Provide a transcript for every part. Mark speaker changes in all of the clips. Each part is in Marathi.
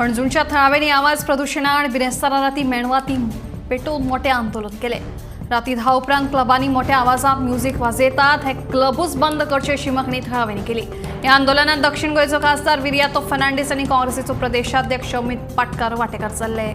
Speaker 1: पणजूंच्या थळाव्यांनी आवाज प्रदूषण आड बिरेस्तारा राती मेणवाती पेटोवन मोठे आंदोलन केले। राती 10 उपरांत क्लबांनी मोठ्या आवाजात म्युझिक वाजयतात हे क्लबूच बंद करचे अशी मागणी थळाव्यांनी केली। या आंदोलनात दक्षिण गोयचो खासदार विर्यातो फर्नांडीस आणि काँग्रेसीचो प्रदेशाध्यक्ष अमित पाटकार वांटेकार जाल्ले।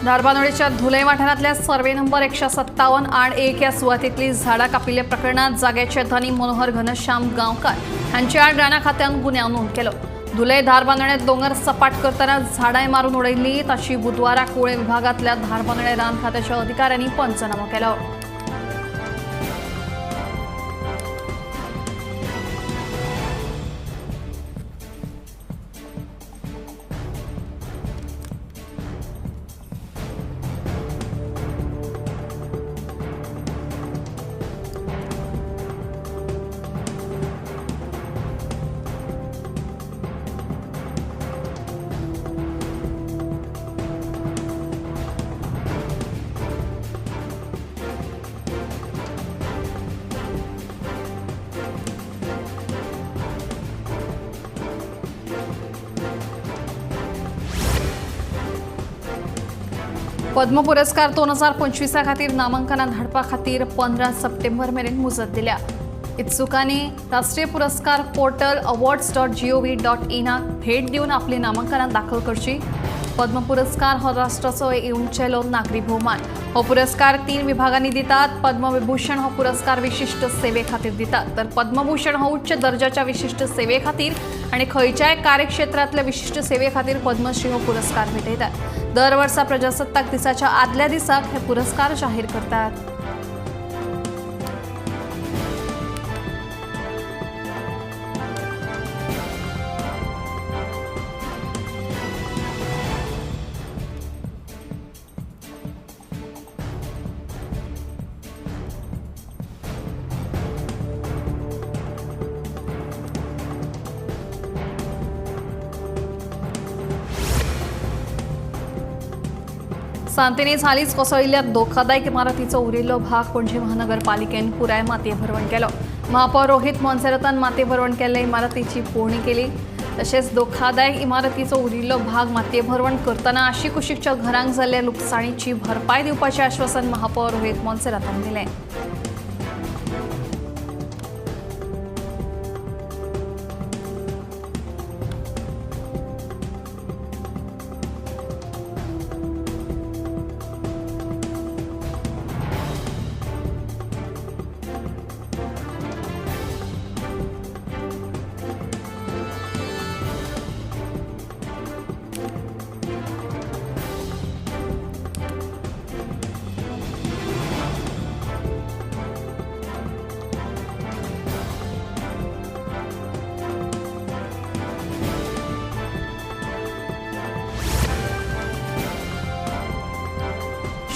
Speaker 1: धारबांदोडेच्या धुले वाठारांतल्या सर्वे नंबर 157 आड 1 या सुवातेंतली झाडां कापिल्ल्या प्रकरणात जाग्याचे धनी मनोहर घनश्याम गांवकार हांचे आड राणा खात्यान गुन्यांव नोंद केलो। धुले धारबांदोडें दोंगर सपाट करतना झाडांय मारून उडयल्ली ताची बुधवाराक कुळे विभागांतल्या धारबांदोडे रान खात्याच्या अधिकाऱ्यांनी पंचनामो केलो। पद्म पुरस्कार 2025 खातीर नामांकनां धाडपा खातीर 15 सप्टेंबर मेरेन मुजत दिल्या। इत्सुकांनी राष्ट्रीय पुरस्कार पोर्टल awards.gov.in भेट दिवन आपली नामांकनां दाखल करची। पद्म पुरस्कार हो राष्ट्राचो उंचेलो नागरी भोवमान। हो पुरस्कार 3 विभागांनी दितात। पद्मविभूषण हो पुरस्कार विशिष्ट सेवे खातीर दितात, तर पद्मभूषण हो उच्च दर्जाच्या विशिष्ट सेवे खातीर आणि खंयच्याय कार्यक्षेत्रातल्या विशिष्ट सेवे खातीर पद्मश्री हो पुरस्कार भेटयतात। दर वर्सा प्रजासत्ताक दिसाच्या आदल्या दिसाक हे पुरस्कार जाहीर करतात। सांतेनेज हालींच कोसळिल्ल्या धोकादायक इमारतीचो उरिल्लो भाग पणजी महानगरपालिकेन पुराय मातये भरवण केलो। महापौर रोहित मोन्सेरातान मातये भरवण केल्ले इमारतीची पळोवणी केली। तशेंच धोकादायक इमारतीचो उरिल्लो भाग मातये भरवण करतना आशिक कुशीकच्या घरांक जाल्ल्या लुकसाणीची भरपाय दिवपाचें आश्वासन महापौर रोहित मोन्सेरातान दिलें।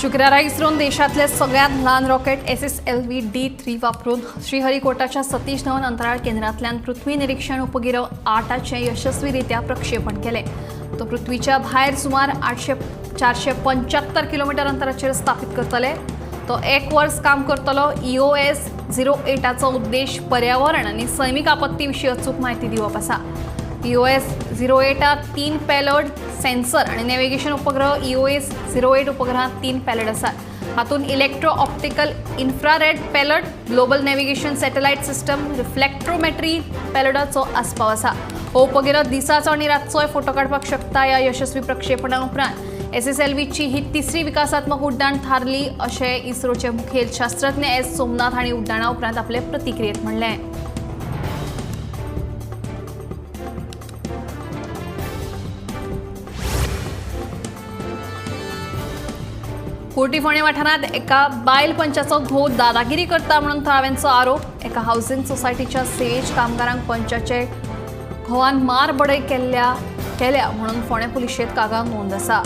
Speaker 1: शुक्रारा इस्रोन देशातले सगळ्यात ल्हान रॉकेट SSLV D3 वापरून श्रीहरिकोटाच्या सतीश धवन अंतराळ केंद्रांतल्यान पृथ्वी निरीक्षण उपगिरो 8चे यशस्वीरित्या प्रक्षेपण केले। तो पृथ्वीच्या भायर सुमार 475 किलोमीटर अंतराचेर स्थापित करतले। तो 1 वर्स काम करतलो। EOS 08 उद्देश पर्यावरण आणि सैमिक आपत्ती विशीं अचूक म्हायती दिवप आसा। EOS 08 3 पेलोड सेन्सर आणि नेव्हिगेशन उपग्रह EOS 08 उपग्रहात 3 पेलोड आसात। हातून electro optical infrared payload, global navigation satellite system, reflectometry पेलोडाचो आस्पाव आसा। हो उपग्रह दिसाचो आणि रातचोय फोटो काडपाक शकता। या यशस्वी प्रक्षेपणा उपरांत SSLVची ही तिसरी विकासात्मक उड्डाण थारली अशें इस्रोचे मुखेल शास्त्रज्ञ S सोमनाथ हांणी उड्डाणा उपरांत आपले प्रतिक्रियेत म्हणलें। कोर्टी फोंडे वाठारांत एका बायल पंचाचो घोव दादागिरी करता म्हणून थळाव्यांचो आरोप। एका हाऊसिंग सोसायटीच्या सेवेज कामगारांक पंचाचे घोवान मारबडय केल्या म्हणून फोंडे पुलिशेंत कागाळ नोंद आसा।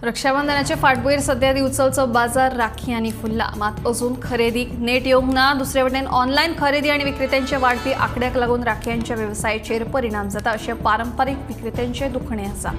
Speaker 1: रक्षाबंधनाचे फाटभुंयेर सध्या दिवचलचो बाजार राखी आनी फुल्ला, मात अजून खरेदीक नेट येवंक ना। दुसरे वटेन ऑनलायन खरेदी आनी विक्रेत्यांचे वाडपी आंकड्याक लागून राखयांच्या वेवसायाचेर परिणाम जाता अशें पारंपारीक विक्रेत्यांचें दुखणें आसा।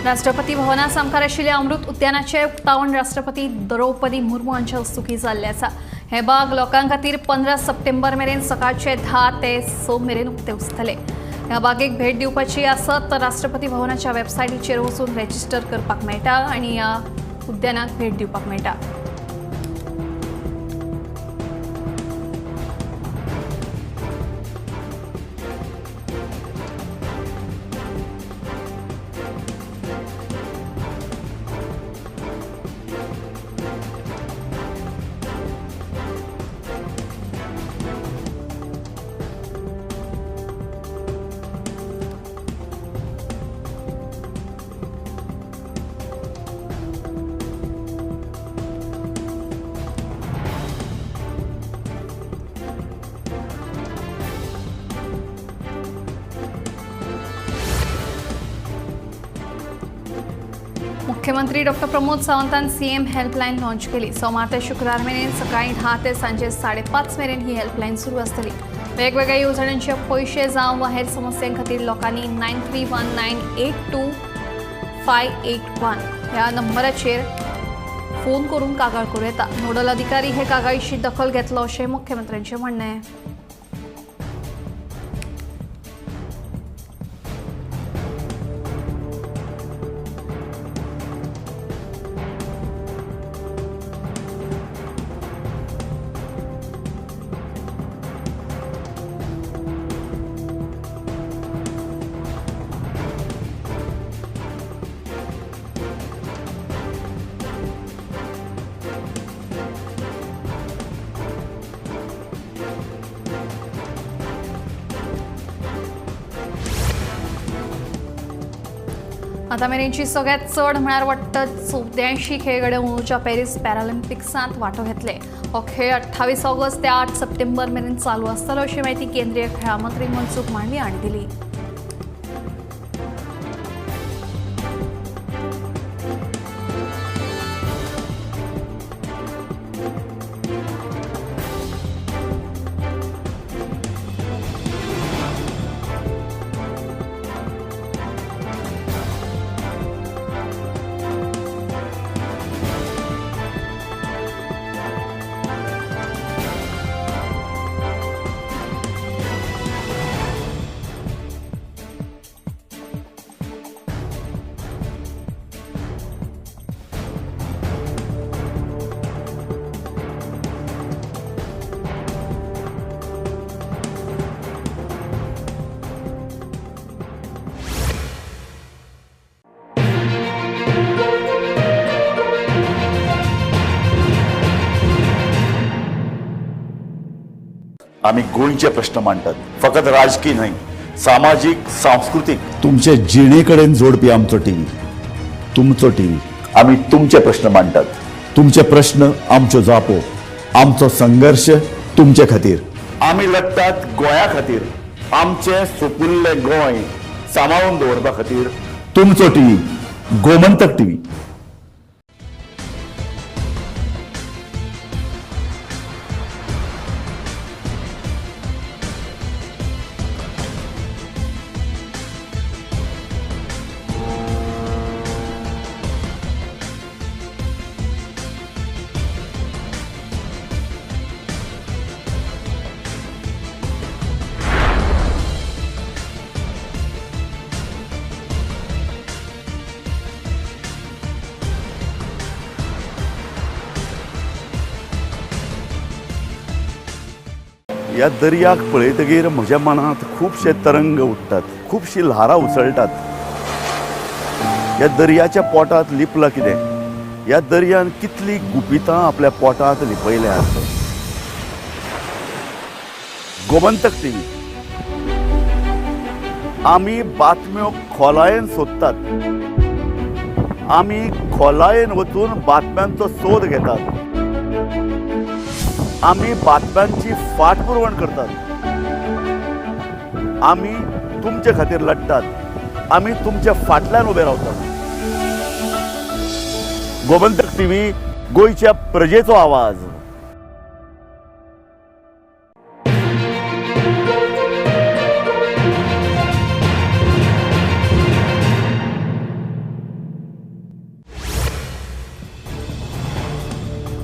Speaker 1: राष्ट्रपती भवनात सामकार आशिल्ल्या अमृत उद्यानाचे उक्तावण राष्ट्रपती द्रौपदी मुर्मू हांच्या हस्तुकीं जाल्ले आसा। हे बाग लोकां खातीर 15 सप्टेंबर मेरेन सकाळचे 10 ते 6 मेरेन उक्ते उरतले। ह्या बागेक भेट दिवपाची आसत तर राष्ट्रपती भवनाच्या वेबसायटीचेर वचून रेजिस्टर करपाक मेळटा आनी ह्या उद्यानाक भेट दिवपाक मेळटा। मुख्यमंत्री डॉ. प्रमोद सावंतान सीएम हेल्पलायन लॉन्च केली। सोमार ते शुक्रार मेरेन सकाळी 10 ते सांजे 5:30 मेरेन ही हेल्पलायन सुरू आसतली। वेगवेगळ्या येवजण्यांचे पयशे जावं वा हेर समस्यां खातीर लोकांनी 9319825581 ह्या नंबराचेर फोन करून कागाळ करूं येता। नोडल अधिकारी हे कागाळीची दखल घेतलो अशें मुख्यमंत्र्यांचें म्हणणें। आता मेरेनची सगळ्यात चड म्हळ्यार वाटतं 84 खेळगडे अंदूच्या पॅरीस पॅरालिम्पिक्सांत वांटो घेतले। हो खेळ 28 ऑगस्ट ते 8 सप्टेंबर मेरेन चालू आसतलो अशी माहिती केंद्रीय खेळा मंत्री मनसुख मांडवीय हांणी दिली।
Speaker 2: आम्ही गोंयचे प्रश्न मांडटात, फकत राजकीय न्हय, सामाजीक सांस्कृतिक.
Speaker 3: तुमचे जिणेकडेन जोडपी आमचो टीव्ही, तुमचो टीव्ही.
Speaker 2: आम्ही तुमचे प्रश्न मांडटात.
Speaker 3: तुमचे प्रश्न आमच्यो जापो, आमचो संघर्ष तुमचे खातीर.
Speaker 2: आम्ही लढटात गोंया खातीर, आमचे सोपुल्ले गोंय सांबाळून दवरपा खातीर.
Speaker 3: तुमचो टीव्ही, गोमंतक टीव्ही. ह्या दर्याक पळयतकीर म्हज्या मनांत खुबशे तरंग उठटात, खुबशीं ल्हारां उसळटात. ह्या दर्याच्या पोटांत लिपलां कितें? ह्या दर्यान कितली गुपितां आपल्या पोटांत लिपयल्यात. गोमंतक टीव्ही. आमी बातम्यो खोलायेन सोदतात, आमी खोलायेन वचून बातम्यांचो सोद घेतात. आमी बातम्यांची फाटपुरवण करतात. आमी तुमचे खातीर लढटात, आमी तुमच्या फाटल्यान उबे रावतात. गोमंतक टीव्ही, गोंयच्या प्रजेचो आवाज.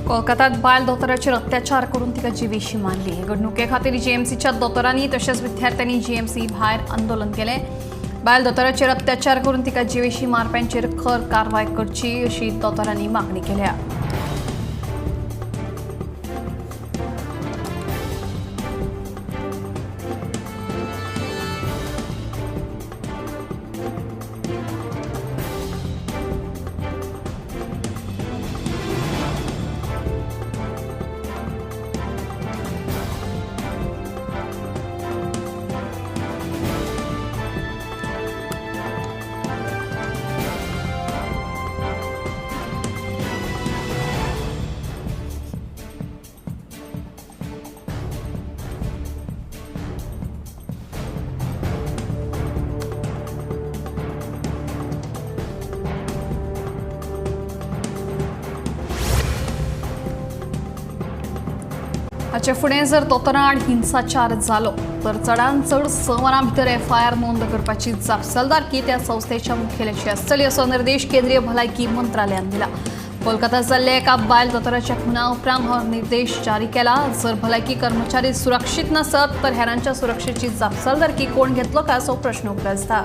Speaker 1: कोलकातात बायल दोतोराचेर अत्याचार करून तिका जिवेशी मारली. घडणुके खातीर जीएमसीच्या दोतोरांनी तशेंच विद्यार्थ्यांनी जीएमसी भायर आंदोलन केलें. बायल दोतोराचेर अत्याचार करून तिका जिवेशी मारप्यांचेर खर कारवाय करची अशी दोतोरांनी मागणी केल्या. हाचे फुडें जर दोतोरां आड हिंसाचार जालो तर चडांत चड 6 वरां भितर एफआयआर नोंद करपाची जापसालदारकी त्या संस्थेच्या मुखेल्याची आसतली असो निर्देश केंद्रीय भलायकी मंत्रालयान दिला. कोलकातात जाल्ल्या एका बायल दोतोराच्या खुना उपरांत हो निर्देश जारी केला. जर भलायकी कर्मचारी सुरक्षीत नसत तर हेरांच्या सुरक्षेची जापसालदारकी कोण घेतलो काय असो प्रश्न उपरासता.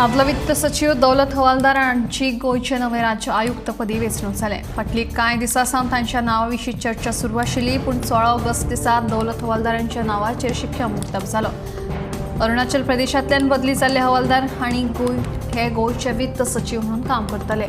Speaker 1: आदलो वित्त सचिव दौलत हवालदार हांची गोंयचे नवे राज्य आयुक्तपदी वेंचणूक जाले. फाटली कांय दिसां सावन तांच्या नांवा विशीं चर्चा सुरू आशिल्ली, पूण 16 ऑगस्ट दिसा दौलत हवालदारांच्या नांवाचेर शिक्कामोर्तब जालो. अरुणाचल प्रदेशांतल्यान बदली जाल्ले हवालदार हांणी गोंयचे वित्त सचिव म्हणून काम करतले.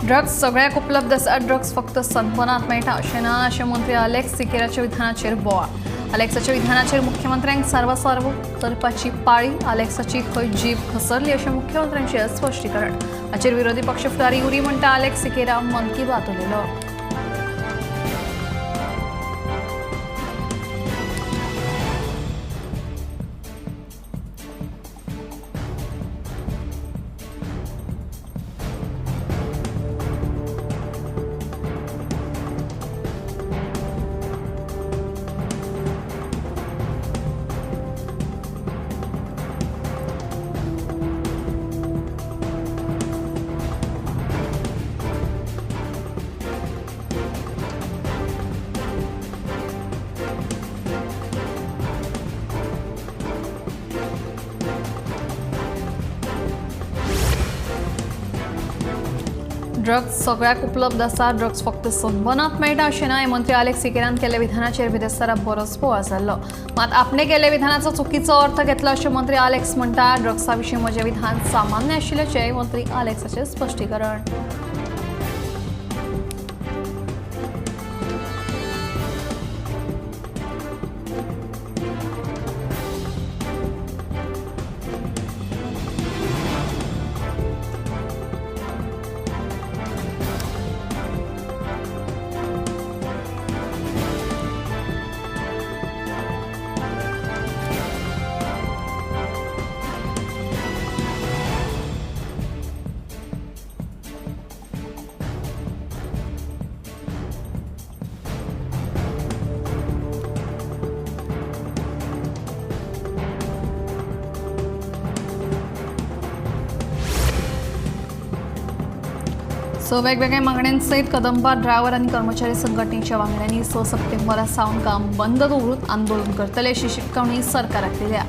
Speaker 1: ड्रग्स सगळ्याक उपलब्ध आसा, ड्रग्स फक्त सनबर्नांत मेळटा अशें ना अशें मंत्री अलेक्स सिकेराच्या विधानाचेर बोवाळ. अलेक्साच्या विधानाचेर मुख्यमंत्र्यांक सारवासारव करपाची पाळी. अलेक्साची खंय जीब घसरली अशें मुख्यमंत्र्यांचें स्पश्टीकरण. हाचेर विरोधी पक्ष फुडारी उरी म्हणटा अलेक्स सिकेरा मन की बात उलयलो. ड्रग्स सगळ्याक उपलब्ध आसा, ड्रग्स फक्त सनबर्नांत मेळटा अशें ना हें मंत्री अलेक्स सिकेरान केल्ल्या विधानाचेर बिरेस्तारा बरोच बोवाळ जाल्लो. मात आपणे केल्ल्या विधानाचो चुकीचो अर्थ घेतला अशें मंत्री अलेक्स म्हणटा. ड्रग्सा विशीं म्हजें विधान सामान्य आशिल्ल्याचें मंत्री अलेक्साचें स्पश्टीकरण. वेगवेगळ्या मागण्यांसयत कदंबा ड्रायव्हर आनी कर्मचारी संघटनेच्या वांगड्यांनी 6 सप्टेंबरा सावन काम बंद दवरून आंदोलन करतले अशी शिटकावणी सरकाराक दिल्या.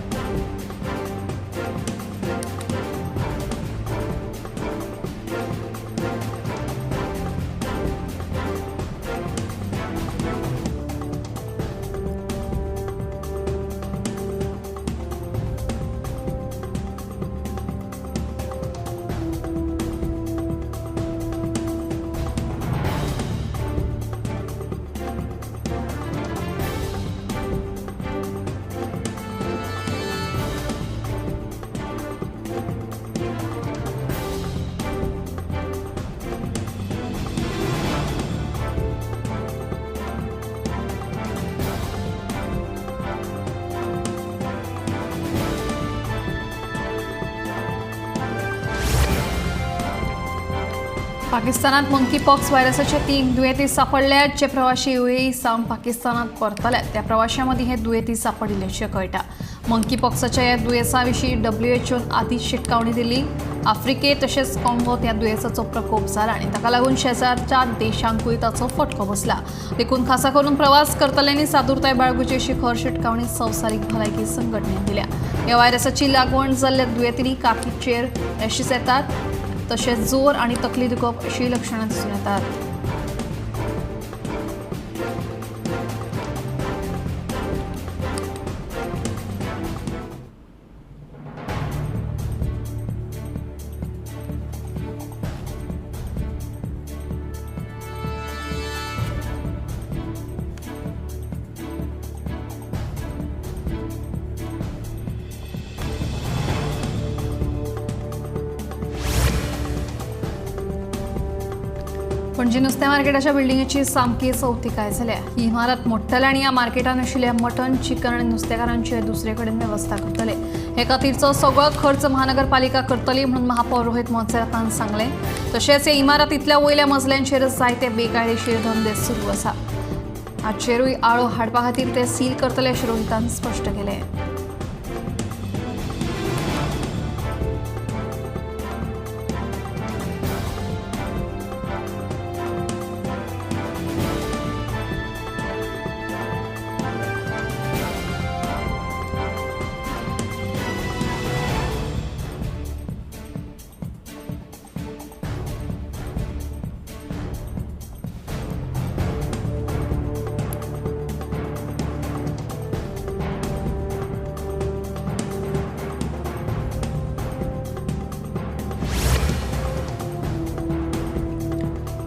Speaker 1: पाकिस्तानात मंकीपॉक्स व्हायरसाचे 3 दुयेंती सापडल्यात. जे प्रवाशी UAE सावन पाकिस्तानात परतल्यात त्या प्रवाशांमदीं हे दुयेंती सापडिल्ल्याचें कळटा. मंकीपॉक्साच्या ह्या दुयेंसा विशीं WHOन आदींच शिटकावणी दिली. आफ्रिकेत तशेंच काँगोत ह्या दुयेंसाचो प्रकोप जाला आनी ताका लागून शेजारच्या देशांकूय ताचो फटको बसला. देखून खासा करून प्रवास करतल्यांनी सादुरताय बाळगुची अशी खर शिटकावणी संवसारीक भलायकी संघटनेन दिल्या. ह्या व्हायरसाची लागवण जाल्ल्या दुयेंतींनी काकीचेर रॅशीस येतात, तशेंच जोर आनी तकली दुखप अशी लक्षणां दिसून येतात. पणजी नुस्तें मार्केटाच्या बिल्डिंगेची सामकी चवथिकाय जाल्या. ही इमारत मोडटले आनी ह्या मार्केटान आशिल्ल्या मटन, चिकन आनी नुस्तेकारांची दुसरे कडेन वेवस्था करतले. हे खातीरचो सगळो खर्च महानगरपालिका करतली म्हणून महापौर रोहित मोन्सेरातान सांगलें. तशेंच ह्या इमारतींतल्या वयल्या मजल्यांचेर जायते बेकायदेशीर धंदे सुरू आसा. हाचेरूय आळो हाडपा खातीर ते सील करतले अशें रोहितान स्पश्ट केलें.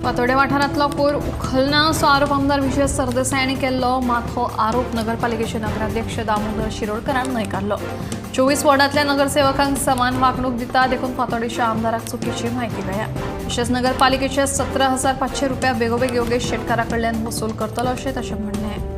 Speaker 1: पातोड्या वाठारांतलो कोयर उखलना असो आरोप आमदार विजय सरदेसाय हांणी केल्लो, मात हो आरोप नगरपालिकेचे नगराध्यक्ष दामोदर शिरोडकरान न्हयकारलो. 24 वॉर्डांतल्या नगरसेवकांक समान वागणूक दिता देखून पातोड्डेच्या आमदाराक चुकीची म्हायती मेळ्ळ्या. तशेंच नगरपालिकेचे 17,500 रुपया बेगोबेग योगेश शेटकारा कडल्यान वसूल करतलो अशें ताचें म्हणणें.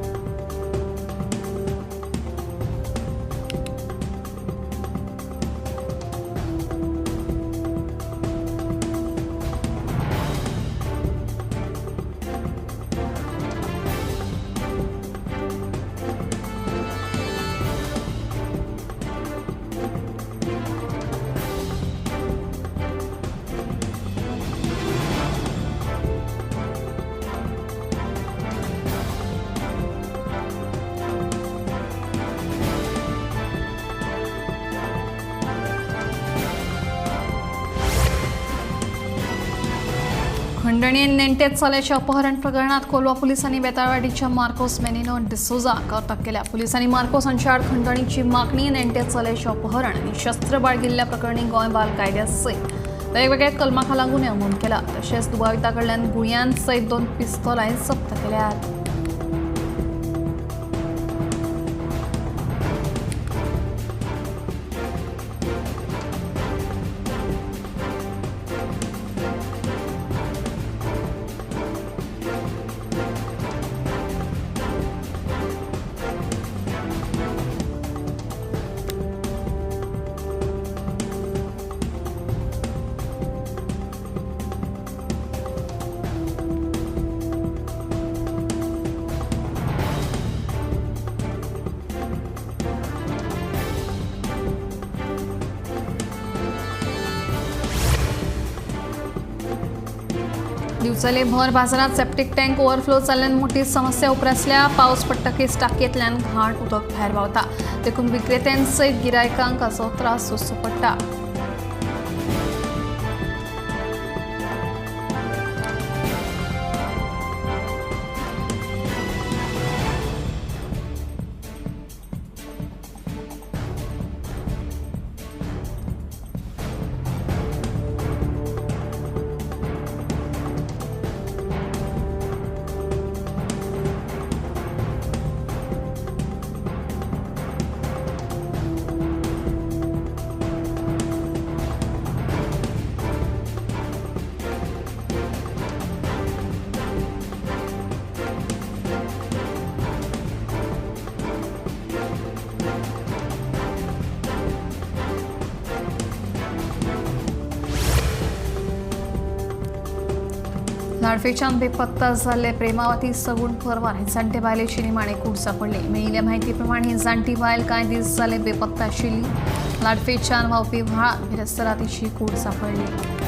Speaker 1: खंडणी नेंटे चल्याच्या अपहरण प्रकरणात कोलवा पोलिसांनी बेताळवाडीच्या मार्कोस मेनिनो डिसोजाक अटक केल्या. पोलिसांनी मार्कोस हांच्या आड खंडणीची मागणी, नेंटे चल्याचे अपहरण आणि शस्त्र बाळगिल्ल्या प्रकरणी गोंय बाल कायद्या सयत वेगवेगळ्या कलमाखाला गुन्हे नोंद केला. तशेंच दुबाविता कडल्यान गुळयां सयत 2 पिस्तोलाय जप्त केल्यात. दिवचले भर बाजारात सेप्टिक टँक ओव्हरफ्लो जाल्ल्यान मोठी समस्या उप्रासल्या. पावस पडटकीच टाकयेंतल्यान घाण उदक भायर व्हांवता देखून विक्रेत्यां सयत गिरायकांक हाचो त्रास सोंसचो पडटा. नाडफेच्यान बेपत्ता जाल्ले प्रेमावती सगूण परवार हे जाणटे बायलेची निमाणे कूड सापडली. मेळिल्ल्या म्हायती प्रमाण ही जाणटी बायल कांय दीस जाले बेपत्ता आशिल्ली. नाडफेच्यान व्हांवपी व्हाळांत बिरेस्तारा तिची कूड सापडली.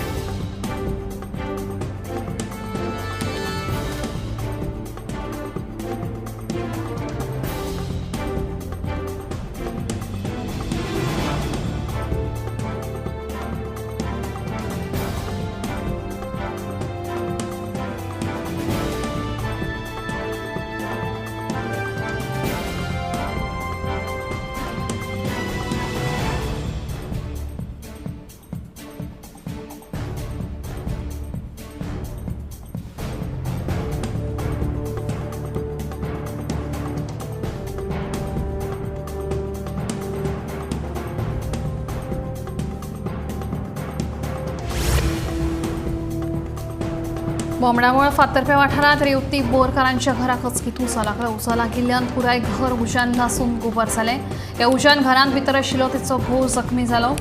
Speaker 1: बोमडामळ फातर्पे वाठारांत रेवती बोरकारांच्या घराक अचकीत उजो लागलो. उजो लागिल्ल्यान पुराय घर उज्यान नासून गोबर जालें. ह्या उज्यान घरांत भितर आशिल्लो तिचो घोव जखमी जालो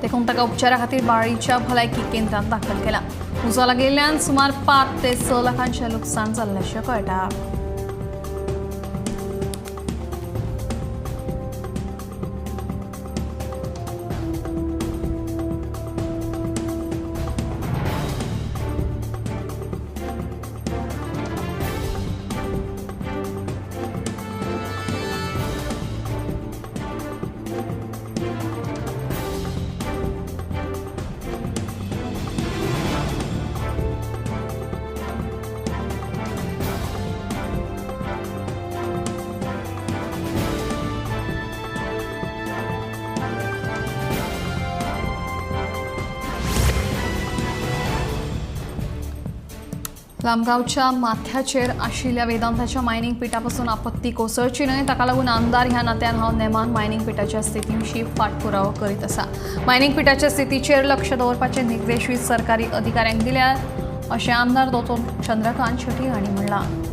Speaker 1: देखून ताका उपचारा खातीर बाळ्ळीच्या भलायकी केंद्रांत दाखल केला. उजो लागिल्ल्यान सुमार 5 ते 6 लाखांचें लुकसाण जाल्ल्याचें कळटा. लामगावच्या माथ्याचेर आशिल्ल्या वेदांताच्या मायनिंग पिठापासून आपत्ती कोसळची न्हय, ताका लागून आमदार ह्या नात्यान हांव नेमान मायनिंग पिठाच्या स्थिती विशीं फाटपुरावो करीत आसा. मायनिंग पिठाच्या स्थितीचेर लक्ष दवरपाचे निर्देशूय सरकारी अधिकाऱ्यांक दिल्यात अशें आमदार दोतोर चंद्रकांत शेट्टी हांणी म्हणलां.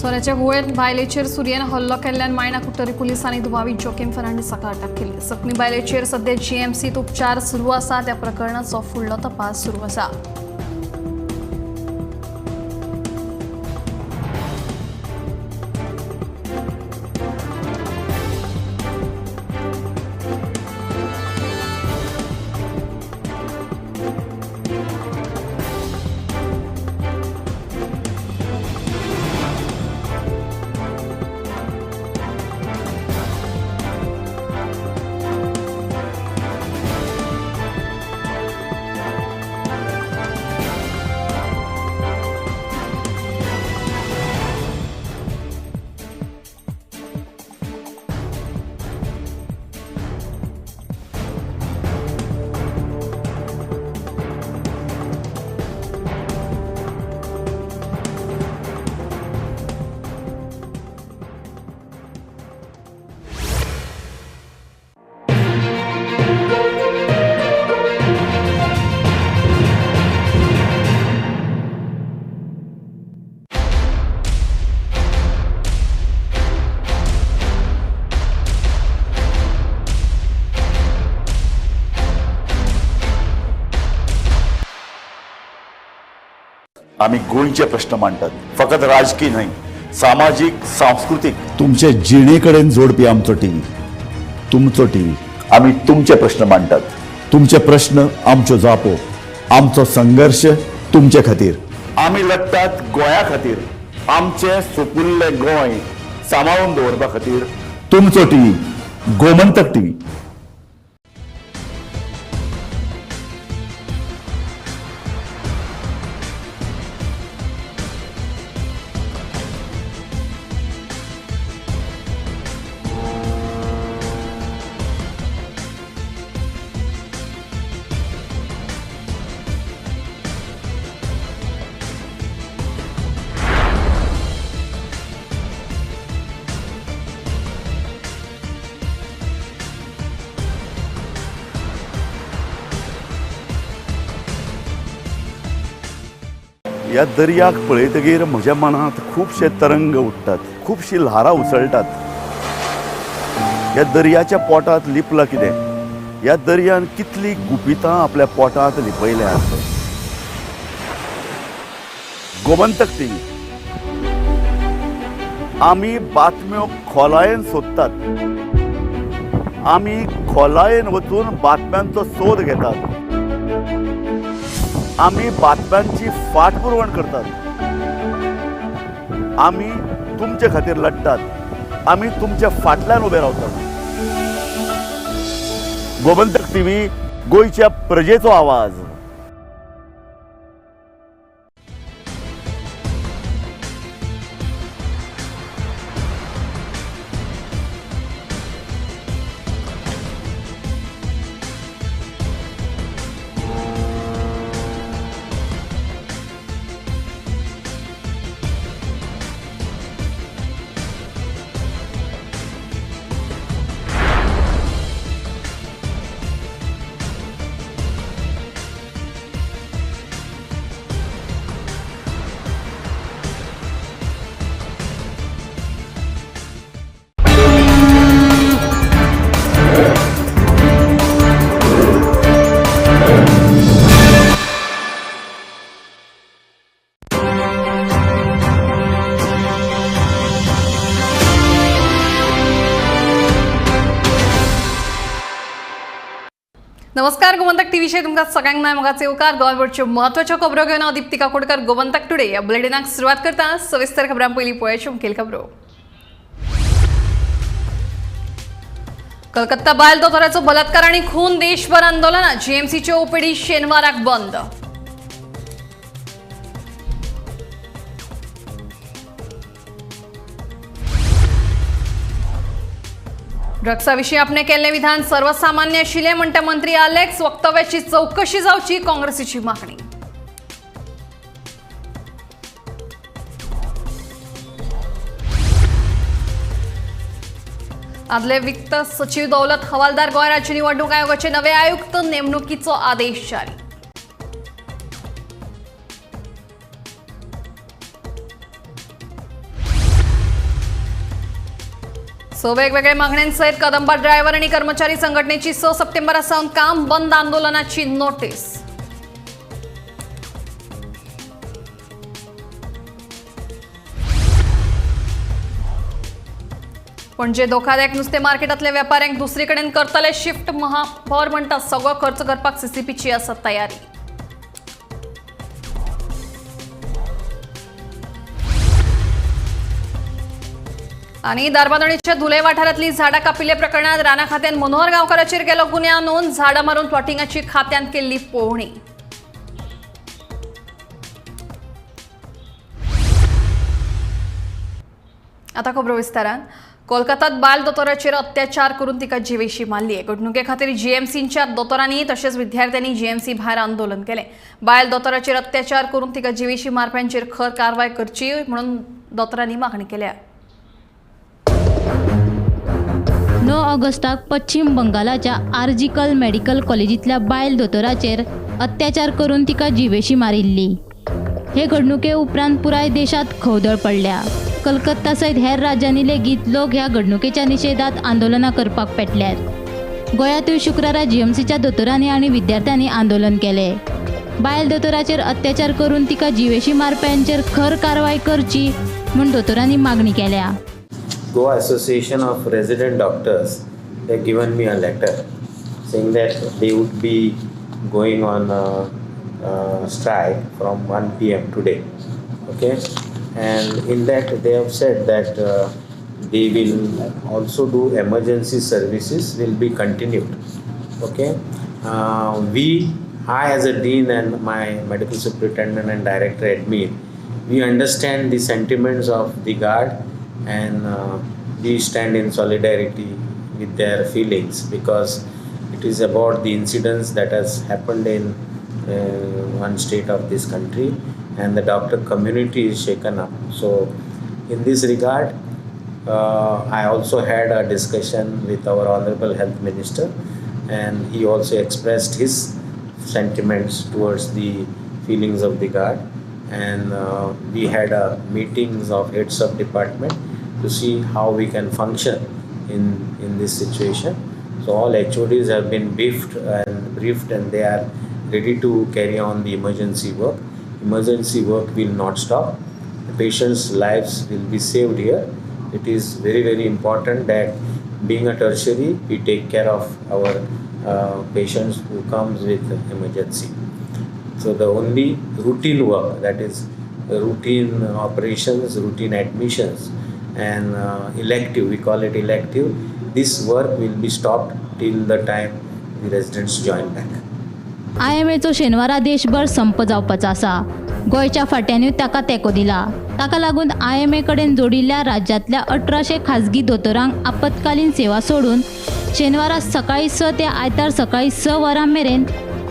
Speaker 1: सोऱ्याच्या गुळेत बायलेचेर सुरयेन हल्लो केल्ल्यान मायणा कुट्टरी पुलिसांनी दुबावी जोखीम फर्नांडीसाका अटक केली. जखमी बायलेचेर सध्या जीएमसीत उपचार सुरू आसा. त्या प्रकरणाचो फुडलो तपास सुरू आसा.
Speaker 2: आम्ही गोंयचे प्रश्न मांडटात. फकत राजकीय न्हय, सामाजीक, सांस्कृतिक.
Speaker 3: तुमचे जिणेकडेन जोडपी आमचो टीव्ही, तुमचो टीव्ही.
Speaker 2: आम्ही तुमचे प्रश्न मांडटात.
Speaker 3: तुमचे प्रश्न आमच्यो जापो, आमचो संघर्ष तुमचे खातीर.
Speaker 2: आम्ही लढटात गोंया खातीर. आमचे सोपुल्ले गोंय सांबाळून दवरपा खातीर.
Speaker 3: तुमचो टीव्ही, गोमंतक टीव्ही. ह्या दर्याक पळयतकीर म्हज्या मनांत खुबशे तरंग उठटात, खुबशीं ल्हारां उसळटात. ह्या दर्याच्या पोटांत लिपलां कितें? ह्या दर्यान कितलीं गुपितां आपल्या पोटांत लिपयल्यात. गोमंतक टीव्ही. आमी बातम्यो खोलायेन सोदतात. आमी खोलायेन वचून बातम्यांचो सोद घेतात. आमी बातम्यांची फाटपुरवण करतात. आमी तुमचे खातीर लढटात. आमी तुमच्या फाटल्यान उबे रावतात. गोमंतक टीव्ही, गोंयच्या प्रजेचो आवाज.
Speaker 1: नमस्कार, गोमंतक टीव्हीचे तुमका सगळ्यांना मोगाचे येवकार. गोंयभरच्यो महत्वाच्यो खबरो घेवन हांव दीप्तिका कोडकर. गोमंतक टुडे या बुलेटिनाक सुरवात करता. सविस्तर खबरां पयलीं पळोवया मुखेल खबरो. कलकत्ता बायल दोतोराचो बलात्कार आनी खून देशभर आंदोलनां. जीएमसीचे ओपीडी शेनवाराक बंद. ड्रग्साविशीं आपणे केल्लें विधान सर्वसामान्य आशिल्लें म्हणटा मंत्री अलेक्स. वक्तव्याची चौकशी जावची काँग्रेसीची मागणी. आदले वित्त सचिव दौलत हवालदार गोंय राज्य निवडणूक आयोगाचे नवे आयुक्त नेमणुकीचो आदेश जारी. वेगवेगळ्या मागण्यांसहित कदंबा ड्रायव्हर आणि कर्मचारी संघटनेची 6 सप्टेंबरासावन काम बंद आंदोलनाची नोटीस. पणजे धोकादायक नुस्तें मार्केटांतल्या वेपाऱ्यांक दुसरीकडेन करतले शिफ्ट. महापौर म्हणटा सगळो खर्च करपाक सीसीपीची आसा तयारी. आणि दारबांदोडेच्या धुले वाठारांतली झाडां कापिल्ले प्रकरणात राणा खात्यान मनोहर गांवकाराचेर केलो गुन्यांव नोंद. झाडां मारून प्लॉटिंगाची खात्यान केल्ली पळोवणी. आता खबरो विस्तारान. कोलकातात बायल दोतोराचेर अत्याचार करून तिका जिवेशी मारली. घडणुके खातीर जीएमसीच्या दोतोरांनी तशेंच विद्यार्थ्यांनी जीएमसी भायर आंदोलन केलें. बायल दोतोराचेर अत्याचार करून तिका जिवेशी मारप्यांचेर खर कारवाय करची म्हणून दोतोरांनी मागणी केल्या.
Speaker 4: 9 ऑगस्टाक पश्चिम बंगालाच्या आर्जिकल मेडिकल कॉलेजींतल्या बायल दोतोराचेर अत्याचार करून तिका जिवेशी मारिल्ली. हे घडणुके उपरांत पुराय देशात खवदळ पडल्या. कलकत्ता सयत हेर राज्यांनी लेगीत लोक ह्या घडणुकेच्या निशेधात आंदोलनां करपाक पेटल्यात. गोंयांतूय शुक्रारा जीएमसीच्या दोतोरांनी आनी विद्यार्थ्यांनी आंदोलन केलें. बायल दोतोराचेर अत्याचार करून तिका जिवेशी मारप्यांचेर खर कारवाय करची म्हूण दोतोरांनी मागणी केल्या.
Speaker 5: Goa Association of Resident Doctors, they have given me a letter saying that they would be going on strike from 1 p.m. today. Okay, and in that they have said that they will also do emergency services will be continued. Okay, I as a dean and my medical superintendent and director admin, we understand the sentiments of the guard. And we stand in solidarity with their feelings because it is about the incidents that has happened in one state of this country and the doctor community is shaken up. So in this regard, I also had a discussion with our Honorable Health Minister and he also expressed his sentiments towards the feelings of the guard. And we had meetings of heads of department to see how we can function in this situation. So all HODs have been briefed and they are ready to carry on the emergency work. Emergency work will not stop. The patients' lives will be saved here. It is very, very important that being a tertiary, we take care of our patients who comes with emergency. So the only routine work, that is routine operations, routine admissions, and elective, we call it elective, this work will be stopped till the time the residents join back.
Speaker 4: IMAचो शेनवारा देशभर संप जावपाचो आसा. गोंयच्या फाट्यानूय ताका तेंको दिला. ताका लागून IMA कडेन जोडिल्ल्या राज्यांतल्या 1800 खाजगी दोतोरांक आपतकालीन सेवा सोडून शेनवारा सकाळी 6 ते आयतार सकाळी 6 वरां मेरेन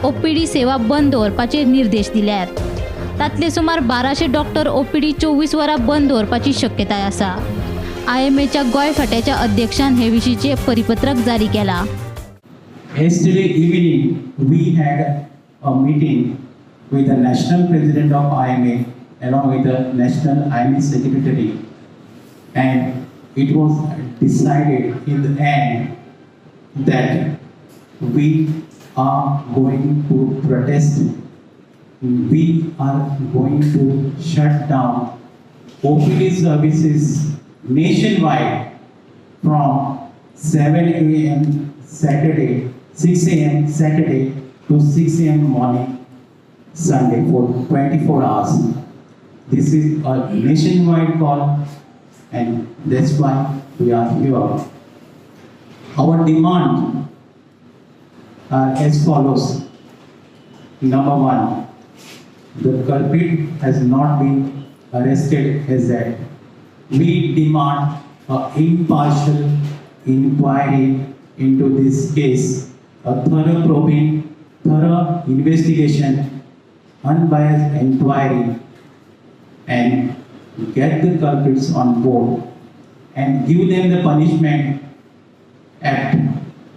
Speaker 4: OPD सेवा बंद दवरपाचे निर्देश दिल्यात. तातले सुमार 1200 डॉक्टर OPD 24 वरां बंद दवरपाची शक्यताय आसा. IMAच्या गोंय फाट्याच्या अध्यक्षान हे विशींचे परिपत्रक जारी केला.
Speaker 6: Yesterday evening we had a meeting with the national president of IMA along with the national IMA secretary, and it was decided in the end that we are going to protest. We are going to shut down OPD services nationwide from 7 a.m. Saturday 6 a.m. Saturday to 6 a.m. morning Sunday for 24 hours. This is a nationwide call, and that's why we are here. Our demand are as follows. Number one, the culprit has not been arrested as yet. We demand an impartial inquiry into this case, a thorough probing, thorough investigation, unbiased inquiry, and get the culprits on board and give them the punishment at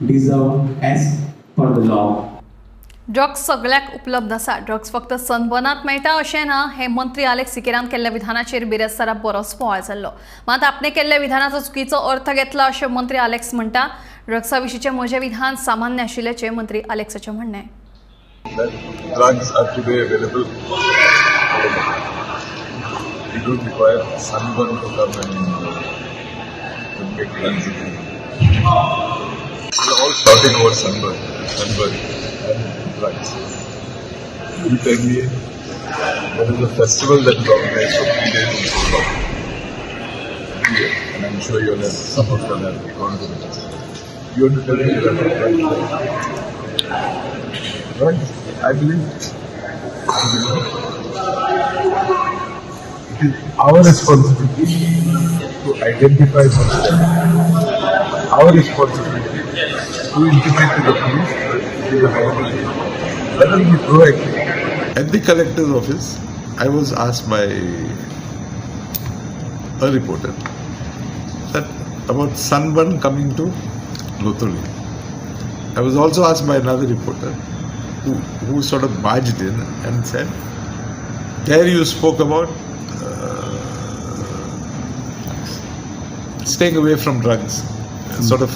Speaker 6: deserved as per the law.
Speaker 1: Drugs सगळ्याक उपलब्ध आसा. ड्रग्स फक्त सनबर्नात मेळटा अशें ना हे मंत्री अलेक्स सिकेरान केल्ल्या विधानाचेर बिरेस्तारा बरोच बोवाळ जाल्लो. मात आपणे केल्ल्या विधानाचो चुकीचो अर्थ घेतला अशें मंत्री अलेक्स म्हणटा. ड्रग्सा विशींचे म्हजें विधान सामान्य आशिल्ल्याचें मंत्री अलेक्साचें म्हणणें.
Speaker 7: Drugs are today available. You don't require sunburn to come and make drugs again. We're all shouting over sunburn and drugs. You tell me, there is a festival that is organized for 3 days in Kolkata. And I'm sure you'll have, some of them have gone to the festival. You want to tell me that drugs? Drugs? I believe it is our responsibility to identify such things. Our responsibility to intimate to the police to the government. Let us be proactive.
Speaker 8: At the collector's office, I was asked by a reporter that about sunburn coming to Lotoli. I was also asked by another reporter who sort of barged in and said, there you spoke about staying away from drugs, sort of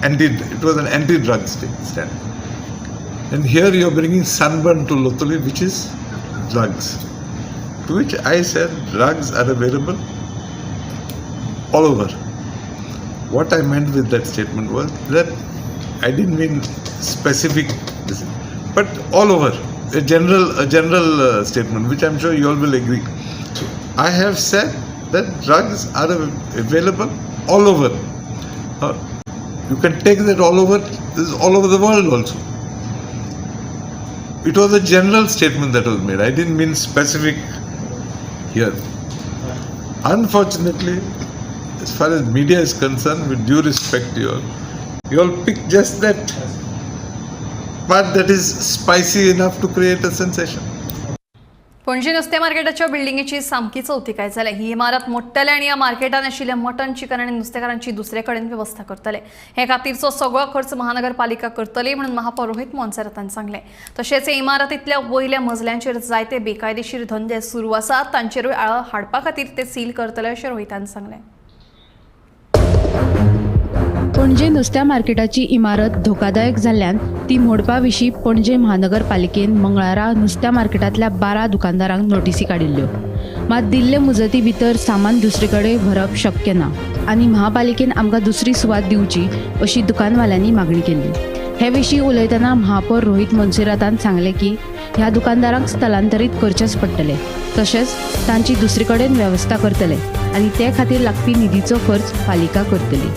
Speaker 8: it was an anti-drug stand. And here you're bringing sunburn to Lotoli, which is drugs. To which I said, drugs are available all over. What I meant with that statement was that I didn't mean specific, but all over. A general statement, which I'm sure you all will agree. I have said that drugs are available all over. You can take that all over. This is all over the world also. It was a general statement that was made. I didn't mean specific here. Unfortunately, as far as media is concerned, with due respect to you all pick just that part that is spicy enough to create a sensation.
Speaker 1: Panaji नुस्तें मार्केटाच्या बिल्डिंगेची सामकी चवथिकाय जाले. ही इमारत मोडटले आनी ह्या मार्केटान आशिल्ले मटन चिकन आनी नुस्तेकारांची दुसरे कडेन वेवस्था करतले. हे खातीरचो सगळो खर्च महानगरपालिका करतली म्हणून महापौर रोहित मोन्सेरात हांणी सांगलें. तशेंच हे इमारतींतल्या वयल्या मजल्यांचेर जायते बेकायदेशीर धंदे सुरू आसात, तांचेरूय आळो हाडपा खातीर ते सील करतले अशें रोहित हांणी सांगलें.
Speaker 4: पणजे नुस्त्या मार्केटाची इमारत धोकादायक जाल्ल्यान ती मोडपा विशीं पणजे महानगरपालिकेन मंगळारा नुस्त्या मार्केटांतल्या 12 दुकानदारांक नोटीसी काडिल्ल्यो. मात दिल्ले मुजती भितर सामान दुसरे कडेन व्हरप शक्य ना आनी महापालिकेन आमकां दुसरी सुवात दिवची अशी दुकानवाल्यांनी मागणी केल्ली. हे विशीं उलयतना महापौर रोहित मोन्सेरातान सांगलें की ह्या दुकानदारांक स्थलांतरीत करचेच पडटले, तशेंच तांची दुसरे कडेन वेवस्था करतले आनी ते खातीर लागपी निधीचो खर्च पालिका करतली.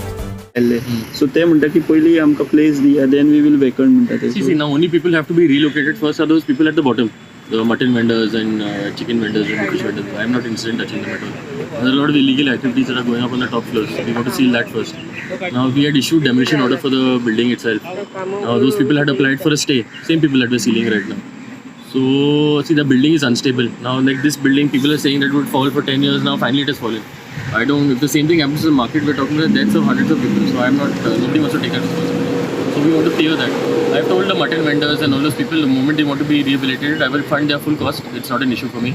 Speaker 9: So they म्हणटा की पयली आमकां प्लेस दिया, then we will vacant म्हणटा ते.
Speaker 10: See, now only people have to be relocated. First are those people at the bottom, the mutton vendors and chicken vendors and fish vendors. I am not interested in touching them at all. There are a lot of illegal activities that are going up on the top floors. We got to seal that first. Now we had issued demolition order for the building itself. Now those people had applied for a stay. Same people that we're sealing right now. So see, the building is unstable. Now like this building, people are saying that it would fall for 10 years. Now finally it has fallen. If the same thing happens to the market, we're talking about the deaths of hundreds of people. So I'm not, nobody wants to take that responsibility. So we want to clear that. I've told the mutton vendors and all those people, the moment they want to be rehabilitated, I will fund their full cost. It's not an issue for me.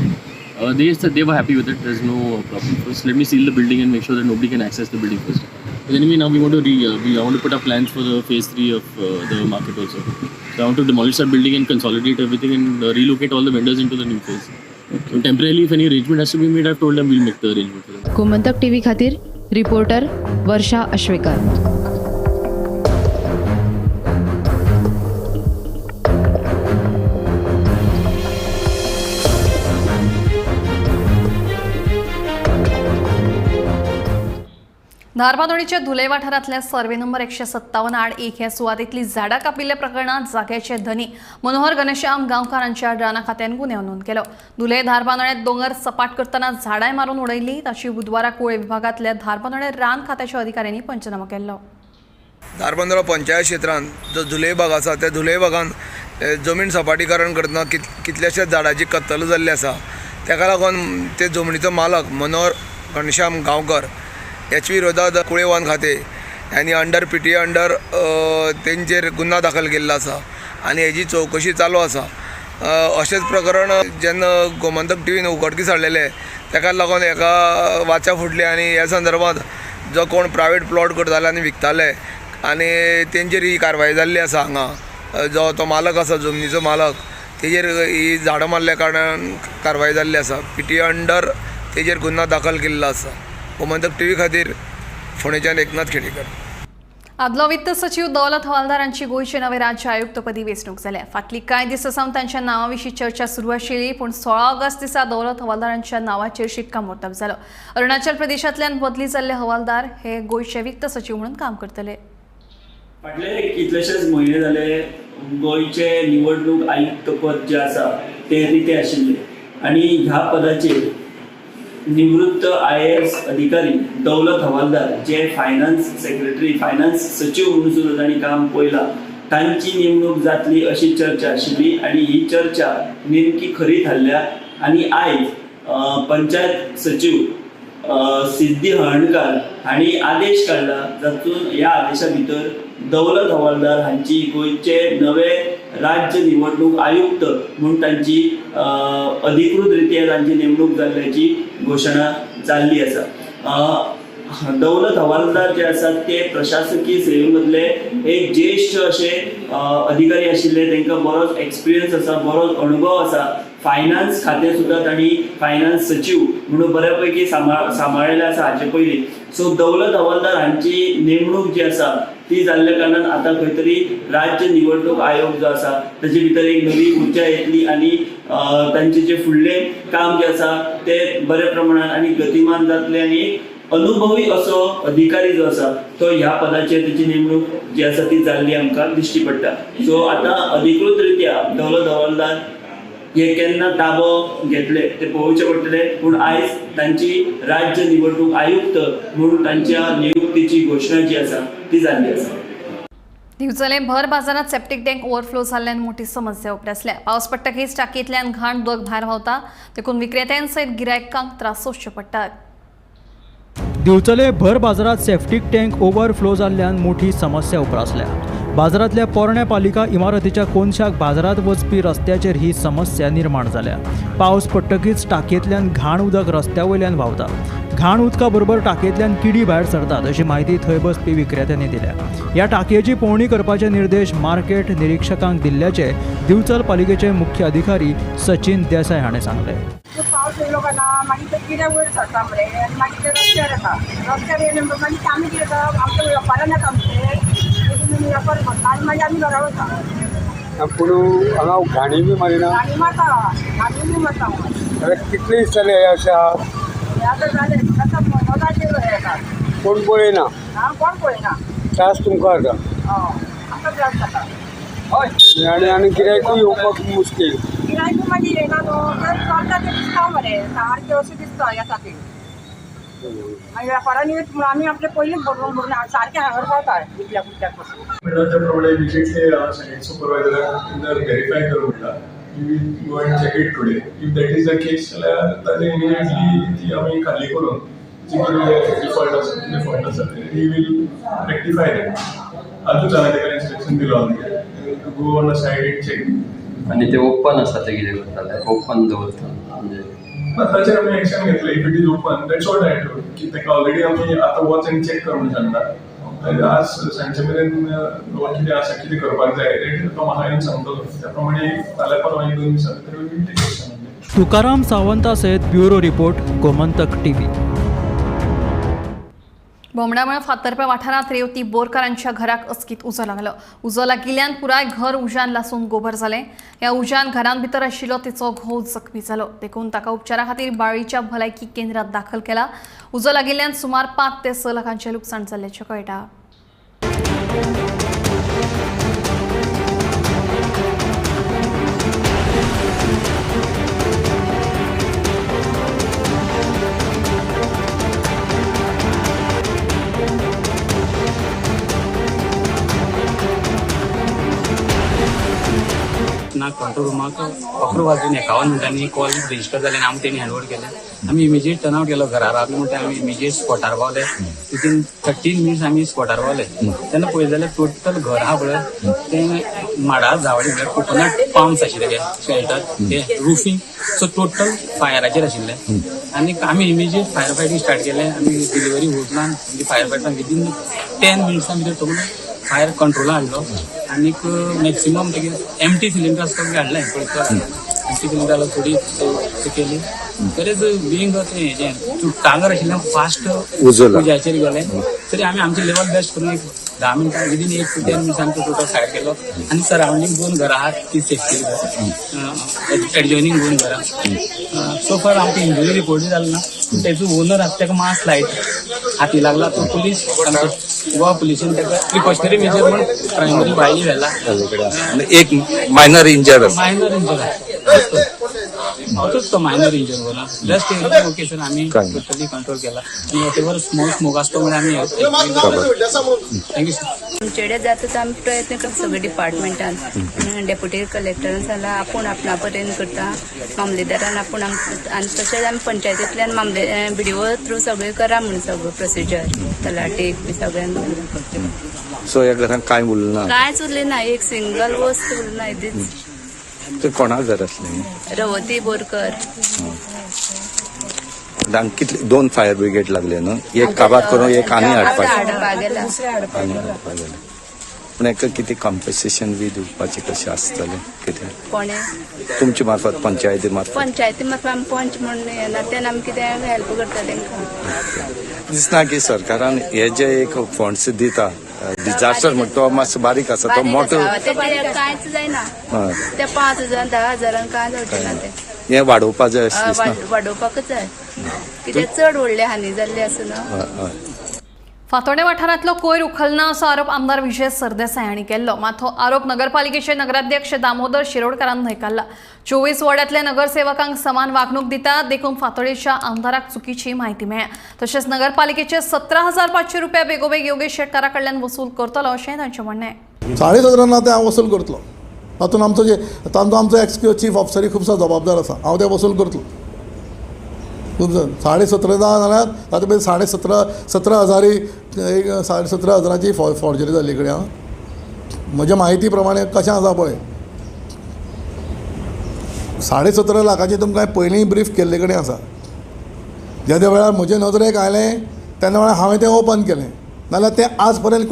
Speaker 10: They said they were happy with it. There's no problem. First, let me seal the building and make sure that nobody can access the building first. But anyway, now we want to I want to put up plans for the phase 3 of the market also. So I want to demolish that building and consolidate everything and relocate all the vendors into the new phase. So temporarily, if any arrangement has to be made, I've told them we'll make the arrangement for them.
Speaker 4: Gomantak TV खातीर रिपोर्टर वर्षा अश्वेकर.
Speaker 1: धारबांदोडीच्या धुले वाठारांतल्या सर्वे नंबर 157 आड 1 ह्या सुवातेंतली झाडां कापिल्ल्या प्रकरणात जाग्याचे धनी मनोहर घनश्याम गांवकारांच्या राना खात्यान गुन्यांव नोंद केलो. धुले धारबांदोड्यांत दोंगर सपाट करतना झाडांय मारून उडयल्ली ताची बुधवारा कुळे विभागांतल्या धारबांदोडे रान खात्याच्या अधिकाऱ्यांनी पंचनामा केलो.
Speaker 11: धारबांदोडा पंचायत क्षेत्रांत जो धुले भाग आसा त्या धुले भागांत जमीन सपाटीकरण करतना कितल्याशाच झाडांची कत्तल जाल्ली आसा. ताका लागून ते जमनीचो मालक मनोहर घनश्याम गांवकर याच्या विरोधात कुळे वन खाते यांनी अंडर PTA अंडर तेंचेर गुन्हा दाखल केल्लो आसा आनी हेजी चवकशी चालू आसा. अशेंच प्रकरण जेन्ना गोमंतक टीव्हीन उगडकीस हाडलेले ताका लागून एका वाचा फुटली आनी ह्या संदर्भात जो कोण प्रायवेट प्लॉट करताले आनी विकताले आनी तेंचेर ही कारवाय जाल्ली आसा. हांगा जो तो मालक आसा जमनीचो मालक तेजेर ही झाडां मारल्या कारणान कारवाय जाल्ली आसा. PTA अंडर तेजेर गुन्हा दाखल केल्लो आसा. गोमंतक टीव्ही खातीर फोंडेच्यान एकनाथ खेडेकर.
Speaker 1: आदलो वित्त सचिव दौलत हवालदारांची गोंयचे नवे राज्य आयुक्तपदी वेंचणूक जाल्या. फाटली कांय दिसा सावन तांच्या नांवा विशीं चर्चा सुरू आशिल्ली पूण 16 ऑगस्ट दिसा दौलत हवालदारांच्या नांवाचेर शिक्कामोर्तब जालो. अरुणाचल प्रदेशांतल्यान बदली जाल्ले हवालदार हे गोंयचे वित्त सचिव म्हणून काम करतले.
Speaker 9: फाटले कितलेशेच म्हयने जाले गोंयचे निवडणूक आयुक्त पद जे आसा ते रिते आशिल्ले आनी ह्या पदाचेर निवृत्त IAS अधिकारी दौलत हवालदार जे फायनान्स सेक्रेटरी फायनान्स सचिव म्हणून सुद्दां तांणी काम पळयलां तांची नेमणूक जातली अशी चर्चा आशिल्ली आनी ही चर्चा नेमकी खरी थारल्या आनी आयज पंचायत सचिव सिद्धी हळणकार हांणी आदेश काडला जातून ह्या आदेशा भितर दौलत हवालदार हांची गोंयचे नवे राज्य निवडणूक आयुक्त म्हणून तांची अधिकृत रित्या तांची नेमणूक जाल्ल्याची घोशणा जाल्ली आसा. दौलत हवालदार जे आसात ते प्रशासकीय सेवे मदले एक ज्येष्ठ असे अधिकारी आशिल्ले. तांकां बरोच एक्सपिरियन्स आसा, बरोच अनुभव आसा. फायनान्स खातें सुद्दां तांणी फायनान्स सचिव म्हणून बऱ्यापैकी सांबाळिल्लें आसा हाचे पयलीं. सो दौलत हवालदार हांची नेमणूक जी आसा ती जाल्ल्या कारणान आतां खंय तरी राज्य निवडणूक आयोग जो आसा ताचे भितर एक नवी उर्जा येतली आनी तांचे जे फुडलें काम जे आसा ते बऱ्या प्रमाणान आनी गतिमान जातलें आनी अनुभवी असो अधिकारी जो आसा तो ह्या पदाचेर ताची नेमणूक जी आसा ती जाल्ली आमकां दिश्टी पडटा. सो आतां अधिकृत रित्या दौलत हवालदार हे केन्ना ताबो घेतले ते पळोवचे पडटले पूण आयज तांची राज्य निवडणूक आयुक्त म्हणून तांच्या नियुक्तीची घोशणा जी आसा ती जाल्ली आसा.
Speaker 1: दिवचले भर बाजारात सेप्टिक टँक ओव्हरफ्लो जाल्ल्यान मोठी समस्या उपरासल्या. पावस पडटकीच टांकयेंतल्यान घाण उदक भायर व्हांवता देखून विक्रेत्यांसयत गिरायकांक त्रास सोंसचे पडटात.
Speaker 12: दिवचले भर बाजारात सेफ्टीक टँक ओव्हरफ्लो जाल्ल्यान मोठी समस्या उपरासल्या. बाजारातल्या पोरण्या पालिका इमारतीच्या कोनशाक बाजारात वचपी रस्त्याचेर ही समस्या निर्माण जाल्या. पावस पडटकीच टांकयेंतल्यान घाण उदक रस्त्या वयल्यान व्हांवता. घाण उदका बरोबर टांकयेंतल्यान किडी भायर सरतात अशी माहिती थंय बसपी विक्रेत्यांनी दिल्या. ह्या टांकयेची पळोवणी करपाचे निर्देश मार्केट निरीक्षकांक दिल्ल्याचे दिवचल पालिकेचे मुख्य अधिकारी सचिन देसाय हाणें सांगले.
Speaker 13: पावस येयलो काय ना मागीर ते किड्या वयर सरता मरे आनी मागीर ते रस्त्यार येता. रस्त्यार येयले म्हणटकीर मागीर आमी कितें करप आमच्या वेपारान येता आमचे वेपार करता आनी मागीर आमी घरा वता.
Speaker 7: पूण हांगा घाणी बी मारिना.
Speaker 13: घाणी मारता घाणी बी मारता.
Speaker 7: कितले दीस जाले हे अशें आहा?
Speaker 13: हे आतां जालें आतां मोदाचेर येता.
Speaker 7: कोण पळयना?
Speaker 13: कोण पळयना.
Speaker 7: त्रास तुमकां जाता?
Speaker 13: आतां त्रास जाता.
Speaker 7: हय आनी गिरायकूय येवपाक मुश्कील.
Speaker 13: गिरायकूय मागीर येना न्हू तर चलता तें दिसता मरे सारकें अशें दिसता येता तें. मागीर वेपारांनी म्हणून आमी आपलें पयलींच भरून सारकें हांगर पावता इतल्या कुट्याक पासून.
Speaker 14: त्या प्रमाणे विजिटले सायट सुपरवायझराक व्हेरीफाय करूंक म्हणटा. You will go and check it today. If that is the case जाल्यार ताजें इमिडिएटली ती आमी खाली करून जी कितें डिफॉल्ट आसा ही वील रेक्टिफाय दॅट. आजूच हांवें ताका इन्स्ट्रक्शन दिलो go on a site and check.
Speaker 10: आनी ते ओपन आसा ते कितें करताले ओपन दवरता म्हणजे
Speaker 14: ताचेर आमी एक्शन घेतलें. If it is open that's what I told की ताका ऑलरेडी आमी आतां वॉच एंड चेक करून सांगता. आज सांजचे मेरेन कितें आसा कितें करपाक जाय तो म्हाका येवन सांगतलो. त्या प्रमाणे फाल्यां परवा 1-2 दिसां भितर
Speaker 12: तुकाराम सावंता सयत ब्युरो रिपोर्ट गोमंतक टीव्ही.
Speaker 1: बोमडामळ फातर्प्या वाठारांत रेवती बोरकारांच्या घराक अचकीत उजो लागलो. उजो लागिल्ल्यान पुराय घर उज्यान लासून गोबर जालें. ह्या उज्यान घरांत भितर आशिल्लो तिचो घोव जखमी जालो. देखून ताका उपचारा खातीर बाळ्ळीच्या भलायकी केंद्रात दाखल केला. उजो लागिल्ल्यान सुमार 5 ते 6 लाखांचें लुकसाण जाल्ल्याचें कळटा.
Speaker 15: कंट्रोल रूमाक 11:51 मिनटांनी कॉल रजिस्टर जाले आनी आमकां तेणी हँडओवर केले. आमी इमिजिएट टर्न आवट केलो. घरा रावले म्हणटा आमी इमिजिएट स्पॉटार पावले. विथीन 13 मिनिट्स आमी स्पॉटार पावले. तेन्ना पळयत जाल्यार टोटल घर आहा पळय तें माडार झावडी म्हळ्यार कोकोनट पाम्स आशिल्ले ते शेल्टर ते रुफींग सो टोटल फायराचेर आशिल्ले. आनी आमी इमिजिएट फायर फायटींग स्टार्ट केलें. आमी डिलिव्हरी वचना म्हणजे फायर फायटान विथीन 10 मिनिट्सां भितर सगळें फायर कंट्रोला हाडलो. आनीक मॅक्सिमम तेगे एम्प्टी सिलिंडर आसता ते हाडलें पळय एम्प्टी सिलिंडर थोडी केली. तरीच बिंग हेजें टांगर आशिल्लें फास्ट उज्याचेर गेलें तरी आमी आमचे लेवल बेस्ट करून 10 मिनटां विदीन 1 to 10 मिनिट्स आमचो टोटल फायर केलो. आनी सरावंडींग 2 घरां आहात ती सेफ्टी एडजॉयनींग 2 घरां. सो फार आमची इंजुरी रिपोर्ट जाली ना. तेजो ओनर आसा ताका मास लायट हाती लागला. तो पुलीस गोवा पुलिसेन ताका प्रिकॉशनरी मेजर म्हणून प्रायमरी भायली व्हेला.
Speaker 16: एक मायनर इंजर
Speaker 15: तो मायनर इंजर जाला. जस्ट ओके सर आमी टोटली कंट्रोल केला. आनी वॉटेवर स्मोक आसतो म्हणून आमी थँक्यू सर.
Speaker 17: आमचेडे जाता तो आमी प्रयत्न करता सगळे डिपार्टमेंटान. डेप्युटी कलेक्टरान सांगला आपूण आपणा पर्यंत करता. मामलेदारान आपूण आनी तशेंच आमी पंचायतींतल्यान BDO थ्रू सगळें करा म्हणून सगळं प्रोसिजर तलाटेक बी सगळ्यांक.
Speaker 16: सो ह्या घरांत कांय उरलें ना.
Speaker 17: कांयच उरलें ना. एक सिंगल वस्त उरलें ना. इतच
Speaker 16: ते कोणाक घर आसलें.
Speaker 17: रवती बोरकर.
Speaker 16: कितले 2 फायर ब्रिगेड लागले न्हू. एक काबार करून एक आनी
Speaker 17: हाडपा गेला.
Speaker 16: पूण हेका कितें कॉम्पेसेशन बी दिवपाचें कशें आसतलें कितें
Speaker 17: कोणे
Speaker 16: तुमचे मार्फत पंचायती मार्फत
Speaker 17: आमी पंच म्हणून येना तेन्ना आमी कितें हेल्प करता तांकां.
Speaker 16: दिसना की सरकारान हे जे एक फंड्स दिता डिजास्टर म्हणटा तो मातसो बारीक आसा तो मोठो
Speaker 17: कांयच जायना. ते 5,000 10,000 कांय जावचें ना. ते
Speaker 16: हें वाडोवपा जाय आसलें.
Speaker 17: वाडोवपाकच जाय कित्याक चड व्हडले हानी जाल्ले आसा ना.
Speaker 1: फातोर्डे वाठारांतलो कोयर उखलना असो आरोप आमदार विजय सरदेसाय हांणी केल्लो. मात हो आरोप नगरपालिकेचे नगराध्यक्ष दामोदर शिरोडकारान न्हयकारला. 24 वॉर्डांतल्या नगरसेवकांक समान वागणूक दितात देखून फातोर्डेच्या आमदाराक चुकीची म्हायती मेळ्ळ्या. तशेंच नगरपालिकेचे 17,500 रुपया बेगोबेग योगेश शेटकारा कडल्यान वसूल करतलो अशेंय तांचें म्हणणें.
Speaker 18: 17,500 ते हांव वसूल करतलो. तातूंत आमचो एक्सक्यू चीफ ऑफिसरूय खुबसो जबाबदार आसा. हांव ते वसूल करतलो. खूब जाण 17,500 जाल्यार तातूंत भितर 17,500 एक 17,500ची फॉर्जरी जाल्ली कडेन. म्हज्या म्हायती प्रमाणे कशें आसा पळय 17.5 लाखाची तुमकां पयलीं ब्रीफ केल्ले कडेन आसा. ज्या वेळार म्हजे नदरेक आयलें तेन्ना वेळार हांवें तें ओपन केलें. नाजाल्यार तें आज पर्यंत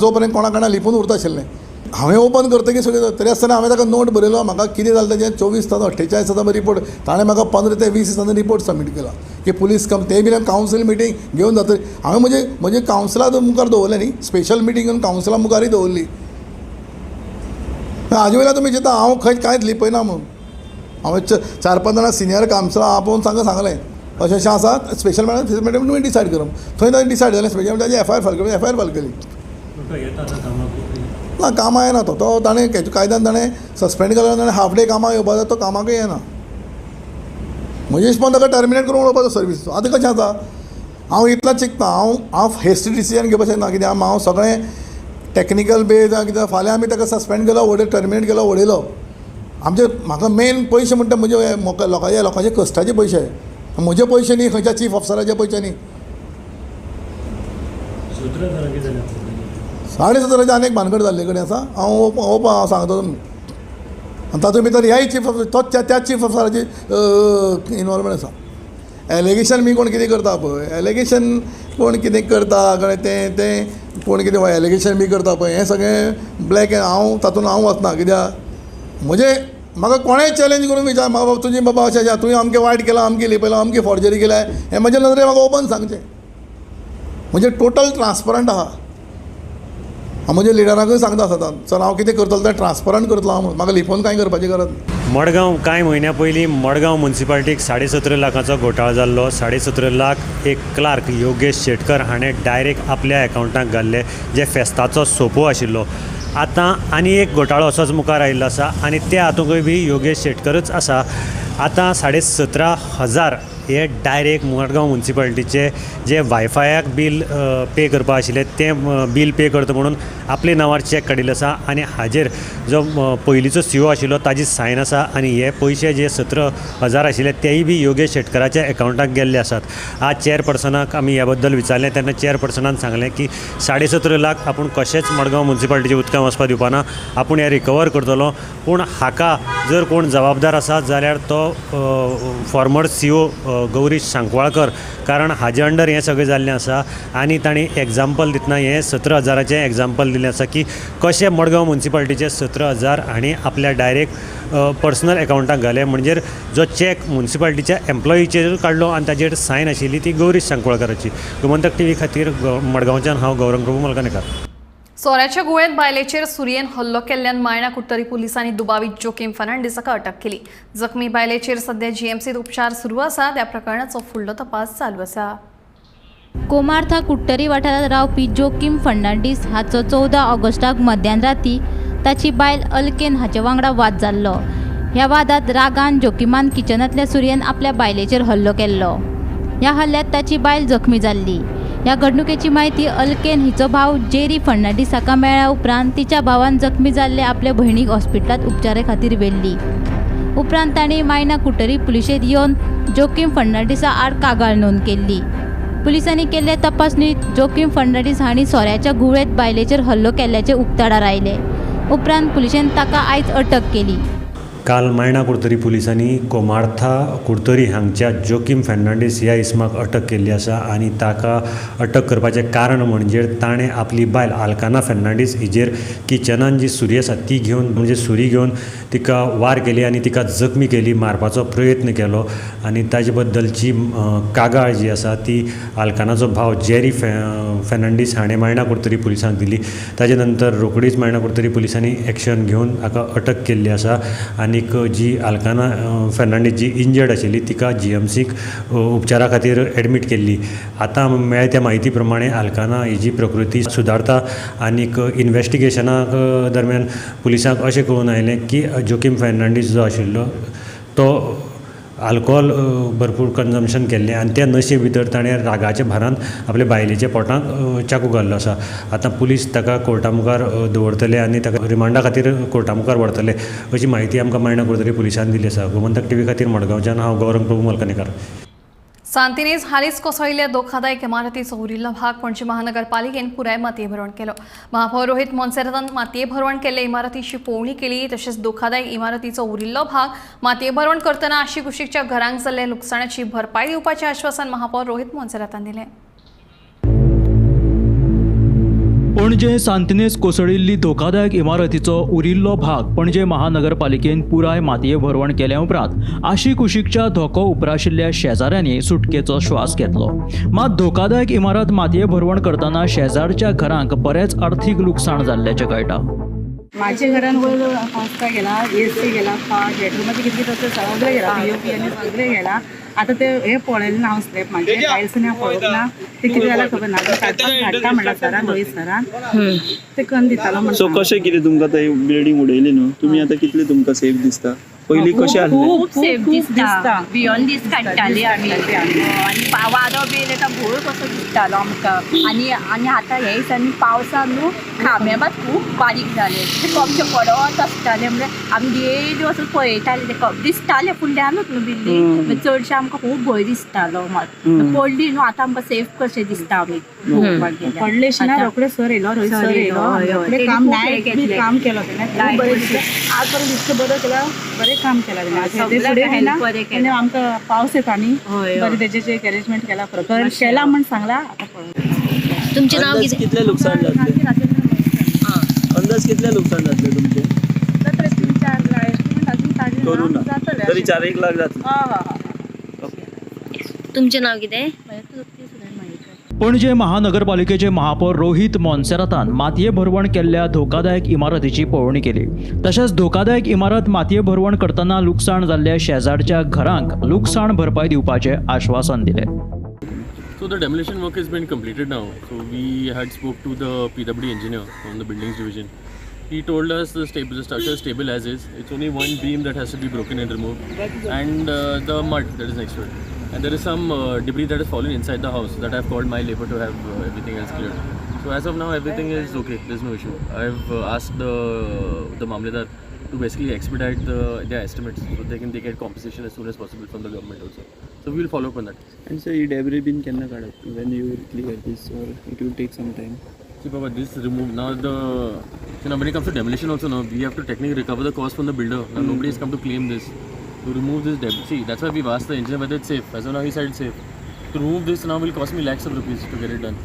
Speaker 18: जो पर्यंत कोणा कडल्यान लिपून उरता आशिल्लें. हांवें ओपन करतकीर सगळें तरी आसतना हांवें ताका नोट बरयलो. म्हाका कितें जालें तेजें 24 तास 48 तासां रिपोर्ट ताणें म्हाका 15 ते 20 दिसांनी रिपोर्ट सबमीट केला की पुलीस तेय बी कावन्सील मिटींग घेवन जाता. हांवें म्हजे कावन्सिला मुखार दवरलें न्ही. स्पेशल मिटींग घेवन कावन्सिला मुखारय दवरली. हाजे वयल्यान तुमी चिंता हांव खंय कांयच लिपयना म्हणून. हांवें 4-5 जाणां सिनियर कावन्सिलर आपोवन सांगलें अशें अशें आसा. स्पेशल मॅडम तुमी डिसायड करूं. थंय ताणें डिसायड जालें. स्पेशल ताची FIR फायल केली. ना कामां येना. तो ताणें कायद्यान ताणें सस्पेंड केलो. ताणें हाफ डे कामाक येवपा जाय. तो कामाकूय येना. म्हजे हिसपान ताका टर्मिनेट करून उडोवपाचो सर्वीस. आतां कशें आसा हांव इतलोच चिंतता हांव हेस्टी डिसिजन घेवपाक शकना. कित्याक हांव सगळें टॅक्निकल बेज कित्याक फाल्यां आमी ताका सस्पेंड केलो टर्मिनेट केलो उडयलो. म्हाका मेन पयशे म्हणटा म्हजे लोकांचे कश्टाचे पयशे. म्हजे पयशे न्ही खंयच्या चीफ ऑफिसराचे पयशे न्ही. 17,500 आनी एक भानगड जाल्ले कडेन आसा. हांव सांगता आनी तातूंत भितर ह्याय चीफ ऑफिसर त्या चीफ ऑफिसराची इनवॉल्वमेंट आसा. एलिगेशन मी कोण कितें करता पळय एलिगेशन कोण कितें करता कळ्ळें तें कोण कितें एलिगेशन बी करता पळय हें सगळें ब्लॅक एंड तातूंत हांव वचना. कित्याक म्हाका कोणेंय चॅलेंज करून विचार म्हाका तुजी बाबा अशें तुवें अमकें वायट केलां अमकें लिपयलां अमकी फॉर्जरी केल्या हें म्हज्या नदरेन म्हाका ओपन सांगचें. म्हणजे टोटल ट्रान्सपरंट आहा. हांव म्हज्या लिडराकूय सांगता सदांच चल हांव कितें करतलो तें ट्रान्सपरंट करतलो हांव. म्हाका लिपोवन कांय करपाची गरज ना.
Speaker 19: मडगांव कांय म्हयन्या पयलीं मडगांव म्युन्सिपाल्टीक 17.5 लाखांचो घोटाळो जाल्लो. 17.5 लाख एक क्लार्क योगेश शेटकर हाणें डायरेक्ट आपल्या एकावंटाक घाल्ले, जे फेस्ताचो सोपो आशिल्लो. आतां आनी एक घोटाळो असोच मुखार आयिल्लो आसा आनी ते हातूंकय बी योगेश शेटकरच आसा. आतां 17,500 हे डायरेक्ट मडगांव म्युन्सिपाल्टीचे जे वायफायाक बील पे करपा आशिल्लें तें बील पे करता म्हणून आपले नांवार चॅक काडिल्लो आसा आनी हाजेर जो पयलींचो CEO आशिल्लो ताजी सायन आसा आनी हे पयशे जे 17,000 आशिल्ले तेय बी योगेश शेटकराच्या एकावंटाक गेल्ले आसात. आज चेअरपर्सनाक आमी ह्या बद्दल विचारलें तेन्ना चेअरपर्सनान सांगलें की 17.5 लाख आपूण कशेंच मडगांव म्युन्सिपाल्टीच्या उदकां वचपा दिवपाना, आपूण हे रिकवर करतलो. पूण हाका जर कोण जबाबदार आसा जाल्यार तो फॉर्मर CEO गौरीश सांकवाळकर, कारण हाजे अंडर हें सगळें जाल्लें आसा. आनी ताणें एग्जाम्पल दितना हें 17,000चें एग्जाम्पल दिल्लें आसा की कशें मडगांव म्युन्सिपाल्टीचे 17,000 हाणें आपल्या डायरेक्ट पर्सनल एकावंटाक घाले. म्हणजे जो चॅक म्युन्सिपाल्टीच्या एम्प्लॉईचेर काडलो आनी ताजेर सायन आशिल्ली ती गौरीश सांकवाळकराची. गोमंतक TV खातीर मडगांवच्यान हांव गौरंग प्रभू मलकानेकार.
Speaker 1: सोऱ्याच्या गुळेत बायलेचेर सुरयेन हल्लो केल्ल्यान मायणा कुट्टरी पुलिसांनी दुबावित जोकीम फर्नांडीसाका अटक केली. जखमी बायलेचेर सध्या GMCत उपचार सुरू आसा. त्या प्रकरणाचो फुडलो तपास चालू आसा.
Speaker 4: कोमार्था कुट्टरी वाठारात रावपी जोकीम फर्नांडीस हाचो 14 ऑगस्टाक मध्यानराती ताची बायल अल्केन हाचे वांगडा वाद जाल्लो. ह्या वादात रागान जोकीमान किचनांतल्या सुरयेन आपल्या बायलेचेर हल्लो केल्लो. ह्या हल्ल्यात ताची बायल जखमी जाल्ली. ह्या घडणुकेची म्हायती अल्केन हिचो भाव जेरी फर्नांडीसाका मेळ्ळ्या उपरांत तिच्या भावान जखमी जाल्ले आपले भयणीक हॉस्पिटलांत उपचारा खातीर व्हेल्ली. उपरांत तांणी मायना कुट्टरी पुलिशेंत येवन जोकीम फर्नांडीसा आड कागाळ नोंद केल्ली. पुलिसांनी केल्ले तपासणीत जोकीम फर्नांडीस हांणी सोऱ्याच्या गुळेत बायलेचेर हल्लो केल्ल्याचे उक्ताडार आयले. उपरांत पुलिशेन ताका आयज अटक केली.
Speaker 19: काल मायणा कुर्तरी पुलिसांनी कोमार्था कुर्तरी हांगच्या जोकीम फर्नांडीस ह्या इसमाक अटक केल्ली आसा आनी ताका अटक करपाचें कारण म्हणजे ताणें आपली बायल आल्काना फर्नांडीस हिजेर किचनान जी सुरी आसा ती घेवन म्हणजे सुरी घेवन तिका वार केली आनी तिका जखमी केली, मारपाचो प्रयत्न केलो आनी ताजे बद्दलची कागाळ जी आसा ती आल्कानाचो भाव जेरी फर्नांडीस हाणें मायणा कुर्तरी पुलिसांक दिली. ताजे नंतर रोखडीच मायणा कुर्तरी पुलिसांनी एक्शन घेवन ताका अटक केल्ली आसा आनीक जी आल्काना फर्नांडीस जी इंजर्ड आशिल्ली तिका GMCक उपचारा खातीर एडमीट केल्ली. आतां मेळ्ळ्या त्या म्हायती प्रमाणे आल्काना हिची प्रकृती सुदारता आनीक इन्व्हेस्टिगेशना दरम्यान पुलिसांक अशें कळून आयलें की जोकीम फर्नांडीस जो आशिल्लो तो आल्कोहोल भरपूर कन्जम्पशन केल्लें आनी त्या नशे भितर ताणें रागाच्या भारान आपल्या बायलेच्या पोटांत चाकू घाल्लो आसा. आतां पुलीस ताका कोर्टा मुखार दवरतले आनी ताका रिमांडा खातीर कोर्टा मुखार व्हरतले अशी म्हायती आमकां मायणा कुर्तरी पुलिसांनी दिली आसा. गोमंतक TV खातीर मडगांवच्यान हांव गौरंग प्रभू मलकानेकार.
Speaker 1: सांतिनेज हालींच कोसळिल्ल्या धोकादायक इमारतीचो उरिल्लो भाग पणजी महानगरपालिकेन पुराय मातये भरवण केलो. महापौर रोहित मोन्सेरातान मातये भरवण केल्ल्या इमारतीची पळोवणी केली. तशेंच धोकादायक इमारतीचो उरिल्लो भाग मातये भरवण करतना आशी कुशीकच्या घरांक जाल्ल्या लुकसाणाची भरपाय दिवपाचें आश्वासन महापौर रोहित मोन्सेरातान दिलें.
Speaker 12: पणजे सांतिनेज कोसळिल्ली धोकादायक इमारतीचो उरिल्लो भाग पणजे महानगरपालिकेन पुराय मातये भरवण केल्या उपरांत आशी कुशीकच्या धोको उपराशिल्ल्या शेजाऱ्यांनी सुटकेचो श्वास घेतलो. मात धोकादायक इमारत मातये भरवण करतना शेजारच्या घरांक बरेच आर्थीक लुकसाण जाल्ल्याचें कळटा.
Speaker 20: माझ्या घरान वयर पंखा गेला, AC गेला, पाट बेडरूमाचे कितें कितें सगळें गेला, POP आनी सगळें गेला. आतां ते हे पळयलें ना हांव स्लॅब म्हाजे टायल्स हांव पळोवंक ना. ते कितें जाल्यार खबर ना. धाडटा म्हणल्यार सरान रोहित सरान ते कन्न दितालो म्हणटा.
Speaker 9: सो कशें कितें तुमकां थंय बिल्डींग उडयली न्हू तुमी आतां कितलें तुमकां सेफ दिसता? पयलीं कशें आसलें?
Speaker 20: खूब सेफ दिसता. बियोंड दीस काडटाली आमी आनी वारो बी येता भोर कसो दिसतालो आमकां. आनी आतां हे दिसांनी पावसान न्हू खांबे मात खूब बारीक जाले. ते कपचे पडत आसताले म्हणजे आमी डेली वचून पळयताले. ते दिसताले फुडल्यानूच न्हू बिल्डींग चडशे आमकां खूब भंय दिसतालो. मात पडली न्हू आतां आमकां सेफ कशें दिसता आमी पडलेशे ना. रोखडे सर येयलो, रोहित सर येयलो. काम काम केलो तेणें बरें दिसलें. आज पर्यंत दिसता बरो केला, बरें काम केला तेणें. आमकां पावस येता न्ही बरें तेजेचे अरेंजमेंट केला केला म्हण सांगला.
Speaker 21: तुमचें नांव कितें?
Speaker 9: कितले लुकसाण जातले? अंदाज कितले लुकसाण जातले तुमचे?
Speaker 20: जातले 3-4 लाख
Speaker 9: तरी 4-1 लाख जातले.
Speaker 21: तुमचें नांव कितें?
Speaker 12: पणजे महानगरपालिकेचे महापौर रोहित मोन्सेरातान मातये भरवण केल्ल्या धोकादायक इमारतीची पळोवणी केली. तशेंच धोकादायक इमारत मातये भरवण करतना लुकसाण जाल्ल्या शेजारच्या घरांक लुकसाण भरपाय दिवपाचे आश्वासन दिले.
Speaker 10: So the demolition work has been completed now. So we had spoke to the PWD engineer from the buildings division. He told us the structure is stable as is. It's only one beam that has to be broken and removed, and the mud that is next to it. And there is some debris that has fallen inside the house that I have called my labor to have everything else cleared. So as of now, everything is okay. There's no issue. I have asked the Mamledar to basically expedite their estimates so they can get compensation as soon as possible from the government also. So we will follow up on that.
Speaker 2: And so, debris bin kenna kadap when you will clear this, or it will take some time.
Speaker 10: See, Baba, this remove now when it comes to demolition also now we have to technically recover the cost from the builder. Now nobody has come to claim this. To remove this debris, see that's why we've asked the engineer whether it's safe. As of now he said it's safe. To remove this now will cost me lakhs of rupees to get it done.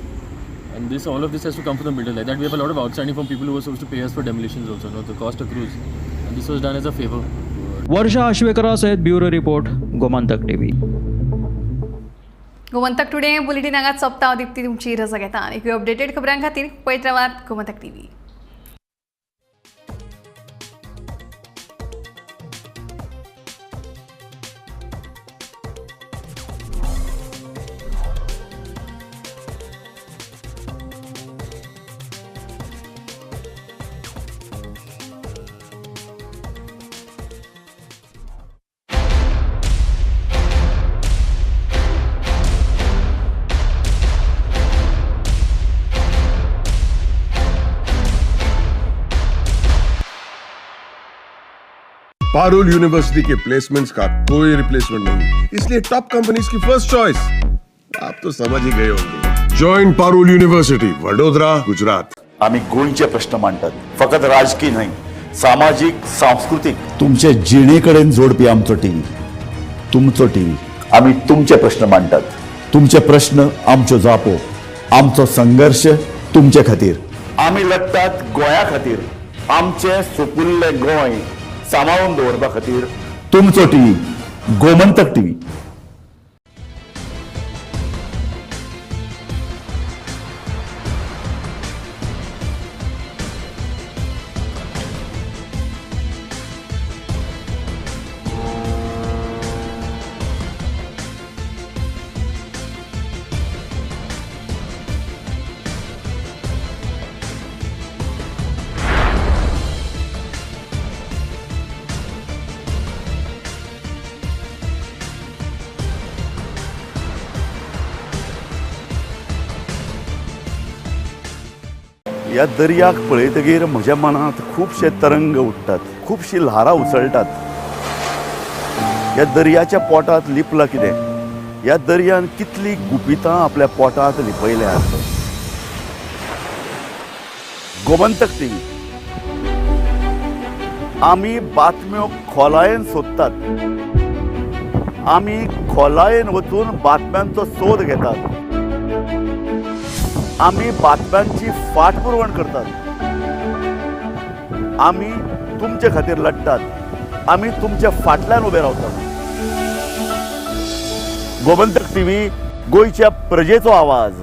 Speaker 10: And all of this has to come from the builder. Like that we have a lot of outstanding from people who were supposed to pay us for demolitions also. No, the cost accrues. And this was done as a favor.
Speaker 12: वर्षा आश्वेकरा सहित bureau report Gomantak TV.
Speaker 1: Gomantak today bulletin हांगाच सोंपता. हांव दिप्ती तुमची रजा घेता. एक अपडेटेड खबरां खातीर पळयत रावात गोमंतक टीव्ही.
Speaker 22: पारुल यूनिवर्सिटी के प्लेसमेंट्स का कोई रिप्लेसमेंट नहीं, इसलिए टॉप कंपनीज की फर्स्ट चॉइस. आप तो समझ ही गए होंगे. Join Parul university, Vadodara, Gujarat.
Speaker 3: आम्ही गोंयचे प्रश्न मांडटात, फकत राजकीय न्हय, सामाजिक, सांस्कृतिक. तुमचे जिणेकडेन जोडपी आमचो टीव्ही, तुमचो टीव्ही. आम्ही तुमचे प्रश्न मांडटात. तुमचे प्रश्न आमच्यो जापो, आमचो संघर्ष तुमचे खातीर. आम्ही लढटात गोंया खातीर. आमचे सोपुल्ले गोंय सांबाळून दवरपा खातीर तुमचो टीव्ही, गोमंतक टीव्ही. ह्या दर्याक पळयतकीर म्हज्या मनांत खुबशे तरंग उठटात, खुबशीं ल्हारां उसळटात. ह्या दर्याच्या पोटांत लिपलां कितें? ह्या दर्यान कितलीं गुपितां आपल्या पोटांत लिपयल्यात. गोमंतक टीव्ही. आमी बातम्यो खोलायेन सोदतात. आमी खोलायेन वचून बातम्यांचो सोद घेतात. आम्ही बातम्यांची फाटपुरवण करतात. आम्ही तुमचे खातीर लढटात. आम्ही तुमच्या फाटल्यान उबे रावतात. गोमंतक टीव्ही, गोंयच्या प्रजेचो आवाज.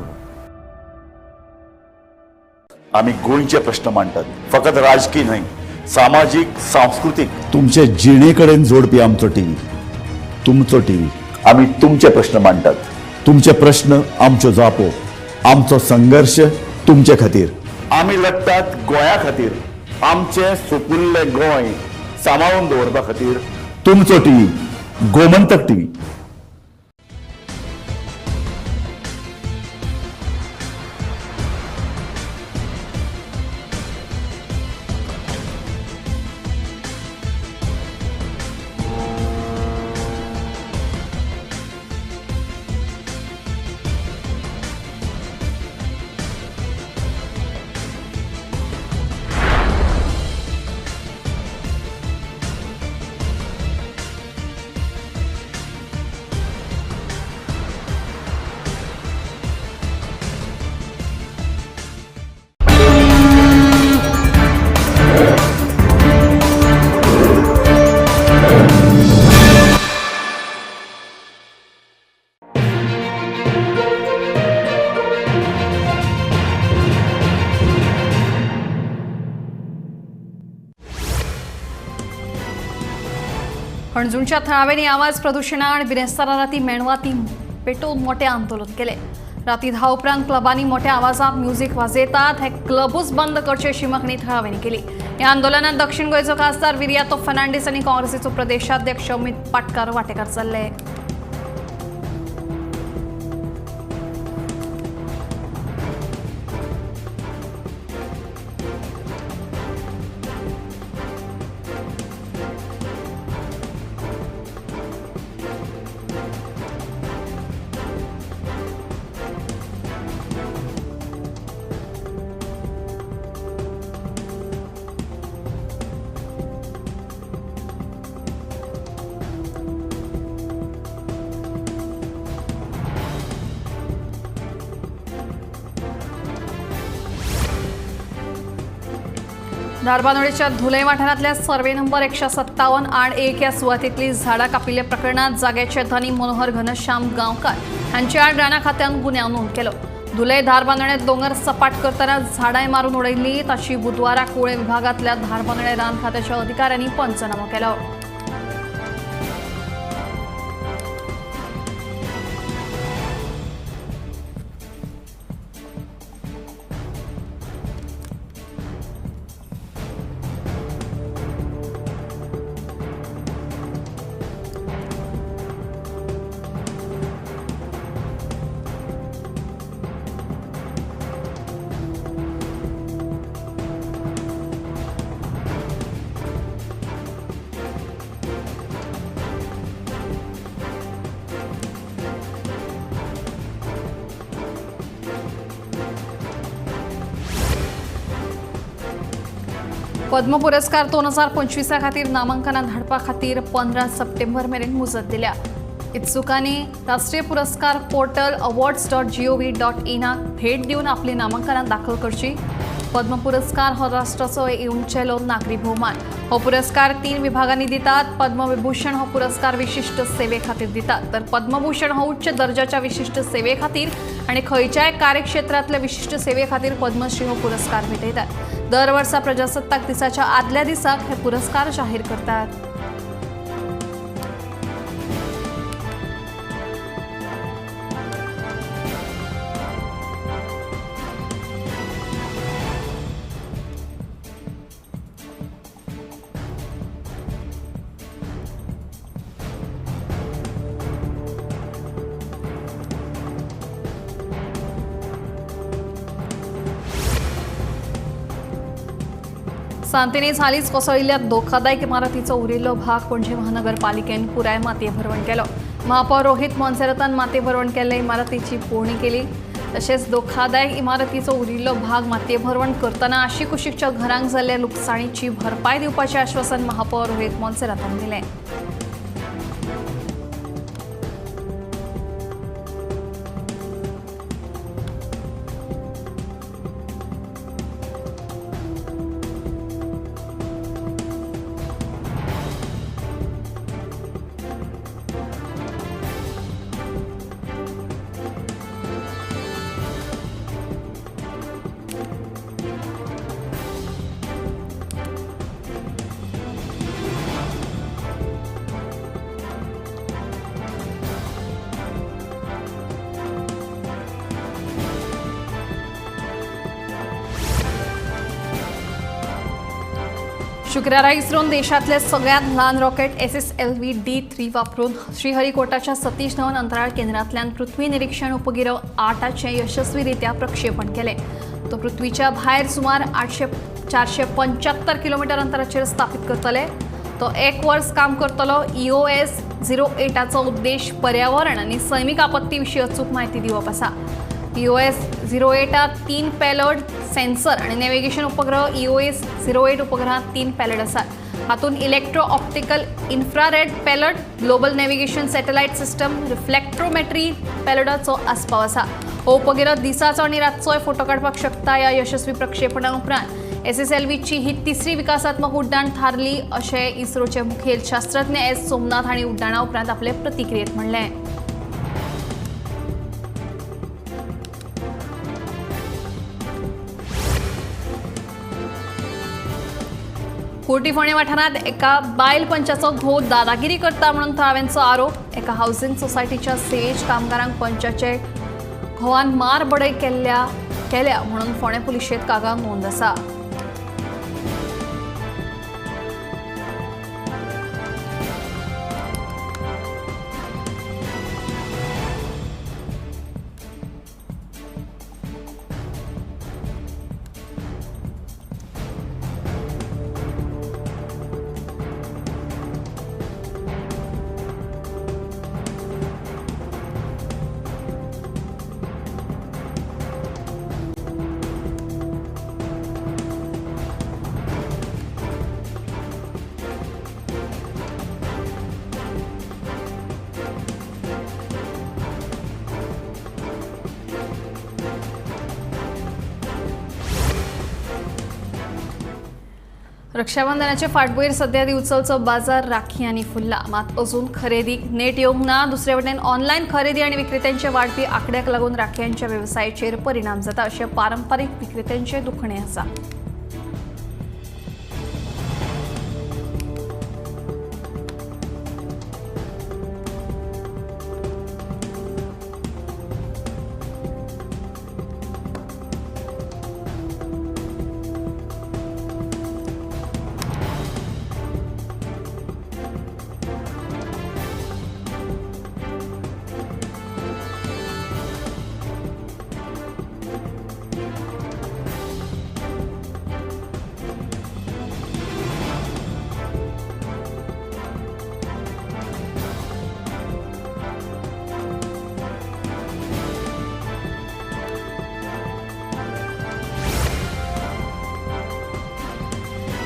Speaker 3: आम्ही गोंयचे प्रश्न मांडटात, फकत राजकीय न्हय, सामाजिक, सांस्कृतिक. तुमचे जिणेकडेन जोडपी आमचो टीव्ही, तुमचो टीव्ही. आम्ही तुमचे प्रश्न मांडटात. तुमचे प्रश्न आमच्यो जापो, आमचो संघर्ष तुमचे खातीर. आम्ही लढटात गोंया खातीर. आमचे सोपुल्ले गोंय सांबाळून दवरपा खातीर तुमचो टीव्ही, गोमंतक टीव्ही.
Speaker 1: पणजूंच्या थळाव्यांनी आवाज प्रदूषणां आनी बिरेस्तारा राती मेणवाती पेटोवन मोठे आंदोलन केले. राती 10 उपरांत क्लबांनी मोठ्या आवाजात म्युझिक वाजयतात हे क्लबूच बंद करचे अशी मागणी थळाव्यांनी केली. ह्या आंदोलनात दक्षिण गोंयचो खासदार विर्यातो फर्नांडीस आनी काँग्रेसीचो प्रदेशाध्यक्ष अमित पाटकार वांटेकार जाल्ले. धारबांदोडेच्या धुले वाठारांतल्या सर्वे नंबर 157 आड 1 ह्या सुवातेंतली झाडां कापिल्ल्या प्रकरणात जाग्याचे धनी मनोहर घनश्याम गांवकार हांचे आड राणा खात्यान गुन्यांव नोंद केलो. धुले धारबांदोडे दोंगर सपाट करतना झाडांय मारून उडयल्ली ताची बुधवाराक कुळे विभागांतल्या धारबांदोडे रान खात्याच्या अधिकाऱ्यांनी पंचनामो केलो. पद्म पुरस्कार 2025 खातीर नामांकनां धाडपा खातीर 15 सप्टेंबर मेरेन मुजत दिल्या. इत्सुकांनी राष्ट्रीय पुरस्कार पोर्टल awards.gov.in भेट दिवन आपली नामांकनां दाखल करची. पद्म पुरस्कार हो राष्ट्राचो उंचेलो नागरी भोवमान. हो पुरस्कार 3 विभागांनी दितात. पद्मविभूषण हो पुरस्कार विशिष्ट सेवे खातीर दितात तर पद्मभूषण हो उच्च दर्जाच्या विशिष्ट सेवे खातीर आणि खंयच्याय कार्यक्षेत्रांतल्या विशिष्ट सेवे खातीर पद्मश्री हो पुरस्कार भेटयतात. दर वर्सा प्रजासत्ताक दिसाच्या आदल्या दिसाक हे पुरस्कार जाहीर करतात. सांतेनेज हालींच कोसळिल्ल्या धोकादायक इमारतीचो उरिल्लो भाग पणजी महानगरपालिकेन पुराय मातये भरवण केलो. महापौर रोहित मोन्सेरातान मातये भरवण केल्ले इमारतीची पळोवणी केली. तशेंच धोकादायक इमारतीचो उरिल्लो भाग मातये भरवण करतना आशी कुशीकच्या घरांक जाल्ल्या लुकसाणीची भरपाय दिवपाचें आश्वासन महापौर रोहित मोन्सेरातान दिलें. शुक्रारा इस्रोन देशातले सगळ्यात ल्हान रॉकेट SSLV D3 वापरून श्रीहरिकोटाच्या सतीश धवन अंतराळ केंद्रांतल्यान पृथ्वी निरीक्षण उपगिरह 8चे यशस्वीरित्या प्रक्षेपण केले. तो पृथ्वीच्या भायर सुमार 475 किलोमीटर अंतराचेर स्थापित करतले. तो 1 वर्स काम करतलो. EOS 08 उद्देश पर्यावरण आणि सैमीक आपत्ती विशीं अचूक म्हायती दिवप आसा. EOS 08 3 पेलोड सेन्सर आणि नॅव्हिगेशन उपग्रह EOS 08 उपग्रहात 3 पेलोड आसात. हातून electro optical infrared payload, global navigation satellite system, reflectometry पेलोडाचो आस्पाव आसा. हो उपग्रह दिसाचो आणि रातचोय फोटो काडपाक शकता. ह्या यशस्वी प्रक्षेपणा उपरांत SSLVची ही तिसरी विकासात्मक उड्डाण थारली अशें इस्रोचे मुखेल शास्त्रज्ञ S सोमनाथ हांणी उड्डाणा उपरांत आपले प्रतिक्रियेत म्हणलें. कोर्टी फोंडे वाठारांत एका बायल पंचाचो घोव दादागिरी करता म्हणून थळाव्यांचो आरोप. एका हाऊसिंग सोसायटीच्या सेज कामगारांक पंचाचे घोवान मार बडय केल्या म्हणून फोंडे पुलिशेंत कागाळ नोंद आसा. रक्षाबंधनाचे फाटभुंयेर सध्या दिवचलचो बाजार राखी आनी फुल्ला. मात अजून खरेदीक नेट येवंक ना. दुसरे वटेन ऑनलायन खरेदी आनी विक्रेत्यांचे वाडपी आंकड्याक लागून राखयांच्या वेवसायाचेर परिणाम जाता अशें पारंपारीक विक्रेत्यांचें दुखणें आसा.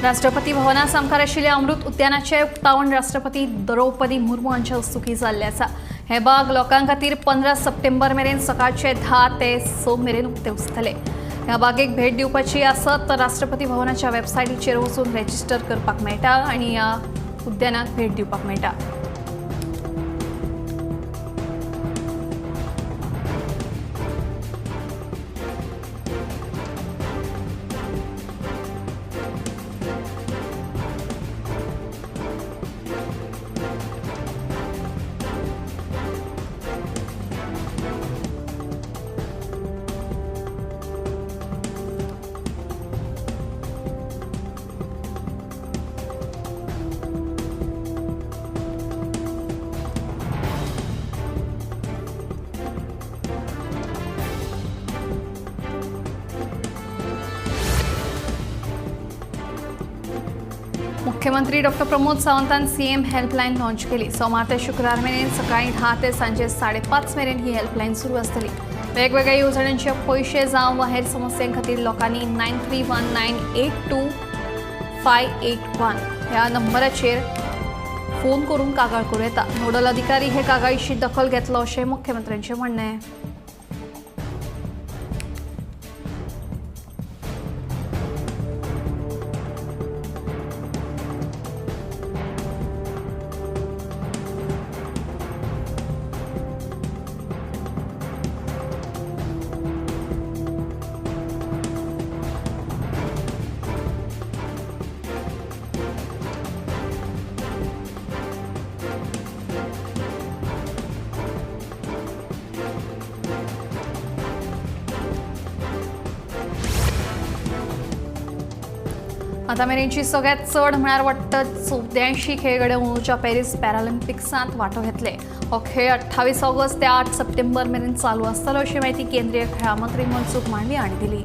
Speaker 1: राष्ट्रपती भवना सामकार आशिल्ल्या अमृत उद्यानाचे उक्तावण राष्ट्रपती द्रौपदी मुर्मू हांच्या हस्तुकीं जाल्लें आसा. हे बाग लोकां खातीर 15 सप्टेंबर मेरेन सकाळचे 10 ते 6 मेरेन उक्ते उरतले. ह्या बागेक भेट दिवपाची आसत तर राष्ट्रपती भवनाच्या वेबसायटीचेर वचून रेजिस्टर करपाक मेळटा आनी ह्या उद्यानाक भेट दिवपाक मेळटा. मुख्यमंत्री डॉ. प्रमोद सावंतान सीएम हेल्पलायन लॉन्च केली. सोमार ते शुक्रार मेरेन सकाळी 10 ते सांजे 5:30 मेरेन ही हेल्पलायन सुरू आसतली. वेगवेगळ्या येवजण्यांचे पयशे जावं वा हेर समस्यां खातीर लोकांनी 9319825581 ह्या नंबराचेर फोन करून कागाळ करूं येता. नोडल अधिकारी हे कागाळीची दखल घेतलो अशें मुख्यमंत्र्यांचें म्हणणें. आता मेरेनची सगळ्यात चड म्हळ्यार वाडटत 84 खेळगडे अंदूच्या पॅरीस पॅरालिम्पिक्सांत वांटो घेतले. हो खेळ 28 ऑगस्ट ते 8 सप्टेंबर मेरेन चालू आसतलो अशी माहिती केंद्रीय खेळा मंत्री मनसुख मांडवीय हांणी दिली.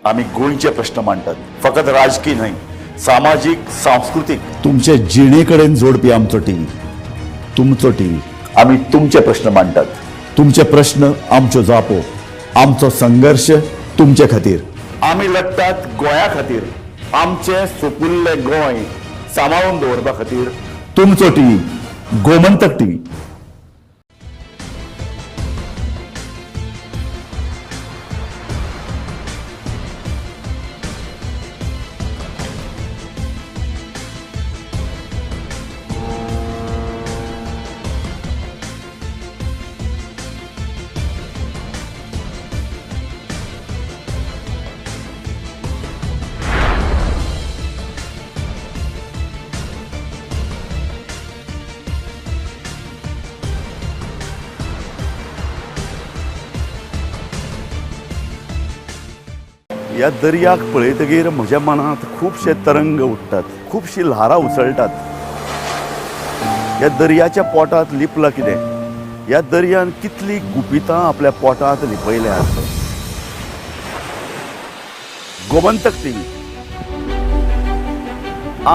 Speaker 3: आम्ही गोंयचे प्रश्न मांडटात. फकत राजकीय न्हय, सामाजीक सांस्कृतिक तुमचे जिणेकडेन जोडपी आमचो टीव्ही, तुमचो टीव्ही. आम्ही तुमचे प्रश्न मांडटात. तुमचे प्रश्न आमच्यो जापो, आमचो संघर्ष तुमचे खातीर. आम्ही लढटात गोंया खातीर. आमचे सोपुल्ले गोंय सांबाळून दवरपा खातीर. तुमचो टीव्ही, गोमंतक टीव्ही. ह्या दर्याक पळयतकीर म्हज्या मनांत खुबशे तरंग उठटात, खुबशीं ल्हारां उसळटात. ह्या दर्याच्या पोटांत लिपलां कितें? ह्या दर्यान कितलीं गुपितां आपल्या पोटांत लिपयल्यात. गोमंतक टीव्ही.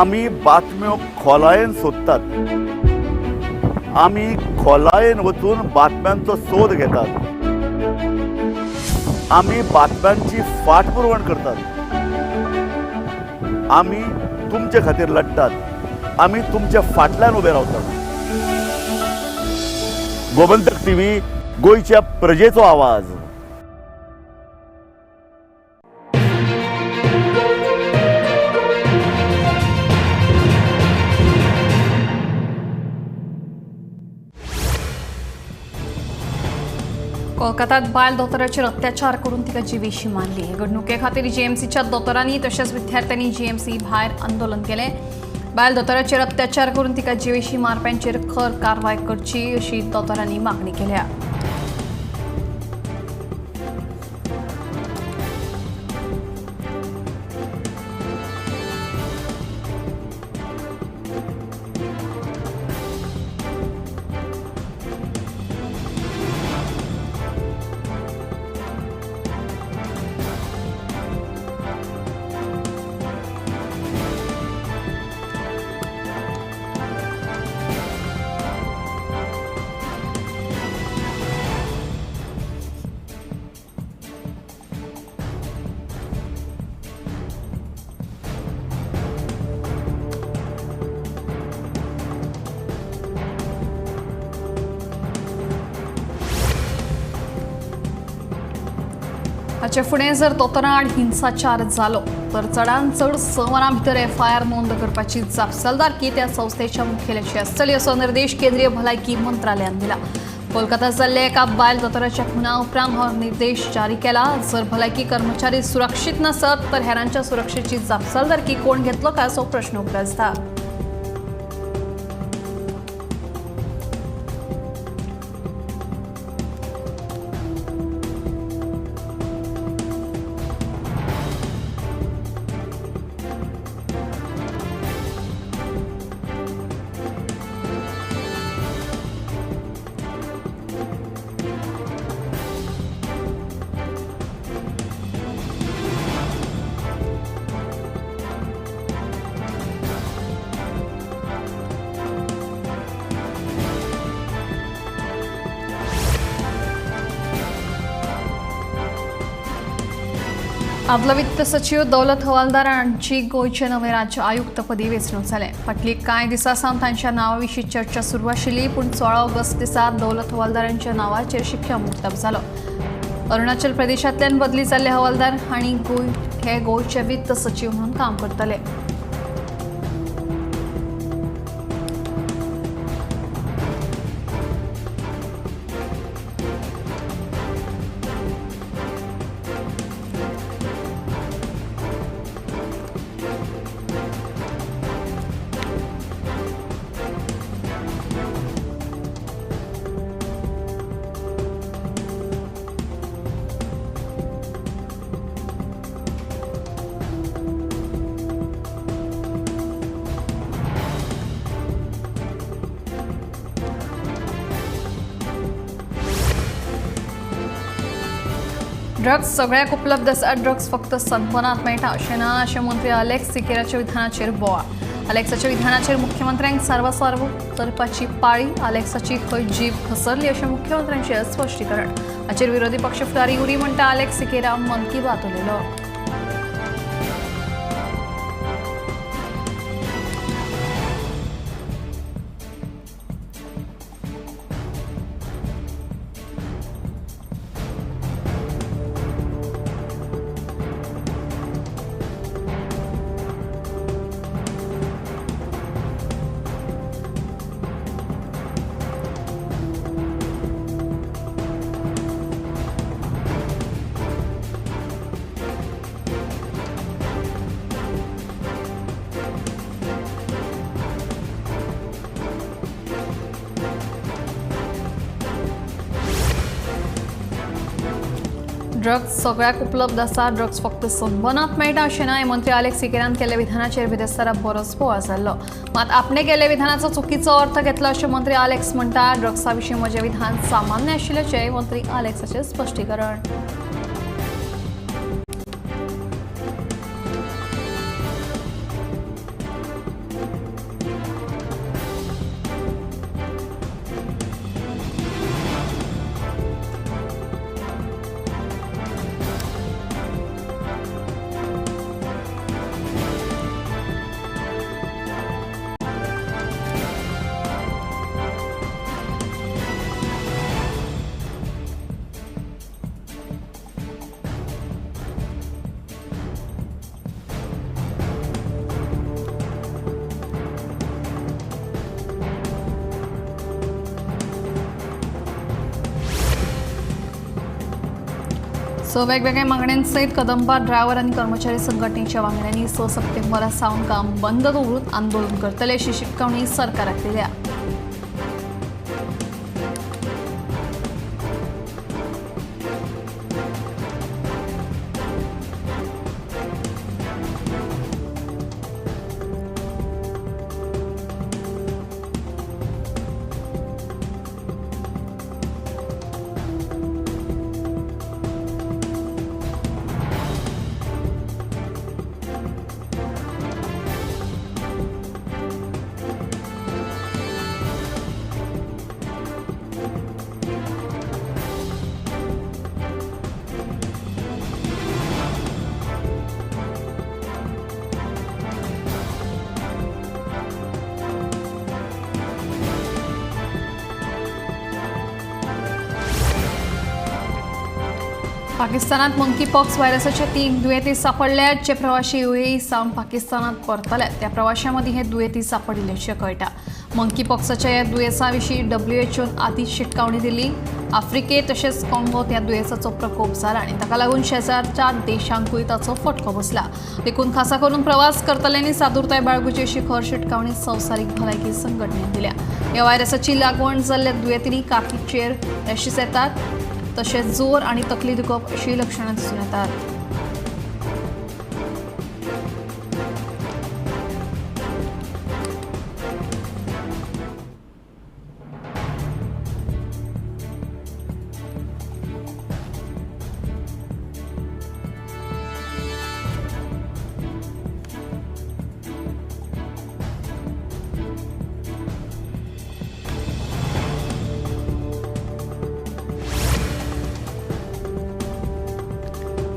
Speaker 3: आमी बातम्यो खोलायेन सोदतात. आमी खोलायेन वचून बातम्यांचो सोद घेतात. आमी बातम्यांची फाटपुरवण करतात. आमी तुमचे खातीर लढटात. आमी तुमच्या फाटल्यान उबे रावतात. गोमंतक टीव्ही, गोंयच्या प्रजेचो आवाज.
Speaker 1: कोलकातात बायल दोतोराचेर अत्याचार करून तिका जिवेशी मारली. घडणुके खातीर जीएमसीच्या दोतोरांनी तशेंच विद्यार्थ्यांनी जीएमसी भायर आंदोलन केलें. बायल दोतोराचेर अत्याचार करून तिका जिवेशी मारप्यांचेर खर कारवाय करची अशी दोतोरांनी मागणी केल्या. हाचे फुडें जर दोतोरां आड हिंसाचार जालो तर चडांत चड 6 वरां भितर एफआयआर नोंद करपाची जापसालदारकी त्या संस्थेच्या मुखेल्याची आसतली असो निर्देश केंद्रीय भलायकी मंत्रालयान दिला. कोलकातात जाल्ल्या एका बायल दोतोराच्या खुना उपरांत हो निर्देश जारी केला. जर भलायकी कर्मचारी सुरक्षीत नसत तर हेरांच्या सुरक्षेची जापसालदारकी कोण घेतलो काय असो प्रश्न उपरासता. आदलो वित्त सचिव दौलत हवालदार हांची गोंयचे नवे राज्य आयुक्तपदी वेंचणूक जाले. फाटली कांय दिसां सावन तांच्या नांवा विशीं चर्चा सुरू आशिल्ली, पूण 16 ऑगस्ट दिसा दौलत हवालदारांच्या नांवाचेर शिक्कामोर्तब जालो. अरुणाचल प्रदेशांतल्यान बदली जाल्ले हवालदार हांणी गोंयचे वित्त सचिव म्हणून काम करतले. ड्रग्स सगळ्याक उपलब्ध आसा, ड्रग्स फक्त सनबर्नांत मेळटा अशें ना अशें मंत्री अलेक्स सिकेराच्या विधानाचेर बोवाळ. अलेक्साच्या विधानाचेर मुख्यमंत्र्यांक सारवासारव करपाची पाळी. अलेक्साची खंय जीब घसरली अशें मुख्यमंत्र्यांचें स्पश्टीकरण. हाचेर विरोधी पक्ष फुडारी उरी म्हणटा अलेक्स सिकेरा मन की बात उलयलो. ड्रग्स सगळ्याक उपलब्ध आसा, ड्रग्स फक्त सनबर्नांत मेळटा अशें ना हें मंत्री अलेक्स सिकेरान केल्ल्या विधानाचेर बिदेस्तारा बरोच बोवाळ जाल्लो. मात आपणे केल्ल्या विधानाचो चुकीचो अर्थ घेतला अशें मंत्री अलेक्स म्हणटा. ड्रग्सा विशीं म्हजें विधान सामान्य आशिल्ल्याचें मंत्री अलेक्साचें स्पश्टीकरण. वेगवेगळ्या मागण्यांसयत कदंबा ड्रायव्हर आनी कर्मचारी संघटनेच्या वांगड्यांनी 6 सप्टेंबरा सावन काम बंद दवरून आंदोलन करतले अशी शिटकावणी सरकाराक दिल्या. पाकिस्तानात मंकीपॉक्स व्हायरसाचे 3 दुयेंती सापडल्यात. जे प्रवाशी UAE सावन पाकिस्तानात परतल्यात त्या प्रवाशांमदीं हे दुयेंती सापडिल्ल्याचें कळटा. मंकीपॉक्साच्या ह्या दुयेंसा विशीं WHOन आदींच शिटकावणी दिली. आफ्रिकेत तशेंच काँगोत ह्या दुयेंसाचो प्रकोप जाला आनी ताका लागून शेजारच्या देशांकूय ताचो फटको बसला. देखून खासा करून प्रवास करतल्यांनी सादुरताय बाळगुची अशी खर शिटकावणी संवसारीक भलायकी संघटनेन दिल्या. ह्या व्हायरसाची लागवण जाल्ल्या दुयेंतींनी काकीचेर रॅशीस येतात तशेंच जोर आनी तकली दुखप अशी लक्षणां दिसून येतात.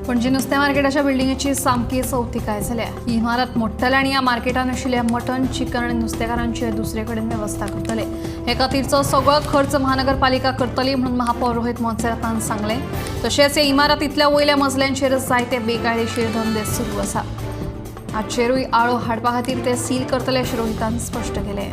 Speaker 1: पणजी नुस्तें मार्केटाच्या बिल्डिंगेची सामकी चवथीकाय जाल्या. ही इमारत मोडटले आनी ह्या मार्केटान आशिल्ल्या मटण, चिकन आनी नुस्तेकारांची दुसरे कडेन वेवस्था करतले. हे खातीरचो सगळो खर्च महानगरपालिका करतली म्हणून महापौर रोहित मोन्सेरातान सांगलें. तशेंच हे इमारतींतल्या वयल्या मजल्यांचेर जायते बेकायदेशीर धंदे सुरू आसा. हाचेरूय आळो हाडपा खातीर ते सील करतले अशें रोहितान स्पश्ट केलें.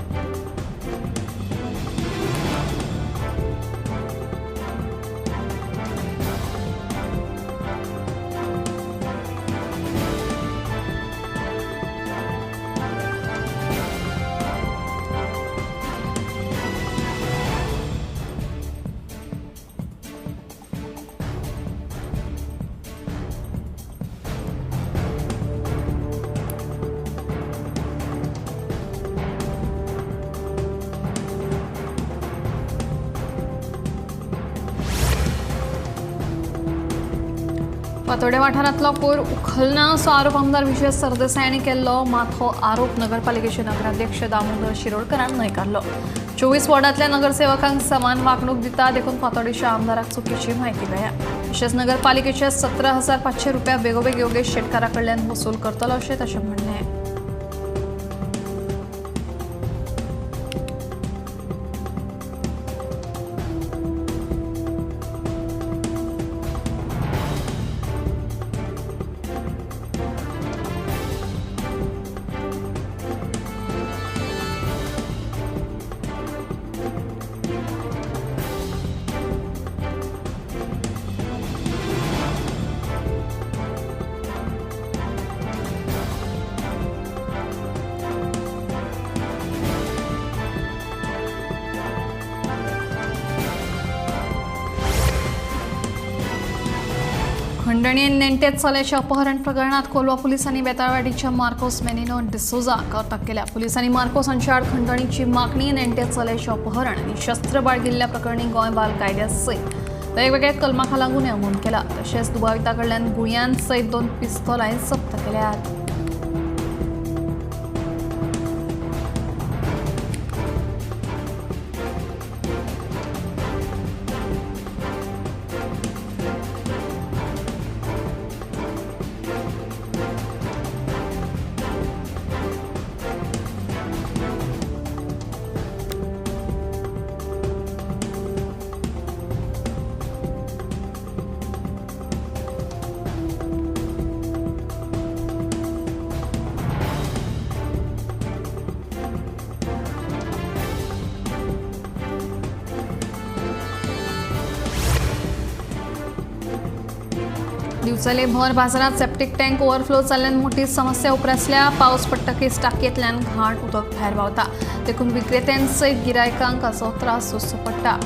Speaker 1: पातोड्या वाठारांतलो कोयर उखलना असो आरोप आमदार विजय सरदेसाय हांणी केल्लो, मात हो आरोप नगरपालिकेचे नगराध्यक्ष दामोदर शिरोडकरान न्हयकारलो. 24 वॉर्डांतल्या नगरसेवकांक समान वागणूक दिता देखून पातोड्डेच्या आमदाराक चुकीची म्हायती मेळ्ळ्या. तशेंच नगरपालिकेचे 17,500 रुपया बेगोबेग योगेश शेटकारा कडल्यान वसूल करतलो अशें ताचें म्हणणें आहे. खंडणी नेंटेत चल्याच्या अपहरण प्रकरणात कोलवा पोलिसांनी बेताळवाडीच्या मार्कोस मेनिनो डिसोजाक अटक केल्या. पोलिसांनी मार्कोस हांच्या आड खंडणीची मागणी, नेंटेत चल्याचे अपहरण आणि शस्त्र बाळगिल्ल्या प्रकरणी गोंय बाल कायद्या सयत वेगवेगळ्या कलमांका लागून हे नोंद केला. तशेंच दुबाविता कडल्यान गुळयां सयत 2 पिस्तोलाय जप्त केल्यात. दिवचले भर बाजारात सेप्टिक टँक ओव्हरफ्लो जाल्ल्यान मोठी समस्या उप्रासल्या. पावस पडटकीच टाकयेंतल्यान घाण उदक भायर व्हांवता देखून विक्रेत्यांसयत गिरायकांक हाचो त्रास सोंसचो पडटा.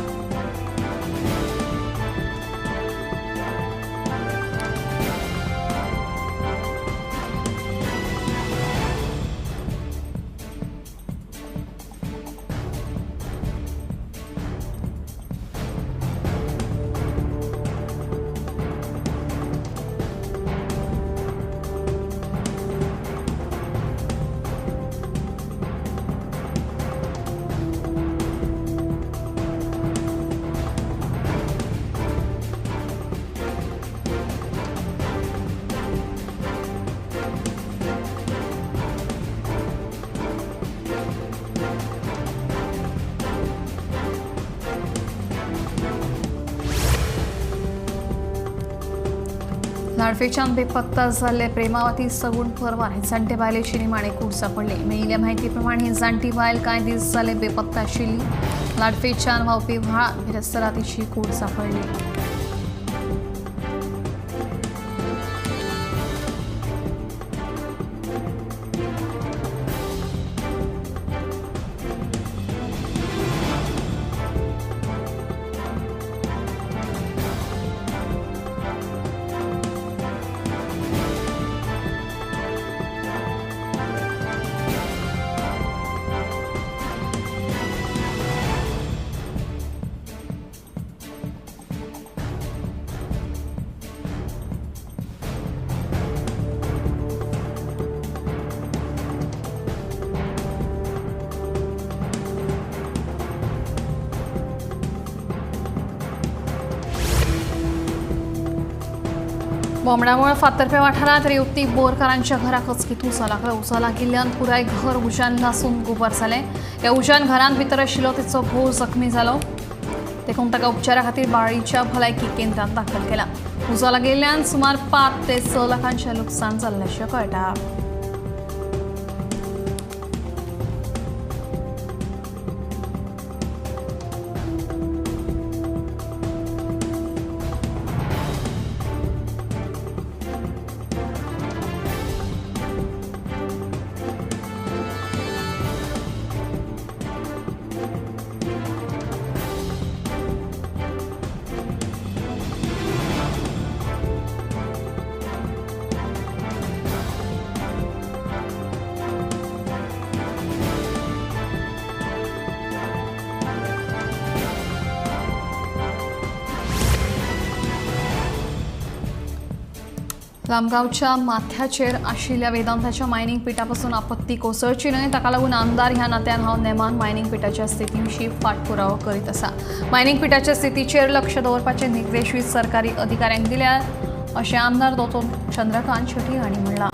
Speaker 1: लाडफेच्यान बेपत्ता जाल्ले प्रेमावती सगूण परवार हे जाणटे बायलेची निमाणे कूड सापडली. मेळिल्ल्या म्हायती प्रमाण ही जाणटी बायल कांय दीस जाले बेपत्ता आशिल्ली. लाडफेच्यान व्हांवपी व्हाळांत बिरेस्तारा तिची कूड सापडली. बोमडामुळे फातर्पे वाठारात रेवती बोरकारांच्या घराक अचकीत उजो लागलो. उजो लागिल्ल्यान पुराय घर उज्यान लासून गुबर जालें. ह्या उज्यान घरांत भितर आशिल्लो तिचो घोव जखमी जालो. देखून ताका उपचारा खातीर बाळ्ळीच्या भलायकी केंद्रांत दाखल केला. उजो लागिल्ल्यान सुमार 5 ते 6 लाखांचें लुकसाण जाल्ल्याचें कळटा. लामगावच्या माथ्याचेर आशिल्ल्या वेदांताच्या मायनिंग पिठापासून आपत्ती कोसळची न्हय, ताका लागून आमदार ह्या नात्यान हांव नेमान मायनिंग पिठाच्या स्थिती विशीं फाटपुरावो करीत आसा. मायनिंग पिठाच्या स्थितीचेर लक्ष दवरपाचे निर्देश वीज सरकारी अधिकाऱ्यांक दिल्या, अशें आमदार दोतोर चंद्रकांत शेट्टी हांणी म्हणलां.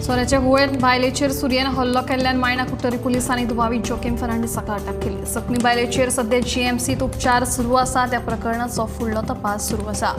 Speaker 1: सोऱ्याच्या गोव्यात बायलेचेर सुरयेन हल्लो केल्ल्यान मायणा कुट्टरी पुलिसांनी दुबावी जोखीम फर्नांडीसाका अटक केली. जखमी बायलेचेर सध्या जीएमसीत उपचार सुरू आसा. त्या प्रकरणाचो फुडलो तपास सुरू आसा.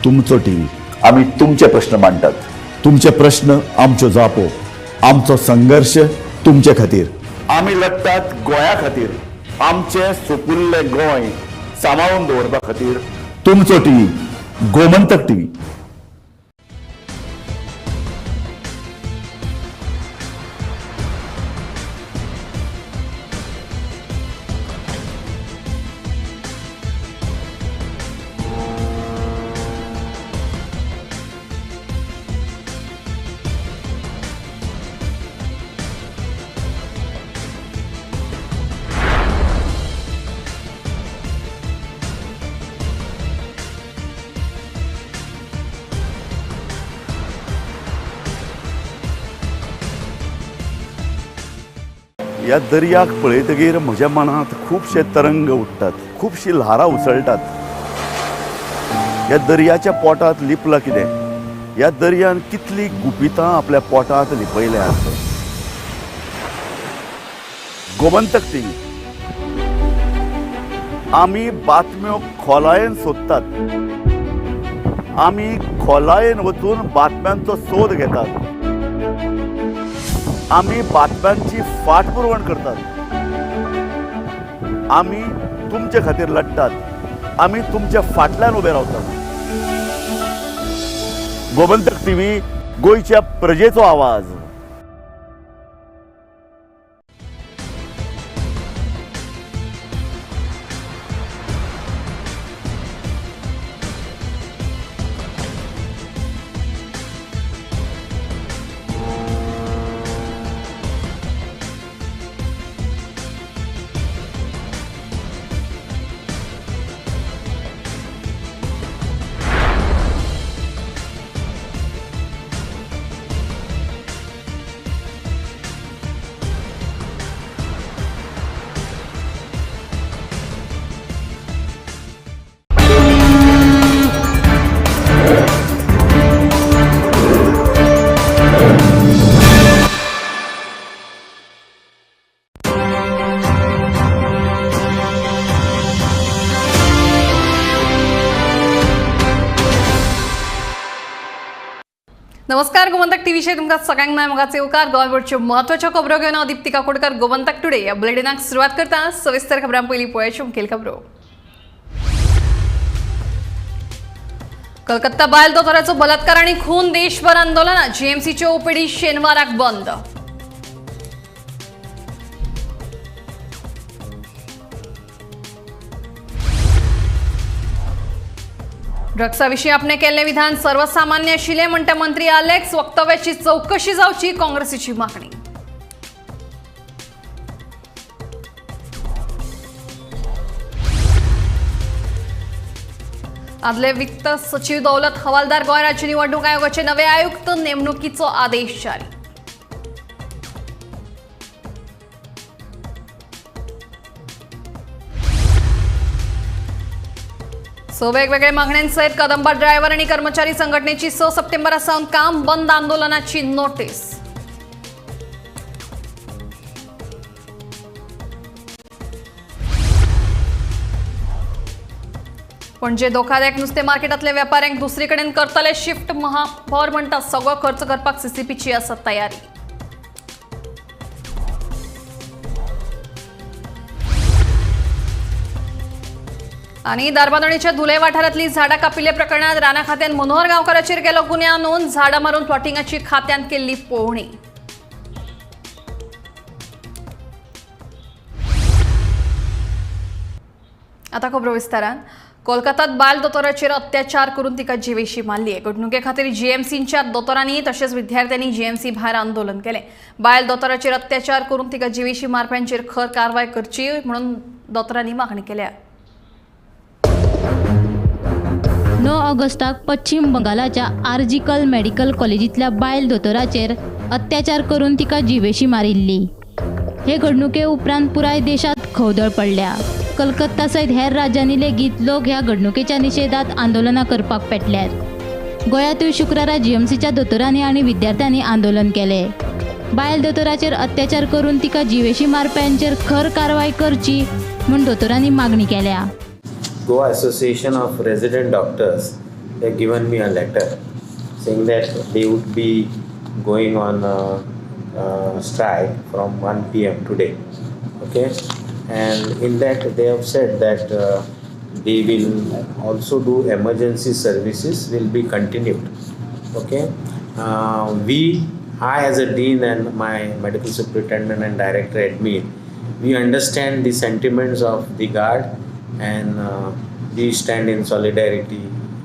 Speaker 3: तुमचो टीव्ही आम्ही तुमचे प्रश्न मांडतात. तुमचे प्रश्न आमच्यो जापो. आमचो संघर्ष तुमचे खातीर. आम्ही लढतात गोंया खातीर. आमचे सोपुल्ले गोंय सांबाळून दवरपा खातीर. तुमचो टीव्ही गोमंतक टीव्ही. या दर्याक पळयतगीर म्हज्या मनांत खुबशे तरंग उठतात. खुबशी ल्हारां उसळटात. या दर्याच्या पोटांत लिपलां कितें? या दर्यान कितली गुपितां आपल्या पोटांत लिपयल्यात. गोमंतक टीव्ही आमी बातम्यो खोलायेन सोदतात. आमी खोलायेन वचून बातम्यांचो सोद घेतात. आमी बातम्यांची फाटपुरवण करतात. आमी तुमचे खातीर लढटात. आमी तुमच्या फाटल्यान उबे रावतात. गोमंतक टीव्ही गोंयच्या प्रजेचो आवाज.
Speaker 1: नमस्कार, गोमंतक टीव्हीचे तुमका सगळ्यांना मोगाचे उकार. गोंयभरच्यो महत्वाच्यो खबरो घेऊन हांव दीप्तिका कोडकर. गोमंतक टुडे या बुलेटिनाक सुरुवात करता. सविस्तर खबरां पयलीं पळोवया मुखेल खबरो. कलकत्ता बायल दोतोराचो बलात्कार आनी खून देशभर आंदोलनां. जीएमसीच्यो ओपीडी शेनवाराक बंद. ड्रग्साविशीं आपणे केल्लें विधान सर्वसामान्य आशिल्लें म्हणटा मंत्री अलेक्स. वक्तव्याची चौकशी जावची काँग्रेसीची मागणी. आदले वित्त सचिव दौलत हवालदार गोंय राज्य निवडणूक आयोगाचे नवे आयुक्त नेमणुकीचो आदेश जारी. वेगवेगळ्या मागण्यांसयत कदंबा ड्रायव्हर आणि कर्मचारी संघटनेची 6 सप्टेंबरासावन काम बंद आंदोलनाची नोटीस. पणजे धोकादायक नुस्तें मार्केटांतल्या वेपाऱ्यांक दुसरे कडेन करतले शिफ्ट. महापौर म्हणटा सगळो खर्च करपाक सीसीपीची आसा तयारी. आणि दारबांदोडेच्या धुले वाठारांतली झाडां कापिल्ले प्रकरणात राणा खात्यान मनोहर गांवकाराचेर केलो गुन्यांव नोंद. झाडां मारून प्लॉटिंगाची खात्यान केल्ली पळोवणी. आता खबरो विस्तारान. कोलकातात बायल दोतोराचेर अत्याचार करून तिका जिवेशी मारली. घडणुके खातीर जीएमसीच्या दोतोरांनी तशेंच विद्यार्थ्यांनी जीएमसी भायर आंदोलन केलें. बायल दोतोराचेर अत्याचार करून तिका जिवेशी मारप्यांचेर खर कारवाय करची म्हणून दोतोरांनी मागणी केल्या.
Speaker 4: 9 ऑगस्टाक पश्चिम बंगालाच्या आर्जिकल मेडिकल कॉलेजींतल्या बायल दोतोराचेर अत्याचार करून तिका जिवेशी मारिल्ली. हे घडणुके उपरांत पुराय देशात खवदळ पडल्या. कलकत्ता सयत हेर राज्यांनी लेगीत लोक ह्या घडणुकेच्या निशेधात आंदोलनां करपाक पेटल्यात. गोंयांतूय शुक्रारा जीएमसीच्या दोतोरांनी आनी विद्यार्थ्यांनी आंदोलन केलें. बायल दोतोराचेर अत्याचार करून तिका जिवेशी मारप्यांचेर खर कारवाय करची म्हूण दोतोरांनी मागणी केल्या.
Speaker 5: Goa Association of Resident Doctors, they have given me a letter saying that they would be going on strike from 1 p.m. today. Okay, and in that they have said that they will also do emergency services will be continued. Okay, I as a dean and my medical superintendent and director admin, we understand the sentiments of the guard. And we stand in solidarity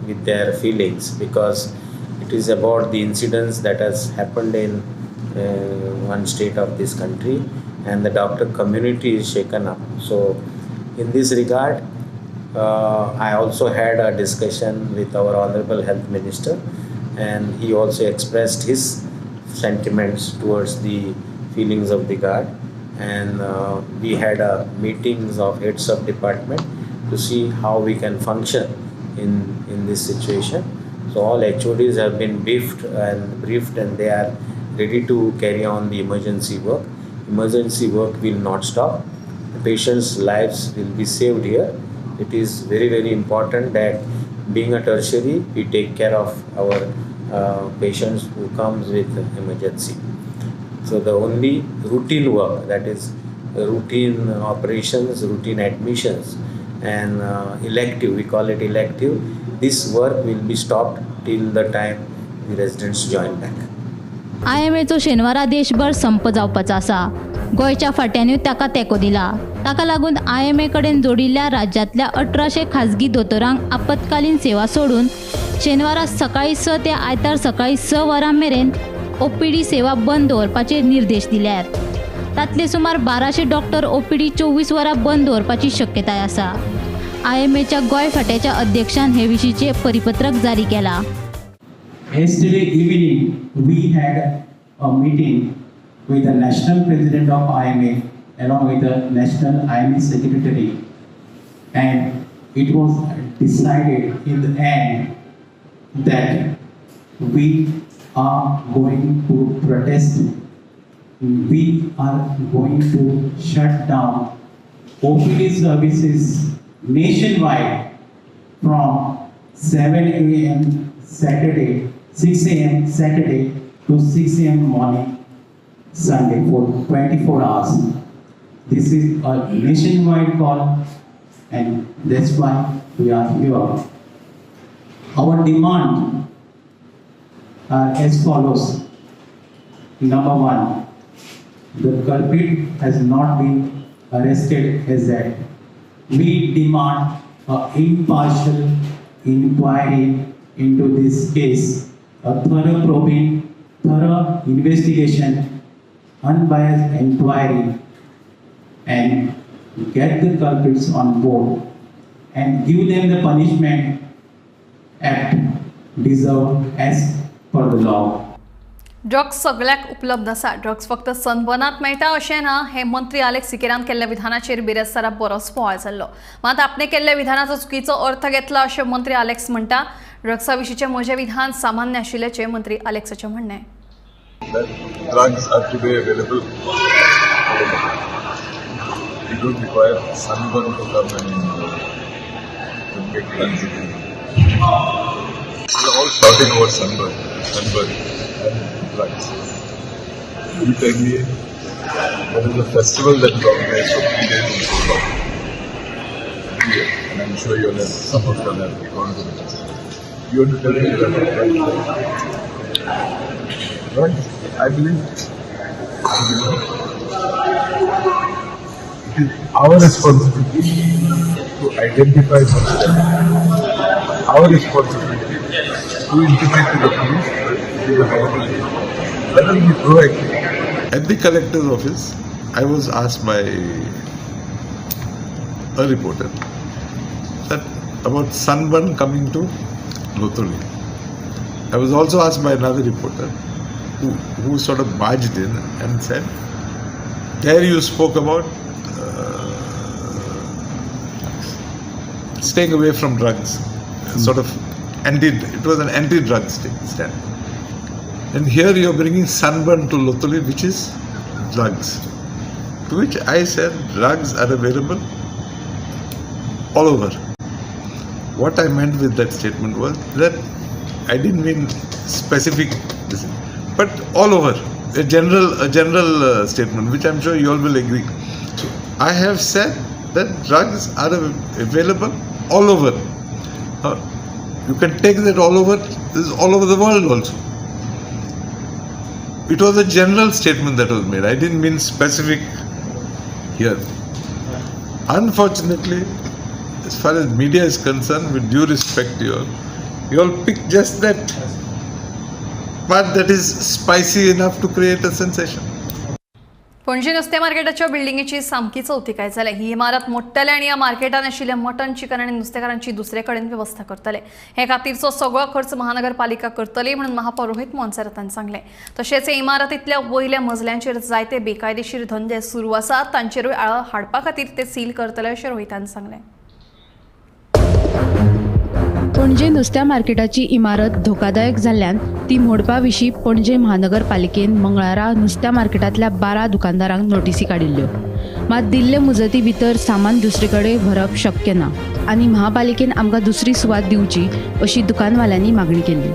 Speaker 5: with their feelings because it is about the incidents that has happened in one state of this country and the doctor community is shaken up. So in this regard, I also had a discussion with our Honorable Health Minister and he also expressed his sentiments towards the feelings of the guard. And we had meetings of heads of department to see how we can function in this situation. So all HODs have been briefed and they are ready to carry on the emergency work. Emergency work will not stop. The patients' lives will be saved here. It is very, very important that being a tertiary, we take care of our patients who comes with emergency. So the only routine work, that is routine operations, routine admissions, and elective, we call it elective, this work will be stopped till the time the residents join back.
Speaker 4: IMAचो शेनवारा देशभर संप जावपाचो आसा. गोंयच्या फाट्यानूय ताका तेंको दिला. ताका लागून IMA कडेन जोडिल्ल्या राज्यांतल्या 1800 खाजगी दोतोरांक आपतकालीन सेवा सोडून शेनवारा सकाळी 6 ते आयतार सकाळी 6 वरां मेरेन OPD सेवा बंद दवरपाचे निर्देश दिल्यात. तातले सुमार 1200 डॉक्टर OPD 24 वरां बंद दवरपाची शक्यताय आसा. IMAच्या गोंय फाट्याच्या अध्यक्षान हे विशींचे परिपत्रक जारी केला.
Speaker 6: Yesterday evening, we had a meeting with the national president of IMA along with the national IMA secretary, and it was decided in the end that we are going to protest. We are going to shut down OPD services nationwide from 7 a.m. Saturday 6 a.m. Saturday to 6 a.m. morning Sunday for 24 hours. This is a nationwide call, and that's why we are here. Our demand are as follows. Number one, the culprit has not been arrested as yet. We demand an impartial inquiry into this case, a thorough probing, thorough investigation, unbiased inquiry, and get the culprits on board and give them the punishment act deserved as per the law.
Speaker 1: Drugs सगळ्याक उपलब्ध आसा. ड्रग्स फक्त सनबर्नात मेळटा अशें ना. हे मंत्री अलेक्स सिकेरान केल्ल्या विधानाचेर बिरेस्तारा बरोच बोवाळ जाल्लो. मात आपणे केल्ल्या विधानाचो चुकीचो अर्थ घेतला अशें मंत्री अलेक्स म्हणटा. ड्रग्सा विशींचें म्हजें विधान सामान्य आशिल्ल्याचें मंत्री अलेक्साचें म्हणणें.
Speaker 7: Drugs are today available. You don't require someone to come and make drugs. We're all shouting about sunburn and drugs. You tell me there is a festival that is organized for 3 days in Kolkata. And I'm sure you'll have some of them have gone to it. You want to tell me that drugs? I believe it is our responsibility to identify such things. Our responsibility to intimate to the police that it is available. Let us be proactive. At the collector's office, I was asked by a reporter that about sunburn coming to Lotoli. I was also asked by another reporter who sort of barged in and said, there you spoke about staying away from drugs, sort of it was an anti-drug stand. And here you're bringing sunburn to Lotoli, which is drugs. To which I said, drugs are available all over. What I meant with that statement was that I didn't mean specific, but all over, a general statement, which I'm sure you all will agree. So I have said that drugs are available all over. You can take that all over. This is all over the world also. It was a general statement that was made. I didn't mean specific here. Unfortunately, as far as media is concerned, with due respect to you all pick just that part that is spicy enough to create a sensation.
Speaker 1: Panaji नुस्तें मार्केटाच्या बिल्डिंगेची सामकी चवथिकाय जाले. ही इमारत मोडटले आनी ह्या मार्केटान आशिल्ले मटन, चिकन आनी नुस्तेकारांची दुसरे कडेन वेवस्था करतले. हे खातीरचो सगळो खर्च महानगरपालिका करतली म्हणून महापौर रोहित मोन्सेरातान सांगले. तशेंच हे इमारतींतल्या वयल्या मजल्यांचेर जायते बेकायदेशीर धंदे सुरू आसात, तांचेरूय आळो हाडपा खातीर ते सील करतले अशें रोहितान सांगलें.
Speaker 4: पणजे नुस्त्या मार्केटाची इमारत धोकादायक जाल्ल्यान ती मोडपा विशीं पणजे महानगरपालिकेन मंगळारा नुस्त्या मार्केटांतल्या 12 दुकानदारांक नोटीसी काडिल्ल्यो. मात दिल्ले मुजती भितर सामान दुसरे कडेन व्हरप शक्य ना आनी महापालिकेन आमकां दुसरी सुवात दिवची अशी दुकानवाल्यांनी मागणी केल्ली.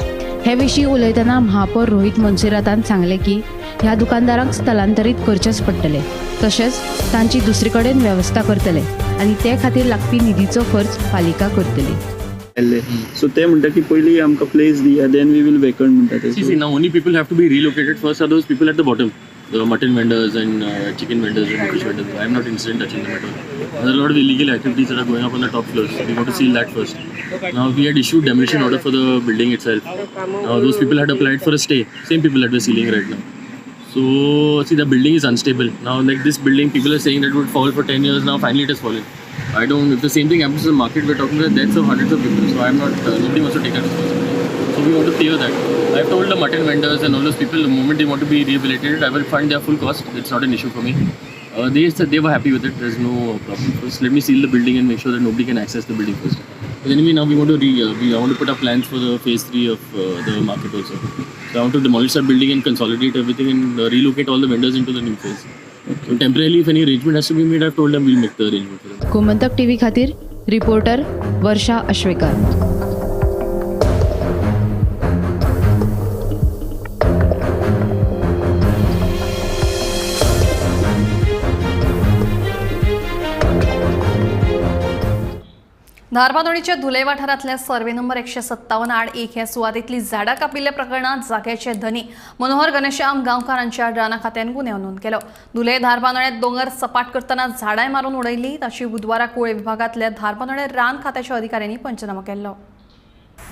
Speaker 4: हे विशीं उलयतना महापौर रोहित मोन्सेरातान सांगलें की ह्या दुकानदारांक स्थलांतरीत करचेच पडटले. तशेंच तांची दुसरे कडेन वेवस्था करतले आनी ते खातीर लागपी निधीचो खर्च पालिका करतली.
Speaker 2: सो ते म्हणटा की पयलीं आमकां प्लेस दिया, देन वी विल वेकंट म्हणटा ते.
Speaker 10: See, now only people have to be relocated. First are those people at the bottom, the mutton vendors and chicken vendors and fish vendors. I am not interested in touching them at all. There are a lot of illegal activities that are going up on the top floors. We want to seal that first. Now we had issued demolition order for the building itself. Now those people had applied for a stay. Same people that we're sealing right now. So see, the building is unstable. Now like this building, people are saying that it would fall for 10 years. Now finally it has fallen. If the same thing happens to the market, we're talking about deaths of hundreds of people. So I'm not, nobody wants to take that responsibility. So we want to clear that. I've told the mutton vendors and all those people, the moment they want to be rehabilitated, I will fund their full cost. It's not an issue for me. They said they were happy with it. There's no problem. First, let me seal the building and make sure that nobody can access the building first. But anyway, now we want to I want to put up plans for the phase 3 of the market also. So I want to demolish that building and consolidate everything and relocate all the vendors into the new phase. So temporarily, if any arrangement has to be made, I've told them we'll make the arrangement for them.
Speaker 4: Gomantak TV खातीर रिपोर्टर वर्षा अश्वेकर.
Speaker 1: धारबांदोडीच्या धुले वाठारातल्या सर्वे नंबर 157 आड 1 ह्या सुवातेतली झाडां कापिल्ल्या प्रकरणात जाग्याचे धनी मनोहर घनश्याम गांवकारांच्या राना खात्यान गुन्यांव नोंद केलो. धुले धारबांदोड्यात दोंगर सपाट करतना झाडांय मारून उडयली ताची बुधवारा कुळे विभागातल्या धारबांदोडे रान खात्याच्या अधिकाऱ्यांनी पंचनामा केलो.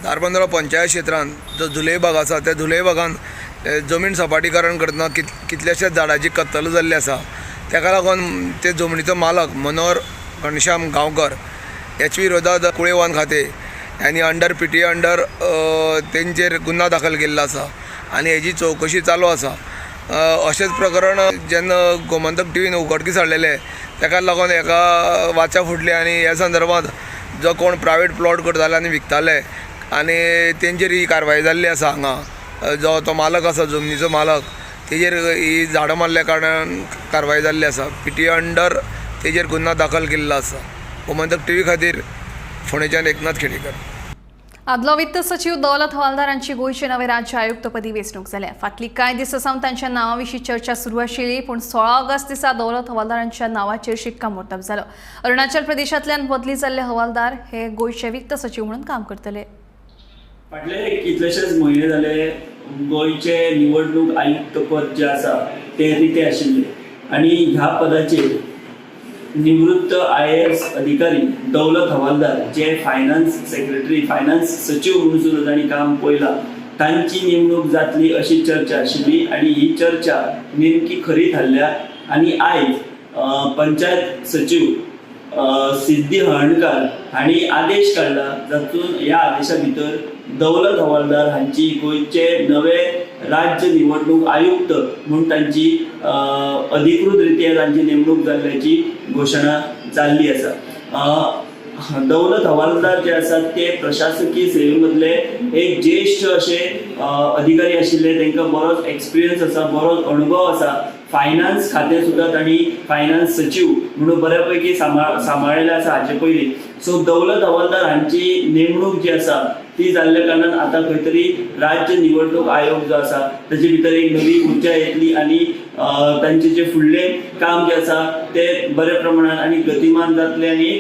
Speaker 8: धारबांदोडा पंचायत क्षेत्रांत जो धुले भाग आसा त्या धुले भागांत जमीन सपाटीकरण करतना कितल्याशाच झाडांची कत्तल जाल्ली आसा. ताका लागून ते जमनीचो मालक मनोहर घनश्याम गांवकर याच्या विरोधात कुळे वन खाते यांनी अंडर PTA अंडर तेंचेर गुन्हा दाखल केल्लो आसा आनी हेजी चवकशी चालू आसा. अशेंच प्रकरण जेन्ना गोमंतक टीव्हीन उगडकीस हाडलेले ताका लागून एका वाच्या फुटली आनी ह्या संदर्भात जो कोण प्रायवेट प्लॉट करताले आनी विकताले आनी तेंचेर ही कारवाय जाल्ली आसा. हांगा जो तो मालक आसा जमनीचो मालक तेजेर ही झाडां मारल्या कारणान कारवाय जाल्ली आसा. PTA अंडर तेजेर गुन्हा दाखल केल्लो आसा. गोमंतक टीव्ही खातीर फोंडेच्यान एकनाथ खेडेकर.
Speaker 1: आदलो वित्त सचिव दौलत हवालदार हांची गोंयचे नवे राज्य आयुक्तपदी वेंचणूक जाल्या. फाटली कांय दिसां सावन तांच्या नांवा विशीं चर्चा सुरू आशिल्ली पूण 16 ऑगस्ट दिसा दौलत हवालदारांच्या नांवाचेर शिक्कामोर्तब जालो. अरुणाचल प्रदेशांतल्यान बदली जाल्ले हवालदार हे गोंयचे वित्त सचिव म्हणून काम करतले.
Speaker 9: फाटले कितलेशेच म्हयने जाले गोंयचे निवडणूक आयुक्त पद जे आसा ते रिते आशिल्ले आनी ह्या पदाचेर निवृत्त IAS अधिकारी दौलत हवालदार जे फायनान्स सेक्रेटरी फायनान्स सचिव म्हणून सुद्दां तांणी काम पळयलां तांची नेमणूक जातली अशी चर्चा आशिल्ली आनी ही चर्चा नेमकी खरी थारल्या आनी आयज पंचायत सचिव सिद्धी हळर्णकार हांणी आदेश काडला जातून ह्या आदेशा भितर दौलत हवालदार हांची गोंयचे नवे राज्य निवडणूक आयुक्त म्हणून तांची अधिकृत रित्या तांची नेमणूक जाल्ल्याची घोशणा जाल्ली आसा. दौलत हवालदार जे आसात ते प्रशासकीय सेवे मदले एक ज्येष्ठ असे अधिकारी आशिल्ले. तांकां बरोच एक्सपिरियन्स आसा, बरोच अनुभव आसा. फायनान्स खातें सुद्दां तांणी फायनान्स सचिव म्हणून बऱ्यापैकी सांबाळिल्लें आसा हाचे पयलीं. सो दौलत हवालदार हांची नेमणूक जी आसा ती जाल्ल्या कारणान आतां खंय तरी राज्य निवडणूक आयोग जो आसा ताचे भितर एक नवी उर्जा येतली आनी तांचे जे फुडलें काम जे आसा ते बऱ्या प्रमाणात आनी गतिमान जातलें आनी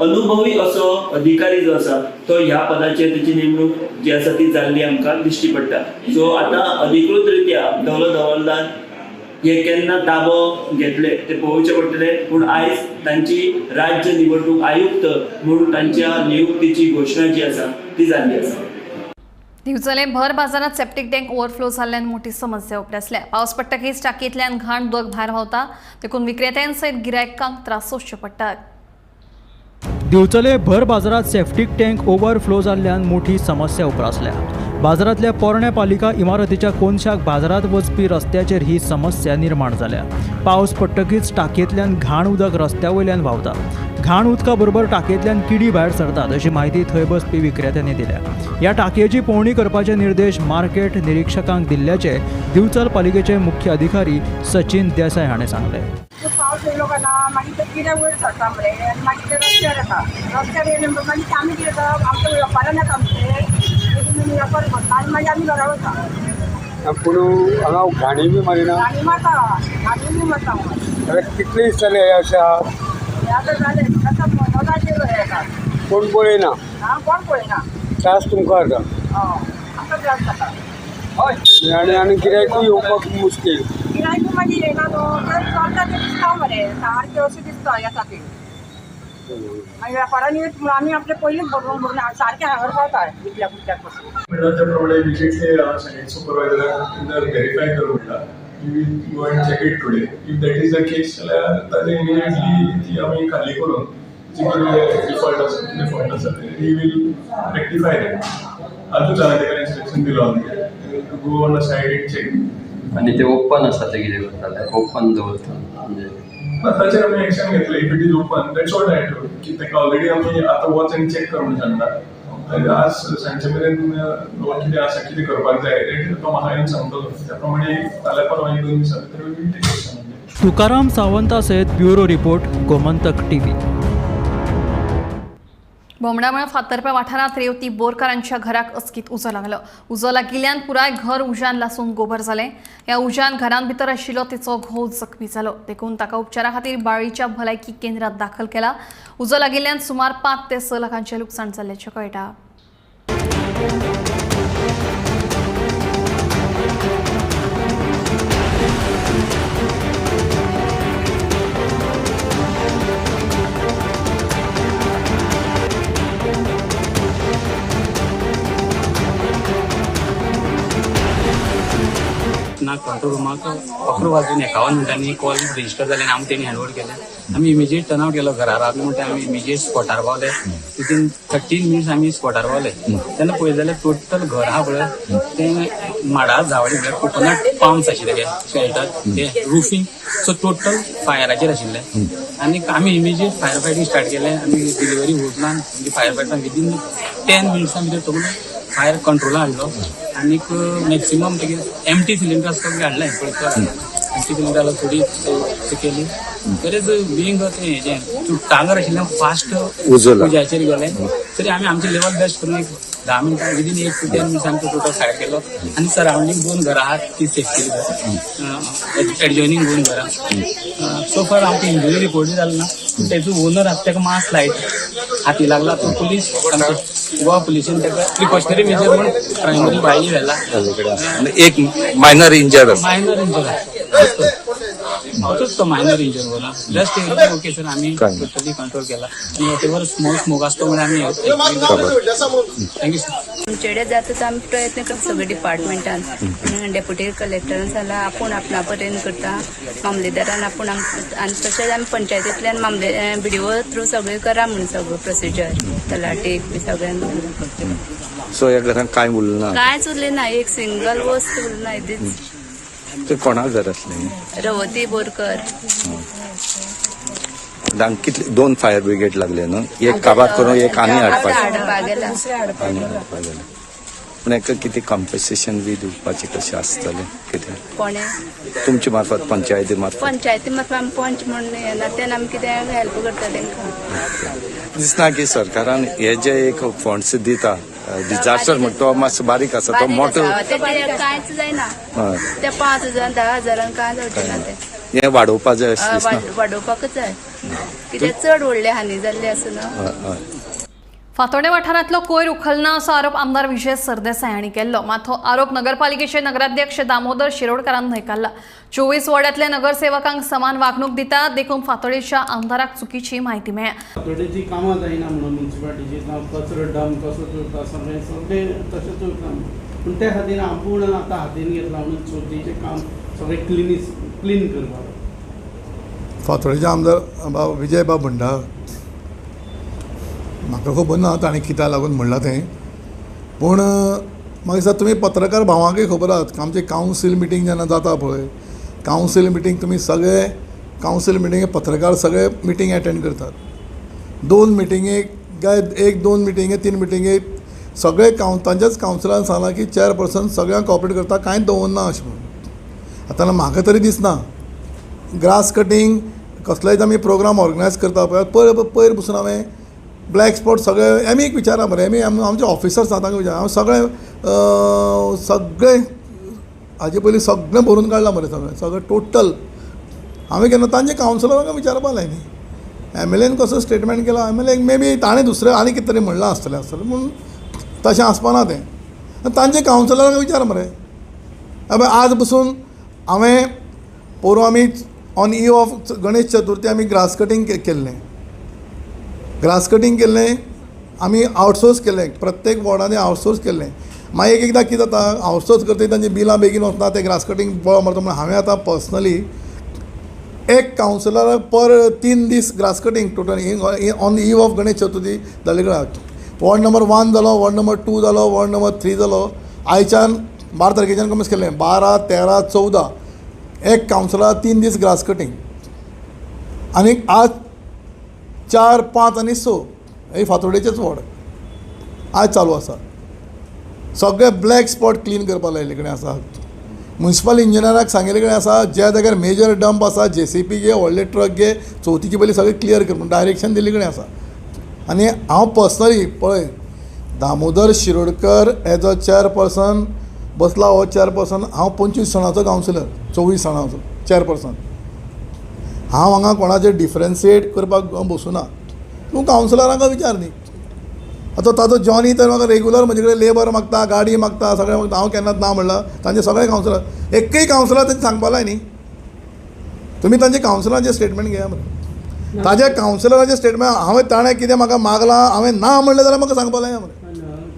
Speaker 9: अनुभवी असो अधिकारी जो आसा तो ह्या पदाचेर ताची नेमणूक जी आसा ती जाल्ली आमकां दिश्टी पडटा. सो आतां अधिकृत रित्या दौलत हवालदार हे केन्ना ताबो घेतले ते पळोवचे पडटले पूण आयज तांची राज्य निवडणूक आयुक्त म्हणून तांच्या नियुक्तीची घोशणा जी आसा ती जाल्ली आसा.
Speaker 1: दिवचले भर बाजारात सेप्टिक टँक ओव्हरफ्लो जाल्ल्यान मोठी समस्या उपरासल्या. पावस पडटकीच टांकयेंतल्यान घाण उदक भायर व्हांवता देखून विक्रेत्यांसयत गिरायकांक त्रास सोंसचे पडटात.
Speaker 12: दिवचले भर बाजारात सेफ्टीक टँक ओव्हरफ्लो जाल्ल्यान मोठी समस्या उपरासल्या. बाजारातल्या पोरण्या पालिका इमारतीच्या कोनशाक बाजारात वचपी रस्त्याचेर ही समस्या निर्माण जाल्या. पावस पडटकीच टांकयेंतल्यान घाण उदक रस्त्या वयल्यान व्हांवता. घाण उदका बरोबर टांकयेंतल्यान किडी भायर सरतात अशी माहिती थंय बसपी विक्रेत्यांनी दिल्या. ह्या टांकयेची पळोवणी करपाचे निर्देश मार्केट निरीक्षकांक दिल्ल्याचे दिवचल पालिकेचे मुख्य अधिकारी सचिन देसाय हाणें सांगले.
Speaker 13: पावस येयलो काय ना मागीर ते कितें वयर सरता मरे आनी मागीर ते रस्त्यार येता. रस्त्यार येयले म्हणटकीर मागीर आमी कितें करता आमचे वेपाऱ्यान येता आमचे वेपार करता आनी मागीर आमी घरा वता.
Speaker 11: पूण हांगा घाणी बी मारिना.
Speaker 13: घाणी मारता घाणी बी मारता.
Speaker 11: कितले दीस जाले हे अशें आहा?
Speaker 13: हे आतां जालें आतां मोदाचेर हे येता.
Speaker 11: कोण पळयना?
Speaker 13: कोण पळयना.
Speaker 11: त्रास तुमकां जाता?
Speaker 13: आमकां त्रास जाता.
Speaker 11: आनी गिरायकूय येवपाक मुश्कील.
Speaker 13: गिरायकूय मागीर येना न्हू तर चलता ते दिसता मरे सारकें अशें दिसता येता ते. मागीर वेपाऱ्यांनी म्हूण आमी आपले पयलींच भरून सारकें हांगर पावता इतल्या कुटल्याक पासून.
Speaker 14: म्हणटा त्या प्रमाणे विजिटले सायट सुपरवायझराक इंदर व्हेरीफाय करूं म्हणटा. You will go and check it today. If that is the case जाल्यार ताजे इमिडिएटली ती आमी खाली करून जी कितें डिफॉल्ट आसा वी वील रेक्टिफाय दॅट. आजूच हांवें ताका इन्स्ट्रक्शन दिलो to go on the site and check.
Speaker 23: आनी ते ओपन आसा ते कितें करताले? ओपन दवरता म्हणजे
Speaker 14: ताचेर आमी एक्शन घेतले. If it is open that's what I told की ताका ऑलरेडी आमी आतां वॉच आनी चॅक कर म्हणून सांगता. आज सांजचे मेरेन कितें आसा कितें करपाक जाय तो म्हाका येवन सांगतलो. त्या प्रमाणे फाल्यां परवा 1-2 दिसां भितर we will take action.
Speaker 12: Tukaram सावंता सयत ब्युरो रिपोर्ट गोमंतक टीव्ही.
Speaker 1: बोमडामळ फातर्प्या वाठारांत रेवती बोरकारांच्या घराक अचकीत उजो लागलो. उजो लागिल्ल्यान पुराय घर उज्यान लासून गोबर जालें. ह्या उज्यान घरांत भितर आशिल्लो तिचो घोव जखमी जालो. देखून ताका उपचारा खातीर बाळ्ळीच्या भलायकी केंद्रात दाखल केला. उजो लागिल्ल्यान सुमार 5 ते 6 लाखांचें लुकसाण जाल्ल्याचें कळटा.
Speaker 15: कंट्रोल रुमाक 11:51 कॉल रजिस्टर जाले आनी आमी तेणी हँडओवर केले. आमी इमिजिएट टर्न आवट केलो. घरा रावले म्हणटा आमी इमिजिएट स्पॉटार पावले. विथीन 13 मिनिट्स आमी स्पॉटार पावले. तेन्ना पळयत जाल्यार टोटल घर आहा पळय तें माडार झावडी म्हळ्यार कोकोनट पाम्स आशिल्ले शेल्टर ते रुफींग सो टोटल फायराचेर आशिल्ले. आनी आमी इमिजिएट फायर फायटींग स्टार्ट केलें. आमी डिलिव्हरी उरनान फायर फायटान विथीन 10 मिनिट्सां भितर सगळो फायर कंट्रोलान हाडलो. आनीक मॅक्सिमम तेगे एम्प्टी सिलिंडर आसता ते हाडलें पळयता. एम्प्टी सिलिंडर थोडी केली. तरीच बिंग तें हेजें टांगर आशिल्लें फास्ट उज्याचेर गेलें. तरी आमी आमचे लेवल बेस्ट करून 10 मिनटां विदीन 1 to 10 मिनिट्स आमकां टोटल फायर केलो. आनी सरावंडींग 2 घरां आहात ती सेफ केली. एडजॉयनींग 2 घरां. सो फार आमकां इंजुरी रिपोर्ट जाली ना. तेजो ओनर आसा ताका मास लायट हाती लागला. तो पुलीस गोवा पुलिसेन ताका प्रिकॉशनरी मेजर म्हणून प्रायमरी भायली व्हेला.
Speaker 16: एक मायनर इंजर
Speaker 15: तो मायनर इंजर जाला. जस्ट ओके सर आमी टोटली कंट्रोल केला. आनी वॉटेवर स्मोक आसतो म्हणून आमी थँक्यू सर.
Speaker 20: आमचे कडेन जाता तो आमी प्रयत्न करता सगळे डिपार्टमेंटान. डेप्युटी कलेक्टरान जाल्यार आपूण आपणा पर्यंत करता. मामलेदारान आपूण आनी तशेंच आमी पंचायतींतल्यान BDO थ्रू सगळें करा म्हणून सगळो प्रोसिजर तलाटी बी सगळ्यांक.
Speaker 16: सो ह्या घरान कांय उरलें ना.
Speaker 20: कांयच उरलें ना. एक सिंगल वस्त उरलें ना.
Speaker 16: ते कोणाक घर आसलें.
Speaker 20: रवती बोरकर.
Speaker 16: तांकां कितले 2 फायर ब्रिगेड लागले न्हू. एक काबार करून एक आनी
Speaker 20: हाडपाक गेला.
Speaker 16: पूण हाका कितें कॉम्पेसेशन बी दिवपाचें कशें आसतलें कितें
Speaker 20: कोणे
Speaker 16: तुमचे मार्फत पंचायती मार्फत
Speaker 20: आमी पंच म्हणून येना तेन्ना आमी कितें हेल्प करता तांकां.
Speaker 16: दिसना की सरकारान हे जे एक फंड्स दिता डिजास्टर म्हणटा तो मातसो बारीक आसा तो मोठो
Speaker 20: कांयच जायना. ते 5,000 10,000 कांय जावचें ना. ते
Speaker 16: हें वाडोवपाक जाय आसलें.
Speaker 20: वाडोवपाकच जाय. कितें चड व्हडले हानी जाल्ले आसा न्हू.
Speaker 1: फातोर्डे वाठारांतलो कोयर उखलना असो आरोप आमदार विजय सरदेसाय हांणी केल्लो. मात हो आरोप नगरपालिकेचे नगराध्यक्ष दामोदर शिरोडकारान न्हयकारला. 24 वॉर्डांतल्या नगरसेवकांक समान वागणूक दितात देखून फातोर्डेच्या आमदाराक चुकीची म्हायती मेळ्ळ्या.
Speaker 2: फातोर्डेची कामां जायना म्हणून म्युन्सिपालिटीची कचरो डंप कसो करता सगळें तशें चलता. पूण त्या खातीर आपूण आतां हातीन घेतला म्हणून चवथीचें काम सगळें क्लीन करपाक.
Speaker 18: फातोर्डेचे आमदार विजय बाब भंडार म्हाका खबर ना ताणें कित्याक लागून म्हणलां तें. पूण म्हाका दिसता तुमी पत्रकार भावांकय खबर आसा आमची कावन्सील मिटींग जेन्ना जाता पळय कावन्सील मिटींग तुमी सगळे कावन्सील मिटींगेक पत्रकार सगळे मिटींग एटेंड करतात. 2 मिटींगेक काय 1-2 मिटींगे 3 मिटींगेक सगळे तांच्याच कावन्सिलान सांगलां की चेअरपर्सन सगळ्यांक कॉपरेट करता कांयच दवरना अशें म्हणून. आतां म्हाका तरी दिसना ग्रास कटींग कसलोय आमी प्रोग्राम ऑर्गनायज करता पळय पयर पसून हांवें ब्लॅक स्पॉट सगळे आमी एक विचारा मरे आमी आमचे ऑफिसर्स आसा तांकां विचार हांव सगळे हाजे पयलीं सगळें भरून काडलां मरे सगळें टोटल. हांवें केन्ना तांचे कावन्सिलरांक विचारपा लायनी. MLAन कसो स्टेटमेंट केला MLAक मे बी ताणें दुसरें आनी कितें तरी म्हणलां आसतलें पूण तशें आसपाना तें. तांचे कावन्सिलरांक विचार मरे. आज पसून हांवें पोरू आमी ऑन ईव ऑफ गणेश चतुर्थी आमी ग्रास कटींग केल्लें आमी आउटसोर्स केलें. प्रत्येक वॉर्डांनी आउटसोर्स केल्लें. मागीर एकदां कितें जाता आउटसोर्स करता तांची बिलां बेगीन वचना ते ग्रास कटींग पळोवंक मारता म्हणून हांवें आतां पर्सनली एक कावन्सिलराक पर 3 दीस grass cutting total on eve of Ganesh Chaturthi जाले कडेन वॉर्ड नंबर 1 जालो वॉर्ड नंबर 2 जालो वॉर्ड नंबर 3 जालो. आयच्यान 12 तारखेच्यान कमीच केलें 12, 13, 14 एक कावन्सिलराक 3 दीस ग्रास कटींग. आनीक आज 4, 5 आनी 6 हे फातोर्डेचेच वॉर्ड आज चालू आसा. सगळे ब्लॅक स्पॉट क्लीन करपा लायले कडेन आसा. म्युन्सिपल इंजिनियराक सांगिल्ले कडेन आसा ज्या जाग्यार मेजर डंप आसा JCP घे व्हडले ट्रक घे चवथीचे पयलीं सगळे क्लियर कर म्हणून डायरेक्शन दिल्ले कडेन आसा. आनी हांव पर्सनली पळय Damodar Shirodkar as a chairperson बसला हो चेअरपर्सन. हांव 25 साणाचो कावन्सिलर, 24 साणाचो चेअरपर्सन. हांव हांगा कोणाचेर डिफरन्शिएट करपाक बसूना. तूं कावन्सिलरांक विचार न्ही. आतां ताजो जॉनी तर म्हाका रेगुलर म्हजे कडेन लेबर मागता, गाडी मागता, सगळें मागता. हांव केन्नाच ना म्हणलां. तांचे सगळे कावन्सिलर, एक्कय कावन्सिलर तेंचे सांगपा लाय न्ही. तुमी तांचे कावन्सिलरांचें स्टेटमेंट घेया मरे. ताज्या कावन्सिलराचें स्टेटमेंट हांवें ताणें कितें म्हाका मागलां, हांवें ना म्हणलें जाल्यार म्हाका सांगपा लाय मरे.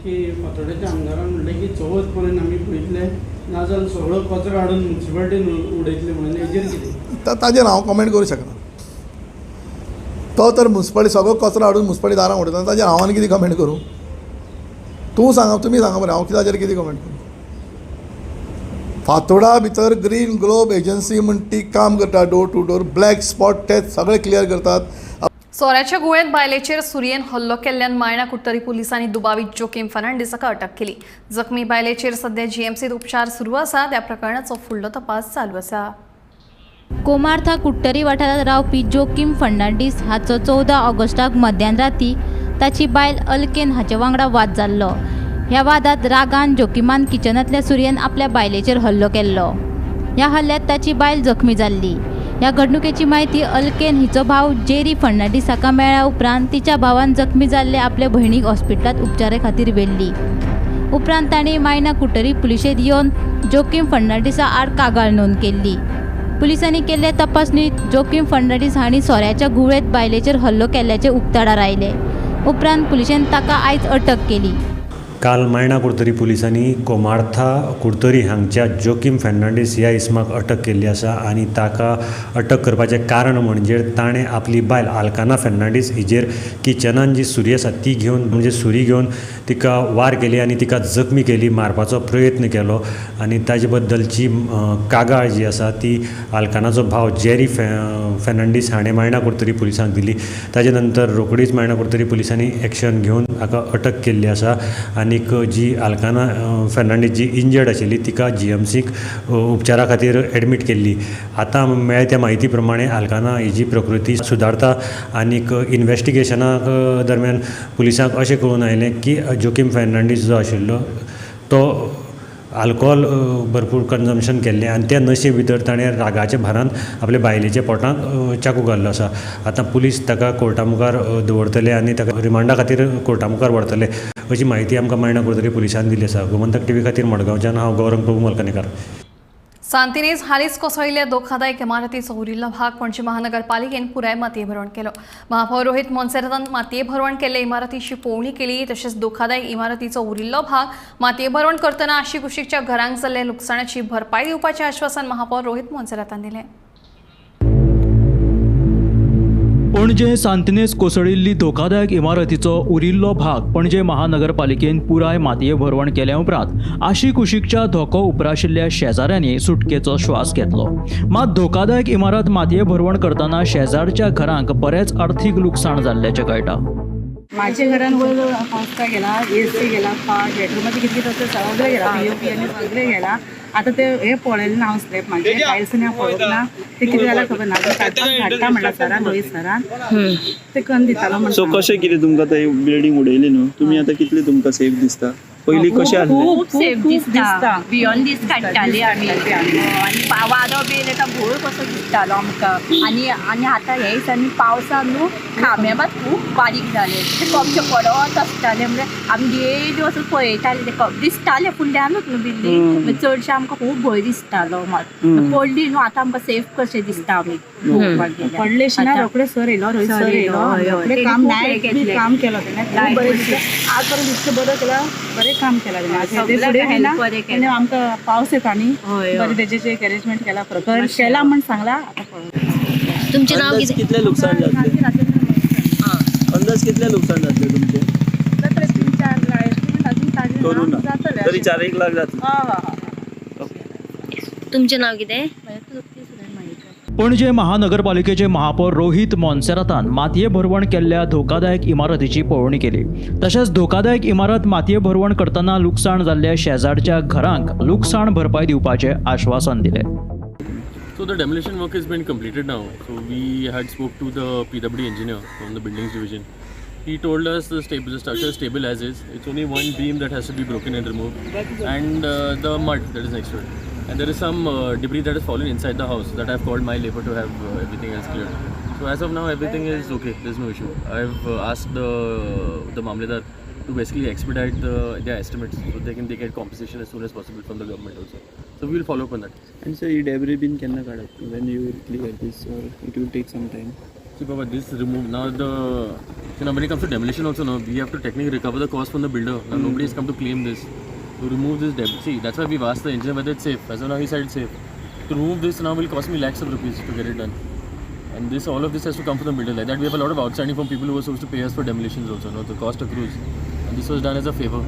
Speaker 2: की फातोड्याच्या आमदारान म्हणलें की चवथ पर्यंत आमी पळयतले, नाजाल्यार सगळो कचरो हाडून म्युन्सिपाल्टीन उडयतले म्हणून. हेजेर कितें?
Speaker 18: ताजेर हांव कमेंट करूं शकना. तो तर म्युन्सिपाल्टी सगळो कचरो हाडून म्युन्सिपाल्टी दारां उडयता, ताजेर हांव आनी कितें कमेंट करूं? तूं सांगा, तुमी सांगा मरे, हांव ताजेर कितें कमेंट करूं? फातोडा भितर ग्रीन ग्लोब एजन्सी म्हण ती काम करता. Door to door black spot test सगळे क्लियर करतात.
Speaker 1: सोऱ्याच्या गुळ्यात बायलेचेर सुरयेन हल्लो केल्ल्यान मायणा कुट्टरी पुलिसांनी दुबावित जोकीम फर्नांडीसाका अटक केली. जखमी बायलेचेर सध्या जीएमसीत उपचार सुरू आसा. त्या प्रकरणाचो फुडलो तपास चालू आसा.
Speaker 4: कोमार्था कुट्टरी वाठारात रावपी जोकीम फर्नांडीस हाचो 14 ऑगस्टाक मध्यानराती ताची बायल अल्केन हाचे वांगडा वाद जाल्लो. ह्या वादात रागान जोकीमान किचनांतल्या सुरयेन आपल्या बायलेचेर हल्लो केल्लो. ह्या हल्ल्यात ताची बायल जखमी जाल्ली. ह्या घडणुकेची म्हायती अल्केन हिचो भाव जेरी फर्नांडीस हाका मेळ्ळ्या उपरांत तिच्या भावान जखमी जाल्ले आपल्या भयणीक हॉस्पिटलांत उपचारा खातीर व्हेल्ली. उपरांत ताणें मायना कुट्टरी पुलिशेंत येवन जोकीम फर्नांडीसा आड कागाळ नोंद केल्ली. पुलिसांनी केल्ले तपासणीत जोकीम फर्नांडीस हांणी सोऱ्याच्या गुळेत बायलेचेर हल्लो केल्ल्याचे उक्ताडार आयले. उपरांत पुलिशेन ताका आयज अटक केली.
Speaker 17: काल मायणा कुर्तरी पुलिसांनी कोमार्था कुर्तरी हांगच्या जोकीम फर्नांडीस ह्या इसमाक अटक केल्ली आसा आनी ताका अटक करपाचें कारण म्हणजे ताणें आपली बायल आल्काना फर्नांडीस हिजेर किचनान जी सुरी आसा ती घेवन म्हणजे सुरी घेवन तिका वार केली आनी तिका जखमी केली, मारपाचो प्रयत्न केलो आनी ताजे बद्दलची कागाळ जी आसा ती आल्कानाचो भाव जेरी फर्नांडीस हाणें मायणा कुर्तरी पुलिसांक दिली. ताजे नंतर रोखडीच मायणा कुर्तरी पुलिसांनी एक्शन घेवन ताका अटक केल्ली आसा. आनीक जी आल्काना फर्नांडीस जी इंजर्ड आशिल्ली तिका जीएमसीक उपचारा खातीर एडमीट केल्ली. आतां मेळ्ळ्या त्या म्हायती प्रमाणे आल्काना हिची प्रकृती सुदारता आनीक इन्व्हेस्टिगेशना दरम्यान पुलिसांक अशें कळून आयलें की जोकीम फर्नांडीस जो आशिल्लो तो आल्कोहोल भरपूर कन्जम्पशन केल्लें आनी त्या नशे भितर ताणें रागाच्या भारान आपल्या बायलेच्या पोटांत चाकू घाल्लो आसा. आतां पुलीस ताका कोर्टा मुखार दवरतले आनी ताका रिमांडा खातीर कोर्टा मुखार व्हरतले अशी म्हायती आमकां मायणा कुर्तरी पुलिसांन दिली आसा. गोमंतक टीव्ही खातीर मडगांवच्यान हांव गौरंग प्रभू मलकणेकार.
Speaker 1: सांतिनेज हालींच कोसळिल्ल्या धोकादायक इमारतीचो उरिल्लो भाग पणजी महानगरपालिकेन पुराय मातये भरवण केलो. महापौर रोहित मोन्सेरातान मातये भरवण केल्ले इमारतीची पळोवणी केली. तशेंच धोकादायक इमारतीचो उरिल्लो भाग मातये भरवण करतना आशी कुशीकच्या घरांक जाल्ले लुकसाणाची भरपाई दिवपाचें आश्वासन महापौर रोहित मोन्सेरातान दिलें.
Speaker 12: पणजे सांतिनेज कोसळिल्ली धोकादायक इमारतीचो उरिल्लो भाग पणजे महानगरपालिकेन पुराय मातये भरवण केल्या उपरांत आशी कुशीकच्या धोको उपराशिल्ल्या शेजाऱ्यांनी सुटकेचो श्वास घेतलो. मात धोकादायक इमारत मातये भरवण करतना शेजारच्या घरांक बरेच आर्थीक लुकसाण जाल्ल्याचें कळटा.
Speaker 19: माझ्या घरान वर पंखा गेला, एसी गेला, बेडरूमाचे किती तसं सगळं गेला, पीओपी आणि सगळे गेला. आता ते हे पळयलें ना हांव स्लॅब म्हाजे टायल्स हांव पळोवंक ना. ते कितें जाल्यार खबर ना. धाडटा म्हणटा सरान, रोहीत सरान ते कन्न दितालो.
Speaker 9: सो कशें कितें तुमकां थंय बिल्डींग उडयली न्हू, तुमी आतां कितलें तुमकां सेफ दिसता? पयलीं कशें आसलें?
Speaker 20: खूब सेफ दिसता. बियोंड दीस काडटाली आमी आनी वादळ बी येता भोर कसो दिसतालो आमकां. आनी आतां हे दिसांनी पावसान न्हू खांबे मात खूब बारीक जाले. ते कपचे पडत आसताले म्हणजे आमी डेली वचून पळयताले. ते दिसताले पूण द्यानूच न्हू बिल्डींग. चडशे आमकां खूब भंय दिसतालो मात. पडली न्हू आतां आमकां सेफ कशें दिसता आमी.
Speaker 19: पडलेशी ना रोखडे सर येयलो, रोहीत सर येयलो. काम नायट काम केलं तेणें. आज पर्यंत इतकें बरें केलां, बरें काम केलां तेणें. आमकां पावस येता न्ही, बरें तेजेचे अरेंजमेंट केला, प्रकार केला म्हण सांगला.
Speaker 20: तुमचें नांव
Speaker 9: कितले लुकसाण जातले? अंदाज कितले लुकसाण जातले तुमचे? करून तरी 4-1 लाख जातले.
Speaker 20: तुमचें नांव कितें?
Speaker 12: पणजे महानगरपालिकेचे महापौर रोहित मोन्सेरातान मातये भरवण केल्ल्या धोकादायक इमारतीची पळोवणी केली. तशेंच धोकादायक इमारत मातये भरवण करतना लुकसाण जाल्ल्या शेजारच्या घरांक लुकसाण भरपाई दिवपाचें आश्वासन दिलें.
Speaker 10: So the demolition work has been completed now. So we had spoke to the PWD engineer from the buildings division He told us the structure is stable as is. It's only one beam that has to be broken and removed, and the mud that is next to it. And there is some debris that has fallen inside the house that I've called my labor to have everything else cleared. So as of now, everything is okay. There's no issue. I've asked the Mamledar to basically expedite their estimates so they get compensation as soon as possible from the government also. So we will follow up on that.
Speaker 9: And so debris bin kenna kadat when you will clear this, or it will take some time?
Speaker 10: See, Baba, this remove now when it comes to demolition also, now we have to technically recover the cost from the builder. Now nobody has come to claim this. To remove this debris, see, that's why we've asked the engineer whether it's safe. As of now, he said it's safe. To remove this now will cost me lakhs of rupees to get it done. And all of this has to come from the builder. Like that, we have a lot of outstanding from people who were supposed to pay us for demolitions also. No, the cost accrues. And this was done as a favor.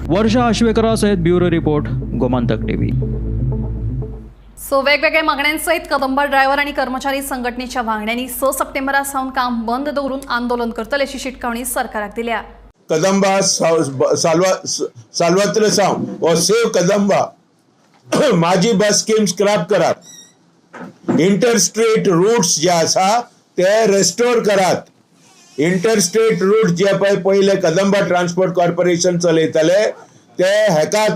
Speaker 12: Varsha आश्वेकरासहित bureau report Gomantak TV.
Speaker 1: So वेगवेगळ्या मागण्यांसहित कदंबा ड्रायव्हर आणि कर्मचारी संघटनेच्या वांगड्यांनी 6 सप्टेंबरासावन काम बंद दवरून आंदोलन करतले अशी शिटकावणी सरकाराक दिल्या.
Speaker 3: कदंबा साल्वात्र सावन वो सेव कदंबा माझी बस स्कीम स्क्रॅप करात. इंटरस्टेट रूट्स जे आसा ते रेस्टोर करात. इंटरस्टेट रूट जे पहिले कदंबा ट्रान्सपोर्ट कॉर्पोरेशन चलयताले ते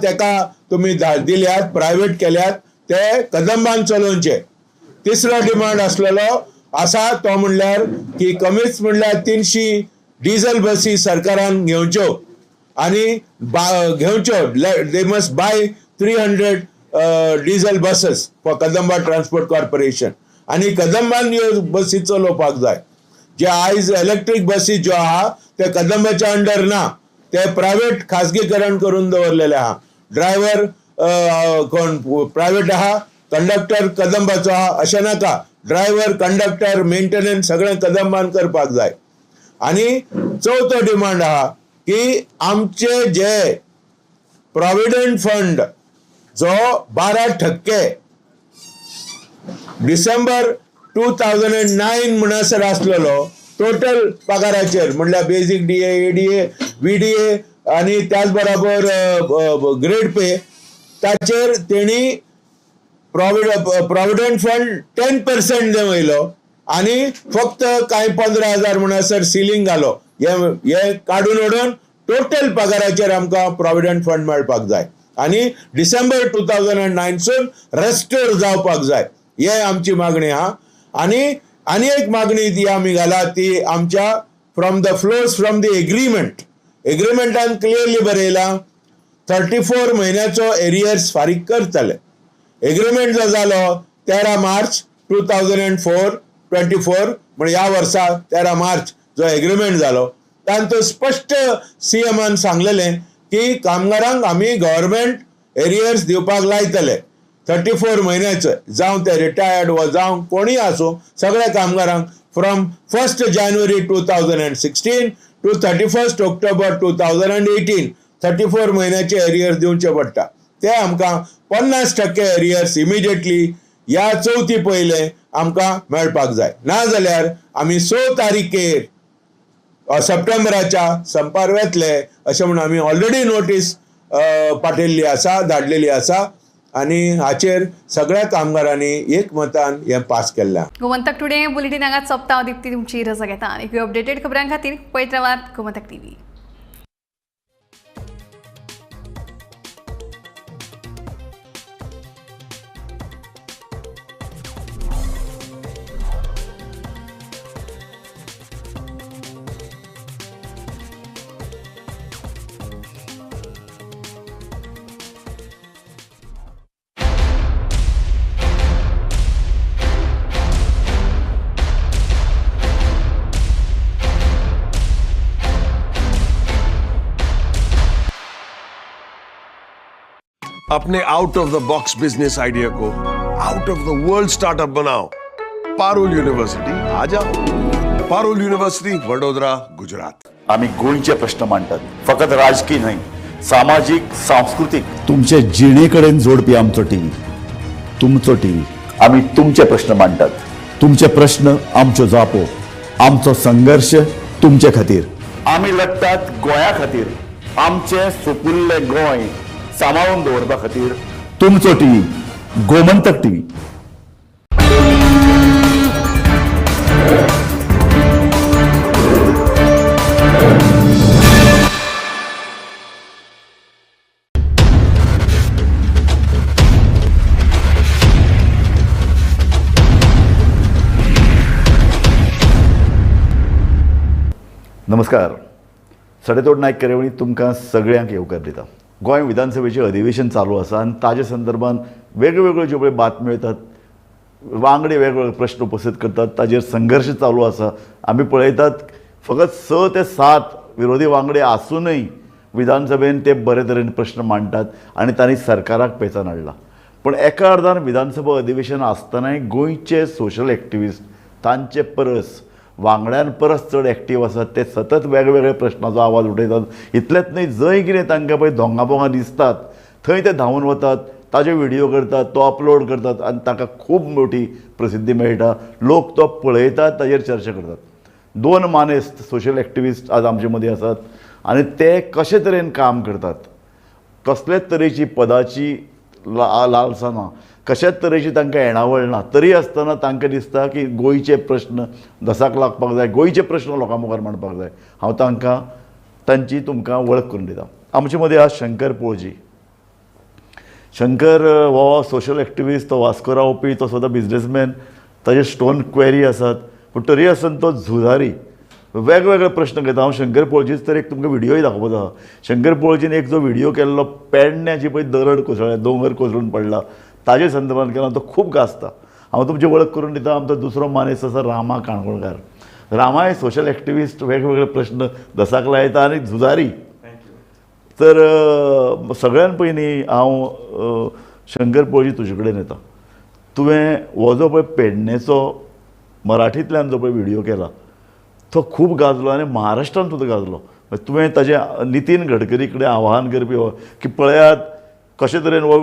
Speaker 3: तेका तुम्ही दिल्यात, प्रायव्हेट केल्यात, ते कदंबान चलोवचे. तिसरो डिमांड आसलेलो आसा तो म्हणल्यार की कमीच म्हणल्यार 300 डिझेल बसी सरकारान घेवच्यो आणि घेवच्यो. They must buy 300 diesel buses for Kadamba transport corporation. आणि कदंबान ह्यो बसी चलोवपाक जाय. जे आयज इलेक्ट्रीक बसी ज्यो आहा ते कदंबाच्या अंडर ना, ते प्रायव्हेट खाजगीकरण करून दवरलेले आहा. ड्रायव्हर कोण प्रायव्हेट आहा, कंडक्टर कदंबाचो आहा अशें नाका. ड्रायव्हर, कंडक्टर, मेंटेनन्स सगळें कदंबान करपाक जाय. आणि चौथो डिमांड आहा की आमचे जे प्रॉव्हिडंट फंड जो 12% डिसेंबर 2009 म्हणसर आसलेलो टोटल पगाराचेर म्हणल्यार बेसिक DA, ADA, VDA आणि त्याच बरोबर ग्रेड पे ताचेर तेणी प्रॉव्हिडंट फंड 10% देवयलो आणि फक्त काही 15,000 म्हणसर सिलींग घालो. हे काडून उडोवन टोटल पगाराचेर आमकां प्रॉव्हिडंट फंड मेळपाक जाय आणि डिसेंबर 2009 सून रेस्टोर जावपाक जाय. हे आमची मागणी आहा. आणि एक मागणी ती आमी घाला ती आमच्या from the flows from the एग्रीमेंटान क्लियरली बरयला 34 म्हयन्याचो एरियर्स फारीक करतले. एग्रीमेंट जो जालो 13 मार्च 2024 म्हणजे ह्या वर्सा 13 मार्च जो एग्रीमेंट जालो तातूंत स्पश्ट CMन सांगलेलें की कामगारांक आमी गव्हर्मेंट एरियर्स दिवपाक लायतले 34 म्हयन्याचे. जावं ते रिटायर्ड वा जावं कोणीय आसूं सगळ्या कामगारांक फ्रॉम 1 जानेवारी 2016 टू 31 ऑक्टोबर 2018 34 म्हयन्याचे एरियर्स दिवचे पडटा. ते आमकां 50% एरियर्स इमिडिएटली ह्या चवथी पयले आमकां मेळपाक जाय. नाजाल्यार आमी 6 तारीखेर सप्टेंबराच्या संपार वेतले अशें म्हणून आमी ऑलरेडी नोटीस पाठयल्ली आसा, धाडलेली आसा आणि हाचेर सगळ्या कामगारांनी एकमतान हे पास केल्लें.
Speaker 1: गोमंतक टुडे बुलेटिन हांगा सोंपता. हांव दिप्ती तुमची रजा घेता. आनी अपडेटेड खबरां खातीर पळयत रावात गोमंतक TV.
Speaker 21: अपने out of the box business idea को out of the world startup बनाओ. पारुल यूनिवर्सिटी आ जाओ. पारुल यूनिवर्सिटी वडोदरा, गुजरात.
Speaker 22: आम्ही गोंयचे प्रश्न मांडटात. फकत राजकीय न्हय, सामाजिक, सांस्कृतिक.
Speaker 24: तुमचे जिणेकडेन जोडपी आमचो टीव्ही, तुमचो टीव्ही.
Speaker 22: आम्ही तुमचे प्रश्न मांडटात.
Speaker 24: तुमचे प्रश्न आमच्यो जापो. आमचो संघर्ष तुमचे खातीर.
Speaker 22: आम्ही लढटात गोंया खातीर. आमचे सोपुल्ले गोंय सांबाळून दवरपा खातीर.
Speaker 24: तुमचो टीव्ही, गोमंतक टीव्ही. नमस्कार. सडेतोड नायक केरेवणी तुमकां सगळ्यांक येवकार दिता. गोंय विधानसभेचें अधिवेशन चालू आसा आनी ताजे संदर्भात वेगवेगळ्यो ज्यो पळय बातम्यो येतात, वांगडी वेगवेगळे प्रश्न उपस्थित करतात, ताजेर संघर्श चालू आसा. आमी पळयतात फकत 6 ते 7 विरोधी वांगडे आसूनय विधानसभेन ते बरे तरेन प्रश्न मांडटात आनी तांणी सरकाराक पेचान हाडला. पण एका अर्दान विधानसभा अधिवेशन आसतनाय गोंयचे सोशल एक्टिविस्ट तांचे परस वांगड्यान परस चड एक्टीव आसात. ते सतत वेगवेगळे प्रश्नाचो आवाज उठयतात. इतलेंच न्हय, जंय कितें तांकां पळय दोंगां दिसतात थंय ते धांवन वतात, ताजे व्हिडिओ करतात, तो अपलोड करतात आनी ताका खूब मोठी प्रसिद्धी मेळटा. लोक तो पळयतात, ताजेर चर्चा करतात. 2 मानेस्त सोशल एक्टिविस्ट आज आमचे मदीं आसात आनी ते कशे तरेन काम करतात, कसलेच तरेची पदाची लालसा ना, कशाच तरेची तांकां येणावळ ना, तरी आसतना तांकां दिसता की गोंयचे प्रश्न दसाक लागपाक जाय, गोंयचे प्रश्न लोकां मुखार मांडपाक जाय. हांव तांची तुमकां वळख करून दिता. आमचे मदीं आज शंकर पोळजी. शंकर हो सोशल एक्टिविस्ट, तो वास्को रावपी, तो सुद्दां बिझनेसमॅन, ताजे स्टोन क्वेरी आसात, पूण तरी आसतना तो झुजारी, वेगवेगळे प्रश्न घेता. हांव शंकर पोळजीच तर एक तुमकां व्हिडियोय दाखोवपाचो आहा. शंकर पोळजीन एक जो व्हिडिओ केल्लो पेडण्याची पळय दरड कोसळ्ळ्या, दोंगर कोसळून पडला, ताजे संदर्भात केला, तो खूब गाजता. हांव तुमची वळख करून दिता. आमचो दुसरो मानेस्त आसा रामा काणकोणकार. रामाय सोशल एक्टिविस्ट, वेगवेगळे प्रश्न दसाक लायता आनी झुजारी. तर सगळ्यान पयलीं हांव शंकर पोळजी तुजे कडेन येता. तुवें हो जो पळय पेडणेचो मराठींतल्यान जो पळय व्हिडिओ केला तो खूब गाजलो आनी महाराष्ट्रान सुद्दां गाजलो. तुवें ताजें नितीन गडकरी कडेन आवाहन करपी हो की पळयात कशे तरेन हो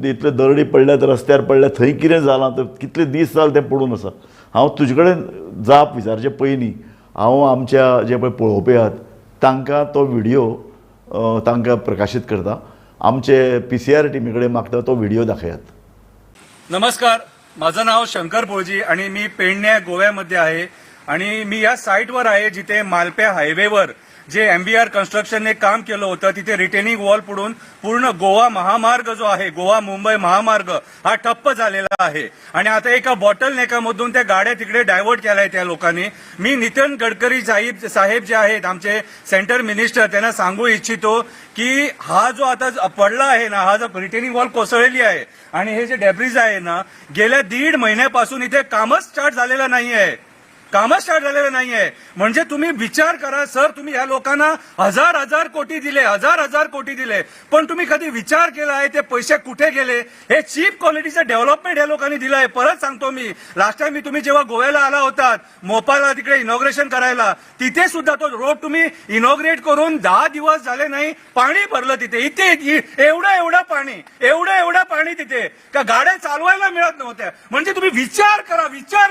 Speaker 24: इतले दरडी पडल्यात, रस्त्यार पडल्यात, थंय कितें जालां, तर कितले दीस जाले तें पडून आसा. हांव तुजे कडेन जाप विचारचे पयलीं हांव आमच्या जे पळय पळोवपी आहात तांकां तो व्हिडिओ तांकां प्रकाशीत करता. आमचे PCR टिमी कडेन मागता तो व्हिडिओ दाखयात.
Speaker 5: नमस्कार, माझं नाव शंकर पोळजी आणि मी पेडण्या गोव्यामध्ये आहे आणि मी या साईटवर आहे जिथे मालप्या हायवेवर जे MBR कन्स्ट्रक्शनने काम केलं होतं तिथे रिटेनिंग वॉल पडून पूर्ण गोवा महामार्ग जो आहे, गोवा मुंबई महामार्ग हा ठप्प झालेला आहे आणि आता एका बॉटल नेकामधून त्या गाड्या तिकडे डायव्हर्ट केल्या त्या लोकांनी. मी नितीन गडकरी साहेब जे आहेत आमचे सेंटर मिनिस्टर, त्यांना सांगू इच्छितो की हा जो आता पडला आहे ना, हा जो रिटेनिंग वॉल कोसळलेली आहे आणि हे जे डेब्रिज आहे ना, गेल्या 1.5 महिन्यापासून इथे कामच स्टार्ट झालेलं नाहीये. म्हणजे तुम्ही विचार करा सर, तुम्ही या लोकांना हजार कोटी दिले, पण तुम्ही कधी विचार केला आहे ते पैसे कुठे गेले? हे चीप क्वालिटीचं डेव्हलपमेंट या लोकांनी दिलं आहे. परत सांगतो मी, लास्ट टाइम तुम्ही जेव्हा गोव्याला आला होतात मोपाला तिकडे इनॉग्रेशन करायला, तिथे सुद्धा तो रोड तुम्ही इनॉग्रेट करून 10 दिवस झाले नाही, पाणी भरलं तिथे. इथे एवढं पाणी तिथे का गाड्या चालवायला मिळत नव्हत्या. म्हणजे तुम्ही विचार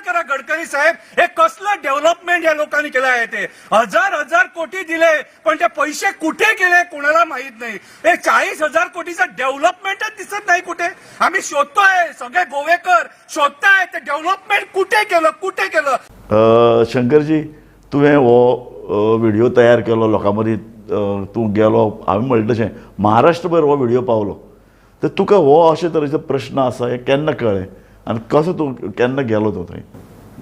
Speaker 5: करा गडकरी साहेब, हे कसलं डेव्हलपमेंट या लोकांनी केलं आहे. ते हजार कोटी दिले, पण ते पैसे कुठे गेले कोणाला माहित नाही. हे 40,000 कोटीचं डेव्हलपमेंटच दिसत नाही कुठे. आम्ही शोधतोय, सगळे गोवेकर शोधताय ते डेव्हलपमेंट कुठे केलं.
Speaker 24: शंकरजी, तुवें हो व्हिडिओ तयार केलो, लोकां मदीं तूं गेलो, हांवें म्हणलें तशें महाराष्ट्रभर हो व्हिडिओ पावलो. तर तुका हो अशे तरेचो प्रश्न आसा हें केन्ना कळ्ळें आनी कसो तूं केन्ना गेलो तो थंय?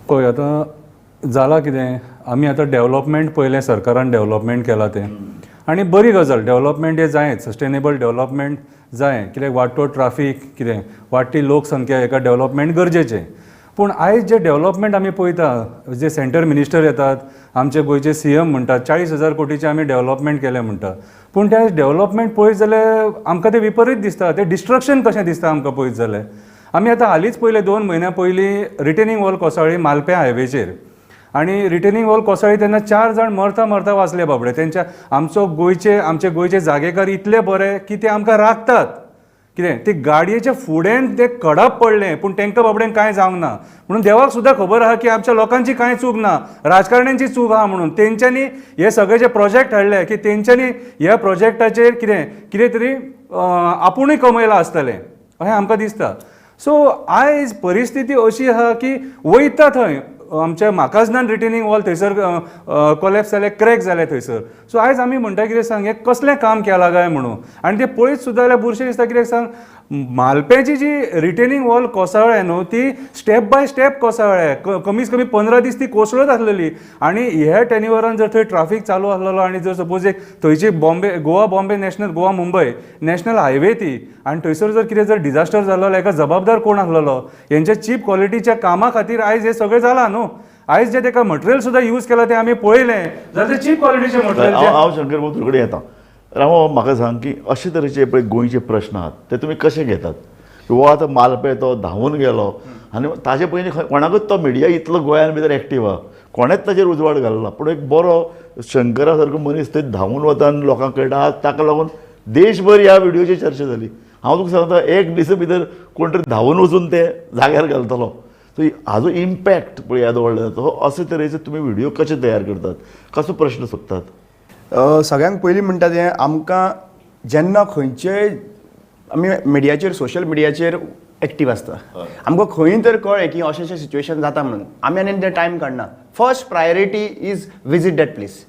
Speaker 6: पळय, आतां जाला कितें, आमी आतां डेव्हलपमेंट पयलें, सरकारान डेव्हलपमेंट केलां तें आनी बरी गजाल. डेव्हलपमेंट हें जायच, सस्टेनेबल डेव्हलपमेंट जाय. कित्याक वाडटो ट्राफीक, कितें वाडटी लोकसंख्या, हेका डेव्हलपमेंट गरजेचें. पूण आयज जे डेव्हलपमेंट आमी पळयता, जे सेंटर मिनिस्टर येतात, आमचे गोंयचे CM म्हणटात 40,000 कोटीचें आमी डेव्हलपमेंट केलें म्हणटा, पूण ते डेव्हलपमेंट पळयत जाल्यार आमकां तें विपरीत दिसता. तें डिस्ट्रक्शन कशें दिसता आमकां पळयत जाल्यार. आमी आतां हालींच पयलें 2 म्हयन्या पयलीं रिटेनिंग वॉल कोसळ्ळी मालप्या हायवेचेर आनी रिटेनिंग वॉल कोसळ्ळी तेन्ना 4 जाण मरता वाचले बाबडे. आमचे गोंयचे जागेकार इतले बरे की ते आमकां राखतात. कितें ते गाडयेच्या फुडें ते कडप पडलें, पूण तांकां बाबड्यांक कांय जावंक ना. म्हणून देवाक सुद्दां खबर आहा की आमच्या लोकांची कांय चूक ना, राजकारण्यांची चूक आहा. म्हणून तेंच्यांनी हे सगळे जे प्रोजेक्ट हाडले की तेंच्यांनी ह्या प्रोजेक्टाचेर कितें तरी आपुणूय कमयलां आसतलें अशें आमकां दिसता. सो आयज परिस्थिती अशी आहा की वयता थंय आमच्या म्हाकाजनान रिटेनिंग वॉल थंयसर कोलॅप्स जाले, क्रॅक जाले थंयसर. सो आयज आमी म्हणटा कितें सांग, हें कसलें काम केलां काय म्हणून. आनी तें पळयत सुद्दां जाल्यार बुरशें दिसता. कित्याक सांग, मालपेची जी रिटेनिंग वॉल कोसळ्ळे न्हू ती स्टेप बाय स्टेप कोसळ्ळे, कमीत कमी 15 दीस ती कोसळत आसलेली. आनी हे टेन्युअरान जर थंय ट्राफीक चालू आसलेलो आनी जर सपोज एक थंयची Goa Bombay national, Goa Mumbai national highway ती, आनी थंयसर जर कितें जर डिजास्टर जालो हेका जबाबदार कोण आसलेलो? हेंच्या चीप क्वॉलिटीच्या कामा खातीर आयज हे सगळें जालां न्हू. आयज जे ताका मटेरियल सुद्दां यूज केला ते आमी पळयलें जाल्यार ते चीप क्वॉलिटीचे मटेरियल.
Speaker 24: हांव शंकर भाऊ तुजे कडेन येता. रामो म्हाका सांग की अशे तरेचे पळय गोंयचे प्रश्न आहात ते तुमी कशे घेतात? वो आतां मालपे तो धांवून गेलो आनी ताजे पयलीं कोणाकूच तो मिडिया इतलो गोंयान भितर एक्टीव आहा, कोणेच ताचेर उजवाड घालना. पूण एक बरो शंकरा सारको मनीस थंय धांवून वता आनी लोकांक कळटा. आज ताका लागून देशभर ह्या व्हिडिओची चर्चा जाली. हांव तुका सांगता एक दिसा भितर कोण तरी धांवून वचून ते जाग्यार घालतलो. सो हाजो इम्पॅक्ट पळय येदो व्हडलो जाता. अशे तरेचे तुमी व्हिडिओ कशे तयार करतात, कसो प्रश्न सोदतात?
Speaker 7: सगळ्यांत पयलीं म्हणटा तें आमकां जेन्ना खंयचेय आमी मिडियाचेर सोशल मिडियाचेर एक्टीव आसता, आमकां खंय तर कळ्ळें की अशें अशें सिच्युएशन जाता म्हणून आमी आनी ते टायम काडना. First priority is visit that place.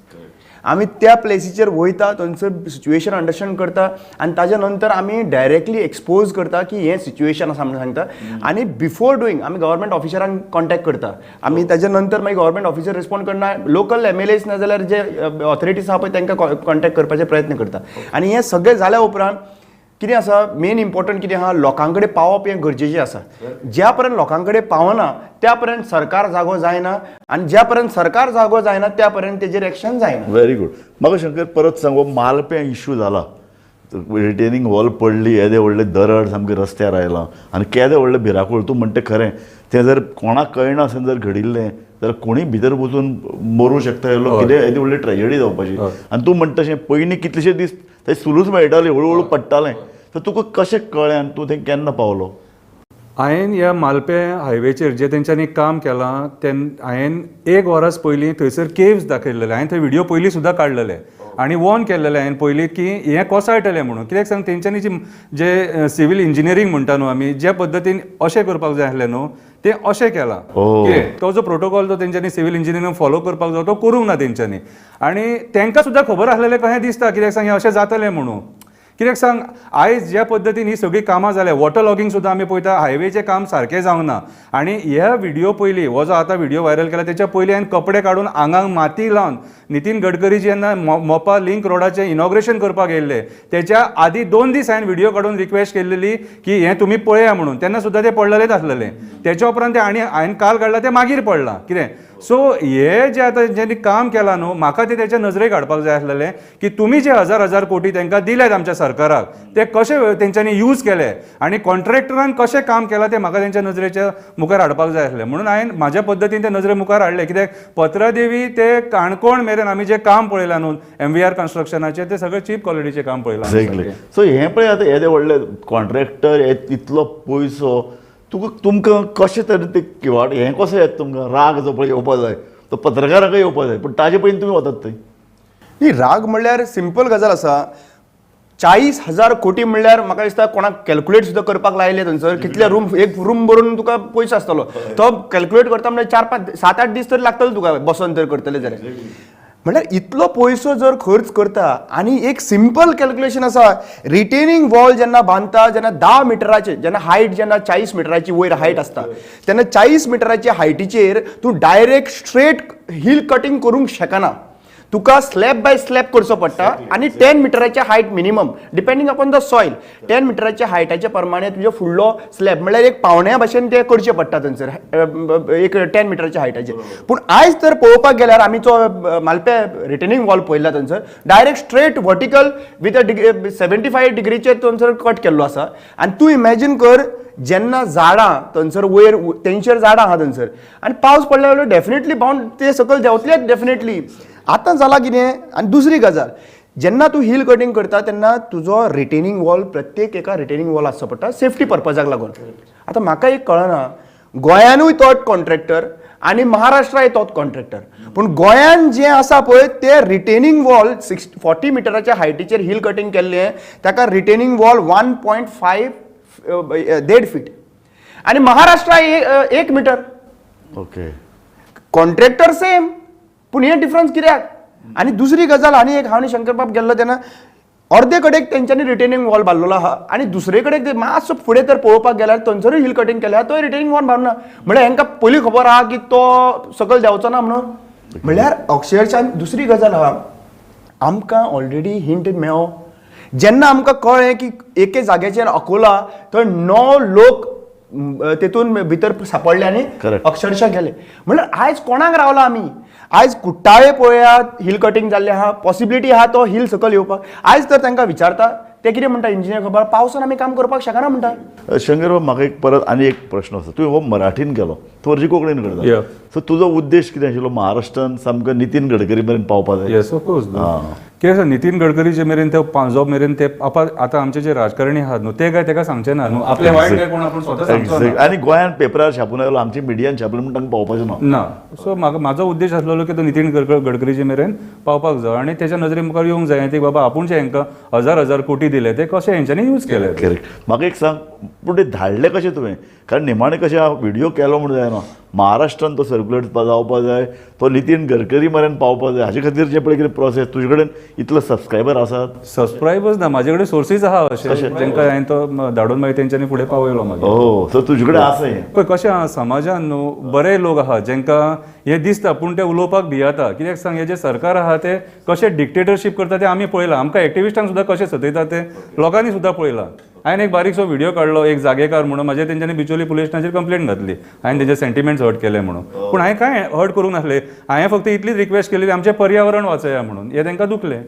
Speaker 7: आमी त्या प्लेसीचेर वयता, थंयसर सिच्युएशन अंडरस्टँड करता आनी ताज्या नंतर आमी डायरेक्टली एक्सपोज करता की हें सिच्युएशन आसा म्हणून सांगता. आनी बिफोर डुईंग आमी गव्हर्मेंट ऑफिसरांक कॉन्टॅक्ट करता. आमी ताज्या नंतर मागीर गव्हर्मेंट ऑफिसर रिस्पॉन्ड करना, लोकल MLAs नाजाल्यार जे ऑथॉरिटीज आहा पळय तांकां कॉन्टॅक्ट करपाचे प्रयत्न करता. आनी हें सगळें जाल्या उपरांत कितें आसा, मेन इम्पॉर्टंट कितें आहा, लोकां कडेन पावप हें गरजेचें आसा. ज्या पर्यंत लोकां कडेन पावना त्या पर्यंत सरकार जागो जायना, आनी ज्या पर्यंत सरकार जागो जायना त्या पर्यंत तेजेर एक्शन जायना.
Speaker 24: Very good. म्हाका शंकर परत सांग, मालपे इश्यू जाला, रिटेनिंग वॉल पडली, येदे व्हडले दरड सामकें रस्त्यार आयलां आनी केदें व्हडलें भिरांकूळ. तूं म्हणटा खरें, तें जर कोणाक कळना आसत जर घडिल्लें जाल्यार कोणीय भितर वचून मरूं शकता, कितें येदी व्हडली ट्रेजेडी जावपाची. आनी तूं म्हणटा अशें पयलीं कितलेशे दीस थंय सुरूच मेळटालें, हळू पडटालें. तर तुका कशें कळ्ळें आनी तूं थंय केन्ना पावलो?
Speaker 6: हांवें ह्या मालपे हायवेचेर जे तेंच्यांनी काम केलां हांवें 1 वरास पयलीं थंयसर केव्स दाखयलेले. हांवें थंय व्हिडिओ पयलीं सुद्दां काडलेले आनी वॉर्न केल्लेलें हांवें पयलीं की हें कोसळटलें म्हणून. कित्याक सांग, तेंच्यांनी जे सिवील इंजिनियरींग म्हणटा न्हू आमी, ज्या पद्दतीन अशें करपाक जाय आसलें न्हू तें अशें केलां. तो जो प्रोटोकॉल जो तेंच्यांनी सिवील इंजिनियरींग फॉलो करपाक जाय तो करूंक ना तेंच्यांनी. आनी तांकां सुद्दां खबर आसलेलें कशें दिसता, कित्याक सांग हें अशें जातलें म्हणून. कित्याक सांग, आयज ज्या पद्दतीन ही सगळी कामां जाल्या, वॉटर लॉगिंग सुद्दां आमी पळयता, हायवेचें काम सारकें जावंक ना. आनी ह्या व्हिडिओ पयलीं, हो जो आतां व्हिडिओ व्हायरल केला तेच्या पयलीं हांवें कपडे काडून आंगाक माती लावन नितीन गडकरी जेन्ना मोपा लिंक रोडाचें इनॉग्रेशन करपाक येयल्ले तेच्या आदी 2 दीस हांवें व्हिडिओ काडून रिक्वेस्ट केल्ली की हें तुमी पळया म्हणून. तेन्ना सुद्दां ते पडलेलेच आसलेले. तेच्या उपरांत ते आनी हांवें काल काडला तें मागीर पडलां. कितें सो हे जे आतां जेणी काम केलां न्हू, म्हाका ते तेच्या नजरेक हाडपाक जाय आसलेलें की तुमी जे 1000 कोटी तांकां दिल्यात आमच्या सरकाराक, ते कशे तेंच्यांनी यूज केले आनी कॉन्ट्रॅक्टरान कशें काम केलां तें म्हाका तेंच्या नजरेच्या मुखार हाडपाक जाय आसलें. म्हणून हांवें म्हाज्या पद्दतीन ते नजरे मुखार हाडले. कित्याक पत्रादेवी ते काणकोण मेरेन आमी जे काम पळयलां न्हू MVR कन्स्ट्रक्शनाचें, ते सगळें चीप क्वॉलिटीचें काम पळयलां.
Speaker 24: एक्झॅक्टली. सो हें पळय आतां येदे व्हडले कॉन्ट्रॅक्टर इतलो पयसो तुमकां कशें तरेन ते किंवाड हें कसो येता तुमकां? राग जो पळय येवपा जाय तो पत्रकाराकय येवपा जाय, पूण ताजे पयलीं तुमी वतात थंय.
Speaker 7: न्ही, राग म्हणल्यार सिंपल गजाल आसा. 40,000 कोटी म्हणल्यार म्हाका दिसता कोणाक कॅल्क्युलेट सुद्दां करपाक लायले थंयसर. कितले रूम, एक रूम भरून तुका पयसो आसतलो, तो कॅल्क्युलेट करता म्हणजे 4, 5, 7, 8 दीस तरी लागतले तुका बसून तर करतले जाल्यार. म्हणल्यार इतलो पयसो जर खर्च करता आनी एक सिंपल कॅल्क्युलेशन आसा. रिटेनिंग वॉल जेन्ना बांदता, जेन्ना 10 मिटराचे, जेन्ना हायट जेन्ना 40 मिटराची वयर हायट आसता, तेन्ना 40 मिटराच्या हायटीचेर तूं डायरेक्ट स्ट्रेट हिल कटींग करूंक शकना. तुका स्लॅब बाय स्लॅब करचो पडटा आनी 10 मिटराच्या height minimum depending upon the soil. 10 मिटराच्या हायटाच्या प्रमाणे तुजो फुडलो स्लॅब म्हणल्यार एक पावण्या भाशेन ते करचे पडटा थंयसर एक 10 मिटराच्या हायटाचेर. पूण आयज तर पळोवपाक गेल्यार आमी जो मालपे रिटेनिंग वॉल पळयला थंयसर डायरेक्ट स्ट्रेट वर्टिकल विथ 75 डिग्रीचेर थंयसर कट केल्लो आसा. आनी तूं इमॅजीन कर जेन्ना झाडां थंयसर वयर तेंचेर झाडां आहा थंयसर आनी पावस पडल्या वेळार डेफिनेटली बावंड ते सकयल देंवतलेच डेफिनेटली. आतां जाला कितें? आनी दुसरी गजाल, जेन्ना तूं हिल कटींग करता तेन्ना तुजो रिटेनिंग वॉल प्रत्येक एका रिटेनिंग वॉल आसचो पडटा सेफ्टी पर्पजाक लागून. आतां म्हाका एक कळना, गोंयानूय तोच कॉन्ट्रॅक्टर आनी महाराष्ट्राय तोच कॉन्ट्रॅक्टर, पूण गोंयान जें आसा पळय ते रिटेनिंग वॉल 40 मिटराच्या हायटीचेर हिल कटींग केल्लें, ताका रिटेनिंग वॉल 1.5 1.5 फीट आनी Maharashtra 1 metre.
Speaker 24: Okay.
Speaker 7: Contractor same, पूण हें डिफरन्स कित्याक? आनी दुसरी गजाल आनी एक, हांव शंकरबाब गेल्लो तेन्ना अर्दे कडेक तेंच्यांनी रिटेनिंग वॉल बांदलेलो आहा आनी दुसरे कडेक ते मातसो फुडें तर पळोवपाक गेल्यार थंयसरूय हिल कटींग केल्या तो रिटेनिंग वॉल बांदना म्हळ्यार हांकां पयलीं खबर आहा की तो सकयल देंवचो ना म्हणून. म्हळ्यार अक्षरशः दुसरी गजाल आहा, आमकां ऑलरेडी हिंट मेळ्ळो जेन्ना आमकां कळ्ळें की एके जाग्याचेर अकोला थंय 9 लोक तेतून भितर सापडले आनी अक्षरशः गेले. म्हळ्यार आयज कोणाक रावला आमी, आयज कुट्टाळे पळयात हिल कटींग जाल्ले आहा, पॉसिबिलिटी आहा तो हिल सकयल येवपाक. आयज तर तांकां विचारता ते कितें म्हणटा इंजिनियर खबर पावसान आमी काम करपाक शकना म्हणटा.
Speaker 24: शंकर बाब म्हाका एक परत आनी एक प्रश्न आसा, तुवें हो मराठीन केलो, तूं हरशी कोंकणीन करता, सो तुजो उद्देश कितें आशिल्लो महाराष्ट्रान सामको नितीन गडकरी मेरेन पावपाक जाय?
Speaker 6: Yes of course. कितें आसा नितीन गडकरीचे मेरेन ते जो मेरेन ते आतां आमचे जे राजकारणी आहात न्हू ते काय तेका सांगचे ना न्हू, आपले वायट काय कोण आपण स्वता सांगचो ना.
Speaker 24: आनी गोंयान पेपरार छापून आयलो, आमची मिडियान छापलें म्हणून तांकां पावपाचें ना.
Speaker 6: सो म्हाजो उद्देश आसलो की तो नितीन गडकरीचे मेरेन पावपाक जाय आनी तेच्या नजरे मुखार येवंक जाय ते बाबा आपूण जे हांकां हजार कोटी दिले ते कशे हेंच्यांनी यूज केले.
Speaker 24: करेक्ट. म्हाका एक सांग, पूण ते धाडले कशें तुवें? कारण निमाणे कशें व्हिडिओ केलो म्हणून जायना, महाराष्ट्रान तो सर्क्युलेट जावपाक जाय, तो नितीन गडकरी मेरेन पावपाक जाय, हाजे खातीर जे पळय कितें प्रोसेस, तुजे कडेन इतलो सबस्क्रायबर आसात?
Speaker 6: सबस्क्रायबर्स ना, म्हाजे कडेन सोर्सीस आहा अशे जेंकां हांवें तो धाडून मागीर तेंच्यांनी फुडें पावयलो मागीर.
Speaker 24: सो तुजे कडेन आसा हें?
Speaker 6: पळय कशें आहा समाजान न्हू बरे लोक आहात जेंकां हें दिसता पूण ते उलोवपाक भियेता. कित्याक सांग, हे जे सरकार आहा ते कशें डिक्टेटरशीप करता ते आमी पळयलां, आमकां एक्टिविस्टांक सुद्दां कशें सतयता ते लोकांनी सुद्दां पळयलां. हांवें एक बारीकसो व्हिडिओ काडलो एक जागेकार म्हणून, म्हाजे तेंच्यांनी बिचोली पुलीस स्टेशनाचेर कंप्लेंट घातली हांवें तेजे सेंटिमेंट्स हर्ट केले म्हणून. पूण हांवें कांय हर्ट करूंक नासले, हांवें फक्त इतलीच रिक्वेस्ट केली आमचें पर्यावरण वाचया म्हणून, हें तांकां दुखलें.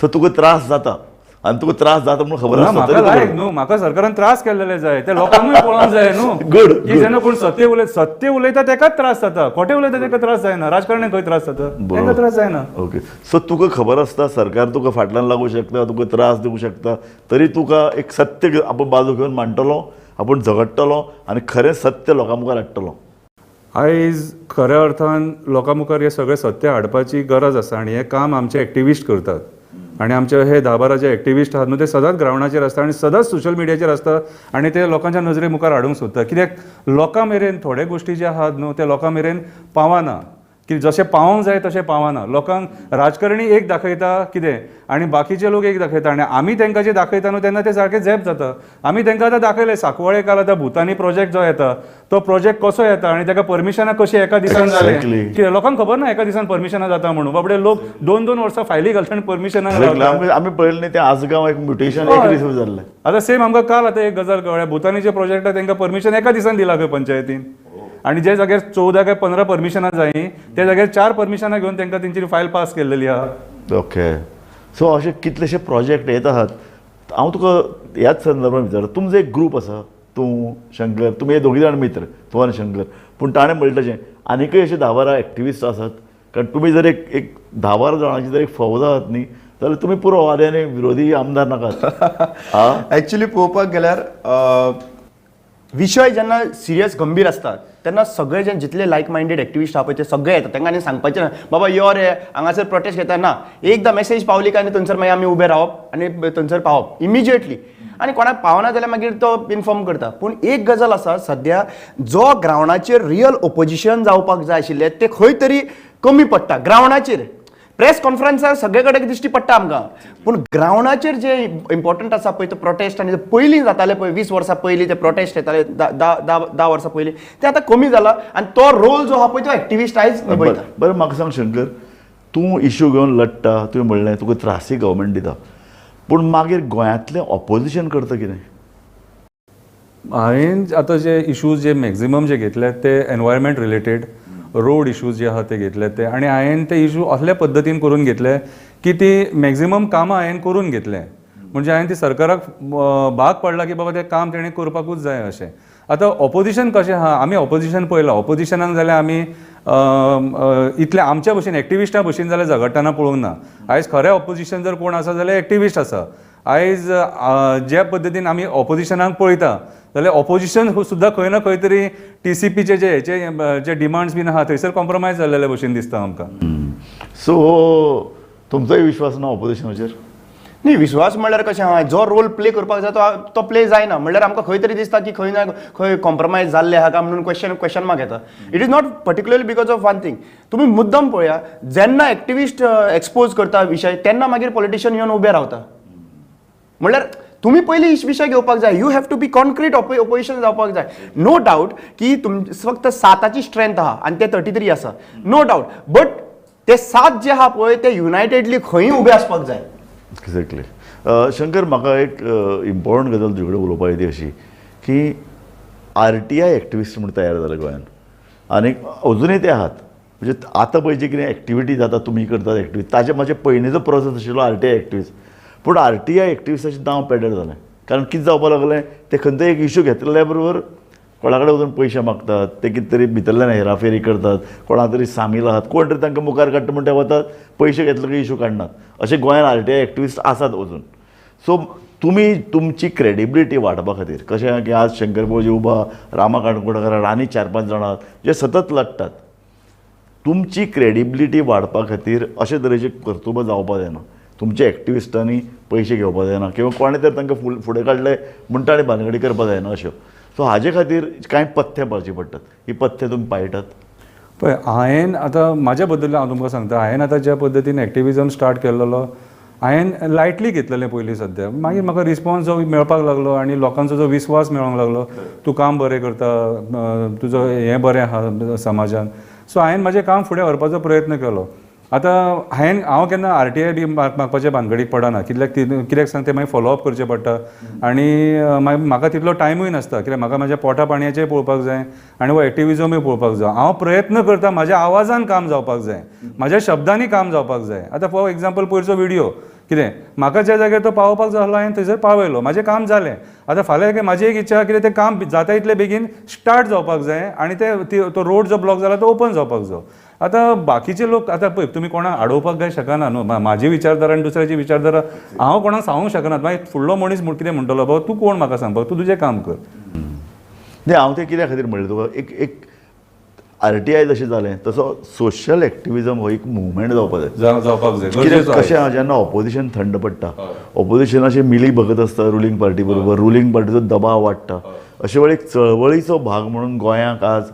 Speaker 24: सो तुका त्रास जाता आनी तुका त्रास जाता म्हणून खबर आसा?
Speaker 6: म्हाका लायक न्हू, म्हाका सरकारान त्रास केल्लेले जाय, ते लोकांकूय पळोवंक जाय न्हू.
Speaker 24: गुड.
Speaker 6: की जेन्ना कोण सत्य उलयता तेकाच त्रास जाता, खोटें उलयता तेका त्रास जायना, राजकारण्यांक खंय त्रास जाता, तेका त्रास जायना.
Speaker 24: ओके. सो तुका खबर आसता सरकार तुका फाटल्यान लागू शकता, तुका त्रास दिवंक शकता, तरी तुका एक सत्य आपूण बाजू घेवन मांडटलो, आपूण झगडटलो आनी खरें सत्य लोकां मुखार हाडटलो.
Speaker 6: आयज खऱ्या अर्थान लोकां मुखार हें सगळें सत्य हाडपाची गरज आसा आनी हें काम आमचे एक्टिविस्ट करतात. आनी आमचे हे 10-12 जे एक्टिविस्ट आहात न्हू ते सदांच ग्रावंडाचेर आसता आनी सदांच सोशल मिडियाचेर आसता आनी ते लोकांच्या नजरे मुखार हाडूंक सोदता. कित्याक लोकां मेरेन थोडे गोश्टी जे आहात न्हू ते लोकां मेरेन पावना, की जशें पावोंक जाय तशें पावना. लोकांक राजकारणी एक दाखयता कितें आनी बाकीचे लोक एक दाखयता आनी आमी तांकां जे दाखयता न्हू तेन्ना ते सारकें झॅप जाता. आमी तांकां आतां दाखयलें सांकवाळे काल आतां भुतानी प्रोजेक्ट जो येता तो प्रोजेक्ट कसो येता आनी ताका परमिशनां कशी एका दिसान जालें, कित्याक लोकांक खबर ना एका दिसान परमिशनां जाता म्हणून. बाबडे लोक 2-2 वर्सां फायली घालता आनी परमिशनां
Speaker 24: आमी पळयलें न्ही, तें आसगांव एक म्युटेशन एक रिसीव जाल्लें.
Speaker 6: आतां सेम आमकां काल आतां एक गजाल कळ्ळ्या, भुतानीच्या प्रोजेक्टाक तांकां परमिशन एका दिसान दिला खंय पंचायतीन आनी जे जाग्यार 14 काय 15 परमिशनां जायी त्या जाग्यार 4 परमिशनां घेवन तांकां तेंची फायल पास केल्लेली आहा.
Speaker 24: ओके. सो अशे कितलेशे प्रोजेक्ट येत आहात. हांव तुका ह्याच संदर्भात विचारता, तुमचो एक ग्रूप आसा, तूं शंकर, तुमी हे दोगी जाण मित्र, तूं आनी शंकर, पूण ताणें म्हणलें तशें आनीकय अशे 10-12 एक्टिविस्ट आसात. कारण तुमी जर एक 10-12 जाणांची जर एक फौज आहात न्ही जाल्यार तुमी पुरो आनी विरोधी आमदार नाकात.
Speaker 7: एक्चुली पळोवपाक गेल्यार विशय जेन्ना सिरियस गंभीर आसता तेन्ना सगळे जे जितले लायक मायंडेड एक्टिविस्ट आहा पळय ते सगळे येतात. तांकां आनी सांगपाचें ना बाबा यो रे हांगासर प्रोटेस्ट घेता ना, एकदां मेसेज पावली काय आनी थंयसर मागीर आमी उबे रावप आनी थंयसर पावप इमिजिएटली आनी कोणाक पावना जाल्यार मागीर तो इन्फॉर्म करता. पूण एक गजाल आसा, सद्या जो ग्रावंडाचेर रियल ओपोजिशन जावपाक जाय आशिल्लें ते खंय तरी कमी पडटा. ग्रावंडाचेर प्रेस कॉन्फरन्सार सगळे कडेन दिश्टी पडटा आमकां, पूण ग्रावंडाचेर जे इम्पॉर्टंट आसा पळय तो प्रोटेस्ट आनी पयलीं जाताले पळय 20 वर्सां पयलीं ते प्रोटेस्ट येताले 10 वर्सां पयलीं ते आतां कमी जाला आनी तो रोल जो आहा पळय तो एक्टिविस्ट आयज निभयता.
Speaker 24: बरें म्हाका सांग शंकर, तूं इश्यू घेवन लडटा, तुवें म्हणलें तुका त्रासी गव्हर्मेंट दिता, पूण मागीर गोंयांतलें ऑपोजिशन करता कितें?
Speaker 6: हांवें आतां जे इश्यूज जे मॅक्झिमम जे घेतले ते एनवायरमेंट रिलेटेड रोड इश्यूज जे आहा ते घेतले ते आनी हांवें ते इश्यू असल्या पद्दतीन करून घेतले की ती मॅक्झिमम कामां हांवें करून घेतले. म्हणजे हांवें ती सरकाराक भाग पडला की बाबा तें काम तेणें करपाकूच जाय अशें. आतां ऑपोजिशन कशें आहा, आमी ऑपोजिशन पळयलां, ऑपोजिशनाक जाल्यार आमी इतले आमच्या भशेन एक्टिविस्टां भशेन जाल्यार झगडटाना पळोवंक ना. आयज खरें ऑपोजिशन जर कोण आसा जाल्यार एक्टिविस्ट आसा. आयज ज्या पद्दतीन आमी ऑपोजिशनाक पळयता जाल्यार ऑपोजिशन सुद्दां खंय ना खंय तरी TCPचे जे डिमांड्स बीन आहा थंयसर कॉम्प्रोमायज जाल्लेले भशेन दिसता आमकां.
Speaker 24: सो तुमचोय विश्वास ना ऑपोजिशनाचेर?
Speaker 7: न्ही विश्वास म्हणल्यार कशें आहा जो रोल प्ले करपाक जाय तो प्ले जायना म्हणल्यार आमकां खंय तरी दिसता की खंय ना खंय कॉम्प्रमायज जाल्ले आहा काय म्हणून क्वेश्चन मार्क येता. It is not particularly because of one thing. तुमी मुद्दम पळया जेन्ना एक्टिविस्ट एक्सपोज करता विशय तेन्ना मागीर पॉलिटिशियन येवन उबे रावता. म्हणल्यार तुम्ही पयलीं विशय घेवपाक जाय. You have to be concrete opposition जावपाक जाय. नो डावट की फक्त 7ची स्ट्रेंथ आहा आनी ते 33 आसा, नो डावट. बट ते 7 जे आहा पळय ते युनायटेडली खंय उबे आसपाक जाय.
Speaker 24: एक्झॅक्टली. शंकर, म्हाका एक इम्पॉर्टंट गजाल तुजे कडेन उलोवपाक येती अशी की RTI एक्टिविस्ट म्हूण तयार जाले गोंयांत आनी अजुनूय ते आहात. म्हणजे आतां पळय जे कितें एक्टिविटी जाता तुमी करतात एक्टिविस्ट ताजे म्हाजे पयलींचो प्रोसेस आशिल्लो RTI एक्टिविस्ट. पूण RTI एक्टिविस्टाचें नांव पेड्डेर जालें कारण कितें जावपाक लागलें ते खंय एक इश्यू घेतल्या बरोबर कोणा कडेन वचून पयशे मागतात, ते कितें तरी भितरल्यान हेराफेरी करतात, कोणा तरी सामील आहात, कोण तरी तांकां मुखार काडटा म्हण ते वतात, पयशे घेतले की इश्यू काडनात. अशें गोंयांत RTI एक्टिविस्ट आसात अजून. सो तुमी तुमची क्रेडिबिलिटी वाडपा खातीर कशें की आज शंकर भोजी उबा, रामा काणकोणकार आनी 4-5 जाणां आहात जे सतत लढटात. तुमची क्रेडिबिलिटी वाडपा खातीर अशे तरेचे कर्तुबां जावपाक जायना. तुमच्या एक्टिविस्टांनी पयशे घेवपाक जायना किंवा कोणें तर तांकां फुडें काडले म्हणटा ताणें भानगडी करपाक जायना अश्यो. सो हाजे खातीर कांय पथ्यां पाळचीं पडटात. ही पथ्यां तुमी पाळटात?
Speaker 6: पळय, हांवें आतां म्हाज्या बद्दल हांव तुमकां सांगता. हांवें आतां ज्या पद्दतीन एक्टिविजम स्टार्ट केल्लो हांवें लायटली घेतलेलें पयलीं सद्या. मागीर म्हाका रिस्पॉन्स जो मेळपाक लागलो आनी लोकांचो जो विस्वास मेळोंक लागलो, तूं काम बरें करता, तुजो हें बरें आहा समाजान. सो हांवें म्हाजें काम फुडें व्हरपाचो प्रयत्न केलो. आतां हांव केन्ना RTI बी मागपाच्या भानगडीक पडना. कित्याक सांग तें मागीर फॉलोअप करचें पडटा आनी म्हाका तितलो टायमूय नासता. कित्याक म्हाका म्हाज्या पोटा पाणयाचेंय पळोवपाक जाय आनी हो एक्टिविजमूय पळोवपाक जाय. हांव प्रयत्न करता म्हाज्या आवाजान काम जावपाक जाय, म्हाज्या शब्दांनी काम जावपाक जाय. आतां फॉर एग्जाम्पल पयरचो व्हिडिओ कितें म्हाका ज्या जाग्यार तो पावोवपाक जाय आसलो हांवें थंयसर पावयलो, म्हाजें काम जालें. आतां फाल्यां म्हाजी एक इच्छा कितें तें काम जाता इतले बेगीन स्टार्ट जावपाक जाय आनी तो रोड जो ब्लॉक जाला तो ओपन जावपाक जाय. आतां बाकीचे लोक आतां पळय तुमी कोणाक आडोवपाक काय शकना न्हू. म्हाजी विचारधारा आनी दुसऱ्याची विचारधारा हांव कोणाक सांगूंक शकना. मागीर फुडलो मनीस कितें म्हणटलो बाबा तूं कोण म्हाका सांगपाक, तूं तुजें काम कर.
Speaker 24: न्ही हांव तें कित्या खातीर म्हणलें तुका, एक RTI जशें जालें तसो सोशल एक्टिविजम हो एक मुवमेंट जावपाक जाय. कित्याक कशें आहा जेन्ना ऑपोजिशन थंड पडटा, ऑपोजिशनाची मिली भगत आसता रुलींग पार्टी बरोबर, रुलींग पार्टीचो दबाव वाडटा, अशे वेळी चळवळीचो भाग म्हणून गोंयांक आज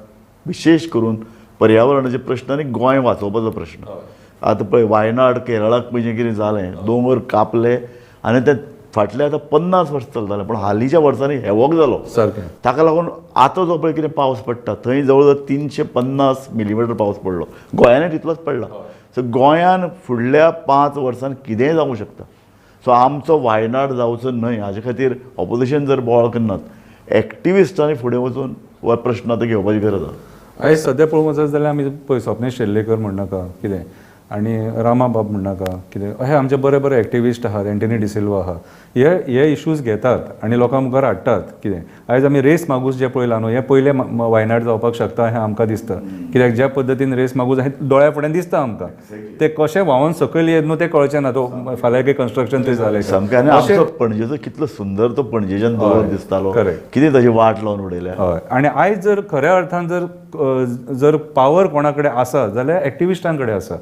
Speaker 24: विशेष करून पर्यावरणाचे प्रश्न आनी गोंय वाचोवपाचो प्रश्न. आतां पळय वायनाड केरळाक पळय जें कितें जालें, दोंगर कापले आनी ते फाटले आतां 50 वर्सां चलताले. पूण हालींच्या वर्सांनी हेवोक जालो सारकें. ताका लागून आतां जो पळय कितें पावस पडटा थंय जवळ जवळ 350 मिलीमीटर पावस पडलो. गोंयानूय तितलोच पडला. सो गोंयान फुडल्या 5 वर्सांत कितेंय जावंक शकता. सो आमचो वायनाड जावचो न्हय हाजे खातीर ऑपोजिशन जर बोवाळ करनात, एक्टिविस्टांनी फुडें वचून हो प्रश्न आतां घेवपाची गरज आसा.
Speaker 6: आयज सद्या पळोवंक वचत जाल्यार आमी पळय स्वप्नेश शेल्लेकर म्हणनाका कितें आनी रामा बाब म्हणनाका कितें अशे आमचे बरे बरे एक्टिविस्ट आहात, एंटनी डिसिल्वा आहा, हे इश्यूज घेतात आनी लोकां मुखार हाडटात. कितें आयज आमी रेस मागूस जे पळयलां न्हू, हें पयलें वायनाड जावपाक शकता हें आमकां दिसता. कित्याक ज्या पद्दतीन रेस मागूस हें दोळ्या फुड्यान दिसता आमकां. ते कशें व्हांवून सकयल येत न्हू तें कळचें ना. तो फाल्यां एक कन्स्ट्रक्शन थंय जालें
Speaker 24: सामकें. आनी पणजेचो कितलो सुंदर तो पणजेच्यान दोळो दिसतालो, कितें ताची वाट लावन उडयल्या.
Speaker 6: हय. आनी आयज जर खऱ्या अर्थान जर पावर कोणा कडेन आसा जाल्यार एक्टिविस्टां कडेन आसा.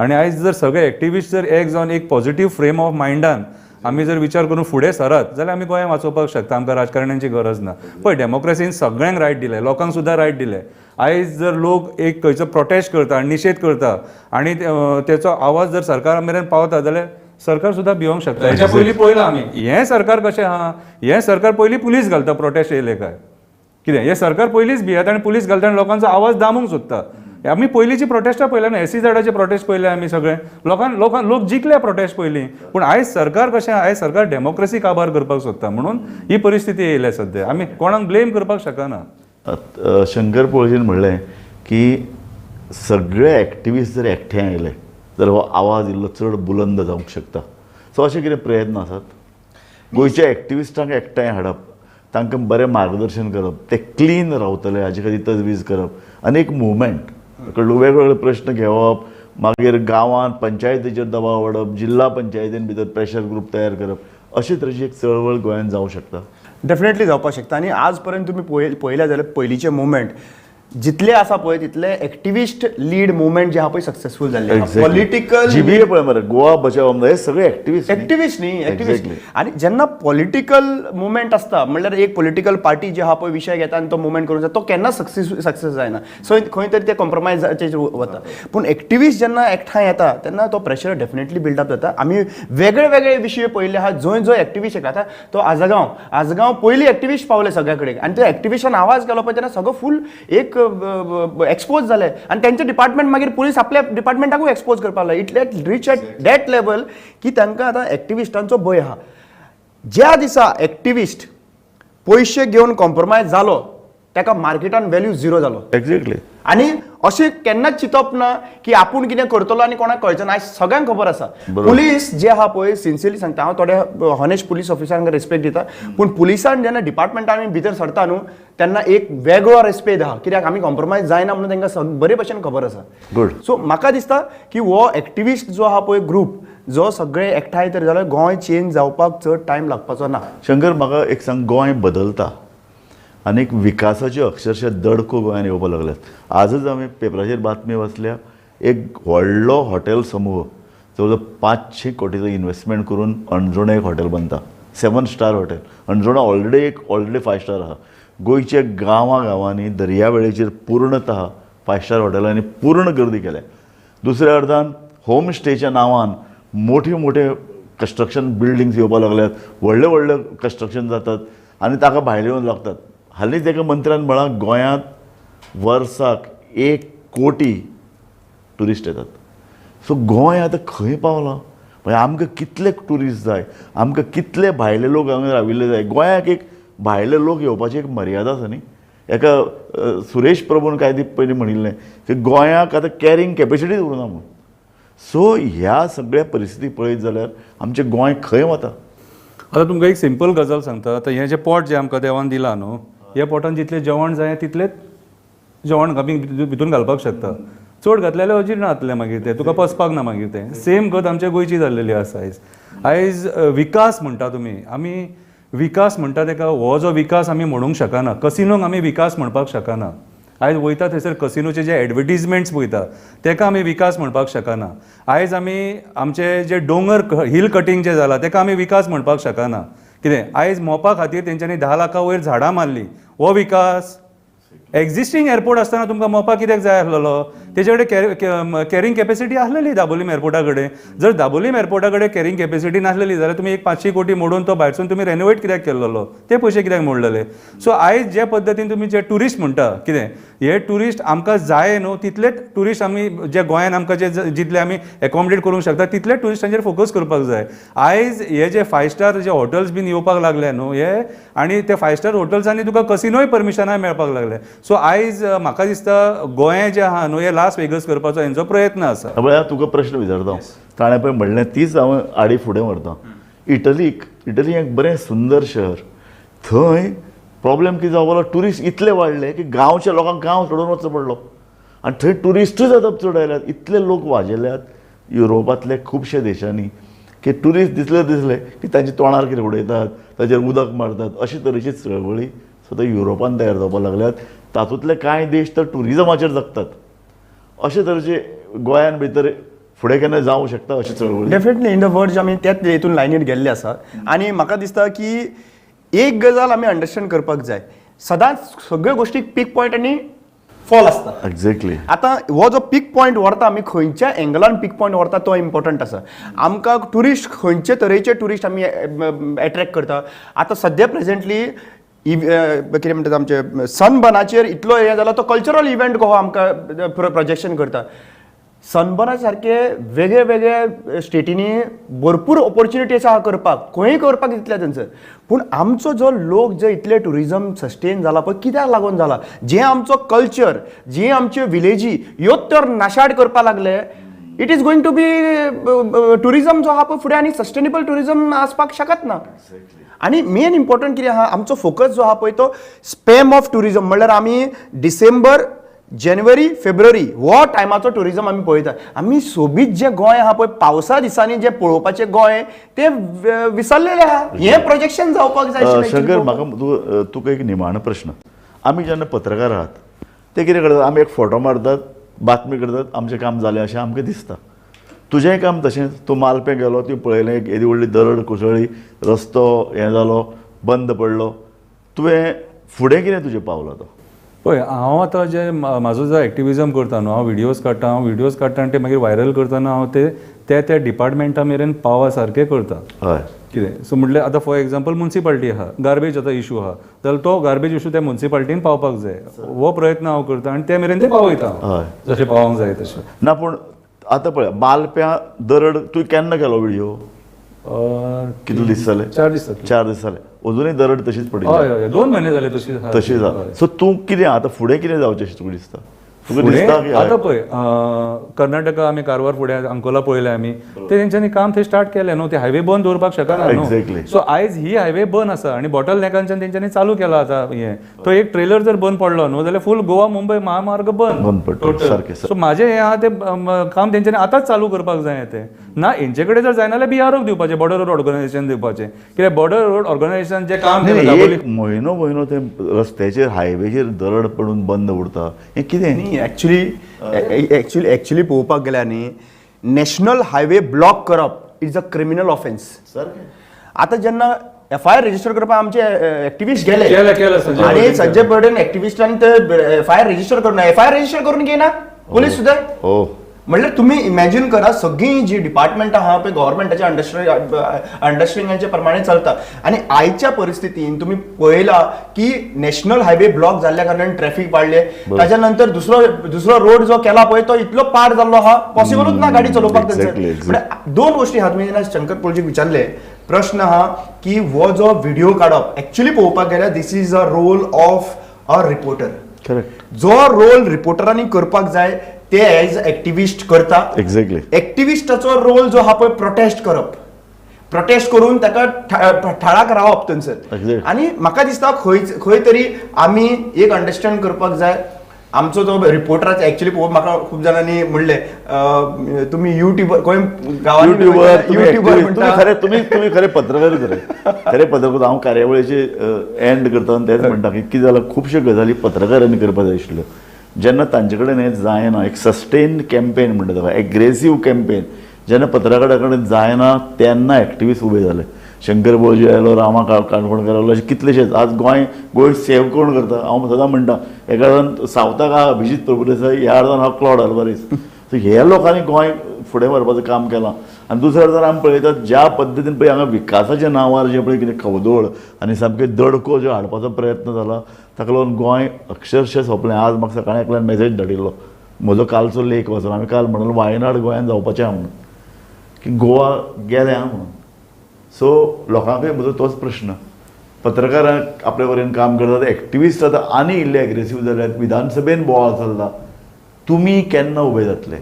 Speaker 6: आनी आयज जर सगळे एक्टिविस्ट जर एक जावन एक पॉझिटिव्ह फ्रेम ऑफ मायंडान आमी जर विचार करून फुडें सरत जाल्यार आमी गोंय वाचोवपाक शकता. आमकां राजकारण्यांची गरज ना. पळय डेमोक्रेसीन सगळ्यांक रायट दिले, लोकांक सुद्दां रायट दिले. आयज जर लोक एक खंयचो प्रोटेस्ट करता, निशेध करता आनी तेचो आवाज जर सरकारा मेरेन पावता जाल्यार सरकार सुद्दां भिवंक शकता. हेच्या पयलीं पळयलां आमी हें सरकार कशें आहा. हें सरकार पयलीं पुलीस घालता प्रोटेस्ट येयले काय. कितें हें सरकार पयलींच भियेता आनी पुलीस घालता आनी लोकांचो आवाज दामूंक सोदता. आमी पयलींची प्रोटेस्टां पळयल्या ना, SEZचे प्रोटेस्ट पळयले आमी सगळे. लोक जिखले प्रोटेस्ट पयलीं. पूण आयज सरकार कशें, आयज सरकार डेमोक्रेसी काबार करपाक सोदता म्हणून ही परिस्थिती येयल्या सद्या. आमी कोणाक ब्लेम करपाक शकना.
Speaker 24: शंकर पळोवचेन म्हणलें की सगळे एक्टिविस्ट जर एकठांय आयले जाल्यार हो आवाज इल्लो चड बुलंद जावंक शकता. सो अशे कितें प्रयत्न आसात. गोंयच्या एक्टिविस्टांक एकठांय हाडप, तांकां बरें मार्गदर्शन करप, ते क्लीन रावतले हाजे खातीर तजवीज करप आनी एक मुवमेंट वेगवेगळे प्रश्न घेवप, मागीर गांवांत पंचायतीचेर दबाव हाडप, जिल्हा पंचायतीन भितर प्रेशर ग्रूप तयार करप, अशे तरेची एक चळवळ गोंयांत जावंक शकता.
Speaker 7: डेफिनेटली जावपाक शकता. आनी आज पर्यंत तुमी पळयल्या जाल्यार पयलींचे मुवमेंट जितले आसा पळय तितले एक्टिविस्ट लीड मुवमेंट जे आहा पळय सक्सेसफूल जाल्ले पॉलिटिकल
Speaker 24: जीबीए पळय मरे गोवा बचाव आमदार हे सगळे एक्टिविस्ट
Speaker 7: न्ही एक्टिविस्ट आनी जेन्ना पॉलिटिकल मुवमेंट आसता म्हणल्यार एक पॉलिटिकल पार्टी जे आहा पळय विशय घेता आनी तो मुवमेंट करूंक जाता तो केन्ना सक्सेस जायना सो खंय तरी ते कॉम्प्रोमायजाचेर वता पूण एक्टिविस्ट जेन्ना एकठांय येता तेन्ना तो प्रेशर डेफिनेटली बिल्डअप जाता आमी वेगळे वेगळे विशय पळयले आहा जंय एक्टिविस्ट येता तो आजगांव पयलीं एक्टिविस्ट पावले सगळ्या कडेन आनी त्या एक्टिविस्टान आवाज केलो पळय तेन्ना सगळो फूल एक एक्सपोज जाले आनी त्यांचे डिपार्टमेंट मागीर पुलीस आपल्या डिपार्टमेंटाकूय एक्सपोज करपाक लागले it let reach at that level की तांकां आतां एक्टिविस्टांचो भंय आहा ज्या दिसा एक्टिविस्ट पयशे घेवन कॉम्प्रोमायज जालो ताका मार्केटान व्हॅल्यू झिरो जालो
Speaker 24: एक्झॅक्टली
Speaker 7: आनी अशें केन्नाच चिंतप ना की आपूण कितें करतलो आनी कोणाक कळचें ना सगळ्यांक खबर आसा पुलीस जे आहा पळय सिन्सियरली सांगता हांव थोड्या हॉनेस्ट पुलीस ऑफिसरांक रेस्पेक्ट दिता पूण पुलिसान जेन्ना डिपार्टमेंटान भितर सरता न्हू तेन्ना एक वेगळो रेस्पेक्ट आहा कित्याक आमी कॉम्प्रोमायज जायना म्हणून तांकां बरे भशेन खबर आसा
Speaker 24: गुड
Speaker 7: सो म्हाका दिसता की हो एक्टिविस्ट जो आहा पळय ग्रूप जो सगळे एकठांय तर जाल्यार गोंय चेंज जावपाक चड टायम लागपाचो ना
Speaker 24: शंकर म्हाका एक सांग गोंय बदलता आनी विकासाच्यो अक्षरशः दडको गोंयांत येवपाक लागल्यात आजच आमी पेपराचेर बातमी वाचल्या एक व्हडलो हॉटेल समूह जवळ 500 कोटीचो इन्वेस्टमेंट करून अणजुणा एक हॉटेल बांदता 7 star hotel Anjuna already 5 star आहा गोंयच्या गांवांनी दर्यावेळेचेर पूर्णतः 5 स्टार हॉटेलांनी पूर्ण गर्दी केल्या दुसऱ्या अर्धान होम स्टेच्या नांवान मोठे कन्स्ट्रक्शन बिल्डिंग्स येवपाक लागल्यात व्हडले कन्स्ट्रक्शन जातात आनी ताका भायले येवन लागतात हालींच एका मंत्र्यान म्हळां गोंयांत वर्साक 1 कोटी ट्युरिस्ट येतात सो गोंय आतां खंय पावलां म्हणजे आमकां कितले ट्युरिस्ट जाय आमकां कितले भायले लोक हांगा राविल्ले जाय गोंयाक एक भायले लोक येवपाची एक मर्यादा आसा न्ही एका सुरेश प्रभून कांय दीस पयलीं म्हणिल्लें की गोंयाक आतां कॅरींग कॅपेसिटीच उरना म्हणून सो ह्या सगळ्या परिस्थिती पळयत जाल्यार आमचें गोंय खंय वता
Speaker 6: आतां तुमकां एक सिंपल गजाल सांगता आतां हें जें पोट जें आमकां देवान दिलां न्हू ह्या पोटान जितलें जेवण जाय तितलेंच जेवण आमी भितून घालपाक शकता चड घातलेलें अजीर्ण जातलें मागीर तें तुका पचपाक ना मागीर तें सेम गत आमच्या गोंयची जाल्लेली आसा आयज विकास म्हणटा तुमी आमी विकास म्हणटा तेका हो जो विकास आमी म्हणूंक शकना कसिनोक आमी विकास म्हणपाक शकना आयज वयता थंयसर कसिनोचे जे एडवर्टिजमेंट्स पळयता तेका आमी विकास म्हणपाक शकना आयज आमी आमचे जे दोंगर हिल कटींग जें जालां तेका आमी विकास म्हणपाक शकना कितें आयज मोपा खातीर तेंच्यांनी 10 लाखा वयर झाडां मारली हो विकास एक्झिस्टींग एअरपोर्ट आसतना तुमकां मोपा कित्याक जाय आसलेलो तेजे कडेन कॅरींग कॅपेसिटी आसलेली दाबोलीम एअरपोर्टा कडेन जर दाबोलीम एअरपोर्टा कडेन कॅरींग कॅपेसिटी नासलेली जाल्यार तुमी एक 500 कोटी मोडून तो भायरसून तुमी रेनोवेट कित्याक केल्लो ते पयशे कित्याक मोडलेले सो आयज जे पद्दतीन तुमी जे ट्युरिस्ट म्हणटा कितें हे ट्युरिस्ट आमकां जाय न्हू तितलेच ट्युरिस्ट आमी जे गोंयान आमकां जे जितले आमी एकोमोडेट करूंक शकता तितले ट्युरिस्टांचेर फोकस करपाक जाय आयज हे जे 5 स्टार जे हॉटेल्स बीन येवपाक लागले न्हू हे आनी ते 5 स्टार हॉटेल्सांनी तुका कसिनोय परमिशनाय मेळपाक लागले सो आयज म्हाका दिसता गोंय जे आहा न्हू हे लास वेगस करपाचो हेंचो प्रयत्न आसा
Speaker 24: म्हळ्यार तुका प्रश्न विचारता ताणें पळय म्हणलें तीच हांव आडी फुडें व्हरतां इटली एक बरें सुंदर शहर थंय प्रॉब्लेम कितें जावपाक ट्युरिस्ट इतले वाडले की गांवच्या लोकांक गांव सोडून वचचो पडलो आनी थंय ट्युरिस्टूच आतां चड आयल्यात इतले लोक वाजेल्यात युरोपांतले खुबशे देशांनी की ट्युरिस्ट दिसले की तांच्या तोंडार कितें उडयतात ताचेर उदक मारतात अशे तरेची चळवळी सुद्दां युरोपान तयार जावपाक लागल्यात तातूंतले कांय देश तर ट्युरिजमाचेर जगतात अशे तरेचे गोंयान भितर फुडें केन्ना जावंक शकता अशी चळवळी
Speaker 7: डेफिनेटली इन द वर्ड्स आमी त्याच हेतून लायनीर गेल्ले आसा आनी म्हाका दिसता की एक गजाल आमी अंडरस्टँड करपाक जाय सदांच सगळ्यो गोश्टीक पीक पॉयंट आनी फॉल आसता
Speaker 24: एक्झॅक्टली
Speaker 7: आतां हो जो पीक पॉयंट व्हरता आमी खंयच्या एंगलान पीक पॉयंट व्हरता तो इम्पॉर्टंट आसा आमकां ट्युरिस्ट खंयचे तरेचे ट्युरिस्ट आमी एट्रॅक्ट करता आतां सद्या प्रेझेंटली कितें म्हणटात आमचे सनबर्नाचेर इतलो हें जाला तो कल्चरल इव्हेंट कहो आमकां प्रोजेक्शन करता सनबर्ना सारखे वेगळे वेगळे स्टेटींनी भरपूर ऑपॉर्च्युनिटी आसा करपाक खंय करपाक दितले थंयसर पूण आमचो जो लोक जे इतले ट्युरिजम सस्टेन जाला पळय कित्याक लागून जाला जे आमचो कल्चर जे आमच्यो विलेजी ह्यो तर नाशाड करपाक लागले it is going to be tourism जो आहा पळय फुडें आनी सस्टेनेबल ट्युरिजम आसपाक शकत ना आनी मेन इम्पॉर्टंट कितें आहा आमचो फोकस जो आहा पळय तो स्पॅम ऑफ ट्युरिजम म्हणल्यार आमी डिसेंबर जानेवारी फेब्रुवारी हो टायमाचो ट्युरिजम आमी पळयता आमी सोबीत जे गोंय आहा पळय पावसा दिसांनी जे पळोवपाचें गोंय ते विसरलेले आहा हें प्रोजेक्शन जावपाक जाय
Speaker 24: शंकर म्हाका तुका एक निमाणो प्रश्न आमी जेन्ना पत्रकार आहात ते कितें करतात, आमी एक फोटो मारतात, बातमी करतात, आमचें काम जालें अशें आमकां दिसता. तुजेंय काम तशेंच. तूं मालपें गेलो, ती पळयलें येदी व्हडली दरड कोसळ्ळी, रस्तो हें जालो, बंद पडलो, तुवें फुडें कितें तुजें पावलो तो?
Speaker 6: पळय, हांव आतां जे म्हाजो जो एक्टिविजम करता न्हू, हांव व्हिडियोज काडटा आनी ते मागीर व्हायरल करतना हांव त्या डिपार्टमेंटा मेरेन पावा सारकें करता.
Speaker 24: हय.
Speaker 6: कितें सो म्हटल्यार आतां फॉर एग्जाम्पल म्युन्सिपाल्टी आहा, गार्बेज आतां इशू आहा, जाल्यार तो गार्बेज इशू त्या म्युन्सिपाल्टीन पावपाक जाय, हो प्रयत्न हांव करता आनी ते मेरेन ते पावयता.
Speaker 24: हय.
Speaker 6: जशें पावोंक जाय तशें.
Speaker 24: ना पूण आतां पळय, मालप्या दरड तुवें केन्ना केलो व्हिडियो? कितले दीस जाले?
Speaker 6: 4 दीस जाले.
Speaker 24: 4 दीस जाले. अजुनूय दरड तशीच पडली.
Speaker 6: हय, 2 म्हयने जाले तशी
Speaker 24: जाता. सो तूं कितें आतां फुडें कितें जावचें अशें तुका दिसता? तुका दिसता की
Speaker 6: आतां पळय, कर्नाटका आमी कारवार फुडें अंकोला पळयलें आमी, ते तेंच्यांनी काम थंय स्टार्ट केलें न्हू, ते हायवे बंद दवरपाक शकना न्हू. सो आयज ही हायवे बंद आसा आनी बॉटल नेकांच्यान तेंच्यांनी चालू केला आतां हें. तो एक ट्रेलर जर बंद पडलो न्हू जाल्यार फूल गोवा मुंबय महामार्ग बंद
Speaker 24: पडटा.
Speaker 6: सो म्हाजें हें आहा तें काम तेंच्यांनी आतांच चालू करपाक जाय. तें ना हेंचे कडेन जर जायना जाल्यार BROक दिवपाचें, बॉर्डर रोड ऑर्गनायझेशन दिवपाचें. कित्याक बॉर्डर रोड ऑर्गनायझेशन जें काम
Speaker 24: एक म्हयनो ते रस्त्याचेर हायवेचेर दरड पडून बंद उरता, हें कितें?
Speaker 7: एक्चुली पळोवपाक गेल्यार न्ही, नॅशनल हायवे ब्लॉक करप इज अ क्रिमिनल ऑफेन्स. आतां जेन्ना FIR रजिस्टर करपाक आमचे एक्टिविस्ट गेले आनी संजय बर्डेन एक्टिविस्टांनी ते FIR रजिस्टर करून FIR रजिस्टर करून घेयना पोलीस सुद्दां. म्हणल्यार तुम्ही इमॅजिन करा, सगळी जी डिपार्टमेंट आहा पळय गव्हर्मेंटाच्या अंडरस्टँडिंगाच्या प्रमाणे चलता. आनी आयच्या परिस्थितीन तुम्ही पळयला की नॅशनल हायवे ब्लॉक जाल्ल्या कारणान ट्रॅफिक वाडले. ताच्या नंतर दुसरो रोड जो केला पळय तो इतलो पाड जाल्लो आहा, पॉसिबलूच ना गाडी चलोवपाक. दोन गोष्टी आहा. तुमी शंकर पोळजीक विचारले प्रश्न आहा की हो जो व्हिडिओ काडप, एक्चुअली पळोवपाक गेल्यार this is a role of a reporter. जो रोल रिपोर्टरांनी करपाक जाय ते एज एक्टिविस्ट करता.
Speaker 24: एक्झॅक्टली.
Speaker 7: एक्टिविस्टाचो रोल जो हा पळय प्रोटेस्ट करप, प्रोटेस्ट करून ताका ठाराक रावप थंयसर. आनी म्हाका दिसता खंय तरी आमी एक अंडरस्टँड करपाक जाय. आमचो जो रिपोर्टराचो एक्चुअली म्हाका खूब जाणांनी म्हणलें तुमी युट्यूबर खंय गांवांत
Speaker 24: युट्यूबर तुम्ही खरे पत्रकार खरे पत्रकार. हांव कार्यावळीचे एंड करता आनी तेच म्हणटा की कितें जालां, खुबश्यो गजाली पत्रकारांनी करपाक जाय आशिल्ल्यो. जेन्ना तांचे कडेन हें जायना, एक सस्टेन कॅम्पेन म्हणटा ताका, एग्रेसीव कॅम्पेन जेन्ना पत्रकारा कडेन जायना तेन्ना एक्टिविस्ट उबे जाले. शंकर बोळजी आयलो, रामा काणकोणकर आयलो, अशे कितलेशेच. आज गोंय सेव कोण करता? हांव सदां म्हणटा, एका जाण सावथाक आहा अभिजीत प्रभुदेसाय, ह्या अर्दान आहा क्लॉड आल्वारीस. सो हे लोकांनी गोंय फुडें व्हरपाचें काम केलां. आनी दुसरे अर्दान आमी पळयतात ज्या पद्दतीन पळय हांगा विकासाच्या नांवार जे पळय कितें खवदोळ आनी सामके दडको ज्यो हाडपाचो प्रयत्न जाला, ताका लागून गोंय अक्षरशः सोंपलें. आज म्हाका सकाळीं एकल्यान मॅसेज धाडिल्लो, म्हजो कालचो लेख वाचून. आमी काल म्हणलो वायनाड गोंयान जावपाचें आहा म्हणून, की गोवा गेलें आहा म्हणून. सो लोकांकय म्हजो तोच प्रश्न. पत्रकारांक आपले वरेन काम करतात, एक्टिविस्ट आतां आनी इल्ले एग्रेसीव जाल्यात, विधानसभेन बोवाळ चल्ला. तुमी केन्ना उबे जातले?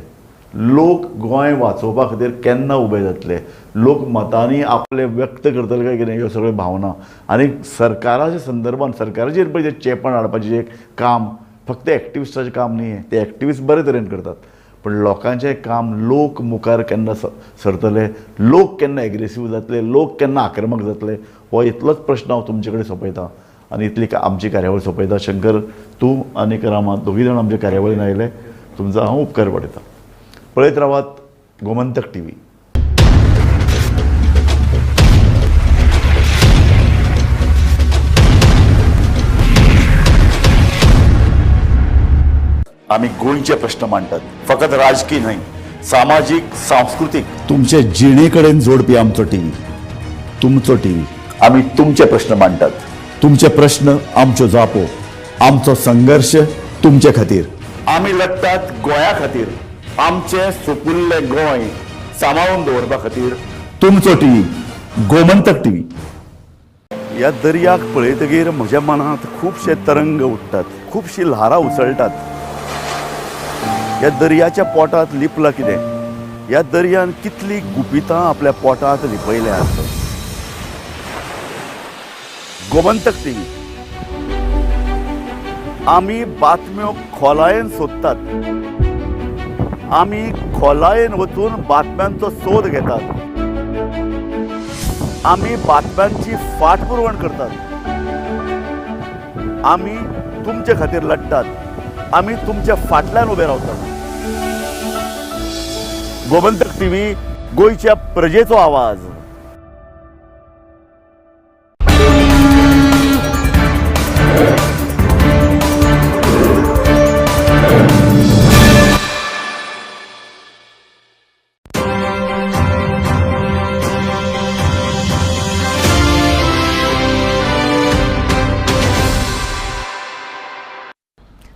Speaker 24: लोक गोंय वाचोवपा खातीर केन्ना उबे जातले? लोक मतांनी आपले व्यक्त करतले काय कितें, ह्यो सगळ्यो भावना. आनी सरकाराच्या संदर्भान सरकाराचेर पळय जें चेपण हाडपाचें जें काम फक्त एक्टिविस्टाचें काम न्ही. ते एक्टिविस्ट बरे तरेन करतात, पण लोकांचें काम, लोक मुखार केन्ना सरतले, लोक केन्ना एग्रेसीव जातले, लोक केन्ना आक्रमक जातले, हो इतलोच प्रश्न हांव तुमचे कडेन सोंपयतां आनी इतली आमची कार्यावळ सोंपयता. शंकर, तूं आनी रामा दोगूय जाण आमच्या कार्यावळीन आयले, तुमचो हांव उपकार पडयतां. पळयत रावात गोमंतक TV. आम्ही गोंयचे प्रश्न मांडटात, फकत राजकीय न्हय, सामाजीक, सांस्कृतिक. तुमचे जिणे कडेन जोडपी आमचो TV, तुमचो TV. आम्ही तुमचे प्रश्न मांडटात, तुमचे प्रश्न आमच्यो जापो, आमचो संघर्ष तुमचे खातीर. आमी लढटात गोंया खातीर. आमचे सोपुल्ले गोंय सांबाळून दवरपा खातीर तुमचो TV, गोमंतक TV. ह्या दर्याक पळयतकीर म्हज्या मनांत खुबशे तरंग उठटात, खुबशीं ल्हारां उसळटात. ह्या दर्याच्या पोटांत लिपलां कितें? ह्या दर्यान कितलीं गुपितां आपल्या पोटांत लिपयल्यात. गोमंतक TV. आमी बातम्यो खोलायेन सोदतात, आमी खोलायेन वचून बातम्यांचो सोद घेतात, आमी बातम्यांची फाटपुरवण करतात, आमी तुमचे खातीर लढटात.
Speaker 22: आम्ही तुमच्या फाटल्यान उभे रावतात. गोमंतक टीव्ही, गोयच्या प्रजेचो आवाज.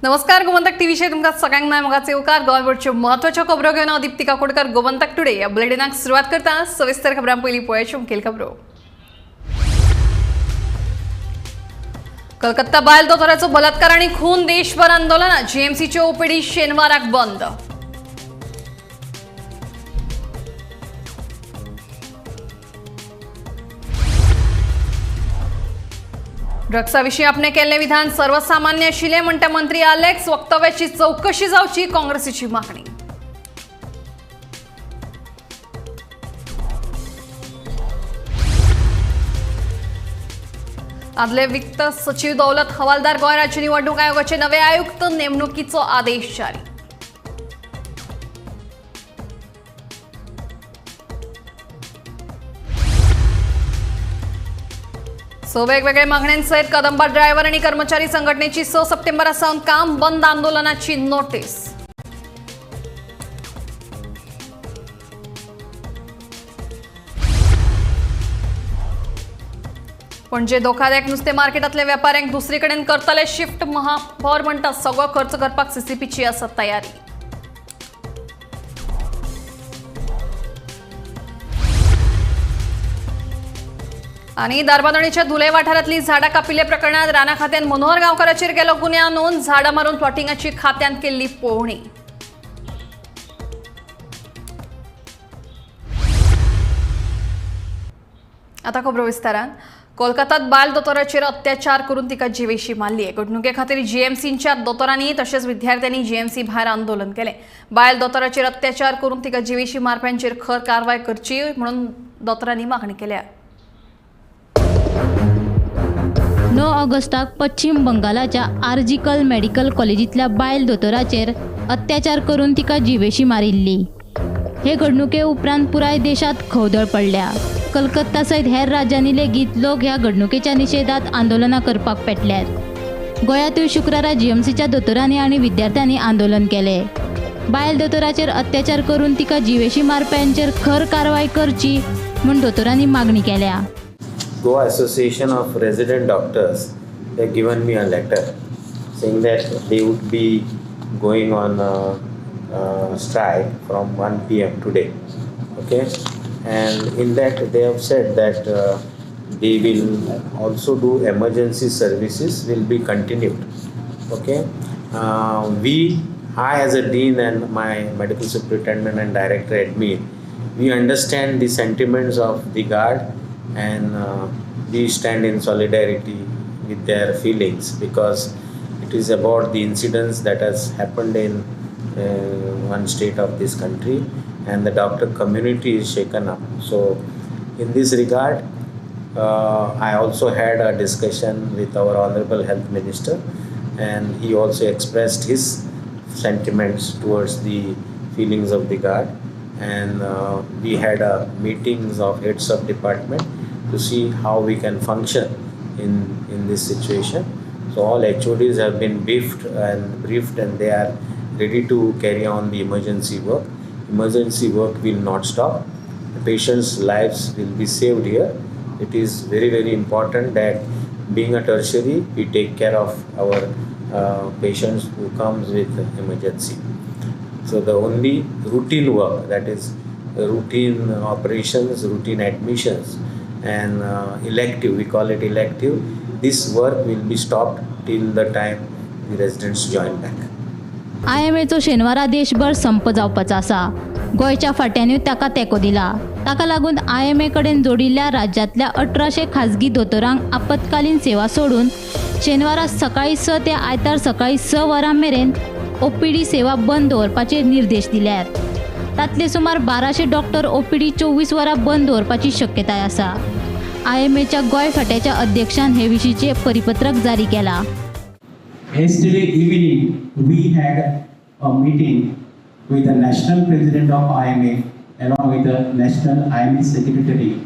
Speaker 1: नमस्कार, गोमंतक टीव्हीचे तुमका सगळ्यांना मोगाचे उकार. गोंयभरच्यो महत्वाच्यो खबरो घेऊन हांव दीप्तिका कोडकर. गोमंतक टुडे या बुलेटिनाक सुरवात करता. सविस्तर खबरां पयलीं पळोवया मुखेल खबरो. कलकत्ता बायल दोतोराचो बलात्कार आनी खून देशभर आंदोलनां. जीएमसीच्यो ओपीडी शेनवाराक बंद. ड्रग्सा विशीं आपणे केल्लें विधान सर्वसामान्य आशिल्लें म्हणटा मंत्री अलेक्स. वक्तव्याची चौकशी जावची, काँग्रेसीची मागणी. आदले वित्त सचिव दौलत हवालदार गोंय राज्य निवडणूक आयोगाचे नवे आयुक्त. नेमणुकीचो आदेश जारी. वेगवेगळे मागण्यांसयत कदंबा ड्रायव्हर आणि कर्मचारी संघटनेची 6 सप्टेंबरासावन काम बंद आंदोलनाची नोटीस. पणजे धोकादायक नुस्तें मार्केटांतले वेपाऱ्यांक दुसरीकडेन करतले शिफ्ट. महापौर म्हणटा सगळो खर्च करपाक सीसीपीची आसा तयारी. आणि दारबांदोडेच्या धुले वाठारांतली झाडां कापिल्ले प्रकरणात राणा खात्यान मनोहर गांवकाराचेर केलो गुन्यांव नोंद. झाडां मारून प्लॉटिंगाची खात्यान केल्ली पळोवणी. आता खबरो विस्तारान. कोलकातात बायल दोतोराचेर अत्याचार करून तिका जिवेशी मारली. घडणुके खातीर जीएमसीच्या दोतोरांनी तशेंच विद्यार्थ्यांनी जीएमसी भायर आंदोलन केलें. बायल दोतोराचेर अत्याचार करून तिका जिवेशी मारप्यांचेर खर कारवाय करची म्हणून दोतोरांनी मागणी केल्या.
Speaker 4: 9 ऑगस्टाक पश्चिम बंगालाच्या आर्जिकल मेडिकल कॉलेजींतल्या बायल दोतोराचेर अत्याचार करून तिका जिवेशी मारिल्ली. हे घडणुके उपरांत पुराय देशात खवदळ पडल्या. कलकत्ता सयत हेर राज्यांनी लेगीत लोक ह्या घडणुकेच्या निशेधात आंदोलनां करपाक पेटल्यात. गोंयांतूय शुक्रारा जीएमसीच्या दोतोरांनी आनी विद्यार्थ्यांनी आंदोलन केलें. बायल दोतोराचेर अत्याचार करून तिका जिवेशी मारप्यांचेर खर कारवाय करची म्हूण दोतोरांनी मागणी केल्या.
Speaker 8: Goa Association of Resident Doctors, they have given me a letter saying that they would be going on strike from 1 p.m. today. Okay, and in that they have said that they will also do emergency services will be continued. Okay, I as a dean and my medical superintendent and director admin, we understand the sentiments of the guard. And we stand in solidarity with their feelings because it is about the incidents that has happened in one state of this country and the doctor community is shaken up. So in this regard, I also had a discussion with our Honorable Health Minister and he also expressed his sentiments towards the feelings of the guard. And we had meetings of heads of department to see how we can function in this situation. So all HODs have been briefed and they are ready to carry on the emergency work. Emergency work will not stop. The patients' lives will be saved here. It is very, very important that being a tertiary, we take care of our patients who comes with emergency. So the only routine work, that is routine operations, routine admissions and elective, we call it elective, this work will be stopped till the time the residents join back.
Speaker 4: IMAचो शेनवारा देशभर संप जावपाचो आसा. गोंयच्या फाट्यांनी ताका तेंको दिला. ताका लागून IMA कडेन जोडिल्ल्या राज्यांतल्या 1800 खाजगी दोतोरांक आपतकालीन सेवा सोडून शेनवारा सकाळी 6 ते आयतार सकाळी 6 वरां मेरेन OPD सेवा बंद दवरपाचे निर्देश दिल्यात. तातले सुमार 1200 डॉक्टर OPD 24 वरां बंद दवरपाची शक्यताय आसा. IMAच्या गोंय फाट्याच्या अध्यक्षान हे विशींचे परिपत्रक जारी केला.
Speaker 11: Yesterday evening, we had a meeting with the national president of IMA along with the national IMA secretary,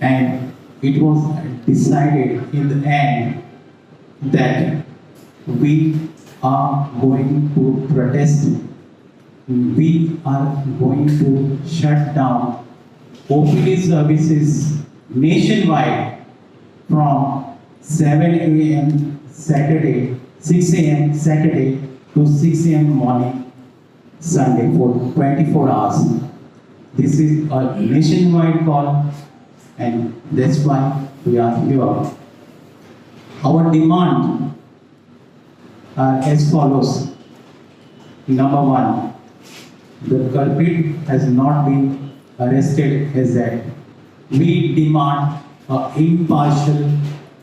Speaker 11: and it was decided in the end that we are going to protest. We are going to shut down OPD services nationwide from 7 a.m. Saturday, 6 a.m. Saturday to 6 a.m. morning Sunday for 24 hours. This is a nationwide call, and that's why we are here. Our demand are as follows. Number one, the culprit has not been arrested as yet. We demand an impartial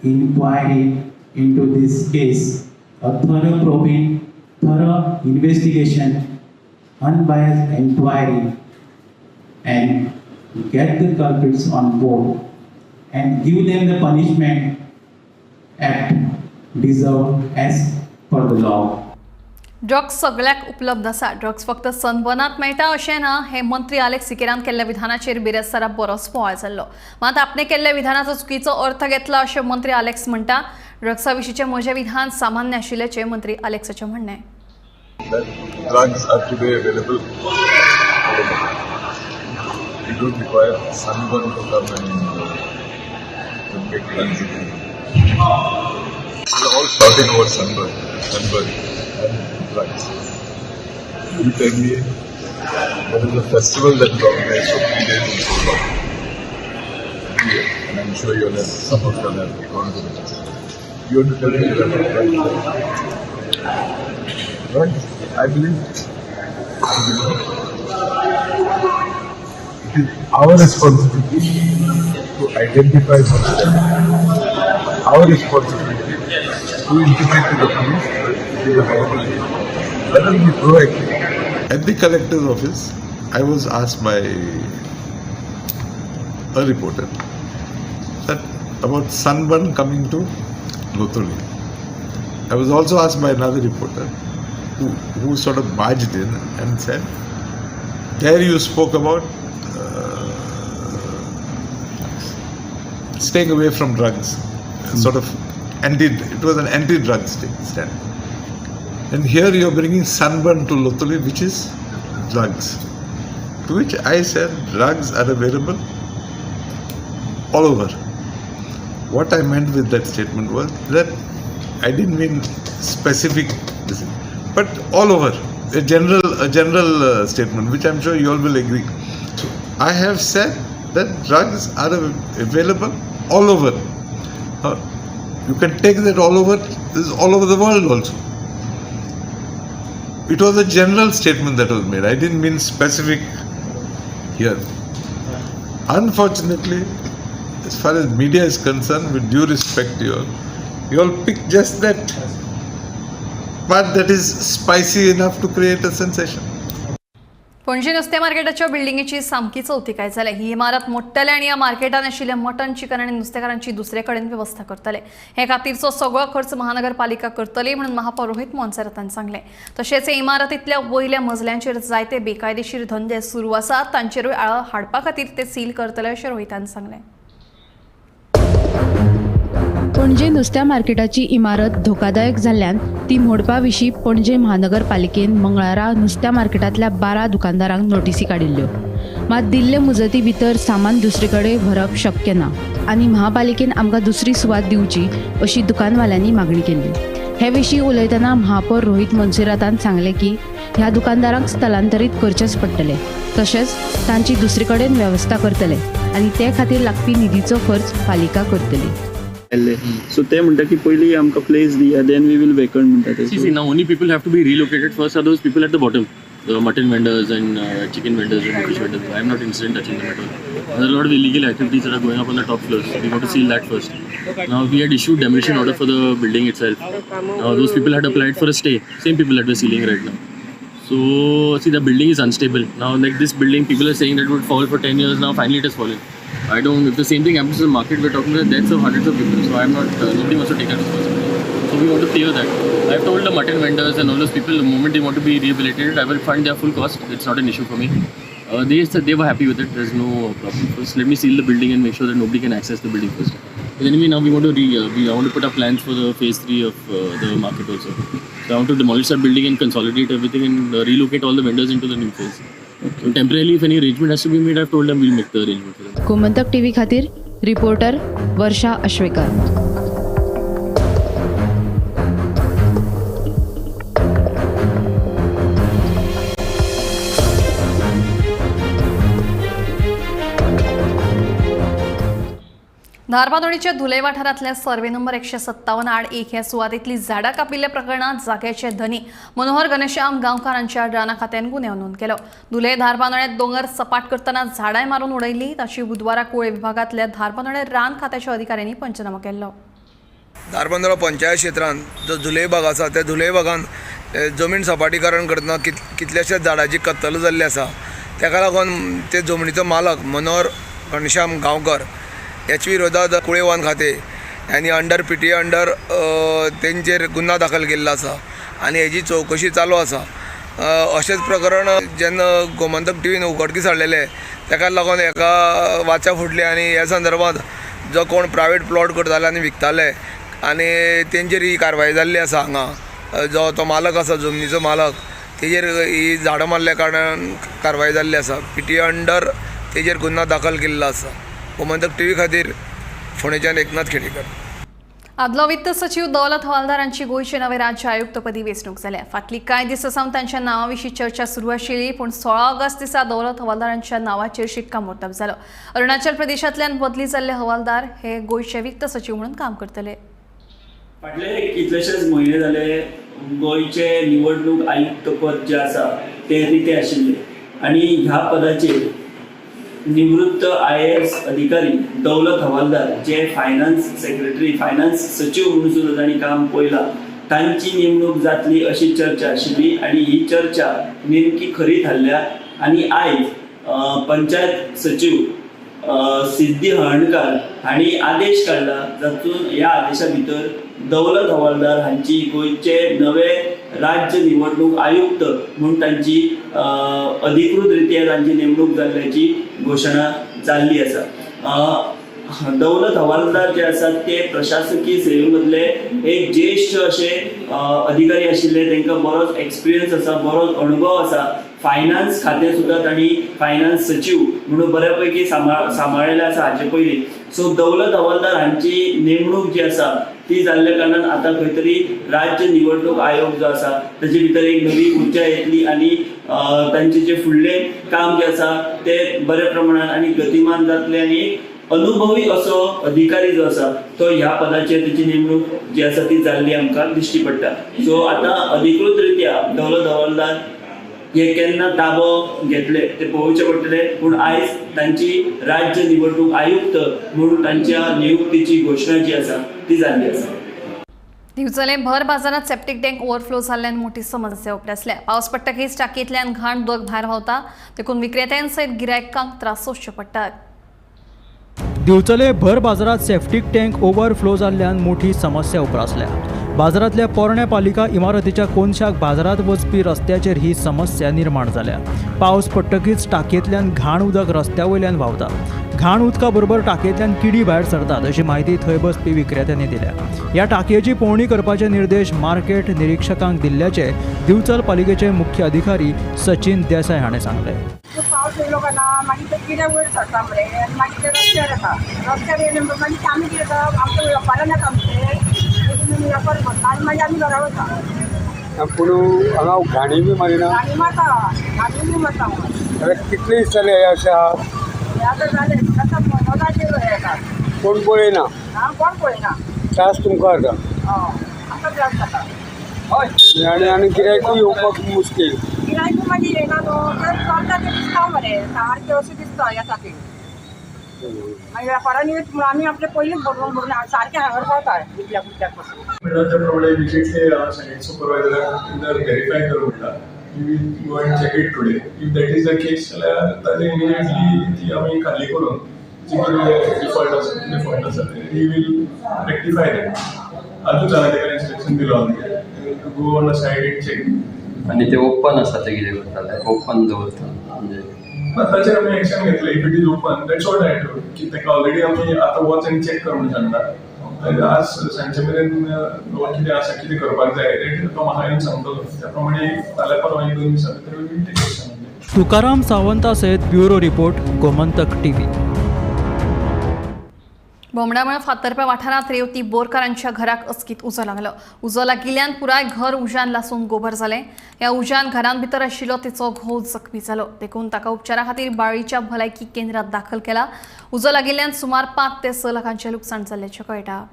Speaker 11: inquiry into this case, a thorough probing, thorough investigation, unbiased inquiry, and get the culprits on board and give them the punishment act deserved as per the law.
Speaker 1: Drugs सगळ्याक उपलब्ध आसा. ड्रग्स फक्त सनबर्नात मेळटा अशें ना. हे मंत्री अलेक्स सिकेरान केल्ल्या विधानाचेर बिरेस्तारा बरोच बोवाळ जाल्लो. मात आपणे केल्ल्या विधानाचो चुकीचो अर्थ घेतला अशें मंत्री अलेक्स म्हणटा. ड्रग्सा विशींचें म्हजें विधान सामान्य आशिल्ल्याचें मंत्री अलेक्साचें म्हणणें.
Speaker 13: Drugs are today available. You don't require someone to come and make drugs. We're all shouting about sunburn and drugs. You tell me there is a festival that is organized for 3 days in Solar. And I'm sure you'll have some of them have gone to it. You want to tell me that drugs? I believe it is our responsibility to identify such things. Our responsibility to intimate to the police that it is available. Let us be proactive. At the collector's office, I was asked by a reporter that about sunburn coming to Lotoli. I was also asked by another reporter who sort of barged in and said, there you spoke about staying away from drugs, sort of it was an anti-drug stand. And here you're bringing sunburn to Lotoli, which is drugs. To which I said, drugs are available all over. What I meant with that statement was that I didn't mean specific, but all over. A general statement, which I'm sure you all will agree. So I have said that drugs are available all over. You can take that all over. This is all over the world also. It was a general statement that was made. I didn't mean specific here. Unfortunately, as far as media is concerned, with due respect to you all pick just that part that is spicy enough to create a sensation.
Speaker 1: Panaji नुस्तें मार्केटाच्या बिल्डिंगेची सामकी चवथिकाय जाल्या. ही इमारत मोडटले आनी ह्या मार्केटान आशिल्ले मटन, चिकन आनी नुस्तेकारांची दुसरे कडेन वेवस्था करतले. हे खातीरचो सगळो खर्च महानगरपालिका करतली म्हणून महापौर रोहित मोन्सेरात हांणी सांगलें. तशेंच हे इमारतींतल्या वयल्या मजल्यांचेर जायते बेकायदेशीर धंदे सुरू आसात, तांचेरूय आळो हाडपा खातीर ते सील करतले अशें रोहित हांणी सांगलें.
Speaker 4: पणजे नुस्त्या मार्केटाची इमारत धोकादायक जाल्ल्यान ती मोडपा विशीं पणजे महानगरपालिकेन मंगळारा नुस्त्या मार्केटांतल्या 12 दुकानदारांक नोटीसी काडिल्ल्यो. मात दिल्ले मुजती भितर सामान दुसरे कडेन व्हरप शक्य ना आनी महापालिकेन आमकां दुसरी सुवात दिवची अशी दुकानवाल्यांनी मागणी केल्ली. हे विशीं उलयतना महापौर रोहित मोन्सेरातान सांगलें की ह्या दुकानदारांक स्थलांतरीत करचेच पडटले. तशेंच तांची दुसरे कडेन वेवस्था करतले आनी ते खातीर लागपी निधीचो खर्च पालिका करतली.
Speaker 9: सो ते म्हणटा की पयलीं आमकां प्लेस दिया, देन वी विल वेकंट म्हणटा ते.
Speaker 10: See, now only people have to be relocated. First are those people at the bottom, the mutton vendors and chicken vendors and fish vendors. I am not interested in touching them at all. There are a lot of illegal activities that are going up on the top floors. We got to seal that first. Now we had issued demolition order for the building itself. Now those people had applied for a stay. Same people that we're sealing right now. So see, the building is unstable. Now like this building, people are saying that it would fall for 10 years. Now finally it has fallen. If the same thing happens to the market, we're talking about the deaths of hundreds of people. So I'm not, nobody wants to take that responsibility. So we want to clear that. I have told the mutton vendors and all those people the moment they want to be rehabilitated, I will fund their full cost. It's not an issue for me. They said they were happy with it. There's no problem. First, let me seal the building and make sure that nobody can access the building first. But anyway, now we want to I want to put up plans for the phase 3 of the market also. So I want to demolish that building and consolidate everything and relocate all the vendors into the new phase. So temporarily, if any arrangement has to be made, I've told them we'll make the arrangement for them.
Speaker 4: Gomantak TV खातीर रिपोर्टर वर्षा अश्वेकर.
Speaker 1: धारबांदोडेच्या धुले वाठारांतल्या सर्वे नंबर 157 आड 1 ह्या सुवातेंतली झाडां कापिल्ल्या प्रकरणात जाग्याचे धनी मनोहर घनश्याम गांवकारांच्या राना खात्यान गुन्यांव नोंद केलो. धुले धारबांदोड्यांत दोंगर सपाट करतना झाडांय मारून उडयल्ली ताची बुधवारा कुळे विभागांतल्या धारबांदोडे रान खात्याच्या अधिकाऱ्यांनी पंचनामा केलो.
Speaker 14: धारबांदोडा पंचायत क्षेत्रांत जो धुले भाग आसा त्या धुले भागांत जमीन सपाटीकरण करतना कितल्याशाच झाडांची कत्तल जाल्ली आसा. ताका लागून ते जमनीचो मालक मनोहर घनश्याम गांवकर याच्या विरोधात कुळे वन खाते यांनी अंडर PTA अंडर तेंचेर गुन्हा दाखल केल्लो आसा आनी हेजी चवकशी चालू आसा. अशेंच प्रकरण जेन्ना गोमंतक टीव्हीन उगडकीस हाडलेले ताका लागून एका वाचा फुटली आनी ह्या संदर्भात जो कोण प्रायवेट प्लॉट करताले आनी विकताले आनी तेंचेर ही कारवाय जाल्ली आसा. हांगा जो तो मालक आसा जमनीचो मालक तेजेर ही झाडां मारल्या कारणान कारवाय जाल्ली आसा. PTA अंडर तेजेर गुन्हा दाखल केल्लो आसा. गोमंतक टीव्ही खातीर फोंडेच्यान एकनाथ खेडेकर.
Speaker 1: आदलो वित्त सचिव दौलत हवालदारांची गोंयचे नवे राज्य आयुक्तपदी वेंचणूक जाल्या. फाटली कांय दिसा सावन तांच्या नांवा विशीं चर्चा सुरू आशिल्ली पूण 16 ऑगस्ट दिसा दौलत हवालदारांच्या नांवाचेर शिक्कामोर्तब जालो. अरुणाचल प्रदेशांतल्यान बदली जाल्ले हवालदार हे गोंयचे वित्त सचिव म्हणून काम करतले.
Speaker 9: फाटले कितलेशेच म्हयने जाले गोंयचे निवडणूक आयुक्त पद जे आसा ते रिते आशिल्ले आनी ह्या पदाचेर निवृत्त IAS अधिकारी दौलत हवालदार जे फायनान्स सेक्रेटरी फायनान्स सचिव म्हणून सुद्दां तांणी काम पळयलां तांची नेमणूक जातली अशी चर्चा आशिल्ली आनी ही चर्चा नेमकी खरी थारल्या आनी आयज पंचायत सचिव सिद्धी हळणकार हांणी आदेश काडला जातून ह्या आदेशा भितर दौलत हवालदार हांची गोंयचे नवे राज्य निवडणूक आयुक्त म्हणून तांची अधिकृत रित्या तांची नेमणूक जाल्ल्याची घोशणा जाल्ली आसा. दौलत हवालदार जे आसात ते प्रशासकीय सेवे मदले एक ज्येष्ठ असे अधिकारी आशिल्ले. तांकां बरोच एक्सपिरियन्स आसा, बरोच अनुभव आसा. फायनान्स खातें सुद्दां तांणी फायनान्स सचिव म्हणून बऱ्यापैकी सांबाळिल्लें आसा हाचे पयलीं. सो दौलत हवालदार हांची नेमणूक जी आसा ती जाल्ल्या कारणान आतां खंय तरी राज्य निवडणूक आयोग जो आसा ताचे भितर एक नवी उर्जा येतली आनी तांचे जे फुडलें काम जे आसा ते बऱ्या प्रमाणात आनी गतिमान जातलें आनी अनुभवी असो अधिकारी जो आसा तो ह्या पदाचेर ताची नेमणूक जी आसा ती जाल्ली आमकां दिश्टी पडटा. सो आतां अधिकृत रित्या दौलत हवालदार हे केन्ना ताबो घेतले ते पळोवचे पडटले पूण आयज तांची राज्य निवडणूक आयुक्त म्हणून तांच्या नियुक्तीची घोशणा जी आसा ती जाल्ली आसा.
Speaker 1: दिवचले भर बाजारात सेप्टिक टँक ओव्हरफ्लो जाल्ल्यान मोठी समस्या उपरासल्या. पावस पडटकीच टांकयेंतल्यान घाण उदक भायर व्हांवता देखून विक्रेत्यांसयत गिरायकांक त्रास सोंसचे पडटात.
Speaker 12: दिवचले भर बाजारात सेफ्टीक टँक ओव्हरफ्लो जाल्ल्यान मोठी समस्या उपरासल्या. बाजारातल्या पोरण्या पालिका इमारतीच्या कोनशाक बाजारात वचपी रस्त्याचेर ही समस्या निर्माण जाल्या. पावस पडटकीच टांकयेंतल्यान घाण उदक रस्त्या वयल्यान व्हांवता. घाण उदका बरोबर टांकयेंतल्यान किडी भायर सरतात अशी माहिती थंय बसपी विक्रेत्यांनी दिल्या. ह्या टांकयेची पळोवणी करपाचे निर्देश मार्केट निरीक्षकांक दिल्ल्याचे दिवचल पालिकेचे मुख्य अधिकारी सचिन देसाय हाणें सांगले.
Speaker 15: पावस येयलो काय ना मागीर ते कितें वयर सरता मरे आनी मागीर ते रस्त्यार येता. रस्त्यार येयले मागीर आमी कितें करप आमकां वेपारान येता आमचे वेपार करता आनी मागीर आमी घरा वता.
Speaker 16: पूण हांगा घाणी बी मारिना.
Speaker 15: घाणी मारता घाणी बी मारता.
Speaker 16: कितले दीस जाले हे अशें आहा?
Speaker 15: हे आतां जाले आतां मोदाचेर येता.
Speaker 16: कोण पळयना?
Speaker 15: कोण पळयना.
Speaker 16: त्रास तुमकां जाता.
Speaker 15: आतां त्रास जाता.
Speaker 16: हय आनी गिरायकूय येवपाक मुश्कील.
Speaker 15: गिरायकूय मागीर येना न्हू तर चलता तें दिसता मरे सारकें अशें दिसता येता तें. मागीर वेपारांनी म्हूण आमी आपलें पयलींच भरून सारकें हांगर पावता इतल्या कुटल्याक पासून.
Speaker 23: त्या प्रमाणे विजिटले सेकंड सुपरवायझराक व्हेरीफाय करूंक म्हणटा. You will go and check it today. If that is the case, then immediately ती आमी खाली करून जी कितें डिफॉल्ट आसा he will rectify that. आजूच हांवें ताका instruction वचून दिलो आमगे go on the side and check.
Speaker 2: आणि ते ओपन आसा ते कितें करताले ओपन दवरता म्हणजे
Speaker 23: ताचेर आमी एक्शन घेतलें. If it is open that's what I told की ताका ऑलरेडी आमी आतां वच आनी चेक कर म्हणून सांगता. आज सांजचे मेरेन कितें आसा कितें करपाक जाय तो म्हाका येवन सांगतलो. त्या प्रमाणे फाल्यां परवा 1-2 दिसां भितर वी टेक एक्शन.
Speaker 12: तुकाराम सावंता सयत ब्युरो रिपोर्ट गोमंतक टीव्ही.
Speaker 1: बोमडामळ फातर्प्या वाठारांत रेवती बोरकारांच्या घराक अचकीत उजो लागलो. उजो लागिल्ल्यान पुराय घर उज्यान लासून गोबर जालें. ह्या उज्यान घरांत भितर आशिल्लो तिचो घोव जखमी जालो. देखून ताका उपचारा खातीर बाळ्ळीच्या भलायकी केंद्रात दाखल केला. उजो लागिल्ल्यान सुमार 5 ते 6 लाखांचें लुकसाण जाल्ल्याचें कळटा.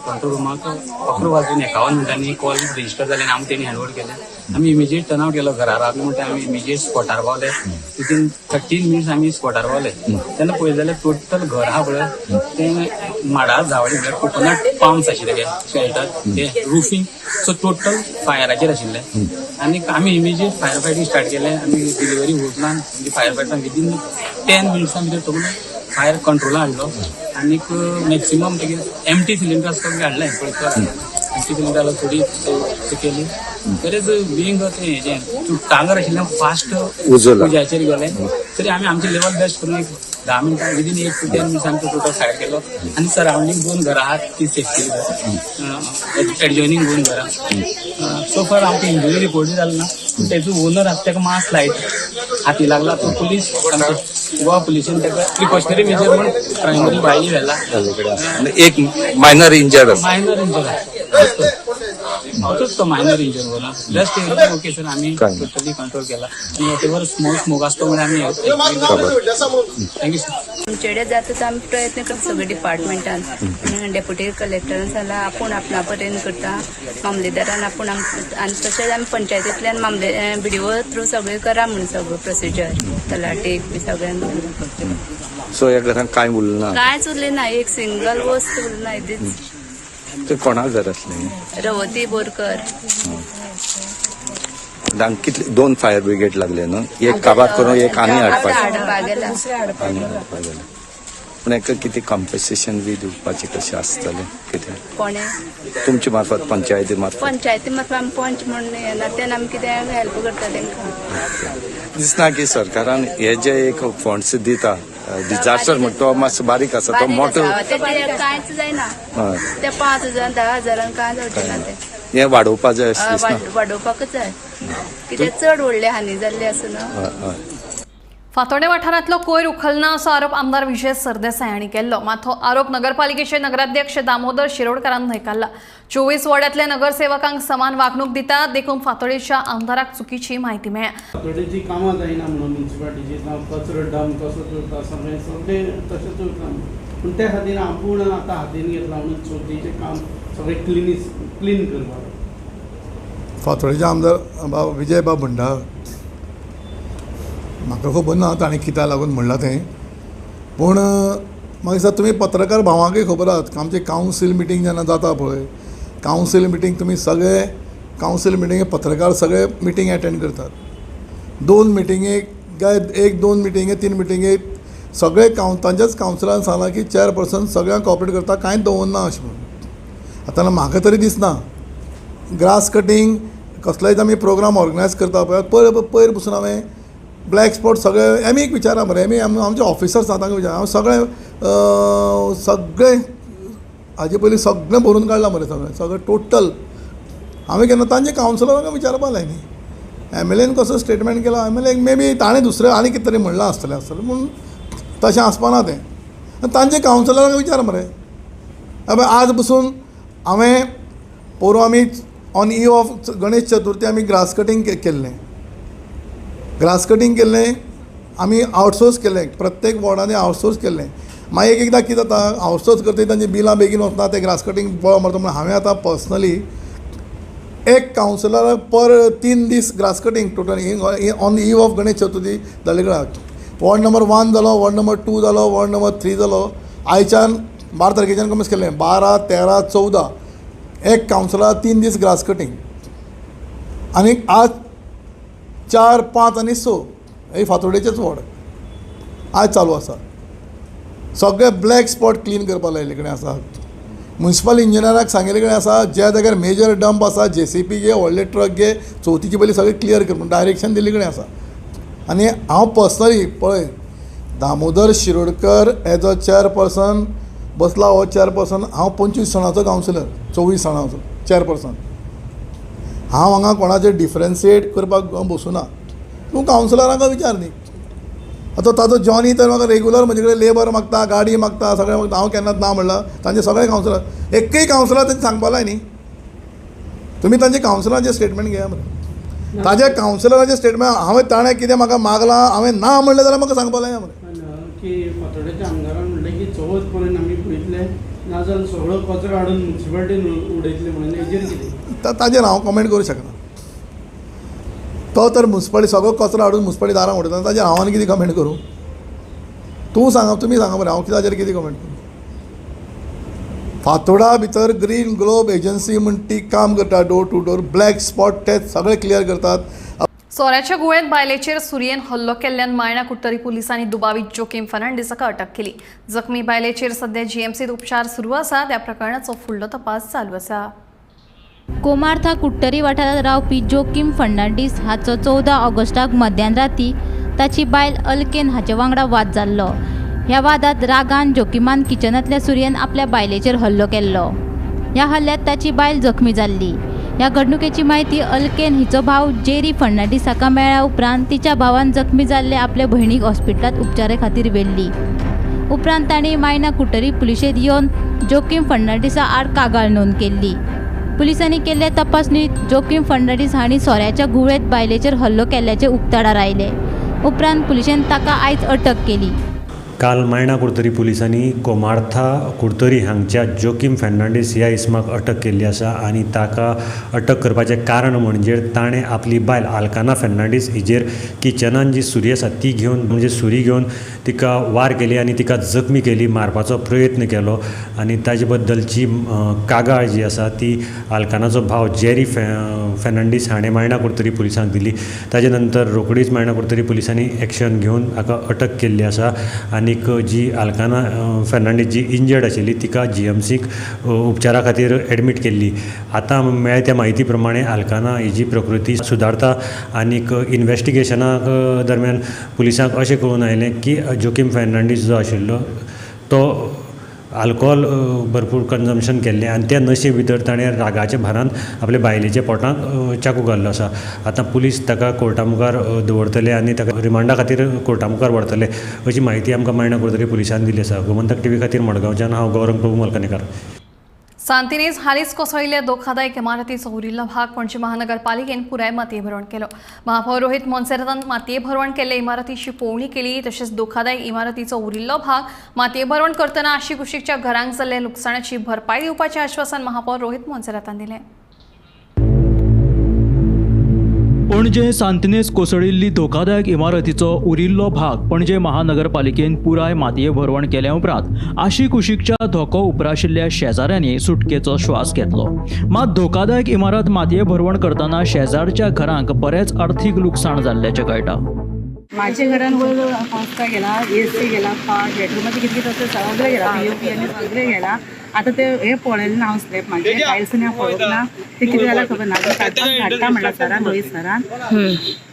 Speaker 2: कंट्रोल रूमाक 11:51 मिनटांनी कॉल रजिस्टर जाले आनी आमी तेणी हँडओवर केले. आमी इमिजिएट टर्न आवट केलो घरा रावले म्हणटा आमी इमिजिएट स्पॉटार पावले. विथीन 13 मिनिट्स आमी स्पॉटार पावले. तेन्ना पळयत जाल्यार टोटल घर आहा पळय तें माडार झावळी म्हळ्यार कोकोनट पाम्स आशिल्ले ते शेल्टर ते रुफींग सो टोटल फायराचेर आशिल्ले. आनी आमी इमिजिएट फायर फायटींग स्टार्ट केलें. आमी डिलिव्हरी होतना म्हणजे फायर फायटरान विथीन 10 मिनिट्सां भितर तो फायर कंट्रोला हाडलो. आनीक मॅक्सिमम तेगे एम्प्टी सिलिंडर आसता ते हाडलें पळय एम्प्टी सिलिंडर थोडी केली. तरीच बिंग तें हेजें टांगर आशिल्लें फास्ट उज्याचेर गेलें तरी आमी आमचे लेवल बेस्ट करून 10 मिनटां विदीन 8 to 10 मिनिट्सां टोटल फायर केलो. आनी सरावंडींग 2 घरां आहात ती सेफ्टी एडजॉयनींग 2 घरां. सो फार आमची इंजुरी रिपोर्ट जाली ना. तेजो ओनर आसा ताका मास्क लायट हाती लागला तो पुलीस गोवा पुलिसेन ताका प्रिकॉशनरी मेजर म्हणून प्रायमरी भायली व्हेला.
Speaker 17: एक मायनर इंजर्ड
Speaker 2: तो मायनर इंजर होला जस्ट ओके सर आम्ही टोटली कंट्रोल केला. आणि वॉटेवर स्मोक असतो म्हणून आम्ही थँक्यू सर.
Speaker 20: आमचेडे जाता आमी प्रयत्न करता सगळे डिपार्टमेंटान. डेप्युटी कलेक्टरान सांगला आपूण आपणा पर्यंत करता. मामलेदारान आपूण आनी तशेंच आमी पंचायतींतल्यान BDO थ्रू सगळें करा म्हणून सगळो प्रोसिजर तलाटेक बी सगळ्यांक.
Speaker 17: सो ह्या घरांत कांय उरलें ना
Speaker 20: कांयच उरलें ना. एक सिंगल वस्त उरलें ना. इतच
Speaker 17: ते कोणाक घर आसलें
Speaker 20: रवती बोरकर.
Speaker 17: तांकां कितले 2 फायर ब्रिगेड लागले न्हू. एक काबार करून एक आनी
Speaker 20: हाडपाक गेला.
Speaker 17: पूण हाका कितें कॉम्पेसेशन बी दिवपाचें कशें आसतलें कितें
Speaker 20: कोणे
Speaker 17: तुमचे मार्फत पंचायती मार्फत
Speaker 20: आमी पंच म्हणून येना तेन्ना आमी कितें हेल्प करता तांकां.
Speaker 17: दिसना की सरकारान हे जे एक फंड्स दिता डिजास्टर म्हणटा तो मातसो बारीक आसा तो मोठो
Speaker 20: कांयच जायना. ते 5,000 10,000 कांय जावचें ना. ते
Speaker 17: हें वाडोवपा जाय
Speaker 20: वाडोवपाकच जाय कित्याक चड व्हडले हानी जाल्ले आसा ना.
Speaker 1: फातोर्डे वाठारांतलो कोयर उखलना असो आरोप आमदार विजय सरदेसाय हांणी केल्लो. मात हो आरोप नगरपालिकेचे नगराध्यक्ष दामोदर शिरोडकारान न्हयकारला. 24 वॉर्डांतल्या नगरसेवकांक समान वागणूक दिता देखून फातोर्डेच्या आमदाराक चुकीची म्हायती मेळ्ळ्या.
Speaker 18: फातोर्डेची कामां जायना म्हणून म्युन्सिपालिटीची कचरो डंप कसो करता सगळें तशेंच उरता. पूण त्या खातीर आपूण आतां हातीन घेतला म्हणून चवथीचें काम सगळें क्लीन करपाक.
Speaker 19: फातोर्डेचे आमदार विजय भंडार म्हाका खबर ना ताणें कित्याक लागून म्हणलां तें. पूण म्हाका दिसता तुमी पत्रकार भावांकय खबर आसा आमची कावन्सील मिटींग जेन्ना जाता पळय कावन्सील मिटींग तुमी सगळे कावन्सील मिटींगे पत्रकार सगळे मिटींग एटेंड करतात. 2 मिटींगेक काय 1-2 मिटींगे 3 मिटींगेक सगळे तांच्याच कावन्सिलान सांगलां की चेअरपर्सन सगळ्यांक कॉपरेट करता कांयच दवरना अशें म्हणून. आतां म्हाका तरी दिसना ग्रास कटींग कसलोय आमी प्रोग्राम ऑर्गनायज करता पळय पयर पसून हांवें ब्लॅक स्पॉट सगळे एमीक विचारा मरे एमी आमचे ऑफिसर्स आतां विचार हांव सगळे हाजे पयलीं सगळें भरून काडलां मरे सगळें टोटल. हांवें केन्ना तांचे कावन्सिलरांक विचारपा लायनी. MLAन कसो स्टेटमेंट केला MLA मे बी ताणें दुसरें आनी कितें तरी म्हणलां आसतलें पूण तशें आसपाना तें. तांचे कावन्सिलरांक विचार मरे. आज पसून हांवें पोरू आमी ऑन ईव ऑफ गणेश चतुर्थी आमी ग्रास कटींग केल्लें आमी आउटसोर्स केलें. प्रत्येक वॉर्डांनी आउटसोर्स केल्लें. मागीर एकदां कितें जाता आउटसोर्स करता तांची बिलां बेगीन वचना ते ग्रास कटींग पळोवंक मारता म्हणून हांवें आतां पर्सनली एक कावन्सिलराक पर 3 दीस grass cutting total on the eve of Ganesh Chaturthi जाले कडेन वॉर्ड नंबर 1 जालो वॉर्ड नंबर 2 जालो वॉर्ड नंबर 3 जालो आयच्यान 12 तारखेच्यान कमीच केल्लें 12, 13, 14 एक कावन्सिलर 3 दीस ग्रास कटींग आनी आज 4, 5 आनी 6 हे फातोडेचेच वॉर्ड आज चालू आसा. सगळे ब्लॅक स्पॉट क्लीन करपा लायले कडेन आसा. म्युनिसिपल इंजिनियराक सांगिल्ले कडेन आसा ज्या जाग्यार मेजर डंप आसा JCP घे व्हडले ट्रक घे चवथीची पयली सगळे क्लियर कर म्हणून डायरेक्शन दिल्ले कडेन आसा. आनी हांव पर्सनली पळय Damodar Shirodkar as a chairperson बसला हो चेअरपर्सन. हांव 25 साणाचो कावन्सिलर 24 साणाचो चेअरपर्सन. हांव हांगा कोणाचें डिफरन्शिएट करपाक बसूना. तूं कावन्सिलरांक विचार न्ही. आतां ताजो जॉनी तर म्हाका रेगुलर म्हजे कडेन लेबर मागता गाडी मागता सगळें मागता. हांव केन्नाच ना म्हणलां. तांचे सगळे कावन्सिलर एक्कय कावन्सिलर तांचे सांगपा लाय न्ही. तुमी तांचे कावन्सिलरांचें स्टेटमेंट घेया मरे. ताज्या कावन्सिलराचें स्टेटमेंट हांवें ताणें कितें म्हाका मागलां हांवें ना म्हणलें जाल्यार म्हाका सांगपा लाय मरे.
Speaker 18: की फातोड्याच्या आमदारान म्हणलें की चवथ पर्यंत आमी पळयतले नाजाल्यार सगळो कचरो हाडून म्युन्सिपाल्टीन उडयतले म्हणून हेजेर कितें
Speaker 19: ताजेर हांव कमेंट करूं शकना. तो तर म्युन्सिपाल्टी सगळो कचरो हाडून म्युन्सिपाल्टी दारां उडयता ताजेर हांव आनी कितें कमेंट करूं. तूं सांगा तुमी सांगा मरे हांव ताजेर कितें कमेंट करूं. फातोडा भितर ग्रीन ग्लोब एजन्सी म्हण ती काम करता door to door black spot ते सगळे क्लियर करतात.
Speaker 1: सोऱ्याच्या गुळ्यांत बायलेचेर सुरयेन हल्लो केल्ल्यान मायणा कुट्टरी पुलिसांनी दुबावित जोकीम फर्नांडीसाका अटक केली. जखमी बायलेचेर सध्या GMCत उपचार सुरू आसा. त्या प्रकरणाचो फुडलो तपास चालू आसा.
Speaker 4: कोमार्था कुट्टरी वाठारात रावपी जोकीम फर्नांडीस हाचो 14 ऑगस्टाक मध्यानराती ताची बायल अल्केन हाचे वांगडा वाद जाल्लो. ह्या वादात रागान जोकीमान किचनांतल्या सुरयेन आपल्या बायलेचेर हल्लो केल्लो. ह्या हल्ल्यात ताची बायल जखमी जाल्ली. ह्या घडणुकेची म्हायती अल्केन हिचो भाव जेरी फर्नांडीसाका मेळ्ळ्या उपरांत तिच्या भावान जखमी जाल्ले आपले भयणीक हॉस्पिटलांत उपचारा खातीर व्हेल्ली. उपरांत तांणी मायना कुट्टरी पुलिशेंत येवन जोकीम फर्नांडीसा आड कागाळ नोंद केल्ली. पुलिसांनी केल्ले तपासणीत जोकीम फर्नांडीस हांणी सोऱ्याच्या गुळेंत बायलेचेर हल्लो केल्ल्याचे उक्ताडार आयले. उपरांत पुलिशेन ताका आयज अटक केली.
Speaker 3: काल मायणा कुर्तरी पुलिसांनी कोमार्था कुर्तरी हांगच्या जोकीम फर्नांडीस ह्या इसमाक अटक केल्ली आसा आनी ताका अटक करपाचें कारण म्हणजे ताणें आपली बायल आल्काना फर्नांडीस हिजेर किचनान जी सुरी आसा ती घेवन म्हणजे सुरी घेवन तिका वार केली आनी तिका जखमी केली मारपाचो प्रयत्न केलो आनी ताजे बद्दलची कागाळ जी आसा ती आल्कानाचो भाव जेरी फर्नांडीस हाणें मायणा कुर्तरी पुलिसांक दिली. ताजे नंतर रोखडीच मायणा कुर्तरी पुलिसांनी एक्शन घेवन ताका अटक केल्ली आसा आनीक जी आल्काना फर्नांडीस जी इंजर्ड आशिल्ली तिका GMCक उपचारा खातीर एडमीट केल्ली. आतां मेळ्ळ्या त्या म्हायती प्रमाणे आल्काना हिची प्रकृती सुदारता आनीक इन्व्हेस्टिगेशना दरम्यान पुलिसांक अशें कळून आयलें की जोकीम फर्नांडीस जो आशिल्लो तो आल्कोहोल भरपूर कन्जम्पशन केल्लें आनी त्या नशे भितर ताणें रागाच्या भारान आपल्या बायलेच्या पोटांत चाकू घाल्लो आसा. आतां पुलीस ताका कोर्टा मुखार दवरतले आनी ताका रिमांडा खातीर कोर्टा मुखार व्हरतले अशी म्हायती आमकां मायणा कुर्तरी पुलिसांनी दिली आसा. गोमंतक TV खातीर मडगांवच्यान हांव गौरंग प्रभू मलकानेकार.
Speaker 1: सांतिनेज हालींच कोसळिल्ल्या धोकादायक इमारतीचो उरिल्लो भाग पणजी महानगरपालिकेन पुराय मातये भरवण केलो. महापौर रोहित मोन्सेरातान मातये भरवण केल्ल्या इमारतीची पळोवणी केली. तशेंच धोकादायक इमारतीचो उरिल्लो भाग मातये भरवण करतना आशी कुशीकच्या घरांक जाल्ल्या लुकसाणाची भरपाय दिवपाचें आश्वासन महापौर रोहित मोन्सेरातान दिलें.
Speaker 12: पणजे सांतिनेज कोसळिल्ली धोकादायक इमारतीचो उरिल्लो भाग पणजे महानगरपालिकेन पुराय मातये भरवण केल्या उपरांत आशी कुशीकच्या धोको उपराशिल्ल्या शेजाऱ्यांनी सुटकेचो श्वास घेतलो. मात धोकादायक इमारत मातये भरवण करतना शेजारच्या घरांक बरेच आर्थीक लुकसाण जाल्ल्याचें कळटा.
Speaker 5: माझ्या घरान वर पंखा गेला AC गेला बेडरूमाचे किती तसं सगळं गेला POP आणि सगळे गेला. आता ते हे पळयलें ना हांव स्लॅब माझे टायल्स नाही पळोवंक ना ते कितें जाल्यार खबर ना. धाडटा म्हणला सरान रोहित सरान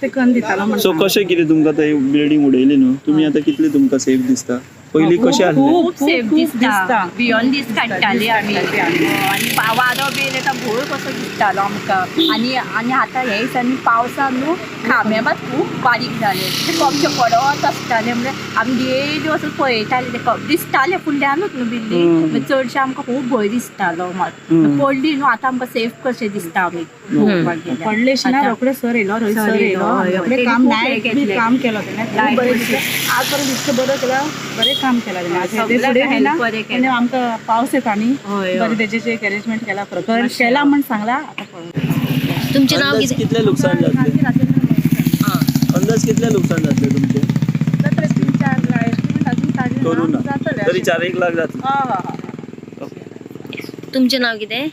Speaker 5: ते करून दितालो.
Speaker 9: सो कशें कितें तुमकां थंय बिल्डींग उडयली न्हू तुमी आतां कितलें तुमकां सेफ दिसता? पयलीं कशें आसलें?
Speaker 20: खूब सेफ दिसता. बियोंड दीस काडटाली आमी आनी वारो बी येता भोर कसो दिसतालो आमकां. आनी आतां हे दिसांनी पावसान न्हू खांबे मात खूब बारीक जाले. ते कपचे पडत आसताले म्हणजे आमी डेली वचून पळयताले ते दिसताले फुडल्यानूच न्हू बिल्डींग चडशे आमकां खूब भंय दिसतालो मात पडली न्हू आतां आमकां सेफ कशें दिसता आमी.
Speaker 5: पडलेशी ना रोखडे सर येयलो रोहित सर येयलो काम काम केलो तेणें आज पर्यंत इतकें बरें केला बरें काम केला तेणें आमकां पावस येता न्ही बरें तेजेचे अरेंजमेंट केला प्रकार केला म्हण सांगला. आतां
Speaker 20: तुमचें नांव
Speaker 9: कितलें लुकसाण जातलें? अंदाज कितलें लुकसाण जातलें तुमचें?
Speaker 5: 3-4 लाख अजून
Speaker 9: करू ना तरी 4-1 लाख जातले.
Speaker 6: तुमचें नाव कितें?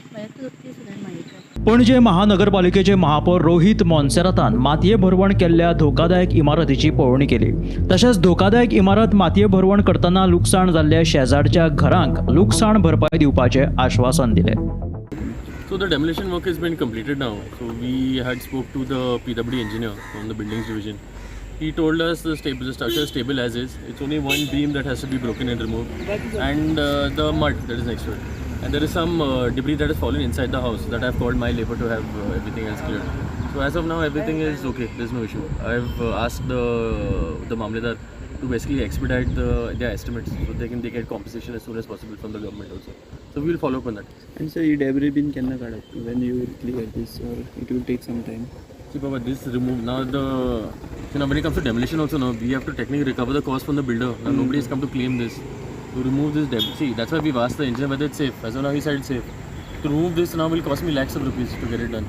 Speaker 12: पणजे महानगरपालिकेचे महापौर रोहित मोन्सेरातान मातये भरवण केल्ल्या धोकादायक इमारतीची पळोवणी केली. तशेंच धोकादायक इमारत मातये भरवण करतना लुकसाण जाल्ल्या शेजारच्या घरांक लुकसाण भरपाय दिवपाचे आश्वासन दिले.
Speaker 10: So the demolition work has been completed now. So we had spoke to the PWD engineer from the buildings division. He told us the structure is stable as is. It's only one beam that has to be broken and removed, and the mud that is next to it. And there is some debris that has fallen inside the house that I've called my labor to have everything else cleared. So as of now, everything is okay. There's no issue. I've asked the Mamledar to basically expedite their estimates so they get compensation as soon as possible from the government also. So we will follow up on that.
Speaker 9: And so you debris bin kenna kadat when you will clear this, or it will take some time?
Speaker 10: See, Baba, this remove now when it comes to demolition also, now we have to technically recover the cost from the builder. Now nobody has come to claim this. To remove this debris, see, that's why we've asked the engineer whether it's safe. As of now, he said it's safe. To remove this now will cost me lakhs of rupees to get it done.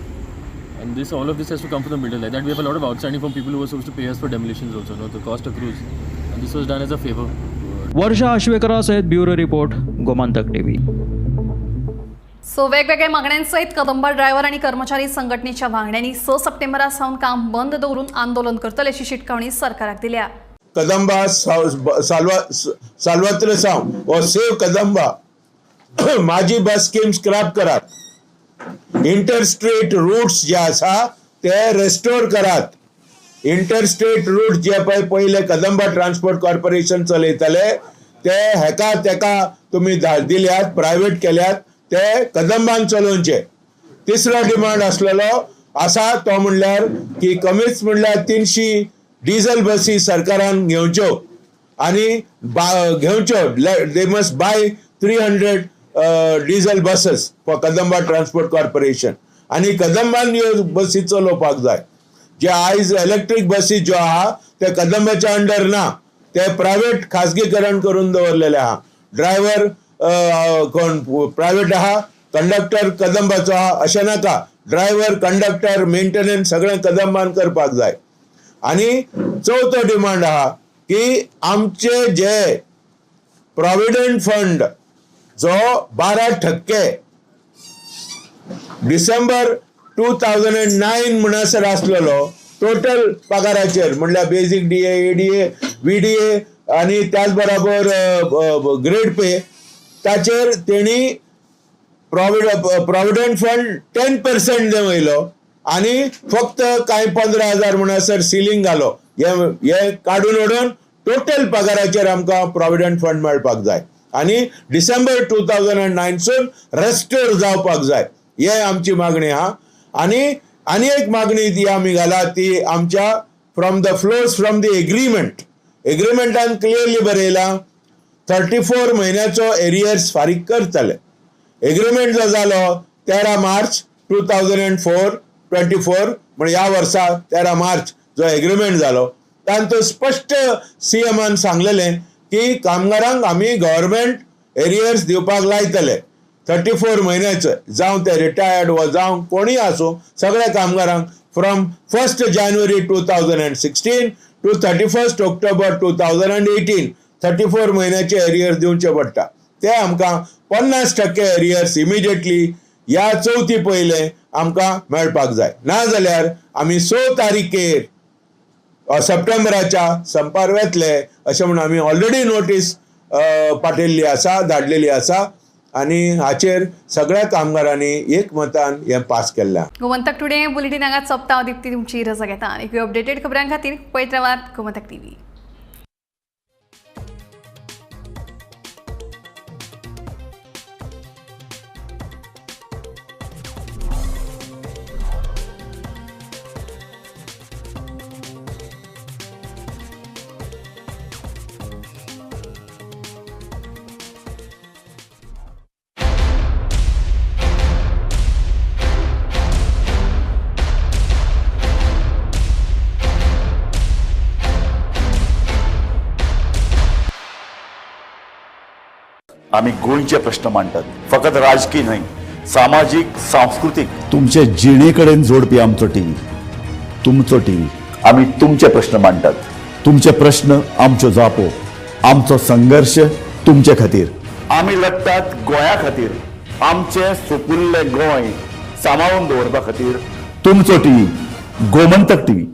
Speaker 10: And all of this has to come from the builder. Like that, we have a lot of outstanding from people who were supposed to pay us for demolitions also. No, the cost accrues. And this was done as a favor.
Speaker 12: वर्षा आश्वेकरा सहित bureau report Gomantak TV.
Speaker 1: So वेगवेगळ्या मागण्यांसहित कदंबा ड्रायव्हर आणि कर्मचारी संघटनेच्या वांगड्यांनी 6 सप्टेंबरा सावन काम बंद दवरून आंदोलन करतले अशी शिटकावणी सरकाराक दिल्या.
Speaker 7: कदंबा साल्वात्र सावन वो सेव कदंबा माझी बस स्कीम स्क्रॅप करात. इंटरस्टेट रूट्स जे आसा ते रेस्टोर करात. इंटरस्टेट रूट जे पहिले कदंबा ट्रान्सपोर्ट कॉर्पोरेशन चलयताले ते तेका तुम्ही दिल्यात, प्रायव्हेट केल्यात, ते कदंबान चलोवचे. तिसरो डिमांड आसलेलो आसा तो म्हणल्यार की कमीच म्हणल्यार 300 डिझेल बसी सरकारान घेवच्यो आणि घेवच्यो. They must buy 300 diesel buses for Kadamba transport corporation. आणि कदंबान ह्यो बसी चलोवपाक जाय. जे आयज इलेक्ट्रीक बसी ज्यो आहा ते कदंबाच्या अंडर ना, ते प्रायव्हेट खाजगीकरण करून दवरलेले आहा. ड्रायव्हर कोण प्रायव्हेट आहा, कंडक्टर कदंबाचो आहा अशें नाका. ड्रायव्हर, कंडक्टर, मेंटेनन्स सगळें कदंबान करपाक जाय. आणि चौथो डिमांड आहा की आमचे जे प्रॉव्हिडंट फंड जो 12% डिसेंबर 2009 म्हणसर आसलेलो टोटल पगाराचेर म्हणल्यार बेसिक DA, ADA, VDA आणि त्याच बरोबर ग्रेड पे ताचेर तेणी प्रॉव्हिडंट फंड 10% देवयलो आणि फक्त काही 15,000 म्हणसर सिलिंग घालो. हे काडून उडोवन टोटल पगाराचेर आमकां प्रॉव्हिडंट फंड मेळपाक जाय आणि डिसेंबर 2009 सून रेस्टोर जावपाक जाय. हे आमची मागणी आहा. आणि एक मागणी ती आमी घाला ती आमच्या फ्रॉम द एग्रीमेंटान क्लियरली बरयला 34 म्हयन्याचो एरियर्स फारीक करतले. एग्रीमेंट जो जालो 13 मार्च 2024 म्हणजे ह्या वर्सा 13 मार्च जो एग्रीमेंट जालो तान तो स्पष्ट CMन सांगलेलें की कामगारांक आमी गव्हर्मेंट एरियर्स दिवपाक लायतले 34 म्हयन्याचे. जावं ते रिटायर्ड वा जावं कोणी आसूं सगळ्या कामगारांक फ्रॉम 1 जानेवारी 2016 टू 31 ऑक्टोबर 2018 34 म्हयन्याचे एरियर्स दिवचे पडटा. ते आमकां 50% एरियर्स इमिडिएटली ह्या चवथी पयले आमकां मेळपाक जाय. ना जाल्यार आमी 6 तारीखेर सप्टेंबराच्या संपार वेतले अशें म्हणून आमी ऑलरेडी नोटीस पाठयल्ली आसा, धाडलेली आसा आणि हाचेर सगळ्या कामगारांनी एकमतान हे पास केल्लें.
Speaker 1: गोमंतक टुडे बुलेटिन हांगा सोंपता. दिप्ती तुमची रजा घेता. एक अपडेटेड खबरां खातीर पळयत रावात गोमंतक TV.
Speaker 22: आम्ही गोंयचे प्रश्न मांडटात. फकत राजकीय न्हय, सामाजिक, सांस्कृतिक.
Speaker 21: तुमचे जिणेकडेन जोडपी आमचो टीव्ही, तुमचो टीव्ही.
Speaker 22: आम्ही तुमचे प्रश्न मांडटात.
Speaker 21: तुमचे प्रश्न आमच्यो जापो. आमचो संघर्ष तुमचे खातीर. आमी लढटात गोंया खातीर. आमचे सोपुल्ले गोंय सांबाळून दवरपा खातीर तुमचो टीव्ही गोमंतक टीव्ही.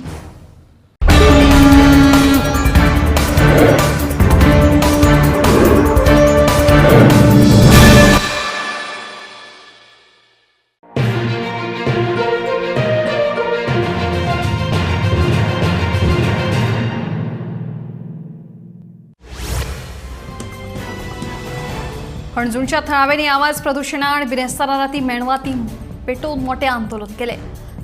Speaker 1: पणजूंच्या थळाव्यांनी आवाज प्रदूषण आणि बिरेस्तारा राती मेणवाती पेटोवन मोठे आंदोलन केले.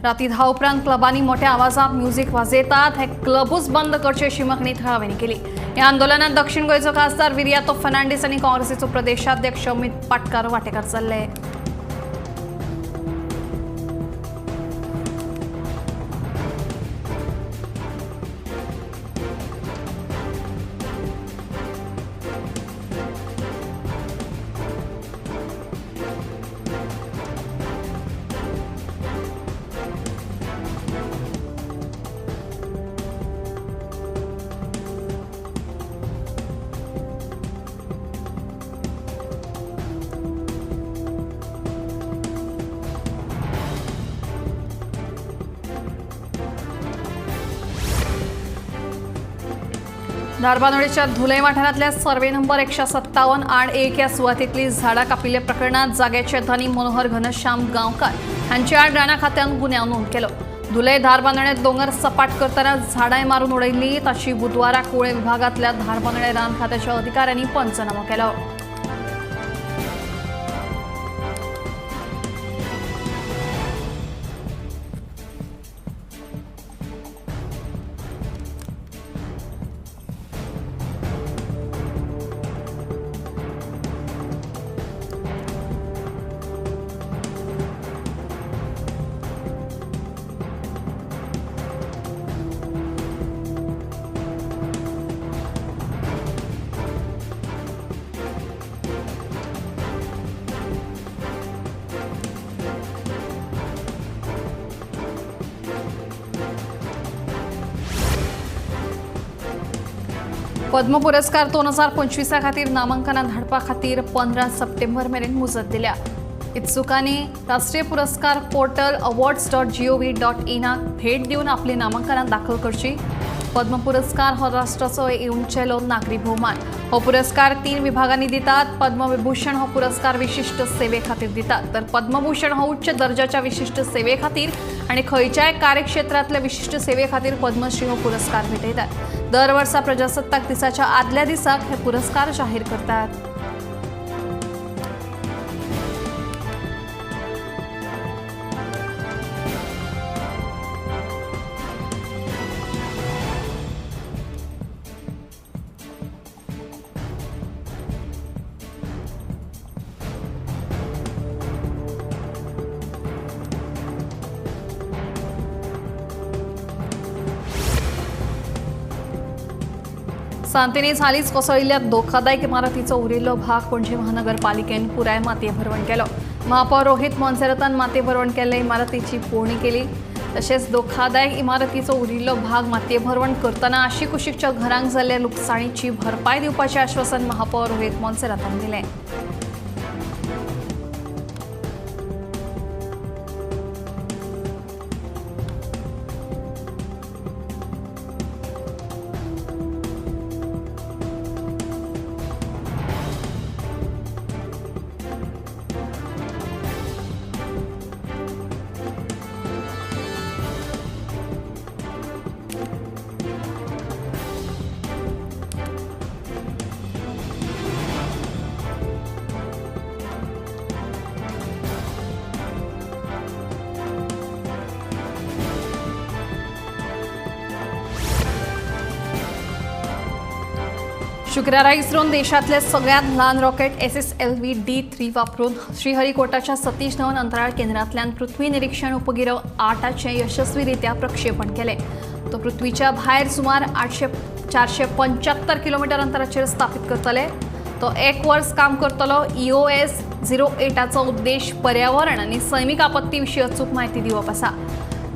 Speaker 1: राती 10 उपरांत क्लबांनी मोठ्या आवाजात म्युझिक वाजयतात हे क्लबूच बंद करचे अशी मागणी थळाव्यांनी केली. या आंदोलनात दक्षिण गोंयचो खासदार विर्यातो फर्नांडीस आणि काँग्रेसीचो प्रदेशाध्यक्ष अमित पाटकार वांटेकार जाल्ले. धारबांदोडेच्या धुले वाठारांतल्या सर्वे नंबर 157 आड 1 या सुवातेंतली झाडां कापिल्ल्या प्रकरणात जाग्याचे धनी मनोहर घनश्याम गांवकार हांचे आड राणा खात्यान गुन्यांव नोंद केलो. धुले धारबांदोडे दोंगर सपाट करतना झाडांय मारून उडयल्ली ताची बुधवाराक कुळे विभागांतल्या धारबांदोडे रान खात्याच्या अधिकाऱ्यांनी पंचनामो केलो. पद्म पुरस्कार 2025 खातीर नामांकनां धाडपा खातीर 15 सप्टेंबर मेरेन मुजत दिल्या. इत्सुकांनी राष्ट्रीय पुरस्कार पोर्टल awards.gov.in भेट दिवन आपली नामांकनां दाखल करची. पद्म पुरस्कार हो राष्ट्राचो उंचेलो नागरी भोवमान. हो पुरस्कार 3 विभागांनी दितात. पद्मविभूषण हो पुरस्कार विशिष्ट सेवे खातीर दितात तर पद्मभूषण हो उच्च दर्जाच्या विशिष्ट सेवे खातीर आणि खंयच्याय कार्यक्षेत्रातल्या विशिष्ट सेवे खातीर पद्मश्री हो पुरस्कार भेटयतात. दर वर्सा प्रजासत्ताक दिसाच्या आदल्या दिसाक हे पुरस्कार जाहीर करतात. सांतिनेज हालींच कोसळिल्ल्या धोकादायक इमारतीचो उरिल्लो भाग पणजी महानगरपालिकेन पुराय मातये भरवण केलो. महापौर रोहित मोन्सेरातान मातये भरवण केल्ले इमारतीची पळोवणी केली. तशेंच धोकादायक इमारतीचो उरिल्लो भाग मातये भरवण करतना आशी कुशीकच्या घरांक जाल्ल्या लुकसाणीची भरपाय दिवपाचें आश्वासन महापौर रोहित मोन्सेरातान दिलें. शुक्रारा इस्रोन देशातले सगळ्यात ल्हान रॉकेट SSLV D3 वापरून श्रीहरिकोटाच्या सतीश धवन अंतराळ केंद्रांतल्यान पृथ्वी निरीक्षण उपगिरह 8चे यशस्वीरित्या प्रक्षेपण केले. तो पृथ्वीच्या भायर सुमार 475 किलोमीटर अंतराचेर स्थापित करतले. तो 1 वर्स काम करतलो. EOS 08चा उद्देश पर्यावरण आणि सैमिक आपत्ती विशीं अचूक म्हायती दिवप आसा.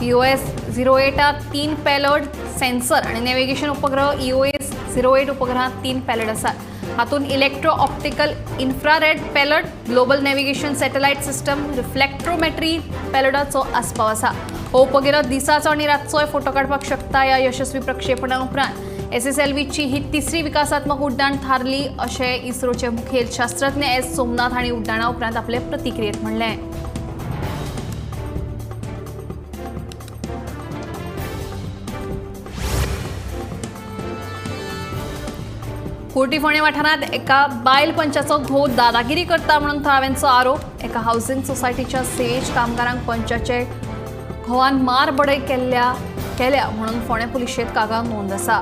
Speaker 1: EOS 08 3 पेलोड सेन्सर आणि नेव्हिगेशन उपग्रह EOS 08 उपग्रहांत 3 पॅलेट आसात. हातूंत electro optical infrared payload, global navigation satellite system, reflectometry पॅलेटाचो आस्पाव आसा. हो उपग्रह दिसाचो आनी रातचोय फोटो काडपाक शकता. ह्या यशस्वी प्रक्षेपणा उपरांत SSLVची ही तिसरी विकासात्मक उड्डाण थारली अशें इस्रोचे मुखेल शास्त्रज्ञ S. सोमनाथ हांणी उड्डाणा उपरांत आपले प्रतिक्रियेत म्हणलें. कोर्टी फोंडे वाठारांत एका बायल पंचाचो घोव दादागिरी करता म्हणून थळाव्यांचो आरोप. एका हावसिंग सोसायटीच्या सेज कामगारांक पंचाचे घोवान मारबडय केल्या म्हणून फोंडे पुलिशेंत कागाळ नोंद आसा.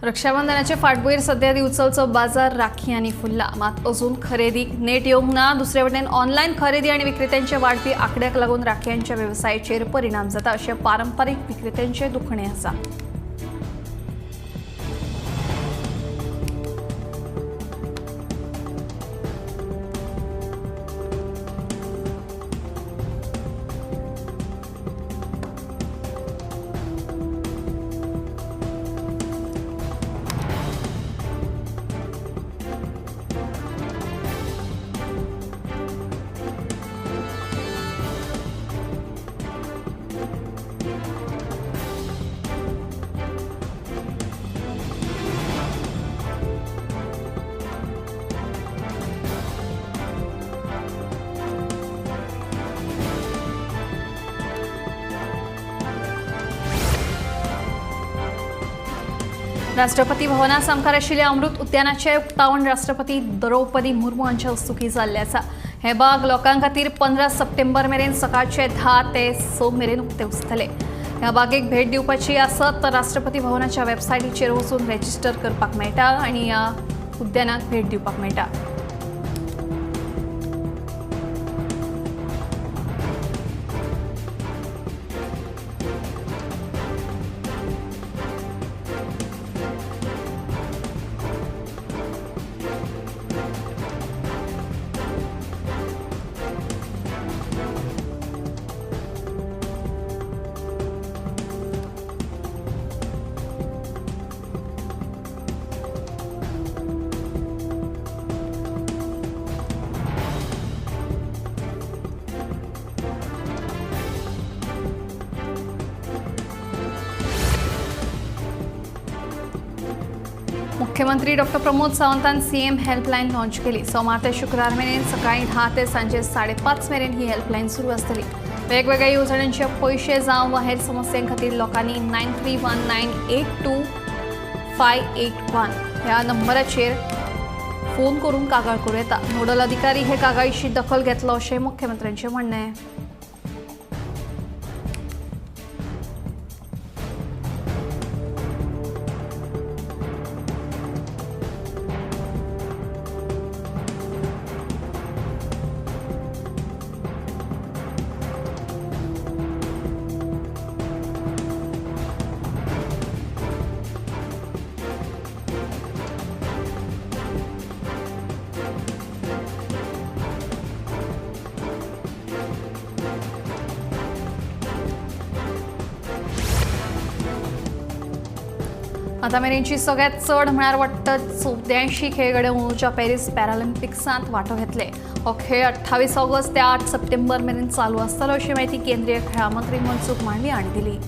Speaker 1: रक्षाबंधनाचे फाटभुंयेर सध्या दिवचलचो बाजार राखी आनी फुल्ला. मात अजून खरेदीक नेट येवंक ना. दुसरे वटेन ऑनलायन खरेदी आनी विक्रेत्यांचे वाडपी आंकड्याक लागून राखयांच्या वेवसायाचेर परिणाम जाता अशें पारंपारीक विक्रेत्यांचें दुखणें आसा. राष्ट्रपती भवनात सामकार आशिल्ल्या अमृत उद्यानाचे उक्तावण राष्ट्रपती द्रौपदी मुर्मू हांच्या हस्तुकी जाल्ले आसा. हे बाग लोकां खातीर 15 सप्टेंबर मेरेन सकाळचे 10 ते 6 मेरेन उक्ते उरतले. ह्या बागेक भेट दिवपाची आसत तर राष्ट्रपती भवनाच्या वेबसायटीचेर वचून रेजिस्टर करपाक मेळटा आनी ह्या उद्यानाक भेट दिवपाक मेळटा. मुख्यमंत्री डॉ. प्रमोद सावंतान सीएम हेल्पलायन लॉन्च केली. सोमार ते शुक्रार मेरेन सकाळी 10 ते सांजे 5:30 मेरेन ही हेल्पलायन सुरू आसतली. वेगवेगळ्या येवजण्यांचे पयशे जावं वा हेर समस्यां खातीर लोकांनी 9319825581 ह्या नंबराचेर फोन करून कागाळ करूं येता. नोडल अधिकारी हे कागाळीची दखल घेतलो अशें मुख्यमंत्र्यांचें म्हणणें. आता मेरेनची सगळ्यात चड म्हळ्यार वट्ट 84 खेळगडे अंदूच्या पॅरीस पॅरालिम्पिक्सांत वांटो घेतले. हो खेळ 28 ऑगस्ट ते 8 सप्टेंबर मेरेन चालू आसतलो अशी माहिती केंद्रीय खेळा मंत्री मनसुख मांडवीय हांणी दिली.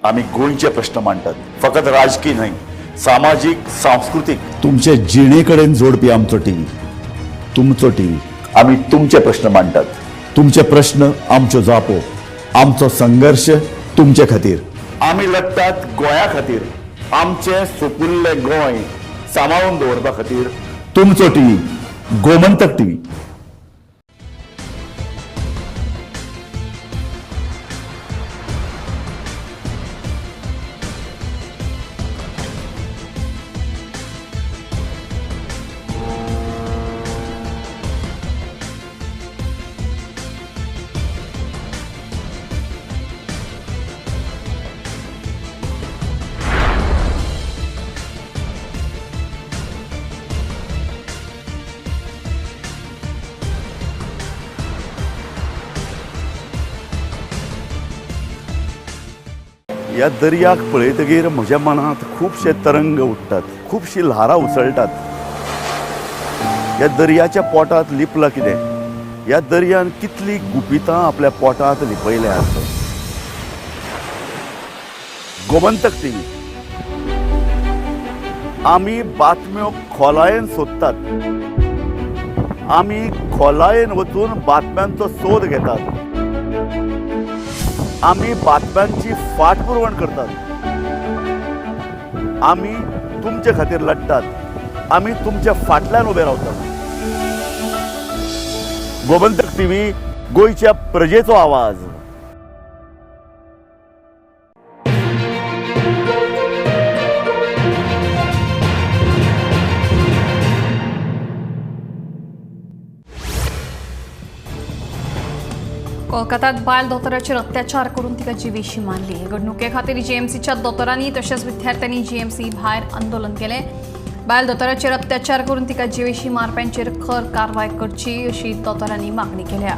Speaker 21: आम्ही गोंयचे प्रश्न मांडटात. फकत राजकीय न्हय, सामाजीक सांस्कृतिक तुमचे जिणेकडेन जोडपी आमचो टीव्ही, तुमचो टीव्ही. आम्ही तुमचे प्रश्न मांडटात. तुमचे प्रश्न आमच्यो जापो, आमचो संघर्ष तुमचे खातीर. आम्ही लढटात गोंया खातीर. आमचे सोपुल्ले गोंय सांबाळून दवरपा खातीर. तुमचो टीव्ही, गोमंतक टीव्ही. ह्या दर्याक पळयतकीर म्हज्या मनांत खुबशे तरंग उठटात, खुबशी ल्हारां उसळटात. ह्या दर्याच्या पोटांत लिपलां कितें? ह्या दर्यान कितलीं गुपितां आपल्या पोटांत लिपयल्यात. गोमंतक टीव्ही. आमी बातम्यो खोलायेन सोदतात. आमी खोलायेन वचून बातम्यांचो सोद घेतात. आमी बातम्यांची फाटपुरवण करतात. आमी तुमचे खातीर लढटात. आमी तुमच्या फाटल्यान उबे रावतात. गोमंतक टीव्ही, गोंयच्या प्रजेचो आवाज.
Speaker 1: कोलकात्यात बायल दोतोराचेर अत्याचार करून तिका जिवेशी मारली. घडणुके खातीर जीएमसीच्या दोतोरांनी तशेंच विद्यार्थ्यांनी जीएमसी भायर आंदोलन केले. बायल दोतोराचेर अत्याचार करून तिका जिवेशी मारप्यांचेर खर कारवाय करची अशी दोतोरांनी मागणी केल्या.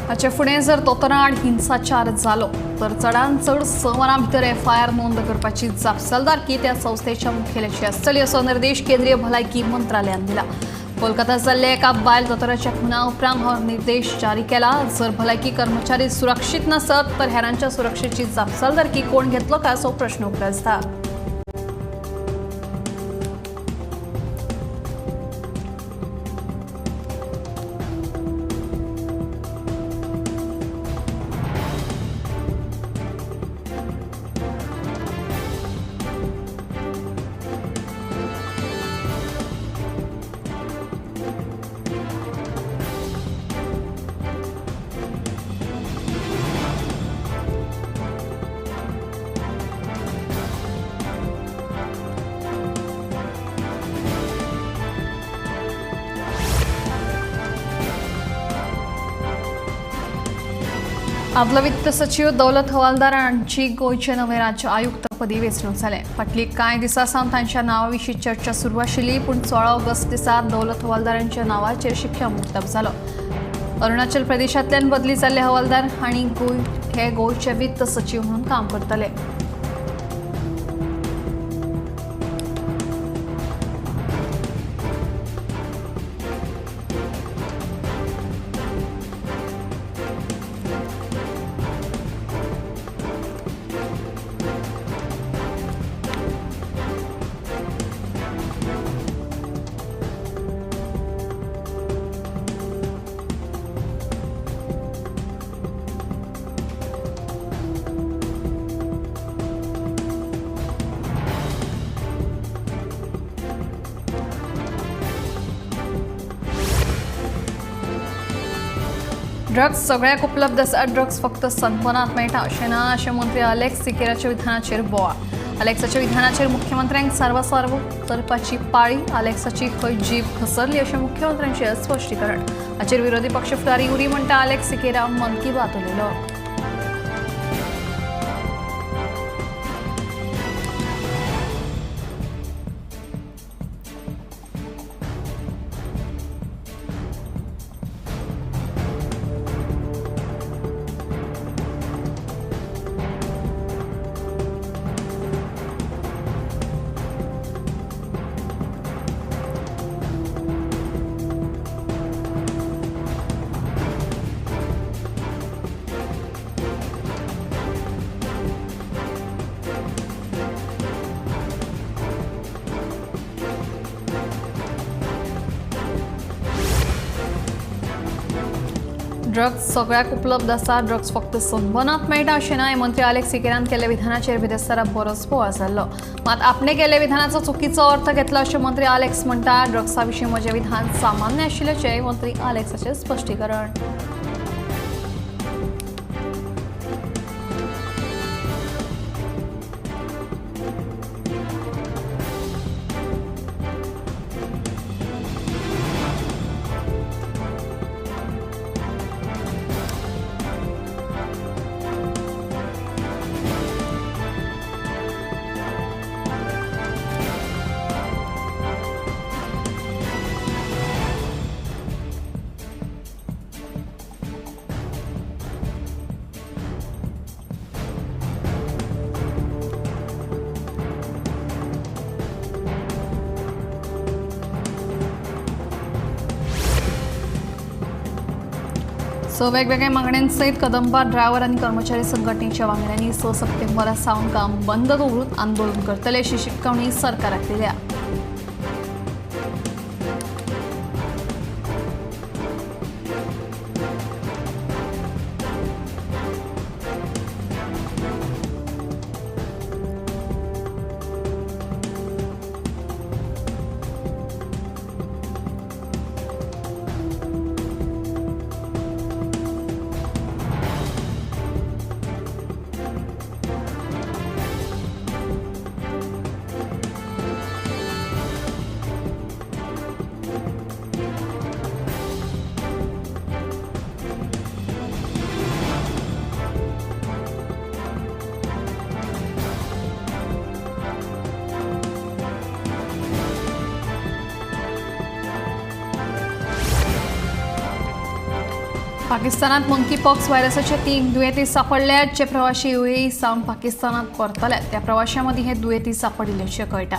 Speaker 1: हाचे फुडें जर दोतोरां आड हिंसाचार जालो तर चडांत चड 6 वरां भितर एफआयआर नोंद करपाची जापसालदारकी त्या संस्थेच्या मुखेल्याची आसतली असो निर्देश केंद्रीय भलायकी मंत्रालयान दिला. कोलकात्यात जाल्ल्या एका बायल दोतोराच्या खुना उपरांत हो निर्देश जारी केला. जर भलायकी कर्मचारी सुरक्षीत नसत तर हेरांच्या सुरक्षेची जापसालदारकी कोण घेतलो काय असो प्रश्न उपरासता. आदलो वित्त सचिव दौलत हवालदार हांची गोंयचे नवे राज्य आयुक्तपदी वेंचणूक जाले. फाटली कांय दिसां सावन तांच्या नांवा विशीं चर्चा सुरू आशिल्ली, पूण 16 ऑगस्ट दिसा दौलत हवालदारांच्या नांवाचेर शिक्कामोर्तब जालो. अरुणाचल प्रदेशांतल्यान बदली जाल्ले हवालदार हांणी गोंयचे वित्त सचिव म्हणून काम करतले. ड्रग्स सगळ्याक उपलब्ध आसा, ड्रग्स फक्त सनपनात मेळटा अशें ना अशें मंत्री अलेक्स सिकेराच्या विधानाचेर बोवाळ. अलेक्साच्या विधानाचेर मुख्यमंत्र्यांक सारवासारव करपाची पाळी. अलेक्साची खंय जीब घसरली अशें मुख्यमंत्र्यांचें स्पश्टीकरण. हाचेर विरोधी पक्ष फुडारी उरी म्हणटा अलेक्स सिकेरा मन की बात उलयलो. ड्रग्स सगळ्याक उपलब्ध आसा, ड्रग्स फक्त सनपनात मेळटा अशें ना. हे मंत्री अलेक्स सिकेरान केल्ल्या विधानाचेर बिरेस्तारा बरोच बोवाळ जाल्लो. मात आपणे केल्ल्या विधानाचो चुकीचो अर्थ घेतला अशें मंत्री अलेक्स म्हणटा. ड्रग्सा विशीं म्हजें विधान सामान्य आशिल्ल्याचें मंत्री अलेक्साचें स्पश्टीकरण. वेगवेगळ्या मागण्यांसयत कदंबा ड्रायव्हर आनी कर्मचारी संघटनेच्या वांगड्यांनी 6 सप्टेंबरा सावन काम बंद दवरून आंदोलन करतले अशी शिटकावणी सरकाराक दिल्या. पाकिस्तानात मंकीपॉक्स व्हायरसाचे 3 दुयेंती सापडल्यात. जे प्रवाशी UAE सावन पाकिस्तानात परतल्यात त्या प्रवाशांमदीं हे दुयेंती सापडिल्ल्याचें कळटा.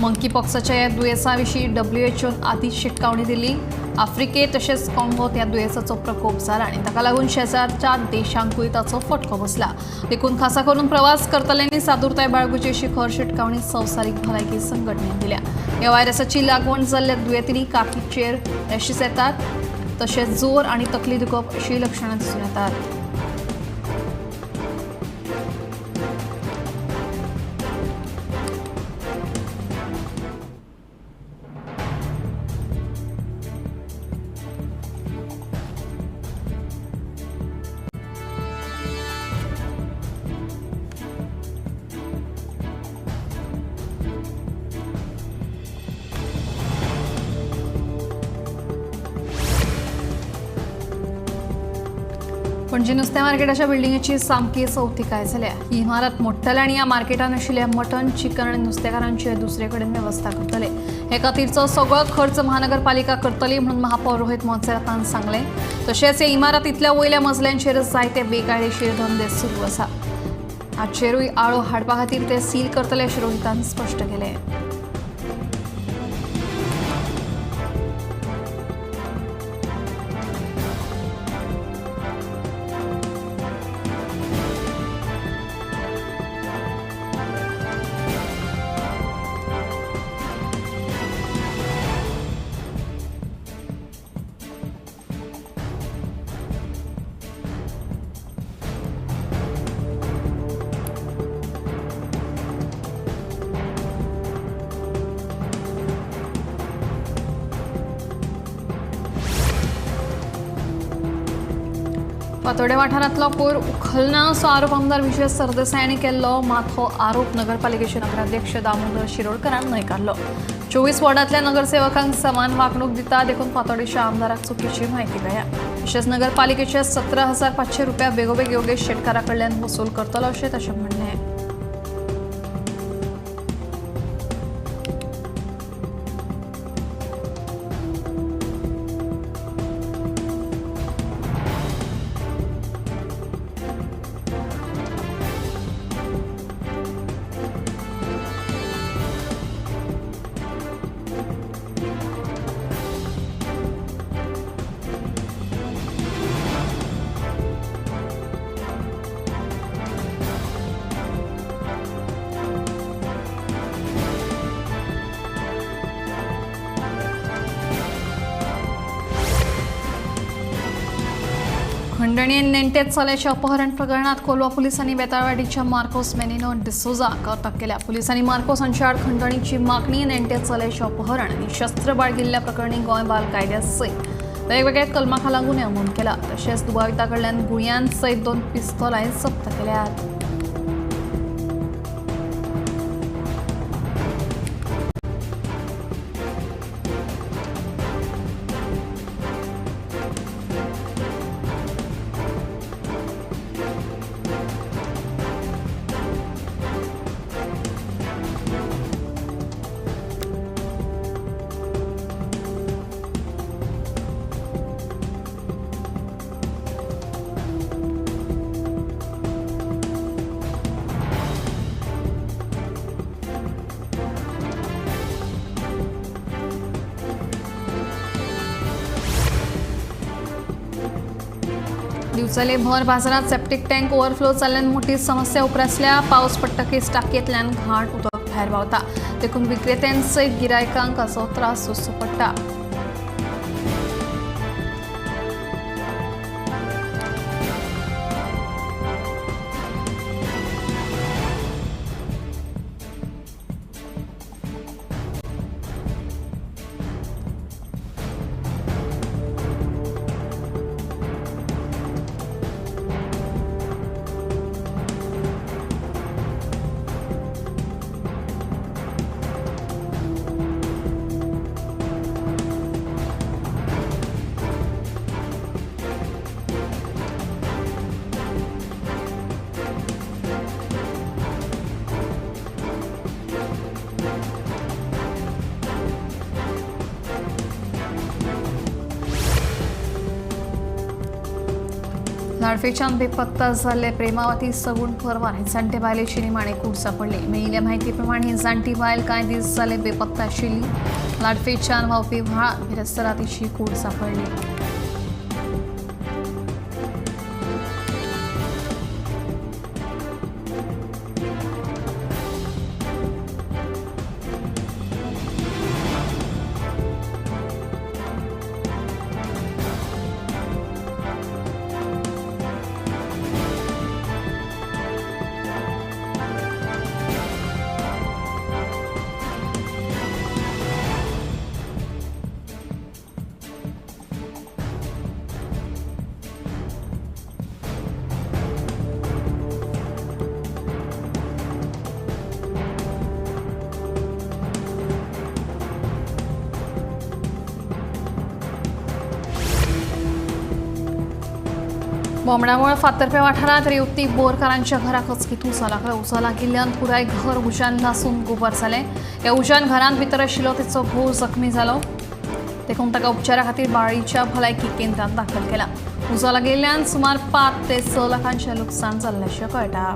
Speaker 1: मंकीपॉक्साच्या ह्या दुयेंसा विशीं WHOन आदींच शिटकावणी दिली. आफ्रिकेत तशेंच काँगोत ह्या दुयेंसाचो प्रकोप जाला आनी ताका लागून शेजारच्या देशांकूय ताचो फटको बसला. देखून खासा करून प्रवास करतल्यांनी सादुरताय बाळगुची अशी खर शिटकावणी संवसारीक भलायकी संघटनेन दिल्या. ह्या व्हायरसाची लागवण जाल्ल्या दुयेंतींनी काकीचेर रॅशीस येतात, तशेंच जोर आनी तकली दुखप अशी लक्षणां दिसून येतात. पणजी नुस्तें मार्केटाच्या बिल्डिंगेची सामकी चवथीकाय जाल्या. ही इमारत मोडटले आनी ह्या मार्केटान आशिल्ल्या मटण, चिकन आनी नुस्तेकारांची दुसरे कडेन वेवस्था करतले. हे खातीरचो सगळो खर्च महानगरपालिका करतली म्हणून महापौर रोहित मोन्सेरातान सांगलें. तशेंच हे इमारतींतल्या वयल्या मजल्यांचेर जायते बेकायदेशीर धंदे सुरू आसा. हाचेरूय आळो हाडपा खातीर ते सील करतले अशें रोहितान स्पश्ट केलें. पातोड्या वाठारांतलो पूर उखलना असो आरोप आमदार विजय सरदेसाय हांणी केल्लो, मात हो आरोप नगरपालिकेचे नगराध्यक्ष दामोदर शिरोडकरान न्हयकारलो. 24 वॉर्डांतल्या नगरसेवकांक समान वागणूक दिता देखून पातोडेच्या आमदाराक चुकीची म्हायती मेळ्ळ्या. तशेंच नगरपालिकेचे 17,500 रुपया बेगोबेग योगेश शेटकारा कडल्यान वसूल करतलो अशें ताचें म्हणणें आहे. खंडणी नेंटेत चल्याच्या अपहरण प्रकरणात कोलवा पोलिसांनी बेताळवाडीच्या मार्कोस मेनिनो डिसोजाक अटक केल्या. पोलिसांनी मार्कोस हांच्या आड खंडणीची मागणी, नेंटेत चल्याचे अपहरण आणि शस्त्र बाळगिल्ल्या प्रकरणी गोंय बाल कायद्या सयत वेगवेगळ्या कलमां लागून नमूद केला. तशेंच दुबाविता कडल्यान गुळयां सयत 2 पिस्तोलाय जप्त केल्यात. दिवचले भर बाजारात सेप्टिक टँक ओव्हरफ्लो जाल्ल्यान मोठी समस्या उप्रासल्या. पावस पडटकीच टाकयेंतल्यान घाट उदक भायर व्हांवता देखून विक्रेत्यांसयत गिरायकांक हाचो त्रास सोंसचो पडटा. लाडफेच्यान बेपत्ता जाल्ले प्रेमावती सगूण परवार ही जाणटे बायलेची निमाणे कूड सापडली. मेळिल्ल्या म्हायती प्रमाण ही जाणटी बायल कांय दीस जाले बेपत्ता आशिल्ली. लाडफेच्यान व्हांवपी व्हाळांत बिरेस्तारा तिची कूड सापडली. बोमडामूळ फातर्पे वाठारांत रेवती बोरकारांच्या घराक अचकीत उजो लागलो. उजो लागिल्ल्यान पुराय घर उज्यान लासून गोबर जालें. ह्या उज्यान घरांत भितर आशिल्लो तिचो घोव जखमी जालो देखून ताका उपचारा खातीर बाळ्ळीच्या भलायकी केंद्रांत दाखल केला. उजो लागिल्ल्यान सुमार 5 ते 6 लाखांचें लुकसाण जाल्ल्याचें कळटा.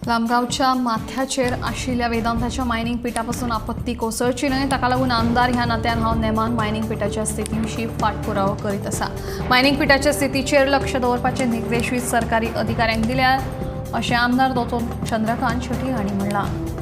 Speaker 1: लामगावच्या माथ्याचेर आशिल्ल्या वेदांताच्या मायनिंग पिठापासून आपत्ती कोसळची न्हय, ताका लागून आमदार ह्या नात्यान हांव नेमान मायनिंग पिठाच्या स्थिती विशीं फाटपुरावो करीत आसा. मायनिंग पिठाच्या स्थितीचेर लक्ष दवरपाचे निर्देश वीज सरकारी अधिकाऱ्यांक दिल्यात अशें आमदार दोतोर चंद्रकांत शेट्टी हांणी म्हणलां.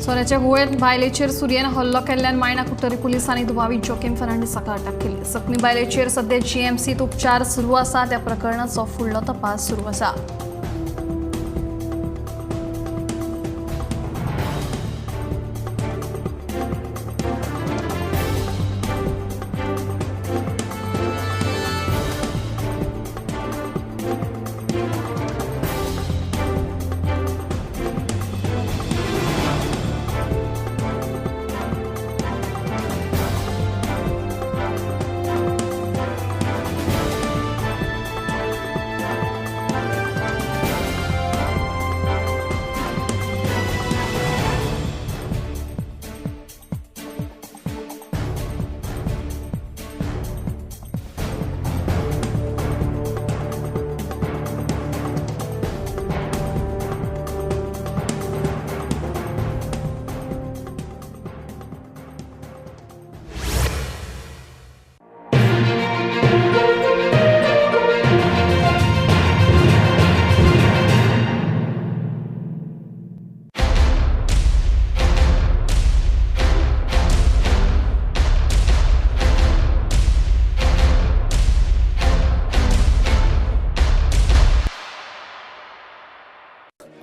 Speaker 1: सोन्याच्या गुळेंत बायलेचेर सुरयेन हल्लो केल्ल्यान मायणा कुट्टरी पुलिसांनी दुबावी जोकीम फर्नांडीसाक अटक केली. जखमी बायलेचेर सध्या जीएमसीत उपचार सुरू आसा. त्या प्रकरणाचो फुडलो तपास सुरू आसा.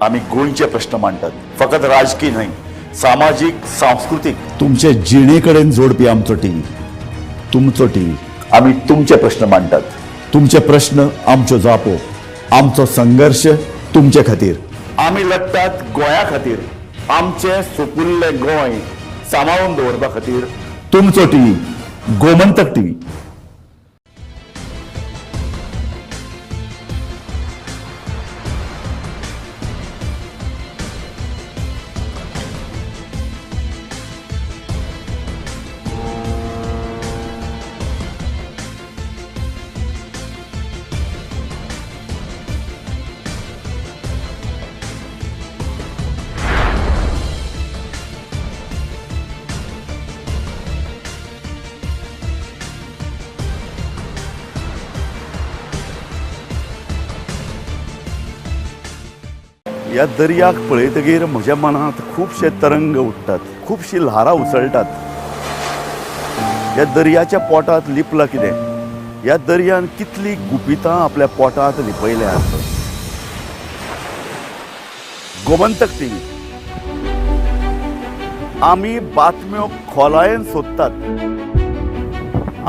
Speaker 21: आम्ही गोंयचे प्रश्न मांडटात. फकत राजकीय न्हय, सामाजीक सांस्कृतिक तुमचे जिणेकडेन जोडपी आमचो टीव्ही, तुमचो टीव्ही. आम्ही तुमचे प्रश्न मांडटात. तुमचे प्रश्न आमच्यो जापो, आमचो संघर्ष तुमचे खातीर. आम्ही लढटात गोंया खातीर. आमचे सोपुल्ले गोंय सांबाळून दवरपा खातीर. तुमचो टीव्ही, गोमंतक टीव्ही. ह्या दर्याक पळयतकीर म्हज्या मनांत खुबशे तरंग उठतात, खुबशीं ल्हारां उसळटात. ह्या दर्याच्या पोटांत लिपलां कितें? ह्या दर्यान कितलीं गुपितां आपल्या पोटांत लिपयल्यात. गोमंतक टीव्ही. आमी बातम्यो खोलायेन सोदतात.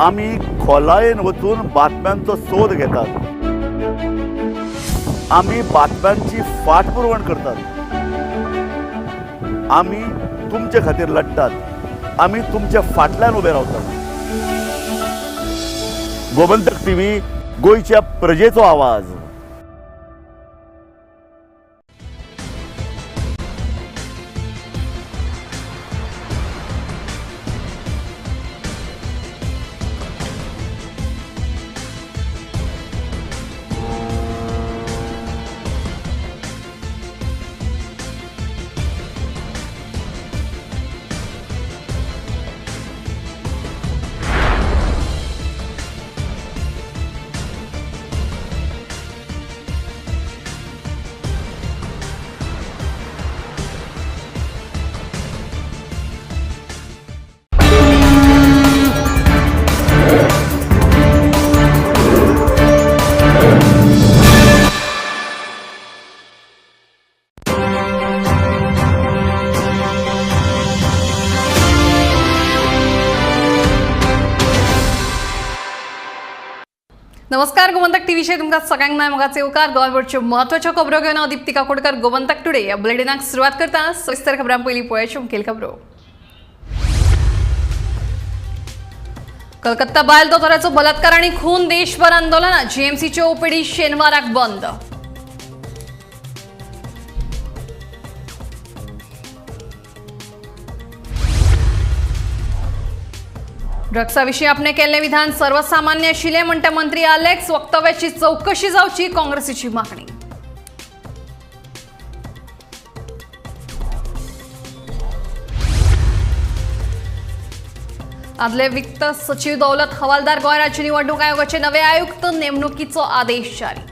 Speaker 21: आमी खोलायेन वचून बातम्यांचो सोद घेतात. आमी बातम्यांची फाटपुरवण करतात. आमी तुमचे खातीर लढटात. आमी तुमच्या फाटल्यान उबे रावतात. गोमंतक टीव्ही, गोंयच्या प्रजेचो आवाज.
Speaker 1: नमस्कार, गोमंतक टीव्हीचे तुमकां सगळ्यांक मोगाचे येवकार. गोंयभरच्यो म्हत्वाच्यो खबरो घेवन हांव दीप्तिका कोडकर. गोमंतक टुडे ह्या बुलेटिनाक सुरवात करता. सविस्तर खबरां पयलीं पळोवया मुखेल खबरो. कलकत्ता बायल दोतोराचो बलात्कार आनी खून देशभर आंदोलनां. जीएमसीच्यो ओपीडी शेनवाराक बंद. ड्रग्सा विशीं आपणे केल्लें विधान सर्वसामान्य आशिल्लें म्हणटा मंत्री अलेक्स. वक्तव्याची चवकशी जावची, काँग्रेसीची मागणी. आदले वित्त सचिव दौलत हवालदार गोंय राज्य निवडणूक आयोगाचे नवे आयुक्त. नेमणुकीचो आदेश जारी.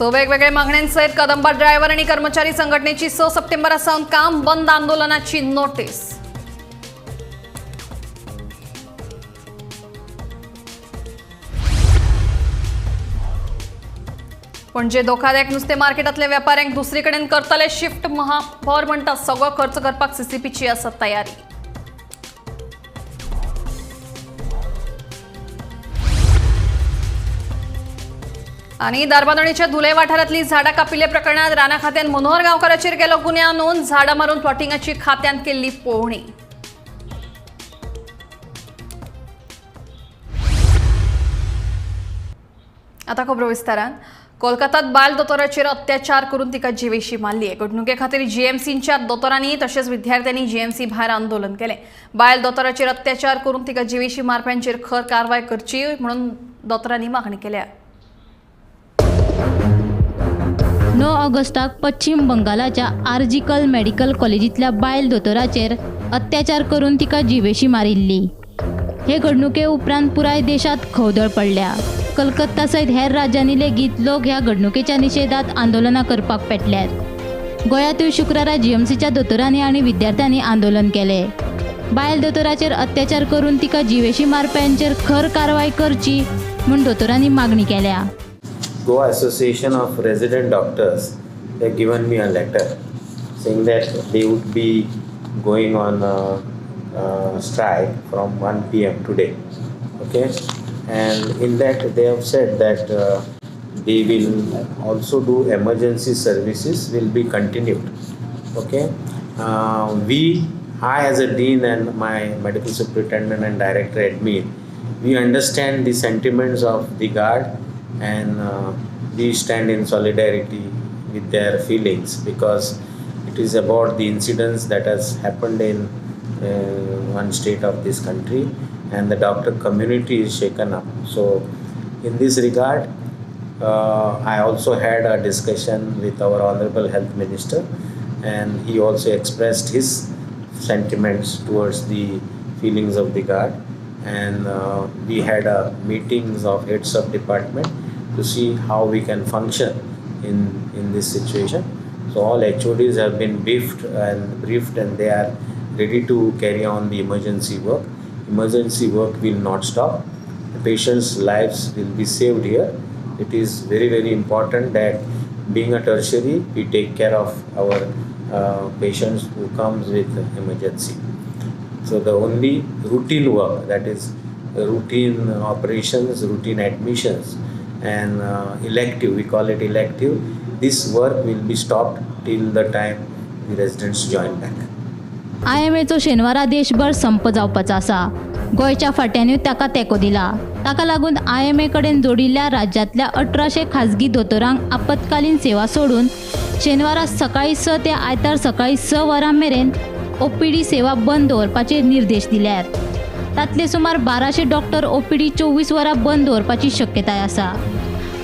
Speaker 1: वेगवेगळे मागण्यांसयत कदंबा ड्रायव्हर आणि कर्मचारी संघटनेची 6 सप्टेंबरासावन काम बंद आंदोलनाची नोटीस. पणजे धोकादायक नुस्तें मार्केटांतल्या वेपाऱ्यांक दुसरे कडेन करतले शिफ्ट. महापौर म्हणटा सगळो खर्च करपाक सीसीपीची आसा तयारी. आणि दारबांदोडेच्या धुले वाठारांतली झाडां कापिल्ले प्रकरणात राणा खात्यान मनोहर गांवकाराचेर केलो गुन्यांव नोंद. झाडां मारून प्लॉटिंगाची खात्यान केल्ली पळोवणी. आता खबरो विस्तारान. कोलकातात बायल दोतोराचेर अत्याचार करून तिका जिवेशी मारली. घडणुके खातीर जीएमसीच्या दोतोरांनी तशेंच विद्यार्थ्यांनी जीएमसी भायर आंदोलन केलें. बायल दोतोराचेर अत्याचार करून तिका जिवेशी मारप्यांचेर खर कारवाय करची म्हणून दोतोरांनी मागणी केल्या.
Speaker 4: 9 ऑगस्टाक पश्चिम बंगालाच्या आर्जिकल मेडिकल कॉलेजींतल्या बायल दोतोराचेर अत्याचार करून तिका जिवेशी मारिल्ली. हे घडणुके उपरांत पुराय देशात खवदळ पडल्या. कलकत्ता सयत हेर राज्यांनी लेगीत लोक ह्या घडणुकेच्या निशेधात आंदोलनां करपाक पेटल्यात. गोंयांतूय शुक्रारा जीएमसीच्या दोतोरांनी आनी विद्यार्थ्यांनी आंदोलन केलें. बायल दोतोराचेर अत्याचार करून तिका जिवेशी मारप्यांचेर खर कारवाय करची म्हूण दोतोरांनी मागणी केल्या.
Speaker 6: Goa Association of Resident Doctors, they have given me a letter saying that they would be going on strike from 1 p.m. today. Okay, and in that they have said that they will also do emergency services will be continued. Okay, I as a dean and my medical superintendent and director admin, we understand the sentiments of the guard. And we stand in solidarity with their feelings because it is about the incidents that has happened in one state of this country and the doctor community is shaken up. So in this regard, I also had a discussion with our Honorable Health Minister and he also expressed his sentiments towards the feelings of the guard. And we had meetings of heads of department to see how we can function in this situation. So all HODs have been briefed and they are ready to carry on the emergency work. Emergency work will not stop. The patients' lives will be saved here. It is very, very important that being a tertiary, we take care of our patients who comes with emergency. So the only routine work, that is routine operations, routine admissions, and elective, we call it elective, this work will be stopped till the time the residents join back.
Speaker 4: IMAचो शेनवारा देशभर संप जावपाचो आसा. गोंयच्या फाट्यानूय ताका तेंको दिला. ताका लागून IMA कडेन जोडिल्ल्या राज्यांतल्या 1800 खाजगी दोतोरांक आपतकालीन सेवा सोडून शेनवारा सकाळी 6 ते आयतार सकाळी 6 वरां मेरेन OPD सेवा बंद दवरपाचे निर्देश दिल्यात. तातले सुमार 1200 डॉक्टर OPD 24 वरां बंद दवरपाची शक्यताय आसा.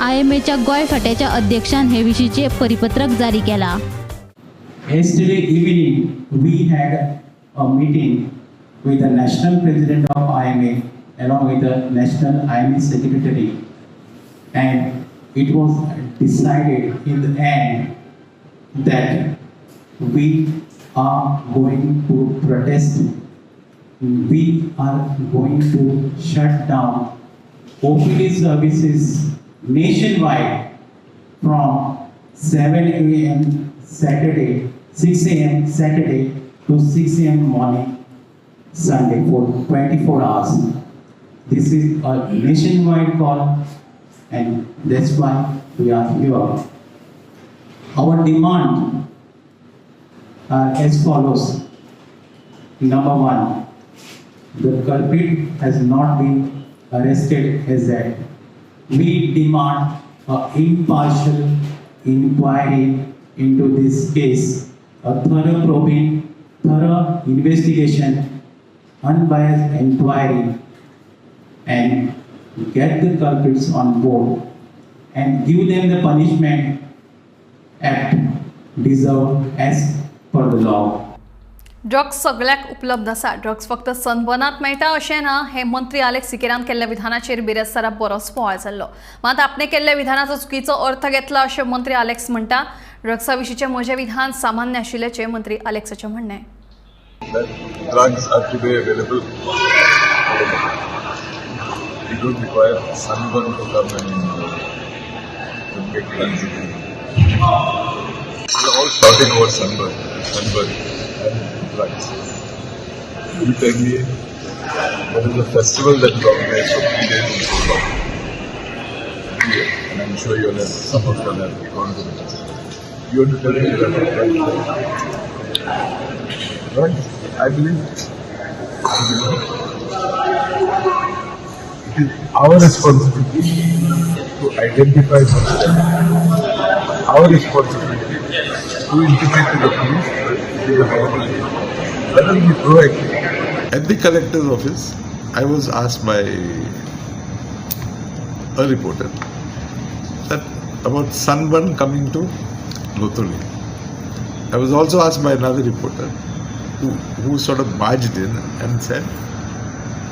Speaker 4: IMAच्या गोंय फाट्याच्या अध्यक्षान हे विशींचे परिपत्रक जारी केला.
Speaker 8: Yesterday evening, we had a meeting with the national president of IMA along with the national IMA secretary, and it was decided in the end that we are going to protest. We are going to shut down OPD services nationwide from 7 a.m. Saturday 6 a.m. Saturday to 6 a.m. morning Sunday for 24 hours. This is a nationwide call, and that's why we are here. Our demand are as follows. Number one, the culprit has not been arrested as yet. We demand an impartial inquiry into this case, a thorough probing, thorough investigation, unbiased inquiry, and get the culprits on board and give them the punishment act deserved as per the law.
Speaker 1: Drugs सगळ्याक उपलब्ध आसा. ड्रग्स फक्त सनबर्नात मेळटा अशें ना हे मंत्री अलेक्स सिकेरान केल्ल्या विधानाचेर बिरेस्तारा बरोच बोवाळ जाल्लो. मात आपणे केल्ल्या विधानाचो चुकीचो अर्थ घेतला अशें मंत्री अलेक्स म्हणटा. ड्रग्सा विशींचे म्हजें विधान सामान्य आशिल्ल्याचें मंत्री अलेक्साचें म्हणणें.
Speaker 17: Drugs are today available. You don't require someone to come and make drugs. We're all shouting over sunburn and drugs. You tell me there is a festival that is organized for 3 days in Kolkata. And I'm sure you'll have, some of them have gone to the festival. You want to tell me that drugs? I believe it is our responsibility to identify such. Our responsibility to indicate to the police that it is a horrible thing. Let us be proactive. At the collector's office, I was asked by a reporter that about sunburn coming to Lotoli. I was also asked by another reporter who sort of barged in and said,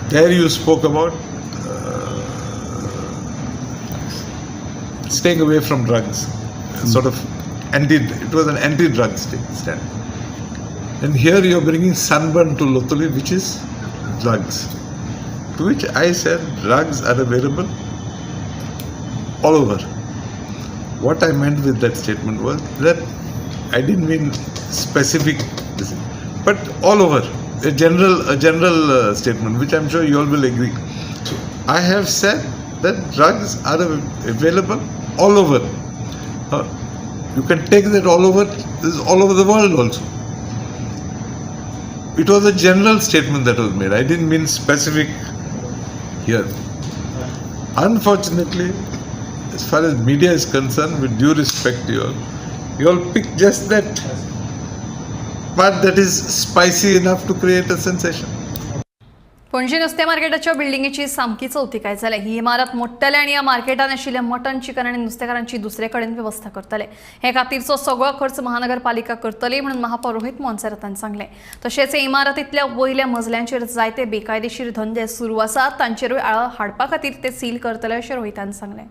Speaker 17: there you spoke about staying away from drugs, sort of it was an anti-drug stand. And here you're bringing sunburn to Lotoli, which is drugs. To which I said, drugs are available all over. What I meant with that statement was that I didn't mean specific, but all over. A general statement, which I'm sure you all will agree. So I have said that drugs are available all over. You can take that all over. This is all over the world also. It was a general statement that was made. I didn't mean specific here. Unfortunately, as far as media is concerned, with due respect to you all pick just that part that is spicy enough to create a sensation.
Speaker 1: Panaji नुस्तें मार्केटाच्या बिल्डिंगेची सामकी चवथिकाय जाल्या. ही इमारत मोडटले आनी ह्या मार्केटान आशिल्ल्या मटन चिकन आनी नुस्तेकारांची दुसरे कडेन वेवस्था करतले. हे खातीरचो सगळो खर्च महानगरपालिका करतली म्हणून महापौर रोहित मोन्सेरातान सांगलें. तशेंच हे इमारतींतल्या वयल्या मजल्यांचेर जायते बेकायदेशीर धंदे सुरू आसात, तांचेरूय आळो हाडपा खातीर ते सील करतले अशें रोहितान सांगलें.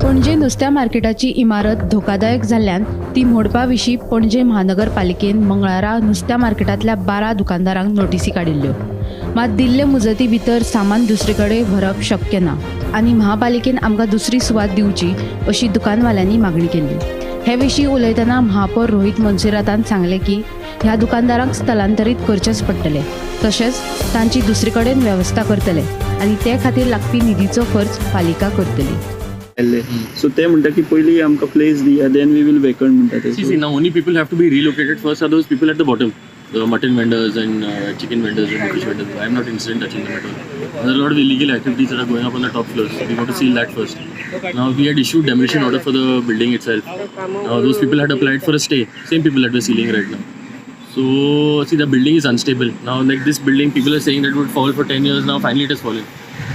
Speaker 4: पणजे नुस्त्या मार्केटाची इमारत धोकादायक जाल्ल्यान ती मोडपा विशीं पणजे महानगरपालिकेन मंगळारा नुस्त्या मार्केटांतल्या 12 दुकानदारांक नोटीसी काडिल्ल्यो. मात दिल्ले मुजती भितर सामान दुसरे कडेन व्हरप शक्य ना आनी महापालिकेन आमकां दुसरी सुवात दिवची अशी दुकानवाल्यांनी मागणी केल्ली. हे विशीं उलयतना महापौर रोहित मोन्सेरातान सांगलें की ह्या दुकानदारांक स्थलांतरीत करचेच पडटले. तशेंच तांची दुसरे कडेन वेवस्था करतले आनी ते खातीर लागपी निधीचो खर्च पालिका करतली.
Speaker 9: सो ते म्हणटा की पयलीं आमकां प्लेस दिया, देन वी विल वेकंट म्हणटा ते.
Speaker 10: See, now only people have to be relocated. First are those people at the bottom, the mutton vendors and chicken vendors and fish vendors. I am not interested in touching them at all. There are a lot of illegal activities that are going up on the top floors. We want to seal that first. Now we had issued demolition order for the building itself. Now those people had applied for a stay. Same people that we're sealing right now. So see, the building is unstable. Now like this building, people are saying that it would fall for 10 years. Now finally it has fallen.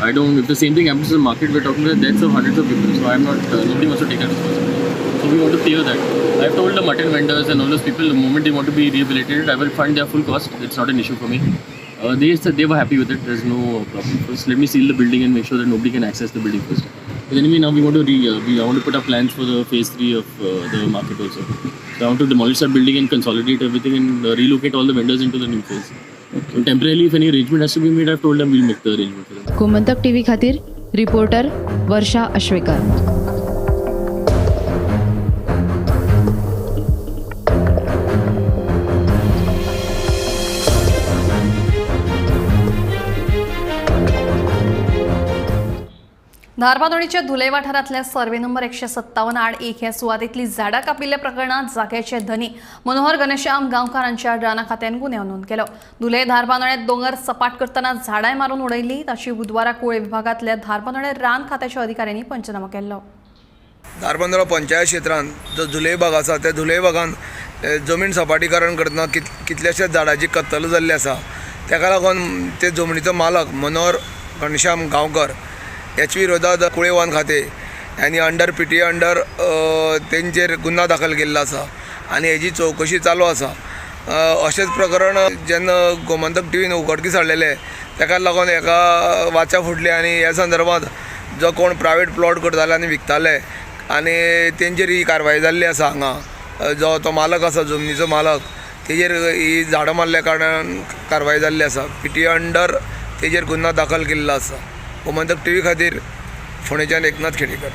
Speaker 10: I don't. If the same thing happens to the market, we're talking about deaths of hundreds of people. So I'm not. Nobody wants to take that responsibility. So we want to clear that. I've told the mutton vendors and all those people the moment they want to be rehabilitated, I will fund their full cost. It's not an issue for me. They said they were happy with it. There's no problem. First, let me seal the building and make sure that nobody can access the building first. But anyway, now we want to I want to put up plans for the phase 3 of the market also. So I want to demolish that building and consolidate everything and relocate all the vendors into the new phase. So temporarily, if any arrangement has to be made, I've told them we'll make the arrangement for them.
Speaker 4: Gomantak TV खातीर रिपोर्टर वर्षा अश्वेकर.
Speaker 1: धारबांदोडीच्या धुले वाठारांतल्या सर्वे नंबर 157 आड 1 ह्या सुवातेंतली झाडां कापिल्ल्या प्रकरणात जाग्याचे धनी मनोहर घनश्याम गांवकारांच्या राना खात्यान गुन्यांव नोंद केलो. धुले धारबांदोड्यांत दोंगर सपाट करतना झाडांय मारून उडयल्ली ताची बुधवारा कुळे विभागांतल्या धारबांदोडे रान खात्याच्या अधिकाऱ्यांनी पंचनामा केलो.
Speaker 11: धारबांदोडा पंचायत क्षेत्रांत जो धुले भाग आसा त्या धुले भागांत जमीन सपाटीकरण करतना कितल्याशाच झाडांची कत्तल जाल्ली आसा. ताका लागून ते जमनीचो मालक मनोहर घनश्याम गांवकर याच्या विरोधात कुळे वन खाते यांनी अंडर PTA अंडर तेंचेर गुन्हा दाखल केल्लो आसा आनी हेजी चवकशी चालू आसा. अशेंच प्रकरण जेन्ना गोमंतक टीव्हीन उगडकीस हाडलेले ताका लागून एका वाच्या फुटली आनी ह्या संदर्भात जो कोण प्रायवेट प्लॉट करताले आनी विकताले आनी तेंचेर ही कारवाय जाल्ली आसा. हांगा जो तो मालक आसा जमनीचो मालक तेजेर ही झाडां मारल्या कारणान कारवाय जाल्ली आसा. PTA अंडर तेजेर गुन्हा दाखल केल्लो आसा. गोमंतक टीव्ही खातीर फोंडेच्यान एकनाथ खेडेकर.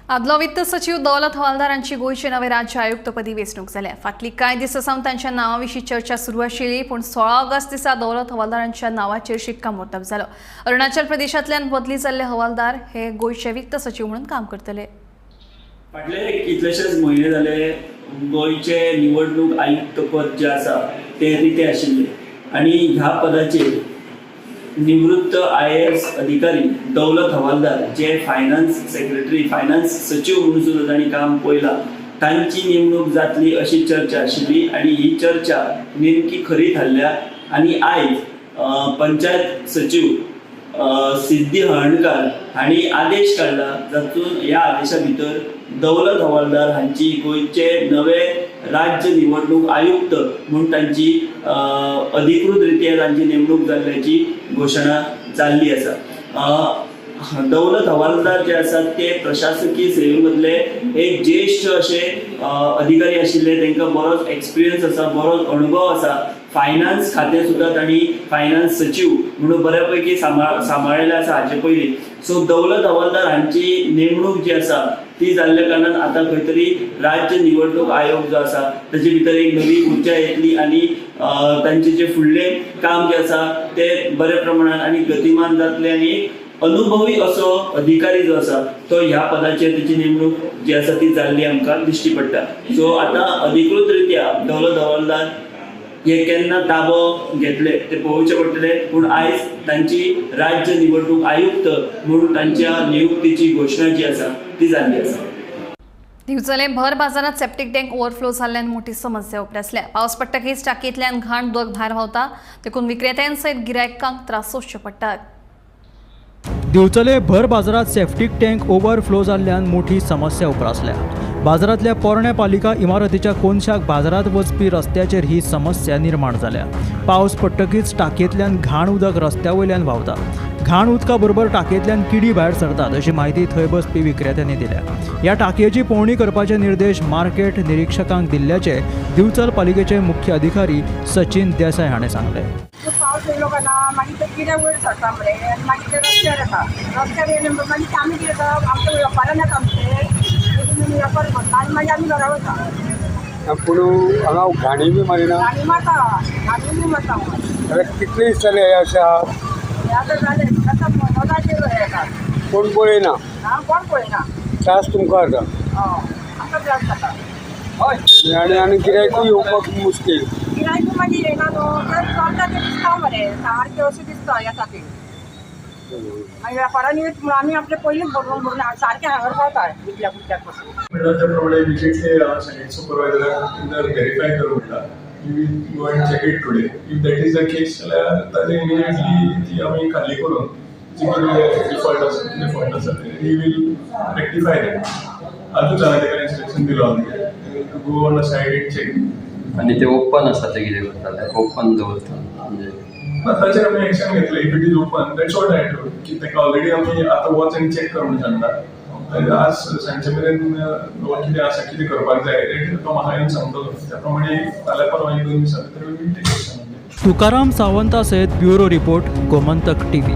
Speaker 1: आदलो वित्त सचिव दौलत हवालदार हांची गोंयचे नवे राज्य आयुक्तपदी वेंचणूक जाल्या. फाटली कांय दिसां सावन तांच्या नांवा विशीं चर्चा सुरू आशिल्ली पूण 16 ऑगस्ट दिसा दौलत हवालदारांच्या नांवाचेर शिक्कामोर्तब जालो. अरुणाचल प्रदेशांतल्यान बदली जाल्ले हवालदार हे गोंयचे वित्त सचिव म्हणून काम करतले.
Speaker 9: फाटले कितलेशेच म्हयने जाले गोंयचे निवडणूक आयुक्त पद जे आसा ते रिते आशिल्ले आनी ह्या पदाचेर निवृत्त IAS अधिकारी दौलत हवालदार जे फायनान्स सेक्रेटरी फायनान्स सचिव म्हणून सुद्दां तांणी काम पळयलां तांची नेमणूक जातली अशी चर्चा आशिल्ली आनी ही चर्चा नेमकी खरी थारल्या आनी आयज पंचायत सचिव सिद्धी हळणकार हांणी आदेश काडला जातून ह्या आदेशा भितर दौलत हवालदार हांची गोंयचे नवे राज्य निवडणूक आयुक्त म्हणून तांची अधिकृत रित्या तांची नेमणूक जाल्ल्याची घोशणा जाल्ली आसा. दौलत हवालदार जे आसात ते प्रशासकीय सेवे मदले एक ज्येष्ठ असे अधिकारी आशिल्ले. तांकां बरोच एक्सपिरियन्स आसा, बरोच अनुभव आसा. फायनान्स खातें सुद्दां तांणी फायनान्स सचिव म्हणून बऱ्यापैकी सांबाळिल्लें आसा हाचे पयलीं. सो दौलत हवालदार हांची नेमणूक जी आसा ती जाल्ल्या कारणान आतां खंय तरी राज्य निवडणूक आयोग जो आसा ताचे भितर एक नवी उर्जा येतली आनी तांचे जे फुडलें काम जे आसा ते बऱ्या प्रमाणात आनी गतिमान जातलें आनी अनुभवी असो अधिकारी जो आसा तो ह्या पदाचेर ताची नेमणूक जी आसा ती जाल्ली आमकां दिश्टी पडटा. सो आतां अधिकृत रित्या दौलत हवालदार हे केन्ना ताबो घेतले ते पळोवचे पडटले पूण आयज तांची राज्य निवडणूक आयुक्त म्हणून तांच्या नियुक्तीची घोशणा जी आसा ती जाल्ली आसा.
Speaker 1: दिवचले भर बाजारात सेप्टिक टँक ओव्हरफ्लो जाल्ल्यान मोठी समस्या उपरासल्या. पावस पडटकीच टाकयेंतल्यान घाण उदक भायर व्हांवता देखून विक्रेत्यांसयत गिरायकांक त्रास सोंसचे पडटात.
Speaker 12: दिवचले भर बाजारात सेफ्टीक टँक ओव्हरफ्लो जाल्ल्यान मोठी समस्या उपरासल्या. बाजारातल्या पोरण्या पालिका इमारतीच्या कोनशाक बाजारात वचपी रस्त्याचेर ही समस्या निर्माण जाल्या. पावस पडटकीच टाकयेंतल्यान घाण उदक रस्त्या वयल्यान व्हांवता. घाण उदका बरोबर टाकयेंतल्यान किडी भायर सरतात अशी माहिती थंय बसपी विक्रेत्यांनी दिल्या. ह्या टाकयेची पळोवणी करपाचे निर्देश मार्केट निरीक्षकांक दिल्ल्याचे दिवचल पालिकेचे मुख्य अधिकारी सचिन देसाय हाणें सांगले.
Speaker 15: पावस येयलो काय ना मागीर ते कितें वयर सरता मरे आनी मागीर ते रस्त्यार येता. रस्त्यार येयले मागीर आमी कितें करप आमचे वेपारान येता आमचे वेपार करता आनी मागीर आमी घरा वता.
Speaker 16: पूण हांगा घाणी बी मारिना
Speaker 15: घाणी मारता घाणी बी मारता.
Speaker 16: कितले दीस जाले हे अशें आहा
Speaker 15: हे आतां जालें आतां मोदाचेर येता
Speaker 16: कोण पळयना
Speaker 15: कोण पळयना
Speaker 16: त्रास तुमकां जाता.
Speaker 15: आमकां त्रास जाता.
Speaker 16: आनी गिरायकूय येवपाक मुश्कील.
Speaker 15: गिरायक मागीर येना न्हू तर चलता तें दिसता मरे सारकें अशें दिसता ह्या खातीर. आनी वेपारांनी म्हणून आमी आपलें पयलींच भरून सारकें हांगर पावता इतल्या पुरत्याक पासून.
Speaker 23: म्हणटा त्या प्रमाणे इमिजिएटली सांगीत सुपरवायझराक व्हेरीफाय कर म्हणटा. You will go and check it today. If that is the case जाल्यार ताजें इमिजिएटली ती आमी खाली करून जी कितें डिफॉल्ट आसा वी वील रेक्टिफाय दॅट. आजूच हांवें ताका इन्स्ट्रक्शन दिलो आमगे go on the side and check.
Speaker 13: आनी ते ओपन आसा ते कितें करताले ओपन दवरता म्हणजे
Speaker 23: ताचेर आमी एक्शन घेतलें. If it is open that's what I told की ताका ऑलरेडी आमी आतां वच आनी चेक कर म्हणून सांगता. आज सांजचे मेरेन कितें आसा कितें करपाक जाय तो म्हाका येवन सांगतलो. त्या प्रमाणे फाल्यां परवा 1-2 दिसां भितर we will take action.
Speaker 12: Tukaram सावंता सयत ब्युरो रिपोर्ट गोमंतक टीव्ही.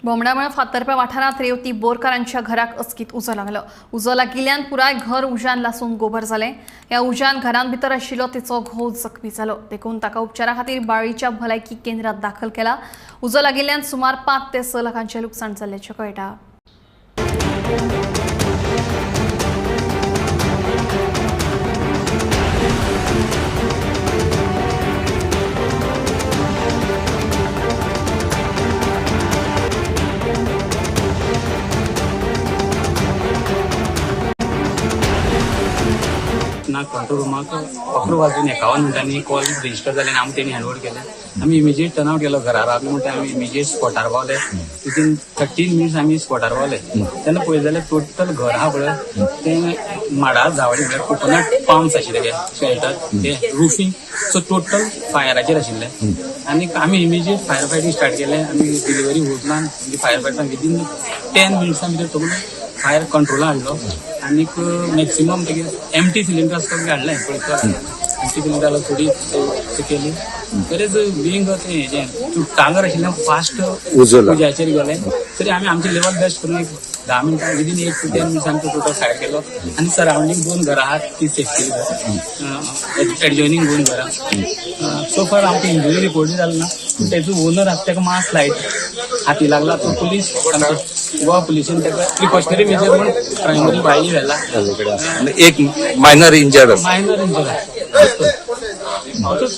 Speaker 1: बोमडामळ फातर्प्या वाठारांत रेवती बोरकारांच्या घराक अचकीत उजो लागलो. उजो लागिल्ल्यान पुराय घर उज्यान लासून गोबर जालें. ह्या उज्यान घरांत भितर आशिल्लो तिचो घोव जखमी जालो. देखून ताका उपचारा खातीर बाळ्ळीच्या भलायकी केंद्रात दाखल केला. उजो लागिल्ल्यान सुमार 5 ते 6 लाखांचें लुकसाण जाल्ल्याचें कळटा.
Speaker 2: कंट्रोल रूमाक 11 वाजून 51 मिनटांनी कॉल रजिस्टर जाले आनी आमी तेणी हँडओवर केले. आमी इमिजिएट टर्न आवट केलो घरा रावले म्हणटा आमी इमिजिएट स्पॉटार पावले. विथीन 13 मिनिट्स आमी स्पॉटार पावले. तेन्ना पळयत जाल्यार टोटल घर आहा पळय तें माडार झावडी म्हळ्यार कोकोनट पाम्स आशिल्ले शेल्टर ते रुफींग सो टोटल फायराचेर आशिल्ले. आनी आमी इमिजिएट फायर फायटींग स्टार्ट केलें. आमी डिलिव्हरी वचना म्हणजे फायर फायटान विथीन 10 मिनिट्सां भितर सगळें फायर कंट्रोला हाडलो. आनीक मॅक्सिमम तेगे एम्प्टी सिलिंडर आसता ते हाडलें पळय एम्प्टी सिलिंडर थोडी केली. बरेच बिंग तें हेजें टांगर आशिल्लें फास्ट उज्याचेर गेलें तरी आमी आमचे लेवल बेस्ट करून एक 10 मिनटां विथीन 8 to 10 मिनिट्सांनी टोटल फायर केलो. आनी सरावंडींग 2 घरां आहात ती सेफ केली. एडजॉयनींग 2 घरां. सो फार आमकां इंजुरी रिपोर्ट जालें ना. पूण तेजो ओनर आसा ताका मास लायट हाती लागला. तो पुलीस गोवा पुलिशेन ताका प्रिकॉशनरी मेजर म्हणून प्रायमरी भायली व्हेला.
Speaker 14: एक मायनर इंजर्ड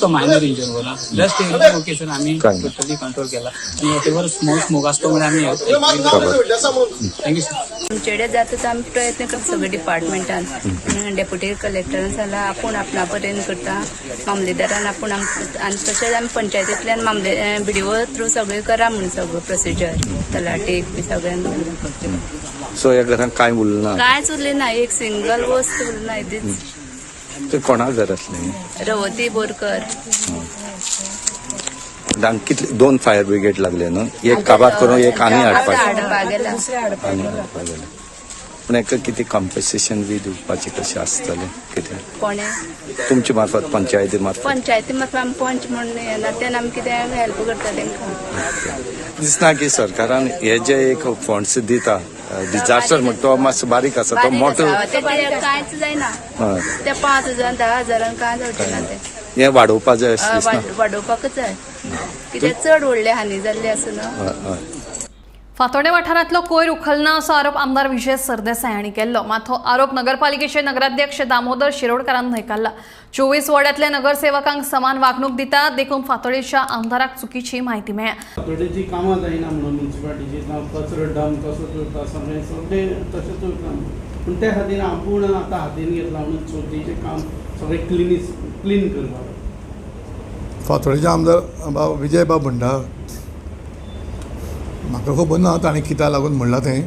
Speaker 2: तो मायनर इंजर जाला. जस्ट ओके सर आमी टोटली कंट्रोल केला. आनी वॉटेवर स्मोक आसतो म्हणून आमी थँक्यू सर.
Speaker 20: आमचेडे जाता तो आमी प्रयत्न करता सगळे डिपार्टमेंटान. डेप्युटी कलेक्टरान जाल्यार आपूण आपणा पर्यंत करता. मामलेदारान आपूण आनी तशेंच आमी पंचायतींतल्यान मामले BDO थ्रू सगळें करा म्हणून सगळं प्रोसिजर तलाटेक बी सगळ्यांक.
Speaker 14: सो ह्या घरान कांय उरलें ना.
Speaker 20: कांयच उरलें ना. एक सिंगल वस्त उरलें ना. इतलीच
Speaker 14: ते कोणाक घर आसलें.
Speaker 20: रवती बोरकर.
Speaker 14: कितले 2 फायर ब्रिगेड लागले न्हू. एक काबार करून एक आनी
Speaker 20: हाडपाक गेला.
Speaker 14: पूण हाका कितें कॉम्पेसेशन बी दिवपाचें कशें आसतलें कितें
Speaker 20: कोणे
Speaker 14: तुमचे मार्फत पंचायती मार्फत
Speaker 20: आमी पंच म्हणून येना तेन्ना आमी कितें हेल्प करता तांकां.
Speaker 14: दिसना की सरकारान हे जे एक फंड्स दिता डिजास्टर म्हणटा तो मातसो बारीक आसा तो मोठो
Speaker 20: कांयच जायना. ते 5,000 10,000 कांय जावचें ना. ते
Speaker 14: हें वाडोवपाक जाय अशें
Speaker 20: वाडोवपाकच जाय. कित्याक चड व्हडले हानी जाल्ले आसा न्हू.
Speaker 1: फातोर्डे वाठारांतलो कोयर उखलना असो आरोप आमदार विजय सरदेसाय हांणी केल्लो. मात हो आरोप नगरपालिकेचे नगराध्यक्ष दामोदर शिरोडकारान न्हयकारला. 24 वॉर्डांतल्या नगरसेवकांक समान वागणूक दितात देखून फातोर्डेच्या आमदाराक चुकीची म्हायती मेळ्ळ्या.
Speaker 18: फातोर्डेची कामां जायना म्हणून म्युन्सिपालिटीची कचरो डंप कसो करता सगळें तशेंच उरता. पूण त्या खातीर आपूण आतां हातीन घेतला म्हणून चवथीचें काम सगळें क्लीन करपाक.
Speaker 19: फातोर्डेचे आमदार विजय बाब भंडार म्हाका खबर ना ताणें कित्याक लागून म्हणलां तें.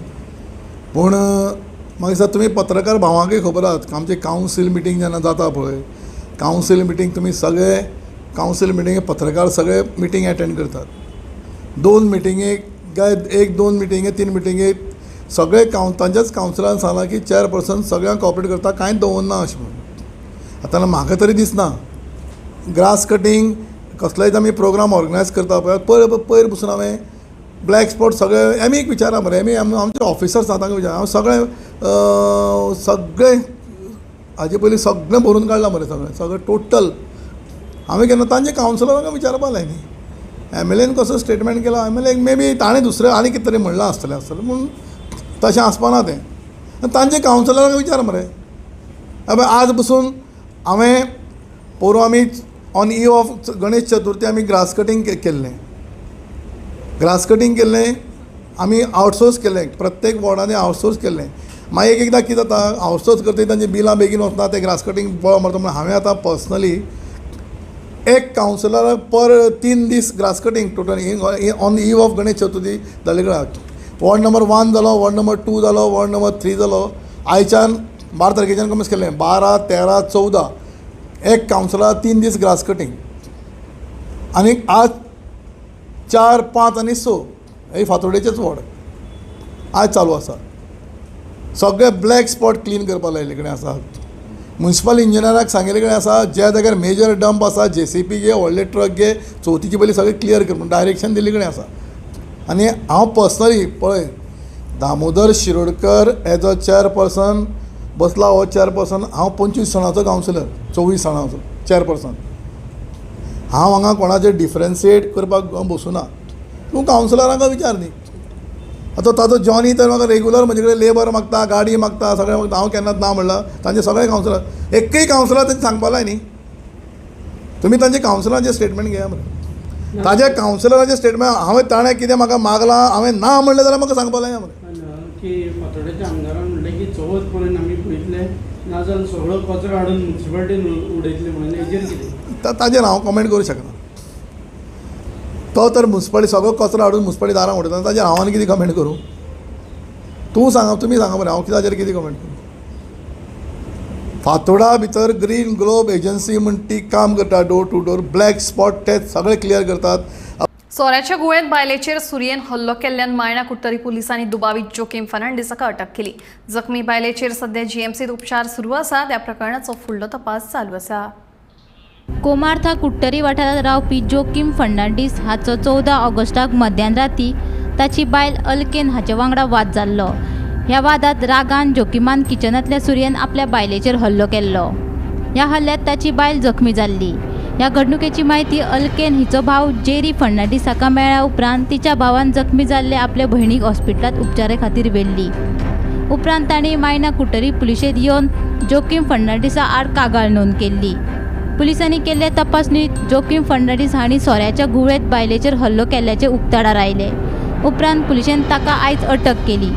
Speaker 19: पूण म्हाका दिसता तुमी पत्रकार भावांकय खबर आसा आमची कावन्सील मिटींग जेन्ना जाता पळय कावन्सील मिटींग तुमी सगळे कावन्सील मिटींगेक पत्रकार सगळे मिटींग अटेंड करतात. 2 मिटींगेक काय 1-2 मिटींगे 3 मिटींगेक सगळे तांच्याच कावन्सिलान सांगलां की चेअरपर्सन सगळ्यांक कॉपरेट करता कांयच दवरना अशें म्हणून. आतां म्हाका तरी दिसना ग्रास कटींग कसलोय आमी प्रोग्राम ऑर्गनायज करता पळय पयर पसून हांवें ब्लॅक स्पॉट सगळे आमी एक विचारा मरे आमी आमचे ऑफिसर्स आहा तांकां विचार हांव सगळे हाजे पयलीं सगळें भरून काडलां मरे सगळें टोटल. हांवें केन्ना तांचे कावन्सिलरांक विचारपा लाय न्ही. MLAन कसो स्टेटमेंट केला MLA मे बी ताणें दुसरें आनी कितें तरी म्हणलां आसतलें पूण तशें आसपाना तें. तांचे कावन्सिलरांक विचार मरे. आज पसून हांवें पोरू आमी ऑन ईव ऑफ गणेश चतुर्थी आमी ग्रास कटींग केल्लें आमी आउटसोर्स केल्लें. प्रत्येक वॉर्डांनी आउटसोर्स केल्लें. मागीर एकदां कितें जाता आउटसोर्स करता तांची बिलां बेगीन वचना ते ग्रास कटींग बळ मारता म्हणून हांवें आतां पर्सनली एक कावन्सिलराक पर 3 दीस grass cutting total on eve of Ganesh Chaturthi जाले कडेन वॉर्ड नंबर 1 जालो वॉर्ड नंबर 2 जालो वॉर्ड नंबर 3 जालो. आयच्यान 12 तारखेच्यान कमीच केल्लें 12, 13, 14 एक कावन्सिलराक 3 दीस ग्रास कटींग. आनी आज 4, 5 आनी 6 हे फातोर्डेचेच वॉर्ड आज चालू आसा. सगळे ब्लॅक स्पॉट क्लीन करपा लायले कडेन आसा. म्युन्सिपल इंजिनियराक सांगिल्ले कडेन आसा ज्या जाग्यार मेजर डंप आसा JCP घे व्हडले ट्रक घे चवथीचे पयलीं सगळे क्लियर कर म्हणून डायरेक्शन दिल्ले कडेन आसा. आनी हांव पर्सनली पळय Damodar Shirodkar as a chairperson बसला हो चेअरपर्सन, हांव 25 साणाचो कावन्सिलर, 24 साणाचो चेअरपर्सन. हांव हांगा कोणाचें डिफरन्शिएट करपाक बसूना. तूं कावन्सिलरांक विचार न्ही. आतां ताजो जॉनी तर म्हाका रेगुलर म्हजे कडेन लेबर मागता, गाडी मागता, सगळें मागता. हांव केन्नाच ना म्हणलां. तांचे सगळे कावन्सिलर एक्कय कावन्सिलर तेंचे सांगपा लाय न्ही. तुमी तांचे कावन्सिलरांचें स्टेटमेंट घेया मरे. ताज्या कावन्सिलराचें स्टेटमेंट हांवें ताणें कितें म्हाका मागलां, हांवें ना म्हणलें जाल्यार म्हाका सांगपा लाया मरे.
Speaker 18: की फातोड्याच्या आमदारान म्हणलें की चवथ पर्यंत आमी पळयतले, नाजाल्यार सगळो कचरो हाडून म्युन्सिपाल्टीन उडयतले म्हणून हेजेर कितें?
Speaker 19: ताजेर हांव कमेंट करूं शकना. तो तर म्युन्सिपाल्टी सगळो कचरो हाडून म्युन्सिपाल्टी दारां उडयता, ताजेर हांव आनी कितें कमेंट करूं? तूं सांगा, तुमी सांगा मरे, हांव ताजेर कितें कमेंट करूं? फातोडा भितर ग्रीन ग्लोब एजन्सी म्हण ती काम करता, door to door black spot test सगळे क्लियर करतात.
Speaker 1: सोऱ्याच्या गुळेंत बायलेचेर सुरयेन हल्लो केल्ल्यान मायणा कुट्टरी पुलिसांनी दुबावीत जोकीम फर्नांडीसाका अटक केली. जखमी बायलेचेर सध्या जीएमसीत उपचार सुरू आसा. त्या प्रकरणाचो फुडलो तपास चालू आसा.
Speaker 4: कोमार्था कुट्टरी वाठारात रावपी जोकीम फर्नांडीस हाचो 14 ऑगस्टाक मध्यान राती ताची बायल अल्केन हाचे वांगडा वाद जाल्लो. ह्या वादात रागान जोकीमान किचनांतल्या सुरयेन आपल्या बायलेचेर हल्लो केल्लो. ह्या हल्ल्यात ताची बायल जखमी जाल्ली. ह्या घडणुकेची माहिती अल्केन हिचो भाव जेरी फर्नांडीसाका मेळ्ळ्या उपरांत तिच्या भावान जखमी जाल्ले आपल्या भयणीक हॉस्पिटलांत उपचारा खातीर व्हेल्ली. उपरांत तांणी मायना कुट्टरी पुलिशेंत येवन जोकीम फर्नांडीसा आड कागाळ नोंद केल्ली. पुलिसांनी केल्ले तपासणीत जोकीम फर्नांडीस हांणी सोऱ्याच्या गुळेंत बायलेचेर हल्लो केल्ल्याचे उक्ताडार आयले. उपरांत पुलिशेन ताका आयज अटक केली.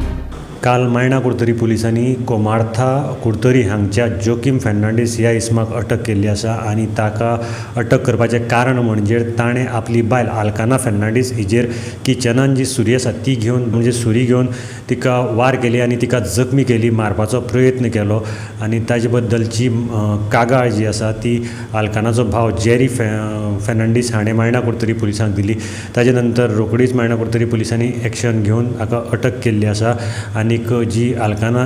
Speaker 3: काल मायणा कुर्तरी पुलिसांनी कोमार्था कुर्तरी हांगच्या जोकीम फर्नांडीस ह्या इसमाक अटक केल्ली आसा आनी ताका अटक करपाचें कारण म्हणजे ताणें आपली बायल आल्काना फर्नांडीस हिजेर किचनान जी सुरी आसा ती घेवन म्हणजे सुरी घेवन तिका वार केली आनी तिका जखमी केली, मारपाचो प्रयत्न केलो आनी ताजे बद्दलची कागाळ जी आसा ती आल्कानाचो भाव जेरी फर्नांडीस हाणें मायणा कुर्तरी पुलिसांक दिली. ताजे नंतर रोखडीच मायणा कुर्तरी पुलिसांनी एक्शन घेवन ताका अटक केल्ली आसा आनी जी आल्काना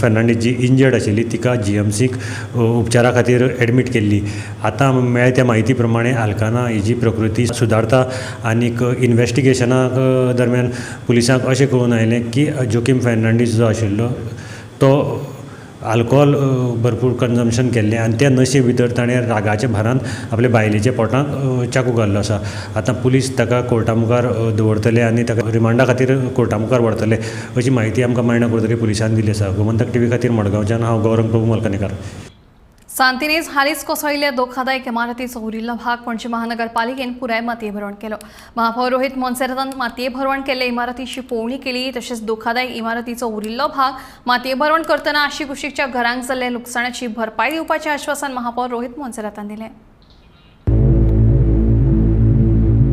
Speaker 3: फर्नांडीस जी इंजर्ड आशिल्ली तिका जीएमसीक उपचारा खातीर एडमीट केल्ली. आतां मेळ्ळ्या त्या म्हायती प्रमाणे आल्काना हिची प्रकृती सुदारता आनीक इन्व्हेस्टिगेशना दरम्यान पुलिसांक अशें कळून आयलें की जोकीम फर्नांडीस जो आशिल्लो तो आल्कोहोल भरपूर कन्जम्पशन केल्लें आनी त्या नशे भितर ताणें रागाच्या भारान आपल्या बायलेच्या पोटांत चाकू घाल्लो आसा. आतां पुलीस ताका कोर्टा मुखार दवरतले आनी ताका रिमांडा खातीर कोर्टा मुखार व्हरतले अशी म्हायती आमकां मायणा कुर्तरी पुलिसांन दिली आसा. गोमंतक टीव्ही खातीर मडगांवच्यान हांव गौरंग प्रभू मलकानेकार.
Speaker 1: सांतिनेज हालींच कोसळिल्ल्या धोकादायक इमारतीचो उरिल्लो भाग पणजी महानगरपालिकेन पुराय मातये भरवण केलो. महापौर रोहित मोन्सेरातान मातये भरवण केल्ले इमारतीची पळोवणी केली. तशेंच धोकादायक इमारतीचो उरिल्लो भाग मातये भरवण करतना आशी कुशीकच्या घरांक जाल्ल्या लुकसाणाची भरपाई दिवपाचें आश्वासन महापौर रोहित मोन्सेरातान दिलें.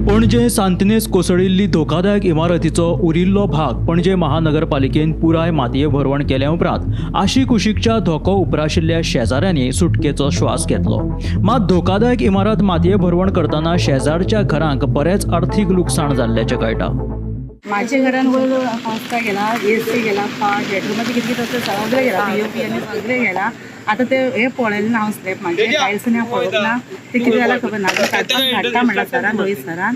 Speaker 12: पणजे सांतिनेज कोसळिल्ली धोकादायक इमारतीचो उरिल्लो भाग पणजे महानगरपालिकेन पुराय मातये भरवण केल्या उपरांत आशी कुशीकच्या धोको उपराशिल्ल्या शेजाऱ्यांनी सुटकेचो श्वास घेतलो. मात धोकादायक इमारत मातये भरवण करतना शेजारच्या घरांक बरेच आर्थीक लुकसाण जाल्ल्याचें कळटा.
Speaker 5: माझ्या घरान वयर पंखा गेला, एसी गेला, खाट, बेडरूमाचे कितें कितें सगळें गेला, पीओपी आनी सगळें गेला. आतां ते हे पळयलें ना हांव स्लॅब म्हाजे टायल्स हांव पळोवंक ना. ते कितें जाल्यार खबर ना. धाडटा म्हणला सरान, रोहित सरान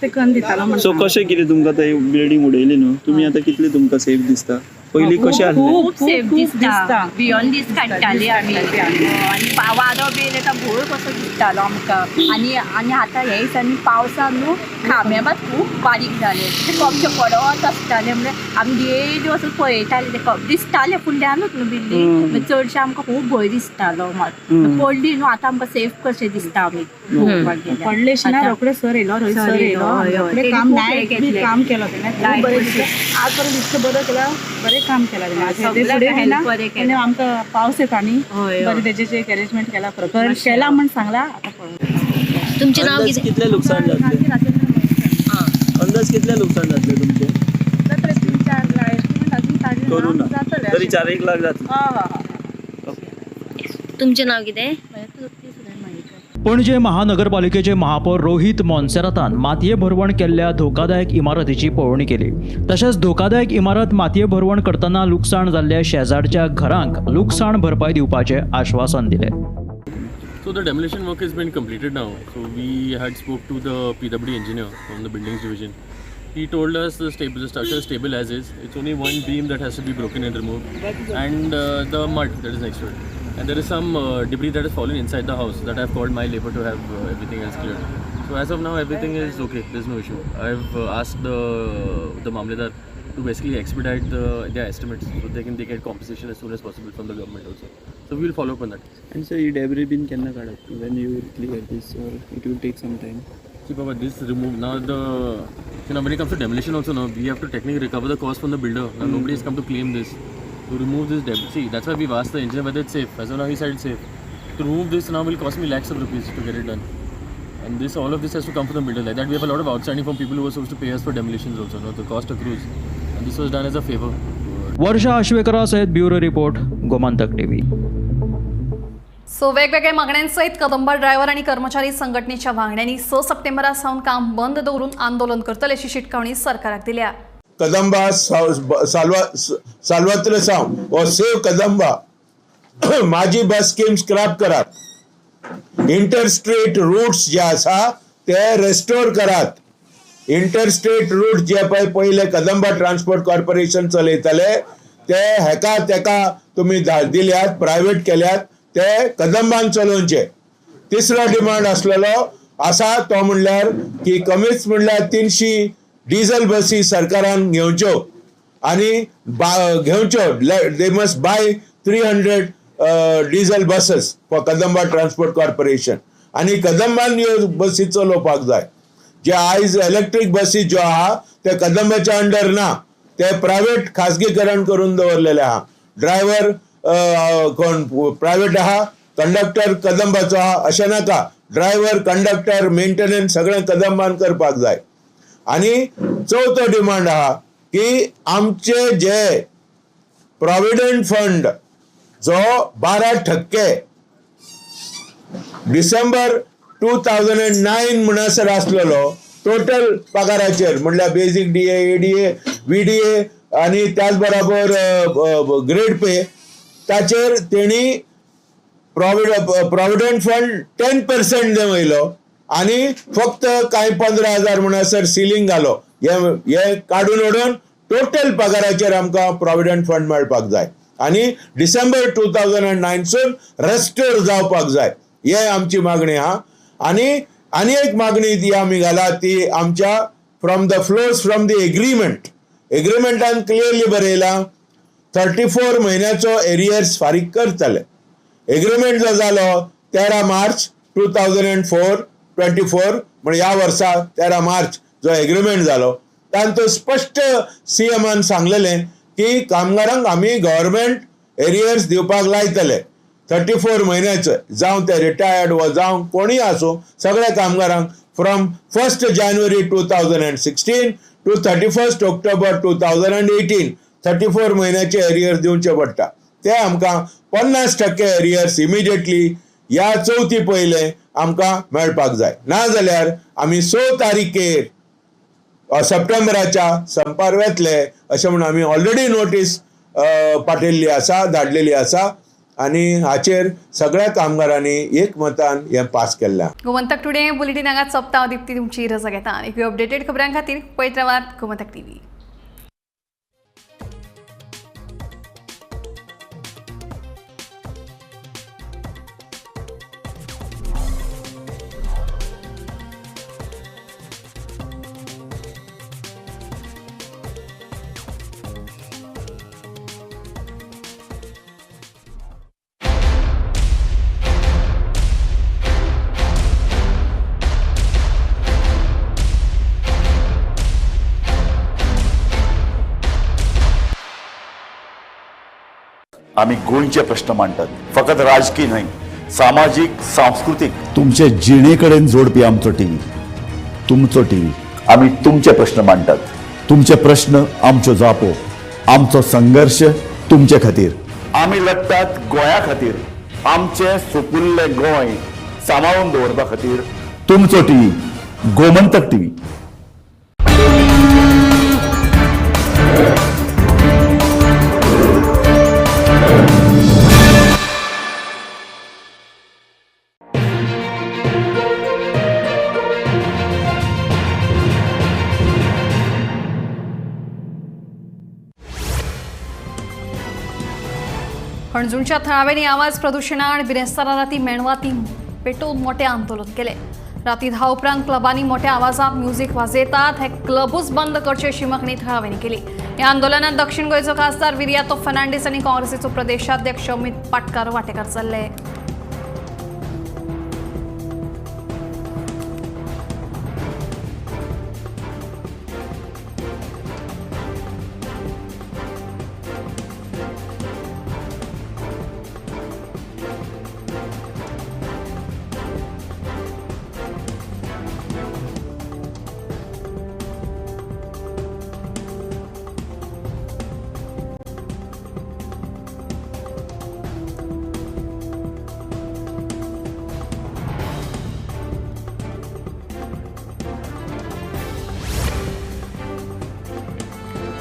Speaker 5: ते कन्न दितालो म्हणटा.
Speaker 9: सो कशें कितें तुमकां ते बिल्डींग उडयली न्हू, तुमी आतां कितले तुमकां सेफ दिसता? पयलीं कशें आसलें?
Speaker 20: खूब सेफ दिसता. बियोंड दीस काडटाली आमी आनी वादो बीन येता भोर कसो दिसतालो आमकां. आनी आतां हे दिसांनी पावसान न्हू खांबे मात खूब बारीक जाले. ते कपचे पडत आसताले म्हणजे आमी डेली वचून पळयताले. ते दिसताले फुडल्यानूच न्हू बिल्डींग. चडशें आमकां खूब भंय दिसतालो मात. पडली न्हू आतां आमकां सेफ कशें दिसता आमी.
Speaker 5: पडले ना रोखडे सर येयलो, रोहित सर येयलो, काम काम केलो तेणें बरें दिसलें. आज पर्यंत इतकें बरें केलां, बरें काम केलां तेणें. आमकां पावस येता न्ही, बरें तेजेचे एक अरेंजमेंट केला, प्रकार केला म्हण सांगला. आतां
Speaker 20: तुमचें नांव
Speaker 9: कितले लुकसाण जातले? अंदाज कितले लुकसाण जातले तुमचे?
Speaker 5: 3-4 लाख
Speaker 9: करू ना तरी 4-1 लाख जातले.
Speaker 20: तुमचें नांव कितें?
Speaker 12: पणजे महानगरपालिकेचे महापौर रोहित मोन्सेरातान मातये भरवण केल्ल्या धोकादायक इमारतीची पळोवणी केली. तशेंच धोकादायक इमारत मातये भरवण करतना लुकसाण जाल्ल्या शेजारच्या घरांक लुकसाण भरपाई दिवपाचें आश्वासन दिलें.
Speaker 10: So the demolition work has been completed now. So we had spoke to the PW engineer from the buildings division He told us the structure is stable as is. It's only one beam that has to be broken and removed, and the mud that is next to it. And there is some debris that has fallen inside the house that I've called my labor to have everything else cleared. So as of now, everything is okay. There's no issue. I've asked the Mamledar to basically expedite their estimates so they can get compensation as soon as possible from the government also. So we will follow up on that.
Speaker 9: And so you debris bin kenna kadat when you will clear this, or it will take some time.
Speaker 10: See, Papa, this remove now when it comes to demolition also now we have to technically recover the cost from the builder. Now nobody has come to claim this. To remove this debris, see, that's why we've asked the engineer whether it's safe. As of now, he said it's safe. To remove this now will cost me lakhs of rupees to get it done. And all of this has to come from the builder. Like that, we have a lot of outstanding from people who were supposed to pay us for demolitions also. Now the cost accrues, and this was done as a favor.
Speaker 12: Varsha आश्वेकरासहित bureau report Gomantak TV.
Speaker 1: So वेगवेगळ्या मागण्यांसहित कदंबा ड्रायव्हर आणि कर्मचारी संघटनेच्या वांगड्यांनी 6 सप्टेंबरासावन काम बंद दवरून आंदोलन करतले अशी शिटकावणी सरकाराक दिल्या.
Speaker 7: कदंबा सालवात्र सावन वो सेव कदंबा माझी बस स्कीम स्क्रॅप करात. इंटरस्टेट रूट्स जे आसा ते रेस्टोर करात. इंटरस्टेट रूट जे पहिले कदंबा ट्रान्सपोर्ट कॉर्पोरेशन चलयताले ते तेका तुम्ही दिल्यात, प्रायव्हेट केल्यात, ते कदंबान चलोवचे. तिसरो डिमांड असलेलो आसा तो म्हणल्यार की कमीच म्हणल्यार 300 डिझेल बसी सरकारान घेवच्यो आणि घेवच्यो. They must buy 300 diesel buses for Kadamba transport corporation. आणि कदंबान ह्यो बसी चलोवपाक जाय. जे आयज इलेक्ट्रीक बसी ज्यो आहा ते कदंबाच्या अंडर ना, ते प्रायव्हेट खाजगीकरण करून दवरलेले आहा. ड्रायव्हर कोण प्रायव्हेट आहा, कंडक्टर कदंबाचो आहा अशें नाका. ड्रायव्हर, कंडक्टर, मेंटेनन्स सगळें कदंबान करपाक जाय. आणि चौथो डिमांड आहा की आमचे जे प्रॉव्हिडंट फंड जो 12% डिसेंबर 2009 म्हणसर आसलेलो टोटल पगाराचेर म्हणल्यार बेसिक DA, ADA, VDA आणि त्याच बरोबर ग्रेड पे ताचेर तेणी प्रॉव्हिडंट फंड 10% देवयलो आणि फक्त काही 15,000 म्हणसर सिलिंग घालो. हे काडून उडोवन टोटल पगाराचेर आमकां प्रॉव्हिडंट फंड मेळपाक जाय आणि डिसेंबर 2009 सून रेस्टोर जावपाक जाय. हे आमची मागणी आहा. आणि एक मागणी ती आमी घाला ती आमच्या from the flows from the एग्रीमेंटान क्लियरली बरयला 34 म्हयन्याचो एरियर्स फारीक करतले. एग्रीमेंट जो जालो 13 मार्च 2024 म्हणजे ह्या वर्सा 13 मार्च जो एग्रीमेंट जालो तातूंत तो स्पष्ट CMन सांगलेलें की कामगारांक आमी गव्हर्मेंट एरियर्स दिवपाक लायतले 34 म्हयन्याचे. जावं ते रिटायर्ड वा जावं कोणीय आसूं सगळ्या कामगारांक फ्रॉम 1 जानेवारी 2016 टू 31 ऑक्टोबर 2018 34 म्हयन्याचे एरियर्स दिवचे पडटा. ते आमकां 50% एरियर्स इमिडिएटली ह्या चवथी पयले आमकां मेळपाक जाय. नाजाल्यार आमी 6 तारीखेर सप्टेंबराच्या संपार वेतले अशें म्हणून आमी ऑलरेडी नोटीस पाठयल्ली आसा, धाडलेली आसा आणि हाचेर सगळ्या कामगारांनी एकमतान हें पास केल्लें.
Speaker 1: गोमंतक टुडे बुलेटिन हांगाच सोंपता. दिप्ती तुमची रजा घेता. एक अपडेटेड खबरां खातीर पळयत रावात गोमंतक TV.
Speaker 21: आम्ही गोंयचे प्रश्न मांडटात. फकत राजकीय न्हय, सामाजीक, सांस्कृतिक.
Speaker 22: तुमचे जिणेकडेन जोडपी आमचो टीव्ही, तुमचो टीव्ही.
Speaker 21: आम्ही तुमचे प्रश्न मांडटात.
Speaker 22: तुमचे प्रश्न आमच्यो जापो, आमचो संघर्ष तुमचे खातीर.
Speaker 21: आम्ही लढटात गोंया खातीर. आमचे सोपुल्ले गोंय सांबाळून दवरपा खातीर.
Speaker 22: तुमचो टीव्ही, गोमंतक टीव्ही.
Speaker 1: पणजूंच्या थळाव्यांनी आवाज प्रदूषणाआड बिरेस्तारा राती मेणवाती पेटोवन मोठे आंदोलन केले. राती 10 उपरांत क्लबांनी मोठ्या आवाजात म्युझिक वाजयतात हे क्लबूच बंद करचे अशी मागणी थळाव्यांनी केली. या आंदोलनात दक्षिण गोंयचो खासदार विर्यातो फर्नांडीस आणि काँग्रेसीचो प्रदेशाध्यक्ष अमित पाटकार वांटेकार जाल्ले.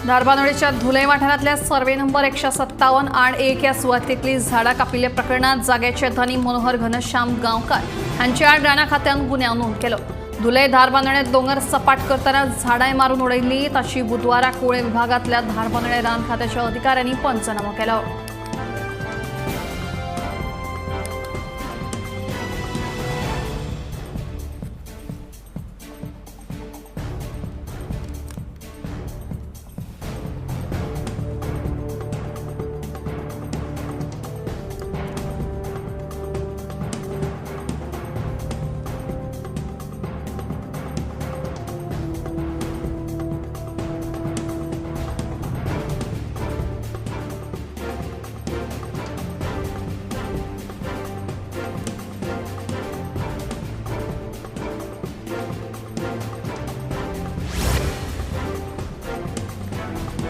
Speaker 1: धारबांदोडेच्या धुले वाठारांतल्या सर्वे नंबर 157 आड 1 या सुवातेतली झाडां कापिल्ल्या प्रकरणात जाग्याचे धनी मनोहर घनश्याम गांवकार हांचे आड राणा खात्यान गुन्यांव नोंद केलो. धुले धारबांदोडे दोंगर सपाट करतना झाडांय मारून उडयल्ली ताची बुधवारा कुळे विभागांतल्या धारबांदोडे रान खात्याच्या अधिकाऱ्यांनी पंचनामो केलो.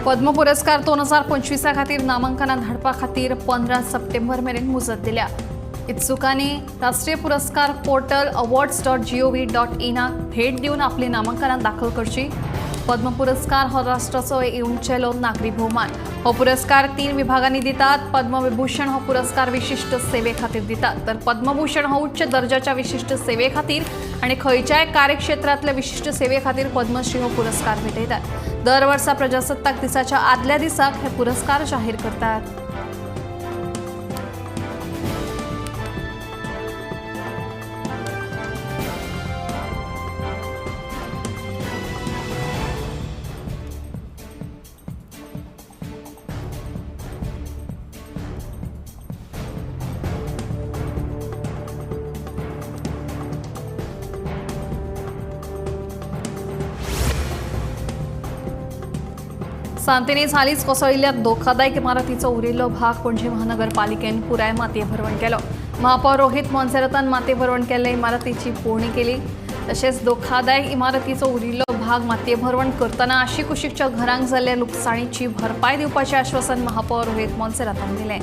Speaker 1: पद्म पुरस्कार 2025 खातीर नामांकनां धाडपा खातीर 15 सप्टेंबर मेरेन मुजत दिल्या. इत्सुकांनी राष्ट्रीय पुरस्कार पोर्टल awards.gov.in भेट दिवन आपली नामांकनां दाखल करची. पद्म पुरस्कार हो राष्ट्राचो उंचेलो नागरी भोवमान. हो पुरस्कार 3 विभागांनी दितात. पद्मविभूषण हो पुरस्कार विशिष्ट सेवे खातीर दितात तर पद्मभूषण हो उच्च दर्जाच्या विशिष्ट सेवे खातीर आणि खंयच्याय कार्यक्षेत्रातल्या विशिष्ट सेवे खातीर पद्मश्री हो पुरस्कार भेटयतात. दर वर्सा प्रजासत्ताक दिसाच्या आदल्या दिसाक हे पुरस्कार जाहीर करतात. सांतेनीच हालींच कोसळिल्ल्या धोकादायक इमारतीचो उरिल्लो भाग पणजी महानगरपालिकेन पुराय मातये भरवण केलो. महापौर रोहित मोन्सेरातान मातये भरवण केल्ले इमारतीची पळोवणी केली. तशेंच धोकादायक इमारतीचो उरिल्लो भाग मातये भरवण करतना आशी कुशीकच्या घरांक जाल्ल्या लुकसाणीची भरपाय दिवपाचें आश्वासन महापौर रोहित मोन्सेरातान दिलें.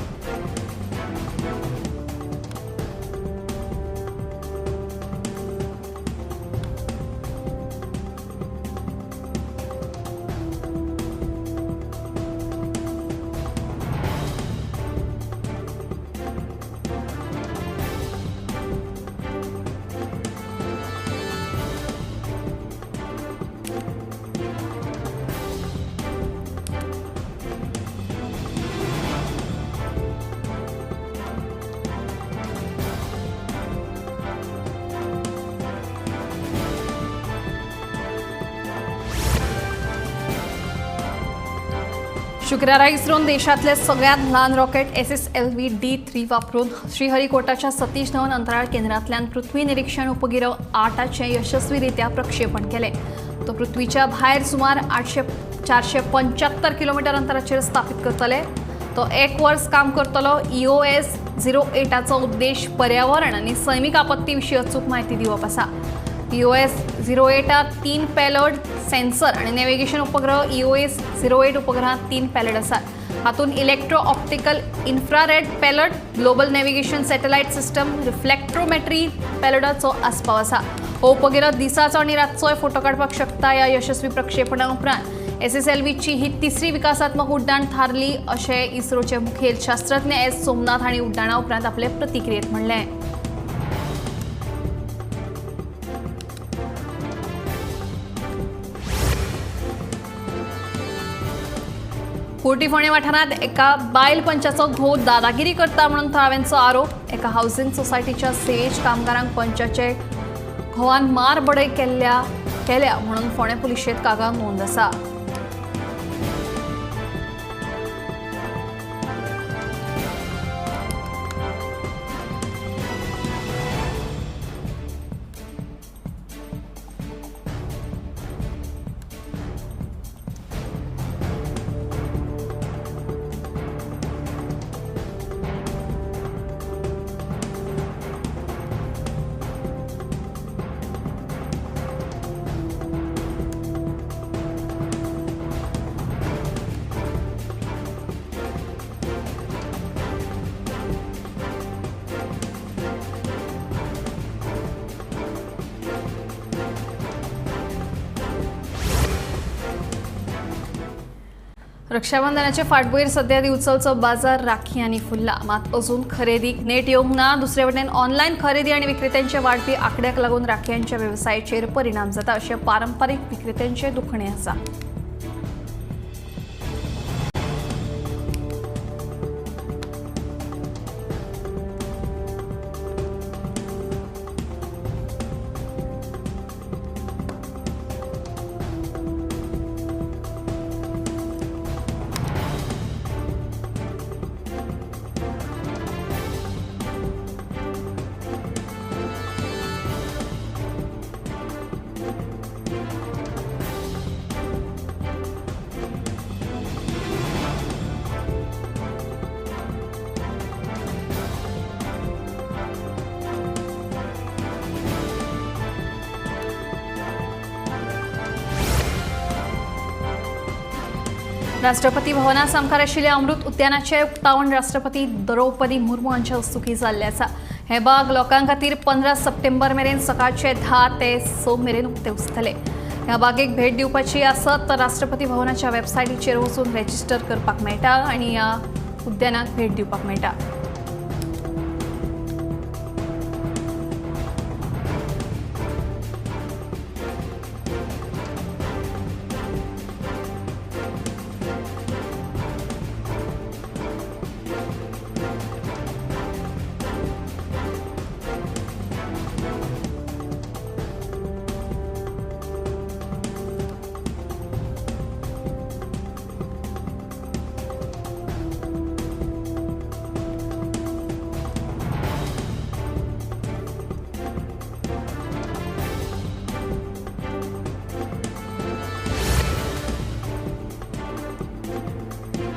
Speaker 1: शुक्रारा इस्रोन देशातले सगळ्यात ल्हान रॉकेट SSLV D3 वापरून श्रीहरिकोटाच्या सतीश धवन अंतराळ केंद्रांतल्यान पृथ्वी निरीक्षण उपगिरो 8चे यशस्वीरित्या प्रक्षेपण केले. तो पृथ्वीच्या भायर सुमार 475 किलोमीटर अंतराचेर स्थापित करतले. तो 1 वर्स काम करतलो. EOS 08चा उद्देश पर्यावरण आणि सैमीक आपत्ती विशीं अचूक म्हायती दिवप आसा. EOS 08 3 पेलोड सेन्सर आणि नेव्हिगेशन उपग्रह EOS 08 उपग्रहात 3 पेलोड आसात. हातून electro optical infrared payload, global navigation satellite system, reflectometry पेलोडाचो आस्पाव आसा. हो उपग्रह दिसाचो आणि रातचोय फोटो काडपाक शकता. या यशस्वी प्रक्षेपणा उपरांत SSLVची ही तिसरी विकासात्मक उड्डाण थारली अशें इस्रोचे मुखेल शास्त्रज्ञ S सोमनाथ हांणी उड्डाणा उपरांत आपले प्रतिक्रियेत म्हणलें. कोटी फोंडे वाठारांत एका बायल पंचाचो घोव दादागिरी करता म्हणून थळाव्यांचो आरोप. एका हावसिंग सोसायटीच्या सेज कामगारांक पंचाचे घोवान मारबडय केल्या म्हणून फोंडे पुलिशेंत कागाळ नोंद आसा. रक्षाबंधनाचे फाटभुंयेर सध्या दिवचलचो बाजार राखी आनी फुल्ला. मात अजून खरेदीक नेट येवंक ना. दुसरे वटेन ऑनलायन खरेदी आनी विक्रेत्यांच्या वाडपी आंकड्याक लागून राखयांच्या वेवसायाचेर परिणाम जाता अशें पारंपारीक विक्रेत्यांचें दुखणें आसा. राष्ट्रपती भवनात सामकार आशिल्ल्या अमृत उद्यानाचे उक्तावण राष्ट्रपती द्रौपदी मुर्मू हांच्या हस्तुकी जाल्ले आसा. हे बाग लोकां खातीर 15 सप्टेंबर मेरेन सकाळचे 10 ते 6 मेरेन उक्ते उरतले. ह्या बागेक भेट दिवपाची आसत तर राष्ट्रपती भवनाच्या वेबसायटीचेर वचून रेजिस्टर करपाक मेळटा आनी ह्या उद्यानाक भेट दिवपाक मेळटा.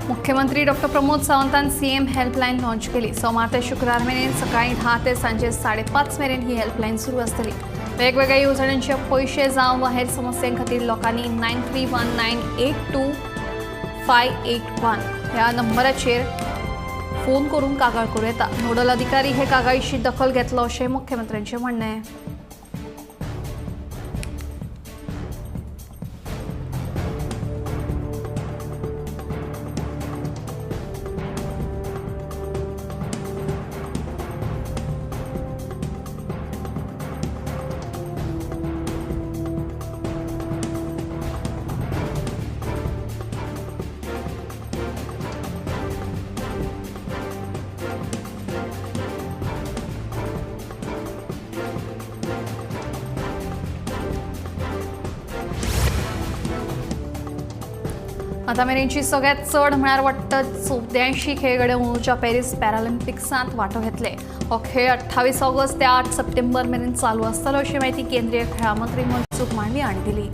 Speaker 1: मुख्यमंत्री डॉ. प्रमोद सावंतान सीएम हेल्पलायन लॉन्च केली. सोमार ते शुक्रार मेरेन सकाळी 10 ते सांजे 5:30 मेरेन ही हेल्पलायन सुरू आसतली. वेगवेगळ्या येवजण्यांचे पयशे जावं वा हेर समस्यां खातीर लोकांनी 9319825581 ह्या नंबराचेर फोन करून कागाळ करूं येता. नोडल अधिकारी हे कागाळीची दखल घेतलो अशें मुख्यमंत्र्यांचें म्हणणें. आता मेरेनची सगळ्यात चड म्हळ्यार वाडटत 84 खेळगडे अंदूच्या पॅरीस पॅरालिम्पिक्सांत वांटो घेतले. हो खेळ 28 ऑगस्ट ते 8 सप्टेंबर मेरेन चालू आसतलो अशी माहिती केंद्रीय खेळा मंत्री मनसुख मांडवीय हांणी दिली.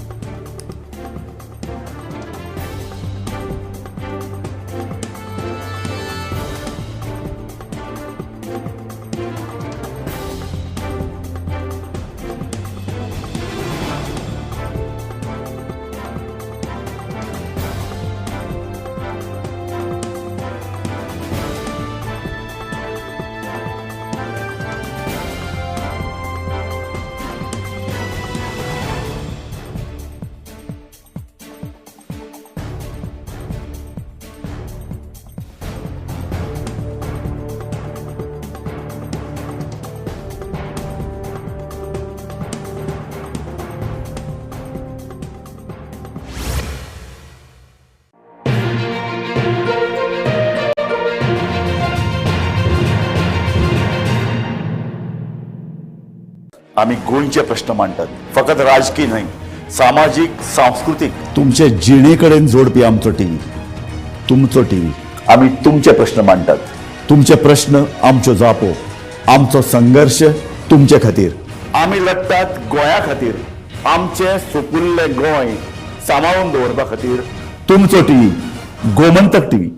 Speaker 21: आम्ही गोंयचे प्रश्न मांडटात. फकत राजकीय न्हय, सामाजीक सांस्कृतिक.
Speaker 22: तुमचे जिणेकडेन जोडपी आमचो टीव्ही, तुमचो टीव्ही.
Speaker 21: आम्ही तुमचे प्रश्न मांडटात.
Speaker 22: तुमचे प्रश्न आमच्यो जापो, आमचो संघर्ष तुमचे खातीर.
Speaker 21: आम्ही लढटात गोंया खातीर. आमचे सोपुल्ले गोंय सांबाळून दवरपा खातीर.
Speaker 22: तुमचो टीव्ही, गोमंतक टीव्ही.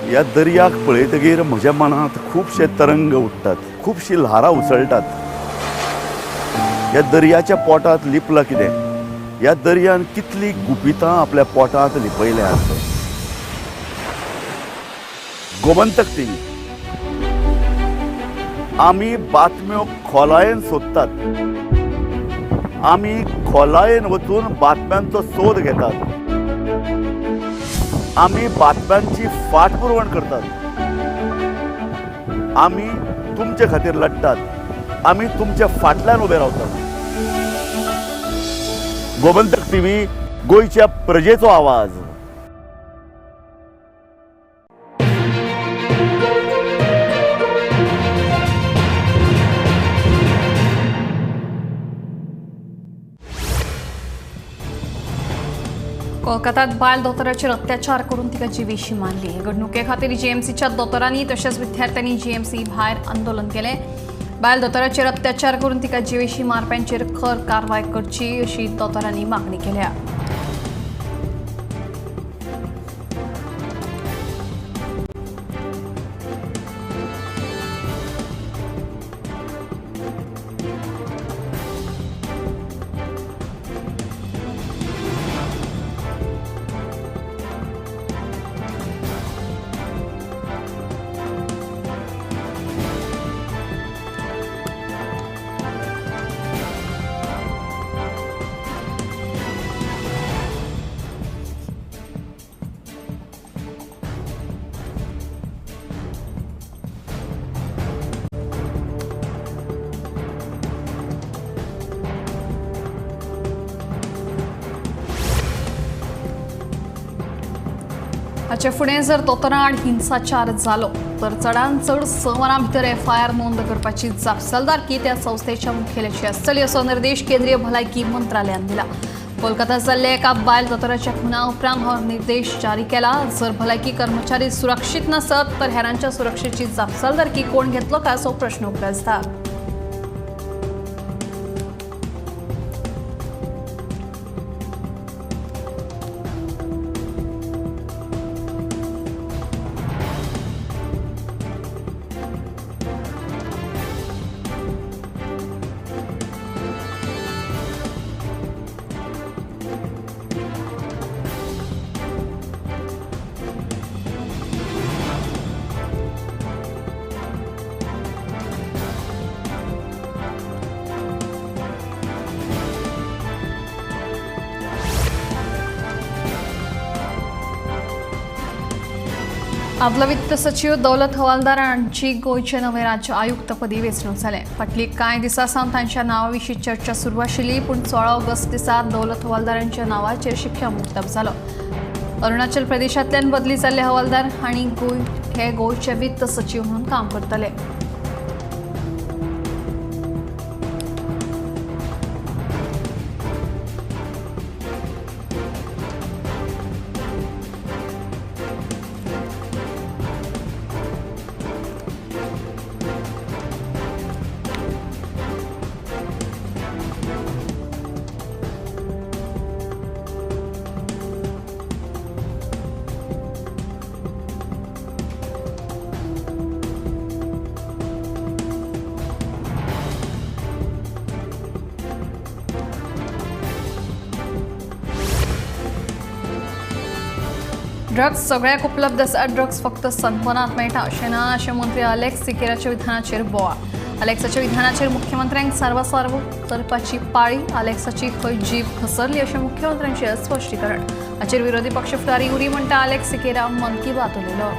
Speaker 21: ह्या दर्याक पळयतकीर म्हज्या मनांत खुबशे तरंग उठटात, खुबशीं ल्हारां उसळटात. ह्या दर्याच्या पोटांत लिपलां कितें? ह्या दर्यान कितलीं गुपितां आपल्या पोटांत लिपयल्यात. गोमंतक टीव्ही. आमी बातम्यो खोलायेन सोदतात. आमी खोलायेन वचून बातम्यांचो सोद घेतात. आमी बातम्यांची फाटपुरवण करतात. आमी तुमचे खातीर लढटात. आमी तुमच्या फाटल्यान उबे रावतात. गोमंतक टीव्ही, गोंयच्या प्रजेचो आवाज.
Speaker 1: कोलकातात बायल दोतोराचेर अत्याचार करून तिका जिवेशी मारली. घडणुके खातीर जीएमसीच्या दोतोरांनी तशेंच विद्यार्थ्यांनी जीएमसी भायर आंदोलन केले. बायल दोतोराचेर अत्याचार करून तिका जिवेशी मारप्यांचेर खर कारवाय करची अशी दोतोरांनी मागणी केल्या. हाचे फुडें जर दोतोरां आड हिंसाचार जालो तर चडांत चड 6 वरां भितर एफआयआर नोंद करपाची जापसालदारकी त्या संस्थेच्या मुखेल्याची आसतली असो निर्देश केंद्रीय भलायकी मंत्रालयान दिला. कोलकातात जाल्ल्या एका बायल दोतोराच्या खुना उपरांत हो निर्देश जारी केला. जर भलायकी कर्मचारी सुरक्षीत नसत तर हेरांच्या सुरक्षेची जापसालदारकी कोण घेतलो काय असो प्रश्न उपरासता. आदलो वित्त सचिव दौलत हवालदार हांची गोंयचे नवे राज्य आयुक्तपदी वेंचणूक जाले. फाटली कांय दिसां सावन तांच्या नांवा विशीं चर्चा सुरू आशिल्ली, पूण 16 ऑगस्ट दिसा दौलत हवालदारांच्या नांवाचेर शिक्कामोर्तब जालो. अरुणाचल प्रदेशांतल्यान बदली जाल्ले हवालदार हांणी गोंयचे वित्त सचिव म्हणून काम करतले. ड्रग्स सगळ्याक उपलब्ध आसा, ड्रग्स फक्त सनबर्नांत मेळटा अशें ना अशें मंत्री अलेक्स सिकेराच्या विधानाचेर बोवाळ. अलेक्साच्या विधानाचेर मुख्यमंत्र्यांक सारवासारव करपाची पाळी. अलेक्साची खंय जीभ घसरली अशें मुख्यमंत्र्यांचें स्पश्टीकरण. हाचेर विरोधी पक्ष फुडारी उरी म्हणटा अलेक्स सिकेरा मन की बात उलयलो.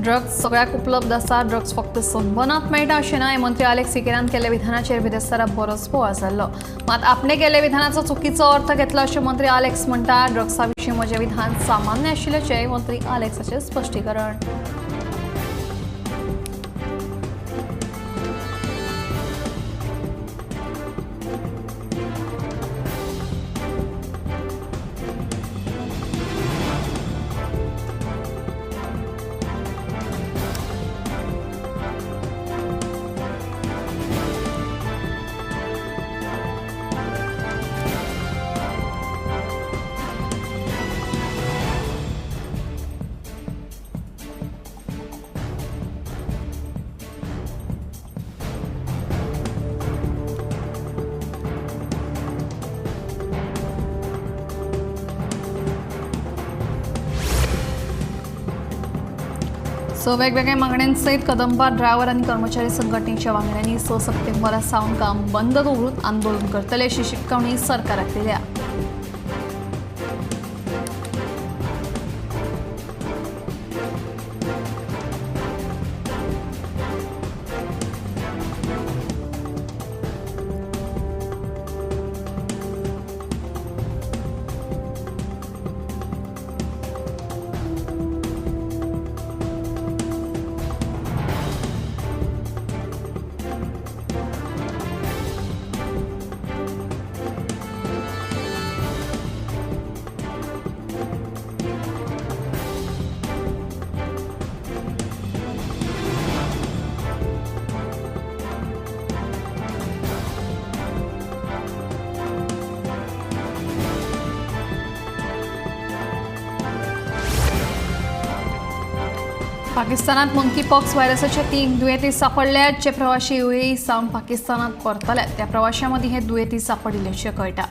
Speaker 1: ड्रग्स सगळ्याक उपलब्ध आसा, ड्रग्स फक्त सनबर्नांत मेळटा अशें ना हें मंत्री अलेक्स सिकेरान केल्ल्या विधानाचेर बिरेस्तारा बरोच बोवाळ जाल्लो. मात आपणे केल्ल्या विधानाचो चुकीचो अर्थ घेतला अशें मंत्री अलेक्स म्हणटा. ड्रग्सा विशीं म्हजें विधान सामान्य आशिल्ल्याचें मंत्री अलेक्साचें स्पश्टीकरण. वेगवेगळ्या मागण्यांसयत कदंबा ड्रायव्हर आनी कर्मचारी संघटनेच्या वांगड्यांनी 6 सप्टेंबरा सावन काम बंद दवरून आंदोलन करतले अशी शिटकावणी सरकाराक दिल्या. पाकिस्तानात मंकी पॉक्स व्हायरसाचे 3 दुयेंती सापडल्यात. जे प्रवाशी UAE सावन पाकिस्तानात परतल्यात त्या प्रवाशांमदीं हे दुयेंती सापडिल्ल्याचें कळटा.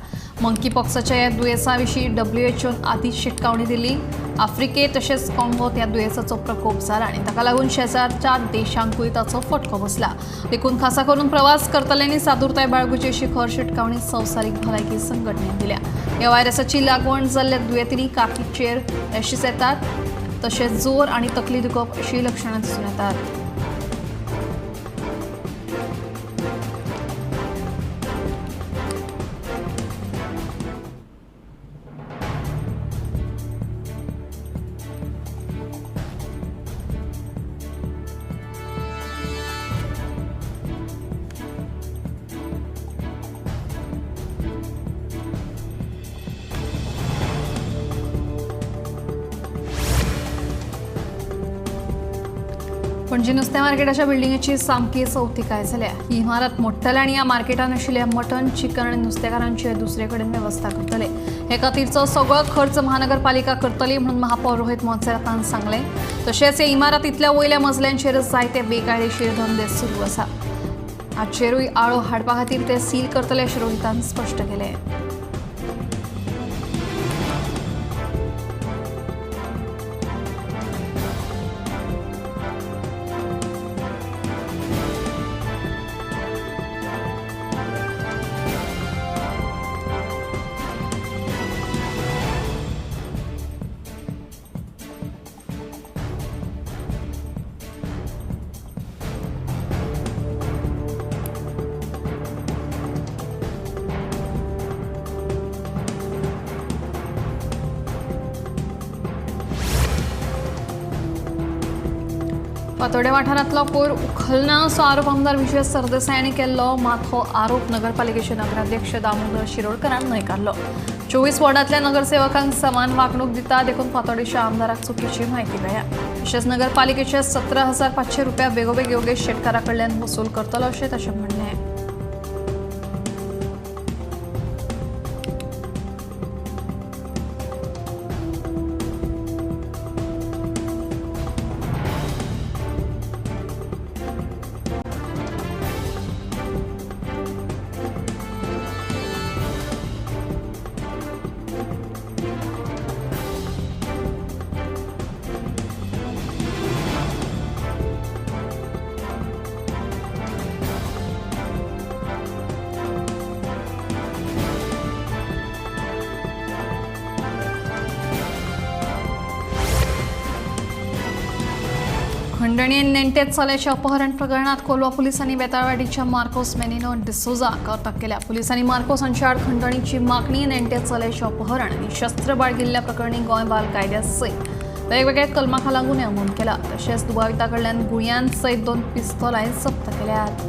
Speaker 1: मंकी पॉक्साच्या ह्या दुयेंसा विशीं WHOन आदींच शिटकावणी दिल्ली. आफ्रिकेत तशेंच कॉंगोत ह्या दुयेंसाचो प्रकोप जाला आनी ताका लागून शेजारच्या देशांकूय ताचो फटको बसला. देखून खासा करून प्रवास करतल्यांनी सादुरताय बाळगुची अशी खर शिटकावणी संवसारीक भलायकी संघटनेन दिल्या. ह्या व्हायरसाची लागवण जाल्ल्या दुयेंतींनी काकीचेर रॅशीस येतात, तशेंच जोर आनी तकली दुखप अशी लक्षणां दिसून येतात. पणजी नुस्तें मार्केटाच्या बिल्डिंगेची सामकी चवथीकाय जाल्या. ही इमारत मोडटल्या आनी ह्या मार्केटान आशिल्ल्या मटन, चिकन आनी नुस्तेकारांची दुसरे कडेन वेवस्था करतले. हे खातीरचो सगळो खर्च महानगरपालिका करतली म्हणून महापौर रोहित मोन्सेरातान सांगलें. तशेंच ह्या इमारतींतल्या वयल्या मजल्यांचेर जायते बेकायदेशीर धंदे सुरू आसा. हाचेरूय आळो हाडपा खातीर ते सील करतले अशें रोहितान स्पश्ट केलें. पातोड्या वाठारांतलो कोयर उखलना असो आरोप आमदार विजय सरदेसाय हांणी केल्लो, मात हो आरोप नगरपालिकेचे नगराध्यक्ष दामोदर शिरोडकरान न्हयकारलो. 24 वॉर्डांतल्या नगरसेवकांक समान वागणूक दिता देखून फातोडेच्या आमदाराक चुकीची म्हायती मेळ्ळ्या. तशेंच नगरपालिकेचे 17,500 रुपया बेगोबेग योगेश शेटकारा कडल्यान वसूल करतलो अशें ताचें म्हणणें आहे. खंडणी नेंटेत चल्याच्या अपहरण प्रकरणात कोलवा पोलिसांनी बेताळवाडीच्या मार्कोस मेनिनो डिसोजाक अटक केल्या. पोलिसांनी मार्कोस हांच्या आड खंडणीची मागणी, नेंटेत चल्याचे अपहरण आणि शस्त्र बाळगिल्ल्या प्रकरणी गोंय बाल कायद्या सयत वेगवेगळ्या कलमाखाला गुन्हे नोंद केला. तशेंच दुबाविता कडल्यान गुळयां सयत 2 पिस्तोलाय जप्त केल्यात.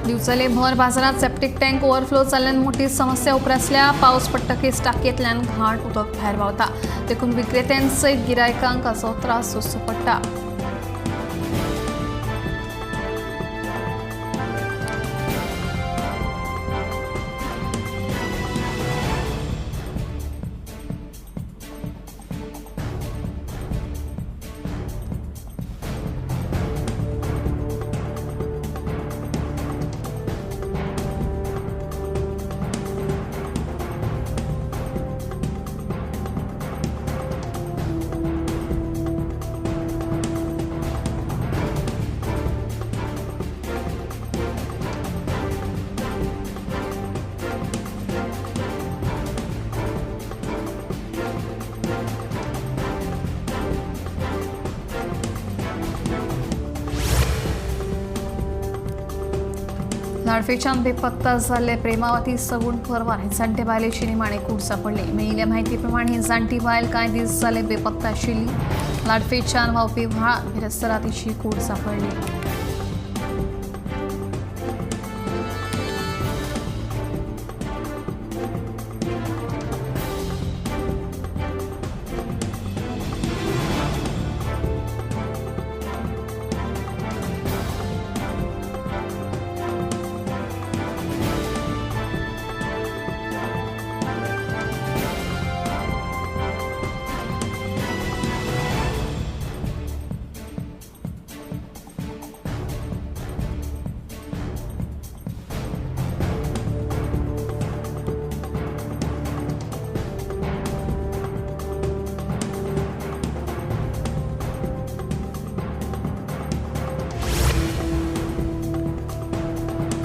Speaker 1: दिवचले भर बाजारात सेप्टिक टँक ओव्हरफ्लो जाल्ल्यान मोठी समस्या उप्रासल्या. पावस पडटकीच टाकयेंतल्यान घाण उदक भायर व्हांवता देखून विक्रेत्यां सयत गिरायकांक हाचो त्रास सोंसचो पडटा. लाडफेच्यान बेपत्ता जाल्ले प्रेमावती सगूण परवार हे जाणटे बायलेची निमाणे कूड सापडली. मेळिल्ल्या म्हायती प्रमाण ही जाणटी बायल कांय दीस जाले बेपत्ता आशिल्ली. लाडफेच्यान व्हांवपी व्हाळांत बिरेस्तारा तिची कूड सापडली.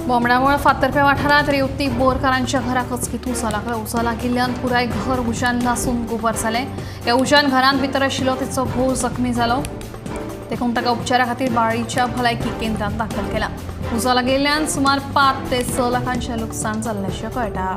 Speaker 1: बोमडामुळे फातर्प्या वाठारात रेवती बोरकारांच्या घराक अचकीत उजो लागला. उजो लागिल्ल्यान पुराय घर उज्यान लासून गोबर जालें. ह्या उज्यान घरांत भितर आशिल्लो तिचो घोव जखमी जालो देखून ताका उपचारा खातीर बाळ्ळीच्या भलायकी केंद्रांत दाखल केला. उजो लागिल्ल्यान सुमार 5 ते 6 लाखांचें लुकसाण जाल्ल्याचें कळटा.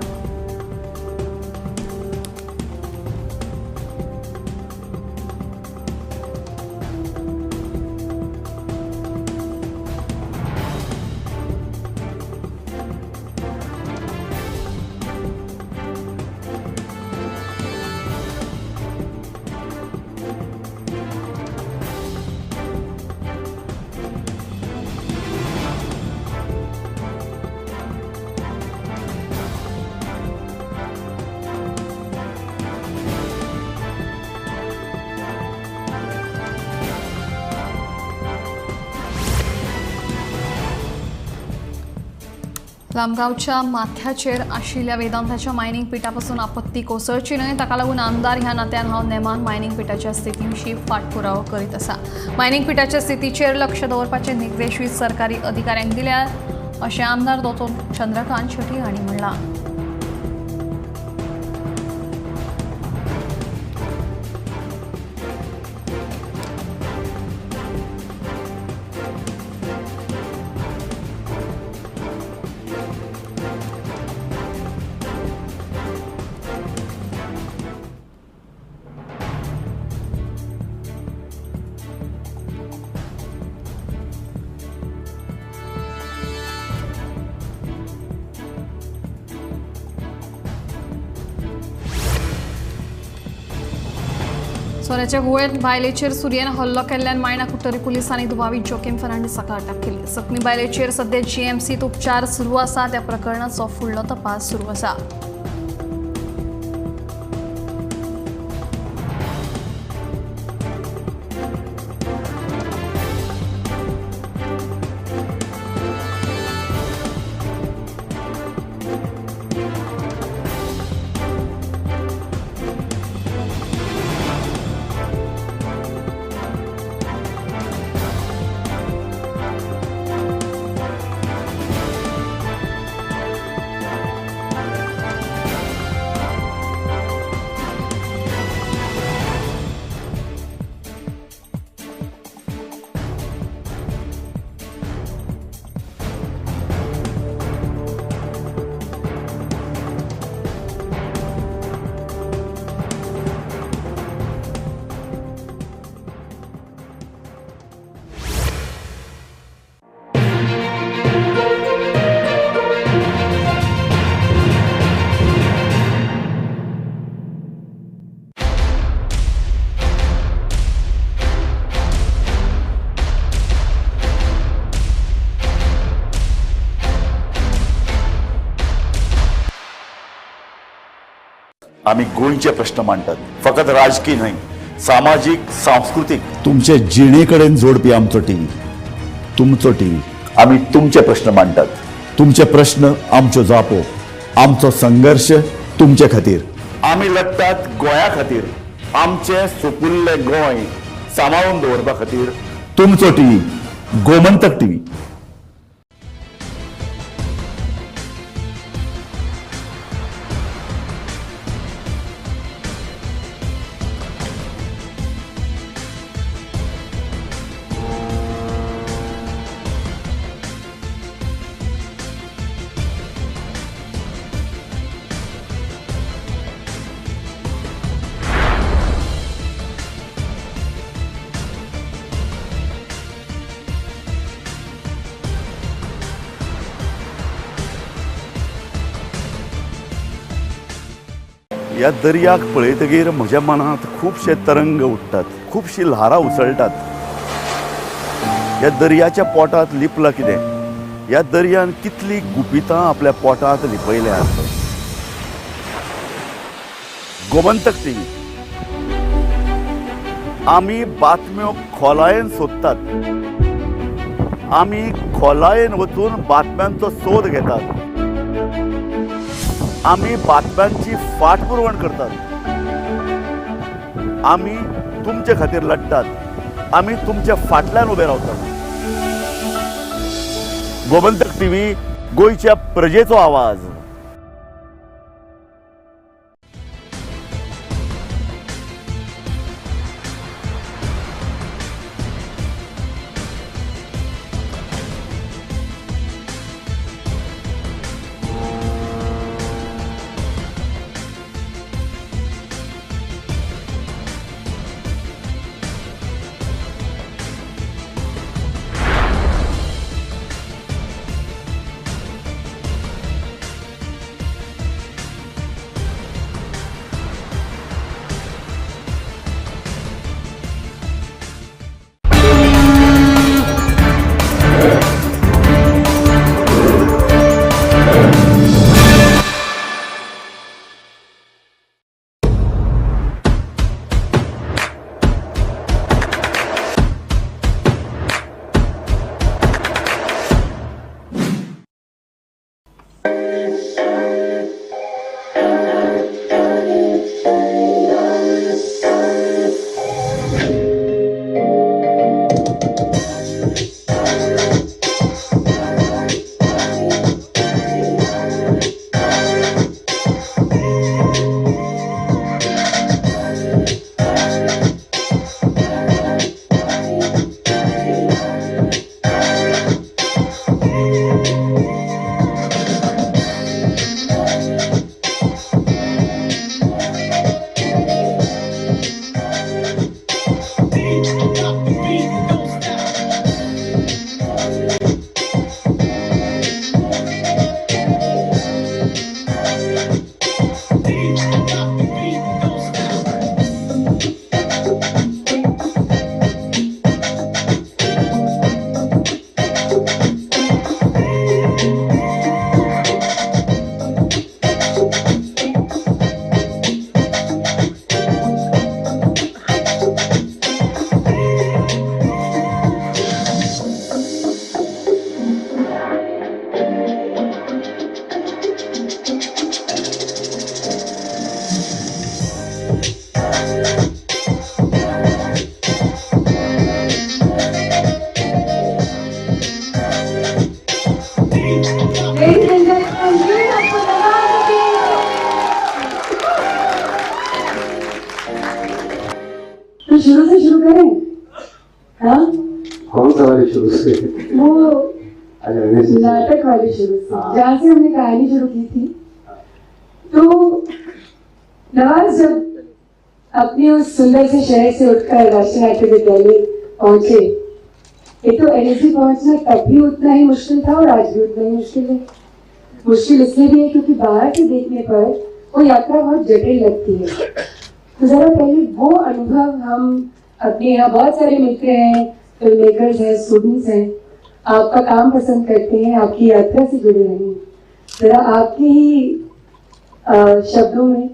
Speaker 1: लामगावच्या माथ्याचेर आशिल्ल्या वेदांताच्या मायनिंग पिठापासून आपत्ती कोसळची न्हय, ताका लागून आमदार ह्या नात्यान हांव नेमान मायनिंग पिठाच्या स्थिती विशीं फाटपुरावो करीत आसा. मायनिंग पिठाच्या स्थितीचेर लक्ष दवरपाचे निर्देशूय सरकारी अधिकाऱ्यांक दिल्यात अशें आमदार दोतोर चंद्रकांत शेट्टी हांणी म्हणलां. सोऱ्याच्या गुळेंत बायलेचेर सुरयेन हल्लो केल्ल्यान मायणा कुट्टरी पुलिसांनी दुबावी जोकीम फर्नांडीसाक अटक केली. जखमी बायलेचेर सध्या जीएमसीत उपचार सुरू आसा. त्या प्रकरणाचो फुडलो तपास सुरू आसा.
Speaker 22: आम्ही गोंयचे प्रश्न मांडटात, फकत राजकीय न्हय, सामाजीक सांस्कृतिक. तुमचे जिणेकडेन जोडपी आमचो टीव्ही, तुमचो टीव्ही. आम्ही तुमचे प्रश्न मांडटात. तुमचे प्रश्न आमच्यो जापो, आमचो संघर्श तुमचे खातीर. आम्ही लढटात गोंया खातीर. आमचे सोपुल्ले गोंय सांबाळून दवरपा खातीर. तुमचो टीव्ही, गोमंतक टीव्ही. ह्या दर्याक पळयतकीर म्हज्या मनांत खुबशे तरंग उठटात, खुबशीं ल्हारां उसळटात. ह्या दर्याच्या पोटांत लिपलां कितें? ह्या दर्यान कितलीं गुपितां आपल्या पोटांत लिपयल्यात. गोमंतक टीव्ही. आमी बातम्यो खोलायेन सोदतात. आमी खोलायेन वचून बातम्यांचो सोद घेतात. आमी बातम्यांची फाटपुरवण करतात. आमी तुमचे खातीर लढटात. आमी तुमच्या फाटल्यान उबे रावतात. गोमंतक टीव्ही, गोंयच्या प्रजेचो आवाज.
Speaker 6: करें। हाँ,
Speaker 8: कौन सा वाली शुरू से?
Speaker 6: वो नाटक वाली शुरू से, जहाँ से हमने कहानी शुरू की थी। तो नवाज जब अपने उस सुंदर से शहर से उठकर राष्ट्रीय नाट्य विद्यालय पहुंचे, एक तो एनएसडी पहुंचना तब भी उतना ही मुश्किल था और आज भी उतना ही मुश्किल है। मुश्किल इसलिए भी है क्योंकि बाहर से देखने पर वो यात्रा बहुत जटिल लगती है। तो जरा पहले वो अनुभव हम अपने यहाँ बहुत सारे मित्र हैं, फिल्म मेकर्स हैं, स्टूडेंट्स हैं, आपका काम पसंद करते हैं, आपकी यात्रा से जुड़े हैं, जरा आपके ही शब्दों में,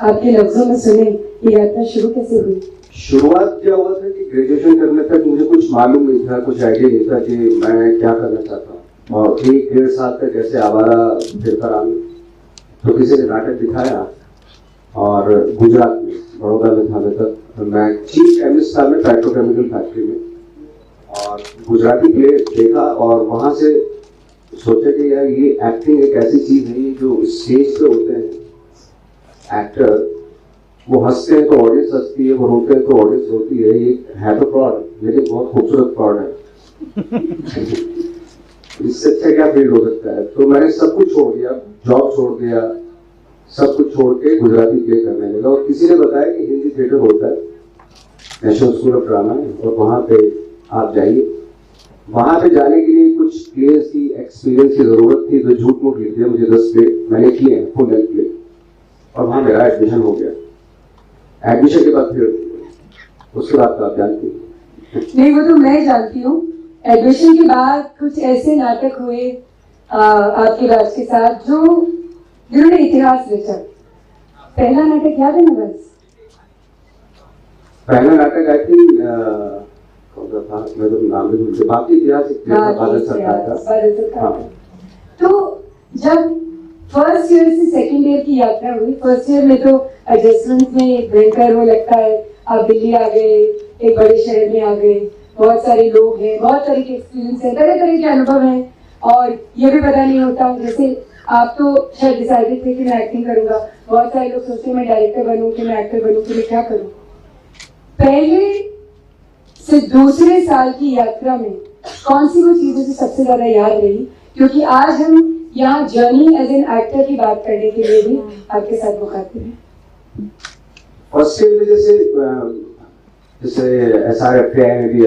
Speaker 6: आपके लफ्जों में सुने ये यात्रा शुरू कैसे हुई।
Speaker 8: शुरुआत क्या हुआ था कि ग्रेजुएशन करने तक मुझे कुछ मालूम नहीं था, कुछ आइडिया नहीं था कि मैं क्या करना चाहता हूँ। और 1-1.5 साल तक ऐसे आवारा फिरता रहा। तो किसी ने नाटक दिखाया और गुजरात में बड़ौदा में था तक मैं चीफ केमिस्ट था में पेट्रोकेमिकल फैक्ट्री में, और गुजराती प्ले देखा और वहाँ से सोचा कि यार ये एक्टिंग एक ऐसी चीज है जो स्टेज पे होते हैं एक्टर, वो हंसते हैं तो ऑडियंस हंसती है, वो रोते हैं तो ऑडियंस रोती है। ये है तो फ्रॉड लेकिन बहुत खूबसूरत फ्रॉड है। इससे अच्छा क्या फील्ड हो सकता है। तो मैंने सब कुछ छोड़ दिया, जॉब छोड़ दिया, सब कुछ छोड़ के गुजराती प्ले करने लगा। और किसी ने बताया कि हिंदी थिएटर होता है, नेशनल स्कूल ऑफ ड्रामा है, और वहाँ पे आप जाइए। वहाँ पे जाने के लिए कुछ प्लेयर्स की एक्सपीरियंस की जरूरत थी, तो झूठ मूठ लिख दिया मुझे 10 प्ले मैंने किए हैं, फुल लेंथ प्ले, और वहाँ मेरा एडमिशन हो गया। एडमिशन के बाद फिर उसके बाद तो आप जानती हैं।
Speaker 6: नहीं, वो तो मैं जानती हूँ। एडमिशन के बाद कुछ ऐसे नाटक हुए आपके राज के साथ जो जिन्होंने इतिहास रचा। पहला नाटक याद है ना? बस
Speaker 8: पहला नाटक आई थिंक कौन सा था, मैं तो नाम भी भूल गया। बाकी इतिहास बादल सरकार का।
Speaker 6: तो जब फर्स्ट ईयर से सेकंड ईयर की यात्रा हुई, फर्स्ट ईयर में तो एडजस्टमेंट में भयंकर वो लगता है, आप दिल्ली आ गए, एक बड़े शहर में आ गए, बहुत सारे लोग हैं, बहुत तरह के एक्सपीरियंस है, तरह तरह के अनुभव हैं, और ये भी पता नहीं होता। जैसे आप तो शायद डिसाइडेड थे कि मैं एक्टिंग करूंगा, बहुत सारे लोग सोचते हैं मैं डायरेक्टर बनूं कि मैं एक्टर बनूं कि मैं क्या करूं। पहले से दूसरे साल की यात्रा में कौन सी वो चीजें से सबसे ज्यादा याद रही? क्योंकि आज हम यहाँ जर्नी एज एन एक्टर की बात करने के लिए भी आपके साथ मुखातिब हैं।
Speaker 8: फर्स्ट ईयर में जैसे SRFTI में भी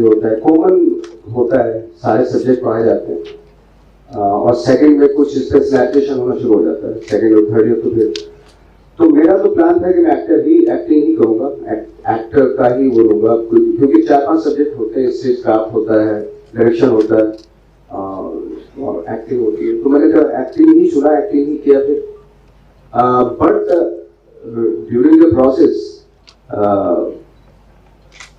Speaker 8: होता है, कॉमन होता है, सारे सब्जेक्ट पढ़ाए जाते हैं, और सेकंड में कुछ स्पेशलाइजेशन होना शुरू हो जाता है, सेकंड और थर्ड ईयर। तो फिर तो मेरा तो प्लान था कि मैं एक्टिंग ही करूंगा, एक्टर का ही वो लूंगा, क्योंकि 4-5 सब्जेक्ट होते हैं, स्टेज क्राफ्ट होता है, डायरेक्शन होता है, और एक्टिंग होती है। तो मैंने तो एक्टिंग ही चुना, एक्टिंग ही किया। फिर बट ड्यूरिंग द प्रोसेस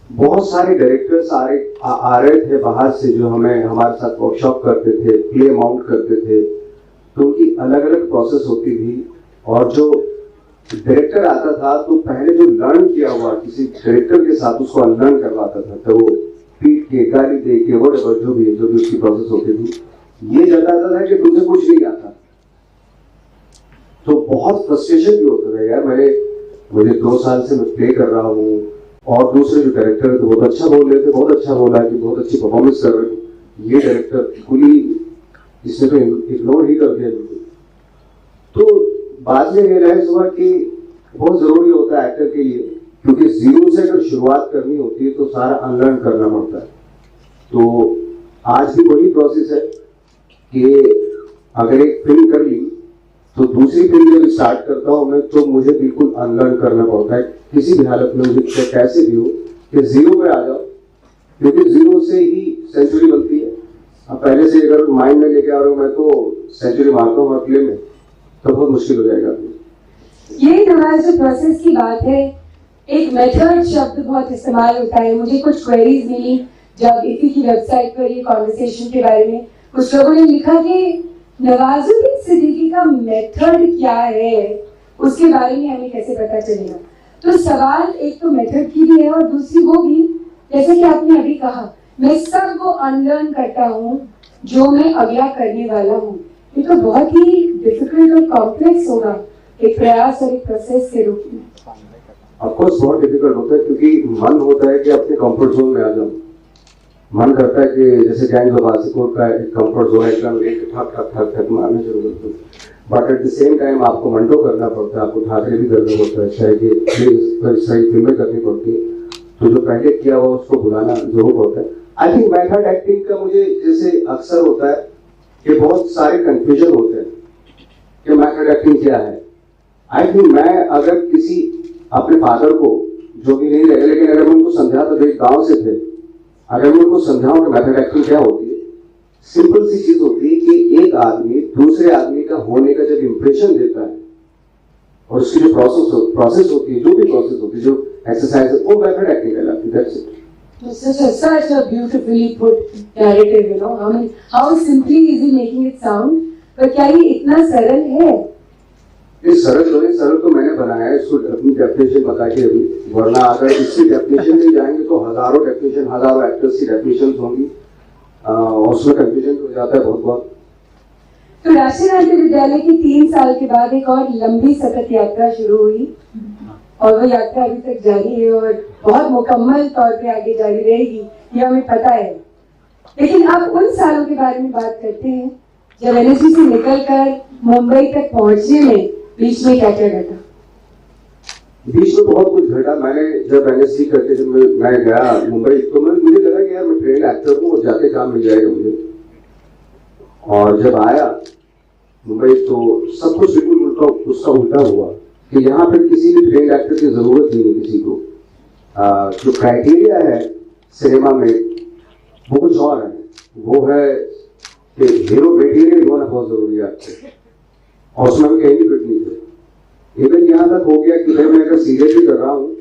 Speaker 8: बहुत सारे डायरेक्टर्स आ रहे थे बाहर से, जो हमारे साथ वर्कशॉप करते थे, प्ले माउंट करते थे। तो उनकी अलग अलग प्रोसेस होती थी, और जो डायरेक्टर आता था तो पहले जो लर्न किया हुआ किसी डायरेक्टर के साथ उसको अनलर्न करवाता था। तो वो पीट के, गाली दे के, वो जो भी उसकी प्रोसेस होती थी, ये जताता था कि तुझे कुछ नहीं आता। तो बहुत फ्रस्ट्रेशन भी होता था यार, मुझे 2 साल से मैं प्ले कर रहा हूँ, और दूसरे जो डायरेक्टर है तो बहुत अच्छा बोल रहे थे, बहुत अच्छा बोला कि बहुत अच्छी परफॉर्मेंस कर रहे थे। ये डायरेक्टर बिल्कुल ही इसने तो इग्नोर ही कर दिया। तो बाद में रियलाइज हुआ कि बहुत जरूरी होता है एक्टर के लिए, क्योंकि जीरो से अगर शुरुआत करनी होती है तो सारा अनलर्न करना पड़ता है। तो आज भी वही प्रोसेस है कि अगर एक फिल्म कर ली तो दूसरी फिल्म जब स्टार्ट करता हूँ मैं, तो मुझे बिल्कुल अनलर्न करना पड़ता है किसी भी हालत में, मुझे कैसे भी हो कि जीरो पे आ जाओ, क्योंकि जीरो से ही सेंचुरी बनती है। अब पहले से अगर माइंड में लेके आ रहा हूँ मैं तो सेंचुरी मारता हूँ हर प्ले में, तो बहुत मुश्किल हो जाएगा।
Speaker 6: ये हमारा जो प्रोसेस की बात है, एक मेथड शब्द बहुत इस्तेमाल होता है। मुझे कुछ क्वेरीज मिली जब इसी की वेबसाइट पर ये कॉन्वर्सेशन के बारे में, कुछ लोगों ने लिखा कि नवाजुद्दीन सिद्दीकी का मेथड क्या है, उसके बारे में हमें कैसे पता चलेगा। तो सवाल एक तो मेथड की भी है, और दूसरी वो भी जैसे कि आपने अभी कहा, मैं सब वो अनलर्न करता हूँ जो मैं अगला करने वाला हूँ। ये तो बहुत ही डिफिकल्ट और कॉम्प्लेक्स होगा एक प्रयास और एक प्रोसेस के रूप में।
Speaker 8: ऑफकोर्स बहुत डिफिकल्ट होता है, क्योंकि मन होता है कि अपने कंफर्ट जोन में आ जाऊं। मन करता है कि जैसे गैंग्स ऑफ वासेपुर का एक कंफर्ट जोन है, एकदम एक ठक ठक ठक ठक मारने शुरू करते हैं। But at the same time आपको मंडो करना पड़ता है, आपको ठाकरे भी करना पड़ता है, चाहे कि सही फिल्में करनी पड़ती है, तो जो पहले किया हुआ उसको भुलाना जरूर होता है। आई थिंक मेथड एक्टिंग का मुझे जैसे अक्सर होता है कि बहुत सारे कंफ्यूजन होते हैं कि मेथड एक्टिंग क्या है। आई थिंक मैं अगर किसी अपने फादर को, जो भी नहीं लगे, लेकिन अगर मैं उनको समझा, तो जो गाँव से थे, अगर मैं उनको समझाऊं कि मेथड एक्टिंग क्या होती है, सिंपल सी चीज होती है कि एक आदमी दूसरे आदमी का होने का जब इंप्रेशन देता है और उसकी जो प्रोसेस होती है, जो भी प्रोसेस होती है, जो एक्सरसाइज है, वो मेथड एक्टिंग कहलाती है। That's it.
Speaker 6: Such a beautifully put narrative, you know. How simply is he making it sound? पर क्या ये इतना सरल है?
Speaker 8: ये सरल तो मैंने बनाया है, इसको अपनी डेफिनेशन बता के अभी, वरना अगर इसकी डेफिनेशन में जाएंगे तो हजारों डेफिनेशन, हजारों एक्टर्स की डेफिनेशन होंगी और उसमें कंफ्यूजन हो जाता है बहुत।
Speaker 6: तो राष्ट्रीय नाट्य विद्यालय की 3 साल के बाद एक और लंबी सतत यात्रा शुरू हुई और वो यात्रा अभी तक जारी है और बहुत मुकम्मल तौर पे आगे जारी रहेगी, ये हमें पता है। लेकिन अब उन सालों के बारे में बात करते हैं जब एनएसजी से निकलकर मुंबई तक पहुंचने में बीच में क्या क्या घटा?
Speaker 8: बीच में बहुत कुछ घटा। मैंने जब एनएसजी करके जब मैं गया मुंबई, तो मुझे लगा कि यार मैं ट्रेन एक्टर हूँ और जाके काम मिल जाएगा मुझे। और जब आया मुंबई तो सब कुछ बिल्कुल उसका उल्टा हुआ कि यहाँ पर किसी भी ट्रेन एक्टर की जरूरत नहीं है किसी को। जो क्राइटेरिया है सिनेमा में वो कुछ और है, वो है कि हीरो मटेरियल होना बहुत जरूरी है आपको, और उसमें हम कहीं भी फिट नहीं थे। इवन यहाँ तक हो गया कि मैं अगर सीरियल भी कर रहा हूँ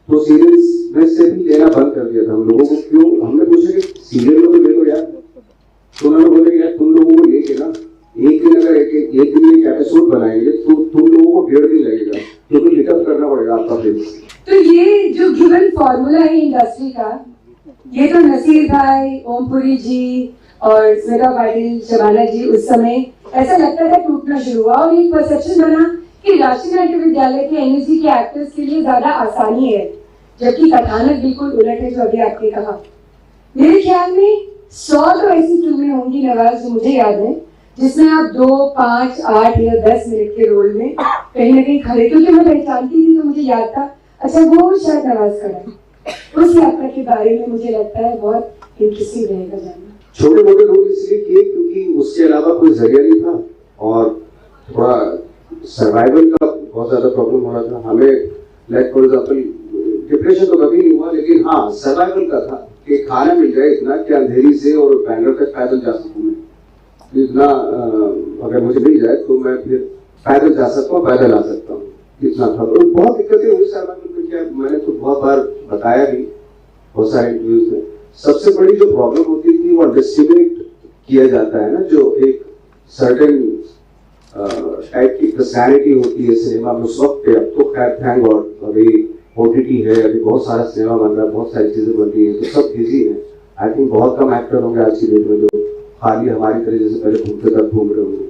Speaker 8: तो सीरियल्स में से भी लेना बंद कर दिया था हम लोगों को। क्यों? हमने पूछा कि सीरियल में तो ले लो यार, तो उन्होंने बोले यार तुम लोगों को लेके ना एक दिन अगर एक दिन एक एपिसोड बनाएंगे तो तुम लोगों को 1.5 दिन लगेगा, क्योंकि लिटअप करना पड़ेगा आपका फेस।
Speaker 6: तो ये जो गिवन फॉर्मूला है इंडस्ट्री का, ये तो नसीर भाई, ओमपुरी जी और स्मिता पाटिल, शबाना जी उस समय ऐसा लगता था टूटना शुरू हुआ और एक परसेप्शन बना कि राष्ट्रीय नाट्य विद्यालय के एनएसजी के एक्टर्स के लिए ज्यादा आसानी है, जबकि कथानक बिल्कुल उलट है जो अभी आपने कहा। मेरे ख्याल में 100 तो ऐसी फिल्में होंगी नवाज जो मुझे याद है जिसमें आप 2, 5, 8 या 10 मिनट के रोल में कहीं ना कहीं खड़े, क्योंकि मैं पहचानती थी तो मुझे याद था अच्छा वो शायद नवाज खड़ा है। उस यात्रा के बारे में मुझे लगता है बहुत इंटरेस्टिंग रहेगा जानना।
Speaker 8: छोटे मोटे रोल इसलिए किए क्योंकि उसके अलावा कोई जरिया नहीं था और थोड़ा सर्वाइवल का बहुत ज्यादा प्रॉब्लम हो रहा था हमें। लाइक फॉर एग्जाम्पल डिप्रेशन तो कभी नहीं हुआ, लेकिन हाँ सर्वाइवल का था कि खाना मिल जाए इतना कि अंधेरी से और बैंगलोर तक पैदल जा सकूँ मैं, इतना अगर मुझे मिल जाए तो मैं फिर पैदल जा सकता हूँ, पैदल आ सकता हूँ, इतना था। तो बहुत दिक्कतें हुई सर्वाइवल में, क्या मैंने तो बहुत बार बताया भी बहुत सारे इंटरव्यूज में। सबसे बड़ी जो प्रॉब्लम होती थी वो डिस्ट्रीब्यूट किया जाता है ना, जो एक सर्टेन टाइप की पर्सनैलिटी होती है सिनेमा में उस वक्त पे। अब तो खैर थैंक गॉड अभी ओटीटी है, अभी बहुत सारा सिनेमा बन रहा है, बहुत सारी चीजें बन रही है, तो सब बिजी है। आई थिंक बहुत कम एक्टर होंगे आज की डेट में जो खाली हमारी तरह जैसे पहले घूमते तक घूम रहे होंगे।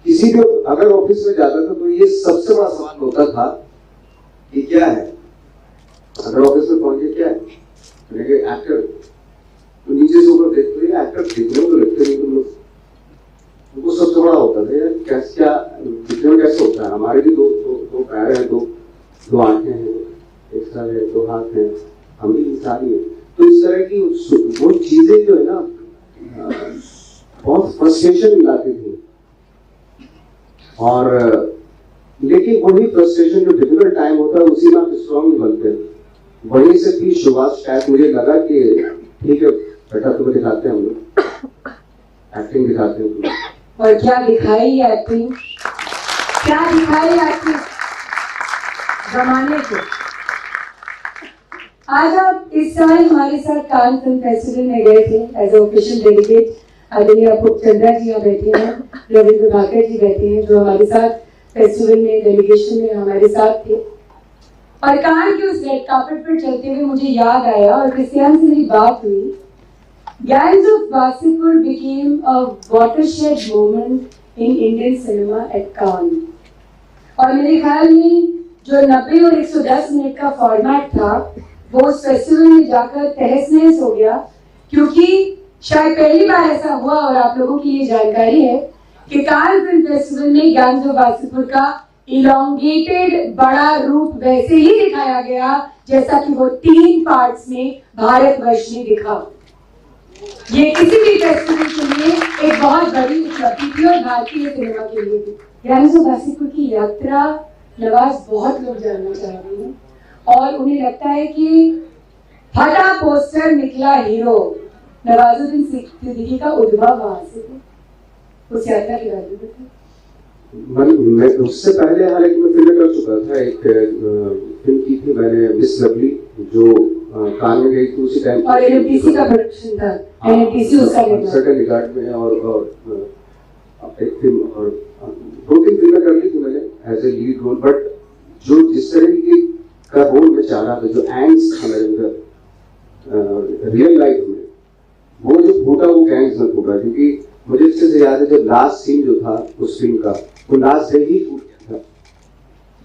Speaker 8: किसी भी अगर ऑफिस में जाता था तो ये सबसे बड़ा सवाल होता था कि क्या है, अगर ऑफिस में पहुंचे क्या है एक्टर, तो नीचे से ऊपर देखते हैं एक्टर दिखने में तो लगते नहीं तुम लोग, उनको सबसे बड़ा होता था यार क्या दिखने में कैसे होता है। हमारे भी दो पैर हैं, दो आंखें हैं, एक सर है, 2 हाथ हैं, हम भी इंसान ही है। तो इस तरह की वो चीजें जो है ना बहुत फ्रस्ट्रेशन मिलाती थी। और लेकिन वही फ्रस्ट्रेशन जो डिफिकल्ट टाइम होता है उसी में आप स्ट्रॉन्ग बनते हैं। वहीं से भी शुरुआत शायद मुझे लगा कि ठीक है बेटा तुम्हें दिखाते हैं हम लोग, एक्टिंग दिखाते हैं।
Speaker 6: और क्या दिखाई एक्टिंग, क्या दिखाई एक्टिंग जमाने को। आज आप इस साल हमारे साथ कान फिल्म फेस्टिवल में गए थे एज ए ऑफिशियल डेलीगेट। आदरणीय चंद्रा जी यहाँ बैठे हैं, रविंद्र भाकर जी बैठे हैं जो हमारे साथ फेस्टिवल में डेलीगेशन में हमारे साथ थे। और कान के उस रेड कार्पेट पर चलते हुए मुझे याद आया और क्रिस्टियान से मेरी बात हुई, Gangs of Wasipur became a watershed moment in Indian cinema at Cannes। और मेरे ख्याल में जो 90 और 110 मिनट का फॉर्मेट था वो उस फेस्टिवल में जाकर तहस नहस हो गया, क्योंकि शायद पहली बार ऐसा हुआ और आप लोगों की ये जानकारी है कि कान फिल्म फेस्टिवल में गैंग्स ऑफ वासेपुर का इलोंगेटेड बड़ा रूप वैसे ही दिखाया गया जैसा कि वो 3 पार्ट्स में भारतवर्ष में दिखा। ये किसी भी फेस्टिवल के लिए एक बहुत बड़ी उपलब्धि थी और भारतीय सिनेमा के लिए भी। गैंग्स ऑफ वासेपुर की यात्रा नवाज बहुत लोग जानना चाह रहे हैं और उन्हें लगता है कि फटा पोस्टर निकला हीरो। नवाजुद्दीन सिद्दीकी का उद्भव वहां से उस यात्रा के बारे में बताइए।
Speaker 8: मैं उससे पहले हालांकि मैं फिल्म कर चुका था, एक फिल्म की थी मैंने मिस लवली जो कान में गई थी उसी टाइम
Speaker 6: और एनएमटीसी का प्रोडक्शन था, एनएमटीसी उसका
Speaker 8: सर्टेन रिगार्ड में और एक फिल्म और 2-3 फिल्में कर ली थी मैंने as a lead role. But जो जिस तरह की का रोल मैं चाह रहा था, जो एंग्स था मेरे अंदर रियल लाइफ में, वो जो फूटा वो गैंग्स में फूटा। क्योंकि मुझे अच्छे से याद है जब लास्ट सीन जो था उस फिल्म का, वो लास्ट से ही फूट गया था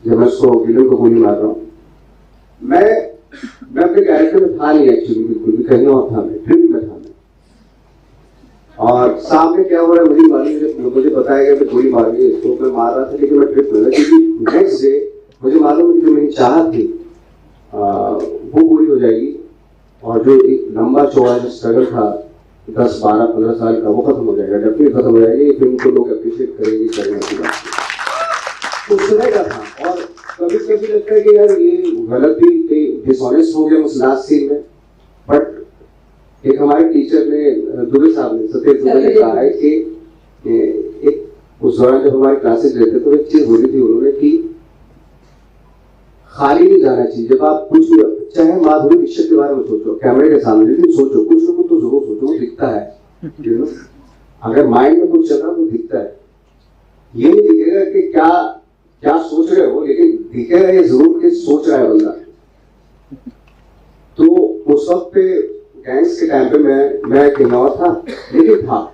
Speaker 8: जब मैं उसको विलन को गोली मार रहा हूँ। मैं अपने कैरेक्टर में था नहीं एक्चुअली, बिल्कुल भी कहीं और था, मैं ट्रिप में था मैं। और सामने क्या हो रहा है मुझे मालूम, मुझे बताया गया कि गोली मार गई तो मैं मार रहा था, लेकिन मैं ट्रिप में था क्योंकि नेक्स्ट डे मुझे मालूम है कि जो मेरी चाहत थी वो पूरी हो जाएगी और जो एक लंबा चौड़ा जो स्ट्रगल था 10, 12, 15 साल का, वो खत्म हो जाएगा, डेफिनेटली खत्म हो जाएगा। ये फिल्म को लोग अप्रिशिएट करेंगे करने की बात तो सुनेगा था। और कभी कभी लगता है कि यार ये गलत भी डिसऑनेस्ट हो गया उस लास्ट सीन में। बट एक हमारे टीचर ने दुबे साहब ने सत्येंद्र दुबे ने कहा है कि एक उस दौरान जब हमारे क्लासेस लेते तो एक चीज बोली थी उन्होंने कि खाली नहीं जाना चाहिए। जब आप कुछ चाहे माधुरी दीक्षित के बारे में सोचो कैमरे के सामने, लेकिन सोचो कुछ लोगों तो जरूर सोचो, वो दिखता है अगर माइंड में कुछ चल रहा तो दिखता है। ये नहीं दिखेगा कि क्या सोच रहे हो, लेकिन दिखेगा ये जरूर कि सोच रहा है बंदा। तो उस वक्त पे गैंग्स के टाइम पे मैं कहीं और था, लेकिन था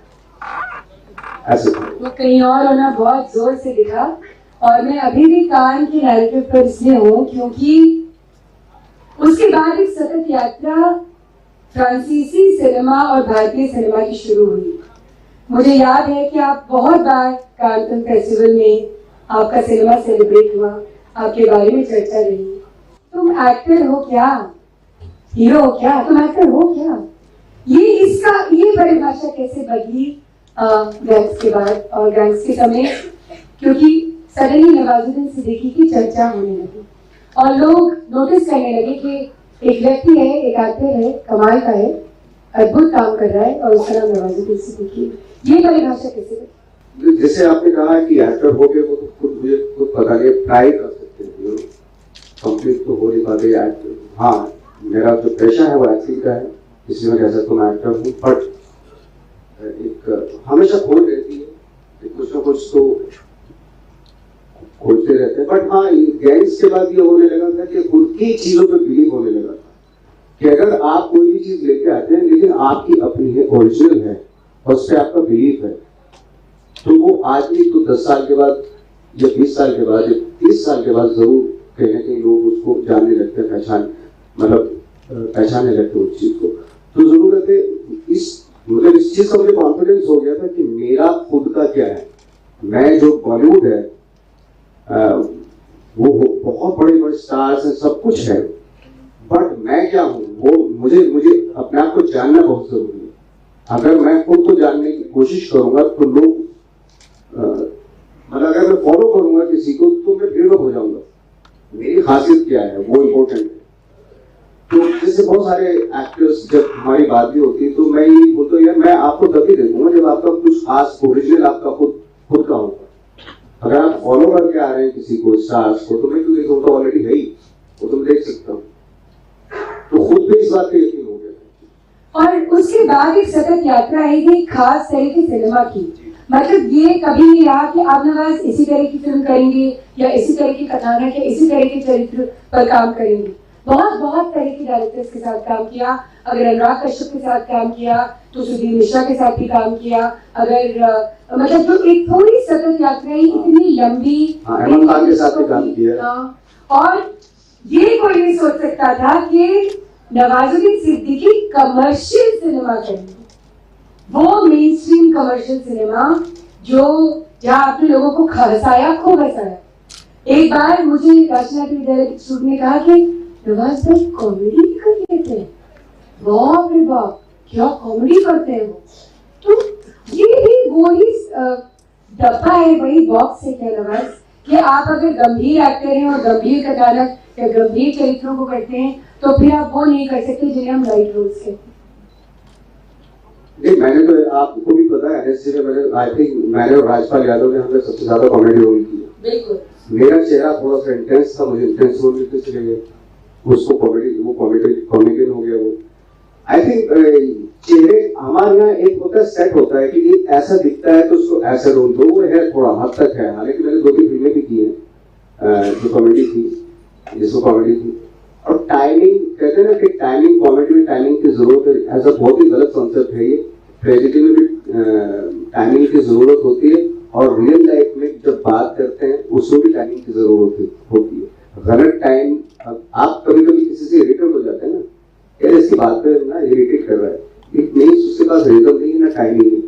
Speaker 8: ऐसे था।
Speaker 6: वो कहीं और होना बहुत जोर से दिखा। और मैं अभी भी कान के नैरेटिव पर इसलिए हूँ क्योंकि उसके बाद एक सतत यात्रा फ्रांसीसी सिनेमा और भारतीय सिनेमा की शुरू हुई। मुझे याद है कि आप बहुत बार कान फिल्म फेस्टिवल में आपका सिनेमा सेलिब्रेट हुआ, आपके बारे में चर्चा रही। तुम एक्टर हो क्या, हीरो हो क्या, तुम एक्टर हो क्या, ये परिभाषा कैसे बदली गैंग्स के बाद और गैंग्स के समय, क्योंकि सडनली नवाजुद्दीन सिद्दीकी की चर्चा होने लगी और लोग नोटिस करने लगे कि एक व्यक्ति है, एक एक्टर है, कमाल का है, अद्भुत काम कर रहा है और उसका नाम नवाजुद्दीन सिद्दीकी। ये परिभाषा कैसे बदली?
Speaker 8: जैसे आपने कहा कि एक्टर हो गए, वो तो खुद मुझे खुद पता नहीं, ट्राई कर सकते हैं, कंप्लीट तो हो नहीं पाते एक्टर। हाँ, मेरा जो पेशा है वो एक्टिंग का है, इसलिए मैं कह सकता हूँ मैं एक्टर हूँ। बट एक हमेशा खोज रहती है, कुछ ना कुछ तो खोजते रहते हैं। बट हाँ, गैंग्स के बाद ये होने लगा था कि खुद की चीजों पे बिलीव होने लगा था कि अगर आप कोई भी चीज लेके आते हैं लेकिन आपकी अपनी है, ओरिजिनल है और उस पर आपका बिलीव है, तो वो आदमी तो 10 साल के बाद या 20 साल के बाद या 30 साल के बाद जरूर कहीं ना कहीं लोग उसको जानने लगते हैं, पहचानने लगते हैं उस चीज को। तो जरूरत है इस चीज का मुझे कॉन्फिडेंस हो गया था कि मेरा खुद का क्या है। मैं जो बॉलीवुड है वो बहुत बड़े बड़े स्टार्स हैं, सब कुछ है, बट मैं क्या हूँ वो मुझे अपने आप को जानना बहुत जरूरी है। अगर मैं खुद को जानने की कोशिश करूंगा तो लोग मतलब अगर मैं फॉलो करूंगा किसी को तो मैं भीड़ में हो जाऊंगा। मेरी खासियत क्या है वो इम्पोर्टेंट है। तो जैसे बहुत सारे एक्टर्स जब हमारी बात भी होती है तो मैं ये बोलता हूँ यार मैं आपको तभी देखूंगा जब आपका कुछ खास ओरिजिनल आपका खुद का होगा। अगर आप फॉलो करके आ रहे हैं किसी को, स्टार्स को, तो मैं क्यों देखूँ, तो ऑलरेडी है ही, वो तो देख सकता हूँ। तो खुद भी इस बात पे यकीन हो गया।
Speaker 6: और उसके बाद एक सतत यात्रा है ये खास तरह की सिनेमा की। मतलब ये कभी नहीं रहा कि आप नवाज इसी तरह की फिल्म करेंगे या इसी तरह की कथानक या इसी तरह के चरित्र पर काम करेंगे। बहुत तरह के डायरेक्टर्स के साथ काम किया। अगर अनुराग कश्यप के साथ काम किया तो सुधीर मिश्रा के साथ भी काम किया। अगर मतलब जो एक थोड़ी सतत यात्रा है इतनी लंबी,
Speaker 8: अहमद खान के साथ भी काम किया।
Speaker 6: और ये कोई नहीं सोच सकता था कि नवाजुद्दीन सिद्दीकी कमर्शियल सिनेमा करेंगे, वो मेन स्ट्रीम कमर्शियल सिनेमा जो जहाँ आपने लोगों को हंसाया, खूब हंसाया। एक बार मुझे राष्ट्रीय नाट्य विद्यालय के स्टूडेंट ने कहा कि नवाज भाई कॉमेडी भी कर लेते हैं। बाप रे बाप, क्या कॉमेडी करते हैं वो। तो ये भी वही डब्बा है, वही बॉक्स है क्या नवाज, कि आप अगर गंभीर एक्टर हैं और गंभीर कथानक या गंभीर चरित्रों को करते हैं तो फिर आप वो नहीं कर सकते जिन्हें हम लाइट रोल्स कहते हैं।
Speaker 8: नहीं, मैंने तो आपको भी पता है एनएससी में मैंने और राजपाल यादव ने हमने सबसे ज्यादा कॉमेडी रोल किया।
Speaker 6: बिल्कुल।
Speaker 8: मेरा चेहरा थोड़ा सा इंटेंस था, मुझे इंटेंस रोल मिलते चले गए, उसको कॉमेडियन हो गया वो। आई थिंक चेहरे हमारे यहाँ एक होता है, सेट होता है कि ये ऐसा दिखता है तो उसको ऐसा रोल दो, वो है थोड़ा हद तक है। हालांकि मैंने 2-3 फिल्में भी की हैं जो कॉमेडी थी, जिसको कॉमेडी थी। और टाइमिंग कहते हैं ना कि टाइमिंग, कॉमेडी में टाइमिंग की जरूरत है, ऐसा बहुत ही गलत कॉन्सेप्ट है ये। ट्रेजेडी में भी टाइमिंग की जरूरत होती है और रियल लाइफ में जब बात करते हैं उसमें भी टाइमिंग की जरूरत होती है। गलत टाइम, आप कभी कभी किसी से इरिटेट हो जाते हैं ना, यार इसकी बात पे ना इरिटेट कर रहा है, नहीं उसके पास रिदम नहीं है ना टाइमिंग है।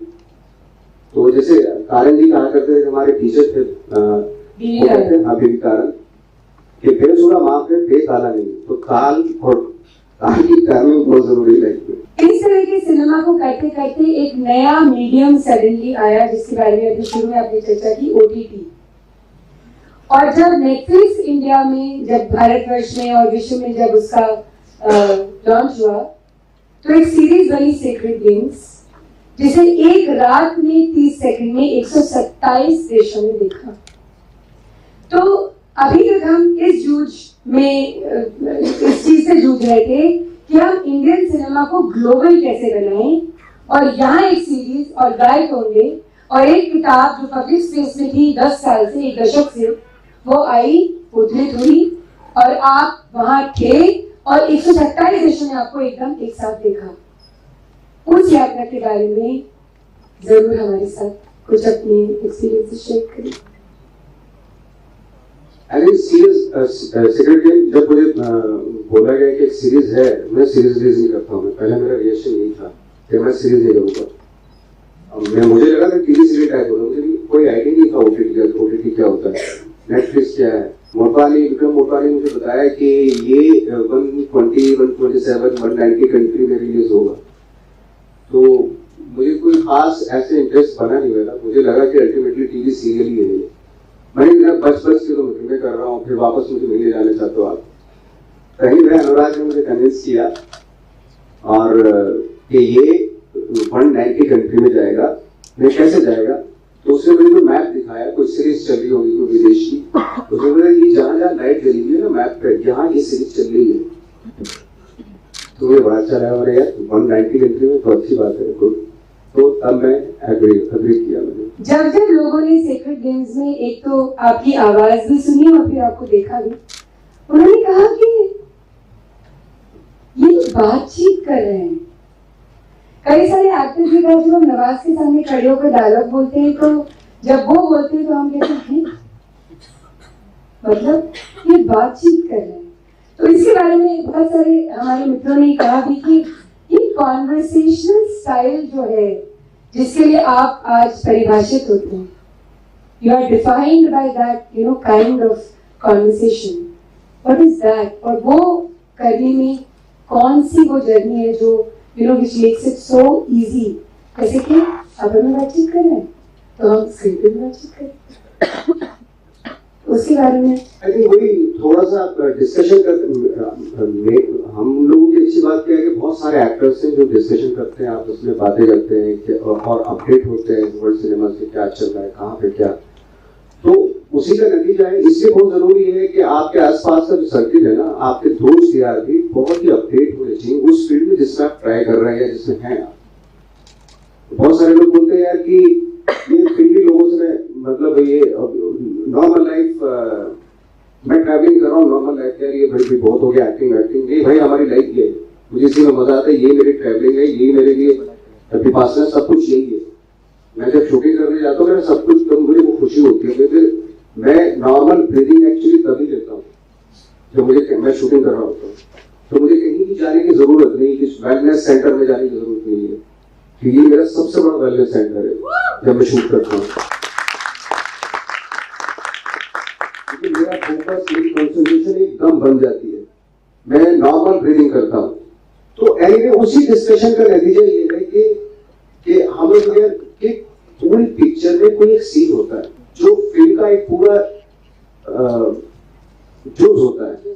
Speaker 8: तो जैसे कारण जी कहा करते थे, हमारे टीचर थे बीवी कारण कि बेसुरा माँ पे बेताला नहीं, तो ताल और ताल की टाइमिंग बहुत जरूरी है लाइफ में।
Speaker 6: इस तरह के सिनेमा को करते करते एक नया मीडियम सडनली आया जिसके बारे में अभी शुरू में आपने चर्चा की, OTT। और जब नेटफ्लिक्स इंडिया में, जब भारतवर्ष में और विश्व में जब उसका लॉन्च हुआ तो एक सीरीज बनी सेक्रेड गेम्स, जिसे एक रात में 30 सेकंड में 127 देशों में देखा। तो अभी तक हम इस जूझ में इस चीज से जूझ रहे थे कि हम इंडियन सिनेमा को ग्लोबल कैसे बनाएं, और यहाँ एक सीरीज और गाइड होंगे और एक किताब जो पब्लिक स्पेस में थी 10 साल से, 1 दशक से, वो आई, उद्धृत हुई और आप वहां थे और 127 देशों ने आपको एकदम एक साथ देखा। उस यात्रा के बारे में जरूर हमारे साथ कुछ अपने एक्सपीरियंसेस शेयर करें।
Speaker 8: सीक्रेट गेम जब मुझे बोला गया कि एक सीरीज है, मैं सीरीज रिलीज नहीं करता हूँ। पहले मेरा रिएक्शन यही था कि मैं सीरीज नहीं करूँगा। मुझे लगा था टीवी सीरीज टाइप होगा, मुझे कोई आइडिया नहीं था ओटीटी क्या होता है, नेटफ्लिक्स क्या है। विक्रम मोटवानी ने मुझे बताया कि ये 120, 127, 190 कंट्री में रिलीज होगा। तो मुझे कोई खास ऐसे इंटरेस्ट बना नहीं मेरा, मुझे लगा कि अल्टीमेटली टीवी सीरियल ही है। मैंने बच के तो मैं कर रहा हूँ, फिर वापस मुझे नहीं ले जाने चाहते हो आप। कहीं मैं अनुराग ने मुझे कन्विंस किया और कि ये 190 कंट्री में जाएगा। मैं कैसे जाएगा, तो उसने मुझे कोई मैप दिखाया, कोई सीरीज चल रही होगी कोई विदेश की, उसने बोला ये जहाँ लाइट जली हुई है ना मैप पे, यहाँ ये सीरीज चल रही है। तो मुझे बड़ा अच्छा लगा, अरे यार 190 कंट्री में तो अच्छी बात है, गुड। तो तब मैं एग्री किया। मैंने
Speaker 6: जब लोगों ने सेक्रेड गेम्स में एक तो आपकी आवाज भी सुनी और फिर आपको देखा भी, उन्होंने कहा कि ये बातचीत कर रहे हैं। कई सारे एक्टर्स ने कहा जब हम नवाज के सामने खड़े होकर डायलॉग बोलते हैं तो जब वो बोलते हैं तो हम कहते हैं मतलब ये बातचीत कर रहे हैं। तो इसके बारे में बहुत सारे हमारे मित्रों ने कहा भी कि ये कॉन्वर्सेशनल स्टाइल जो है जिसके लिए आप आज परिभाषित होते हैं, you are defined by that kind of conversation, what is that, और वो करने में कौन सी वो जर्नी है जो which makes it so easy। जैसे कि अब हम बातचीत कर रहे हैं तो हम स्क्रीन पे बातचीत करें, उसके बारे में
Speaker 8: आई थिंक वही थोड़ा सा डिस्कशन करते। हम लोगों की अच्छी बात क्या है कि बहुत सारे एक्टर्स हैं जो डिस्कशन करते हैं, आपस में बातें करते हैं और अपडेट होते हैं वर्ल्ड सिनेमा से क्या चल रहा है, कहाँ पे क्या। तो उसी का नतीजा है। इसलिए बहुत जरूरी है कि आपके आसपास का जो सर्किल है ना, आपके दोस्त यार भी बहुत ही अपडेट होने चाहिए उस फील्ड में जिसमें आप ट्राई कर रहे हैं, जिसमें हैं आप। बहुत सारे लोग बोलते हैं यार कि ये फिल्मी लोगों से मतलब ये नॉर्मल लाइफ, मैं ट्रैवलिंग कर रहा हूँ नॉर्मल लाइफ, यार ये भाई बहुत हो गया एक्टिंग, ये भाई हमारी लाइफ ये है, मुझे इसी में मजा आता है, ये मेरी ट्रैवलिंग है, ये मेरे लिए विपासना, सब कुछ यही है। मैं जब शूटिंग करने जाता हूँ सब कुछ, तो मुझे वो खुशी होती है। मैं नॉर्मल ब्रीदिंग एक्चुअली तभी लेता हूँ जो मैं शूटिंग कर रहा होता हूँ, तो मुझे कहीं भी जाने की जरूरत नहीं, कि वेलनेस सेंटर में जाने की जरूरत नहीं है, कि ये मेरा सबसे बड़ा वेलनेस सेंटर है जब मैं शूट करता हूँ। क्योंकि मेरा फोकस, मेरी कंसंट्रेशन एकदम बन जाती है, मैं नॉर्मल ब्रीदिंग करता हूँ। तो एनीवे उसी डिस्कशन का नतीजा ये है कि हम लोग कि पूरी पिक्चर में कोई एक सीन होता है जो फिल्म का एक पूरा जोश होता है,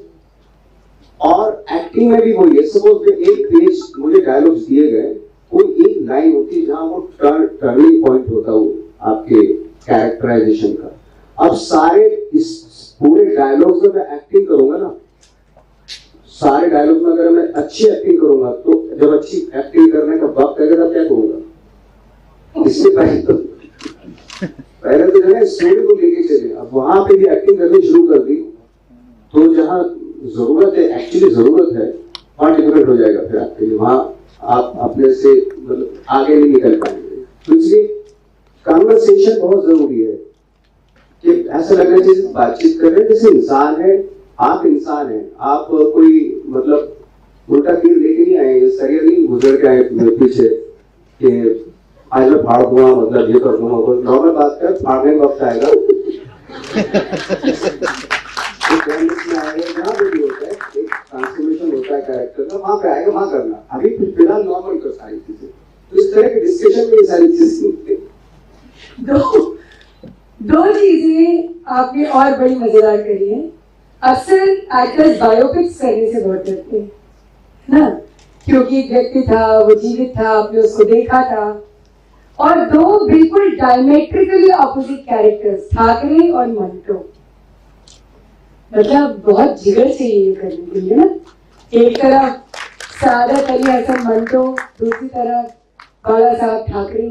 Speaker 8: और एक्टिंग में भी वही है। सपोज एक पेज मुझे डायलॉग्स दिए गए, कोई एक लाइन होती है जहां वो टर्निंग पॉइंट होता है आपके कैरेक्टराइजेशन का। अब सारे इस पूरे डायलॉग्स में मैं एक्टिंग करूंगा ना, सारे डायलॉग में अगर मैं अच्छी एक्टिंग करूंगा, तो जब अच्छी एक्टिंग करने का वक्त आएगा तब क्या करूंगा? इससे पहले तो जो है स्टोरी को लेके चले। अब वहां पे भी एक्टिंग करनी शुरू कर दी, तो जहाँ जरूरत है, एक्चुअली जरूरत है, वहां डिफिकल्ट हो जाएगा फिर आपके लिए, वहां आप अपने से मतलब आगे नहीं निकल पाएंगे। तो इसलिए कन्वर्सेशन बहुत जरूरी है, कि ऐसा लगना चाहिए बातचीत कर रहे हैं जैसे इंसान है, आप इंसान हैं, आप कोई मतलब उल्टा तीर लेके नहीं आए, सरिया नहीं गुजर के आए पीछे कि आज मैं फाड़ दूंगा, मतलब ये कर दूंगा। कोई नॉर्मल बात कर, फाड़ने का वक्त आएगा जहाँ भी होता है, एक ट्रांसफॉर्मेशन होता है कैरेक्टर का, वहां पे आएगा, वहां करना। अभी फिलहाल नॉर्मल कर सारी चीजें, तो इस तरह के डिस्कशन में ये सारी चीजें।
Speaker 6: दो चीजें आपने और बड़ी मजेदार करी है। अक्सर एक्टर्स बायोपिक्स करने से बहुत डरते हैं ना, क्योंकि एक व्यक्ति था, वो जीवित था, आपने उसको देखा था, और दो बिल्कुल डायमेट्रिकली ऑपोजिट कैरेक्टर्स, ठाकरे और मंटो। मतलब बहुत जिगर चाहिए ये करने के लिए ना। एक तरफ सादत अली हसन मंटो, दूसरी तरफ बाला साहब ठाकरे।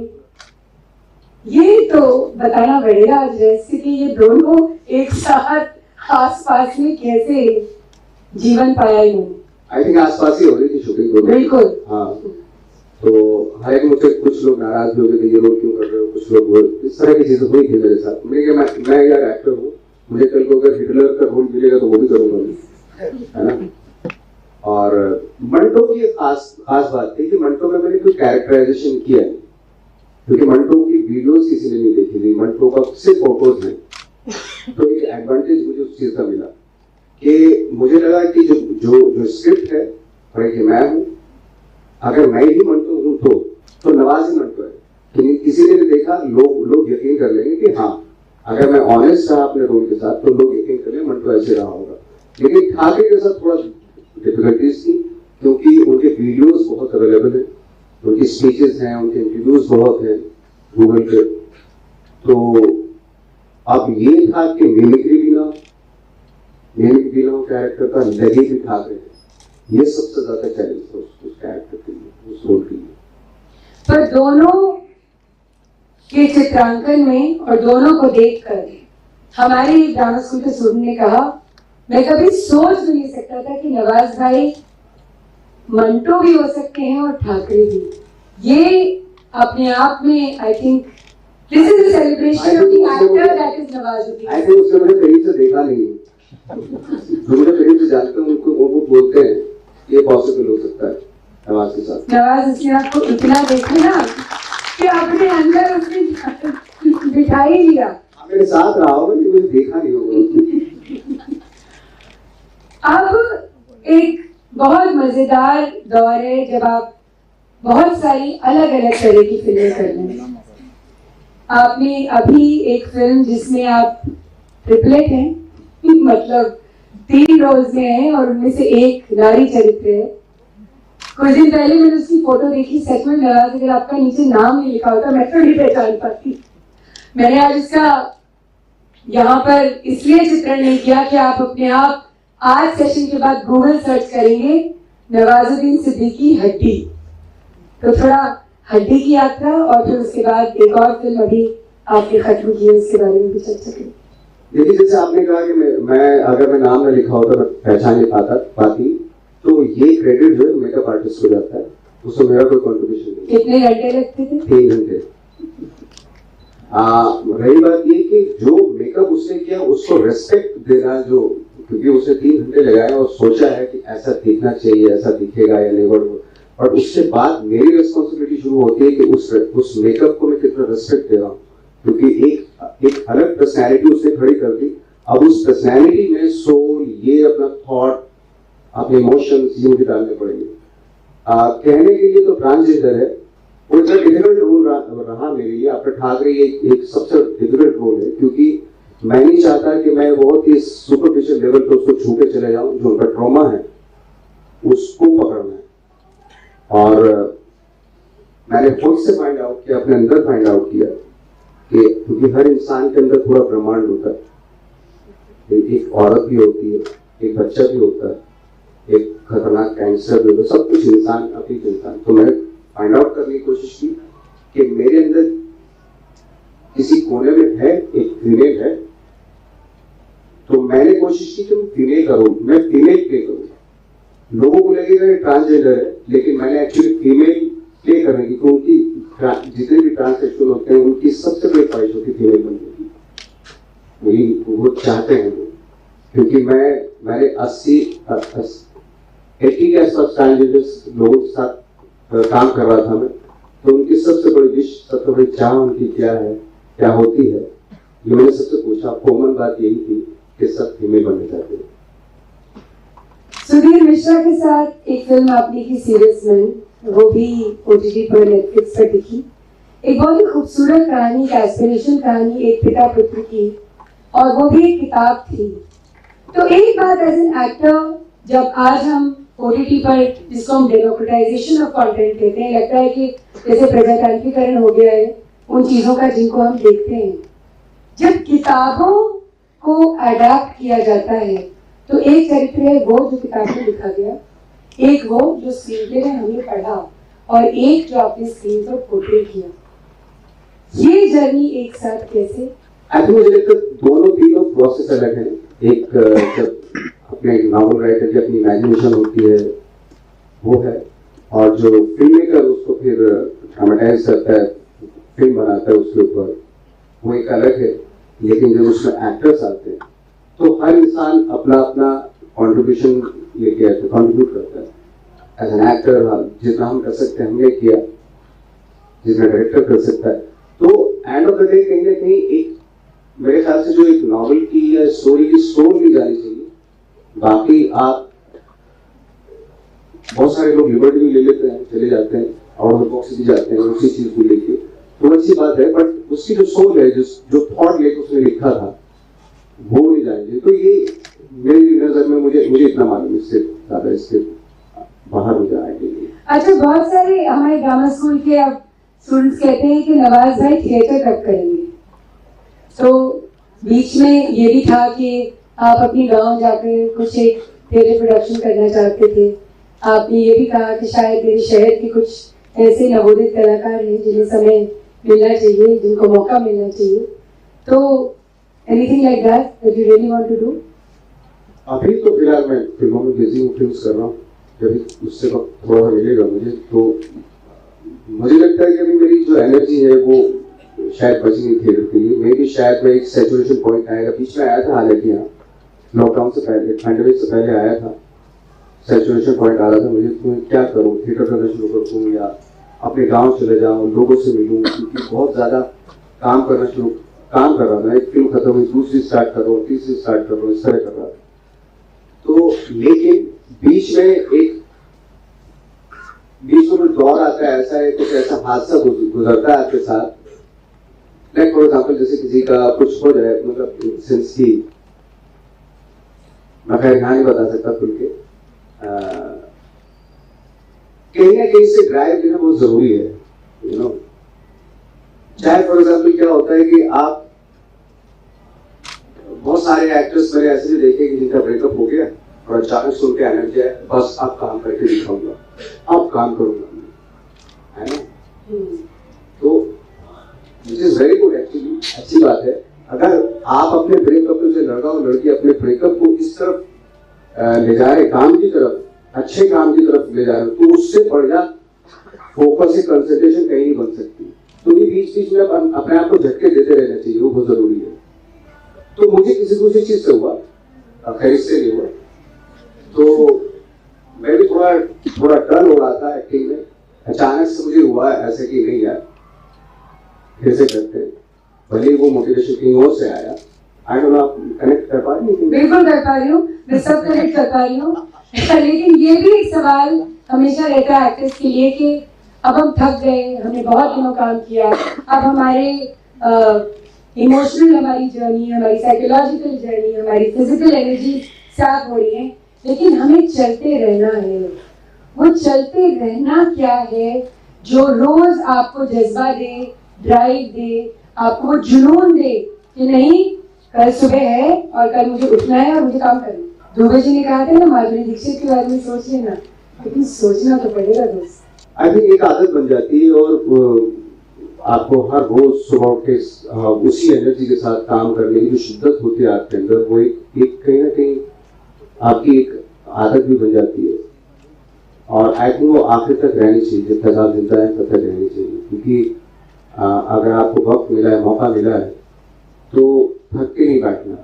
Speaker 6: ये तो बताना पड़ेगा आज रेसिपी कि ये दोनों एक साथ आसपास में कैसे जीवन पाया इन्होंने।
Speaker 8: आई थिंक आसपास ही हो रही थी शूटिंग,
Speaker 6: बिल्कुल।
Speaker 8: हाँ, तो हालांकि मुझसे कुछ लोग नाराज भी हो गए थे, ये लोग क्यों कर रहे हो, कुछ लोग इस तरह की चीजें हुई थी मेरे साथ। मैं यार एक्टर हूँ, मुझे कल को अगर हिटलर का रोल मिलेगा तो वो भी करूंगा मैं, है ना। और मंटो की एक खास बात थी कि मंटो में मैंने कुछ कैरेक्टराइजेशन किया है, क्योंकि मंटो की वीडियोस किसी ने नहीं देखी थी, मंटो का सिर्फ फोटोज हैं। तो एक एडवांटेज मुझे उस चीज का मिला कि मुझे लगा कि जो स्क्रिप्ट है, कि मैं हूँ, अगर मैं ही मंटो हूँ तो नवाज ही मंटो है, कि किसी ने भी देखा, लोग यकीन कर लेंगे कि हाँ, अगर मैं ऑनेस्ट रहा अपने रोल के साथ तो लोग यकीन कर लेंगे मंटो ऐसे रहा होगा। लेकिन ठाकरे के साथ थोड़ा डिफिकल्टीज थी, क्योंकि उनके वीडियोस बहुत अवेलेबल है, उनकी स्पीचेस हैं, उनके इंटरव्यूज बहुत हैं गूगल पे। तो अब ये था कि मिमिक्री भी ना कैरेक्टर का लगे भी ठाकरे, ये सबसे ज्यादा चैलेंज था उस कैरेक्टर के लिए, उस रोल के लिए।
Speaker 6: पर दोनों के चित्रांकन में और दोनों को देखकर हमारे ड्रामा स्कूल के स्टूडेंट ने कहा, मैं कभी सोच भी नहीं सकता था कि नवाज भाई मंटो भी हो सकते हैं और ठाकरे भी। ये अपने आप में I think this is the celebration of the actor that is Nawazuddin.
Speaker 8: I think उसने मुझे करीब से देखा नहीं, जो मुझे करीब से जानते हैं उनको वो बोलते हैं ये पॉसिबल हो सकता है नवाज के साथ।
Speaker 6: नवाज उसने आपको इतना देखा ना कि अपने अंदर उसने बिठाई लिया।
Speaker 8: मेरे साथ रहा होगा कि मुझे देखा नहीं होगा।
Speaker 6: अब एक बहुत मजेदार दौर है जब आप बहुत सारी अलग अलग तरह की फिल्में कर रहे हैं। आपने अभी एक फिल्म जिसमें आप ट्रिपलेट हैं, मतलब 3 रोल्स में हैं और उनमें से एक नारी चरित्र है। कुछ दिन पहले मैंने उसकी फोटो देखी, सच में नवाज अगर आपका नीचे नाम नहीं लिखा होता मैं तो नहीं पहचान पाती। मैंने आज इसका यहाँ पर इसलिए चित्रण नहीं किया कि आप अपने आप आज सेशन के बाद गूगल सर्च करेंगे नवाजुद्दीन सिद्दीकी हड्डी, तो थोड़ा हड्डी की यात्रा और फिर उसके बाद एक और फिल्म अभी आपने खत्म की है, उसके बारे में भी चर्चा करें।
Speaker 8: देखिए, जैसे आपने कहा कि मैं अगर मैं नाम न लिखा होता मैं पहचान नहीं पाती, तो ये क्रेडिट जो है मेकअप आर्टिस्ट को जाता है, उसमें मेरा कोई कंट्रीब्यूशन नहीं।
Speaker 6: कितने घंटे लगते थे?
Speaker 8: 3 घंटे। रही बात ये कि जो मेकअप उसने किया उसको रेस्पेक्ट देना जो क्योंकि उसने 3 घंटे लगाए और सोचा है कि ऐसा दिखना चाहिए, ऐसा दिखेगा या नहीं, और उसके बाद मेरी रिस्पॉन्सिबिलिटी शुरू होती है कि उस मेकअप को मैं कितना रिस्पेक्ट दे रहा हूँ, क्योंकि एक अलग पर्सनैलिटी उसने खड़ी कर दी। अब उस पर्सनैलिटी में सोल, ये अपना थॉट, अपने इमोशंस ये मुझे डालने पड़ेंगे। कहने के लिए तो ट्रांसजेंडर है, वो इतना डिफिकल्ट रोल रहा मेरे लिए। आफ्टर ठाकरे एक सबसे डिफिकल्ट रोल है, क्योंकि मैं नहीं चाहता कि मैं बहुत ही सुपरफिशियल लेवल पे उसको छू के चले जाऊं। जो उनका ट्रॉमा है उसको पकड़ना है। और मैंने खुद से फाइंड आउट किया, अपने अंदर फाइंड आउट किया कि क्योंकि हर इंसान के अंदर पूरा ब्रह्मांड होता है, एक औरत भी होती है, एक बच्चा भी होता है, एक खतरनाक कैंसर भी होता है, सब कुछ इंसान अपनी इंसान। तो मैंने फाइंड आउट करने की कोशिश की कि मेरे अंदर किसी कोने में है एक फीमेल है, तो मैंने कोशिश की कि मैं फीमेल का रोल, मैं फीमेल प्ले करूँ। लोगों को लगेगा ये ट्रांसजेंडर है, लेकिन मैंने एक्चुअली फीमेल प्ले करने की, क्योंकि जितने भी ट्रांससेक्सुअल होते हैं उनकी सबसे बड़ी ख्वाहिश होती है फीमेल बनने की, वो चाहते हैं वो। क्योंकि मैंने 80 के आसपास ट्रांसजेंडर लोगों के साथ काम कर रहा था मैं, तो उनकी सबसे बड़ी विश, सबसे बड़ी चाह उनकी क्या है, क्या होती है, ये मैंने सबसे पूछा। कॉमन बात यही थी कि सब फीमेल बनना चाहते हैं।
Speaker 6: सुधीर मिश्रा के साथ एक फिल्म आपने की सीरियस मैन, वो भी OTT पर नेटफ्लिक्स पर दिखी। एक बहुत ही खूबसूरत कहानी, एक एस्पिरेशन कहानी, एक पिता पुत्र की, और वो भी एक किताब थी। तो एक बात एज एन एक्टर, जब आज हम OTT पर, जिसको हम डेमोक्रेटाइजेशन ऑफ कंटेंट कहते हैं, लगता है कि जैसे प्रजातांत्रिकरण हो गया है उन चीजों का जिनको हम देखते हैं, जब किताबों को अडैप्ट किया जाता है तो एक चरित्र है वो जो किताब में लिखा गया, एक वो जो स्क्रीन प्ले में हमने पढ़ा, और एक जो आपने स्क्रीन पर पोर्ट्रे किया। ये जर्नी एक साथ कैसे?
Speaker 8: मुझे लगता है दोनों प्रोसेस अलग है। एक जब अपने नॉवल राइटर की अपनी इमेजिनेशन होती है वो है, और जो फिल्म मेकर उसको फिर ड्रामेटाइज करता है, फिल्म बनाता है उसके ऊपर, वो एक अलग है। लेकिन जब उसमें एक्टर्स आते हैं तो हर इंसान अपना अपना कॉन्ट्रीब्यूशन लेके आता है, कॉन्ट्रीब्यूट करता है। एज एन एक्टर जितना हम कर सकते हैं हमने किया, जितना डायरेक्टर कर सकता है। तो एंड ऑफ द डे कहीं ना कहीं एक मेरे ख्याल से जो एक नॉवल की या स्टोरी की सोल ली जानी चाहिए। बाकी आप बहुत सारे लोग लिबर्टी भी ले लेते हैं, चले जाते हैं, आउट ऑफ द बॉक्स भी जाते हैं उसी चीज को लेके, तो अच्छी बात है, बट उसकी जो सोल है, जो थॉट लेके उसने लिखा था, वो नहीं जानी चाहिए। तो ये मेरी नजर में मुझे इतना मालूम, इससे ज्यादा इसके बाहर हो जाएंगे।
Speaker 6: अच्छा, बहुत सारे हमारे ड्रामा स्कूल के अब स्टूडेंट्स कहते हैं कि नवाज भाई थिएटर कब करेंगे, तो बीच में ये भी था कि आप अपनी गांव जाकर कुछ एक थिएटर प्रोडक्शन करना चाहते थे। आपने ये भी कहा कि शायद मेरे शहर के कुछ ऐसे नवोदित कलाकार हैं जिन्हें समय मिलना चाहिए, जिनको मौका मिलना चाहिए। तो anything like that you really want to do?
Speaker 8: अभी तो फिलहाल मैं फिल्मों में बिजी हूँ, फिल्म कर रहा हूँ। जब उससे थोड़ा मिलेगा मुझे, तो मुझे लगता है कि अभी मेरी जो एनर्जी है वो शायद बची नहीं थिएटर के लिए। मे भी शायद मैं एक सैचुरेशन पॉइंट आएगा। बीच में आया था, हालांकि यहाँ लॉकडाउन से पहले, पैंडेमिक से पहले आया था, सैचुरेशन पॉइंट आ रहा था मुझे, तो मैं क्या करूँ, थिएटर करना शुरू कर दूँ या अपने गांव चले जाऊँ, लोगों से मिलूँ, क्योंकि बहुत ज़्यादा काम कर रहा था। एक फिल्म खत्म हुई, दूसरी स्टार्ट कर रहा हूँ, तीसरी स्टार्ट कर रहा हूँ, इस तरह कर रहा था। तो लेकिन बीच में दौर आता है, ऐसा है कुछ ऐसा हादसा गुजरता है आपके साथ, लाइक फॉर एग्जाम्पल जैसे किसी का कुछ हो जाए, मतलब सिंस की मैं खैर यहाँ नहीं बता सकता खुल के, कहीं ना कहीं से ड्राइव लेना बहुत जरूरी है, यू नो। चाहे फॉर एग्जाम्पल क्या होता है कि आप बहुत सारे एक्टर्स मैंने ऐसे भी देखे कि जिनका ब्रेकअप हो गया और अचानक से उनके एनर्जी है, बस अब काम करके दिखाऊंगा, अब काम करूंगा, है ना। तो which is very good actually, अच्छी बात है। अगर आप अपने ब्रेकअप से लड़का और लड़की अपने ब्रेकअप को इस तरफ ले जा रहे, काम की तरफ, अच्छे काम की तरफ ले जा रहे, तो उससे बढ़िया फोकस या कंसंट्रेशन कहीं नहीं बन सकती। तो ये बीच में अपने आप को झटके देते रहना चाहिए, वो बहुत जरूरी है। तो मुझे किसी दूसरी चीज से हुआ, खैर से नहीं हुआ। तो मैं भी थोड़ा टर्न हो रहा था एक्टिंग में, अचानक से मुझे हुआ ऐसे कि नहीं यार फिर से करते हैं, भले वो मोटिवेशन कहीं और से आया। आई डोंट नो आप कनेक्ट कर पा रही हैं?
Speaker 6: बिल्कुल कर पा रही हूँ, मैं सब कनेक्ट कर पा रही हूँ। लेकिन ये भी एक सवाल हमेशा रहता है एक्टर्स के लिए कि अब हम थक गए, हमने बहुत दिनों काम किया, अब हमारे इमोशनल हमारी जर्नी, हमारी साइकोलॉजिकल जर्नी, हमारी फिजिकल एनर्जी साफ हो रही है, लेकिन हमें चलते रहना है। वो चलते रहना क्या है जो रोज आपको जज्बा दे, ड्राइव दे, आपको वो जुनून दे कि नहीं कल सुबह है और कल मुझे उठना है और मुझे काम करना है। दुबे जी ने कहा था ना माधुरी दीक्षित के बारे में सोच लेना, लेकिन सोचना तो पड़ेगा दोस्त।
Speaker 8: आई थिंक एक आदत बन जाती है और आपको हर रोज सुबह के उसी एनर्जी के साथ काम करने की जो शिद्दत होती है आपके अंदर, वो एक कहीं ना कहीं आपकी एक आदत भी बन जाती है। और आई थिंक वो आखिर तक रहनी चाहिए, जब तक आप जिंदा हैं तब तक रहनी चाहिए। क्योंकि अगर आपको वक्त मिला है, मौका मिला है, तो थक के नहीं बैठना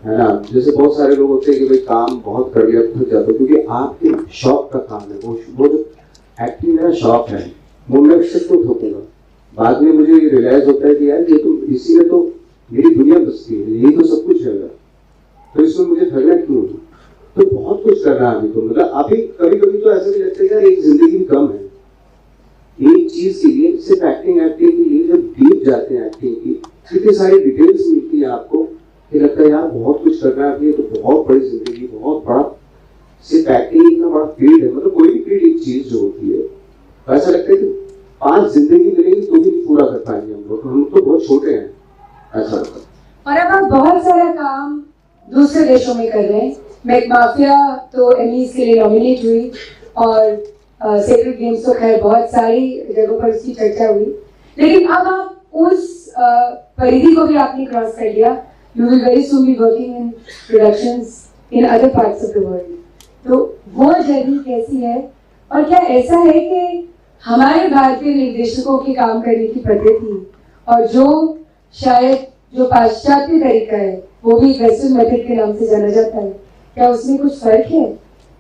Speaker 8: है ना। जैसे बहुत सारे लोग होते हैं कि भाई काम बहुत कर लिया थक जाते, क्योंकि आपके शौक का काम है वो जो एक्टिंग मेरा शौक है, वो मैं उससे क्यों थकूंगा। बाद में मुझे रियलाइज होता है कि यार ये तो इसी में तो मेरी दुनिया बसती है, यही तो सब कुछ है, तो इसमें मुझे थकना क्यों। तो बहुत कुछ करना है अभी तो, मतलब अभी कभी कभी तो ऐसा भी लगता है यार एक जिंदगी भी कम है एक चीज के लिए। सिर्फ एक्टिंग के लिए जब डीप जाते हैं एक्टिंग की, इतनी सारी डिटेल्स मिलती है आपको कि लगता है यार बहुत कुछ करना है अभी, तो बहुत बड़ी जिंदगी, बहुत बड़ा सिर्फ एक्टिंग इतना बड़ा फील्ड है। मतलब कोई भी फील्ड एक चीज जो होती है, तो ऐसा लगता है कि 5 जिंदगी मिलेगी तो भी पूरा कर पाएंगे हम लोग, हम तो बहुत छोटे हैं, ऐसा लगता है।
Speaker 6: और अब आप बहुत सारा काम दूसरे देशों में कर रहे हैं। मैं माफिया तो एमीज के लिए नॉमिनेट हुई और सेक्रेट गेम्स तो खैर बहुत सारी जगहों पर उसकी चर्चा हुई, लेकिन अब आप उस परिधि को भी आपने क्रॉस कर लिया। You will very soon be working in productions in other parts of the world. तो वो जर्नी कैसी है, और क्या ऐसा है कि हमारे भारतीय निर्देशकों के काम करने की पद्धति और जो शायद जो पाश्चात्य तरीका है वो भी वेस्टर्न मेथड के नाम से जाना जाता है, क्या उसमें कुछ फर्क है?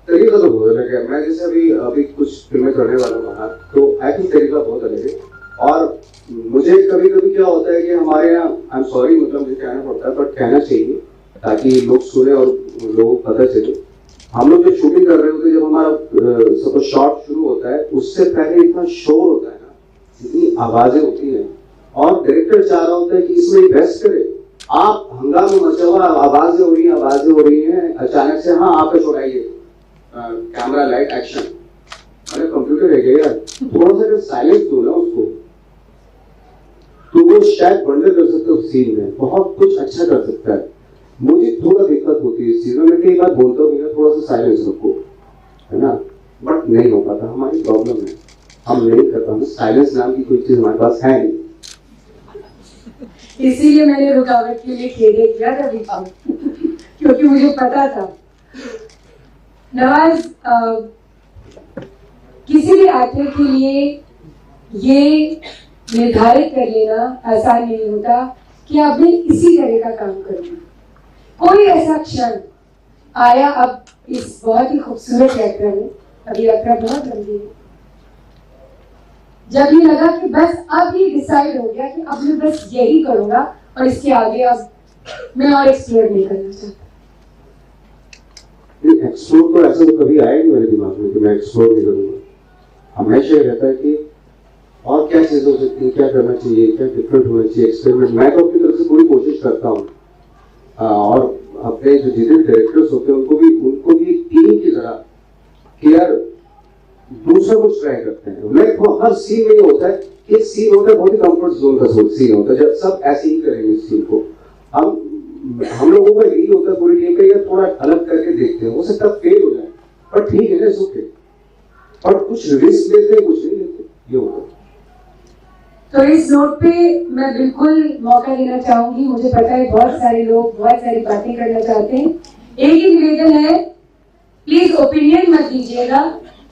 Speaker 8: तरीका तो बहुत अलग है। मैं जैसे अभी कुछ फिल्में करने वाला हूँ, तो आई थिंक तरीका बहुत अलग है। और मुझे कभी कभी क्या होता है कि हमारे यहाँ, आई एम सॉरी मतलब मुझे कहना पड़ता है, बट कहना चाहिए ताकि लोग सुने और लोगों को पता चले। हम लोग जब शूटिंग कर रहे होते हैं, जब हमारा सब शॉट शुरू होता है, उससे पहले इतना शोर होता है ना, इतनी आवाजें होती हैं, और डायरेक्टर चाह रहा होता है कि इसमें इन्वेस्ट करे। आप हंगामा मचा हुआ, आवाजें हो रही हैं, अचानक से हाँ आपका शॉट आइए, कैमरा लाइट एक्शन, अरे कंप्यूटर है क्या यार, थोड़ा सा साइलेंस दो ना उसको, तो वो शायद वंडर कर सकते हो सीन में, बहुत कुछ अच्छा कर सकता है। मुझे थोड़ा दिक्कत होती है इस चीज में, मैं कई बार बोलता हूँ थोड़ा सा साइलेंस रखो, है ना, बट नहीं हो पाता, हमारी प्रॉब्लम है, हम नहीं कर पाते। साइलेंस नाम की कोई चीज हमारे पास है नहीं,
Speaker 6: इसीलिए मैंने रुकावट के लिए खेदे किया था बीच में, क्योंकि मुझे पता था। नवाज, किसी भी एक्टर के लिए ये निर्धारित कर लेना आसान नहीं होता कि अब मैं इसी तरह का काम करूंगा। कोई ऐसा क्षण आया अब इस बहुत ही खूबसूरत यात्रा में, अभी यात्रा बहुत लंबी है, जब ये लगा कि बस अब ये डिसाइड हो गया कि अब मैं बस यही करूंगा और इसके आगे अब मैं और एक्सप्लोर नहीं करना चाहता।
Speaker 8: एक्सप्लोर तो ऐसा तो कभी आया नहीं मेरे दिमाग में कि मैं एक्सप्लोर नहीं करूंगा। हमेशा ये रहता है कि और क्या चीज हो सकती है, क्या करना चाहिए, क्या डिफरेंट होना चाहिए, एक्सपेरिमेंट। मैं तो अपनी तरफ से पूरी कोशिश करता हूँ, और अपने जो जितने डायरेक्टर्स होते हैं उनको भी एक टीम की तरह कि यार दूसरा कुछ ट्राई करते हैं। मैं हर सीन में ये होता है कि एक सीन होता है बहुत ही कंफर्ट जोन का सीन होता है, जब सब ऐसे ही करेंगे इस सीन को। हम लोगों का यही होता है पूरी टीम का, यार थोड़ा अलग करके देखते हैं, हो सकता है फेल हो जाए, पर ठीक है ना, ओके, और कुछ रिस्क लेते हैं, कुछ नहीं लेते, ये होता है।
Speaker 6: तो इस नोट पे मैं बिल्कुल मौका देना चाहूंगी, मुझे पता है बहुत सारे लोग बहुत सारी बातें करना चाहते हैं। एक ही निवेदन है, प्लीज ओपिनियन मत दीजिएगा,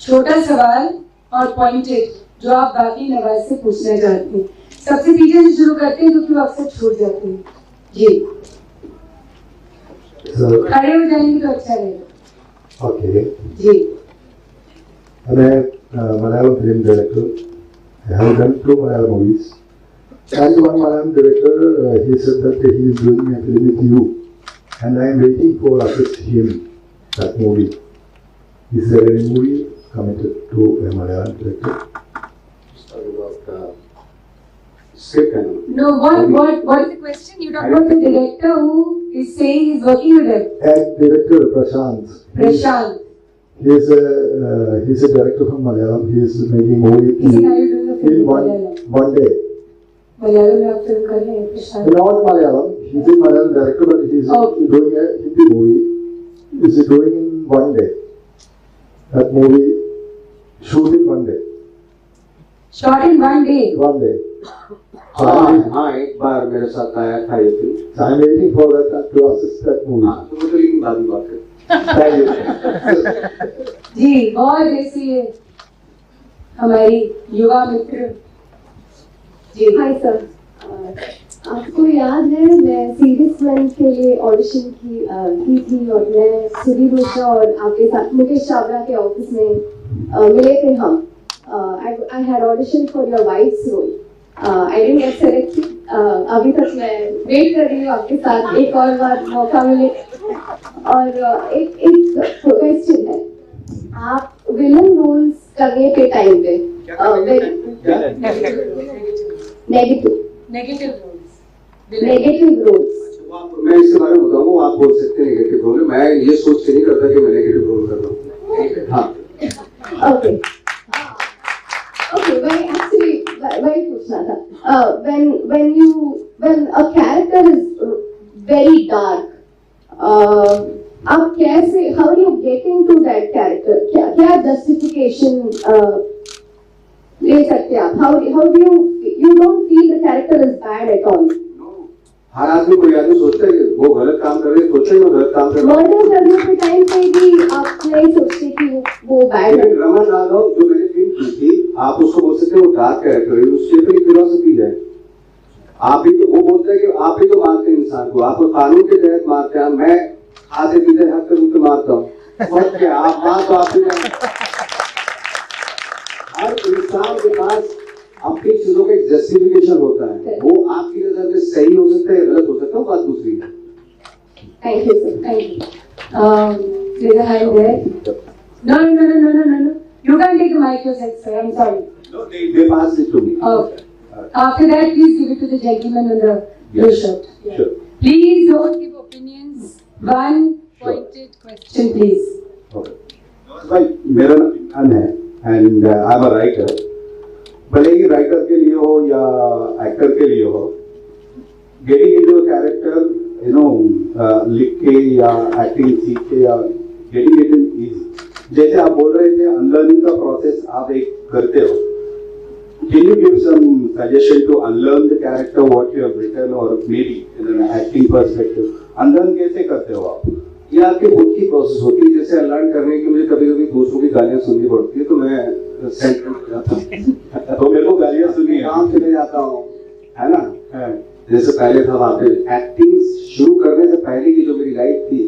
Speaker 6: छोटा सवाल और पॉइंटेड जो आप बाकी नवाज से पूछना चाहते हैं। सबसे पीछे से शुरू करते हैं क्योंकि वो अक्सर छूट जाते हैं। जी खड़े हो जाएंगे तो अच्छा रहेगा।
Speaker 8: ओके
Speaker 6: जी
Speaker 8: मैं Malayalam film director. I have done 2 Malayalam movies. And one Malayalam director, he said that he is doing a film with you, and I am waiting for assist him that movie. Is there any movie committed to a Malayalam director? Script and
Speaker 6: no, what is the question? You talk about the director who is saying he's working with him.
Speaker 8: Director Prashant.
Speaker 6: Prashant.
Speaker 8: He is a director from Malayalam. He is making movie in one day.
Speaker 6: Malayalam में आप फिल्म कर रहे हैं Prashant?
Speaker 8: Not Malayalam. He is a Malayalam director, but he is doing a Hindi movie. He is doing in one day. That movie shoot in one day.
Speaker 6: Shot in one day.
Speaker 8: One day.
Speaker 11: हाँ एक बार मेरे साथ आया था ये film.
Speaker 8: I am waiting for that to assist that movie.
Speaker 11: तो वो तो लेकिन बाद में बात करें।
Speaker 6: जी बहुत ऐसी है हमारी युवा मित्र। जी
Speaker 16: हाय सर, आपको याद है मैं सीरियस मैन के लिए ऑडिशन की थी और मैं सुधीर मिश्रा और आपके साथ मुकेश चावला के ऑफिस में मिले थे हम। I had audition for your wife's role. I didn't get selected. अभी तक मैं वेट कर रही हूँ आपके साथ एक और बार मौका मिले। और एक क्वेश्चन है, आप विलन रोल्स करने के टाइम पे नेगेटिव रोल्स
Speaker 11: मैं इसके बारे में बताऊँ, आप बोल सकते हैं नेगेटिव रोल। मैं ये सोच के नहीं करता कि मैं नेगेटिव रोल कर रहा हूँ। हाँ
Speaker 16: ओके वही एक्चुअली वही पूछना था। when a character is very dark, आप कैसे how do you get into that character? क्या justification ले सकते हैं आप? How do you don't feel the character is bad at all?
Speaker 11: हर आदमी कोई आदमी सोचता है कि वो गलत काम कर रहे हैं, सोचते हैं वो गलत काम कर रहे हैं।
Speaker 16: मर्डर करने के टाइम पे भी आप नहीं सोचते कि वो बैड है?
Speaker 11: रमन राघव जो मैंने फिल्म की थी, आप उसको बोल सकते हैं वो डार्क कैरेक्टर है, उसके ऊपर फिलॉसफी है। आप भी तो वो बोलते हैं कि आप भी तो मारते हैं इंसान को, आपको कानून के तहत मारते हैं। मैं आधे पीछे हक कर उनको मारता हूँ और क्या आप मार तो आप हर इंसान के पास अपनी चीजों का एक जस्टिफिकेशन होता है। वो आपकी नजर में सही हो सकता है, गलत हो सकता है, बात दूसरी है।
Speaker 16: Thank you, sir. Thank you.
Speaker 6: There's a hand there. No. You can take the mic yourself, sir. I'm sorry.
Speaker 11: No, they passed it to me.
Speaker 6: Okay. After that, please give it to the gentleman in the blue shirt.
Speaker 11: Sure.
Speaker 6: Please don't give opinions. One pointed question, please.
Speaker 11: Okay. भाई मेरा नाम है and I'm a writer. भले ही राइटर के लिए हो या एक्टर के लिए हो, गेटिंग इनटू अ कैरेक्टर लिख के या एक्टिंग सीख के या गेटिंग इट इजी। जैसे आप बोल रहे थे अनलर्निंग का प्रोसेस आप एक करते हो, can you give some suggestion to unlearn the character what you have written और maybe in an acting perspective? Unlearn कैसे करते हो आप? ये आपकी खुद की प्रोसेस होती है। जैसे अनलर्न करने के मुझे कभी कभी दूसरों की गालियां सुननी पड़ती है, तो मैं सेंट्रल जाता हूँ तो मेरे को गालियां सुनी काम चले जाता हूँ, है ना। जैसे पहले था वहाँ पे एक्टिंग शुरू करने से पहले की जो मेरी लाइफ थी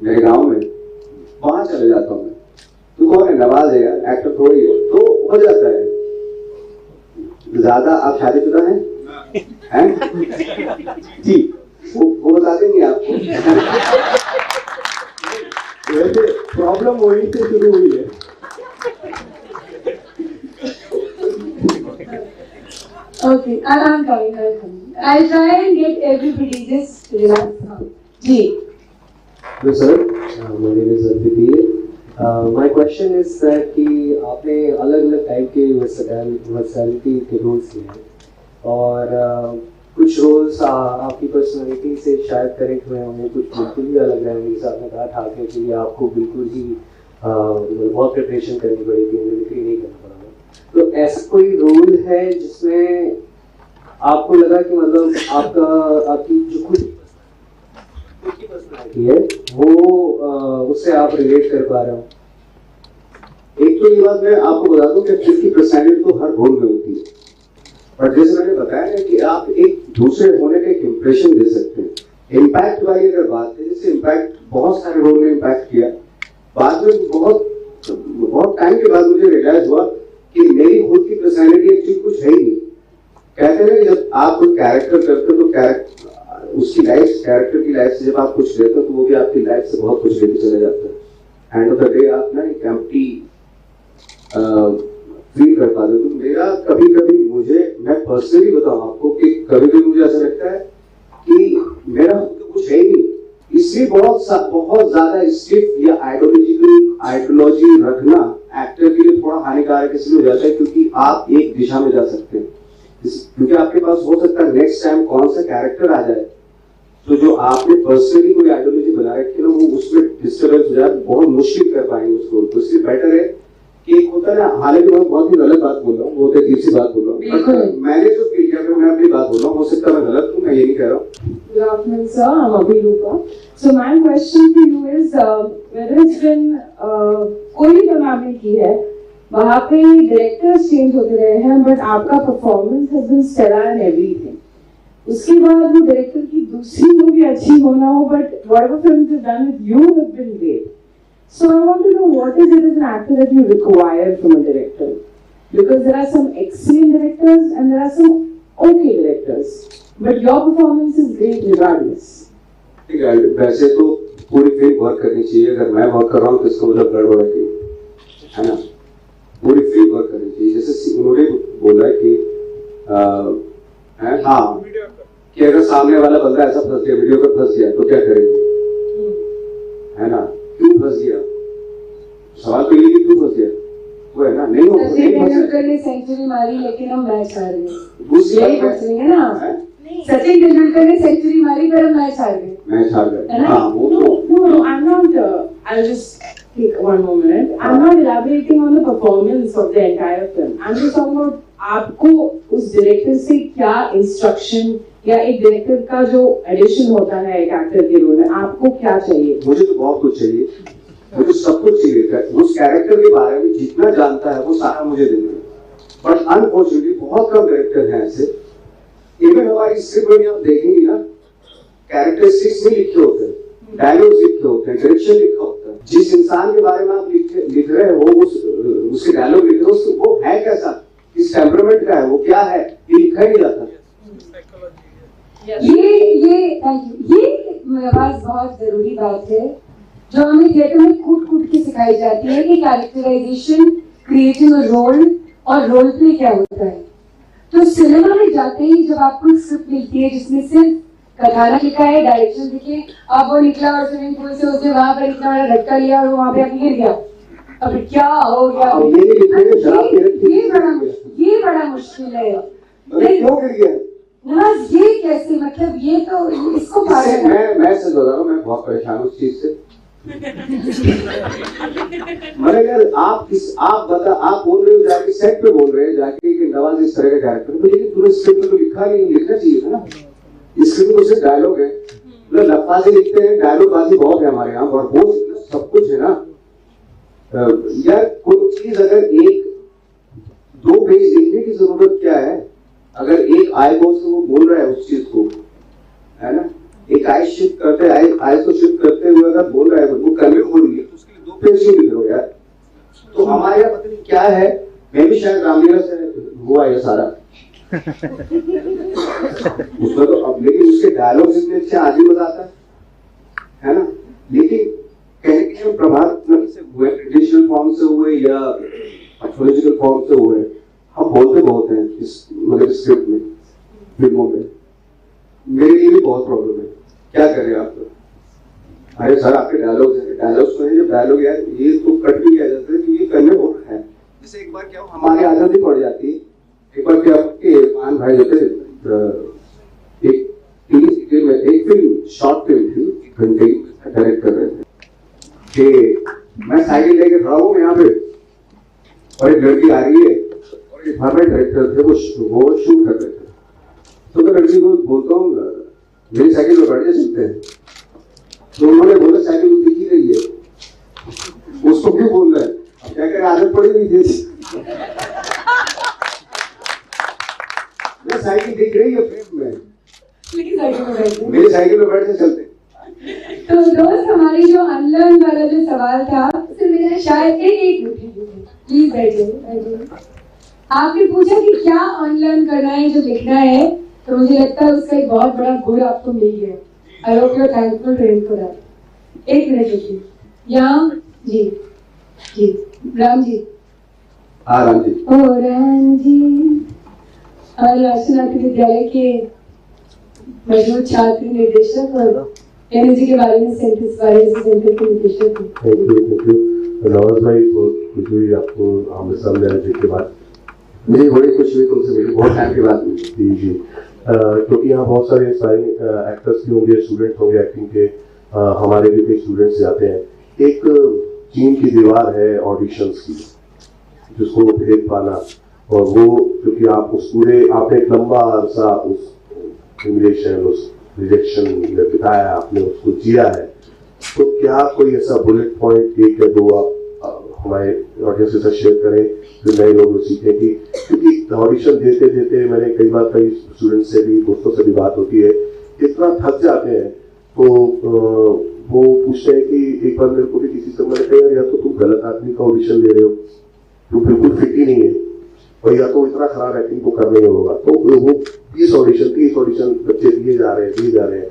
Speaker 11: मेरे गांव में, वहां चले जाता हूँ मैं। तो कौन है, नवाज है यार, एक्टर थोड़ी है, तो हो जाता है। ज्यादा आप शादीशुदा हैं जी, वो बता देंगे आपको। वैसे प्रॉब्लम वही से शुरू हुई है।
Speaker 6: Okay, I'm coming. I'll try and get everybody just relax. Ji.
Speaker 17: Hello sir, my name is Arpit. My question is that कि आपने अलग-अलग टाइप के वर्सैलिटी के रोल्स किए हैं और कुछ रोल्स आपकी पर्सनालिटी से शायद करेक्ट हुए होंगे, कुछ बिल्कुल ही अलग रहे होंगे। जैसे आपने कहा था कि आपको बिल्कुल ही बहुत प्रिपरेशन करनी पड़ी थी, मिमिक्री नहीं करना पड़ा। तो ऐसा कोई रोल है जिसमें आपको लगा कि मतलब आपकी जो खुद की पर्सनालिटी है वो उससे आप रिलेट कर पा रहे हो?
Speaker 11: एक तो ये बात मैं आपको बता दूं कि खुद की पर्सनैलिटी तो हर रोल में होती है, पर जैसे मैंने बताया है कि आप एक दूसरे होने का एक इम्प्रेशन दे सकते हैं।
Speaker 8: इम्पैक्ट वाली अगर बात है, जैसे इम्पैक्ट बहुत सारे रोल ने इम्पैक्ट किया, बाद में बहुत टाइम के बाद मुझे रियलाइज हुआ कि मेरी खुद की पर्सनैलिटी एक्चुअली कुछ है ही नहीं। कहते हैं कि जब आप कोई कैरेक्टर करते हो तो उसकी लाइफ, कैरेक्टर की लाइफ से जब आप कुछ लेते हो तो वो भी आपकी लाइफ से बहुत कुछ लेके चले जाता है। एंड ऑफ द डे आप ना एक एम्प्टी फील कर पाते। तो मेरा कभी कभी मैं पर्सनली बताऊं आपको कि कभी कभी मुझे ऐसा लगता है कि मेरा तो कुछ है ही नहीं, इसलिए बहुत ज्यादा स्ट्रिक्ट या आइडियोलॉजी रखना एक्टर के लिए थोड़ा हानिकारक इसलिए हो जाता है क्योंकि आप एक दिशा में जा सकते हैं, क्योंकि आपके पास हो सकता है नेक्स्ट टाइम कौन सा कैरेक्टर आ जाए, तो जो आपने पर्सनली कोई आइडियोलॉजी बना रखी है ना वो उसमें डिस्टर्बेंस हो जाए, बहुत मुश्किल कर पाएंगे उसको। तो इसलिए बेटर है कि एक होता है ना, हालांकि मैं बहुत ही गलत बात बोल रहा हूँ, बहुत अजीब सी बात बोल रहा हूँ, मैंने जो फील किया मैं अपनी बात बोल रहा हूँ, हो सकता है मैं गलत हूँ, मैं ये नहीं कह रहा हूँ।
Speaker 6: Good afternoon, sir. I'm Abhirupa. So my question to you is, whether it's been कोई भी फिल्म आपने की है, वहाँ पे डायरेक्टर्स चेंज होते रहे हैं, बट आपका performance has been stellar in everything. उसके बाद वो डायरेक्टर की दूसरी मूवी अच्छी होना हो, but whatever films you done with you have been great. So I want to know what is it as an actor that you require from a director, because there are some excellent directors and there are some okay directors, but your performance is great regardless.
Speaker 8: ठीक है, वैसे तो पूरी फिल्म वर्क करनी चाहिए। अगर मैं वर्क कर रहा हूँ तो इसका मतलब गड़बड़ है ना, पूरी फिल्म वर्क करनी चाहिए। जैसे उन्होंने बोला कि हाँ कि अगर सामने वाला बंदा ऐसा फंस गया, वीडियो पर फंस गया तो क्या करेंगे, है ना, क्यों फंस गया, सवाल तो ये कि क्यों फंस गया, वो है ना, नहीं हो
Speaker 6: सचिन तेंदुलकर ने सेंचुरी मारी लेकिन हम मैच हार गए, यही पूछ रही है ना। सचिन तेंदुलकर ने सेंचुरी मारी पर हम मैच हार गए,
Speaker 8: हाँ वो
Speaker 6: No, I'm not. I'll just take one more minute. I'm not elaborating on the performance of the entire film. I'm just talking about आपको उस डायरेक्टर से क्या इंस्ट्रक्शन या एक डायरेक्टर का जो एडिशन होता है एक एक्टर के रोल में, आपको क्या चाहिए?
Speaker 8: मुझे तो बहुत कुछ चाहिए, मुझे सब कुछ चाहिए। उस कैरेक्टर के बारे में जितना जानता है वो सारा मुझे देना है, बट अनफॉर्चुनेटली बहुत कम डायरेक्टर हैं ऐसे। इवन हमारी स्क्रिप्ट में आप देखेंगे ना, कैरेक्टरिस्टिक्स नहीं लिखे होते, डायलॉग्स लिखे होते हैं, डायरेक्शन लिखा होता है। जिस इंसान के बारे में आप लिख रहे हो उसके डायलॉग लिख रहे हो, वो है कैसा, किस टेम्परामेंट का है, वो क्या है, ये लिखा ही नहीं जाता।
Speaker 6: ये मेरे पास बहुत जरूरी बात है जो हमें थिएटर में कूट के सिखाई जाती है कि कैरेक्टराइजेशन, क्रिएटिंग अ रोल और रोल प्ले क्या होता है। तो सिनेमा में जाते ही जब आपको स्क्रिप्ट मिलती है जिसमें सिर्फ कथानक लिखा है, डायरेक्शन लिखे, अब वो निकला और स्विमिंग पूल से उसने वहां पर इतना बड़ा झटका लिया और वहां पे आके गिर गया, अब क्या हो गया, ये बड़ा मुश्किल है।
Speaker 8: क्यों गिर गया
Speaker 6: ना, ये कैसे, मतलब ये तो इसको
Speaker 8: मैं सच बता रहा हूँ, मैं बहुत परेशान हूँ उस चीज से। मैंने यार आप बोल रहे हो जाके सेट पे बोल रहे हैं जाके कि नवाज इस तरह का कैरेक्टर, तो लेकिन तूने स्क्रिप्ट में तो लिखा नहीं, लिखना चाहिए था ना। स्क्रिप्ट में सिर्फ डायलॉग है, मतलब लफ्ज़ लिखते हैं, डायलॉग बाजी बहुत है हमारे यहाँ, और वो सब कुछ है ना यार। कोई चीज अगर एक दो पेज लिखने की जरूरत क्या है, अगर एक आई बॉस से वो बोल रहा है उस चीज को, है ना, एक आई शिफ्ट करते आई को शिफ्ट करते हुए अगर बोल रहा है वो कन्वे हो रही है, तो उसके लिए दो पेज क्यों लिख रहे हो यार। तो हमारे यहाँ पता नहीं क्या है, मैं भी शायद रामलीला से हुआ ये सारा उसमें तो अब, लेकिन उसके डायलॉग इतने अच्छे आज ही बताता है ना। लेकिन कहने के लिए प्रभात से हुए, ट्रेडिशनल फॉर्म से हुए या पॉलिटिकल फॉर्म से हुए, हम बोलते बहुत हैं इस मतलब स्क्रिप्ट में, फिल्मों में। मेरे लिए भी बहुत प्रॉब्लम है, क्या करें आप। अरे सर आपके डायलॉग्स में जब डायलॉग यार ये तो कट भी किया जाता है कि ये करने हो रहा है। जैसे एक बार क्या हो, हमारी आदत ही पड़ जाती है। एक बार क्या कि इरफान भाई होते एक फिल्म, एक फिल्म शॉर्ट फिल्म थी, 1 घंटे की, डायरेक्ट कर रहे थे कि मैं साइकिल लेके खड़ा हूँ यहाँ पे और एक लड़की आ रही है और एक हमारे डायरेक्टर थे वो शूट कर रहे थे। तो मैं लड़की को बोलता हूँ मेरी साइकिल में बैठ जा सकते हैं, तो उन्होंने बोला साइकिल वो दिख ही रही है, उसको क्यों बोल रहा है, अब क्या करें, आदत पड़ी हुई थी। साइकिल दिख रही है फ्रेम में, मेरी
Speaker 11: साइकिल में बैठ के चलते।
Speaker 6: तो दोस्त हमारी जो अनलर्न वाला जो सवाल था उससे मेरा शायद एक प्लीज बैठिए। आपने पूछा कि क्या अनलर्न करना है जो लिखना है, तो मुझे लगता है उसका एक बहुत बड़ा गुण आपको मिल गया। I hope you are thankful to him for that. एक मिनट रुकिए, यहाँ जी जी राम जी।
Speaker 11: हाँ राम जी।
Speaker 6: ओ राम जी, हमारे राष्ट्रनाथ विद्यालय के मशहूर छात्र निर्देशक और एनर्जी के बारे में सेंटर के निदेशक हैं।
Speaker 11: थैंक यू नवाज भाई, बहुत खुशी हुई आपको आमने सामने आने के बाद। मुझे बड़ी खुशी हुई तुमसे मिली, बहुत टाइम की बात थी जी, क्योंकि यहाँ बहुत सारे एक्टर्स भी होंगे, स्टूडेंट्स होंगे एक्टिंग के, हमारे भी कई स्टूडेंट्स जाते हैं। एक चीन की दीवार है ऑडिशंस की, जिसको भेद पाना, और वो क्योंकि आप उस पूरे आपने एक लंबा अरसा उस ह्यूमिलिएशन, उस रिजेक्शन में बिताया, आपने उसको जिया है, तो क्या कोई ऐसा बुलेट पॉइंट एक या दो आप हमारे ऑडियंस के साथ शेयर करें जो नए लोग सीखें कि, क्योंकि ऑडिशन देते देते मैंने कई बार कई स्टूडेंट्स से भी, दोस्तों से भी बात होती है, इतना थक जाते हैं तो वो पूछते हैं कि एक बार मेरे को भी किसी से मैंने कहा या तो तुम गलत आदमी का ऑडिशन दे रहे हो, तुम बिल्कुल फिट ही नहीं है, और या तो इतना खराब एक्टिंग को कर नहीं होगा। तो वो 20 ऑडिशन बच्चे दिए जा रहे हैं,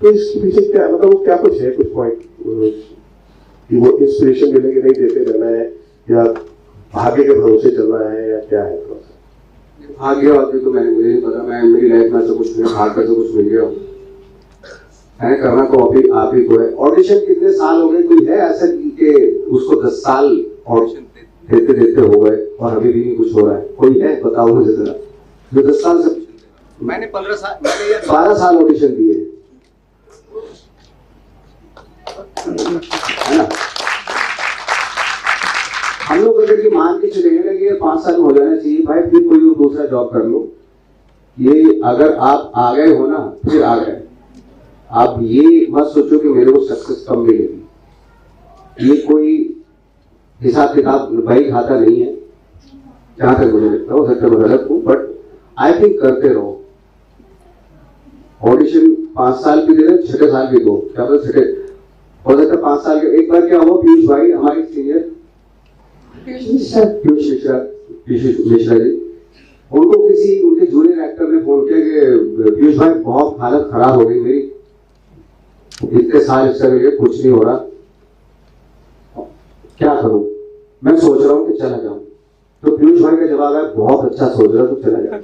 Speaker 11: तो इसके पीछे क्या मतलब वो क्या कुछ है, कुछ पॉइंट कि वो इंस्पिरेशन मिले कि नहीं देते रहना है, या भाग्य के भरोसे चलना है, या क्या है?
Speaker 8: भाग्य वाग्य तो मुझे नहीं पता, मैं मेरी लाइफ में ऐसा कुछ नहीं, भाग्य से कुछ मिल गया मैंने करना तो आप ही को है। ऑडिशन कितने साल हो गए, कोई है ऐसा कि उसको 10 साल ऑडिशन देते देते हो गए और अभी भी कुछ हो रहा है? कोई है बताओ मुझे जरा, जो 10 साल से। मैंने 12 साल ऑडिशन दिए है ना। हम लोग अगर ये मान के चलेंगे ना कि 5 साल में हो जाना चाहिए, भाई फिर कोई दूसरा जॉब कर लो। ये अगर आप आ गए हो ना, फिर आ गए। आप ये मत सोचो कि मेरे को सक्सेस कम मिलेगी, ये कोई हिसाब किताब भाई खाता नहीं है, जहां तक मुझे लगता है। हो सकता है मैं गलत हूं, बट आई थिंक करते रहो। ऑडिशन 5 साल भी दे रहे, 6 साल भी दो, क्या पता 6 हो सकता है 5 साल के। एक बार क्या हुआ, पीयूष भाई हमारे सीनियर पीयूष मिश्रा जी, उनको किसी उनके जूनियर एक्टर ने फोन किया कि पीयूष भाई बहुत हालत खराब हो गई मेरी, इतने साल इससे मिले कुछ नहीं हो रहा, क्या करूं? मैं सोच रहा हूं कि चला जाऊं। तो पीयूष भाई का जवाब है, बहुत अच्छा सोच रहा, तो चला जाओ।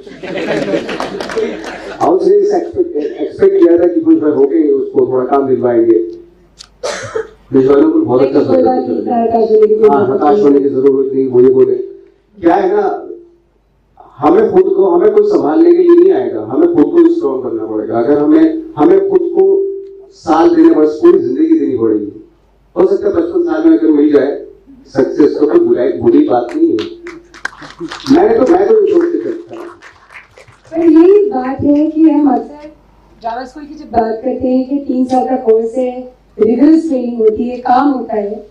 Speaker 8: और उसने एक्सपेक्ट किया था कि पीयूष भाई रोकेंगे उसको, थोड़ा काम दिलवाएंगे। पीयूष भाई ने बहुत अच्छा सोचा, हताश होने की जरूरत नहीं। वो ये बोले क्या है ना, हमें खुद को, हमें कोई संभालने के लिए नहीं आएगा, हमें खुद को स्ट्रॉन्ग करना पड़ेगा। अगर हमें खुद को साल देने पड़े, पूरी जिंदगी देनी पड़ेगी। हो सकता है 55 साल में अगर मिल जाए सक्सेस, तो कोई बुरी बात नहीं है। मैं तो ये सोच के चलता हूँ।
Speaker 6: पर यही बात है कि हम अक्सर ड्रामा स्कूल की जब बात करते हैं कि 3 साल का कोर्स है, रिगरस ट्रेनिंग होती है, काम होता है,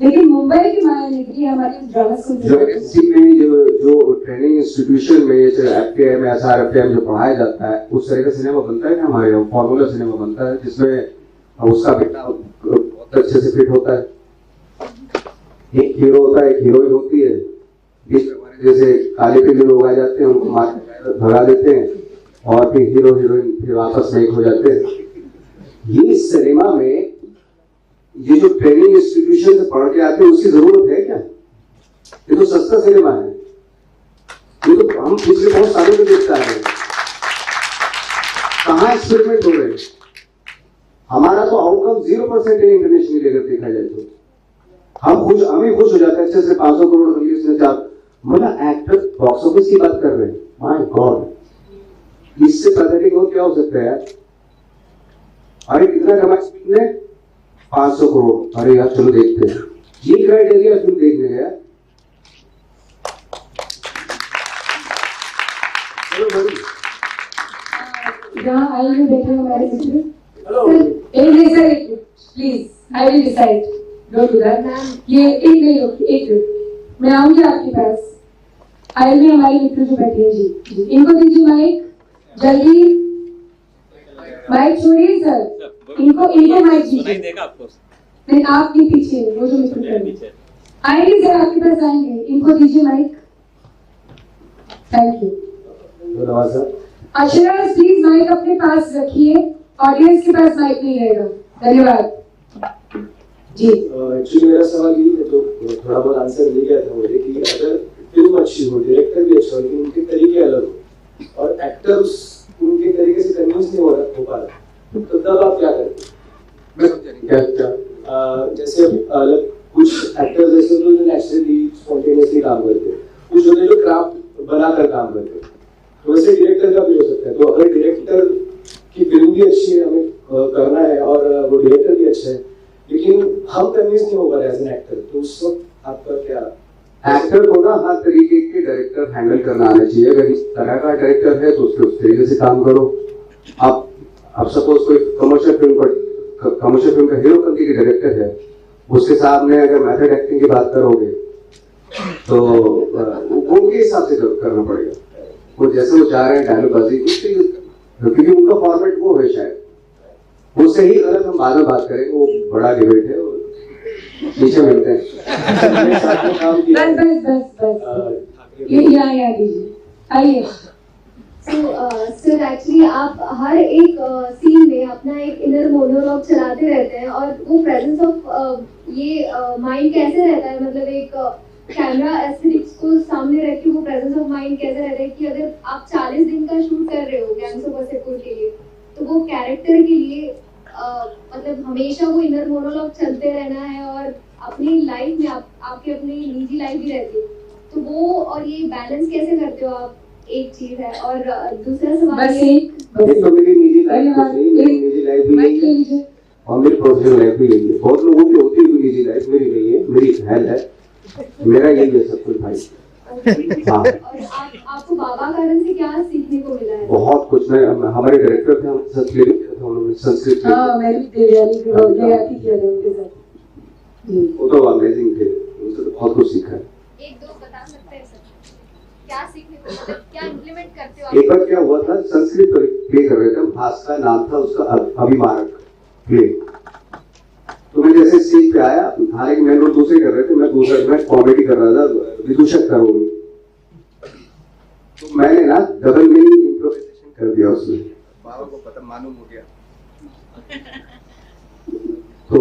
Speaker 6: लेकिन मुंबई की माया नगरी हमारी ड्रामा स्कूल
Speaker 8: जो ट्रेनिंग इंस्टीट्यूशन में FTM SRFM जो पढ़ाया जाता है, उस तरह का सिनेमा बनता है ना हमारे यहाँ, फॉर्मूला सिनेमा बनता है, जिसमें उसका बेटा बहुत अच्छे से फिट होता है। एक हीरो होता है, एक हीरोइन होती है, जैसे काले पीले लोग आ जाते हैं, उनको मार भगा देते हैं, और फिर हीरो हीरोइन फिर वापस में एक हो जाते हैं। ये सिनेमा में ये जो ट्रेनिंग इंस्टीट्यूशन से पढ़ के आते हैं, उसकी जरूरत है क्या? ये तो सस्ता सिनेमा है, ये तो हम पिछले बहुत सालों में देखता है। कहाँ एक्सपेरिमेंट हो रहे हैं? हमारा तो आउटकम 0% है इंटरनेशनली अगर देखा जाए तो। हम ही खुश हो जाते हैं, अच्छे से 500 करोड़ रिलीज में जा, मतलब एक्टर बॉक्स ऑफिस की बात कर रहे हैं। माय गॉड, इससे पैथेटिक हो क्या हो सकता है यार? अरे कितना कमाया ने? 500 करोड़। अरे यार चलो देखते हैं, ये क्राइटेरिया फिल्म देखने गया। चलो भाई,
Speaker 6: जहाँ आएंगे बैठे हमारे मित्र, sir please I will decide, don't do that. ये एक नहीं, एक मैं आऊंगी आपके पास, आएंगे हमारे मित्र जो बैठे हैं जी, इनको दीजिए माइक जल्दी। माइक छोड़िए सर, इनको माइक दीजिए।
Speaker 2: देखा आपको
Speaker 6: नहीं, आप नहीं, पीछे वो जो मित्र आएंगे सर, आपके पास आएंगे, इनको दीजिए माइक। Thank you.
Speaker 17: धन्यवाद सर।
Speaker 6: अशराज प्लीज माइक अपने पास रखिए, ऑडियंस के पास माइक नहीं रहेगा। धन्यवाद जी।
Speaker 17: एक्चुअली मेरा सवाल ये है, तो थोड़ा बहुत आंसर मिल गया था मुझे कि अगर फिल्म अच्छी हो, डायरेक्टर भी अच्छा हो, लेकिन उनके तरीके अलग हो और एक्टर्स उनके तरीके से कन्विंस नहीं हो पा रहा, तो तब आप क्या करते? मैं समझा नहीं क्या जैसे अलग कुछ एक्टर्स ऐसे होते हैं जो नेचुरली स्पॉन्टेनियसली काम करते हैं, कुछ होते हैं जो क्राफ्ट बनाकर काम करते हैं, तो वैसे डायरेक्टर का भी हो सकता है। तो अगर डायरेक्टर की फिल्म भी अच्छी है, हमें करना है और वो डायरेक्टर भी अच्छा है, लेकिन हम कन्विंस नहीं हो पा रहे एज एन एक्टर, तो उस वक्त आपका क्या?
Speaker 8: एक्टर को ना हर तरीके के डायरेक्टर हैंडल करना आना चाहिए। अगर इस तरह का डायरेक्टर है तो उसके उस तरीके से काम करो। आप सपोज कोई कमर्शियल फिल्म का हीरो करके के डायरेक्टर है, उसके सामने अगर मेथड एक्टिंग की बात करोगे तो वो उनके हिसाब से करना पड़ेगा। वो जैसे वो चाह रहे हैं डायलॉग बाजी, क्योंकि उनका फॉर्मेट वो है, शायद उससे ही गलत हम बाद में बात करेंगे, वो बड़ा डिबेट है, पीछे मिलते हैं।
Speaker 6: आइए।
Speaker 16: सर एक्चुअली आप हर एक सीन में अपना एक इनर मोनोलॉग चलाते रहते हैं और वो प्रेजेंस ऑफ ये माइंड कैसे रहता है, मतलब एक कैमरा एस्थेटिक्स को सामने रख के वो प्रेजेंस ऑफ माइंड कैसे रहता है कि अगर आप 40 दिन का शूट कर रहे हो गैंग्स ऑफ वासेपुर के लिए, तो वो कैरेक्टर के लिए मतलब हमेशा वो इनर मोनोलॉग चलते रहना है और अपनी लाइफ में आपकी अपनी निजी लाइफ भी रहती है, तो वो और ये बैलेंस कैसे करते हो आप? एक चीज है। और दूसरा सवाल ये
Speaker 8: तो मेरी निजी लाइफ भी यही है और मेरी प्रोफेशनल लाइफ भी यही है। बहुत लोगों की होती है निजी लाइफ, मेरी नहीं है, मेरी हेल्थ है, मेरा यही है सब कुछ भाई। हाँ।
Speaker 16: और आपको बाबा कारण से क्या सीखने को मिला है?
Speaker 8: बहुत कुछ। मैं हमारे डायरेक्टर थे, हम संस्कृत उन्होंने संस्कृत
Speaker 6: मैं भी देवयानी की गयाती किया था उनके साथ।
Speaker 8: वो तो अमेजिंग थे, उनसे तो बहुत कुछ सीखा है।
Speaker 16: एक दो बता सकते हैं सर, क्या सीखने को मिला, क्या इम्प्लीमेंट करते हो?
Speaker 8: एक बार क्या हुआ था, संस्कृत प्ले कर रहे थे, भास का नाम था उसका अभिमारक प्ले। तो मैं जैसे स्टेज पे आया, हालांकि मैं रोल दूसरे कर रहे थे, मैं कॉमेडी कर रहा था, विदूषक का रोल। तो मैंने ना डबल मीनिंग इम्प्रोवाइजेशन कर दिया उसमें, बाबा को पता मालूम हो गया। तो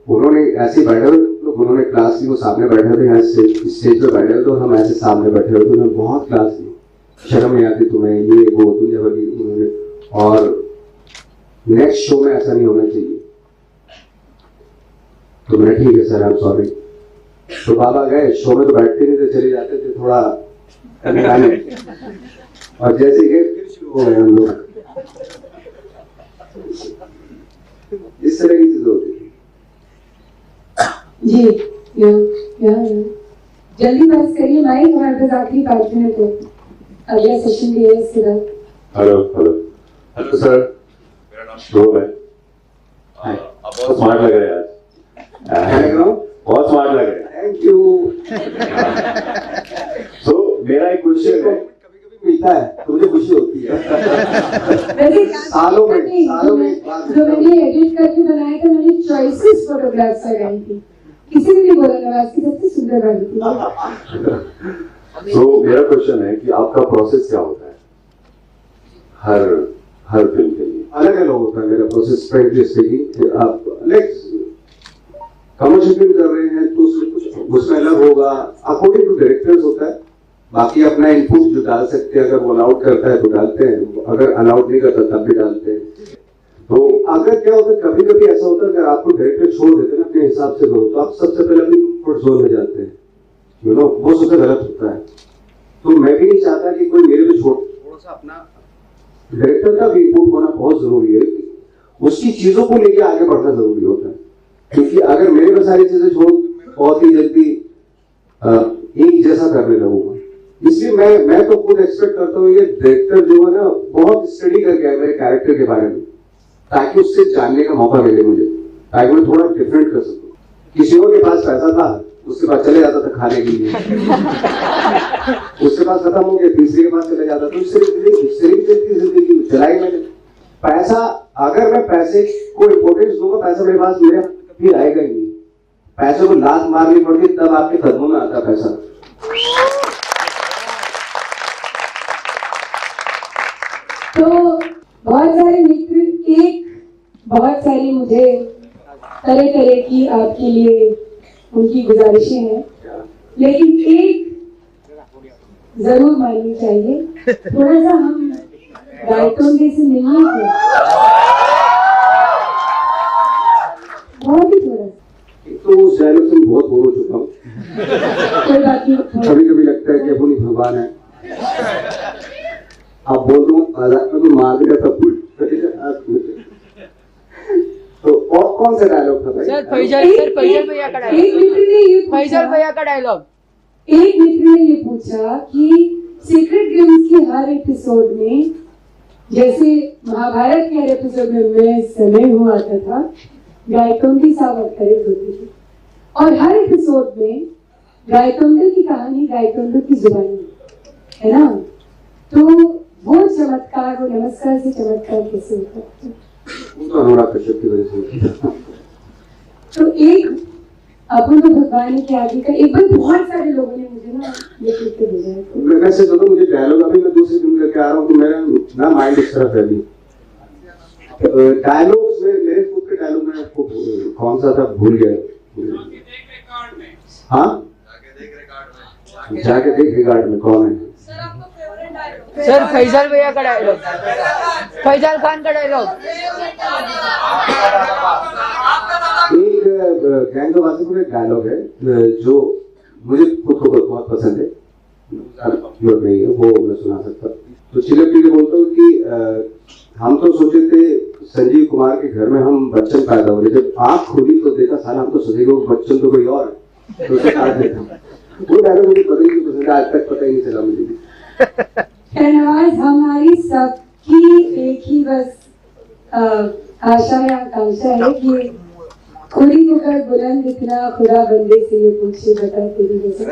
Speaker 8: उन्होंने ऐसे बैठे हुए लोग, उन्होंने क्लास ली, वो सामने बैठे थे, यहाँ स्टेज पे बैठे थे, तो हम ऐसे सामने बैठे हुए थे, उन्होंने बहुत क्लास ली, शर्म नहीं आती तुम्हें, ये वो दुनिया भर की उन्होंने। और नेक्स्ट शो में ऐसा नहीं होना चाहिए। तो मैंने ठीक है सर, आई एम सॉरी। तो बाबा गए, शो में तो बैठते नहीं थे, चले जाते थे थोड़ा गाने, और जैसे गए फिर शुरू हो गए हम लोग। इस तरह की चीज होती थी
Speaker 6: जी। जल्दी बात करिए, माइक हमारे पास आखिरी 5 मिनट है, अगला सेशन भी है इसके बाद।
Speaker 13: हेलो सर, मेरा नाम शुभ है। आप बहुत स्मार्ट लग रहे हैं आज, बहुत स्मार्ट लग रहे हैं।
Speaker 8: Thank you.
Speaker 13: तो मेरा एक क्वेश्चन है,
Speaker 8: कभी मिलता है तो मुझे खुशी होती है। सालों में
Speaker 6: जो मैंने एडिट करके बनाया था, मैंने चॉइसेस फोटोग्राफ्स लगाई थी, किसी ने भी बोला नवाज की सबसे सुंदर वाली थी।
Speaker 13: तो मेरा क्वेश्चन है कि आपका प्रोसेस क्या होता है हर फिल्म के लिए?
Speaker 8: अलग अलग होता है मेरा प्रोसेस। फ्रेंकली स्पीकिंग, आप कमर्शियल फिल्म कर रहे हैं तो उसमें अलग होगा, अकॉर्डिंग टू डायरेक्टर्स होता है। बाकी अपना इनपुट जो डाल सकते हैं, अगर वो अलाउड करता है तो डालते हैं, अगर अलाउड नहीं करता तब भी डालते हैं। तो अगर क्या होता है, कभी कभी ऐसा होता है, अगर आपको डायरेक्टर छोड़ देते हैं ना अपने हिसाब से लो, तो आप सबसे पहले अपनी कंफर्ट जोन में जाते हैं, वो सबसे गलत होता है। तो मैं भी नहीं चाहता कि कोई मेरे पे थोड़ा सा अपना डायरेक्टर का भी इनपुट होना बहुत जरूरी है, उसकी चीजों को लेके आगे बढ़ना जरूरी होता है। क्योंकि अगर मेरे पे सारी चीजें छोड़, बहुत ही जल्दी एक जैसा करने लगूंगा। इसलिए मैं तो खुद एक्सपेक्ट करता हूँ ये डायरेक्टर जो है ना, बहुत स्टडी करके आए मेरे कैरेक्टर के बारे में, ताकि उससे जानने का मौका मिले मुझे, ताकि मैं थोड़ा डिफरेंट कर सकूं। किसी और के पास पैसा था, उसके पास चले जाता था खाने के लिए, उसके पास खत्म हो गया, तीसरे के पास चले जाता था, उससे भी जिंदगी चलाई मैंने। पैसा अगर मैं पैसे को इम्पोर्टेंस दूंगा, पैसा मेरे पास मेरे कभी आएगा ही नहीं। पैसे को लात मारनी पड़ती तब आपके कदमों में आता पैसा।
Speaker 6: तो बहुत सारे मित्र, एक बहुत सारी मुझे तरह तरह की आपके लिए उनकी गुजारिशें हैं, लेकिन एक जरूर माननी चाहिए, थोड़ा सा हम गायकों से मिलने थे, बहुत ही थोड़ा सा।
Speaker 8: तो उस डायलॉग से मैं बहुत बोर हो चुका हूँ।
Speaker 6: कोई बात नहीं,
Speaker 8: कभी कभी लगता है कि अपनी भगवान है, अब बोल दूं आजाद में तो मार दिया तब। तो और कौन सा डायलॉग था भाई?
Speaker 5: सर फैजल भैया का डायलॉग। फैजल भैया का डायलॉग।
Speaker 6: एक मित्र ने ये पूछा कि सीक्रेट गेम्स के हर एपिसोड में, जैसे महाभारत के हर एपिसोड में मैं समय हुआ आता था, गायकोंडी साहब अवतरित होती थी, और हर एपिसोड में गायकोंडी की कहानी गायकोंडी की जुबानी है ना, तो वो चमत्कार, वो नमस्कार से चमत्कार कैसे होता है?
Speaker 8: वो तो अनुराग कश्यप की वजह से।
Speaker 6: तो एक अपन तो भगवान के आगे का एक बार बहुत सारे लोगों ने मुझे ना ये लिख के भेजा है।
Speaker 8: मैं कैसे चलूं, मुझे डायलॉग अभी मैं दूसरी दिन लेके आ रहा हूँ, तो मेरा ना माइंड इस तरफ है अभी। डायलॉग्स में मेरे खुद के डायलॉग में आपको कौन सा था भूल गया। हाँ, जाके देख रिकॉर्ड में कौन है।
Speaker 5: सर फैजल भैया का डायलॉग, फैजल खान का डायलॉग।
Speaker 8: एक गैंग ऑफ वासेपुर एक डायलॉग है जो मुझे खुद को बहुत पसंद है, नहीं है वो मैं सुना सकता। तो चिलक के लिए बोलता हूँ कि हम तो सोचे थे संजीव कुमार के घर में हम बच्चन पैदा हो रहे, जब आँख खुली तो देखा साला हम तो सोचे वो बच्चन तो कोई और है, तो उसे काट देता। वो डायलॉग मुझे पता ही नहीं पसंद है, आज तक पता ही नहीं चला मुझे।
Speaker 6: धन्यवाद। हमारी सबकी एक ही बस आशा या आकांक्षा है कि खुदी होकर बुलंद इतना खुदा बंदे से ये पूछे बता तेरी वजह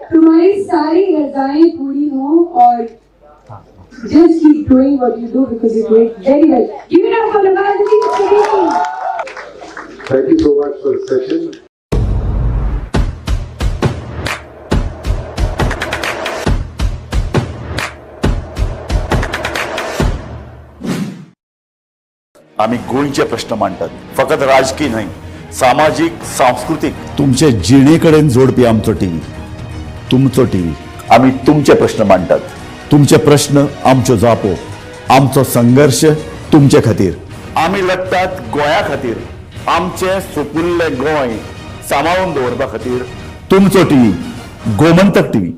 Speaker 6: तुम्हारी सारी रजाएं पूरी हो, और just keep doing what you do because you do it very well. Give it up for Navaz.
Speaker 8: Thank you so much for the session.
Speaker 22: आम्ही गोंयचे प्रश्न मांडटात, फकत राजकीय न्हय, सामाजिक सांस्कृतिक तुमचे जिणेकडेन जोडपी आमचो टीव्ही, तुमचो टीव्ही। आम्ही तुमचे प्रश्न मांडटात, तुमचे प्रश्न आमच्यो जापो, आमचो संघर्ष तुमचे खातीर। आम्ही लढटात गोंया खातीर, आमचे सोपुल्ले गोंय सांबाळून दवरपा खातीर। तुमचो TV, Gomantak TV.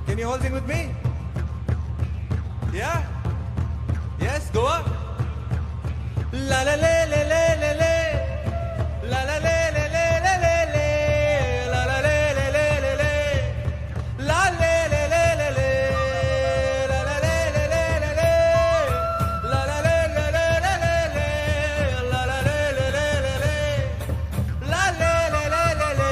Speaker 14: Can you all sing with me? Yeah? Yes, go on. La la la la la la la. La la la la la la la la. La la la la la la la. La la la la la la. La la la la la la la. La la la la la la la. La la la la la la la. La la la la la la.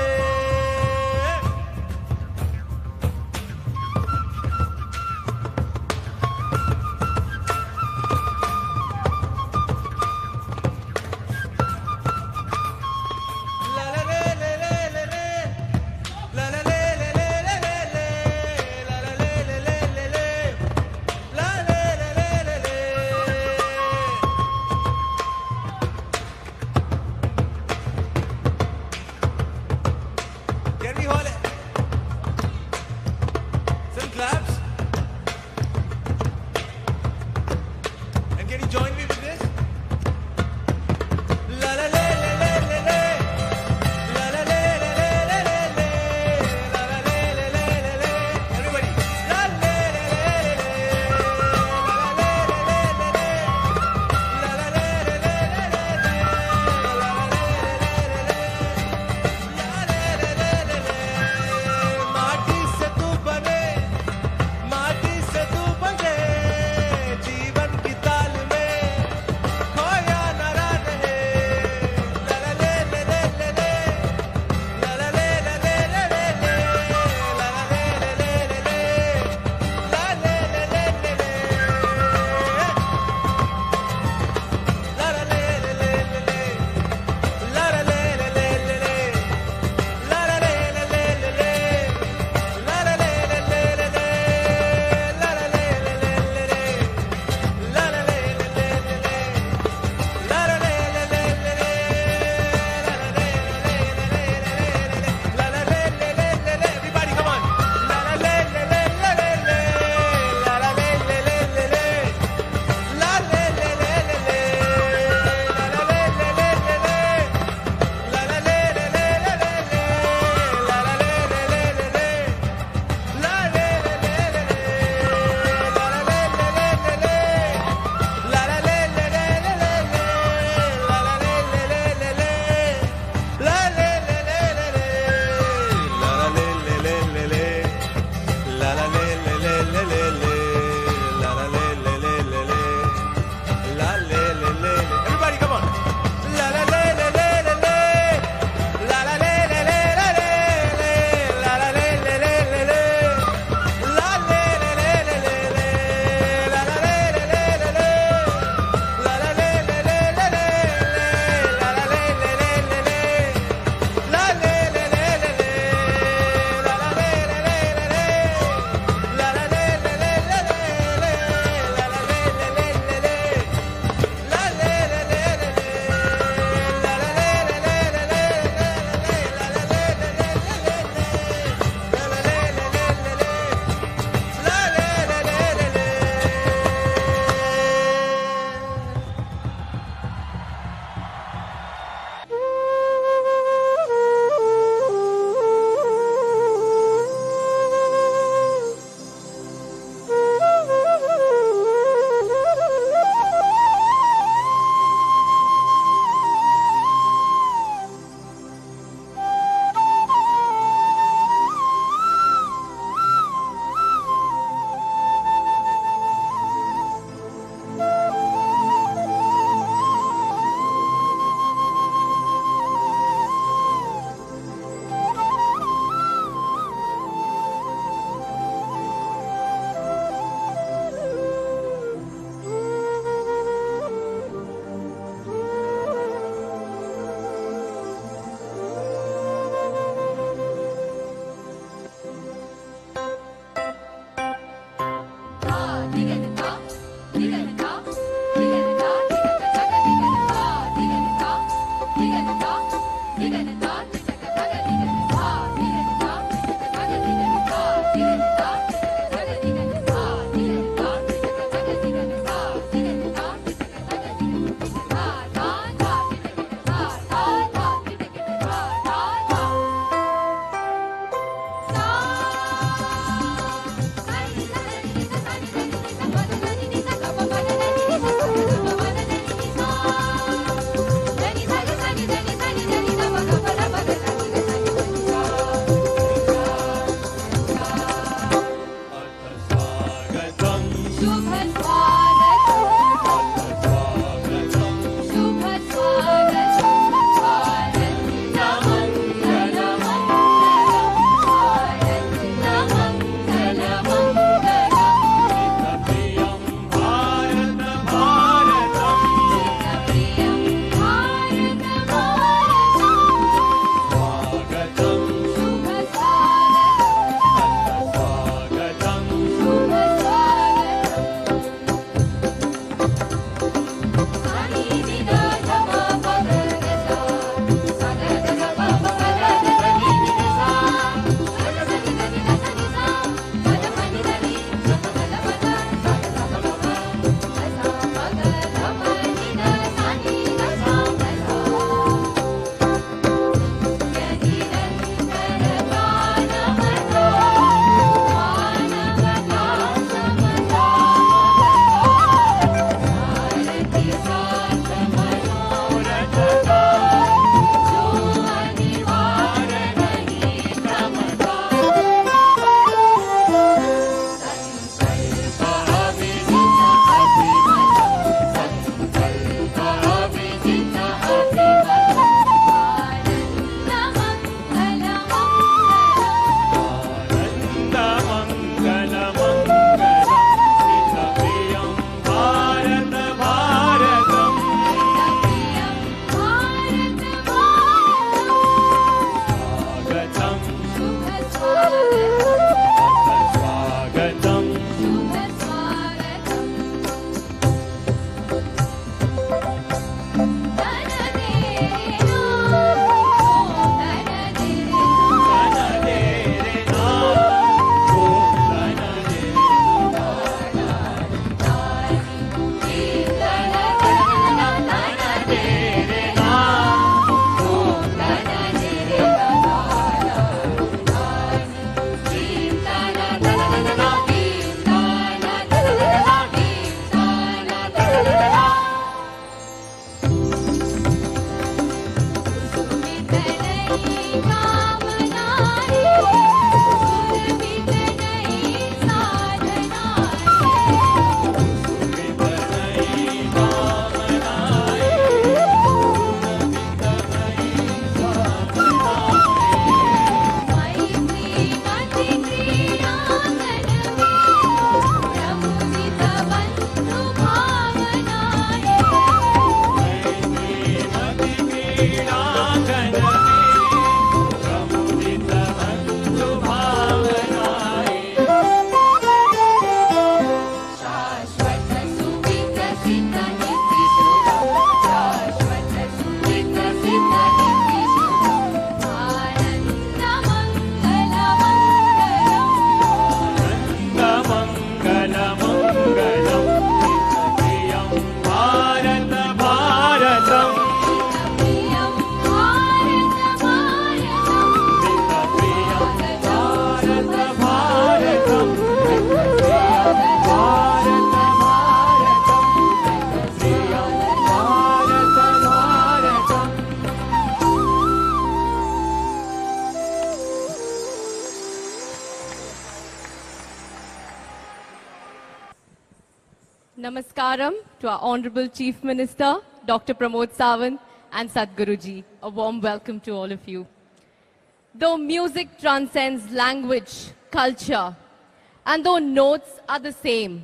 Speaker 15: Namaskaram to our Honorable Chief Minister, Dr. Pramod Sawant and Sadhguruji. A warm welcome to all of you. Though music transcends language, culture, and though notes are the same,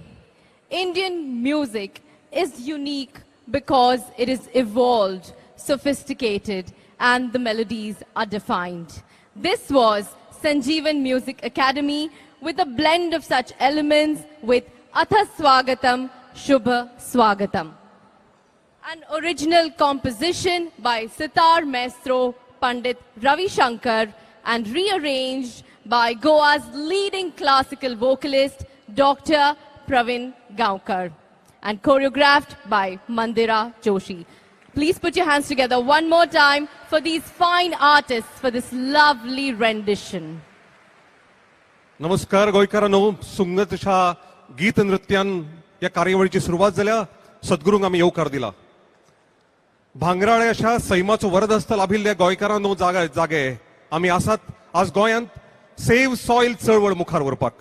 Speaker 15: Indian music is unique because it is evolved, sophisticated, and the melodies are defined. This was Sanjeevan Music Academy with a blend of such elements with Atha Swagatam, Shubha Swagatam. An original composition by sitar maestro Pandit Ravi Shankar and rearranged by Goa's leading classical vocalist Dr. Pravin Gaonkar and choreographed by Mandira Joshi. Please put your hands together one more time for these fine artists for this lovely rendition.
Speaker 18: नमस्कार गोंयकारांनो, सुंगतशा गीत नृत्यान या कार्यावळीची सुरुवात जाल्या. सद्गुरूंक आमी येवकार दिला. भांगराळे अशा सैमाचो वरदहस्त लाभिल्ल्या गोंयकारांनो जागे आमी आसात आज गोंयांत सेव्ह सॉयल चळवळ मुखार व्हरपाक.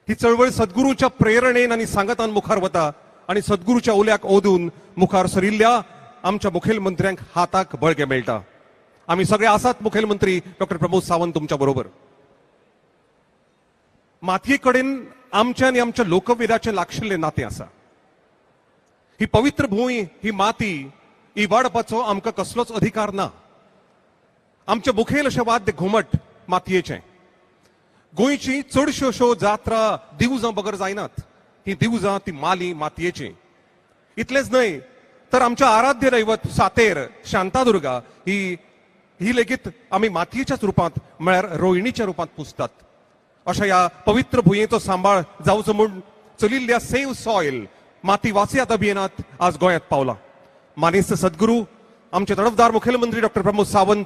Speaker 18: ही चळवळ सद्गुरूच्या प्रेरणेन आनी सांगतान मुखार वता आनी सद्गुरूच्या उल्याक ओदून मुखार सरिल्ल्या आमच्या मुखेलमंत्र्यांक हाताक बळगे मेळटा. आमी सगळे आसात मुखेलमंत्री डॉक्टर प्रमोद सावंत तुमच्या बरोबर. मातये कडेन आमच्या आनी आमच्या लोकवेदाचें लागशिल्लें नातें आसा. ही पवित्र भूंय, ही माती इवाडपाचो आमकां कसलोच अधिकार ना. आमचे मुखेल अशें वाद्य घुमट मातयेचें. गोंयची चडश्यो अश्यो जात्रा दिवजां बगर जायनात. ही दिवजां ती माली मातयेची. इतलेंच न्हय तर आमच्या आराध्य दैवत सातेर शांतादुर्गा ही लेगीत आमी मातयेच्याच रुपांत म्हळ्यार रोहिणीच्या रुपांत पुजतात. अशा ह्या पवित्र भुंयेचो सांबाळ जावचो म्हूण चलिल्ल्या सेव्ह सॉयल माती वाचयात अभियानात आज गोंयांत पावला. मानेस्त सद्गुरू आमचे तडफदार मुखेलमंत्री डॉक्टर प्रमोद सावंत,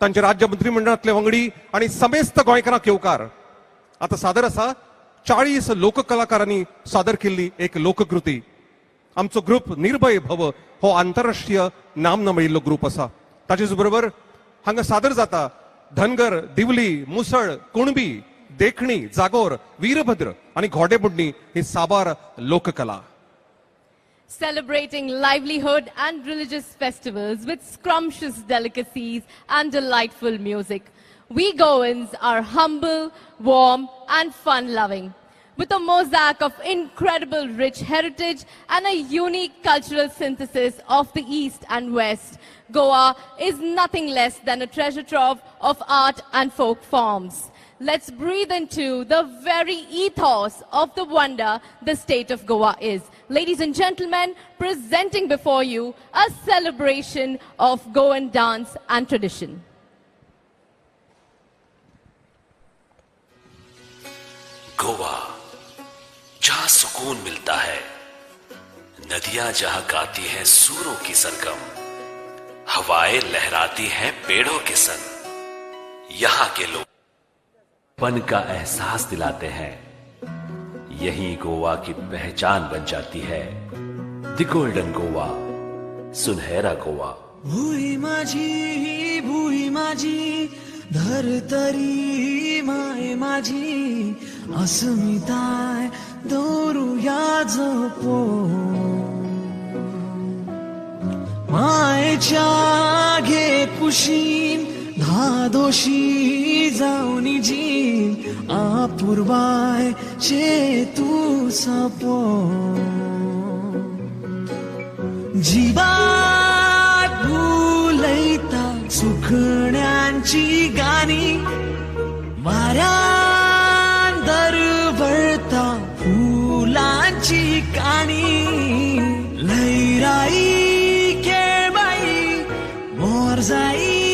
Speaker 18: तांचे राज्य मंत्रिमंडळांतले वांगडी आनी समेस्त गोंयकारांक येवकार. आता सादर आसा 40 लोककलाकारांनी सादर केल्ली एक लोककृती. आमचो ग्रुप निर्भय भव हो आंतरराष्ट्रीय नामना मेळिल्लो ग्रुप आसा. ताचेच बरोबर हांगा सादर जाता धनगर, दिवली, मुसळ, कुणबी, देखणी, जागोर, वीरभद्र आणि घोडेबुडणी ही साबार लोककला.
Speaker 15: Celebrating livelihood and religious festivals with scrumptious delicacies and delightful music. We Goans are humble, warm and fun-loving. With a mosaic of incredible rich heritage and a unique cultural synthesis of the East and West, Goa is nothing less than a treasure trove of art and folk forms. Let's breathe into the very ethos of the wonder the state of Goa is. Ladies and gentlemen, presenting before you a celebration of Goan dance and tradition.
Speaker 23: Goa, जहां सुकून मिलता है, नदियां जहां गाती हैं सूरों की सरगम, हवाएं लहराती हैं पेड़ों के संग, यहाँ के लोग पन का एहसास दिलाते हैं. यही गोवा की पहचान बन जाती है. द गोल्डन गोवा, सुनहरा गोवा.
Speaker 14: भूई माझी धरतरी माय माझी, अस्मिताय दोरुया जपो. मायेच्या घे कुशीन धादोशी जावनी जी, आपुरबाय चे तू सपो. जिबात भुलयता सुखण्यांची गाणी, वाऱ्यान दरवळता फुलांची काणी. लैराई केळबाई मोरजाई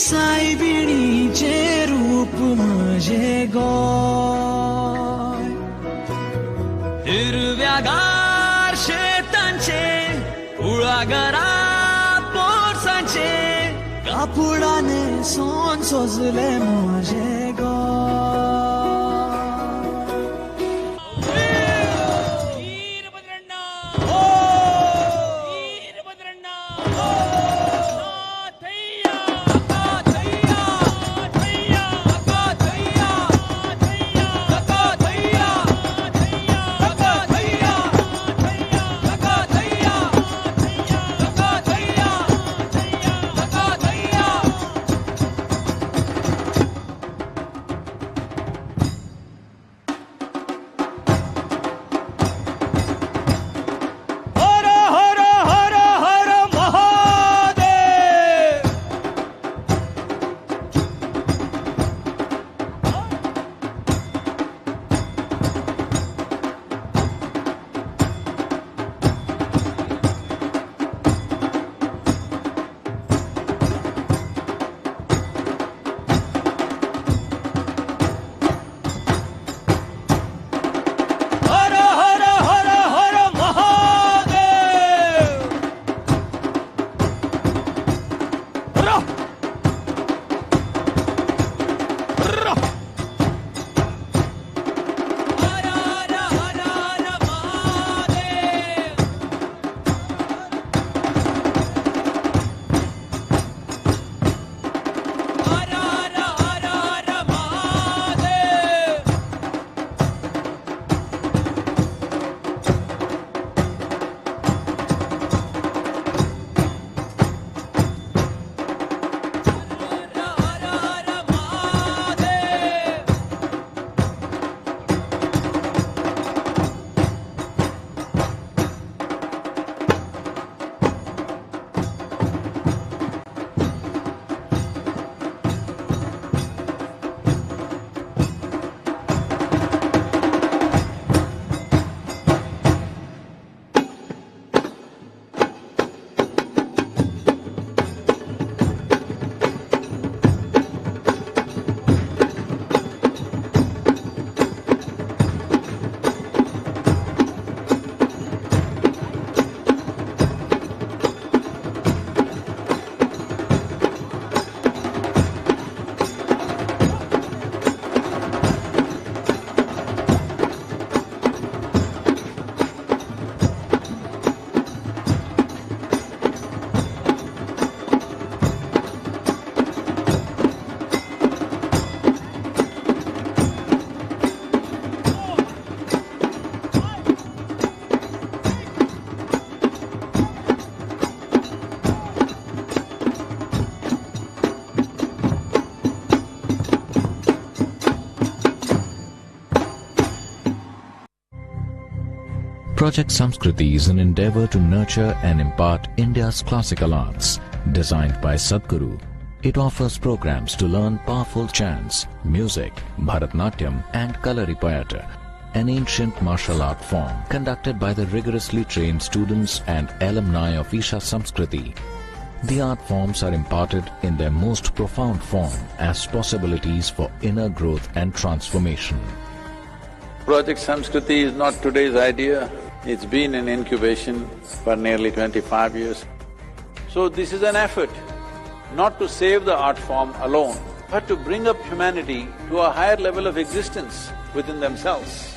Speaker 14: सायबिणीचे रूप म्हजे गोय. हिरव्यागार शेतांचे कुळागरा पोरसांचे, कापडाने सोन सोजले म्हजे गोय.
Speaker 3: Project Samskriti is an endeavor to nurture and impart India's classical arts. Designed by Sadhguru, it offers programs to learn powerful chants, music, Bharatnatyam and Kalaripayattu, an ancient martial art form conducted by the rigorously trained students and alumni of Isha Samskriti. The art forms are imparted in their most profound form as possibilities for inner growth and transformation.
Speaker 4: Project Samskriti is not today's idea. It's been in incubation for nearly 25 years. So this is an effort not to save the art form alone, but to bring up humanity to a higher level of existence within themselves.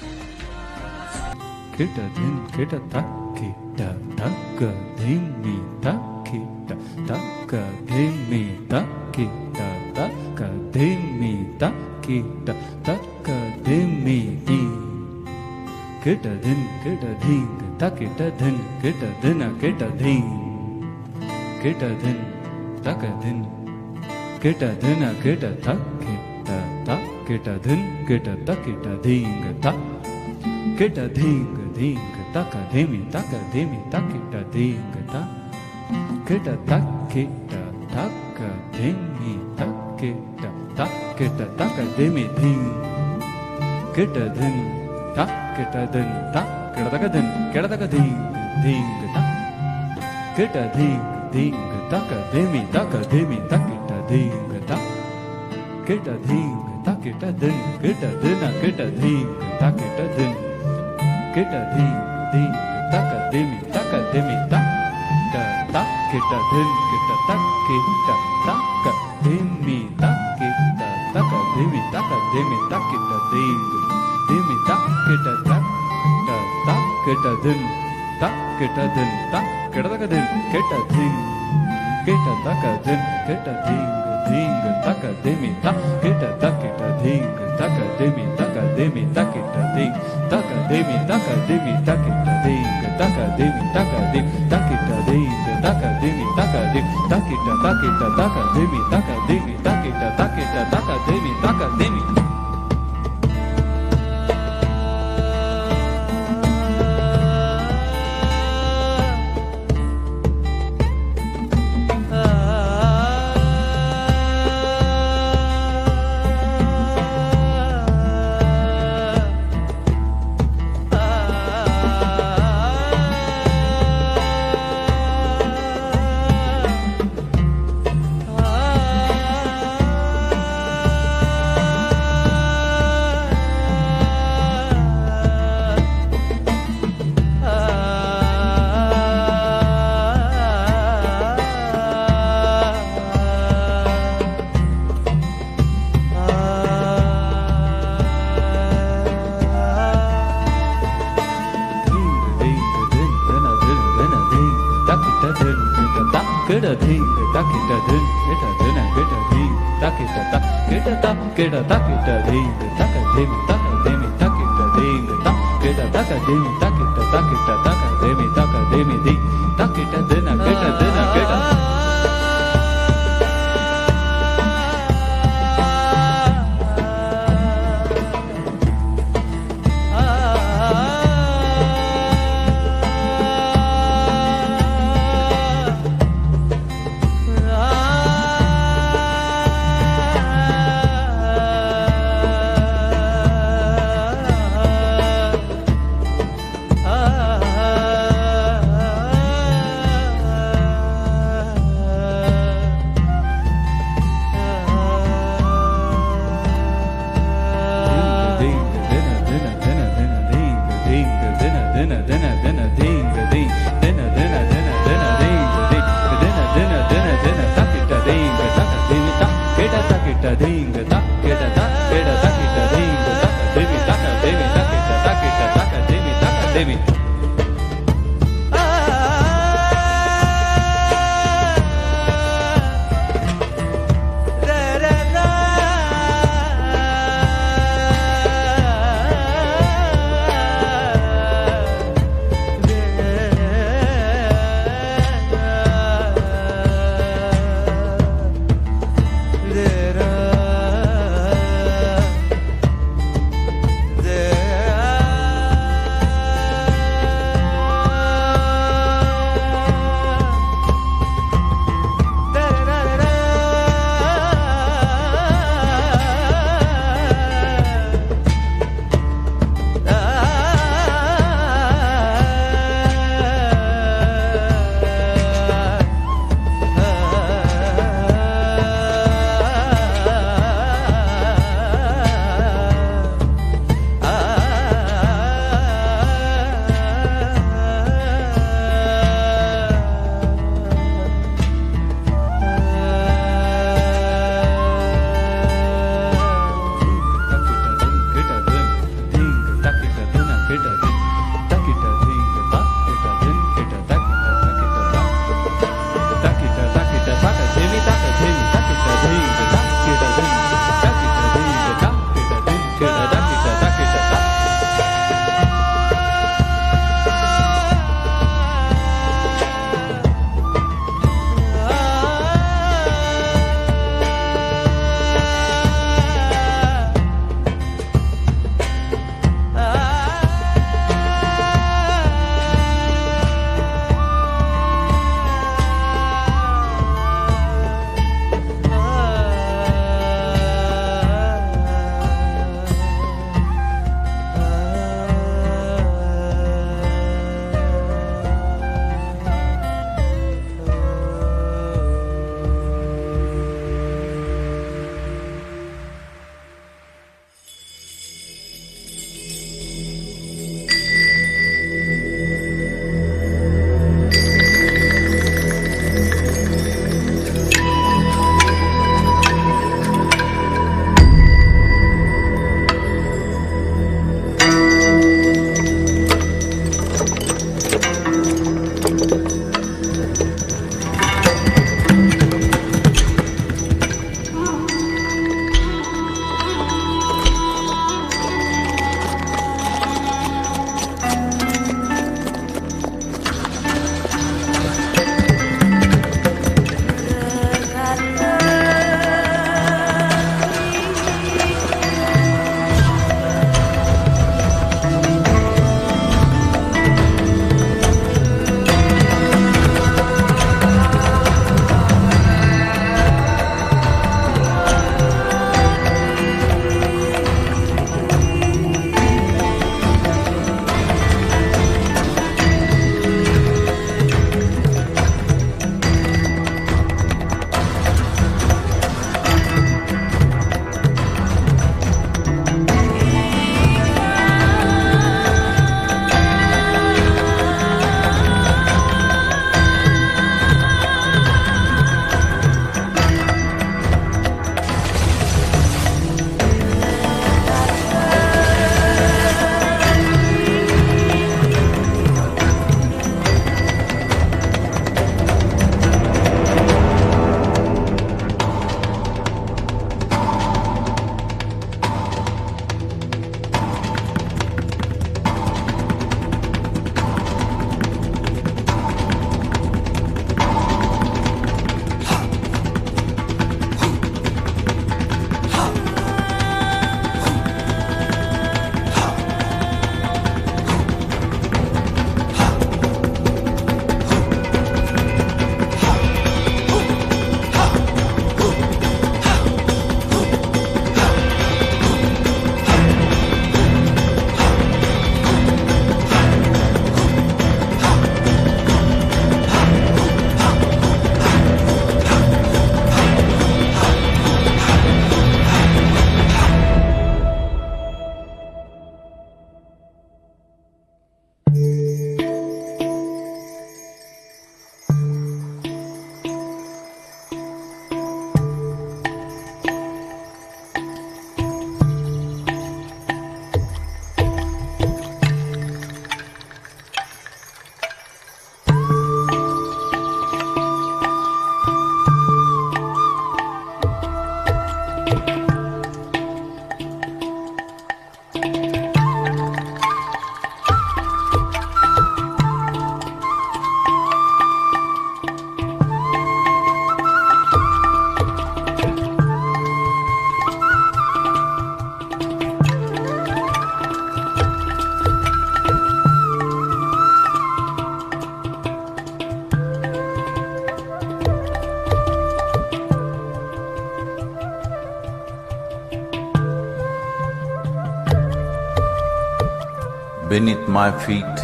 Speaker 9: beneath my feet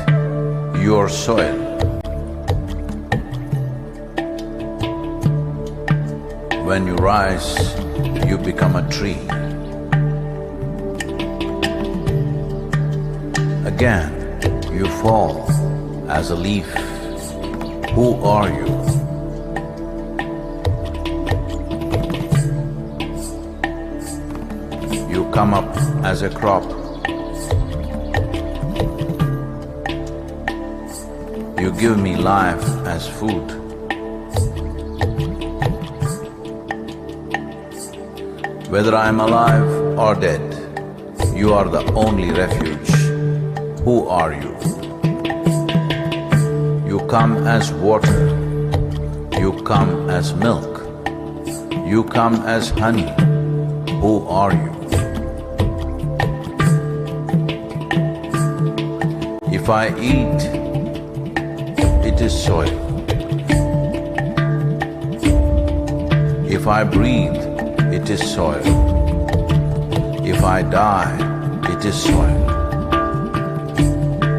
Speaker 9: your soil. When you rise, you become a tree. Again, you fall as a leaf. Who are you? You come up as a crop. You give me life as food. Whether I am alive or dead, You are the only refuge. Who are you? You come as water. You come as milk. You come as honey. Who are you? If I eat, it is soil. If I breathe, it is soil. If I die, it is soil.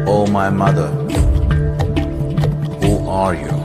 Speaker 9: Oh, my mother, who are you?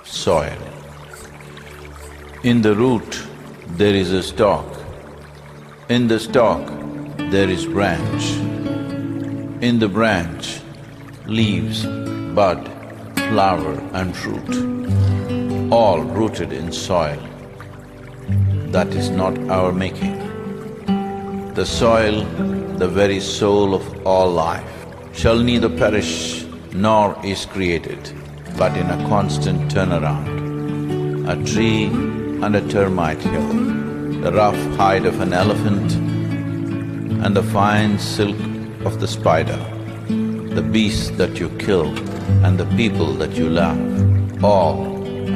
Speaker 9: Soil. In the root, there is a stalk. In the stalk, there is branch. In the branch, leaves, bud, flower and fruit, all rooted in soil. That is not our making. The soil, the very soul of all life, shall neither perish nor is created, but in a constant turnaround. A tree and a termite hill, the rough hide of an elephant and the fine silk of the spider, the beasts that you kill and the people that you love, all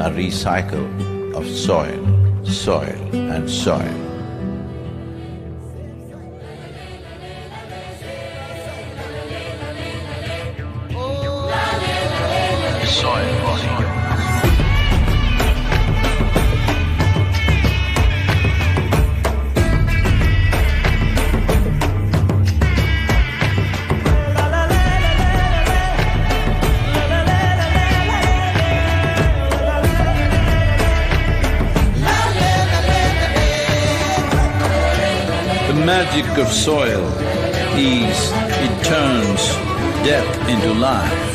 Speaker 9: a recycle of soil, soil and soil. The magic of soil is it turns death into life.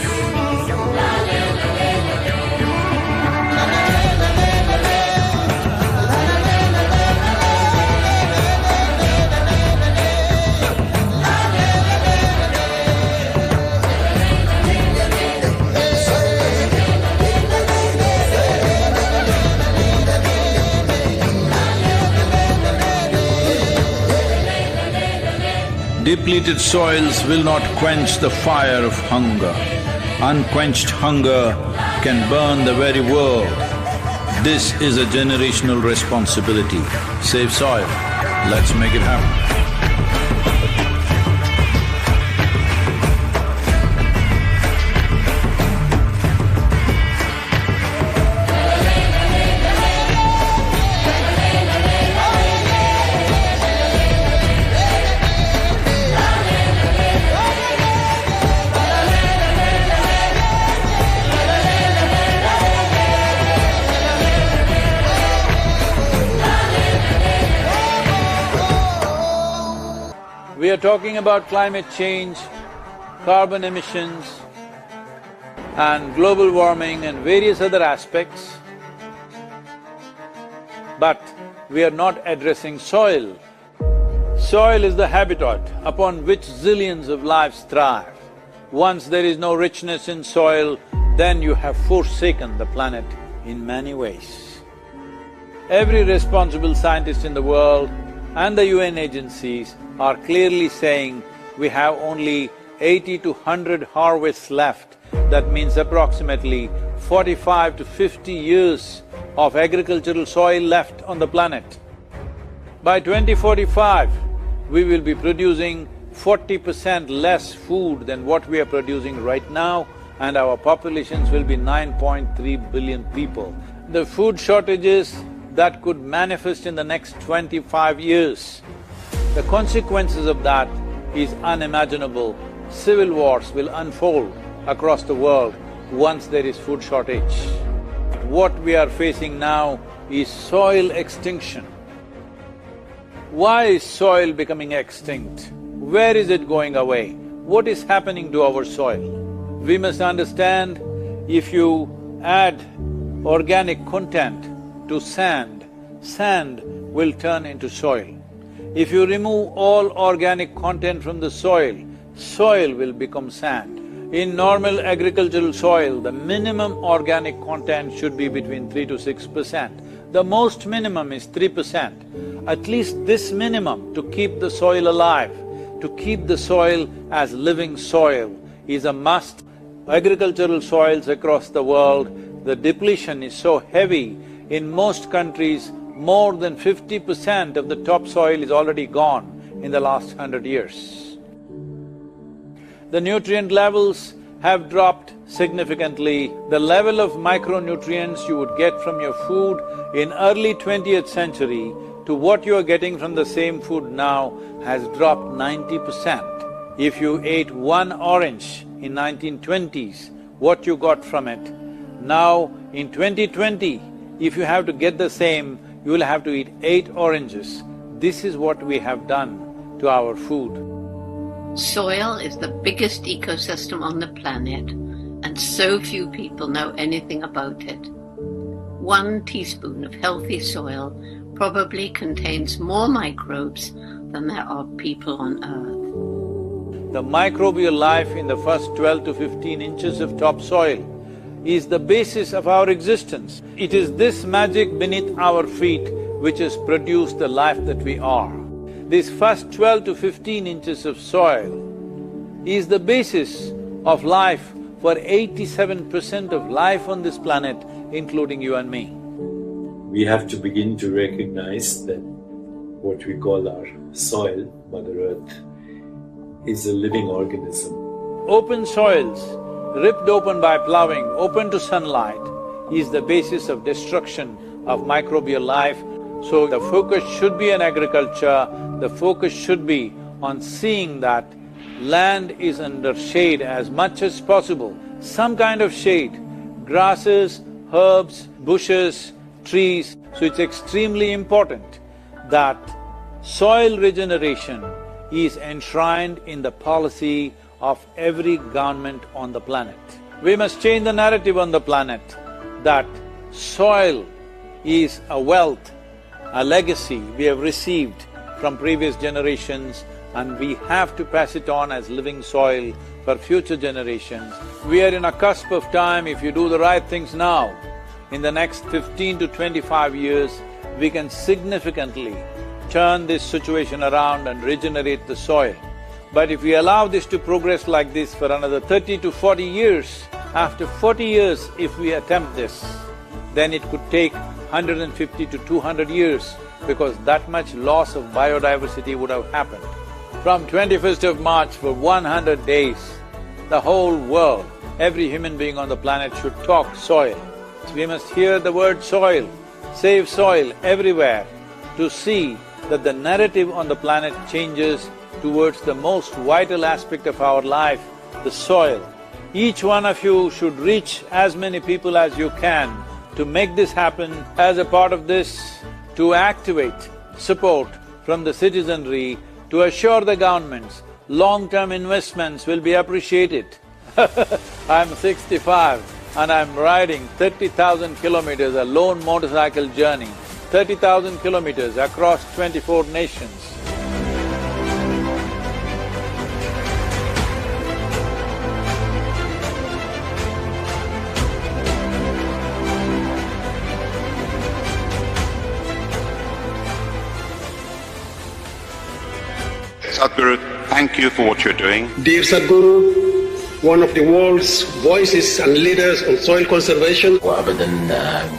Speaker 9: Depleted soils will not quench the fire of hunger. Unquenched hunger can burn the very world. This is a generational responsibility. Save soil. Let's make it happen.
Speaker 4: We are talking about climate change, carbon emissions and global warming and various other aspects, but we are not addressing soil. Soil is the habitat upon which zillions of lives thrive. Once there is no richness in soil, then you have forsaken the planet in many ways. Every responsible scientist in the world and the UN agencies are clearly saying we have only 80 to 100 harvests left. That means approximately 45 to 50 years of agricultural soil left on the planet. By 2045, we will be producing 40% less food than what we are producing right now, and our populations will be 9.3 billion people. The food shortages that could manifest in the next 25 years The consequences of that is unimaginable. Civil wars will unfold across the world once there is food shortage. What we are facing now is soil extinction. Why is soil becoming extinct? Where is it going away? What is happening to our soil? We must understand, if you add organic content to sand, sand will turn into soil. If you remove all organic content from the soil, soil will become sand. In normal agricultural soil, the minimum organic content should be between 3 to 6%. The most minimum is 3%. At least this minimum to keep the soil alive, to keep the soil as living soil is a must. Agricultural soils across the world, the depletion is so heavy. In most countries, more than 50% of the topsoil is already gone in the last 100 years. The nutrient levels have dropped significantly. The level of micronutrients you would get from your food in early 20th century to what you are getting from the same food now has dropped 90%. If you ate one orange in 1920s, what you got from it, now in 2020, if you have to get the same, you will have to eat 8 oranges. This is what we have done to our food.
Speaker 10: Soil is the biggest ecosystem on the planet, and so few people know anything about it. 1 teaspoon of healthy soil probably contains more microbes than there are people on Earth.
Speaker 4: The microbial life in the first 12 to 15 inches of topsoil is the basis of our existence. It is this magic beneath our feet which has produced the life that we are. This first 12 to 15 inches of soil is the basis of life for 87% of life on this planet, including you and me.
Speaker 19: We have to begin to recognize that what we call our soil, Mother Earth, is a living organism.
Speaker 4: Open soils, ripped open by plowing, open to sunlight, is the basis of destruction of microbial life. So the focus should be on agriculture, the focus should be on seeing that land is under shade as much as possible, some kind of shade, grasses, herbs, bushes, trees. So it's extremely important that soil regeneration is enshrined in the policy of every government on the planet. We must change the narrative on the planet that soil is a wealth, a legacy we have received from previous generations, and we have to pass it on as living soil for future generations. We are in a cusp of time. If you do the right things now, in the next 15 to 25 years, we can significantly turn this situation around and regenerate the soil. But if we allow this to progress like this for another 30 to 40 years, after 40 years if we attempt this, then it could take 150 to 200 years, because that much loss of biodiversity would have happened. From 21st of March for 100 days, the whole world, every human being on the planet should talk soil. We must hear the word soil, save soil everywhere, to see that the narrative on the planet changes towards the most vital aspect of our life, the soil. Each one of you should reach as many people as you can to make this happen. As a part of this, to activate support from the citizenry to assure the governments long-term investments will be appreciated. I'm 65 and I'm riding 30,000 kilometers, a lone motorcycle journey, 30,000 kilometers across 24 nations.
Speaker 20: Sadhguru, thank you for what you're doing.
Speaker 24: Dear Sadhguru, one of the world's voices and leaders on soil conservation.
Speaker 25: وأبدا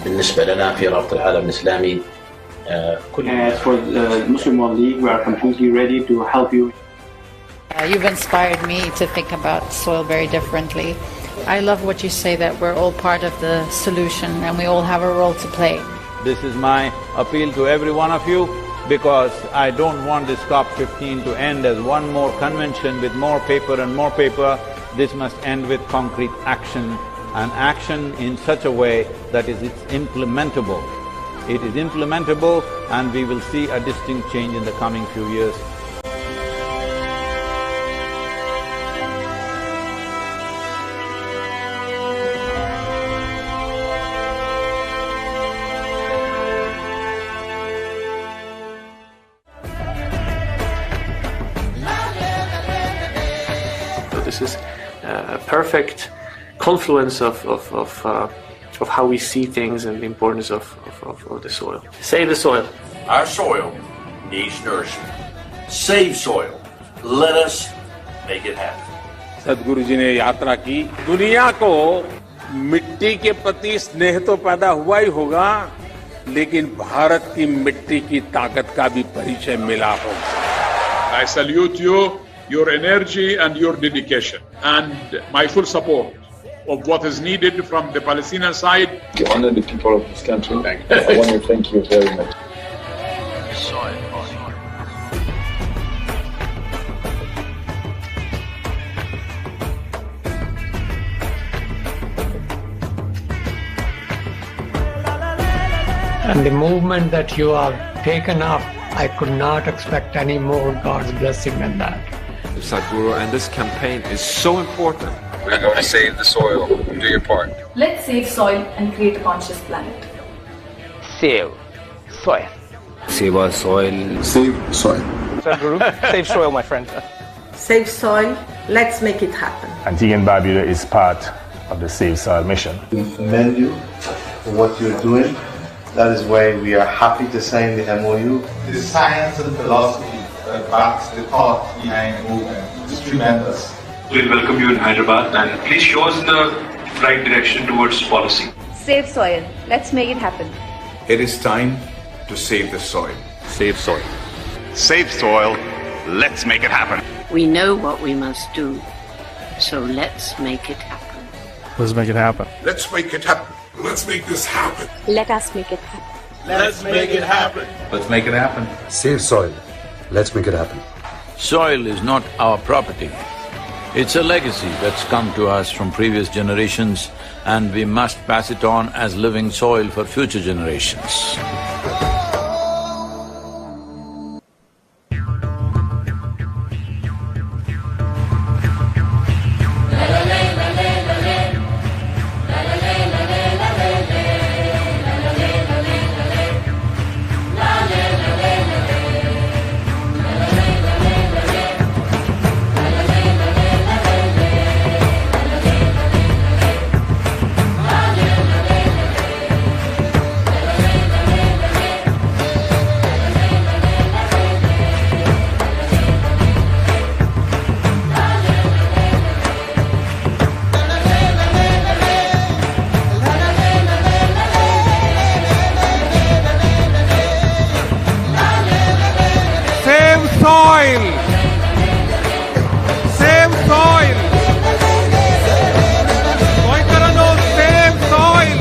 Speaker 25: بالنسبة لنا في رابطة العالم الإسلامي
Speaker 26: As for the Muslim World League, we are completely ready to help you.
Speaker 27: You've inspired me to think about soil very differently. I love what you say, that we're all part of the solution and we all have a role to play.
Speaker 4: This is my appeal to every one of you. because I don't want this COP15 to end as one more convention with more paper and more paper. This must end with concrete action, and action in such a way that it's implementable. It is implementable, and we will see a distinct change in the coming few years.
Speaker 26: This is a perfect confluence of how we see things and the importance of the soil. Save the soil.
Speaker 23: Our soil needs nourishment. Save soil. Let us make it happen.
Speaker 1: सदगुरु जी ने यात्रा की, दुनिया को मिट्टी के प्रति स्नेह तो पैदा हुआ ही होगा, लेकिन भारत की मिट्टी की ताकत का भी परिचय मिला होगा.
Speaker 2: I salute you, your energy and your dedication, and my full support of what is needed from the Palestinian side.
Speaker 7: To honor the people of this country, I want to thank you very much.
Speaker 11: And the movement that you have taken up, I could not expect any more God's blessing than that.
Speaker 12: Sadhguru, and this campaign is so important.
Speaker 7: We're going to save the soil. Do your part.
Speaker 17: Let's save soil and create a conscious planet.
Speaker 21: Save soil.
Speaker 7: Save our soil. Save soil.
Speaker 21: Sadhguru, save soil, my friend.
Speaker 28: Save soil. Let's make it happen.
Speaker 7: Antigua and Barbuda is part of the Save Soil mission.
Speaker 29: We commend you for what you're doing. That is why we are happy to sign the MOU.
Speaker 30: The science and philosophy that backs the thought behind the movement is tremendous.
Speaker 31: We'll welcome you in Hyderabad and please show us the right direction towards policy.
Speaker 17: Save soil. Let's make it happen.
Speaker 20: It is time to save the soil.
Speaker 7: Save soil.
Speaker 20: Save soil. Let's make it happen.
Speaker 10: We know what we must do, so let's make it happen.
Speaker 7: Let's make it happen.
Speaker 20: Let's make it happen. Let's make this happen.
Speaker 17: Let us make it happen.
Speaker 31: Let's make it happen.
Speaker 20: Let's make it happen.
Speaker 7: Save soil. Let's make it happen.
Speaker 9: Soil is not our property. It's a legacy that's come to us from previous generations, and we must pass it on as living soil for future generations.
Speaker 18: soil! Save soil! गोंयकारांनो, save soil!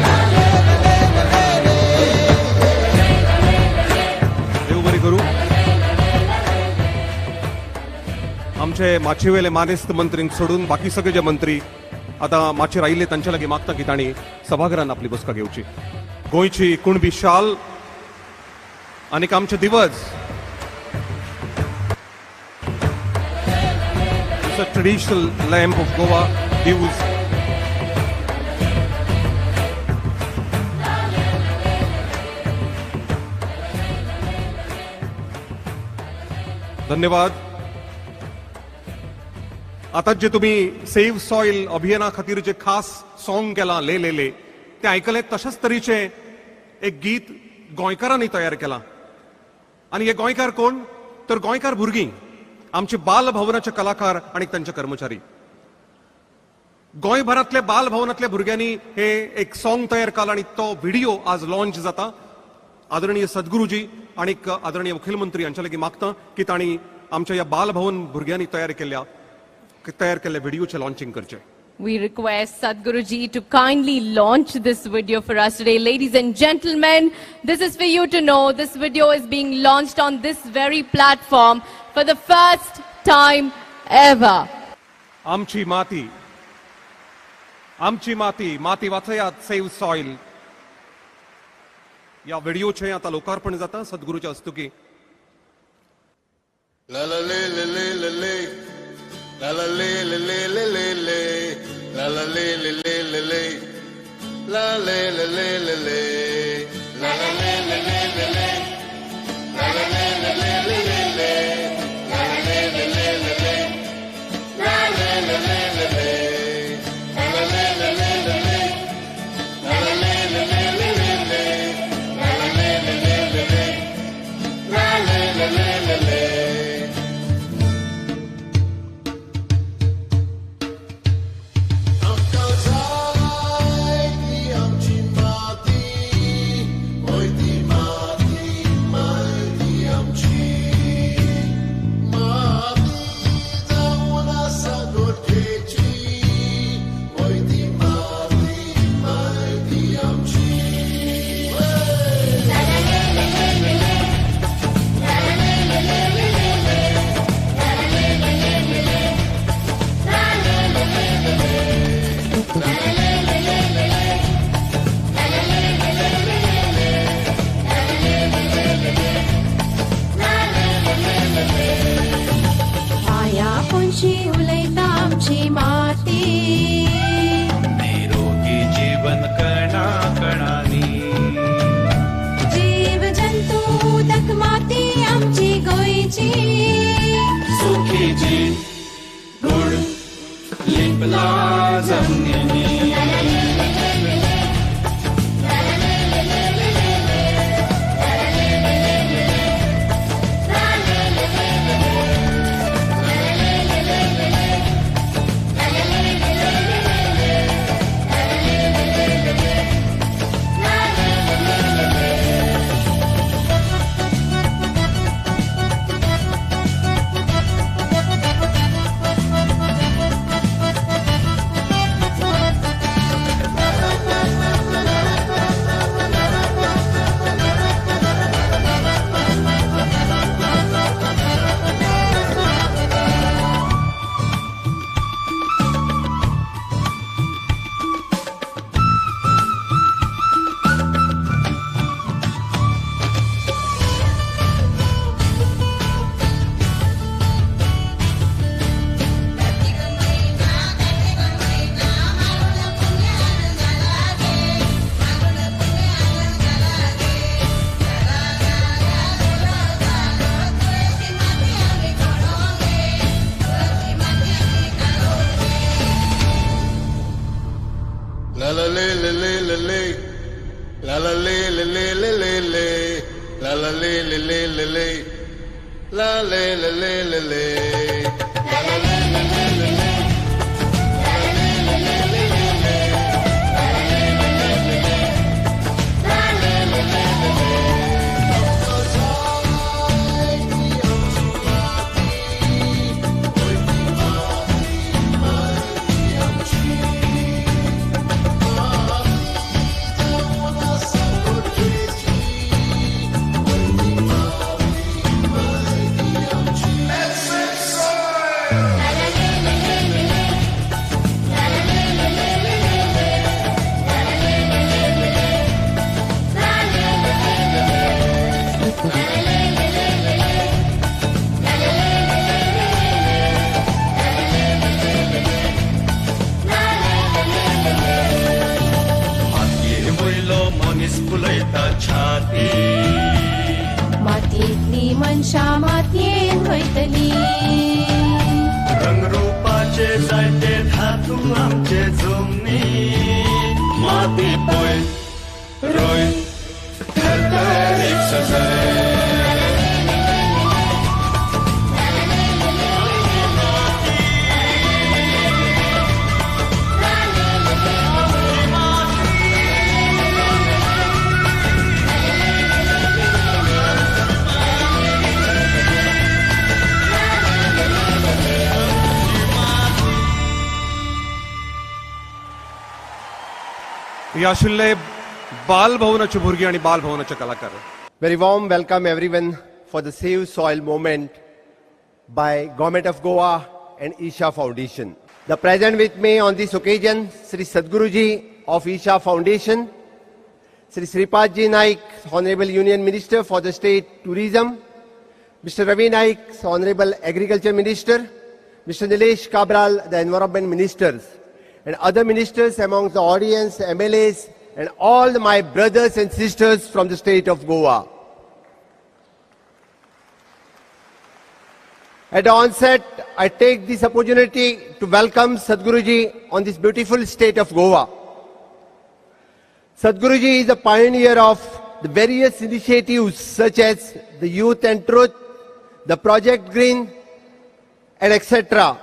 Speaker 18: देव बरी करू. आमचे माचयेवेले मानेस्त मंत्रींक सोडून बाकी सगळे जे मंत्री आता माचे राहिले तांचे लागी मागता की तांणी सभाघरान आपली बसका घेवची. गोंयची कुणबी शाल आनीक आमचे दिवज a traditional lamp of Goa used. धन्यवाद. आता जे तुम्ही सेव्ह सॉइल अभियाना खातीर जे खास सॉंग केला ले ले ले ते आयकले तशाच तरेचे एक गीत गोंयकारांनी तयार केला. आणि हे गोंयकार कोण तर गोंयकार भुरगीं, आमचे बालभवनाचे कलाकार आणि त्यांचे कर्मचारी. गोंयभरांतल्या बालभवनांतल्या भुरग्यांनी हे एक सॉंग तयार केला आणि तो व्हिडिओ आज लॉन्च जाता. आदरणीय सद्गुरूजी आणि आदरणीय मुखेलमंत्री यांच्या लागीं मागता की तांणी आमच्या ह्या बालभवन भुरग्यांनी तयार केल्ल्या व्हिडिओचे लॉन्चिंग करचे.
Speaker 3: We request Sadhguruji to kindly launch this video for us today. Ladies and gentlemen, this is for you to know. This video is being launched on this very platform for the first time ever.
Speaker 18: आमची माती वाचयात सेव्ह सॉइल या व्हिडिओचे आता लोकार्पण जाता सद्गुरूच्या हस्तुकी.
Speaker 5: La la le le le le le, la la le le le le le le, la la le le le le le, la le le le le le, la la le le le le le, la la le le le le le, la la le le le le le, la le le le le le, la la le le le le le, la la le le le le le, la la le le le le le, la le le le le le. La la le le le le le, la la le le le le le le, la la le le le le le, la le le le le le, la la le le le le le, la la le le le le le, la la le le le le le, la le le le le le. Let's make some
Speaker 18: ही आशिल्ले बालभवनाची भुरगीं आणि बालभवनाचे कलाकार.
Speaker 6: Very warm welcome everyone for the Save Soil movement by Government of Goa and Isha Foundation. The present with me on this occasion, Sri Sadhguruji of Isha Foundation, Sri Sripadji Naik, Honorable Union Minister for the State Tourism, Mr. Ravi Naik, Honorable Agriculture Minister, Mr. Nilesh Cabral, the Environment Ministers, and other ministers amongst the audience, MLAs, and all my brothers and sisters from the state of Goa. At the onset, I take this opportunity to welcome Sadhguruji on this beautiful state of Goa. Sadhguruji is a pioneer of the various initiatives such as the Youth and Truth, the Project Green, and etc.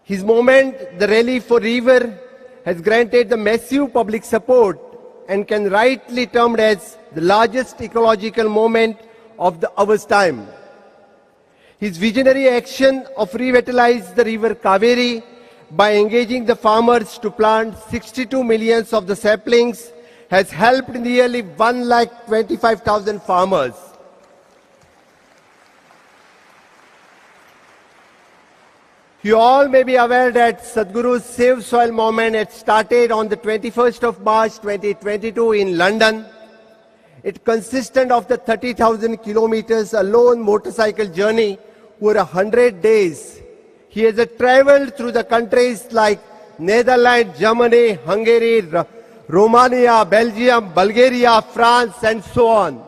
Speaker 6: His movement, the Rally for River, has granted the massive public support and can rightly termed as the largest ecological movement of our time. His visionary action of revitalize the river Kaveri by engaging the farmers to plant 62 million of the saplings has helped nearly 1,25,000 farmers. You all may be aware that Sadhguru's Save Soil movement had started on the 21st of March 2022 in London. It consisted of the 30,000 kilometers alone motorcycle journey over 100 days. He has traveled through the countries like Netherlands, Germany, Hungary, Romania, Belgium, Bulgaria, France, and so on.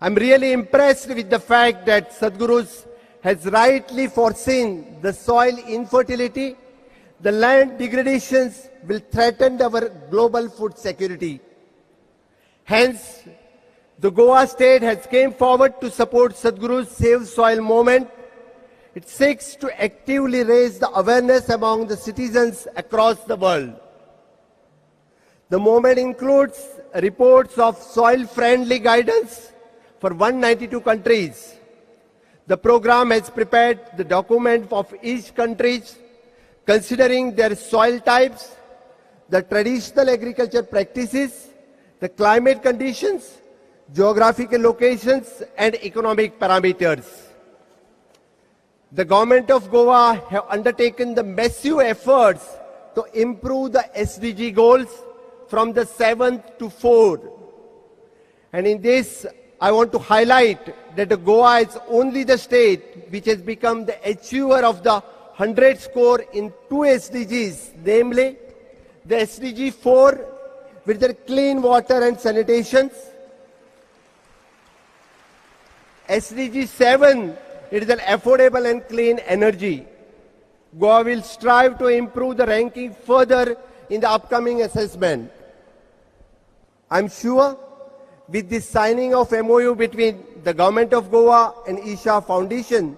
Speaker 6: I'm really impressed with the fact that Sadhguru has rightly foreseen the soil infertility, the land degradations will threaten our global food security. Hence, the Goa state has came forward to support Sadhguru's Save Soil movement. It seeks to actively raise the awareness among the citizens across the world. The movement includes reports of soil-friendly guidance for 192 countries. The program has prepared the document of each country considering their soil types, the traditional agriculture practices, the climate conditions, geographical locations, and economic parameters. The government of Goa have undertaken the massive efforts to improve the SDG goals from the 7th to 4th. And in this, I want to highlight that Goa is only the state which has become the achiever of the 100 score in 2 SDGs, namely the SDG 4 with the clean water and sanitation, SDG 7, it is an affordable and clean energy. Goa will strive to improve the ranking further in the upcoming assessment. I'm sure with the signing of MOU between the Government of Goa and Isha Foundation,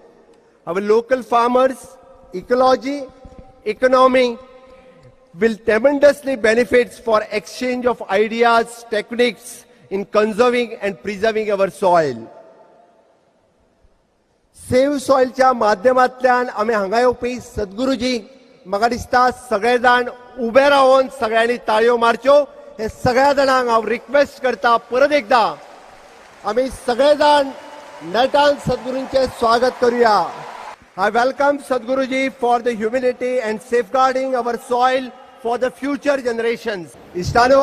Speaker 6: our local farmers, ecology, economy will tremendously benefit for exchange of ideas, techniques in conserving and preserving our soil. Save सॉइलच्या माध्यमांतल्यान आमी हांगा येवपी सद्गुरूजी म्हाका दिसता सगळे जाण उबे रावन सगळ्यांनी ताळयो मारच्यो. हे सगळ्या जाणांक हांव रिक्वेस्ट करता परत एकदा आमी सगळे जाण नेटान सद्गुरूंचे स्वागत करूया. I welcome Sadhguruji for the humility and safeguarding our soil for the future generations. इश्टानो,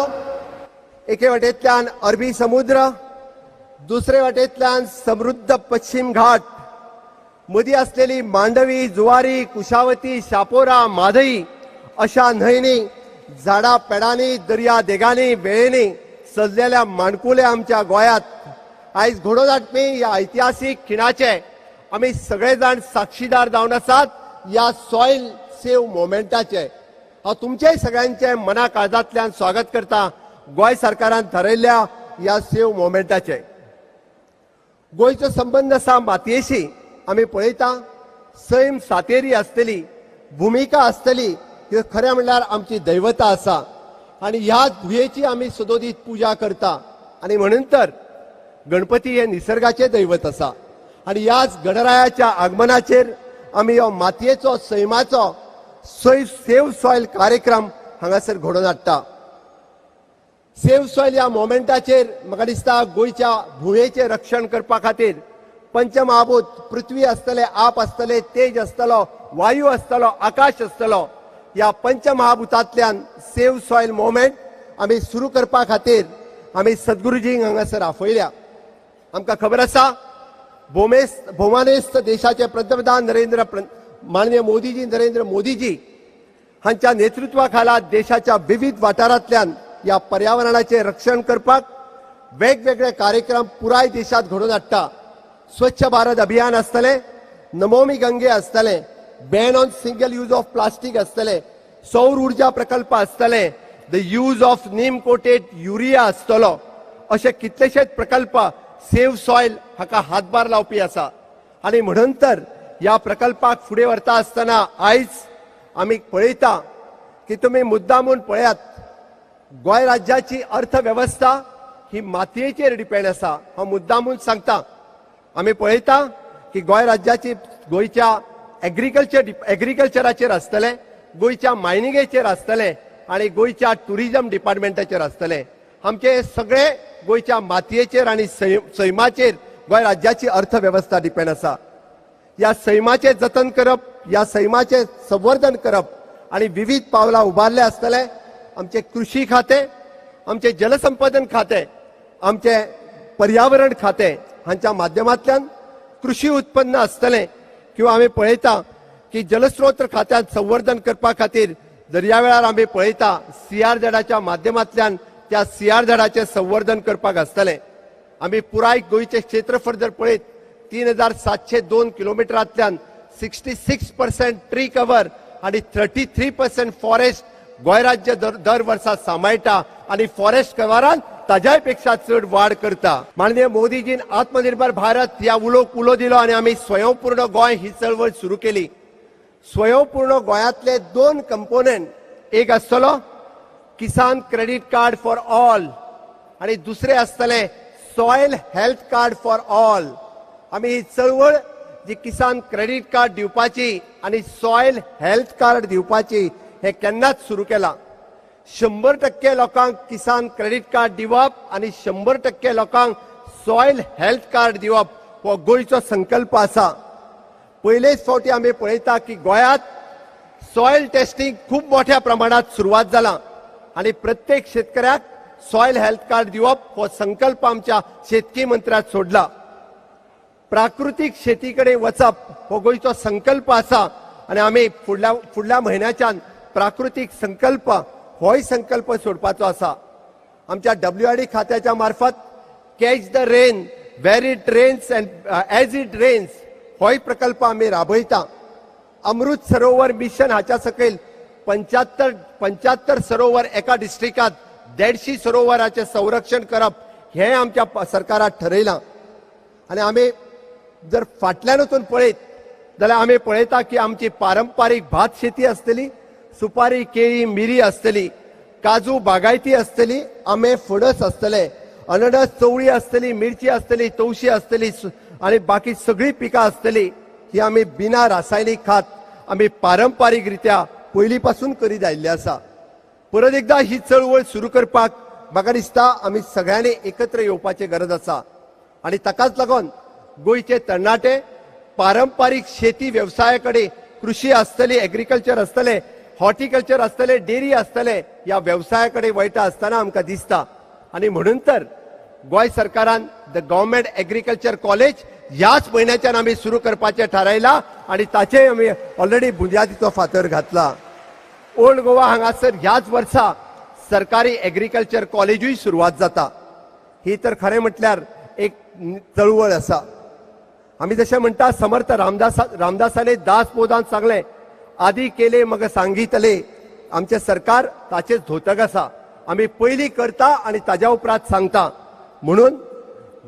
Speaker 6: एके वटेंतल्यान अरबी समुद्र, दुसरे वटेंतल्यान समृद्ध पश्चिम घाट, मदीं असलेली मांडवी, जुवारी, कुशावती, शापोरा, माधई अशा न्हंयनी, झाडां पेडांनी, दर्या देगांनी, वेळेंनी सजलेल्या माणकुले आमच्या गोंयांत आयज घोडो दाटपी ह्या ऐतिहासीक खिणाचे आमी सगळे जाण साक्षीदार जावन आसात ह्या सॉयल सेव्ह मुवमेंटाचे. हांव तुमचेय सगळ्यांचे मना काळजांतल्यान स्वागत करता गोंय सरकारान थारायल्ल्या ह्या सेव्ह मुवमेंटाचे. गोंयचो संबंध आसा मातयेशी. आमी पळयता सैम सातेरी आसतली, भुमिका आसतली, ह्यो खरें म्हणल्यार आमची दैवता आसा आनी ह्या धुयेची आमी सदोदीत पुजा करता. आनी म्हणून तर गणपती हे निसर्गाचे दैवत आसा आनी ह्याच गणरायाच्या आगमनाचेर आमी हो मातयेचो सैमाचो सेव्ह सॉयल कार्यक्रम हांगासर घडोवन हाडटा. सेव्ह सॉयल ह्या मोमेंटाचेर म्हाका दिसता गोंयच्या भुंयेचें रक्षण करपा खातीर पंचमहाभूत पृथ्वी आसतले, आप आसतले, तेज आसतलो, वायू आसतलो, आकाश आसतलो, ह्या पंचमहाभूतांतल्यान सेव्ह सॉयल मोमेंट आमी सुरू करपा खातीर आमी सद्गुरुजींक हांगासर आफयल्या. आमकां खबर आसा भौमानेस्त देशाचे पंतप्रधान माननीय नरेंद्र मोदीजी हांच्या नेतृत्वा खाला देशाच्या विविध वाठारांतल्यान ह्या पर्यावरणाचे रक्षण करपाक वेगवेगळे कार्यक्रम पुराय देशात घडोवन हाडटा. स्वच्छ भारत अभियान आसतले, नमोमी गंगे आसतले, ban on single use of plastic आसतले, सौर उर्जा प्रकल्प आसतले, the use of Neem coated urea आसतलो, असे कितलेशेच प्रकल्प सेव्ह सॉयल हाका हातभार लावपी आसा. आणि म्हणून तर ह्या प्रकल्पाक फुडें व्हरता आसतना आयज आमी पळयता की तुमी मुद्दामून पळयात, गोंय राज्याची अर्थवेवस्था ही मातयेचेर डिपेंड आसा. हांव मुद्दामून सांगता. आमी पळयता की गोंय राज्याची गोंयच्या एग्रीकल्चराचेर आसतले, गोंयच्या मायनिंगेचेर आसतले आणि गोंयच्या टुरिजम डिपार्टमेंटाचेर आसतले. आमचे सगळे गोंयच्या मातयेचेर आणि सैमाचेर गोंय राज्याची अर्थवेवस्था डिपेंड आसा. ह्या सैमाचे जतन करप, ह्या सैमाचे संवर्धन करप आणि विविध पावलां उबारले आसतले. आमचे कृषी खाते, आमचे जलसंपदन खाते, आमचे पर्यावरण खाते हांच्या माध्यमांतल्यान कृषी उत्पन्न आसतले किंवा आमी पळयता की जलस्रोत खात्यात संवर्धन करपा खातीर दर्यावेळार आमी पळयता CRZच्या माध्यमांतल्यान त्या CRZचे संवर्धन करपाक आसतले. आमी पुराय गोंयचे क्षेत्रफळ जर पळयत 3702 किलोमिटरांतल्यान 66% ट्री कव्हर आणि 33% फॉरेस्ट गोंय राज्य दर वर्सा सांबाळटा आणि फॉरेस्ट कव्हरान ताज्याय पेक्षा चड वाड करता. माननीय मोदीजीन आत्मनिर्भर भारत ह्या उलो दिलो आणि आमी स्वयंपूर्ण गोंय ही चळवळ सुरू केली. स्वयंपूर्ण गोंयांतले 2 कंपोनंट, एक आसतलो किसान क्रेडिट कार्ड फॉर ऑल आणि दुसरे आसतले soil health card for all. आमी ही चळवळ जी किसान क्रेडिट कार्ड दिवपाची आणि सॉयल हेल्थ कार्ड दिवपाची हे केन्नाच सुरू केला. 100% लोकांक किसान क्रेडिट कार्ड दिवप आणि 100% लोकांक सॉयल हेल्थ कार्ड दिवप हो गोंयचो संकल्प आसा. पयलेच फावटी आमी पळयता की गोंयांत सॉयल टेस्टिंग खूप मोठ्या प्रमाणात सुरवात जाला आणि प्रत्येक शेतकऱ्याक सॉयल हेल्थ कार्ड दिवप हो संकल्प आमच्या शेतकी मंत्र्याक सोडला. प्राकृतिक शेतीकडे वचप हो गोंयचो संकल्प आसा आणि आमी फुडल्या म्हयन्याच्यान प्राकृतिक संकल्प होय संकल्प सोडपाचो आसा. आमच्या WRD खात्याच्या मार्फत catch the rain where it rains and as it rains होय प्रकल्प आमी राबयता. अमृत सरोवर मिशन हाच्या सकयल 75 सरोवर एका डिस्ट्रिक्टात 150 सरोवराचे संरक्षण करप हे आमच्या सरकारान ठरयलां. आणि आमी जर फाटल्यान वचून पळयत जाल्यार आमी पळयता की आमची पारंपारीक भात शेती आसतली, सुपारी, केळी, मिरी आसतली, काजू बागायती आसतली, आंबे, फणस आसतले, अननस, चवळी आसतली, मिरची आसतली, तवशी आसतली आणि बाकी सगळी पिकां आसतली. ही आमी बिना रासायनिक खात आमी पारंपारीक रित्या पयली पासून करीत आयिल्ली आसा. परत एकदा ही चळवळ सुरू करपाक म्हाका दिसता आमी सगळ्यांनी एकत्र येवपाची गरज आसा. आणि ताकाच लागून गोंयचे तरणाटे पारंपारीक शेती व्यवसायाकडे, कृषी आसतली, एग्रीकल्चर आसतले, हॉर्टिकल्चर आसतले, डेरी आसतले, ह्या व्यवसायाकडे वयता आसतना आमकां दिसता. आणि म्हणून तर गोंय सरकारान द गव्हर्नमेंट एग्रीकल्चर कॉलेज ह्याच म्हयन्याच्यान आमी सुरू करपाचें थारायला आणि ताचे आमी ऑलरेडी बुनयादीचो फातर घातला. ओल्ड गोवा हांगासर ह्याच वर्सा सरकारी एग्रीकल्चर कॉलेजूय सुरवात जाता. ही तर खरें म्हटल्यार एक चळवळ आसा. आमी जशें म्हणटा समर्थ रामदासाने दासबोधांत सांगलें, आदी केले मग सांगितले. आमचे सरकार ताचेच धोतक आसा. आमी पयलीं करता आणि ताज्या उपरांत सांगता. म्हणून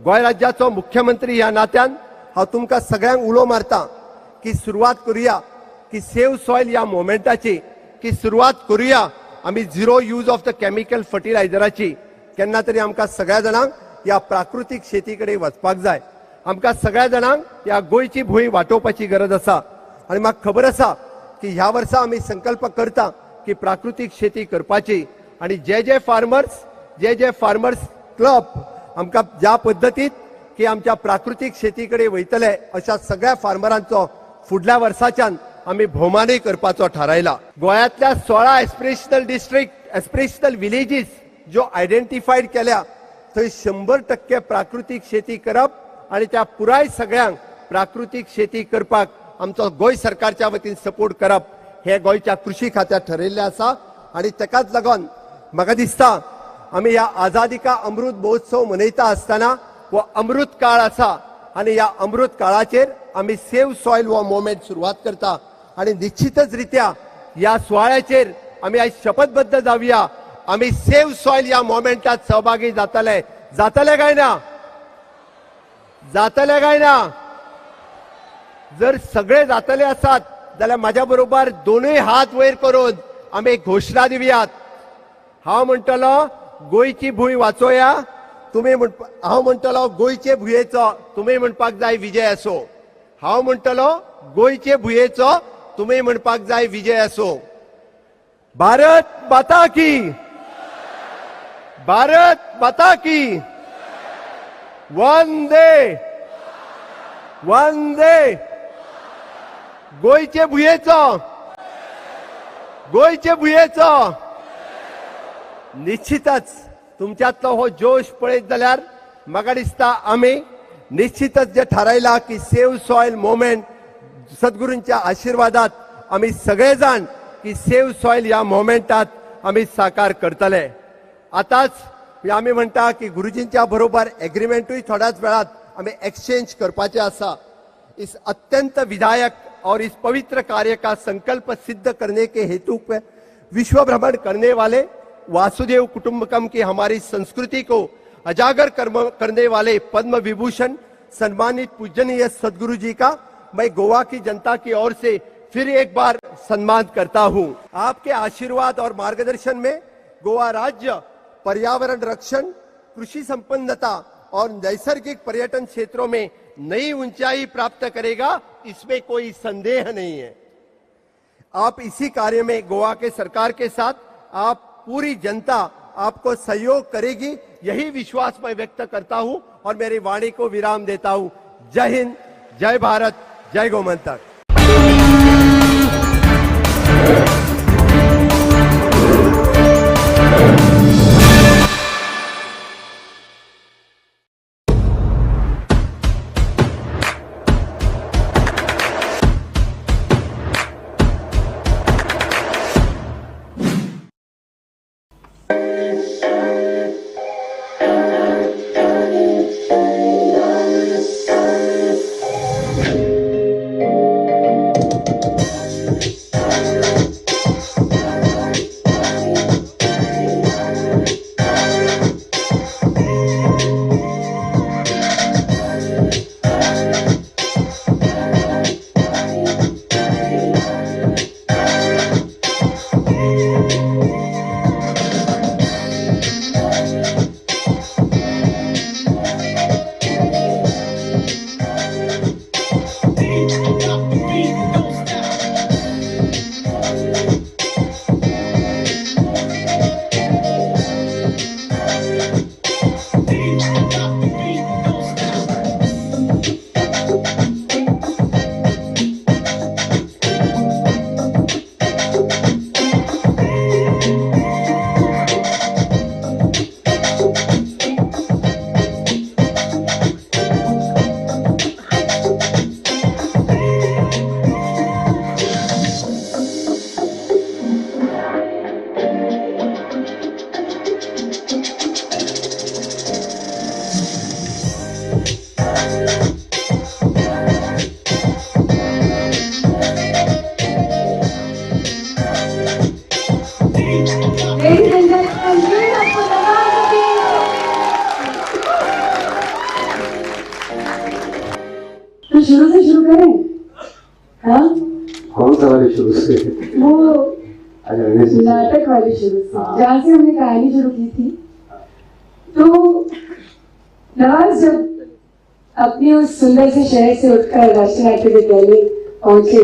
Speaker 6: गोंय राज्याचो मुख्यमंत्री ह्या नात्यान हांव तुमकां सगळ्यांक उलो मारता की सुरवात करुया की सेव्ह सॉयल ह्या मोमेंटाची, की सुरवात करुया आमी zero use of the chemical फर्टिलायझराची. केन्ना तरी आमकां सगळ्या जाणांक ह्या प्राकृतीक शेती कडेन वचपाक जाय. आमकां सगळ्या जाणांक ह्या गोंयची भूंय वाटोवपाची गरज आसा. आणि म्हाका खबर आसा की ह्या वर्सा आमी संकल्प करता की प्राकृतिक शेती करपाची आणि जे फार्मर्स क्लब आमकां ज्या पद्दतीत की आमच्या प्राकृतिक शेतीकडे वयतले अशा सगळ्या फार्मरांचो फुडल्या वर्साच्यान आम्ही भोवमानय करपाचो थारायला. गोंयांतल्या 16 एस्पिरेशनल विलेजीस ज्यो आयडेंटिफायड केल्या थंय 100% प्राकृतिक शेती करप आणि त्या पुराय सगळ्यांक प्राकृतिक शेती करपाक आमचो गोंय सरकारच्या वतीन सपोर्ट करप हे गोंयच्या कृषी खात्यात ठरयल्लें आसा. आणि तेकाच लागून म्हाका दिसता आमी ह्या आझादी का अमृत महोत्सव मनयता आसतना हो अमृत काळ आसा आणि ह्या अमृत काळाचेर आमी सेव्ह सॉयल हो मुवमेंट सुरवात करता आणि निश्चितच रित्या ह्या सुवाळ्याचेर आमी आयज शपथबद्ध जावया. आमी सेव्ह सॉयल ह्या मुवमेंटात सहभागी जातले काय ना? जातले काय ना? जर सगळे जातले आसात जाल्यार म्हाज्या बरोबर दोनूय हात वयर करून आमी एक घोषणा दिवयात. हांव म्हणटलो गोंयची भूंय वाचोवया. हांव म्हणटलो गोंयचे भुंयेचो तुमी म्हणपाक जाय विजय असो. हांव म्हणटलो गोंयचे भुंयेचो तुमी म्हणपाक जाय विजय असो. भारत माता की, भारत माता की. वंदे वंदे. गोंयचे भुंयेचो, गोंयचे भुंयेचो. निश्चितच तुमच्यातलो हो जोश पळयत जाल्यार म्हाका दिसता आमी निश्चितच जे थारायला की सेव्ह सॉयल मुवमेंट सद्गुरूंच्या आशिर्वादात आमी सगळे जाण की सेव्ह सॉयल ह्या मुवमेंटात आमी साकार करतले. आताच आमी म्हणटा की गुरुजींच्या बरोबर एग्रीमेंटूय थोड्याच वेळात आमी एक्सचेंज करपाचे आसा. इस अत्यंत विधायक और इस पवित्र कार्य का संकल्प सिद्ध करने के हेतु पे विश्व भ्रमण करने वाले वासुदेव कुटुंबकम की हमारी संस्कृति को अजागर करने वाले पद्म विभूषण सम्मानित पूजनीय सदगुरु जी का मैं गोवा की जनता की ओर से फिर एक बार सम्मान करता हूं. आपके आशीर्वाद और मार्गदर्शन में गोवा राज्य पर्यावरण रक्षण, कृषि संपन्नता और नैसर्गिक पर्यटन क्षेत्रों में नई ऊंचाई प्राप्त करेगा, इसमें कोई संदेह नहीं है. आप इसी कार्य में गोवा के सरकार के साथ आप पूरी जनता आपको सहयोग करेगी, यही विश्वास मैं व्यक्त करता हूं और मेरी वाणी को विराम देता हूं. जय हिंद, जय भारत, जय गोमंतक.
Speaker 4: शुरू से शुरू करें. हाँ
Speaker 8: कौन सा वाली शुरू से?
Speaker 4: वो नाटक वाली शुरू से, जहाँ से हमने कहानी शुरू की थी. तो नवाज जब अपने उस सुंदर से शहर से उठकर राष्ट्रीय नाट्य विद्यालय पहुंचे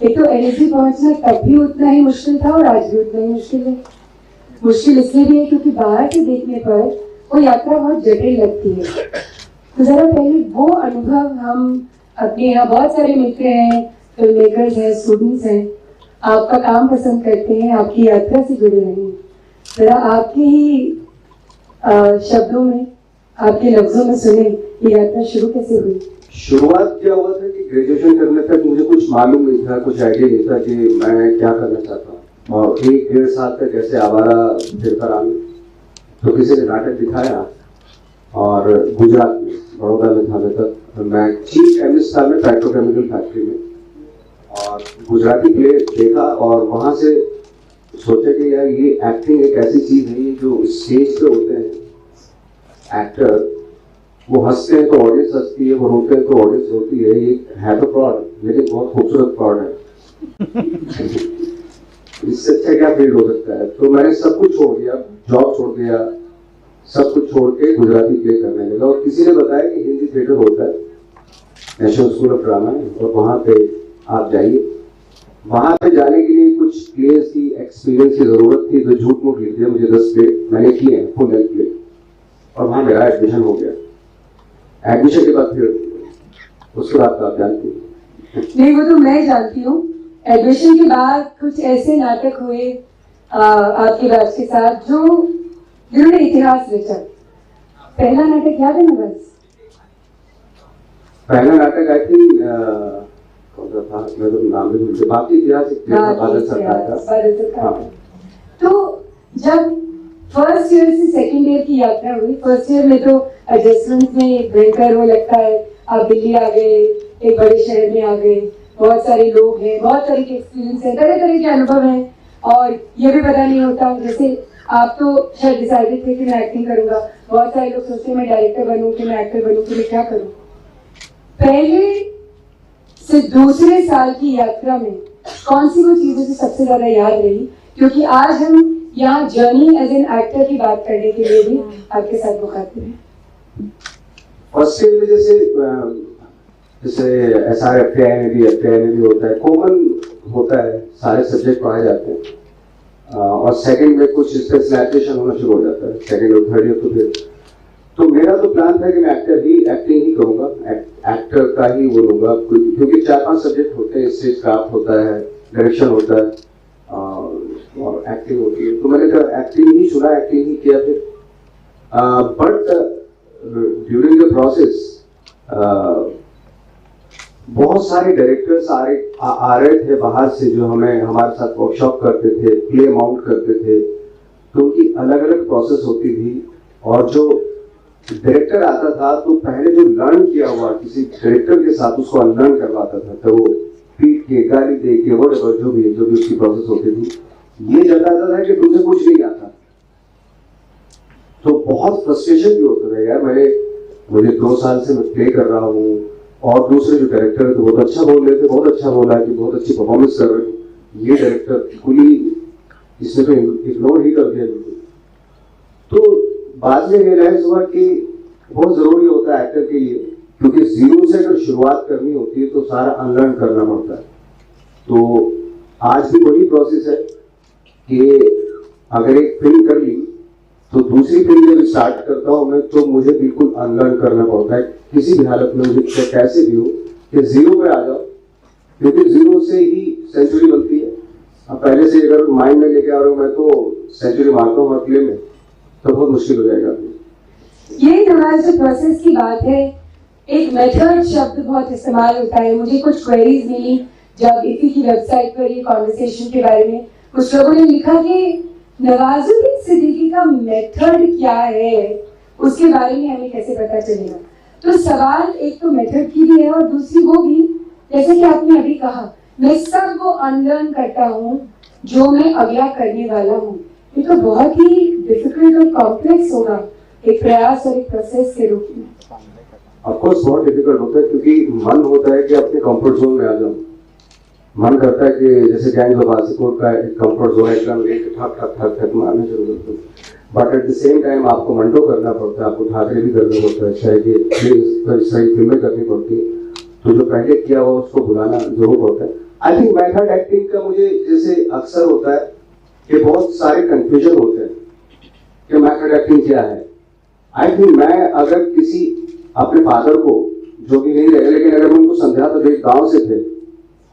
Speaker 4: एक तो एनएसडी पहुंचना तब भी उतना ही मुश्किल था और आज भी उतना ही मुश्किल है। मुश्किल इसलिए भी है क्योंकि बाहर से देखने पर वो यात्रा बहुत जटिल लगती है। तो जरा पहले वो अनुभव हम अपने यहाँ बहुत सारे मित्र हैं, फिल्म मेकर्स हैं, स्टूडेंट्स हैं, आपका काम पसंद करते हैं, आपकी यात्रा से जुड़े रहे हैं। जरा आपके ही शब्दों में, आपके लफ्जों में सुने ये यात्रा शुरू कैसे हुई।
Speaker 8: शुरुआत क्या हुआ था कि ग्रेजुएशन करने तक मुझे कुछ मालूम नहीं था, कुछ आइडिया नहीं था कि मैं क्या करना चाहता हूँ। और 1-1.5 साल तक ऐसे आवारा फिरता रहा। तो किसी ने नाटक दिखाया और गुजरात में बड़ौदा में था तक मैं चीफ केमिस्ट था में पेट्रोकेमिकल फैक्ट्री में, और गुजराती प्ले देखा और वहाँ से सोचा कि यार ये एक्टिंग एक ऐसी चीज है जो स्टेज पे होते हैं एक्टर, वो हंसते हैं तो ऑडियंस हंसती है, वो रोते हैं तो ऑडियंस रोती है। ये है तो फ्रॉड लेकिन बहुत खूबसूरत फ्रॉड है। इससे अच्छा क्या फील्ड हो सकता है। तो मैंने सब कुछ छोड़ दिया, जॉब छोड़ दिया, सब कुछ छोड़ के गुजराती प्ले करने लगा। और किसी ने बताया कि हिंदी थिएटर होता है, नेशनल स्कूल ऑफ ड्रामा है, और वहाँ पे आप जाइए। वहाँ पे जाने के लिए कुछ प्लेयर्स की एक्सपीरियंस की जरूरत थी, तो झूठ मूठ लिख दिया मुझे 10 प्ले मैंने किए हैं, फुल लेंथ प्ले, और वहाँ मेरा एडमिशन हो गया। एडमिशन के बाद फिर उसके बाद तो आप जानती हैं।
Speaker 4: नहीं, वो तो मैं जानती हूँ। एडमिशन के बाद कुछ ऐसे नाटक हुए आपके बैच के साथ जिन्होंने इतिहास रचा। पहला नाटक याद है ना? बस
Speaker 8: पहला नाटक आई थिंक कौन सा था, मैं तो नाम भी भूल गया। बाकी इतिहास बादल सरकार का।
Speaker 4: तो जब फर्स्ट ईयर से सेकंड ईयर की यात्रा हुई, फर्स्ट ईयर में तो एडजस्टमेंट में भयंकर वो लगता है, आप दिल्ली आ गए, एक बड़े शहर में आ गए, बहुत सारे लोग हैं, बहुत तरह के एक्सपीरियंस हैं, तरह तरह के अनुभव हैं, और ये भी पता नहीं होता। जैसे आप तो शायद डिसाइडेड थे कि मैं एक्टिंग करूंगा, बहुत सारे लोग सोचते हैं मैं डायरेक्टर बनूं कि मैं एक्टर बनूं कि मैं क्या करूं। पहले से दूसरे साल की यात्रा में कौन सी वो चीजें जो सबसे ज्यादा याद रही? क्योंकि आज हम यहाँ जर्नी एज एन एक्टर की बात करने के लिए भी आपके साथ मुखातिब हैं।
Speaker 8: फर्स्ट ईयर में जैसे SRFTI भी होता है, कॉमन होता है, सारे सब्जेक्ट पढ़ाए जाते हैं। और सेकंड में कुछ स्पेशलाइजेशन होना शुरू हो जाता है, सेकंड और थर्ड ईयर। तो फिर तो मेरा तो प्लान था कि मैं एक्टिंग ही करूंगा, एक्टर का ही वो लूंगा, क्योंकि 4-5 सब्जेक्ट होते हैं, स्टेज क्राफ्ट होता है, डायरेक्शन होता है और एक्टिंग होती है। तो मैंने कहा एक्टिंग ही चुना, एक्टिंग ही किया। फिर बट ड्यूरिंग द प्रोसेस बहुत सारे डायरेक्टर्स आ रहे थे बाहर से, जो हमारे साथ वर्कशॉप करते थे, प्ले माउंट करते थे। तो उनकी अलग अलग प्रोसेस होती थी, और जो डायरेक्टर आता था तो पहले जो लर्न किया हुआ किसी डायरेक्टर के साथ उसको अनलर्न करवाता था। तो वो पीट के, गाली दे के, वो जो भी उसकी प्रोसेस होती थी, ये जताता था कि तुझे कुछ नहीं आता। तो बहुत फ्रस्ट्रेशन भी होता था यार, मुझे 2 साल से मैं प्ले कर रहा हूँ, और दूसरे जो डायरेक्टर है तो बहुत अच्छा बोल रहे थे, बहुत अच्छा बोला कि बहुत अच्छी परफॉर्मेंस कर रहे थे। ये डायरेक्टर बिल्कुल ही इसने तो इग्नोर ही कर दिया। तो बाद में रियलाइज हुआ कि बहुत जरूरी होता है एक्टर के लिए, क्योंकि जीरो से अगर शुरुआत करनी होती है तो सारा अनलर्न करना पड़ता है। तो आज भी वही प्रोसेस है कि अगर एक फिल्म कर ली तो दूसरी फिल्म जब स्टार्ट करता हूँ मैं, तो मुझे बिल्कुल अनलर्न करना पड़ता है किसी भी हालत में, मुझे कैसे भी हो कि जीरो पे आ जाओ, क्योंकि जीरो से ही सेंचुरी बनती है। अब पहले से अगर माइंड में लेके आ रहा हूँ मैं तो सेंचुरी मारता हूँ हर प्ले में, तो बहुत मुश्किल हो जाएगा।
Speaker 4: ये हमारे जो प्रोसेस की बात है, एक मेथड शब्द बहुत इस्तेमाल होता है। मुझे कुछ क्वेरीज मिली जब इसी की वेबसाइट पर ये कॉन्वर्सेशन के बारे में, कुछ लोगों ने लिखा कि नवाजुद्दीन सिद्दीकी का मेथड क्या है, उसके बारे में हमें कैसे पता चलेगा। तो सवाल एक तो मेथड की भी है, और दूसरी वो भी, जैसे कि आपने अभी कहा, मैं सब वो अनलर्न करता हूँ जो मैं अगला करने वाला हूँ। ये तो बहुत ही डिफिकल्ट और कॉम्प्लेक्स होगा एक प्रयास और एक प्रोसेस के रूप में।
Speaker 8: ऑफकोर्स बहुत डिफिकल्ट होता है, क्योंकि मन होता है कि अपने कंफर्ट जोन में आ जाऊं। मन करता है कि जैसे गैंग ऑफ वासेपुर का एक कंफर्ट जोन एकदम ठक ठक ठक ठक मारने शुरू करते हैं, but at the same time आपको मंटो करना पड़ता है, आपको ठाकरे भी करना पड़ता है, चाहे कि सही फिल्में करनी पड़ती है। तो जो पहले किया हुआ उसको भुलाना जरूर पड़ता है। आई थिंक मेथड एक्टिंग का मुझे जैसे अक्सर होता है कि बहुत सारे कंफ्यूजन होते हैं कि मेथड एक्टिंग क्या है। आई थिंक मैं अगर किसी अपने फादर को, जो कि नहीं रहे, लेकिन अगर मैं उनको समझा, तो एक गांव से थे,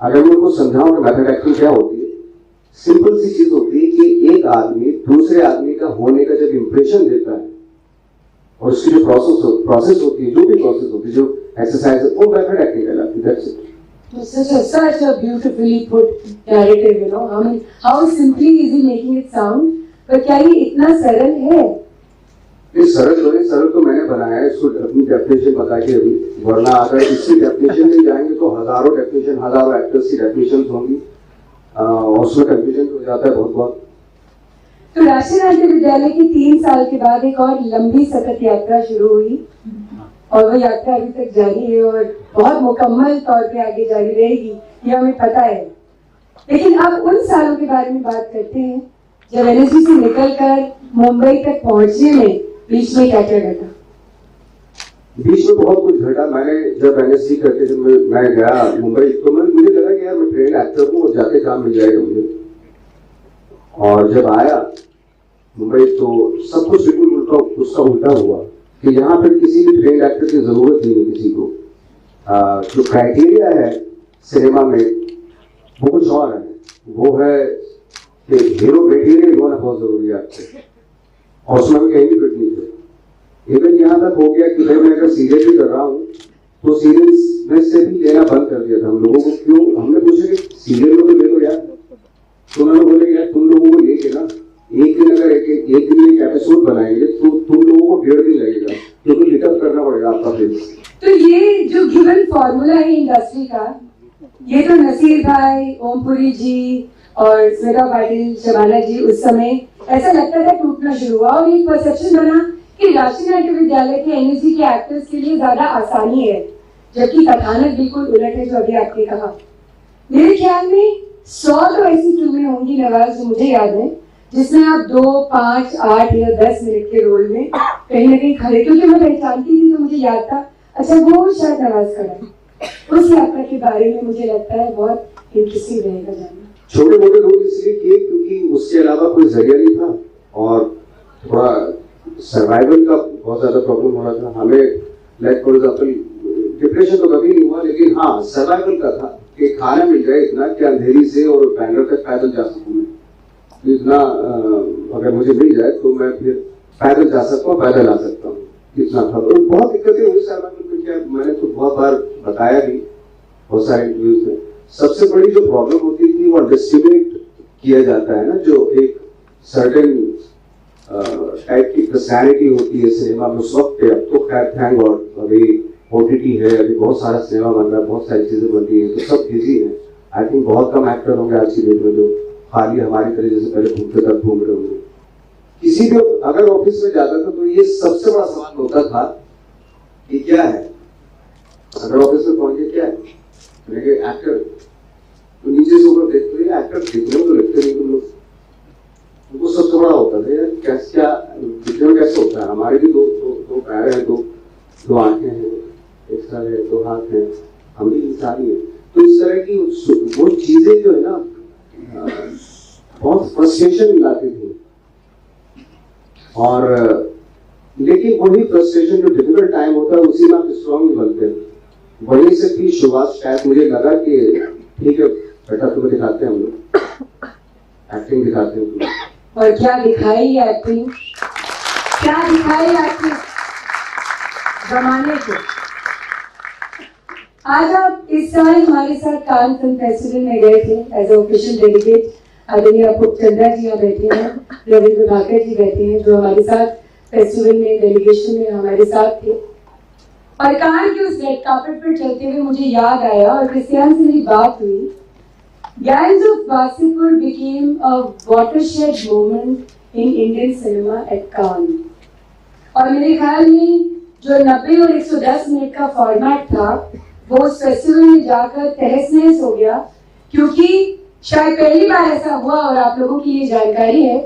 Speaker 8: अगर मैं उनको समझाऊं कि मेथड एक्टिंग क्या होती है, सिंपल सी चीज होती है कि एक आदमी दूसरे आदमी का होने का जब इंप्रेशन देता है और उसकी जो प्रोसेस होती है, जो भी प्रोसेस होती है, जो एक्सरसाइज है, वो मेथड एक्टिंग कहलाती है। That's it.
Speaker 4: Such a beautifully put narrative, you know. How simply is he making it sound? पर क्या ये इतना सरल है?
Speaker 8: ये सरल तो मैंने बनाया है, इसको अपनी डेफिनेशन बता के अभी, वरना अगर इसकी डेफिनेशन में जाएंगे तो हजारों डेफिनेशन, हजारों एक्टर्स की डेफिनेशन होंगी और उसमें कंफ्यूजन हो जाता है बहुत।
Speaker 4: तो राष्ट्रीय नाट्य विद्यालय की 3 साल के बाद एक और लंबी सतत यात्रा शुरू हुई और वो यात्रा अभी तक जारी है और बहुत मुकम्मल तौर पे आगे जारी रहेगी, ये हमें पता है। लेकिन अब उन सालों के बारे में बात करते हैं जब एनएसजी से निकलकर मुंबई तक पहुंचने में बीच में क्या क्या घटा?
Speaker 8: बीच में बहुत कुछ घटा। मैंने जब एनएसजी करके जब मैं गया मुंबई, तो मुझे लगा कि यार मैं ट्रेन एक्टर हूँ और जाके काम मिल जाएगा मुझे। और जब आया मुंबई तो सब कुछ बिल्कुल उसका उल्टा हुआ कि यहाँ पर किसी भी ट्रेन एक्टर की जरूरत नहीं है किसी को। जो क्राइटेरिया है सिनेमा में वो कुछ और है, वो है कि हीरो मटेरियल होना बहुत जरूरी है आपको, और उसमें भी कहीं भी फिट नहीं थे। इवन यहाँ तक हो गया कि भाई मैं अगर सीरियल भी कर रहा हूँ तो सीरियल्स में से भी लेना बंद कर दिया था हम लोगों को। क्यों? हमने पूछा कि सीरियल में तो ले लो यार, तो उन्होंने बोले यार तुम लोगों को लेके ना एक दिन अगर एक दिन एक एपिसोड बनाएंगे तो तुम लोगों को 1.5 दिन लगेगा, क्योंकि लिटअप करना पड़ेगा आपका फेस।
Speaker 4: तो ये जो गिवन फॉर्मूला है इंडस्ट्री का, ये तो नसीर भाई, ओमपुरी जी और स्मिता पाटिल, शबाना जी उस समय ऐसा लगता था टूटना शुरू हुआ और एक परसेप्शन बना कि राष्ट्रीय नाट्य विद्यालय के एनएसजी के एक्टर्स के लिए ज्यादा आसानी है, जबकि कथानक बिल्कुल उलट है जो अभी आपने कहा। मेरे ख्याल में 100 तो ऐसी फिल्में होंगी नवाज जो मुझे याद है जिसमें आप 2, 5, 8 या 10 मिनट के रोल में कहीं ना कहीं खड़े, क्योंकि मैं पहचानती थी तो मुझे याद था अच्छा वो शायद नवाज खड़ा है। उस यात्रा के बारे में मुझे लगता है बहुत इंटरेस्टिंग रहेगा जानना।
Speaker 8: छोटे मोटे रोल इसलिए किए क्योंकि उसके अलावा कोई जरिया नहीं था और थोड़ा सर्वाइवल का बहुत ज्यादा प्रॉब्लम हो रहा था हमें। लाइक फॉर एग्जाम्पल डिप्रेशन तो कभी नहीं हुआ, लेकिन हाँ सर्वाइवल का था कि खाना मिल जाए इतना कि अंधेरी से और बैंगलोर तक पैदल जा सकूं मैं, इतना अगर मुझे मिल जाए तो मैं फिर पैदल जा सकता हूँ, पैदल आ सकता हूँ, इतना था। तो बहुत दिक्कतें हुई सर्वाइवल में, क्या मैंने तो बहुत बार बताया भी बहुत सारे इंटरव्यूज में। सबसे बड़ी जो प्रॉब्लम होती थी वो डिस्ट्रीब्यूट किया जाता है ना, जो एक सर्टेन टाइप की पर्सनैलिटी होती है सिनेमा में उस वक्त पे। अब तो खैर थैंक गॉड अभी ओटीटी है, अभी बहुत सारा सिनेमा बन रहा है, बहुत सारी चीजें बन रही है, तो सब बिजी है। आई थिंक बहुत कम एक्टर होंगे आज की डेट में जो खाली हमारी तरह जैसे पहले घूमते तक घूम रहे होंगे। किसी भी अगर ऑफिस में जाता था तो ये सबसे बड़ा सवाल होता था कि क्या है, अगर ऑफिस में पहुंचे क्या है, एक्टर, तो नीचे से ऊपर देखते हैं एक्टर दिखने में तो लगते नहीं तुम लोग, उनको सबसे बड़ा होता था यार क्या दिखने में कैसे होता है। हमारे भी दो पैर हैं, दो आंखें हैं, एक सर है, 2 हाथ हैं, हम भी इंसान ही है। तो इस तरह की वो चीजें जो है ना बहुत फ्रस्ट्रेशन लाती थी। और लेकिन वही फ्रस्ट्रेशन जो डिफिकल्ट टाइम होता है उसी में आप स्ट्रॉन्ग बनते हैं। वहीं से भी शुरुआत शायद मुझे लगा कि ठीक है बेटा तुम्हें दिखाते हैं हम लोग, एक्टिंग दिखाते हैं तुम्हें।
Speaker 4: और क्या दिखाई एक्टिंग, क्या दिखाई एक्टिंग जमाने को। आज आप इस साल हमारे साथ कान फिल्म फेस्टिवल में गए थे एज ऑफिशियल डेलीगेट। आदरणीय पुष्पचंद्रा जी यहाँ बैठे हैं, रविंद्र भाकर जी बैठे हैं जो हमारे साथ फेस्टिवल में डेलीगेशन में हमारे साथ थे। और कान के उस रेड कार्पेट पर चलते हुए मुझे याद आया और क्रिस्टियान से मेरी बात हुई। Gangs of Wasseypur became a watershed moment in Indian cinema at Cannes। और मेरे ख्याल में जो 90 और 110 मिनट का फॉर्मेट था वो उस फेस्टिवल में जाकर तहस नहस हो गया, क्योंकि शायद पहली बार ऐसा हुआ और आप लोगों की ये जानकारी है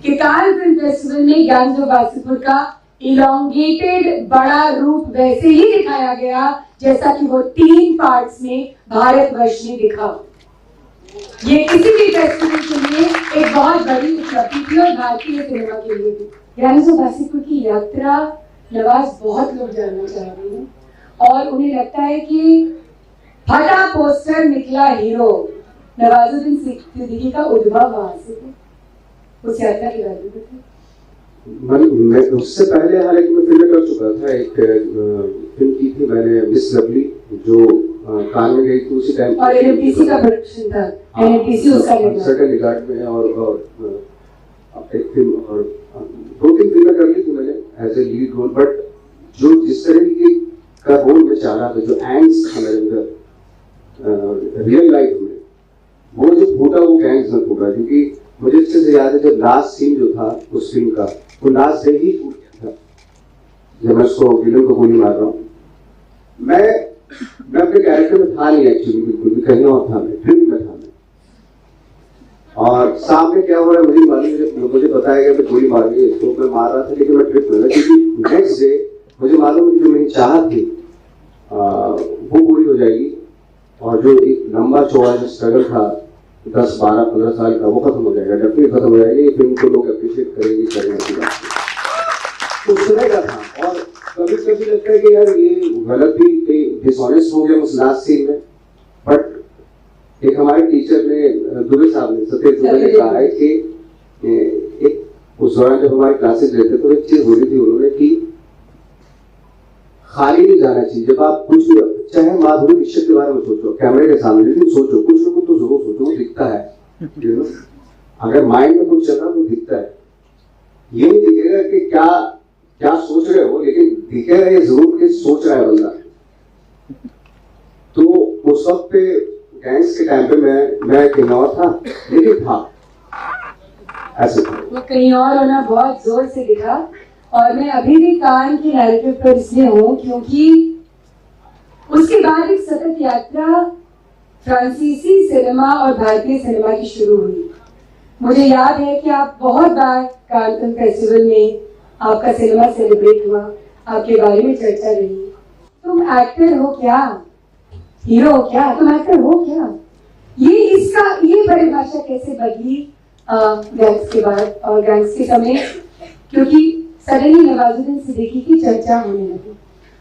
Speaker 4: कि कान फिल्म फेस्टिवल में गैंग्स ऑफ वासेपुर का इलोंगेटेड बड़ा रूप वैसे ही दिखाया गया जैसा कि वो 3 पार्ट्स में भारतवर्ष में दिखा। ये किसी भी फेस्टिवल के लिए एक बहुत बड़ी उपलब्धि थी और भारतीय सिनेमा के लिए भी। ग्रामीण बासितपुर की यात्रा नवाज बहुत लोग जानना चाह रहे हैं और उन्हें लगता है कि फटा पोस्टर निकला हीरो नवाजुद्दीन सिद्दीकी का उद्भव वहां से है। उस यात्रा के बारे में बताइए।
Speaker 8: मैं उससे पहले हालांकि मैं फिल्म कर चुका था, एक फिल्म की थी मैंने मिस लवली जो कान में गई थी उसी टाइम
Speaker 4: और एनएमटीसी का प्रोडक्शन था, एनएमटीसी उसका
Speaker 8: सर्टेन रिगार्ड में और एक फिल्म और 2-3 फिल्में कर ली थी मैंने as a lead role. But जो जिस तरह की का रोल मैं चाह रहा था, जो एंग्स था मेरे अंदर रियल लाइफ में, वो जो फूटा वो गैंग्स में फूटा। क्योंकि मुझे अच्छे से याद है जब लास्ट सीन जो था उस फिल्म का, वो लास्ट डे ही फूट गया था जब मैं उसको विलन को गोली मार रहा हूँ। मैं अपने कैरेक्टर में था नहीं एक्चुअली, बिल्कुल भी कहीं और था, मैं ट्रिप में था मैं। और सामने क्या हो रहा है मुझे मालूम, मुझे बताया गया कि गोली मार गई तो मैं मार रहा था, लेकिन मैं ट्रिप में था क्योंकि नेक्स्ट डे मुझे मालूम है कि जो मेरी चाहत थी वो पूरी हो जाएगी और जो एक लंबा चौड़ा जो स्ट्रगल था 10, 12, 15 साल का, वो खत्म हो जाएगा, डेफिनेटली खत्म हो जाएगा। ये फिल्म को लोग अप्रिशिएट करेंगे, करने की बात तो उस तरह का था। और कभी कभी लगता है कि यार ये गलत भी डिसऑनेस्ट हो गया उस लास्ट सीन में। बट एक हमारे टीचर ने दुबे साहब ने सत्येंद्र दुबे ने कहा है कि एक उस दौरान जब हमारे क्लासेस रहते तो एक चीज हो रही थी उन्होंने कि खाली नहीं जाना चाहिए। जब आप कुछ चाहे माधुरी दीक्षित के बारे में सोचो कैमरे के सामने, लेकिन सोचो कुछ लोगों तो जरूर सोचो, वो दिखता है अगर माइंड में कुछ चल रहा है तो दिखता है। ये नहीं दिखेगा कि क्या सोच रहे हो, लेकिन दिखेगा ये जरूर कि सोच रहा है बंदा। तो उस वक्त पे गैंग्स के टाइम पे मैं कहीं और था, लेकिन था ऐसे था।
Speaker 4: वो कहीं और होना बहुत जोर से दिखा। और मैं अभी भी कान के नैरेटिव पर इसलिए हूँ क्योंकि उसके बाद एक सतत यात्रा फ्रांसीसी सिनेमा और भारतीय सिनेमा की शुरू हुई। मुझे याद है कि आप बहुत बार कान फिल्म फेस्टिवल में आपका सिनेमा सेलिब्रेट हुआ, आपके बारे में चर्चा रही। तुम एक्टर हो क्या, हीरो हो क्या, तुम एक्टर हो क्या, ये परिभाषा कैसे बदली गैंग्स के बाद और गैंग्स के समय, क्योंकि सडनली नवाजुद्दीन सिद्दीकी की चर्चा होने लगी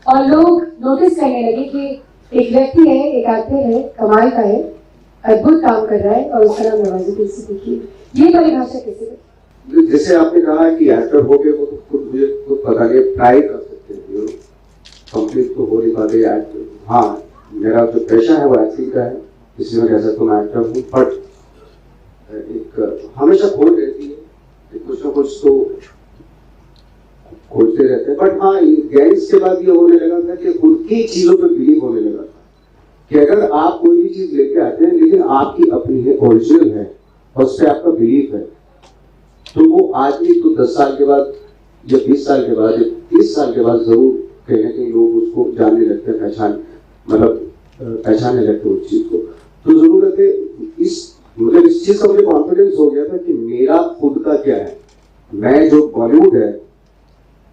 Speaker 4: और लोग नोटिस करने लगे कि एक व्यक्ति है, एक एक्टर है, कमाल का है, अद्भुत काम कर रहा है और उसका नाम नवाजुद्दीन सिद्दीकी। ये परिभाषा कैसे बदली?
Speaker 8: जैसे आपने कहा कि एक्टर हो गए, वो तो खुद मुझे खुद पता नहीं, ट्राई कर सकते हैं, कंप्लीट तो हो नहीं पाते एक्टर। हाँ, मेरा जो पेशा है वो एक्टिंग का है, इसलिए मैं कह सकता हूँ मैं एक्टर हूँ। बट एक हमेशा खोज रहती है, कुछ ना कुछ तो खोजते रहते हैं। बट हाँ, गैंग्स के बाद ये होने लगा था कि खुद की चीजों पे बिलीव होने लगा था कि अगर आप कोई भी चीज लेके आते हैं लेकिन आपकी अपनी है, ओरिजिनल है और उस पर आपका बिलीव है, तो वो आदमी तो 10 साल के बाद या 20 साल के बाद या 30 साल के बाद जरूर कहीं ना कहीं लोग उसको जानने लगते हैं, पहचानने लगते हैं उस चीज को। तो जरूरत है इस चीज का मुझे कॉन्फिडेंस हो गया था कि मेरा खुद का क्या है। मैं जो बॉलीवुड है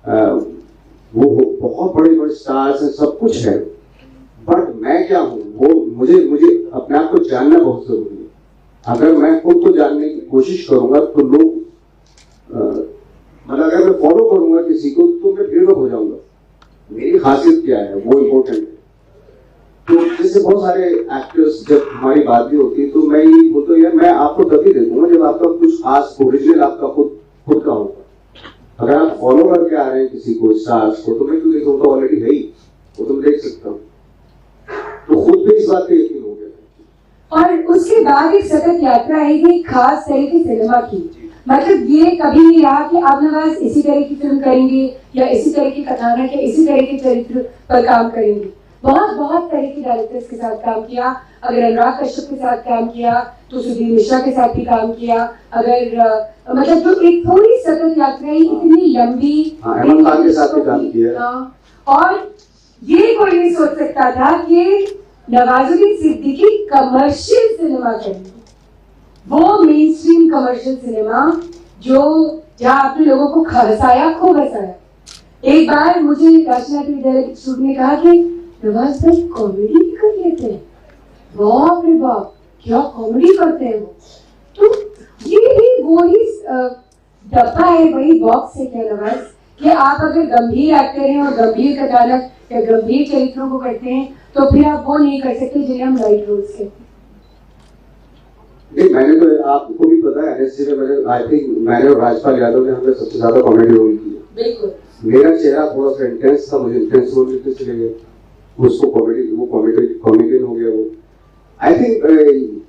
Speaker 8: वो बहुत बड़े बड़े स्टार्स हैं, सब कुछ है, बट मैं क्या हूँ वो मुझे अपने आप को जानना बहुत जरूरी है। अगर मैं खुद को जानने की कोशिश करूंगा तो लोग मतलब अगर मैं फॉलो करूंगा किसी को तो मैं बेवकूफ हो जाऊंगा। मेरी खासियत क्या है वो इम्पोर्टेंट है। तो जैसे बहुत सारे एक्टर्स जब हमारी बात भी होती है तो मैं ये बोलता हूँ यार मैं आपको तभी देखूंगा जब आपका कुछ खास ओरिजिनल आपका खुद का होगा। अगर आप फॉलो करके आ रहे हैं किसी को, स्टार्स को, तो मैं क्यों देखूँ, तो ऑलरेडी है ही, वो तो मैं देख सकता हूँ। तो खुद भी इस बात पे यकीन हो गया।
Speaker 4: और उसके बाद एक सतत यात्रा है एक खास तरह की सिनेमा की। मतलब ये कभी नहीं रहा कि अब नवाज इसी तरह की फिल्म करेंगे या इसी तरह की कथानक या इसी तरह के चरित्र पर काम करेंगे। बहुत तरह के डायरेक्टर्स के साथ काम किया। अगर अनुराग कश्यप के साथ काम किया तो सुधीर मिश्रा के साथ भी काम किया। अगर मतलब जो एक थोड़ी सतत यात्रा इतनी लंबी
Speaker 8: के साथ भी काम किया।
Speaker 4: और ये कोई नहीं सोच सकता था कि नवाजुद्दीन सिद्दीकी कमर्शियल सिनेमा करेंगे, वो मेन स्ट्रीम कमर्शियल सिनेमा जहाँ आपने लोगों को हंसाया, खूब हंसाया। एक बार मुझे राजनाथ डायरेक्टर ने कहा कि नवाज भाई कॉमेडी भी कर लेते हैं। बाप रे बाप, क्या कॉमेडी करते हैं वो। तो ये भी वही डब्बा है, वही बॉक्स है क्या नवाज, कि आप अगर गंभीर एक्टर हैं और गंभीर कथानक या गंभीर चरित्रों को करते हैं तो फिर आप वो नहीं कर सकते जिन्हें हम लाइट रोल्स कहते हैं।
Speaker 8: नहीं, मैंने तो आपको भी पता है एनएससी में मैंने और राजपाल यादव ने हमने सबसे ज्यादा कॉमेडी रोल किया।
Speaker 4: बिल्कुल।
Speaker 8: मेरा चेहरा थोड़ा सा इंटेंस था, मुझे इंटेंस रोल लिखने चले गए, उसको कॉमेडियन हो गया वो। आई थिंक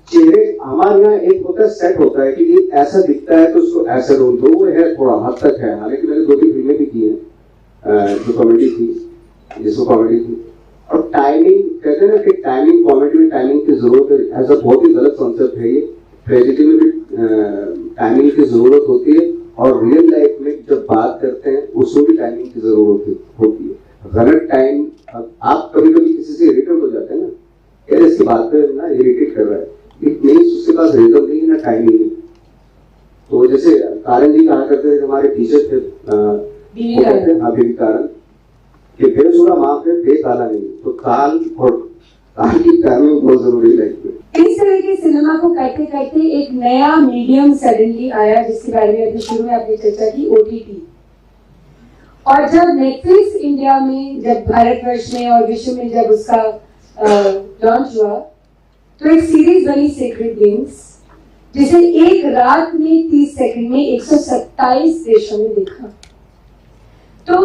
Speaker 8: चेहरे हमारे यहाँ एक होता है, सेट होता है कि ये ऐसा दिखता है तो उसको ऐसा रोल दो, वो है थोड़ा हद तक है। हालांकि मैंने 2-3 फिल्में भी की हैं जो कॉमेडी थी, जिसमें कॉमेडी थी। और टाइमिंग कहते हैं ना कि टाइमिंग, कॉमेडी में टाइमिंग की जरूरत है, ऐसा बहुत ही गलत कॉन्सेप्ट है ये। ट्रेजेडी में भी टाइमिंग की जरूरत होती है और रियल लाइफ में जब बात करते हैं उसमें भी टाइमिंग की जरूरत होती है। गलत टाइम, आप कभी कभी किसी से इरिटेट हो जाते हैं ना, यार इसकी बात कर ना इरिटेट कर रहा है, नहीं उसके पास रिदम नहीं है ना टाइमिंग है। तो जैसे कारण जी कहा करते थे, हमारे टीचर थे बीवी कारण कि बेसुरा माँ पे बेताला नहीं, तो ताल और ताल की टाइमिंग बहुत जरूरी है लाइफ में।
Speaker 4: इस तरह के सिनेमा को करते करते एक नया मीडियम सडनली आया जिसके बारे में अभी शुरू में आपने चर्चा की, OTT। और जब नेटफ्लिक्स इंडिया में, जब भारतवर्ष में और विश्व में जब उसका लॉन्च हुआ तो एक सीरीज बनी सेक्रेड गेम्स, जिसे एक रात में 30 सेकंड में 127 देशों में देखा। तो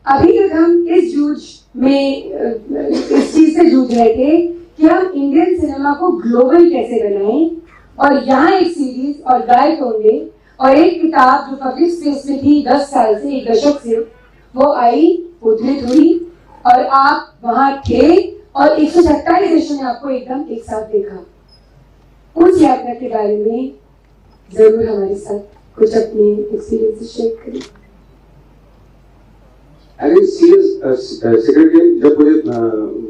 Speaker 4: अभी तक हम इस जूझ में इस चीज से जूझ रहे थे कि हम इंडियन सिनेमा को ग्लोबल कैसे बनाएं, और यहाँ एक सीरीज और गाइड होंगे और एक किताब जो पब्लिक स्पेस में थी 10 साल से, 1 दशक से, वो आई, उद्धृत हुई और आप वहां थे और 127 देशों ने आपको एकदम एक साथ देखा। उस यात्रा के बारे में जरूर हमारे साथ कुछ अपने एक्सपीरियंस शेयर करें।
Speaker 8: अरे सीरीज जब मुझे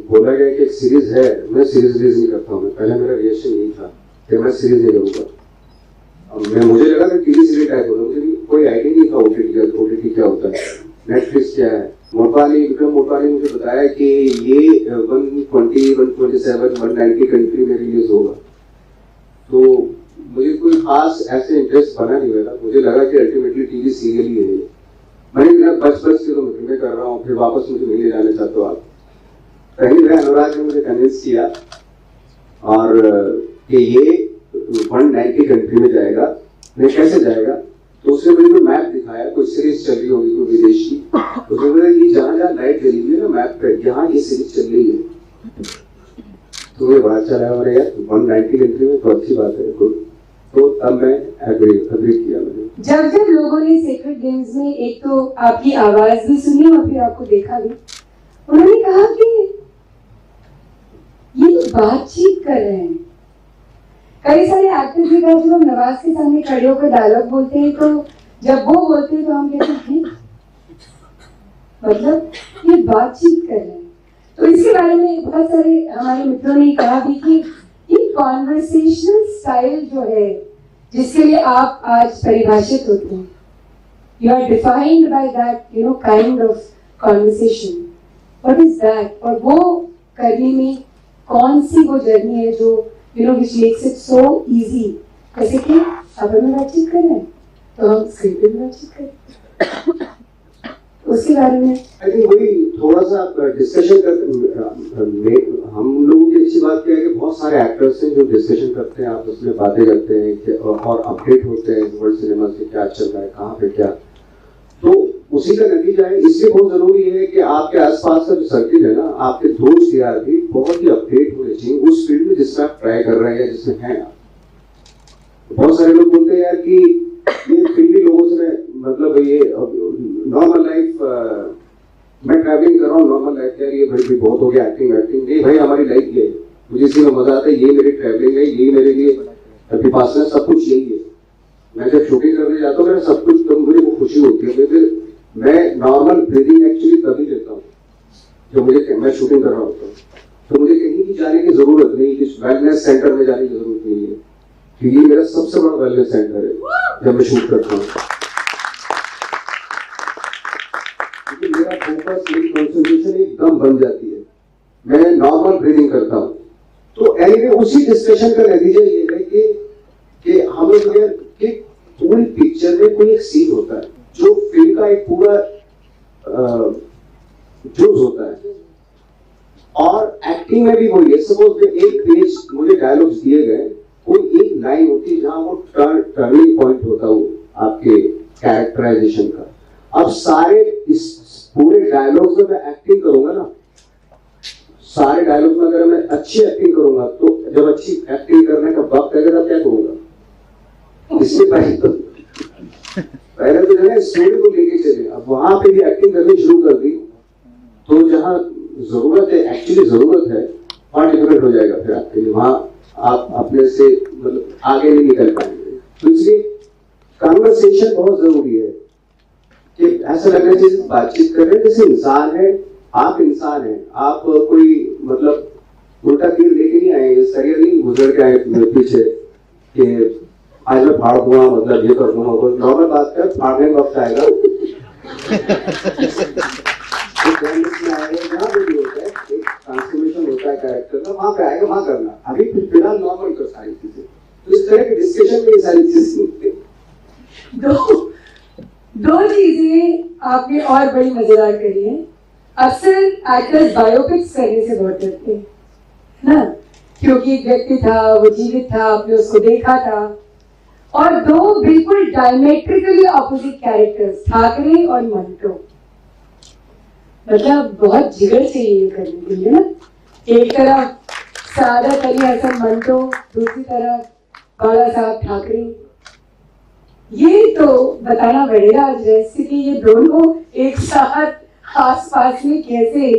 Speaker 8: बोला गया कि एक सीरीज है, मैं सीरीज रिलीज नहीं करता हूँ। पहले मेरा रिएक्शन यही था कि मैं सीरीज नहीं करूँगा। मुझे लगा कि टीवी सीरीज टाइप होगा, मुझे कोई आइडिया नहीं था ओटीटी क्या होता है, नेटफ्लिक्स क्या है। विक्रम मोटवानी मुझे बताया कि ये 120, 127, 190 कंट्री में रिलीज होगा। तो मुझे कोई खास ऐसे इंटरेस्ट बना नहीं मेरा, मुझे लगा कि अल्टीमेटली टीवी सीरियल ही है। मैंने बचपन से तो मैं कर रहा हूँ, फिर वापस मुझे नहीं ले जाना चाहते हो आप। कहीं मेरे अनुराग ने मुझे कन्विंस किया और कि ये 190 कंट्री में जाएगा। मैं कैसे जाएगा, तो उसने मुझे मैप दिखाया, कोई सीरीज चल रही होगी कोई विदेश की, उसने बोला ये जहाँ लाइट जली हुई है ना मैप पे, यहाँ ये सीरीज चल रही है। तो ये बात चला हमारे यार 190 कंट्री में, तो अच्छी बात है। तो तब मैं एग्री किया मैंने।
Speaker 4: जब जब लोगों ने सेक्रेड गेम्स में एक तो आपकी आवाज भी सुनी और फिर आपको देखा भी, उन्होंने कहा कि ये तो बातचीत कर रहे हैं। कई सारे एक्टर्स ने कहा जब हम नवाज के सामने खड़े होकर डायलॉग बोलते हैं तो जब वो बोलते हैं तो हम कहते हैं मतलब ये बातचीत कर रहे हैं। तो इसके बारे में बहुत सारे हमारे मित्रों ने कहा भी कि ये कॉन्वर्सेशनल स्टाइल जो है जिसके लिए आप आज परिभाषित होते हैं, you are defined by that kind of conversation, what is that, और वो करने में कौन सी वो जर्नी है जो which makes it so easy। जैसे कि अब हम बातचीत कर रहे हैं तो हम स्क्रीन पे बातचीत करें, उसके बारे में
Speaker 8: आई थिंक वही थोड़ा सा डिस्कशन करते। हम लोगों की अच्छी बात क्या है कि बहुत सारे एक्टर्स हैं जो डिस्कशन करते हैं, आपस में बातें करते हैं और अपडेट होते हैं वर्ल्ड सिनेमा से क्या चल रहा है, कहाँ पे क्या। तो उसी का नतीजा है। इसलिए बहुत जरूरी है कि आपके आसपास का जो सर्किल है ना, आपके दोस्त यार भी बहुत ही अपडेट होने चाहिए उस फील्ड में जिसमें आप ट्राई कर रहे हैं या जिसमें हैं आप। बहुत सारे लोग बोलते हैं यार कि ये फिल्मी लोगों से मतलब ये नॉर्मल लाइफ, मैं ट्रैवलिंग कर रहा हूँ नॉर्मल लाइफ, यार ये भाई बहुत हो गया एक्टिंग नहीं भाई, हमारी लाइफ ये है, मुझे इसी में मजा आता है, ये मेरी ट्रैवलिंग है, ये मेरे लिए विपासना, सब कुछ यही है। मैं जब शूटिंग करने जाता हूँ मेरा सब कुछ, तो मुझे वो खुशी होती है। मैं नॉर्मल ब्रीदिंग एक्चुअली तभी लेता हूँ जब मैं शूटिंग कर रहा होता हूँ। तो मुझे कहीं भी जाने की जरूरत नहीं, किसी वेलनेस सेंटर में जाने की जरूरत नहीं है, क्योंकि ये मेरा सबसे बड़ा वेलनेस सेंटर है जब मैं शूट करता हूँ। क्योंकि मेरा फोकस, मेरी कंसंट्रेशन एकदम बन जाती है। मैं नॉर्मल ब्रीदिंग करता हूँ तो एनीवे उसी डिस्कशन का नतीजा ये है कि हम लोग कि पूरी पिक्चर में कोई एक सीन होता है जो फिल्म का एक पूरा जोश होता है, और एक्टिंग में भी वही है। सपोज एक पेज मुझे डायलॉग्स दिए गए, कोई एक लाइन होती है जहां वो टर्निंग पॉइंट होता है वो आपके कैरेक्टराइजेशन का। अब सारे इस पूरे डायलॉग्स में मैं एक्टिंग करूंगा ना, सारे डायलॉग्स में अगर मैं अच्छी एक्टिंग करूंगा, तो जब अच्छी एक्टिंग करने का वक्त आएगा तब क्या करूंगा? इससे पहले तो जो है स्टोरी को लेके चले। अब वहां पे भी एक्टिंग करनी शुरू कर दी तो जहां जरूरत है, एक्चुअली जरूरत है, वहां डिफिकल्ट हो जाएगा फिर आपके लिए। वहां आप अपने से मतलब आगे नहीं निकल पाएंगे। तो इसलिए कन्वर्सेशन बहुत जरूरी है कि ऐसा लगना चाहिए बातचीत कर रहे हैं जैसे इंसान है। आप इंसान हैं, आप कोई मतलब उल्टा तीर लेके नहीं आए, सरिया नहीं गुजर के आए पीछे कि आज मैं फाड़ दूंगा, मतलब ये कर दूंगा। नॉर्मल बात कर, फाड़ने का वक्त आएगा जहाँ पे भी होता है, एक ट्रांसफॉर्मेशन होता है कैरेक्टर का, वहां पे आएगा, वहां करना। अभी फिलहाल नॉर्मल कर सारी चीजें, तो इस तरह के डिस्कशन में ये सारी चीजें।
Speaker 4: दो चीजें आपने और बड़ी मजेदार करी है। अक्सर एक्टर्स बायोपिक्स करने से बहुत डरते हैं ना, क्योंकि एक व्यक्ति था, वो जीवित था, आपने उसको देखा था, और दो बिल्कुल डायमेट्रिकली ऑपोजिट कैरेक्टर्स, ठाकरे और मंटो। मतलब बहुत जिगर चाहिए ये करने के लिए ना। एक तरफ सादा अली हसन मंटो, दूसरी तरफ बाला साहब ठाकरे। ये तो बताना पड़ेगा आज रहस्य कि ये दोनों एक साथ आसपास में कैसे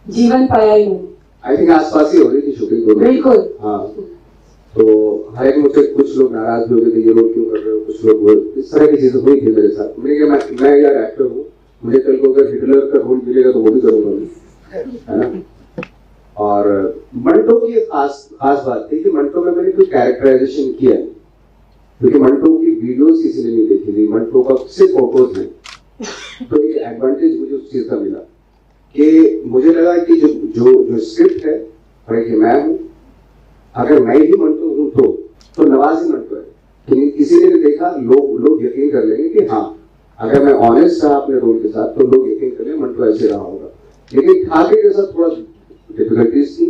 Speaker 4: जीवन पाया इन्होंने।
Speaker 8: आई थिंक आसपास ही हो रही थी शूटिंग को।
Speaker 4: बिल्कुल।
Speaker 8: हाँ, तो हर एक मुझसे कुछ लोग नाराज भी हो गए थे, ये रोल क्यों कर रहे हो, कुछ लोग इस तरह की चीजें हुई थी मेरे साथ। मैंने कहा मैं यार एक्टर हूँ, मुझे कल को अगर हिटलर का रोल मिलेगा तो वो भी करूंगा मैं, है ना। और मंटो की एक खास बात थी कि मंटो में मैंने कोई कैरेक्टराइजेशन किया, क्योंकि मंटो की वीडियोस किसी ने नहीं देखी थी, मंटो का सिर्फ फोटोज हैं। तो एक एडवांटेज मुझे उस चीज का मिला कि मुझे लगा कि जो स्क्रिप्ट है कि मैं हूँ, अगर मैं ही मंटो हूँ तो नवाज ही मंटो है। कि किसी ने भी देखा, लोग यकीन कर लेंगे कि हाँ, अगर मैं ऑनेस्ट रहा अपने रोल के साथ तो लोग यकीन कर लेंगे मंटो ऐसे रहा होगा। लेकिन ठाकरे के साथ थोड़ा डिफिकल्टीज थी,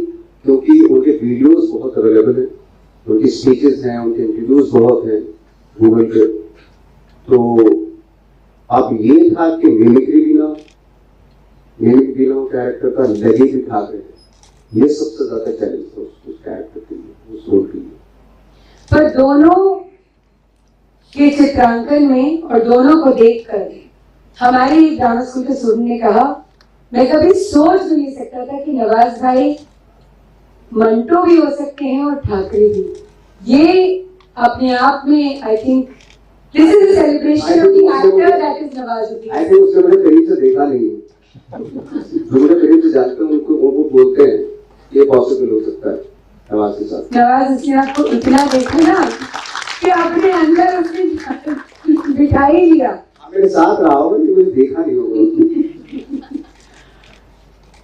Speaker 8: क्योंकि उनके वीडियोस बहुत अवेलेबल हैं, उनकी स्पीचेस हैं, उनके इंटरव्यूज बहुत हैं गूगल पे। तो अब ये था कि मिमिक्री भी ना कैरेक्टर का लगे भी ठाकरे, ये सबसे ज्यादा चैलेंज था उस कैरेक्टर के लिए, उस रोल के लिए।
Speaker 4: पर दोनों के चित्रांकन में और दोनों को देखकर हमारे ड्रामा स्कूल के स्टूडेंट ने कहा, मैं कभी सोच भी नहीं सकता था कि नवाज भाई मंटो भी हो सकते हैं और ठाकरे भी। ये अपने आप में I think this is the celebration of the actor that is Nawazuddin.
Speaker 8: I think उसने मुझे करीब से देखा नहीं है, जो मुझे करीब से जानते हैं उनको वो बोलते हैं ये पॉसिबल हो सकता है नवाज के साथ।
Speaker 4: नवाज उसने आपको इतना देखा ना कि अपने अंदर उसने बिठाई लिया।
Speaker 8: मेरे साथ रहा होगा, मुझे देखा नहीं होगा।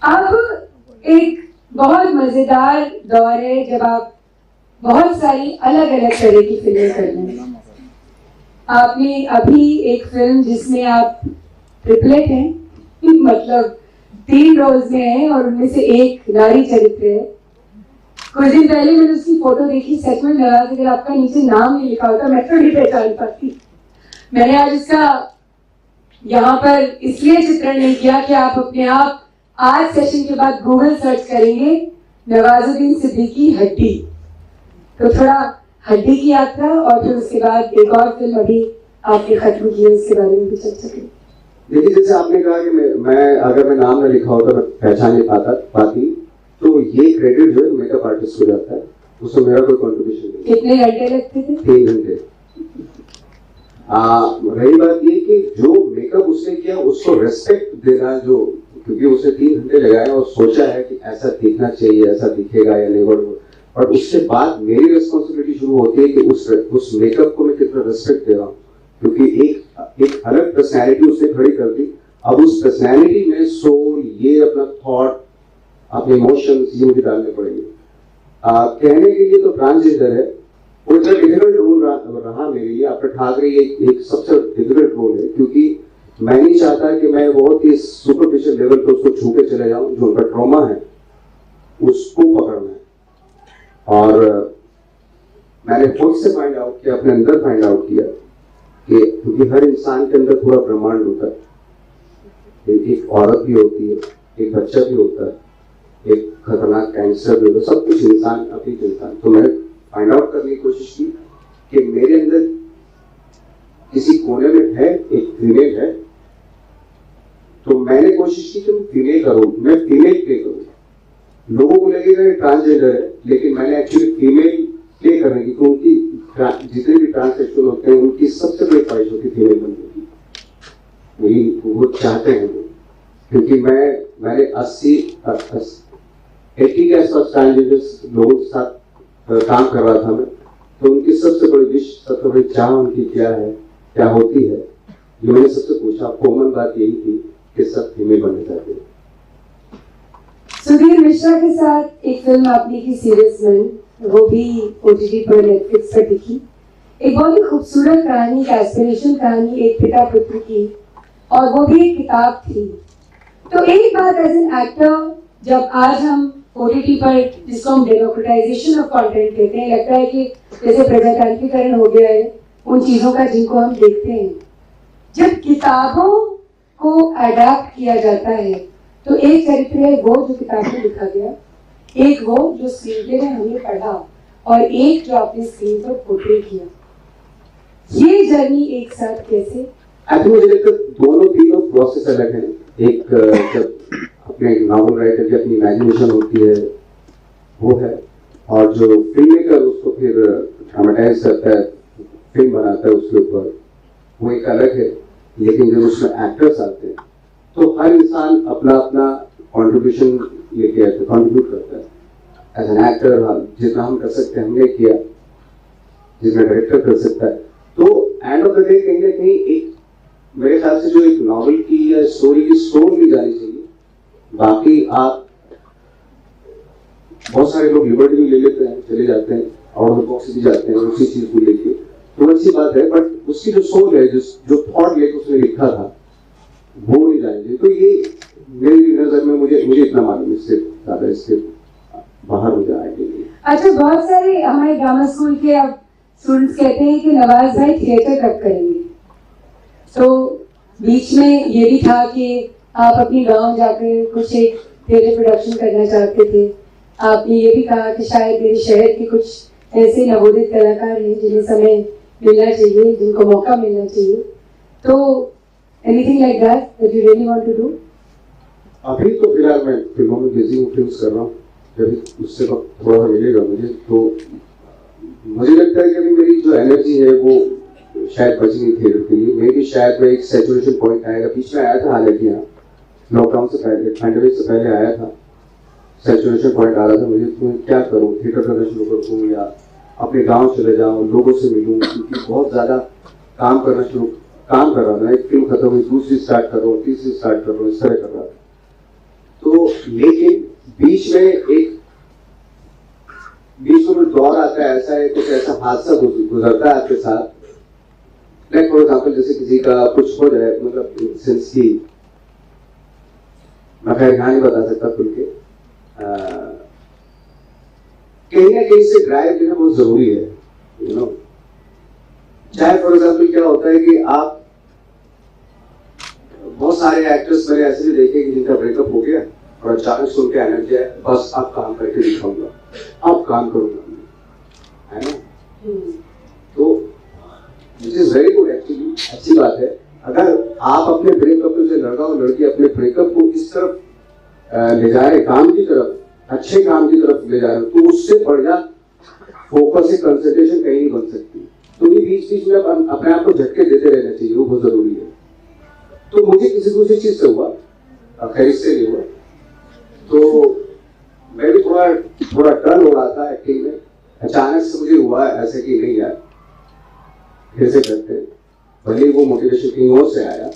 Speaker 4: अब एक बहुत मजेदार दौर है जब आप बहुत सारी अलग अलग तरह की फिल्में कर रहे हैं। आपने अभी एक फिल्म जिसमें आप ट्रिपलेट हैं, मतलब 3 रोल्स में हैं और उनमें से एक नारी चरित्र है। कुछ दिन पहले मैंने उसकी फोटो देखी, सच में नवाज अगर आपका नीचे नाम नहीं लिखा होता मैं तो नहीं पहचान पाती। मैंने आज उसका यहाँ पर इसलिए चित्रण नहीं किया कि आप अपने आप आज सेशन के बाद गूगल सर्च करेंगे नवाजुद्दीन सिद्दीकी हड्डी, तो थोड़ा हड्डी की यात्रा और फिर उसके बाद एक और फिल्म अभी आपने खत्म की है, उसके बारे में भी चर्चा करें।
Speaker 8: देखिए, जैसे आपने कहा कि मैं अगर मैं नाम न लिखा होता मैं पहचान नहीं पाती, तो ये क्रेडिट जो है मेकअप आर्टिस्ट को जाता है, उसमें मेरा कोई कंट्रीब्यूशन नहीं।
Speaker 4: कितने घंटे लगते थे?
Speaker 8: 3 घंटे। रही बात ये कि जो मेकअप उसने किया उसको रेस्पेक्ट देना, जो क्योंकि उसने 3 घंटे लगाए और सोचा है कि ऐसा दिखना चाहिए, ऐसा दिखेगा या नहीं, और उसके बाद मेरी रिस्पॉन्सिबिलिटी शुरू होती है कि उस मेकअप को मैं कितना रेस्पेक्ट दे रहा हूँ, क्योंकि एक अलग पर्सनैलिटी उसने खड़ी कर दी। अब उस पर्सनैलिटी में सोल, ये अपना थॉट, अपने इमोशंस, ये मुझे डालने पड़ेंगे। कहने के लिए तो ट्रांसजेंडर है, वो इतना डिफिकल्ट रोल रहा मेरे लिए। आफ्टर ठाकरे ये एक सबसे डिफिकल्ट रोल है, क्योंकि मैं नहीं चाहता कि मैं बहुत ही सुपरफिशियल लेवल पे उसको छू के चले जाऊं। जो उनका ट्रॉमा है उसको पकड़ना है। और मैंने खुद से फाइंड आउट किया, अपने अंदर फाइंड आउट किया कि क्योंकि हर इंसान के अंदर पूरा ब्रह्मांड होता है, एक औरत भी होती है, एक बच्चा भी होता है, एक खतरनाक कैंसर भी होता है, सब कुछ इंसान अपनी इंसान। तो मैंने फाइंड आउट करने की कोशिश की कि मेरे अंदर किसी कोने में है एक फीमेल है, तो मैंने कोशिश की कि मैं फीमेल करूं, मैं फीमेल प्ले करूं। लोगों को लगेगा ये ट्रांसजेंडर है, लेकिन मैंने एक्चुअली फीमेल प्ले करने की, क्योंकि जितने भी ट्रांससेक्सुअल होते हैं उनकी सबसे बड़ी ख्वाहिश होती है फीमेल बनने की, वही वो चाहते हैं वो। क्योंकि मैंने 80 के आसपास ट्रांसजेंडर लोगों के साथ काम कर रहा था मैं, तो उनकी सबसे बड़ी विश, सबसे बड़ी चाह उनकी क्या है, क्या होती है, जो मैंने सबसे पूछा, कॉमन बात यही थी कि सब फीमेल बनना चाहते हैं।
Speaker 4: सुधीर मिश्रा के साथ एक फिल्म आपने की सीरीज में, वो भी OTT पर नेटफ्लिक्स पर दिखी। एक बहुत ही खूबसूरत कहानी, एक एस्पिरेशन कहानी, एक पिता पुत्र की, और वो भी एक किताब थी। तो एक बात एज एन एक्टर, जब आज हम OTT पर, जिसको हम डेमोक्रेटाइजेशन ऑफ कंटेंट कहते हैं, लगता है कि जैसे प्रजातांत्रिकरण हो गया है उन चीजों का जिनको हम देखते हैं, जब किताबों को अडैप्ट किया जाता है तो एक चरित्र है वो जो किताब में लिखा गया, एक वो जो स्क्रीन प्ले में हमने पढ़ा, और एक जो आपने स्क्रीन पर पोर्ट्रे किया। ये जर्नी एक साथ कैसे?
Speaker 8: मुझे लगता है दोनों तीनों प्रोसेस अलग है। एक जब अपने नॉवल राइटर की अपनी इमेजिनेशन होती है वो है, और जो फिल्म मेकर उसको फिर ड्रामेटाइज करता है, फिल्म बनाता है उसके ऊपर, वो एक अलग है। लेकिन जब उसमें एक्टर्स आते हैं तो हर इंसान अपना अपना कॉन्ट्रीब्यूशन लेके आता है, कॉन्ट्रीब्यूट करता है। एज एन एक्टर जितना हम कर सकते हैं हमने किया, जितना डायरेक्टर कर सकता है। तो एंड ऑफ द डे कहीं ना कहीं एक मेरे ख्याल से जो एक नॉवल की या स्टोरी की सोल भी जानी चाहिए। बाकी आप बहुत सारे लोग लिबर्टी भी ले लेते हैं, चले जाते हैं, आउट ऑफ द बॉक्स भी जाते हैं उसी चीज को लेके, तो अच्छी बात है, बट उसकी जो सोल है, जो थॉट लेके उसने लिखा था, वो नहीं जानी चाहिए। तो ये मेरी नजर में मुझे इतना मालूम, इससे ज्यादा इससे बाहर हो जाएगी।
Speaker 4: अच्छा, बहुत सारे हमारे ड्रामा स्कूल के अब स्टूडेंट्स कहते हैं कि नवाज भाई थिएटर कब करेंगे, तो बीच में ये भी था कि आप अपनी गांव जाकर कुछ एक थिएटर प्रोडक्शन करना चाहते थे। आपने ये भी कहा कि शायद मेरे शहर के कुछ ऐसे नवोदित कलाकार हैं जिन्हें समय मिलना चाहिए, जिनको मौका मिलना चाहिए। तो anything like that you really want to do?
Speaker 8: अभी तो फिलहाल मैं फिल्मों में बिजी हूँ, फिल्म कर रहा हूँ, जब उससे थोड़ा मिलेगा मुझे, तो मुझे लगता है कि अभी मेरी जो एनर्जी है वो शायद बची नहीं थिएटर के लिए। मे भी शायद मैं एक सैचुरेशन पॉइंट आएगा। बीच में आया था, हालांकि यहाँ लॉकडाउन से पहले, पैंडेमिक से पहले आया था, सैचुरेशन पॉइंट आ रहा था मुझे, तो मैं क्या करूँ, थिएटर करना शुरू कर दूँ या अपने गांव चले जाऊँ, लोगों से मिलूँ, क्योंकि बहुत ज़्यादा काम कर रहा था। एक फिल्म खत्म हुई, दूसरी स्टार्ट कर रहा हूँ, तीसरी स्टार्ट कर रहा हूँ, इस तरह कर रहा था। तो लेकिन बीच में दौर आता है, ऐसा है, कुछ ऐसा हादसा गुजरता है आपके साथ, लाइक फॉर एग्जाम्पल जैसे किसी का कुछ हो जाए, मतलब सेंस की मैं खैर यहाँ नहीं बता सकता खुल के, कहीं ना कहीं से ड्राइव लेना बहुत जरूरी है, यू नो। चाहे फॉर एग्जाम्पल क्या होता है कि आप बहुत सारे एक्टर्स मैंने ऐसे भी देखे कि जिनका ब्रेकअप हो गया और अचानक सुन के एनर्जी है, बस अब काम करके दिखाऊंगा, अब काम करूंगा, है ना। तो दिस इज वेरी गुड एक्चुअली, अच्छी बात है। अगर आप अपने ब्रेकअप को, जो लड़का और लड़की अपने ब्रेकअप को इस तरफ ले जा रहे, काम की तरफ, अच्छे काम की तरफ ले जा रहे हो, तो उससे बढ़िया फोकस या कंसंट्रेशन कहीं नहीं बन सकती। तो ये बीच में अपने आप को झटके देते रहना चाहिए, वो बहुत जरूरी है। तो मुझे किसी दूसरी चीज से हुआ, खैर इससे नहीं हुआ, तो मैं भी थोड़ा टर्न हो रहा था एक्टिंग में, अचानक से मुझे हुआ ऐसे कि नहीं यार फिर से करते, भले वो मोटिवेशन कहीं और से आया।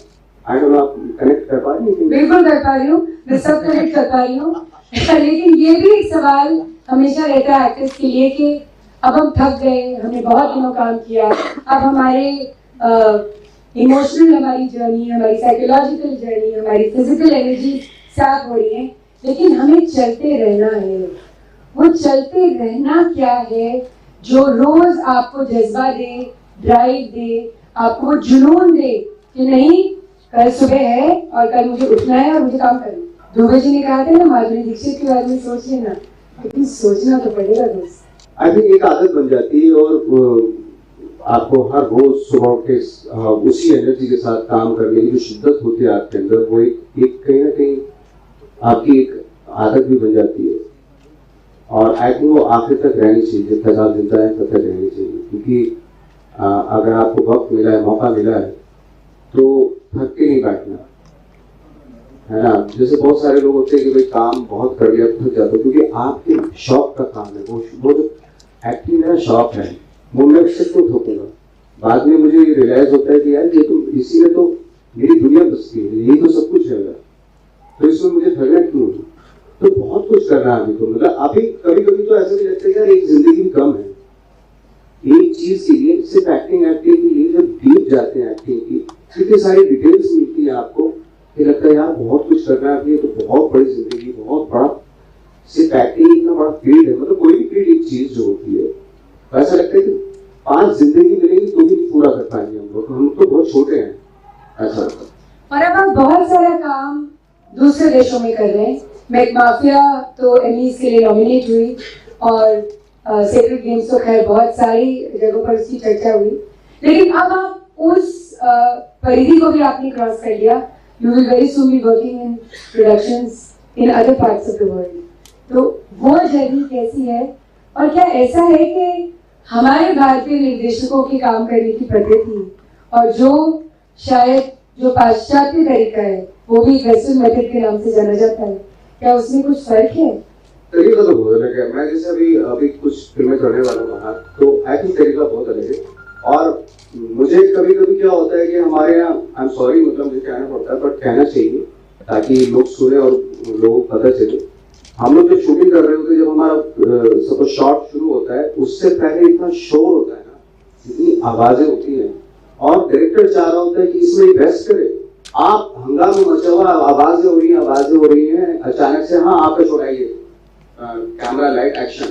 Speaker 8: आई डोंट नो, आप कनेक्ट कर पा रही हैं?
Speaker 4: बिल्कुल कर पा रही हूँ, मैं सब कनेक्ट कर पा रही हूँ। लेकिन ये भी एक सवाल हमेशा रहता है एक्टर्स के लिए कि अब हम थक गए, हमने बहुत दिनों काम किया, अब हमारे इमोशनल हमारी जर्नी, हमारी साइकोलॉजिकल जर्नी, हमारी फिजिकल एनर्जी साफ हो रही है, लेकिन हमें चलते रहना है। वो चलते रहना क्या है जो रोज आपको जज्बा दे, ड्राइव दे, आपको जुनून दे कि नहीं कल सुबह है और कल मुझे उठना है और मुझे काम करना है। दुबे जी ने कहा था ना, माधुरी दीक्षित के बारे में सोच लेना, लेकिन सोचना तो पड़ेगा दोस्त।
Speaker 8: आई थिंक एक आदत बन जाती है और आपको हर रोज सुबह के उसी एनर्जी के साथ काम करने की जो शिद्दत होती है आपके अंदर, वो एक कहीं ना कहीं आपकी एक आदत भी बन जाती है। और आई थिंक वो आखिर तक रहनी चाहिए, जब तक आप जिंदा है तब तक रहनी चाहिए। क्योंकि अगर आपको वक्त मिला है, मौका मिला है, तो थक के नहीं बैठना है ना। जैसे बहुत सारे लोग होते हैं कि भाई काम बहुत कर लिया थक जाता, क्योंकि आपके शौक का काम है वो जो एक्टिंग मेरा शौक है, वो मैं उससे क्यों ठोकूंगा। बाद में मुझे रियलाइज होता है कि यार ये तो इसी में तो मेरी दुनिया बसती है, यही तो सब कुछ है, तो इसमें मुझे थकना क्यों। तो बहुत कुछ करना है अभी, तो मतलब अभी कभी कभी तो ऐसा भी लगता है यार एक जिंदगी भी कम है एक चीज के लिए, सिर्फ एक्टिंग के लिए जब डीप जाते हैं एक्टिंग की, इतनी सारी डिटेल्स मिलती है आपको कि लगता है यार बहुत कुछ करना है, तो बहुत बड़ी जिंदगी, बहुत बड़ा, सिर्फ एक्टिंग इतना बड़ा फील्ड है। मतलब कोई भी फील्ड एक चीज जो होती है, ऐसा लगता है कि 5 जिंदगी मिलेगी तो भी पूरा कर पाएंगे हम तो बहुत छोटे हैं, ऐसा लगता है।
Speaker 4: और अब आप बहुत सारा काम दूसरे देशों में कर रहे हैं। मैं माफिया तो एमीज के लिए नॉमिनेट हुई और सेक्रेट गेम्स तो खैर बहुत सारी जगहों पर उसकी चर्चा हुई, लेकिन अब आप उस परिधि को भी आपने क्रॉस कर लिया। You will very soon be working in productions in other parts of the world. तो वो जर्नी कैसी है, और क्या ऐसा है कि हमारे भारतीय निर्देशकों के काम करने की पद्धति और जो शायद जो पाश्चात्य तरीका है वो भी वेस्टर्न मेथड के नाम से जाना जाता है, क्या उसमें कुछ फर्क है?
Speaker 8: तरीका तो बहुत अलग है। मैं जैसे अभी कुछ फिल्में करने वाला हूँ बाहर, तो आई थिंक तरीका बहुत अलग है। और मुझे कभी कभी क्या होता है कि हमारे यहाँ, आई एम सॉरी, मतलब मुझे कहना पड़ता है, बट कहना चाहिए ताकि लोग सुने और लोगों को पता चले। हम लोग जब शूटिंग कर रहे होते हैं, जब हमारा सब शॉट शुरू होता है, उससे पहले इतना शोर होता है ना, इतनी आवाजें होती हैं, और डायरेक्टर चाह रहा होता है कि इसमें इन्वेस्ट करे। आप हंगामा मचा हुआ, आवाजें हो रही हैं, अचानक से हाँ आपका शॉट आइए, कैमरा लाइट एक्शन,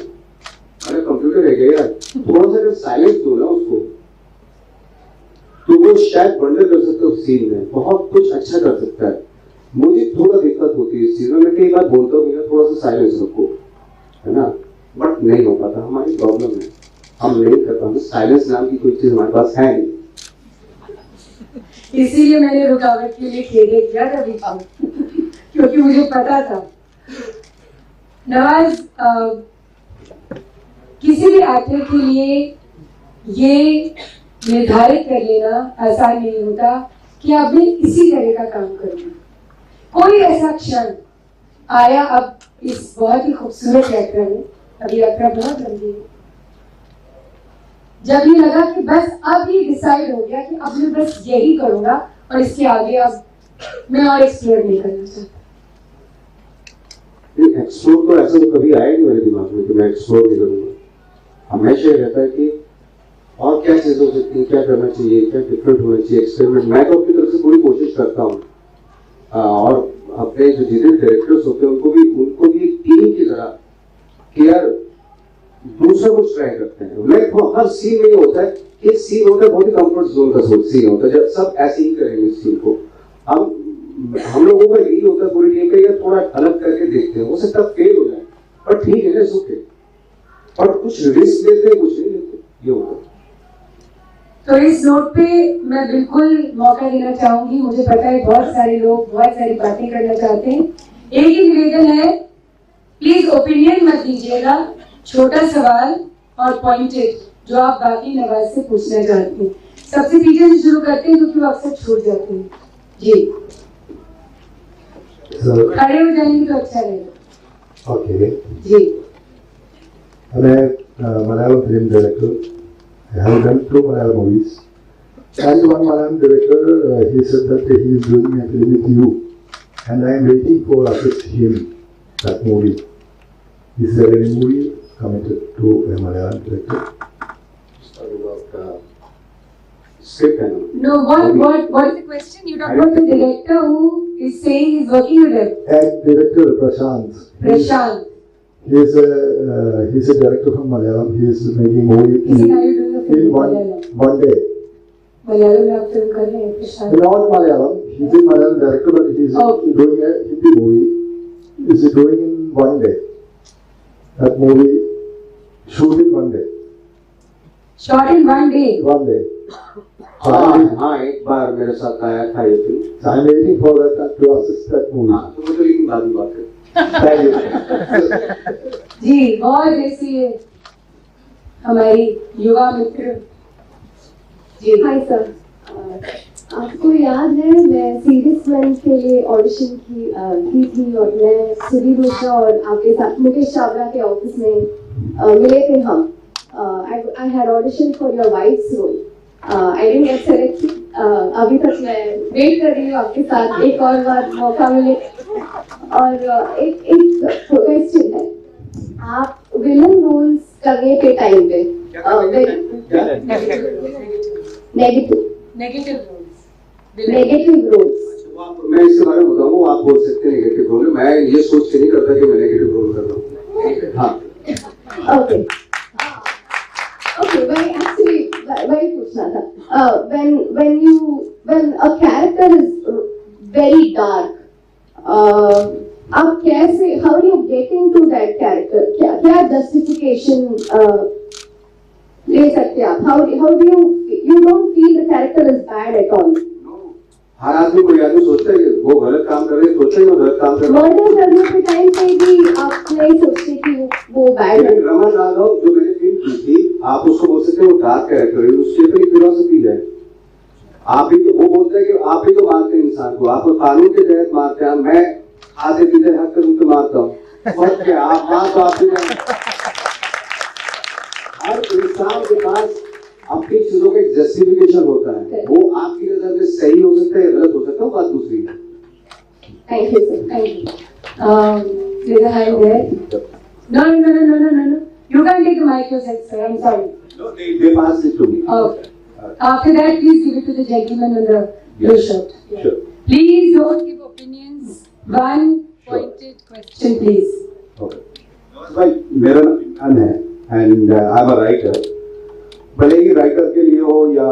Speaker 8: अरे कंप्यूटर है क्या यार, थोड़ा सा साइलेंस दो ना उसको, तो वो शायद वंडर कर सकता है। सीन में बहुत कुछ अच्छा कर सकता है। मुझे थोड़ा दिक्कत होती है इस चीज में, मैं कई बार बोलता हूँ थोड़ा सा साइलेंस रखो, है ना, बट नहीं हो पाता, हमारी प्रॉब्लम है, हम नहीं कर पाते। साइलेंस नाम की कोई चीज हमारे पास है नहीं,
Speaker 4: इसीलिए मैंने रुकावट के लिए खेदे किया था बीच में, क्योंकि मुझे पता था। नवाज, किसी भी एक्टर के लिए ये निर्धारित कर लेना आसान नहीं होता कि आपने इसी तरह का काम करना। कोई ऐसा क्षण आया अब इस बहुत ही खूबसूरत यात्रा में, अभी यात्रा बहुत लंबी है, जब ये लगा कि बस अब ये डिसाइड हो गया कि अब मैं बस यही करूंगा और इसके आगे अब मैं और एक्सप्लोर नहीं करना चाहता।
Speaker 8: एक्सप्लोर तो ऐसा तो कभी आया नहीं मेरे दिमाग में कि मैं एक्सप्लोर नहीं करूंगा। हमेशा ये रहता है कि और क्या चीज हो सकती है, क्या करना चाहिए, क्या डिफरेंट होना चाहिए, एक्सपेरिमेंट। मैं तो अपनी तरफ से पूरी कोशिश करता हूँ, और अपने जो जितने डायरेक्टर्स होते हैं उनको भी एक टीम की तरह केयर, दूसरा कुछ ट्राई करते हैं। मैं हर सीन में ये होता है कि एक सीन होता है बहुत ही कंफर्ट जोन का सीन होता है, जब सब ऐसे ही करेंगे इस सीन को। हम लोगों का यही होता है पूरी टीम का, यार थोड़ा अलग करके देखते हैं, हो सकता है फेल हो जाए, पर ठीक है ना, सुखे, और कुछ रिस्क लेते हैं, कुछ नहीं लेते, ये होता है।
Speaker 4: तो इस नोट पे मैं बिल्कुल मौका देना चाहूंगी, मुझे पता है बहुत सारे लोग बहुत सारी बातें करना चाहते हैं। एक ही निवेदन है, प्लीज ओपिनियन मत दीजिएगा, छोटा सवाल और पॉइंटेड जो आप बाकी नवाज से पूछना चाहते हैं। सबसे पीछे से शुरू करते हैं क्योंकि वो अक्सर छूट जाते हैं। जी खड़े हो जाएंगे तो अच्छा रहेगा।
Speaker 13: ओके
Speaker 4: जी,
Speaker 13: मैं Malayalam film director. I have done 2 Malayalam movies. And one Malayalam director, he said that he is doing a film with you, and I am waiting for assist him that movie. Is there any movie committed to a Malayalam director?
Speaker 8: Script and
Speaker 4: No, what is the question? You talk about the director who is saying he's working with him.
Speaker 13: Director Prashant.
Speaker 4: Prashant.
Speaker 13: He's a director from Malayalam. He is making movie
Speaker 4: Is he now doing a film
Speaker 13: in
Speaker 4: in Malayalam?
Speaker 13: one day.
Speaker 4: Malayalam में आप film कर रहे हैं Prashant?
Speaker 13: Not Malayalam. He's a Malayalam director, but he's doing a Hindi movie. Is he doing in one day? That movie shoot in one day.
Speaker 4: Shot in one day.
Speaker 13: One day.
Speaker 8: हाँ एक बार मेरे साथ आया था ये film.
Speaker 13: I'm waiting for that to assist that movie.
Speaker 8: हाँ तो मुझे लेकिन बाद में बात करें.
Speaker 13: Thank you.
Speaker 4: जी बहुत ऐसी है हमारी युवा मित्र.
Speaker 1: हाय सर, आपको याद है मैं सीरियस मैन के लिए ऑडिशन की थी और मैं सुधीर मिश्रा और आपके साथ मुकेश चावला के ऑफिस में मिले थे हम. I had auditioned for your wife's role. I didn't get selected. अभी तक मैं वेट कर रही हूँ आपके साथ एक और बार मौका मिले. और एक क्वेश्चन है, आप विलन रोल्स करने के टाइम पे नेगेटिव रोल्स
Speaker 8: मैं इसके बारे में बताऊँ. आप बोल सकते हैं नेगेटिव रोल. मैं ये सोच के नहीं करता कि मैं नेगेटिव रोल कर रहा हूँ. हाँ
Speaker 1: ओके वही पूछना था. when a character is very dark, आप कैसे how do you get into that character? क्या justification ले सकते हैं आप? How do you don't feel the character is bad at all?
Speaker 8: हर आदमी कोई आदमी सोचता है कि वो गलत काम कर रहे हैं, सोचता है वो गलत काम कर रहे हैं.
Speaker 1: मर्डर करने के टाइम पे भी आप नहीं सोचते कि वो बैड है.
Speaker 8: रमन राघव जो मैंने फिल्म की थी, आप उसको बोल सकते हैं वो डार्क कैरेक्टर है. उसके ऊपर एक फिलॉसफी है. आप ही तो वो बोलते हैं कि आप ही तो मारते हैं इंसान को, आप कानून के तहत मारते हैं. मैं आधे पीछे हक कर उनको मारता हूँ. क्या आप मार तो आप हर इंसान के पास अपनी चीजों का एक जस्टिफिकेशन होता है. वो आपकी नजर में सही हो सकता है, गलत हो सकता है, बात दूसरी है.
Speaker 1: Thank you, sir. Thank you.
Speaker 4: There's a hand there. No. You can't take the mic yourself, sir. I'm sorry.
Speaker 8: No, they passed it to me.
Speaker 4: Okay. After that, please give it to the gentleman in the blue shirt.
Speaker 8: Sure.
Speaker 4: Please don't give opinions. One pointed question, please.
Speaker 8: Okay. भाई मेरा नाम इमरान है and I'm a writer. भले ही राइटर के लिए हो या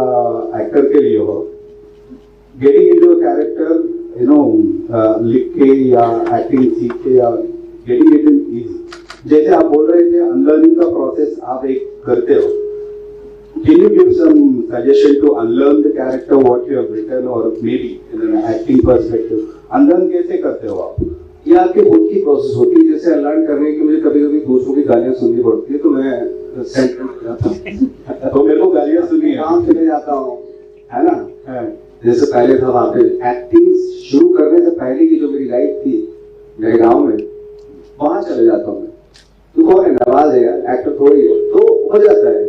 Speaker 8: एक्टर के लिए हो, गेटिंग इनटू अ कैरेक्टर लिख के या एक्टिंग सीख के या गेटिंग इट इन इजी. जैसे आप बोल रहे थे अनलर्निंग का प्रोसेस आप एक करते हो. Can you give some suggestion to unlearn the character what you have written or maybe in an acting perspective? Unlearn कैसे करते हो आप? ये आपकी खुद की प्रोसेस होती है. जैसे अनलर्न करने के मुझे कभी-कभी दूसरों की गालियां सुननी पड़ती है तो मैं सेंटर में जाता हूँ. तो मेरे को गालियां सुनी काम चले जाता हूँ, है ना. जैसे पहले था वहाँ पे एक्टिंग शुरू करने से पहले की जो मेरी लाइफ थी मेरे गाँव में, वहाँ चले जाता हूँ. तू कौन है? नवाज है यार, एक्टर थोड़ी है. तो हो जाता है.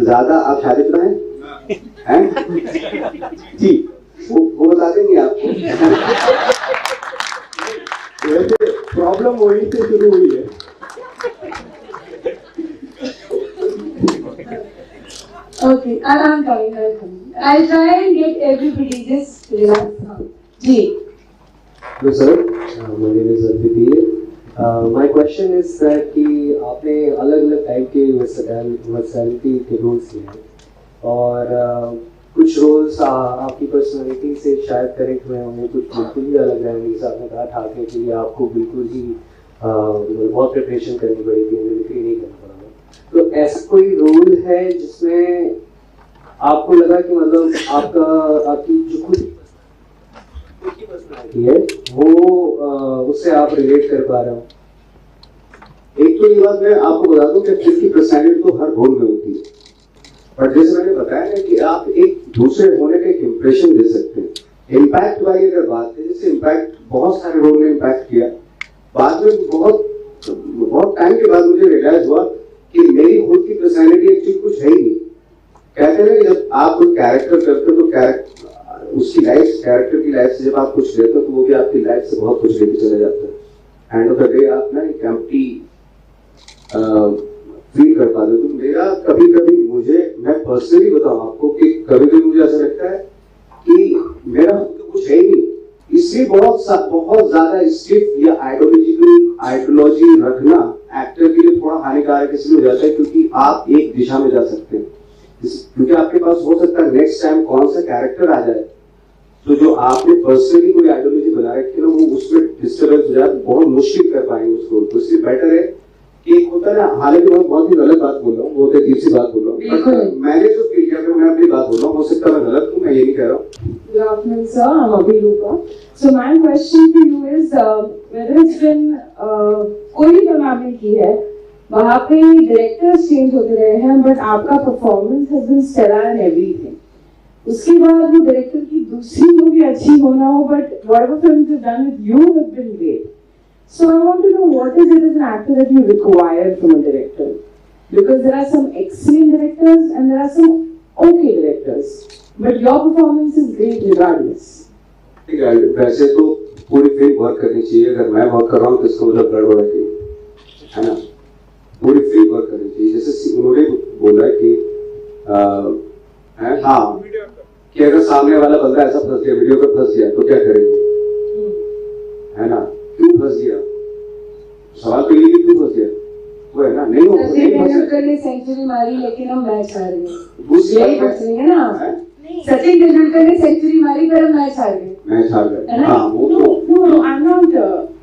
Speaker 8: ज्यादा आप शादीशुदा हैं? जी वो बता देंगे आपको. वैसे प्रॉब्लम वहीं से शुरू हुई है.
Speaker 4: Okay, I'm coming. I'll try and get everybody just relax now. Ji.
Speaker 14: Hello sir, my name is Aditya. My question is that कि आपने अलग-अलग टाइप के वर्सैलिटी के रोल्स किए हैं और कुछ रोल्स आपकी पर्सनालिटी से शायद करेक्ट हुए होंगे, कुछ बिल्कुल ही अलग रहेंगे. जैसे आपने कहा ठाकरे के लिए आपको बिल्कुल ही बहुत प्रिपरेशन करनी पड़ी थी, मिमिक्री नहीं करना पड़ा. तो ऐसा कोई रोल है जिसमें आपको लगा कि मतलब आपकी जो खुद की पर्सनालिटी है वो उससे आप रिलेट कर पा रहे हो?
Speaker 8: एक तो ये बात मैं आपको बता दूं कि खुद की पर्सनालिटी तो हर रोल में होती है, पर जैसे मैंने बताया ना कि आप एक दूसरे होने का एक इम्प्रेशन दे सकते हैं. इम्पैक्ट वाली अगर बात है, जैसे इम्पैक्ट बहुत सारे रोल ने इम्पैक्ट किया. बाद में बहुत टाइम के बाद मुझे रियलाइज हुआ कि मेरी खुद की पर्सनैलिटी एक्चुअली कुछ है ही नहीं. कहते हैं जब आप कोई कैरेक्टर करते हो तो उसकी लाइफ कैरेक्टर की लाइफ से जब आप कुछ लेते हो तो वो भी आपकी लाइफ से बहुत कुछ लेके चले जाता है. एंड ऑफ द डे आप ना एक एम्प्टी फील कर पाते। तो मेरा कभी कभी मैं पर्सनली बताऊं आपको कि कभी कभी मुझे ऐसा लगता है कि मेरा तो कुछ है ही नहीं, इसलिए बहुत ज्यादा स्ट्रिक्ट या आइडियोलॉजी रखना एक्टर के लिए थोड़ा हानिकारक इसलिए हो जाता है क्योंकि आप एक दिशा में जा सकते हैं, क्योंकि आपके पास हो सकता है नेक्स्ट टाइम कौन सा कैरेक्टर आ जाए, तो जो आपने पर्सनली कोई आइडियोलॉजी बना रखी है ना वो उसमें डिस्टर्बेंस हो जाए, बहुत मुश्किल कर पाएंगे उसको। तो इसलिए बेटर है कि एक होता है ना, हालांकि मैं बहुत ही गलत बात बोल रहा हूँ, बहुत अजीब सी बात बोल रहा हूँ, मैंने जो फील किया मैं अपनी बात बोल रहा हूँ, हो सकता है मैं गलत हूँ, मैं ये नहीं कह रहा हूँ।
Speaker 4: Good afternoon, sir. I'm Abhirupa. So my question to you is, whether it's been कोई भी फिल्म आपने की है, वहाँ पे डायरेक्टर्स चेंज होते रहे हैं, बट आपका performance has been stellar in everything. उसके बाद वो डायरेक्टर की दूसरी मूवी अच्छी होना हो, but whatever films you done with you have been great. So I want to know what is it as an actor that you require from a director, because there are some excellent directors and there are some okay directors, but your performance is great regardless.
Speaker 8: वैसे तो पूरी फिल्म वर्क करनी चाहिए, अगर मैं वर्क कर रहा हूँ तो इसका मतलब गड़बड़ है ना, पूरी फिल्म वर्क करनी चाहिए। जैसे उन्होंने बोला कि हाँ कि अगर सामने वाला बंदा ऐसा फंस गया, वीडियो पे फंस गया तो क्या करेंगे, है ना, क्यों फंस गया, सवाल तो ये क्यों फंस गया, वो है ना, नहीं हो
Speaker 4: सचिन तेंदुलकर ने सेंचुरी मारी लेकिन हम मैच हार गए, यही पूछेंगे ना आप। सचिन तेंदुलकर ने सेंचुरी मारी पर हम मैच हार गए, हाँ वो no, I'm not,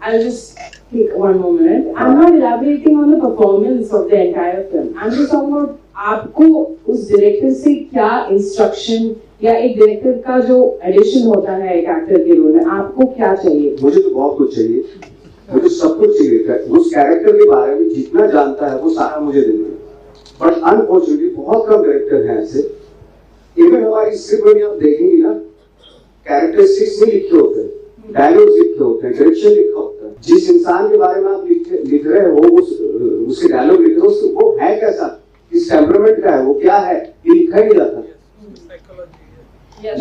Speaker 4: I'll just take one more minute. I'm not elaborating on the performance of the entire film. I'm just talking about आपको उस डायरेक्टर से क्या इंस्ट्रक्शन या एक डायरेक्टर का जो एडिशन होता है एक एक्टर के रोल में, आपको क्या चाहिए?
Speaker 8: मुझे तो बहुत कुछ चाहिए, मुझे सब कुछ चाहिए, उस कैरेक्टर के बारे में जितना जानता है वो सारा मुझे देना है। बट अनफॉर्चुनेटली बहुत कम डायरेक्टर हैं ऐसे। इवन हमारी स्क्रिप्ट में आप देखेंगे ना, कैरेक्टरिस्टिक्स नहीं लिखे होते, डायलॉग्स लिखे होते हैं, डायरेक्शन लिखा होता है। जिस इंसान के बारे में आप लिख रहे हो उसके डायलॉग लिख रहे हो, वो है कैसा, किस टेम्परामेंट का है, वो क्या है, ये लिखा ही नहीं जाता।
Speaker 4: ये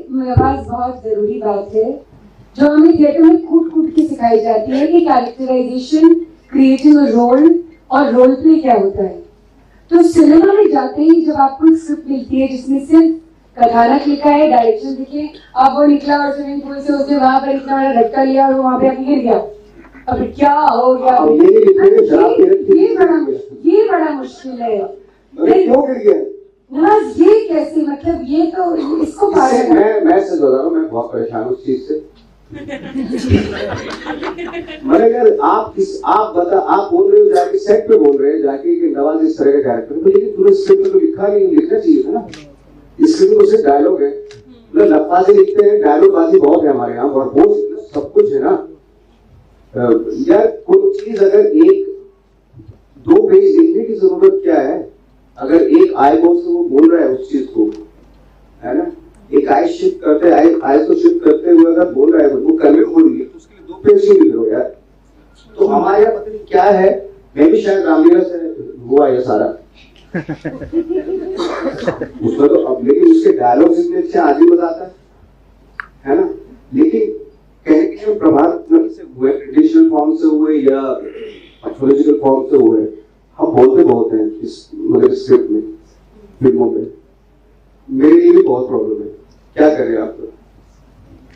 Speaker 4: मेरे पास बहुत जरूरी बात है जो हमें थिएटर में कूट के सिखाई जाती है कि कैरेक्टराइजेशन, क्रिएटिंग अ रोल और रोल प्ले क्या होता है। तो सिनेमा में जाते ही जब आपको एक स्क्रिप्ट मिलती है जिसमें सिर्फ कथानक लिखा है, डायरेक्शन लिखे, अब वो निकला और स्विमिंग पूल से उसने वहां पर इतना बड़ा झटका लिया और वहां पे आके गिर गया, अब क्या हो गया, ये बड़ा मुश्किल है।
Speaker 8: क्यों गिर गया
Speaker 4: ना, ये कैसे, मतलब ये तो इसको
Speaker 8: मैं सच बता रहा हूँ, मैं बहुत परेशान हूँ उस चीज से। मगर आप बोल रहे हो जाके सेट पे बोल रहे हैं जाके कि नवाज इस तरह का कैरेक्टर, लेकिन पूरे स्क्रिप्ट में तो लिखना चाहिए था ना। स्क्रिप्ट में सिर्फ डायलॉग है, मतलब लफ्ज़ लिखते हैं, डायलॉग बाजी बहुत है हमारे यहाँ, और वो सब कुछ है ना यार। कोई चीज अगर एक दो पेज लिखने की जरूरत क्या है, अगर एक आई बॉक्स से वो बोल रहा है उस चीज को, है ना, एक आई शिफ्ट करते आई को शिफ्ट करते हुए अगर बोल रहा है वो कन्वे हो रही है, तो उसके लिए दो पेज ही लिख लो यार। तो हमारे यहाँ पता नहीं क्या है, मैं भी शायद रामलीला से हुआ ये सारा उसमें तो अब, लेकिन उसके डायलॉग इतने अच्छे आज ही बताता है ना, लेकिन कहने के प्रभावित से हुए, ट्रेडिशनल फॉर्म से हुए या पॉलिटिकल फॉर्म से हुए, हम बोलते बहुत हैं इस मतलब स्क्रिप्ट में, फिल्मों में। मेरे लिए भी बहुत प्रॉब्लम है, क्या करें आप?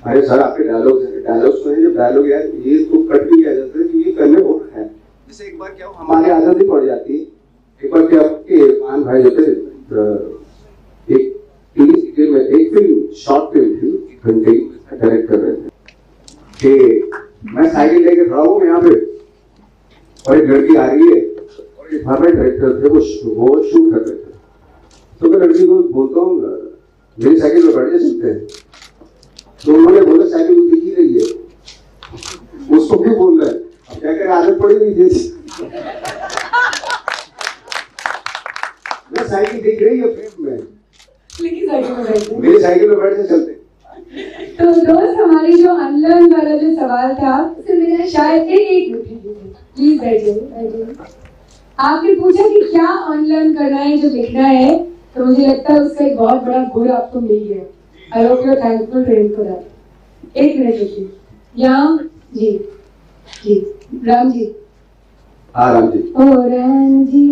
Speaker 8: अरे सर आपके डायलॉग्स में जब डायलॉग यार ये तो कट भी किया जाता है कि ये करने हो रहा है। जैसे एक बार क्या हो, हमारी आदत ही पड़ जाती है। एक बार क्या कि इरफान भाई जो थे एक टीवी सीरियल में एक फिल्म, शॉर्ट फिल्म थी, 1 घंटे डायरेक्ट कर रहे थे कि मैं साइकिल लेके खड़ा हूँ यहाँ पे और एक लड़की आ रही है और एक हमारे डायरेक्टर थे वो शूट कर रहे थे। तो मैं लड़की को बोलता हूँ मेरी साइकिल में बैठ जा सकते हैं, तो उन्होंने बोला साइकिल को दिख ही रही है, उसको भी बोल रहा है, अब क्या करें, आदत पड़ी हुई थी। मैं साइकिल दिख रही है फ्रेम में, मेरी साइकिल में बैठ के चलते।
Speaker 4: तो दोस्त हमारी जो अनलर्न वाला जो सवाल था, मेरा शायद एक प्लीज बैठिए। आपने पूछा कि क्या अनलर्न करना है जो लिखना है, तो मुझे लगता है उसका एक बहुत बड़ा गुण आपको मिल गया। I hope you are thankful for that. एक मिनट रुकिए, यहाँ जी जी राम जी
Speaker 8: हाँ राम जी।
Speaker 4: ओ राम जी,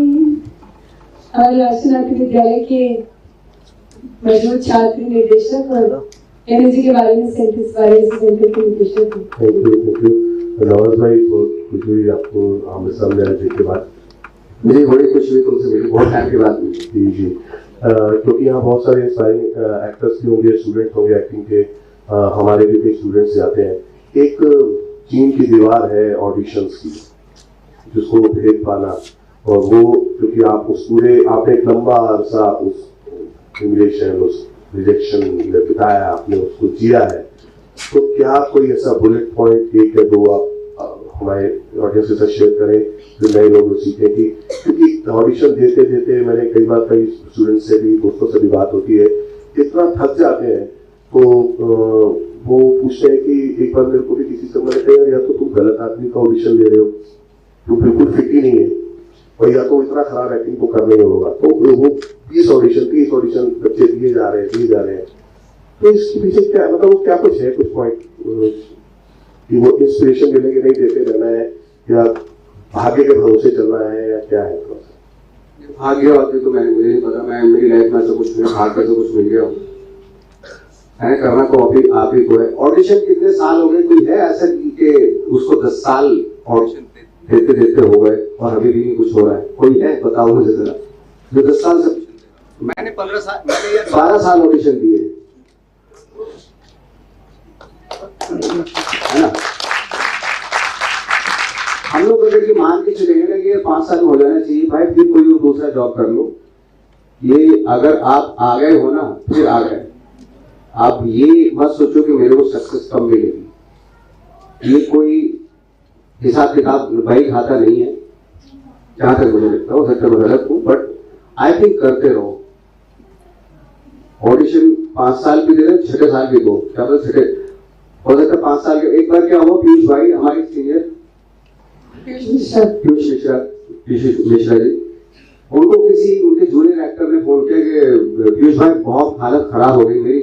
Speaker 4: हमारे राष्ट्रनाथ विद्यालय के मशहूर छात्र निदेशक और एनर्जी के बारे में सेंटर के निदेशक हैं।
Speaker 13: Thank you. नवाज भाई, बहुत खुशी हुई आपको आमने सामने आने के बाद।
Speaker 8: मुझे बड़ी खुशी हुई तुमसे मिली, बहुत टाइम की बात हुई।
Speaker 13: जी क्योंकि यहाँ बहुत सारे एक्टर्स भी होंगे, स्टूडेंट होंगे एक्टिंग के, हमारे भी कई स्टूडेंट्स जाते हैं। एक चीन की दीवार है ऑडिशंस की, जिसको भेद पाना, और वो क्योंकि आप उस पूरे आपने एक लंबा अरसा उस ह्यूमिलिएशन, उस रिजेक्शन में बिताया, आपने उसको जिया है, तो क्या कोई ऐसा बुलेट पॉइंट एक या दो आप हमारे ऑडियंस के साथ शेयर करें जो नए लोग सीखें कि, क्योंकि ऑडिशन देते देते मैंने कई बार कई स्टूडेंट्स से भी, दोस्तों से भी बात होती है, इतना थक जाते हैं तो वो पूछते हैं कि एक बार मेरे को भी किसी से मैंने कहा या तो तुम गलत आदमी का ऑडिशन दे रहे हो, तुम बिल्कुल फिट ही नहीं है, और या तो इतना खराब एक्टिंग को करना ही होगा। तो वो 30 ऑडिशन बच्चे दिए जा रहे हैं, तो इसके पीछे क्या मतलब वो क्या कुछ है, कुछ पॉइंट कि वो इंस्पिरेशन देने के नहीं देते रहना है, या भाग्य के भरोसे चलना है, या क्या है?
Speaker 8: भाग्य वाले तो मुझे नहीं पता, मैं मेरी लाइफ में ऐसा कुछ नहीं, भाग्य से कुछ मिल गया है, करना को आप ही को है। ऑडिशन कितने साल हो गए, कोई है ऐसा कि उसको 10 साल ऑडिशन देते हो गए और अभी भी कुछ हो रहा है? कोई है? बताओ मुझे जरा, जो 10 साल से। मैंने 12 साल ऑडिशन दिए, है ना। हम लोग अगर ये मान के चलेंगे ना कि 5 साल में हो जाना चाहिए, भाई फिर कोई दूसरा जॉब कर लो। ये अगर आप आ गए हो ना, फिर आ गए। आप ये मत सोचो कि मेरे को सक्सेस कम मिलेगी, ये कोई हिसाब किताब भाई खाता नहीं है, जहां तक मुझे लगता हो सकता मैं गलत हूं, बट आई थिंक करते रहो। ऑडिशन 5 साल भी दे रहे, 6 साल भी दो, क्या पता 6 हो सकता है 5 साल के। एक बार क्या हुआ, पीयूष भाई हमारे सीनियर पीयूष मिश्रा जी, उनको किसी उनके जूनियर एक्टर ने फोन किया कि पीयूष भाई बहुत हालत खराब हो गई मेरी,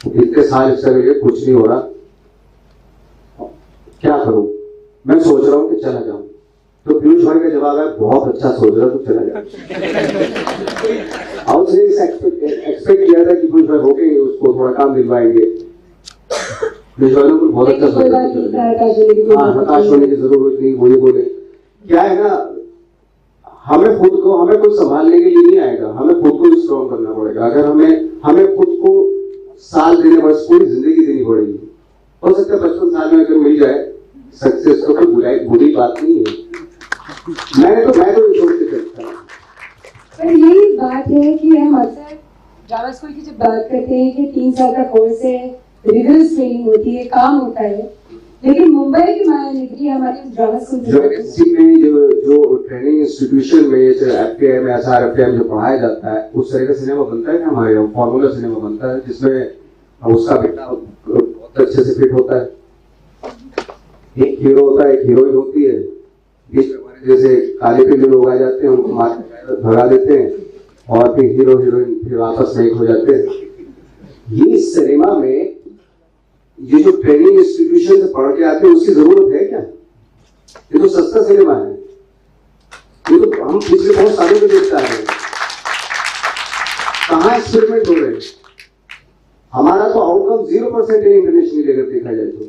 Speaker 8: इतने साल इससे मिले कुछ नहीं हो रहा, क्या करूं? मैं सोच रहा हूं कि चला जाऊं। तो पीयूष भाई का जवाब है, बहुत अच्छा सोच रहा, तो चला जाओ। और उसने एक्सपेक्ट किया था कि पीयूष भाई होके उसको थोड़ा काम दिलवाएंगे, पीयूष भाई को बहुत अच्छा सोच रहा, हताश होने की जरूरत नहीं। वो ये बोले क्या है ना, हमें कोई संभालने के लिए नहीं आएगा, हमें खुद को स्ट्रॉन्ग करना पड़ेगा। अगर हमें खुद को साल देने, बस पूरी जिंदगी देनी पड़ेगी। हो सकता है 55 साल में अगर मिल जाए सक्सेस तो कोई बुरी बात नहीं है। मैं तो ये सोच के चलता हूँ।
Speaker 4: पर यही बात है कि हम अक्सर ड्रामा स्कूल की जब बात करते हैं कि 3 साल का कोर्स है, रिगरस ट्रेनिंग होती है, काम होता है, लेकिन मुंबई की महानगरी हमारे ड्रामा स्कूल
Speaker 8: में जो ट्रेनिंग इंस्टीट्यूशन में एफटीआई में SRFTI जो पढ़ाया जाता है, उस तरह का सिनेमा बनता है ना हमारे यहाँ, फॉर्मूला सिनेमा बनता है, जिसमें उसका बेटा बहुत अच्छे से फिट होता है, एक हीरो होता है, एक हीरोइन होती है, जैसे काले पीले लोग आ जाते हैं, उनको मार भगा देते हैं, और फिर हीरो हीरोइन फिर आपस में एक हो जाते हैं। ये सिनेमा में ये जो ट्रेनिंग इंस्टीट्यूशन से पढ़ के आते हैं, उसकी जरूरत है क्या? ये तो सस्ता सिनेमा है, ये तो हम पिछले बहुत सालों में देखते आ रहे हैं। कहाँ एक्सपेरिमेंट हो रहे हैं? हमारा तो आउटकम 0% है इंटरनेशनली अगर देखा जाए तो।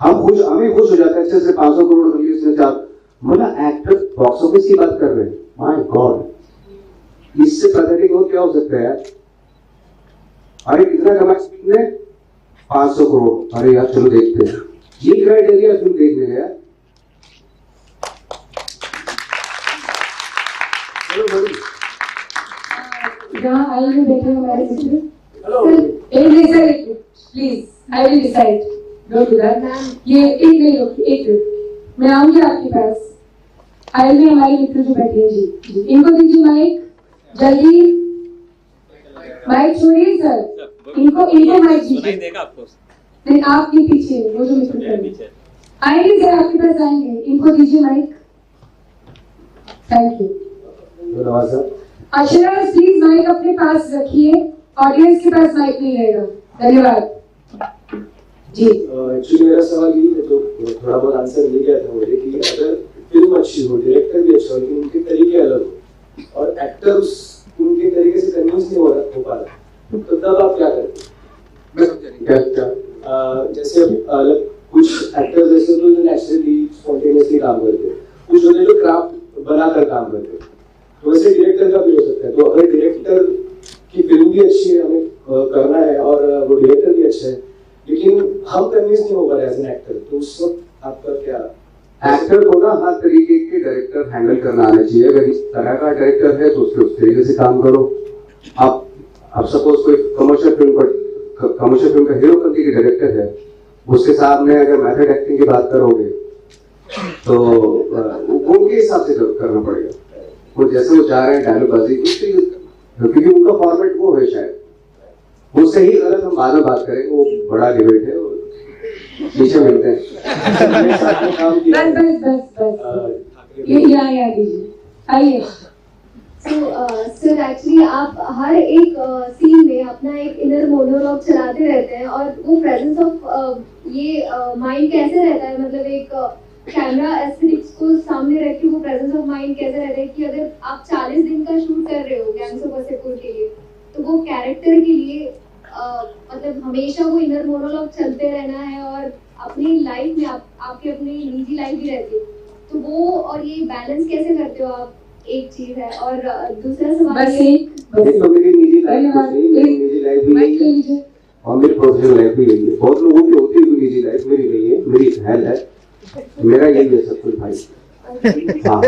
Speaker 8: हम ही खुश हो जाते हैं, अच्छे से 500 करोड़ रिलीज में मतलब एक्टर बॉक्स ऑफिस की बात कर रहे हैं। माय गॉड, इससे पैथेटिक और क्या हो सकता है यार? अरे कितना कमाया ने? 500 करोड़। अरे यार चलो देखते हैं, ये क्राइटेरिया फिल्म देखने गया। चलो बड़ी
Speaker 4: जहाँ आएंगे बैठे हमारे मित्र, please I will decide, don't do that. ये एक मैं आऊंगी आपके पास, आएंगे हमारे मित्र जो बैठे हैं जी, इनको दीजिए माइक, जल्दी माइक छोड़िए सर, इनको माइक दीजिए। नहीं आपके पीछे वो जो मित्र आएंगे सर, आपके पास आएंगे, इनको दीजिए mic. Thank you. Akshara please mic अपने पास रखिए, ऑडियंस के पास माइक नहीं रहेगा। धन्यवाद।
Speaker 14: जी एक्चुअली मेरा सवाल ये है, जो थोड़ा बहुत आंसर मिल गया था मुझे, कि अगर फिल्म अच्छी हो, डायरेक्टर भी अच्छा हो, लेकिन उनके तरीके अलग हो और एक्टर्स उनके तरीके से कन्विंस नहीं हो पा रहा, तो तब आप क्या करते हैं? मैं समझा नहीं क्या जैसे अलग कुछ एक्टर्स ऐसे तो नेचुरली स्पॉन्टेनियसली काम करते हैं, कुछ होते हैं जो क्राफ्ट बनाकर काम करते हैं, तो वैसे डायरेक्टर का भी हो सकता है। तो अगर डायरेक्टर की फिल्म भी अच्छी है, हमें करना है और वो डायरेक्टर भी अच्छा है, लेकिन हम कन्विंस नहीं हो पा रहे एज एन एक्टर, तो उस वक्त आपका क्या?
Speaker 8: एक्टर को ना हर तरीके के डायरेक्टर हैंडल करना आना चाहिए। अगर इस तरह का डायरेक्टर है तो उसके उस तरीके से काम करो। आप सपोज कोई कमर्शियल फिल्म का हीरो कंपनी के डायरेक्टर है, उसके सामने अगर मेथड एक्टिंग की बात करोगे तो उनके हिसाब से करना पड़ेगा। वो जैसे वो चाह रहे हैं डायलॉग बाजी उससे यूज करना, क्योंकि उनका फॉर्मेट वो है। शायद उससे ही गलत हम बाद में बात करेंगे, वो बड़ा डिबेट है, पीछे मिलते हैं।
Speaker 4: आइए।
Speaker 1: सर एक्चुअली आप हर एक सीन में अपना एक इनर मोनोलॉग चलाते रहते हैं और वो प्रेजेंस ऑफ ये माइंड कैसे रहता है, मतलब एक कैमरा एस्थेटिक्स को सामने रख के वो प्रेजेंस ऑफ माइंड कैसे रहता है कि अगर आप 40 दिन का शूट कर रहे हो गैंग्स ऑफ वासेपुर के लिए, तो वो कैरेक्टर के लिए मतलब हमेशा वो इनर मोनोलॉग चलते रहना है और अपनी लाइफ में आपकी अपनी निजी लाइफ भी रहती है, तो वो और ये बैलेंस कैसे करते हो आप? एक चीज है। और दूसरा सवाल
Speaker 8: तो मेरी निजी लाइफ भी यही है और मेरी प्रोफेशनल लाइफ भी यही है। बहुत लोगों की होती है निजी लाइफ, मेरी नहीं है, मेरी हेल्थ है, मेरा यही है सब कुछ भाई। हाँ।
Speaker 1: और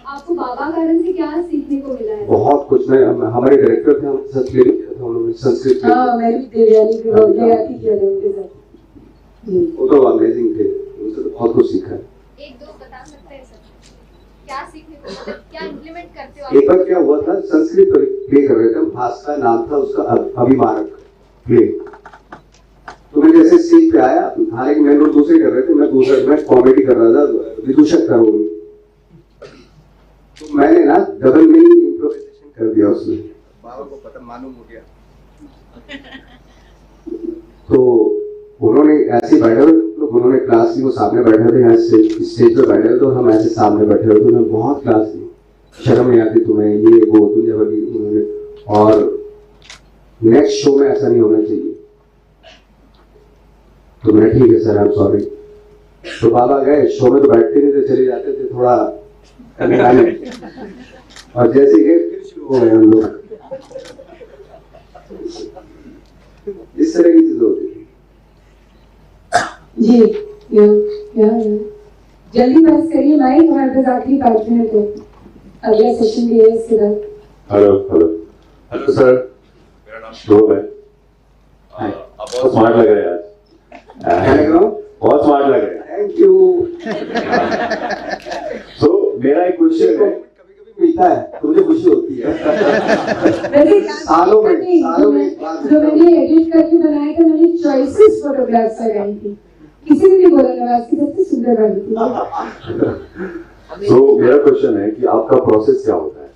Speaker 1: आपको बाबा कारण से क्या सीखने को मिला है?
Speaker 8: बहुत कुछ। मैं हमारे डायरेक्टर थे, हम संस्कृत
Speaker 4: मैं भी देवयानी की गुजराती किया था उनके साथ।
Speaker 8: वो तो अमेजिंग थे, उनसे तो बहुत कुछ सीखा है।
Speaker 1: एक दो बता सकते हैं सर, क्या सीखने को, मतलब क्या इम्प्लीमेंट करते हो?
Speaker 8: एक बार क्या हुआ था, संस्कृत प्ले कर रहे थे, भास का नाम था उसका, अभिमानक प्ले। तो मैं जैसे सीट पे आया, हालांकि मैं लोग दूसरे कर रहे थे, मैं कॉमेडी कर रहा था, विदूषक का रोल। तो मैंने ना डबल मीनिंग इम्प्रोवाइजेशन कर दिया उसमें, बाबा को पता मालूम हो गया। तो उन्होंने ऐसे बैठे हुए, उन्होंने क्लास ली, वो सामने बैठे थे, यहाँ स्टेज पे बैठे थे, तो हम ऐसे सामने बैठे हुए थे। उन्होंने बहुत क्लास ली, शर्म नहीं आती तुम्हें, ये वो दुनिया भर की उन्होंने। और नेक्स्ट शो में ऐसा नहीं होना चाहिए। तो मैं ठीक है सर, आई एम सॉरी। तो बाबा गए, शो में तो बैठते नहीं थे, चले जाते थे थोड़ा और जैसे गए फिर शुरू हो गए हम लोग। इस तरह की चीज होती थी।
Speaker 4: जी जल्दी बात करिए, माइक हमारे पास आखिरी 5 मिनट है, अगला सेशन भी है इसके बाद।
Speaker 13: हेलो सर, मेरा नाम शुभ है। आप बहुत स्मार्ट लग रहे हैं आज। बहुत स्मार्ट लग रहे हैं।
Speaker 8: Thank you.
Speaker 13: सो मेरा एक क्वेश्चन है,
Speaker 8: कभी-कभी मिलता है तो मुझे खुशी होती है। सालों में
Speaker 4: जो मैंने एडिट करके बनाया था, मैंने चॉइसेस फोटोग्राफ्स लगाई थी, किसी ने भी बोला नवाज की सबसे सुंदर वाली थी।
Speaker 13: तो मेरा क्वेश्चन है कि आपका प्रोसेस क्या होता है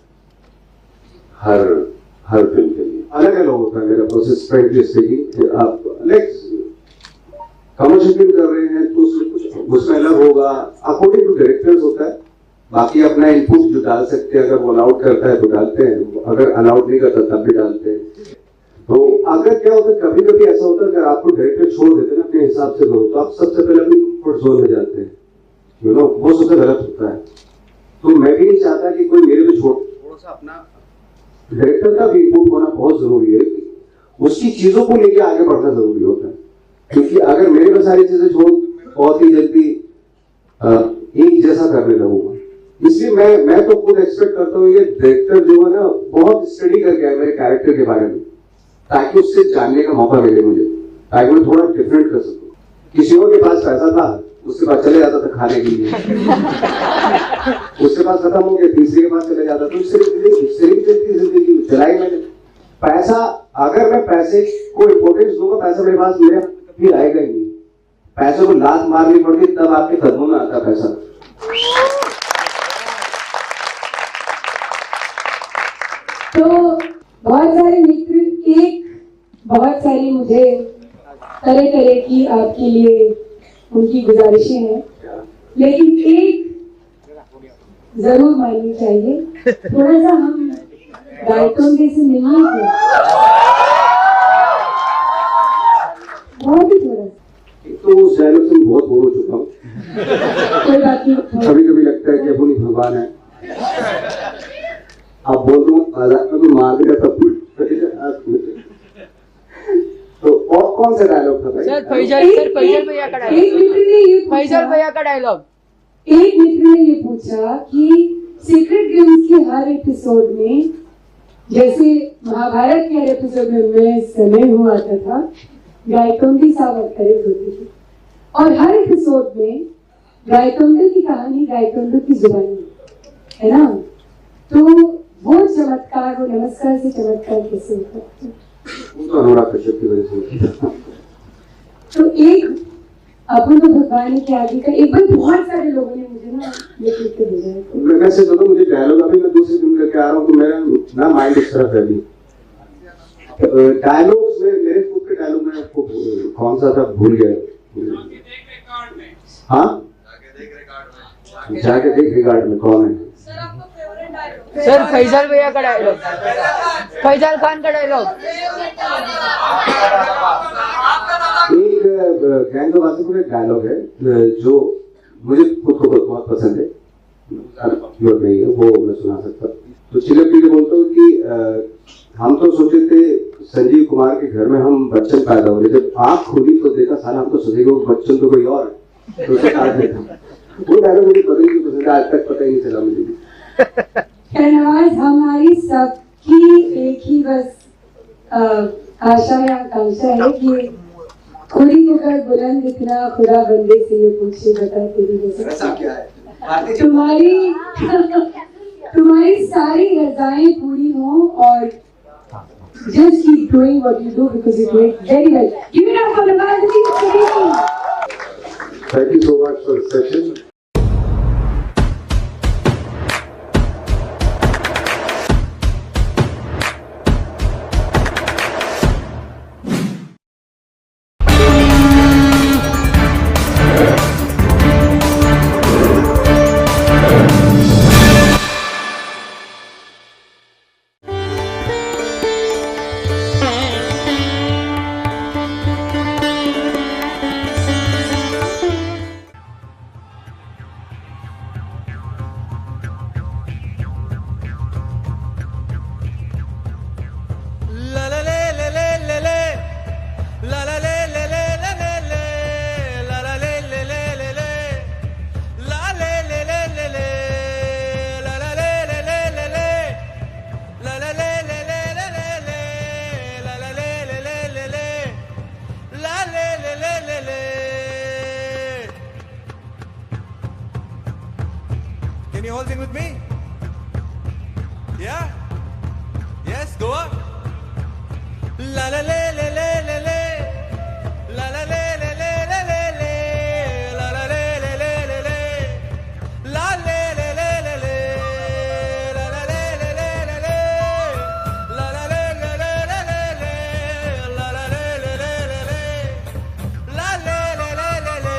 Speaker 13: हर फिल्म के लिए?
Speaker 8: अलग अलग होता है मेरा प्रोसेस। फ्रेंकली स्पीकिंग, आप कमर्शियल फिल्म कर रहे हैं तो उसमें कुछ उसमें अलग होगा, अकॉर्डिंग टू डायरेक्टर्स होता है। बाकी अपना इनपुट जो डाल सकते हैं, अगर वो अलाउड करता है तो डालते हैं, अगर अलाउड नहीं करता तब भी डालते हैं। तो अगर क्या होता है, कभी कभी ऐसा होता है, अगर आपको डायरेक्टर छोड़ देते हैं अपने हिसाब से तो आप सबसे पहले अपनी कंफर्ट जोन में जाते हैं, वो सबसे गलत होता है। तो मैं भी नहीं चाहता कि कोई मेरे पे थोड़ा सा अपना डायरेक्टर का भी इनपुट होना बहुत जरूरी है, उसकी चीजों को लेकर आगे बढ़ना जरूरी होता है। क्योंकि अगर मेरे पे सारी चीजें छोड़ बहुत ही जल्दी एक जैसा करने लगूंगा, इसलिए मैं तो खुद एक्सपेक्ट करता हूँ ये डायरेक्टर जो है ना बहुत स्टडी करके आए मेरे कैरेक्टर के बारे में, ताकि उससे जानने का मौका मिले मुझे, ताकि मैं थोड़ा डिफरेंट कर सकूं। किसी और के पास पैसा था, उसके पास चले जाता था खाने के लिए, उसके पास खत्म हो गया, तीसरे के पास चले जाता था, उससे भी चलती जिंदगी चलाई मैंने। पैसा, अगर मैं पैसे को इम्पोर्टेंस दूंगा, पैसा मेरे पास मेरे कभी आएगा ही नहीं। पैसे को लात मारनी पड़ती तब आपके कदमों में आता पैसा।
Speaker 4: तो बहुत सारे मित्र, एक बहुत सारी मुझे तरह तरह की आपके लिए उनकी गुजारिशें हैं, लेकिन एक जरूर माननी चाहिए, थोड़ा सा हम गायकोंडे से मिलने को बहुत ही थोड़ा सा।
Speaker 8: तो उस डायलॉग से बहुत बोर हो चुका हूँ।
Speaker 4: कोई बात नहीं,
Speaker 8: कभी कभी लगता है कि अब उन्हीं भगवान है। अब बोल दूँ अगर मार देगा तब तो और कौन सा डायलॉग था भाई?
Speaker 2: सर फैजल भैया का डायलॉग, फैजल भैया का डायलॉग।
Speaker 4: एक मित्र ने ये पूछा कि सीक्रेट गेम्स के हर एपिसोड में, जैसे महाभारत के हर एपिसोड में मैं समय हुआ था, गायकोंडी साहब अवतरित होती थी और हर एपिसोड में गायकोंडे की कहानी गायकोंडे की जुबानी है ना, तो वो चमत्कार, वो नमस्कार से चमत्कार कैसे होता है?
Speaker 8: वो तो अनुराग कश्यप की वजह से होता है।
Speaker 4: तो एक अपन तो भगवान के आगे का एक बार बहुत सारे लोगों ने मुझे ना ये लिख के भेजा है।
Speaker 8: मैं कैसे बोलूं, मुझे डायलॉग अभी मैं दूसरी दिन करके आ रहा हूँ तो मेरा ना माइंड इस तरफ है अभी। डायलॉग्स में मेरे खुद के डायलॉग में आपको कौन सा था भूल गया। हाँ जाके देख रिकॉर्ड में कौन है
Speaker 2: सर? फैजल भैया का डायलॉग, फैजल खान का डायलॉग।
Speaker 8: एक गैंग ऑफ वासेपुर एक डायलॉग है जो मुझे खुद को बहुत पसंद है, नहीं है वो मैं सुना सकता। तो चिलक के लिए बोलता हूँ कि हम तो सोचे थे संजीव कुमार के घर में हम बच्चन पैदा हो रहे, जब आँख खुली तो देखा साला हम तो सोचे वो बच्चन तो कोई और है, तो वो डायलॉग मुझे पता नहीं पसंद है, आज तक पता ही नहीं चला मुझे।
Speaker 4: धन्यवाद। हमारी सबकी एक ही बस आशा या आकांक्षा है कि खुदी को कर बुलंद इतना, खुदा बंदे से ये पूछे बता तेरी वजह तुम्हारी सारी रजाएं पूरी हो और just keep doing what you do because you do it very well. Give it up for the Bharati.
Speaker 8: Thank you so much for the session.
Speaker 11: Can you all sing with me? Yeah? Yes, go on. La la la la la la la. La la la la la la la la. La la la la la la la. La la la la la la. La la la la la la la. La la la la la la la. La la la la la la la. La la la la la la.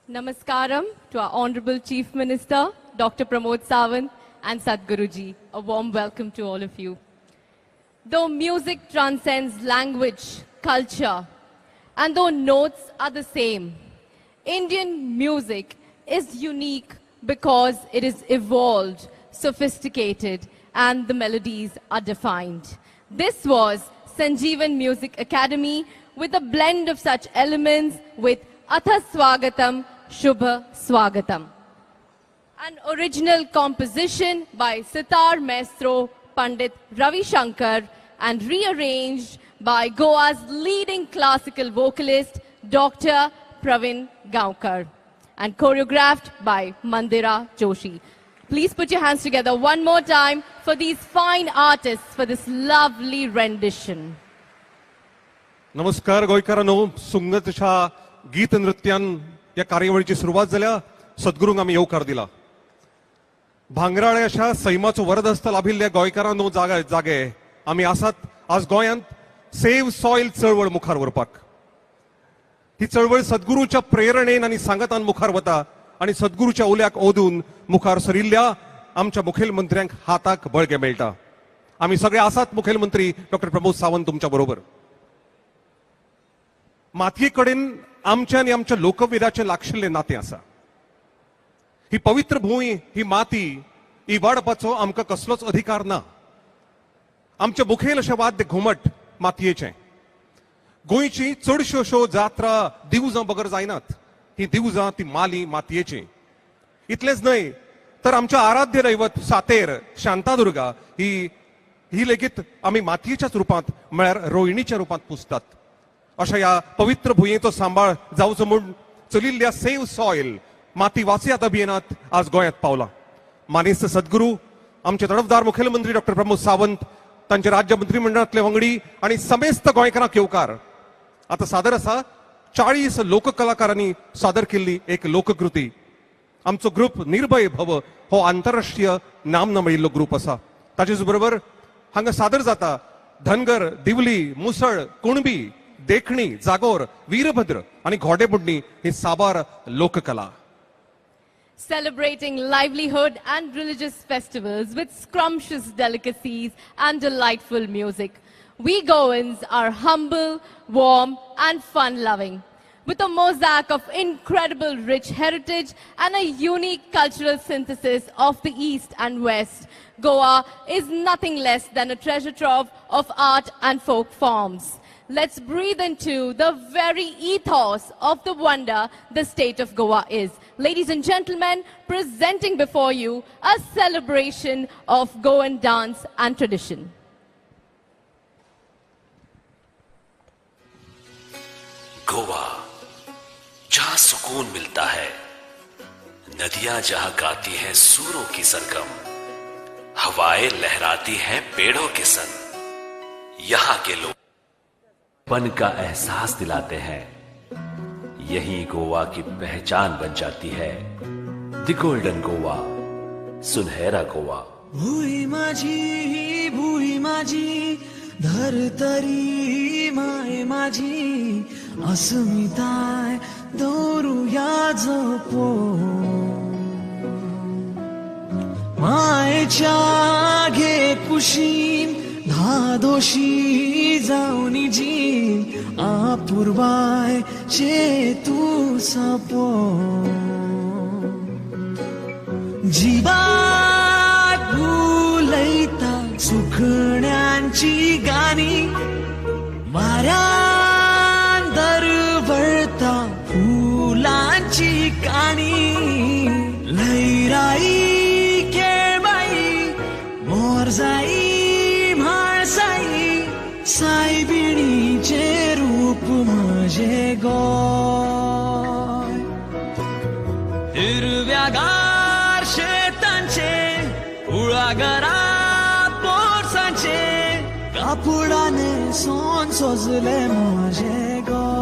Speaker 3: Namaskaram to our Honorable Chief Minister, Dr. Pramod Sawant and Sadhguruji. A warm welcome to all of you. Though music transcends language, culture, and though notes are the same, Indian music is unique because it is evolved, sophisticated, and the melodies are defined. This was Sanjeevan Music Academy with a blend of such elements with Atha Swagatam, Shubha Swagatam. An original composition by sitar maestro Pandit Ravi Shankar and rearranged by Goa's leading classical vocalist Dr. Pravin Gaonkar and choreographed by Mandira Joshi. Please put your hands together one more time for these fine artists for this lovely rendition.
Speaker 18: नमस्कार गोंयकारांनो, सुंगतशा गीत नृत्यान या कार्यावळीची सुरुवात जाल्या. सद्गुरूंक आमी येवकार दिला. भांगराळे अशा सैमाचो वरदहस्त लाभिल्ल्या गोंयकारांनो जागे आमी आसात आज गोंयांत सेव्ह सॉयल चळवळ मुखार व्हरपाक. ही चळवळ सद्गुरूच्या प्रेरणेन आनी सांगतान मुखार वता आनी सद्गुरूच्या उल्याक ओदून मुखार सरिल्ल्या आमच्या मुखेलमंत्र्यांक हाताक बळगे मेळटा. आमी सगळे आसात मुखेलमंत्री डॉक्टर प्रमोद सावंत तुमच्या बरोबर. मातये कडेन आमच्या आनी आमच्या लोकवेदाचें लागशिल्लें नातें आसा. ही पवित्र भूंय, ही माती इवाडपाचो आमकां कसलोच अधिकार ना. आमचे मुखेल अशें वाद्य घुमट मातयेचें. गोंयची चडश्यो अश्यो जात्रा दिवजां बगर जायनात. ही दिवजां ती माली मातयेची. इतलेंच न्हय तर आमच्या आराध्य दैवत सातेर शांतादुर्गा ही लेगीत आमी मातयेच्याच रुपांत म्हळ्यार रोहिणीच्या रुपांत पुजतात. अशा ह्या पवित्र भुंयेचो सांबाळ जावचो म्हूण चलिल्ल्या सेव्ह सॉयल माती वाचयात अभियानात आज गोंयांत पावला. मानेस्त सद्गुरू आमचे तडफदार मुखेलमंत्री डॉक्टर प्रमोद सावंत, तांचे राज्य मंत्रिमंडळातले वांगडी आणि समेस्त गोंयकारांक येवकार. आता सादर आसा 40 लोककलाकारांनी सादर केल्ली एक लोककृती. आमचो ग्रुप निर्भय भव हो आंतरराष्ट्रीय नामना मेळिल्लो ग्रुप आसा. ताचेच बरोबर हांगा सादर जाता धनगर, दिवली, मुसळ, कुणबी, देखणी, जागोर, वीरभद्र आणि घोडेबुडणी ही साबार लोककला.
Speaker 3: Celebrating livelihood and religious festivals with scrumptious delicacies and delightful music. We Goans are humble, warm and fun-loving. With a mosaic of incredible rich heritage and a unique cultural synthesis of the East and West, Goa is nothing less than a treasure trove of art and folk forms. Let's breathe into the very ethos of the wonder the state of Goa is. Ladies and gentlemen, presenting before you a celebration of Goan dance and tradition.
Speaker 12: Goa, जहां सुकून मिलता है, नदियां जहां गाती हैं सूरों की सरगम, हवाएं लहराती हैं पेड़ों के संग, यहां के लोग पन का एहसास दिलाते हैं. यही गोवा की पहचान बन जाती है. द गोल्डन गोवा, सुनहरा गोवा.
Speaker 11: भूई माझी धरतरी माय माझी, अस्मिताय दौरुया जपो. मायेच्या घे कुशीन धादोशी जावनी जी, आपुरबाय चे तू सपो. जिबात भुलयता सुखण्यांची गाणी, वाऱ्यान दरवळता फुलांची काणी. लैराई खेळबाई मोरजाई म्हाळसाई, सायबिणीचे रूप म्हजे गोंय. हिरव्यागार शेतांचे कुळागरा पोरसांचे, कापडाने सोन सोजले म्हजे Goa.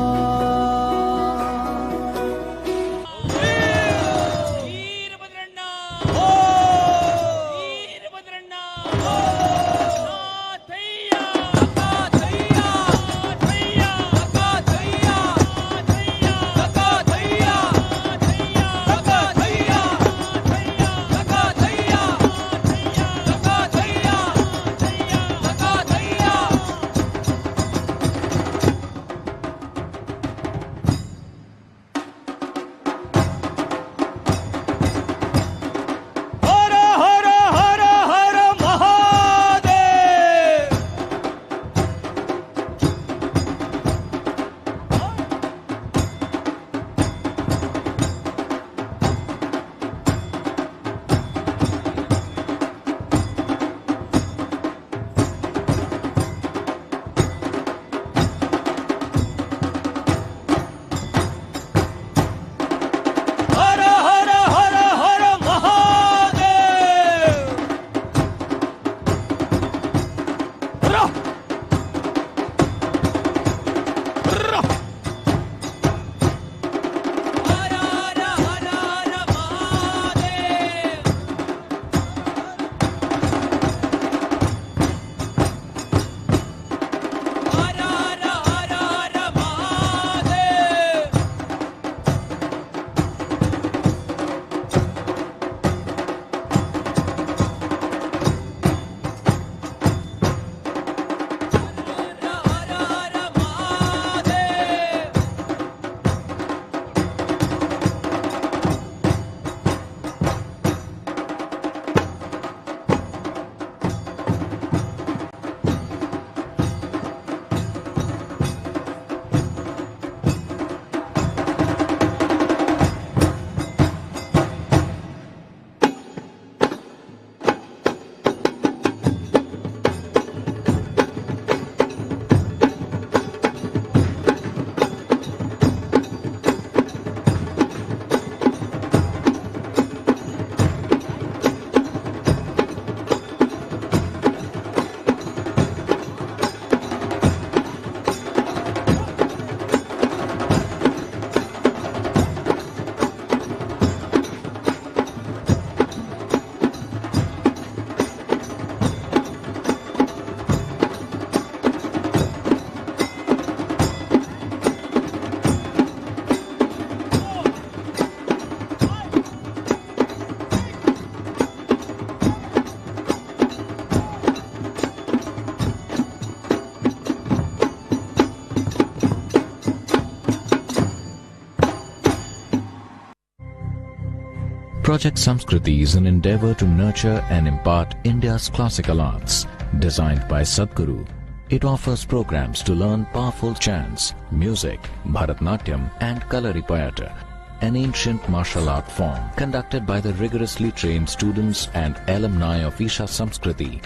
Speaker 15: Project Samskriti is an endeavor to nurture and impart India's classical arts. Designed by Sadhguru, it offers programs to learn powerful chants, music, Bharatnatyam and Kalaripayattu, an ancient martial art form conducted by the rigorously trained students and alumni of Isha Samskriti.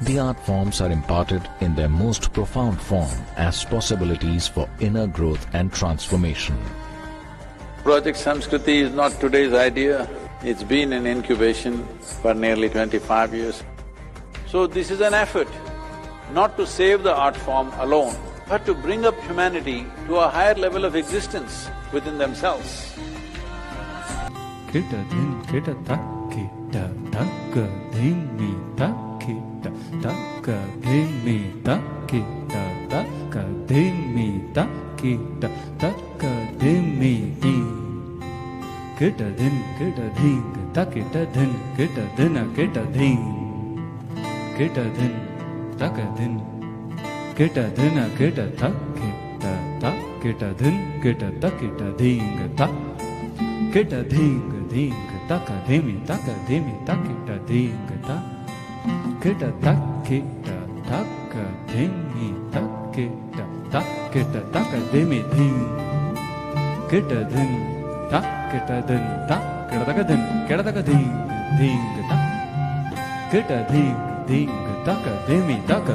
Speaker 15: The art forms are imparted in their most profound form as possibilities for inner growth and transformation.
Speaker 9: Project Samskriti is not today's idea. It's been in incubation for nearly 25 years. So this is an effort not to save the art form alone, but to bring up humanity to a higher level of existence within themselves.
Speaker 16: Kita din kita tak kita tak dimi tak kita tak dimi tak kita tak dimi tak kita tak dimi di kita din tak kita din kita din tak din kita tak kita din kita tak kita din tak kita ding taka demi taka ding ta kita tak kita taka demi taka demi ding kita din tak kita din tak kita taka ding ta kita ding taka demi taka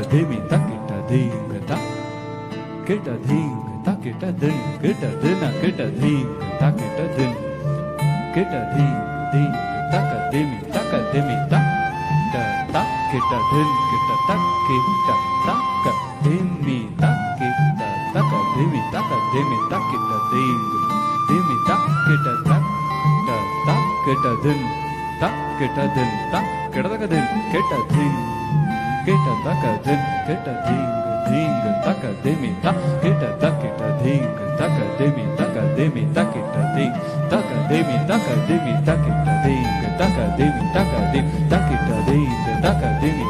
Speaker 16: kita ding ta kita ding tak kita din kita ding tak kita din kita ding taka demi taka kita din kita tak demi taka demi taka ding demi tak kita tak kita din tak kita din tak kita taka din kita ding kita taka din kita ding taka demi tak kita ding taka demi tak kita ding taka demi tak kita ding taka demi taka ding kita ding taka demi taka ding kita taka demi taka demi taka demi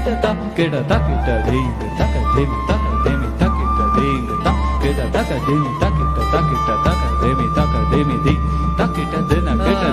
Speaker 16: kita tak kita ding taka demi taka kita ding tak kita taka demi taka demi ding tak kita dena kita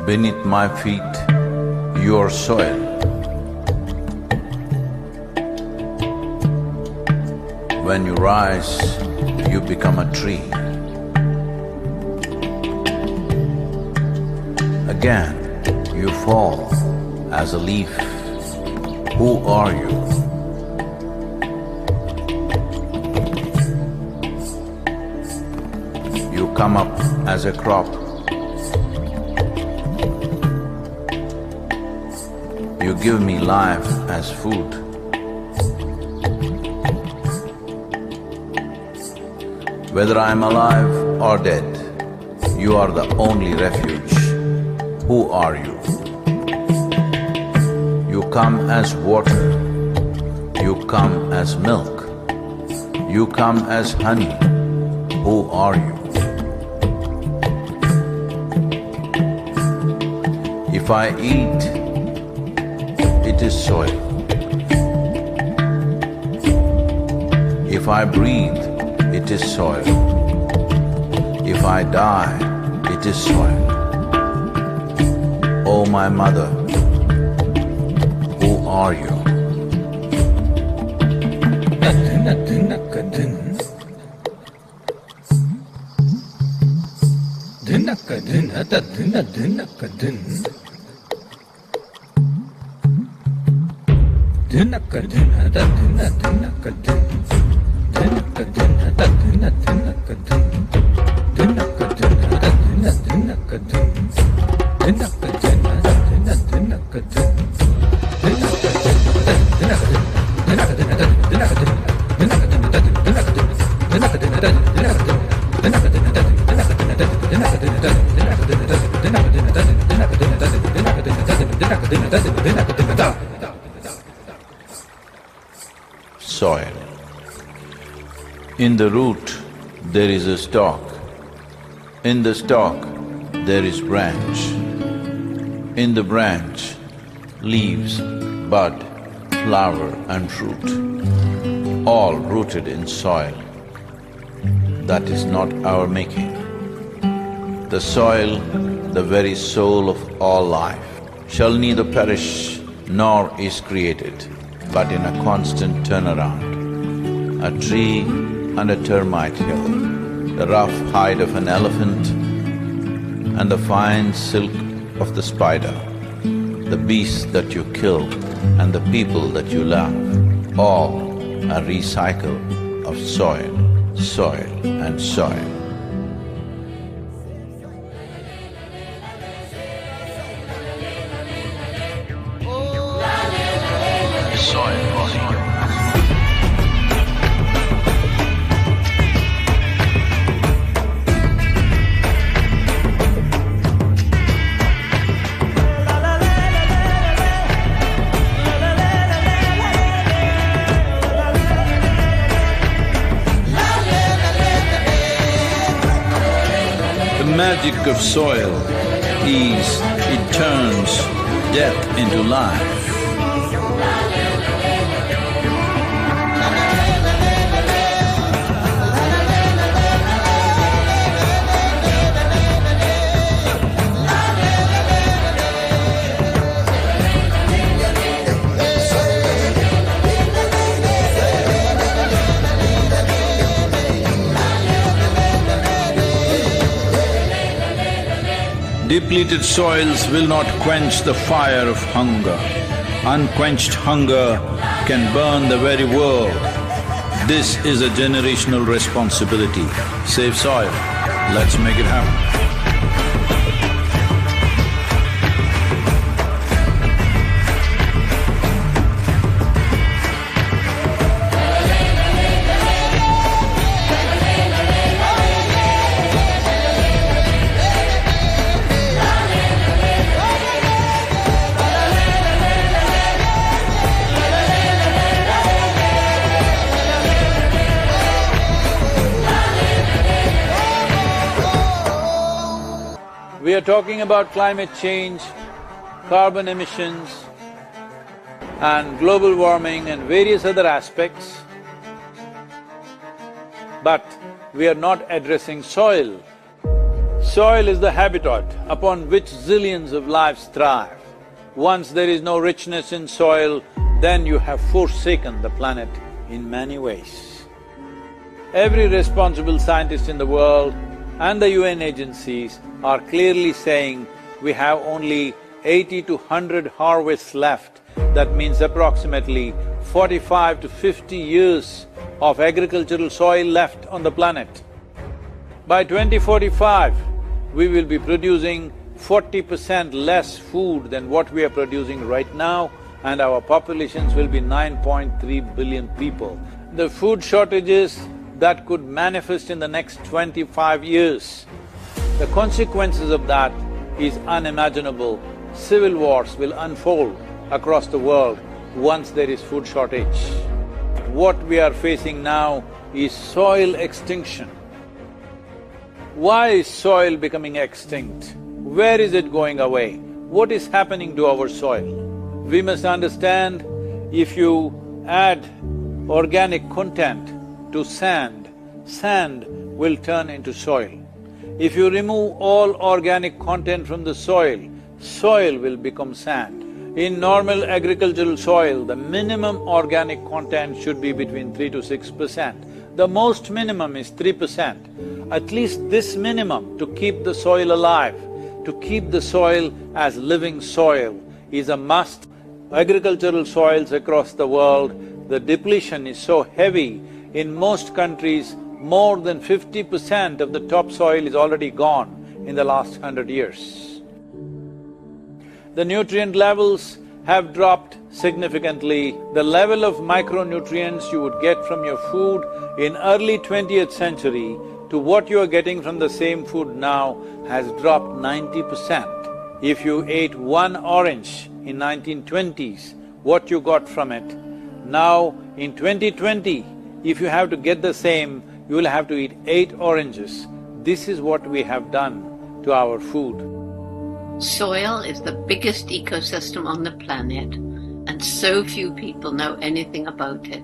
Speaker 9: Beneath my feet, your soil. When you rise, you become a tree. Again, you fall as a leaf. Who are you? You come up as a crop. You give me life as food. Whether I am alive or dead, you are the only refuge. Who are you? You come as water. You come as milk. You come as honey. Who are you? If I eat, it is soil. If I breathe, it is soil. If I die, it is soil. Oh, my mother, who are you? Soil. In the root, there is a stalk. In the stalk, there is branch. In the branch, leaves, bud, flower and fruit, all rooted in soil. That is not our making. The soil, the very soul of all life, shall neither perish nor is created, but in a constant turnaround. A tree and a termite hill, the rough hide of an elephant and the fine silk of the spider, the beasts that you kill and the people that you love, all a recycle of soil, soil and soil. The magic of soil is it turns death into life. Depleted soils will not quench the fire of hunger. Unquenched hunger can burn the very world. This is a generational responsibility. Save soil. Let's make it happen. We are talking about climate change, carbon emissions and global warming and various other aspects, but we are not addressing soil. Soil is the habitat upon which zillions of lives thrive. Once there is no richness in soil, then you have forsaken the planet in many ways. Every responsible scientist in the world and the UN agencies are clearly saying we have only 80 to 100 harvests left. That means approximately 45 to 50 years of agricultural soil left on the planet. By 2045, we will be producing 40% less food than what we are producing right now, and our populations will be 9.3 billion people. The food shortages that could manifest in the next 25 years, the consequences of that is unimaginable. Civil wars will unfold across the world once there is food shortage. What we are facing now is soil extinction. Why is soil becoming extinct? Where is it going away? What is happening to our soil? We must understand, if you add organic content to sand, sand will turn into soil. If you remove all organic content from the soil, soil will become sand. In normal agricultural soil, the minimum organic content should be between 3 to 6%. The most minimum is 3%. At least this minimum to keep the soil alive, to keep the soil as living soil is a must. Agricultural soils across the world, the depletion is so heavy. In most countries, more than 50% of the topsoil is already gone in the last 100 years. The nutrient levels have dropped significantly. The level of micronutrients you would get from your food in early 20th century to what you are getting from the same food now has dropped 90%. If you ate one orange in 1920s, what you got from it, now in 2020, if you have to get the same, you will have to eat 8 oranges. This is what we have done to our food.
Speaker 10: Soil is the biggest ecosystem on the planet, and so few people know anything about it.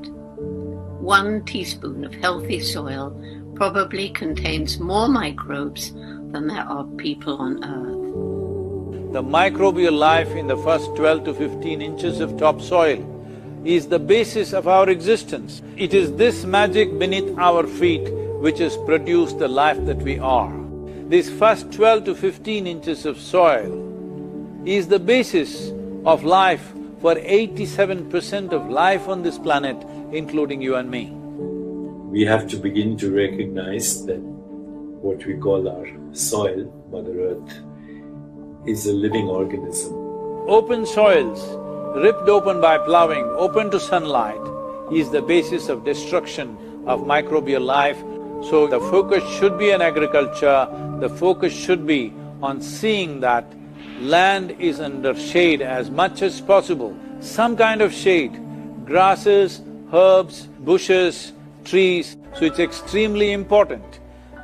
Speaker 10: 1 teaspoon of healthy soil probably contains more microbes than there are people on Earth.
Speaker 9: The microbial life in the first 12 to 15 inches of topsoil is the basis of our existence. It is this magic beneath our feet which has produced the life that we are. This first 12 to 15 inches of soil is the basis of life for 87% of life on this planet, including you and me.
Speaker 19: We have to begin to recognize that what we call our soil, Mother Earth, is a living organism.
Speaker 9: Open soils, ripped open by ploughing, open to sunlight, is the basis of destruction of microbial life. So the focus should be on agriculture, the focus should be on seeing that land is under shade as much as possible, some kind of shade, grasses, herbs, bushes, trees. So it's extremely important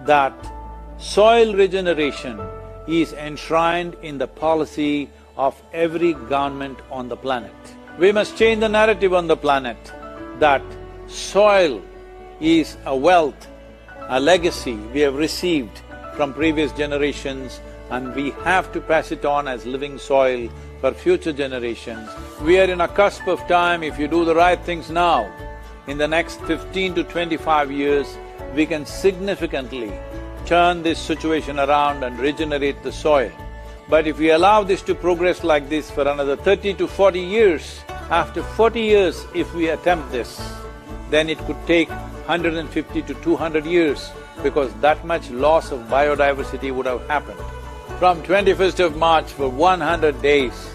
Speaker 9: that soil regeneration is enshrined in the policy of every government on the planet. We must change the narrative on the planet that soil is a wealth, a legacy we have received from previous generations, and we have to pass it on as living soil for future generations. We are in a cusp of time. If you do the right things now, in the next 15 to 25 years, we can significantly turn this situation around and regenerate the soil. But if we allow this to progress like this for another 30 to 40 years, after 40 years if we attempt this, then it could take 150 to 200 years because that much loss of biodiversity would have happened. From 21st of March for 100 days,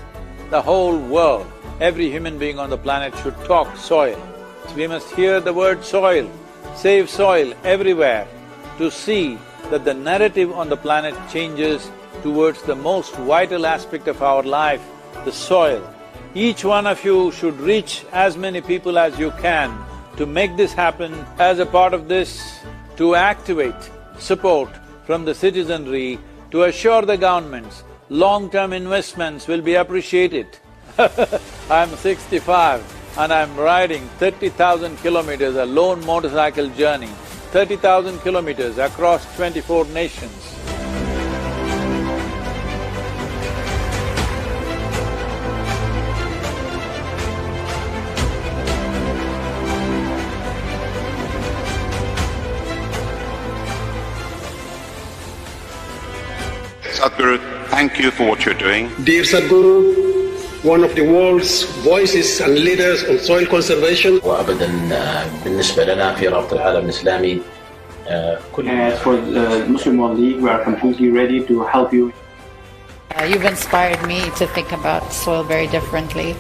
Speaker 9: the whole world, every human being on the planet should talk soil. We must hear the word soil, save soil everywhere to see that the narrative on the planet changes towards the most vital aspect of our life, the soil. Each one of you should reach as many people as you can to make this happen. As a part of this, to activate support from the citizenry to assure the governments long-term investments will be appreciated. I'm 65 and I'm riding 30,000 kilometers, a lone motorcycle journey, 30,000 kilometers across 24 nations.
Speaker 20: Sadhguru, thank you for what you're doing.
Speaker 17: Dear Sadhguru, one of the world's voices and leaders on soil conservation.
Speaker 21: وأبدا بالنسبة لنا في رابطة العالم الإسلامي
Speaker 22: As for the Muslim World League, we are completely ready to help you.
Speaker 23: You've inspired me to think about soil very differently.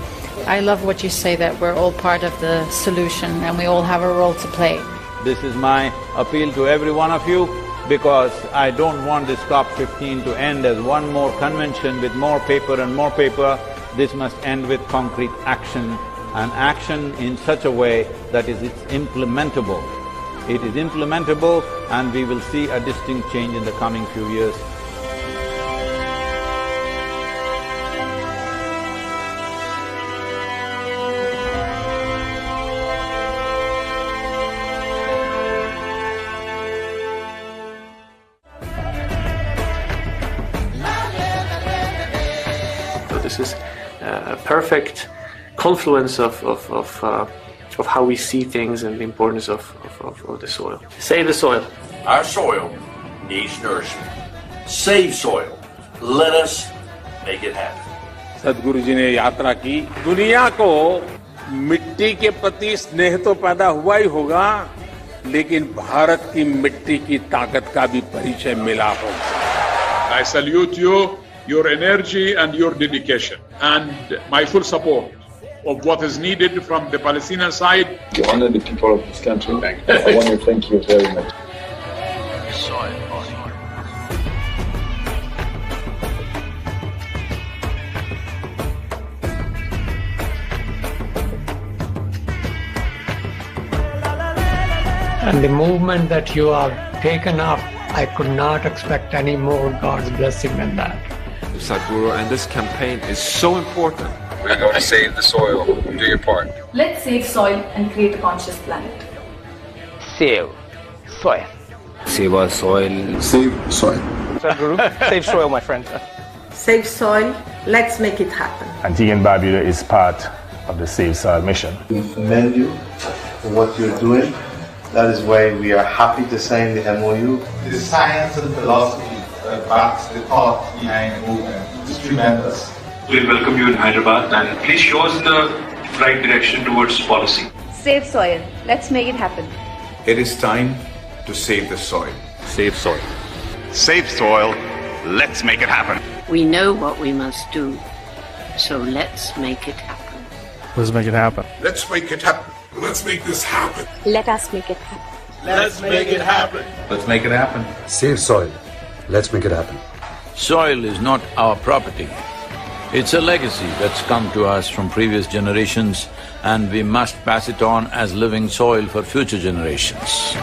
Speaker 23: I love what you say, that we're all part of the solution and we all have a role to play.
Speaker 9: This is my appeal to every one of you, because I don't want this COP15 to end as one more convention with more paper and more paper. This must end with concrete action, and action in such a way that it's implementable. It is implementable and we will see a distinct change in the coming few years.
Speaker 22: This is a perfect confluence of how we see things and the importance of the soil. Save the soil.
Speaker 12: Our soil needs nourishment. Save soil. Let us make it happen.
Speaker 24: सदगुरु जी ने यात्रा की, दुनिया को मिट्टी के प्रति स्नेह तो पैदा हुआ ही होगा, लेकिन भारत की मिट्टी की ताकत का भी परिचय मिला होगा।
Speaker 7: I salute you, your energy and your dedication, and my full support of what is needed from the Palestinian side. To honor the people of this country, I want to thank you very much.
Speaker 25: And the movement that you have taken up, I could not expect any more God's blessing than that.
Speaker 26: Sadhguru, and this campaign is so important.
Speaker 27: We're going to save the soil. Do your part.
Speaker 28: Let's save soil and create a conscious planet.
Speaker 2: Save soil.
Speaker 27: Save our soil. Save soil.
Speaker 2: Sadhguru, save soil, my friend.
Speaker 29: Save soil, let's make it happen.
Speaker 31: Antigua and Barbuda is part of the Save Soil mission.
Speaker 30: We commend you for what you're doing. That is why we are happy to sign the MOU.
Speaker 32: The science and philosophy that backs the thought behind the movement is tremendous.
Speaker 31: We'll welcome you in Hyderabad, and please show us the right direction towards policy.
Speaker 28: Save soil, let's make it happen.
Speaker 20: It is time to save the soil.
Speaker 27: Save soil.
Speaker 20: Save soil. Let's make it happen.
Speaker 10: We know what we must do, so let's make it happen.
Speaker 31: Let's make it happen.
Speaker 20: Let's make it happen. Let's make this happen.
Speaker 28: Let us make it happen.
Speaker 32: Let's make it happen.
Speaker 20: Let's make it happen.
Speaker 27: Save soil. Let's make it happen.
Speaker 9: Soil is not our property. It's a legacy that's come to us from previous generations, and we must pass it on as living soil for future generations.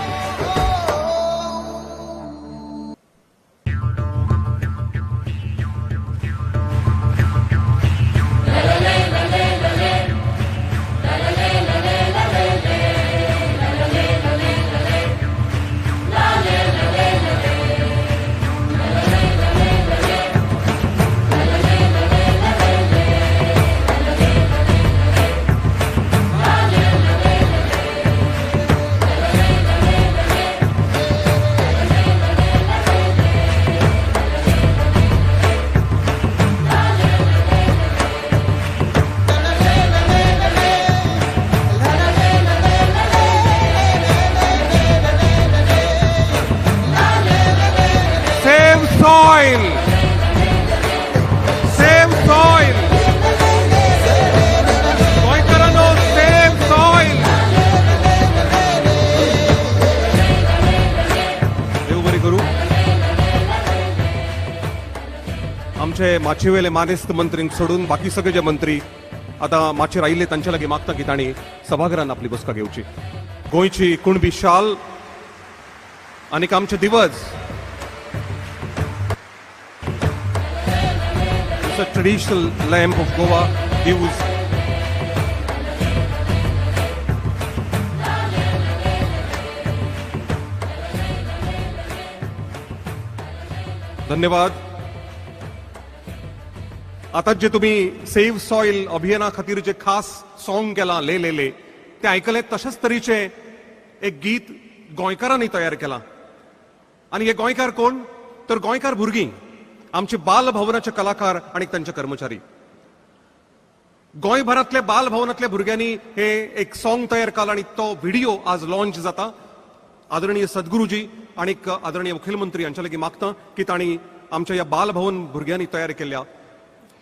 Speaker 1: आमचे माचयेवेले मानेस्त मंत्रींक सोडून बाकी सगळे जे मंत्री आता माचे राहिले तांचे लागीं मागता की तांणी सभाघरान आपली बसका घेवची. गोंयची कुणबी शाल आनीक आमचे दिवज ट्रेडिशनल लॅम्प ऑफ गोवा दिवज धन्यवाद. आता जे तुम्ही सेव्ह सॉइल अभियाना खातीर जे खास सॉंग केलां ले ले ले ते आयकले तशाच तरेचे एक गीत गोंयकारांनी तयार केलां. आनी हे गोंयकार कोण तर गोंयकार भुरगीं आमचे बाल भवनाचे कलाकार आनी तांचे कर्मचारी. गोंयभरांतल्या बाल भवनांतल्या भुरग्यांनी हे एक सॉंग तयार केला आनी तो व्हिडिओ आज लॉन्च जाता. आदरणीय सद्गुरूजी आणि आदरणीय मुखेलमंत्री यांच्या लागीं मागता की तांणी आमच्या या बाल भवन भुरग्यांनी तयार केल्ल्या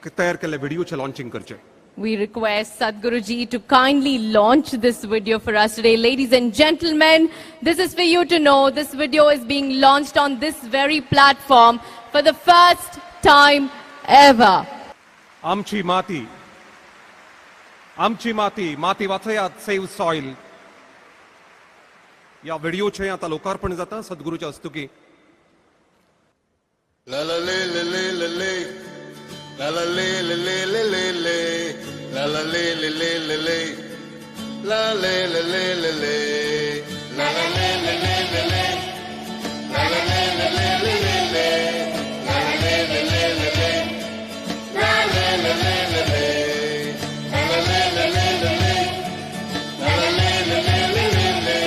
Speaker 1: व्हिडिओचे लॉन्चिंग करचे.
Speaker 3: We request Sadhguruji to kindly launch this video for us today. Ladies and gentlemen, this is for you to know. This video is being launched on this very platform for the first time ever.
Speaker 1: आमची माती वाचयात सेव्ह सॉइल या व्हिडिओचे आता लोकार्पण जाता सद्गुरूच्या हस्तुकी.
Speaker 4: La la le le le le le la la le le le le le le la la le le le le le la le le le le le la la le le le le le la la le le le le le la la le le le le le la le le le le le la la le le le le le la la le le le le le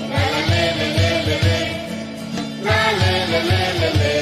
Speaker 4: la la le le le le le la le le le le le.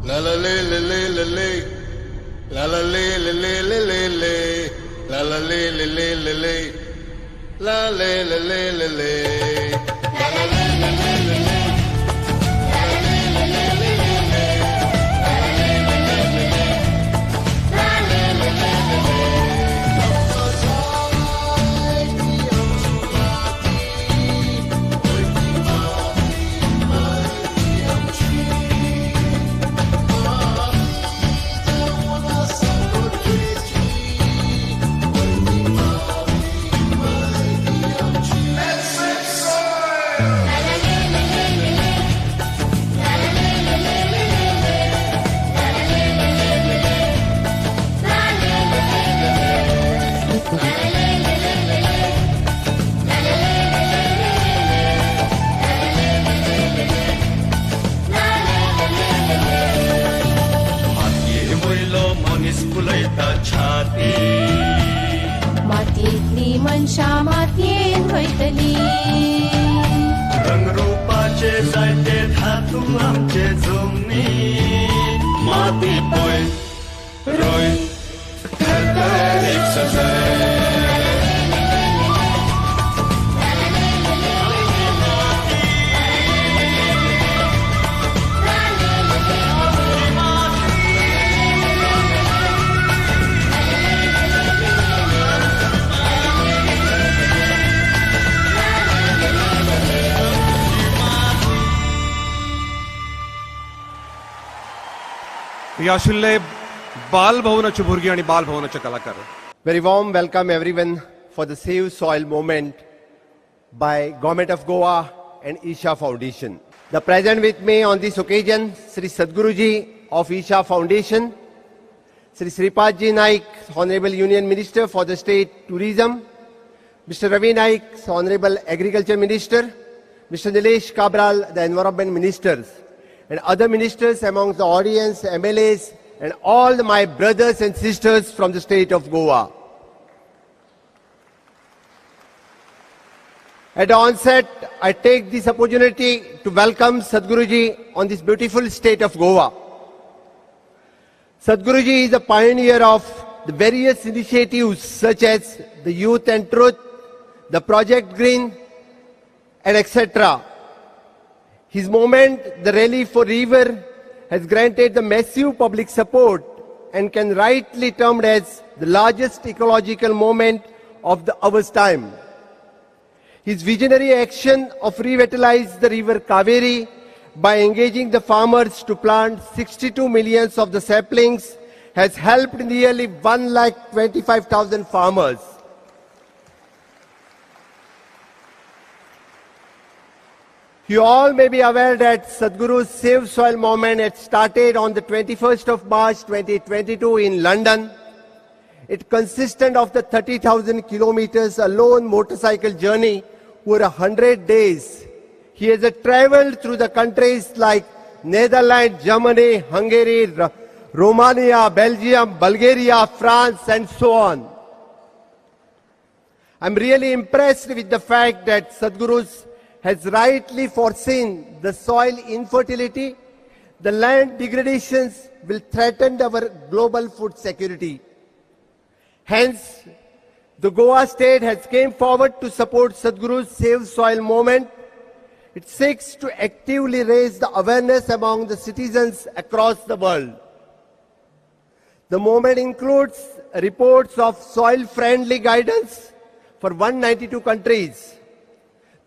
Speaker 4: La la le le le le le la la le le le le le le la la le le le le le la le le le le le la la le le le le le Let's make soil.
Speaker 5: ते धातू आमचे जमनी माती पळय रोय थरथर एक सजय
Speaker 1: हे आशिल्ले बालभवनाचे भुरगे आणि बालभवनाचे कलाकार.
Speaker 6: Very warm welcome everyone for the Save Soil movement by Government of Goa and Isha Foundation. The present with me on this occasion, Sri Sadhguruji of Isha Foundation, Sri Sripadji Naik, Honorable Union Minister for the State Tourism, Mr. Ravi Naik, Honorable Agriculture Minister, Mr. Nilesh Kabral, the Environment Ministers, and other ministers amongst the audience, MLAs, and all my brothers and sisters from the state of Goa. At the onset, I take this opportunity to welcome Sadhguruji on this beautiful state of Goa. Sadhguruji is a pioneer of the various initiatives such as the Youth and Truth, the Project Green, and etc. His movement, the Rally for River, has granted the massive public support and can rightly termed as the largest ecological movement of our time. His visionary action of revitalize the river Kaveri by engaging the farmers to plant 62 million of the saplings has helped nearly 1,25,000 farmers. You all may be aware that Sadhguru's Save Soil movement had started on the 21st of March 2022 in London. It consisted of the 30,000 kilometers alone motorcycle journey over 100 days. He has traveled through the countries like Netherlands, Germany, Hungary, Romania, Belgium, Bulgaria, France, and so on. I'm really impressed with the fact that Sadhguru's has rightly foreseen the soil infertility, the land degradations will threaten our global food security. Hence, the Goa state has came forward to support Sadhguru's Save Soil movement. It seeks to actively raise the awareness among the citizens across the world. The movement includes reports of soil-friendly guidance for 192 countries.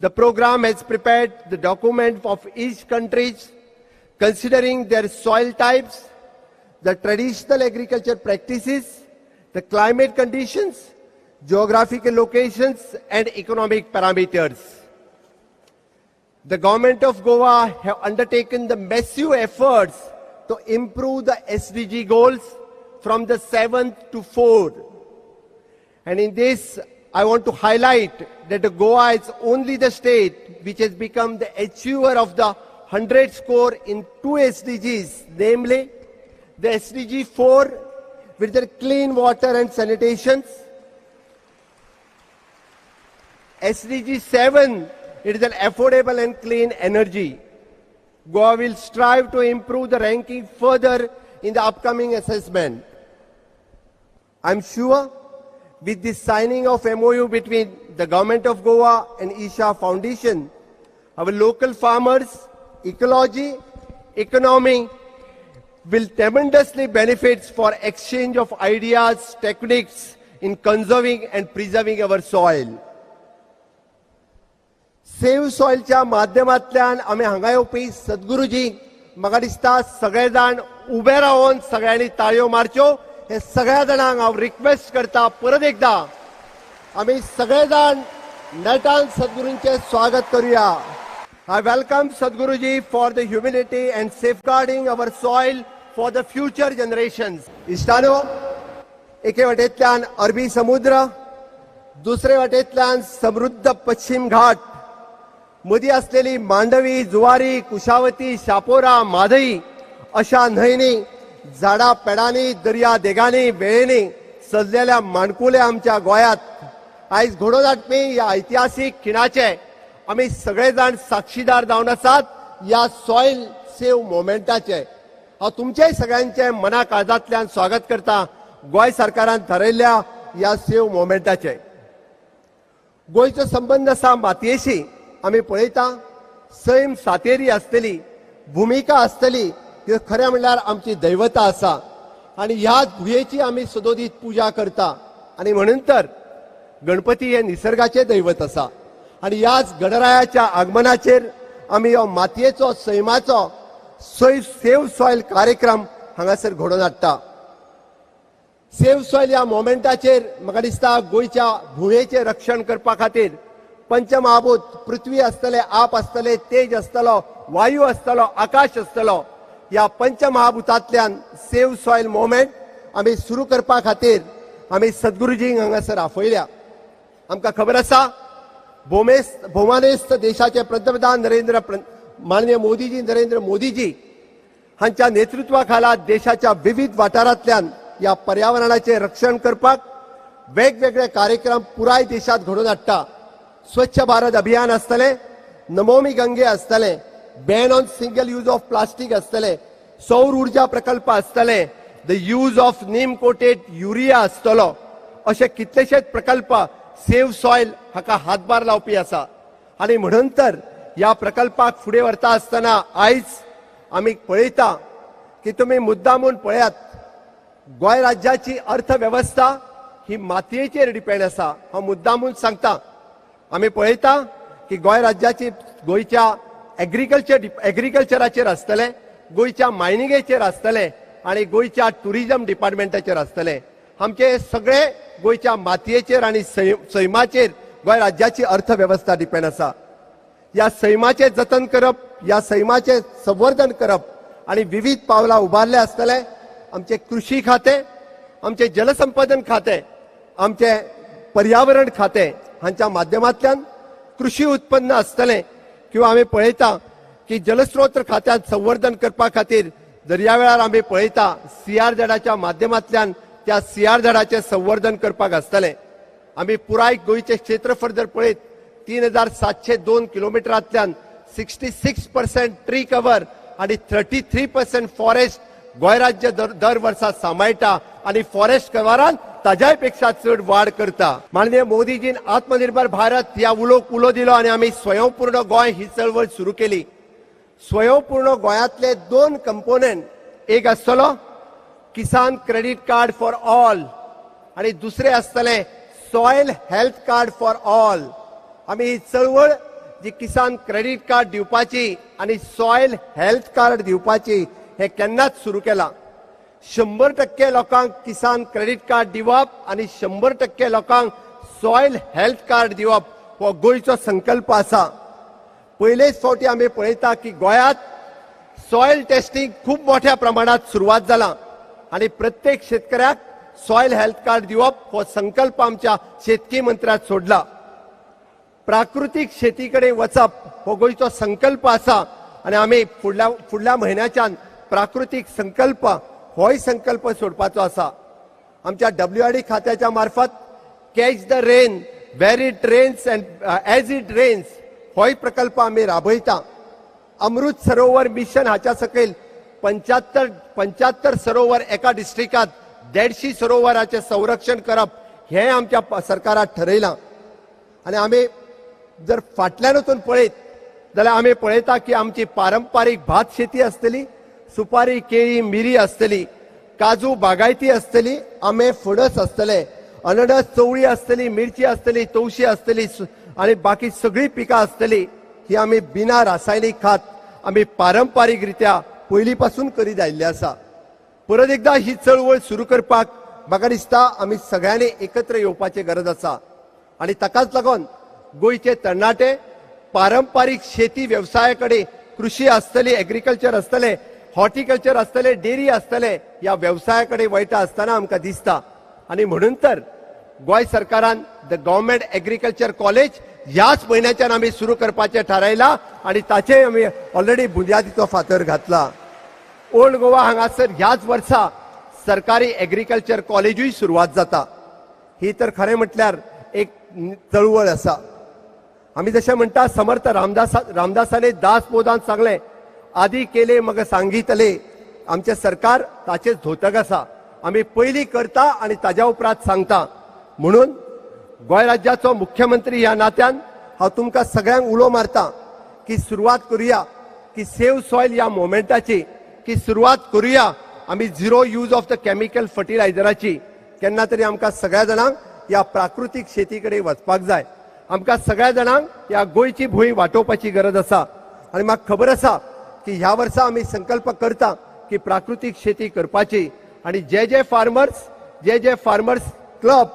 Speaker 6: The program has prepared the document of each country considering their soil types, the traditional agriculture practices, the climate conditions, geographical locations, and economic parameters. The government of Goa have undertaken the massive efforts to improve the SDG goals from the 7th to 4th. And in this, I want to highlight that Goa is only the state which has become the achiever of the 100 score in 2 SDGs, namely the SDG 4 with the clean water and sanitation, SDG 7 it is an affordable and clean energy. Goa will strive to improve the ranking further in the upcoming assessment. I'm sure with the signing of MOU between the Government of Goa and Isha Foundation, our local farmers, ecology, economy will tremendously benefit for exchange of ideas, techniques in conserving and preserving our soil. Save सॉइलच्या माध्यमांतल्यान आमी हांगा येवपी सद्गुरुजी म्हाका दिसता सगळे जाण उबे रावन सगळ्यांनी ताळयो मारच्यो हे सगळ्या जाणांक हांव रिक्वेस्ट करता. परत एकदा आमी सगळे जाण नेटान सद्गुरूंचे स्वागत करूया. I welcome Sadhguruji for the humility and safeguarding our soil for the future generations. इश्टानो, एके वटेंतल्यान अरबी समुद्र, दुसरे वटेंतल्यान समृद्ध पश्चिम घाट, मदीं असलेली मांडवी, जुवारी, कुशावती, शापोरा, माधई अशा न्हंयनी, झाडां पेडांनी, दर्या देगांनी, वेळेंनी सजलेल्या माणकुले आमच्या गोंयांत आयज घोडो दाटपी ह्या ऐतिहासीक खिणाचे आमी सगळे जाण साक्षीदार जावन आसात. या सॉयल सेव मोमेंटाचे हांव तुमच्याय सगळ्यांचे मना काळजांतल्यान स्वागत करता गोंय सरकारान थारायल्ल्या या सेव मोमेंटाचे. गोंयचो संबंध आसा मातयेशी. आमी पळयता सैम सातेरी आसतली, भुमिका आसतली, ह्यो खरें म्हणल्यार आमची दैवता आसा आनी ह्याच भुंयेची आमी सदोदीत पुजा करता. आनी म्हणून तर गणपती हे निसर्गाचे दैवत आसा आनी ह्याच गणरायाच्या आगमनाचेर आमी हो मातयेचो सैमाचो सेव सॉयल कार्यक्रम हांगासर घडोवन हाडटा. सेव सॉयल ह्या मोमेंटाचेर म्हाका दिसता गोंयच्या भुंयेचें रक्षण करपा खातीर पंचमहाभूत पृथ्वी आसतले, आप आसतले, तेज आसतलो, वायू आसतलो, आकाश आसतलो, ह्या पंचमहाभूतांतल्यान सेव सॉयल मोमेंट आमी सुरू करपा खातीर आमी सद्गुरुजींक हांगासर आफयल्या. आमकां खबर आसा भौमानेस्त देशाचे पंतप्रधान माननीय मोदीजी नरेंद्र मोदीजी हांच्या नेतृत्वा खाला देशाच्या विविध वाठारांतल्यान ह्या पर्यावरणाचे रक्षण करपाक वेगवेगळे कार्यक्रम पुराय देशात घडोवन हाडटा. स्वच्छ भारत अभियान आसतले, नमोमी गंगे आसतले, ban on single use of plastic आसतले, सौर उर्जा प्रकल्प आसतले, the use of Neem coated urea आसतलो, असे कितलेशेच प्रकल्प सेव सॉयल हाका हातभार लावपी आसा. आनी म्हणून तर ह्या प्रकल्पाक फुडें व्हरता आसतना आयज आमी पळयता की तुमी मुद्दामून पळयात गोंय राज्याची अर्थवेवस्था ही मातयेचेर डिपेंड आसा. हांव मुद्दामून सांगता. आमी पळयता की गोंय राज्याची गोंयच्या एग्रीकल्चराचेर आसतले, गोंयच्या मायनिंगेचेर आसतले आनी गोंयच्या टुरिजम डिपार्टमेंटाचेर आसतले. आमचे सगळे गोंयच्या मातयेचेर आनी सैमाचेर गोंय राज्याची अर्थवेवस्था डिपेंड आसा. ह्या सैमाचे जतन करप, ह्या सैमाचे संवर्धन करप आनी विविध पावलां उबारले आसतले. आमचे कृषी खाते, आमचे जलसंपदन खाते, आमचे पर्यावरण खाते हांच्या माध्यमांतल्यान कृषी उत्पन्न आसतले किंवा आमी पळयता की जलस्रोत खात्यात संवर्धन करपा खातीर दर्यावेळार आमी पळयता CRZच्या माध्यमांतल्यान त्या CRZचे संवर्धन करपाक आसतले. आमी पुराय गोंयचे क्षेत्रफळ जर पळयत 3702 किलोमिटरांतल्यान 66% ट्री कवर आणि 33% फॉरेस्ट गोंय राज्य दर वर्सा सांबाळटा आणि फॉरेस्ट कवरान ताज्याय पेक्षा चड वाड करता. माननीय मोदीजीन आत्मनिर्भर भारत ह्या उलो दिलो आणि आम्ही स्वयंपूर्ण गोंय ही चळवळ सुरू केली. स्वयंपूर्ण गोंयांतले 2 कंपोनेंट, एक आसतलो किसान क्रेडिट कार्ड फॉर ऑल आणि दुसरे आसतले soil health card for all. आम्ही ही चळवळ जी किसान क्रेडिट कार्ड दिवपाची आणि सॉयल हेल्थ कार्ड दिवपाची हे केन्नाच सुरू केला. 100% लोकांक किसान क्रेडिट कार्ड दिवप आणि 100% लोकांक सॉयल हेल्थ कार्ड दिवप हो गोंयचो संकल्प आसा. पयलेच फावटी आमी पळयता की गोंयांत सॉयल टेस्टिंग खूप मोठ्या प्रमाणात सुरवात जाला आणि प्रत्येक शेतकऱ्याक सॉयल हेल्थ कार्ड दिवप हो संकल्प आमच्या शेतकी मंत्र्यात सोडला. प्राकृतिक शेतीकडे वचप हो गोंयचो संकल्प आसा आणि आमी फुडल्या म्हयन्याच्यान प्राकृतिक संकल्प होय संकल्प सोडपाचो आसा. आमच्या WRD खात्याच्या मार्फत catch the rain where it rains and as it rains होय प्रकल्प आमी राबयता. अमृत सरोवर मिशन हाच्या सकयल 75 सरोवर एका डिस्ट्रिक्टात 150 सरोवराचे संरक्षण करप हे आमच्या सरकारान ठरयलां. आणि आमी जर फाटल्यान वचून पळयत जाल्यार आमी पळयता की आमची पारंपारीक भात शेती आसतली, सुपारी, केळी, मिरी आसतली, काजू बागायती आसतली, आंबे, फणस आसतले, अननस, चवळी आसतली, मिरची आसतली, तवशी आसतली आणि बाकी सगळी पिकां आसतली. ही आमी बिना रासायनिक खात आमी पारंपारीक रित्या पयलीं पासून करीत आयिल्ली आसा. परत एकदा ही चळवळ सुरू करपाक म्हाका दिसता आमी सगळ्यांनी एकत्र येवपाची गरज आसा. आणि ताकाच लागून गोंयचे तरणाटे पारंपारीक शेती व्यवसायाकडे, कृषी आसतली, एग्रीकल्चर आसतले, हॉर्टिकल्चर आसतले, डेरी आसतले, या व्यवसायाकडे वयता आसतना आमकां दिसता. आणि म्हणून तर गोंय सरकारान द गव्हर्नमेंट एग्रीकल्चर कॉलेज ह्याच म्हयन्याच्यान आमी सुरू करपाचें थारायला आणि ताचे आमी ऑलरेडी बुनयादीचो फातर घातला. ओल्ड गोवा हांगासर ह्याच वर्सा सरकारी एग्रीकल्चर कॉलेजूय सुरवात जाता. ही तर खरें म्हटल्यार एक चळवळ आसा. आम्ही जसे म्हणता समर्थ रामदासाने दास बोधान सांगले, आधी केले मग सांगितले. आमचे सरकार ताचेच धोतक आसा. आम्ही पयली करता आणि ताज्या उपरांत सांगता. म्हणून गोंय राज्याचो मुख्यमंत्री ह्या नात्यान हांव तुमकां सगळ्यांक उलो मारता की सुरवात करूया की सेव्ह सॉयल ह्या मोमेंटाची, की सुरवात करूया आम्ही zero use of the chemical फर्टिलायझराची. केन्ना तरी आमकां सगळ्या जाणांक ह्या प्राकृतीक शेती कडेन वचपाक जाय. आमकां सगळ्या जाणांक ह्या गोंयची भूंय वाटोवपाची गरज आसा. आणि म्हाका खबर आसा की ह्या वर्सा आमी संकल्प करता की प्राकृतीक शेती करपाची. आणि जे फार्मर्स क्लब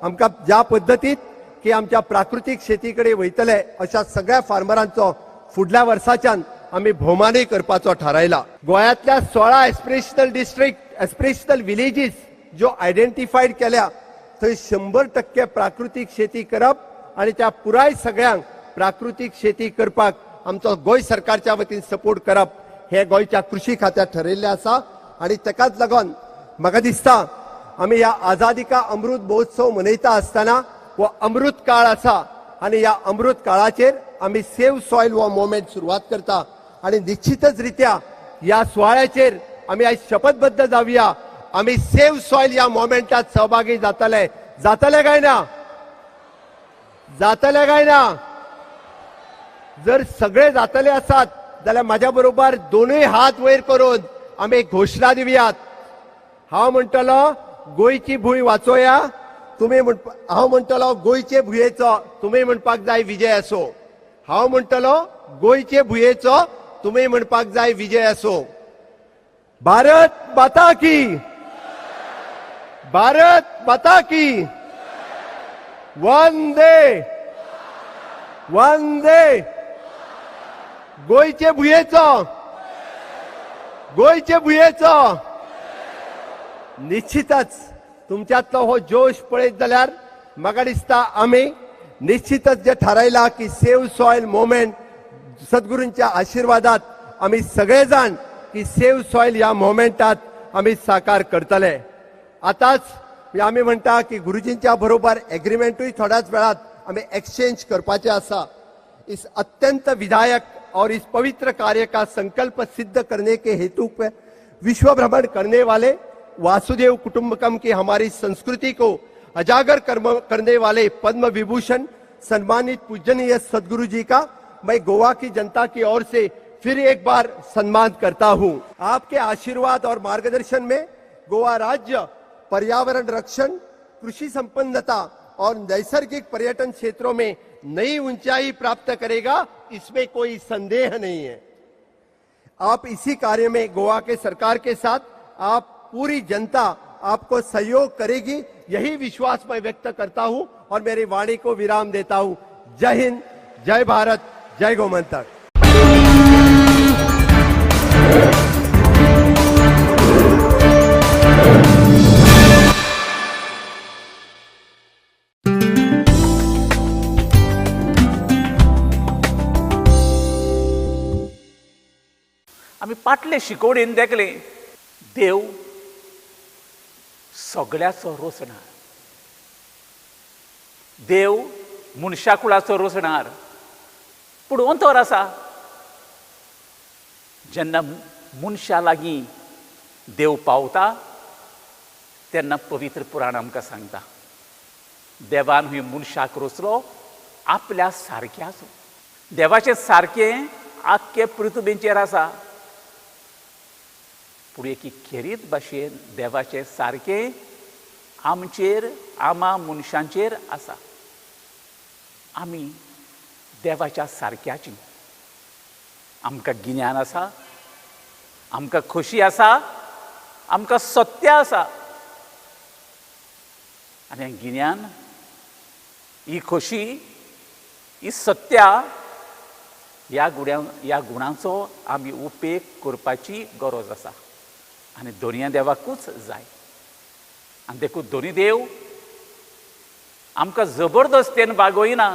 Speaker 6: आमकां ज्या पद्दतीत की आमच्या प्राकृतीक शेती कडेन वयतले अशा सगळ्या फार्मरांचो फुडल्या वर्साच्यान आमी भोवमानय करपाचो थारायला. गोंयांतल्या 16 एस्पिरेशनल विलेजीस ज्यो आयडेंटिफायड केल्या थंय 100% प्राकृतीक शेती करप आणि त्या पुराय सगळ्यांक प्राकृतीक शेती करपाक आमचो गोंय सरकारच्या वतीन सपोर्ट करप हे गोंयच्या कृषी खात्यात ठरयल्लें आसा. आणि ताकाच लागून म्हाका दिसता आमी ह्या आझादी का अमृत महोत्सव मनयता आसतना हो अमृत काळ आसा आणि ह्या अमृत काळाचेर आमी सेव्ह सॉयल हो मोमेंट सुरवात करता. आणि निश्चितच रित्या ह्या सुवाळ्याचेर आमी आयज शपथबद्ध जावया. आमी सेव्ह सॉयल ह्या मोमेंटात सहभागी जातले काय ना? जातले काय ना? जर सगळे जातले आसात जाल्यार म्हाज्या बरोबर दोनूय हात वयर करून आमी एक घोषणा दिवयात. हांव म्हणटलो गोंयची भूंय वाचोवया. हांव म्हणटलो गोंयचे भुंयेचो तुमी म्हणपाक जाय विजय असो. हांव म्हणटलो गोंयचे भुंयेचो तुमी म्हणपाक जाय विजय असो. भारत माता की, भारत माता की. वंदे वंदे. गोंयचे भुंयेचो, गोंयचे भुंयेचो. निश्चितच तुमच्यातलो हो जोश पळयत जाल्यार म्हाका दिसता आमी निश्चितच जे थारायला की सेव्ह सॉयल मोमेंट सद्गुरूंच्या आशिर्वादात आमी सगळे जाण की सेव्ह सॉयल ह्या मोमेंटात आमी साकार करतले. आताच आमी म्हणटा की गुरुजींच्या बरोबर एग्रीमेंटूय थोड्याच वेळात आमी एक्सचेंज करपाचे आसा. इस अत्यंत विधायक और इस पवित्र कार्य का संकल्प सिद्ध करने के हेतु पे विश्व भ्रमण करने वाले वासुदेव कुटुंबकम की हमारी संस्कृति को अजागर करने वाले पद्म विभूषण सम्मानित पूजनीय सदगुरु जी का मैं गोवा की जनता की ओर से फिर एक बार सम्मान करता हूं. आपके आशीर्वाद और मार्गदर्शन में गोवा राज्य पर्यावरण रक्षण, कृषि संपन्नता और नैसर्गिक पर्यटन क्षेत्रों में नई ऊंचाई प्राप्त करेगा, इसमें कोई संदेह नहीं है. आप इसी कार्य में गोवा के सरकार के साथ आप पूरी जनता आपको सहयोग करेगी, यही विश्वास मैं व्यक्त करता हूं और मेरी वाणी को विराम देता हूं. जय हिंद, जय भारत, जय गोमंतक.
Speaker 8: आमी पाटले शिकवणेन देखले देव सगळ्याचो रोसणार. देव मनशाकुळाचो रोसणार. पूण अंतर आसा. जेन्ना मनशा लागीं देव पावता तेन्ना पवित्र पुराण आमकां सांगता देवान हुंय मनशाक रोसलो आपल्या सारक्याचो. देवाचें सारकें आख्खे पृथ्वीचेर आसा. पूण एकी खेरीत भाशेन देवाचें सारकें आमचेर आमा मनशांचेर आसा. आमी देवाच्या सारक्याची. आमकां गिन्यान आसा, आमकां खोशी आसा, आमकां सत्य आसा. आनी हें गिन्यान, ही खोशी, ही सत्या ह्या गुणांचो आमी उपेग करपाची गरज आसा. आनी दोनूय देवाकूच जाय. आनी देखून दोनूय देव आमकां जबरदस्तेन वागयना.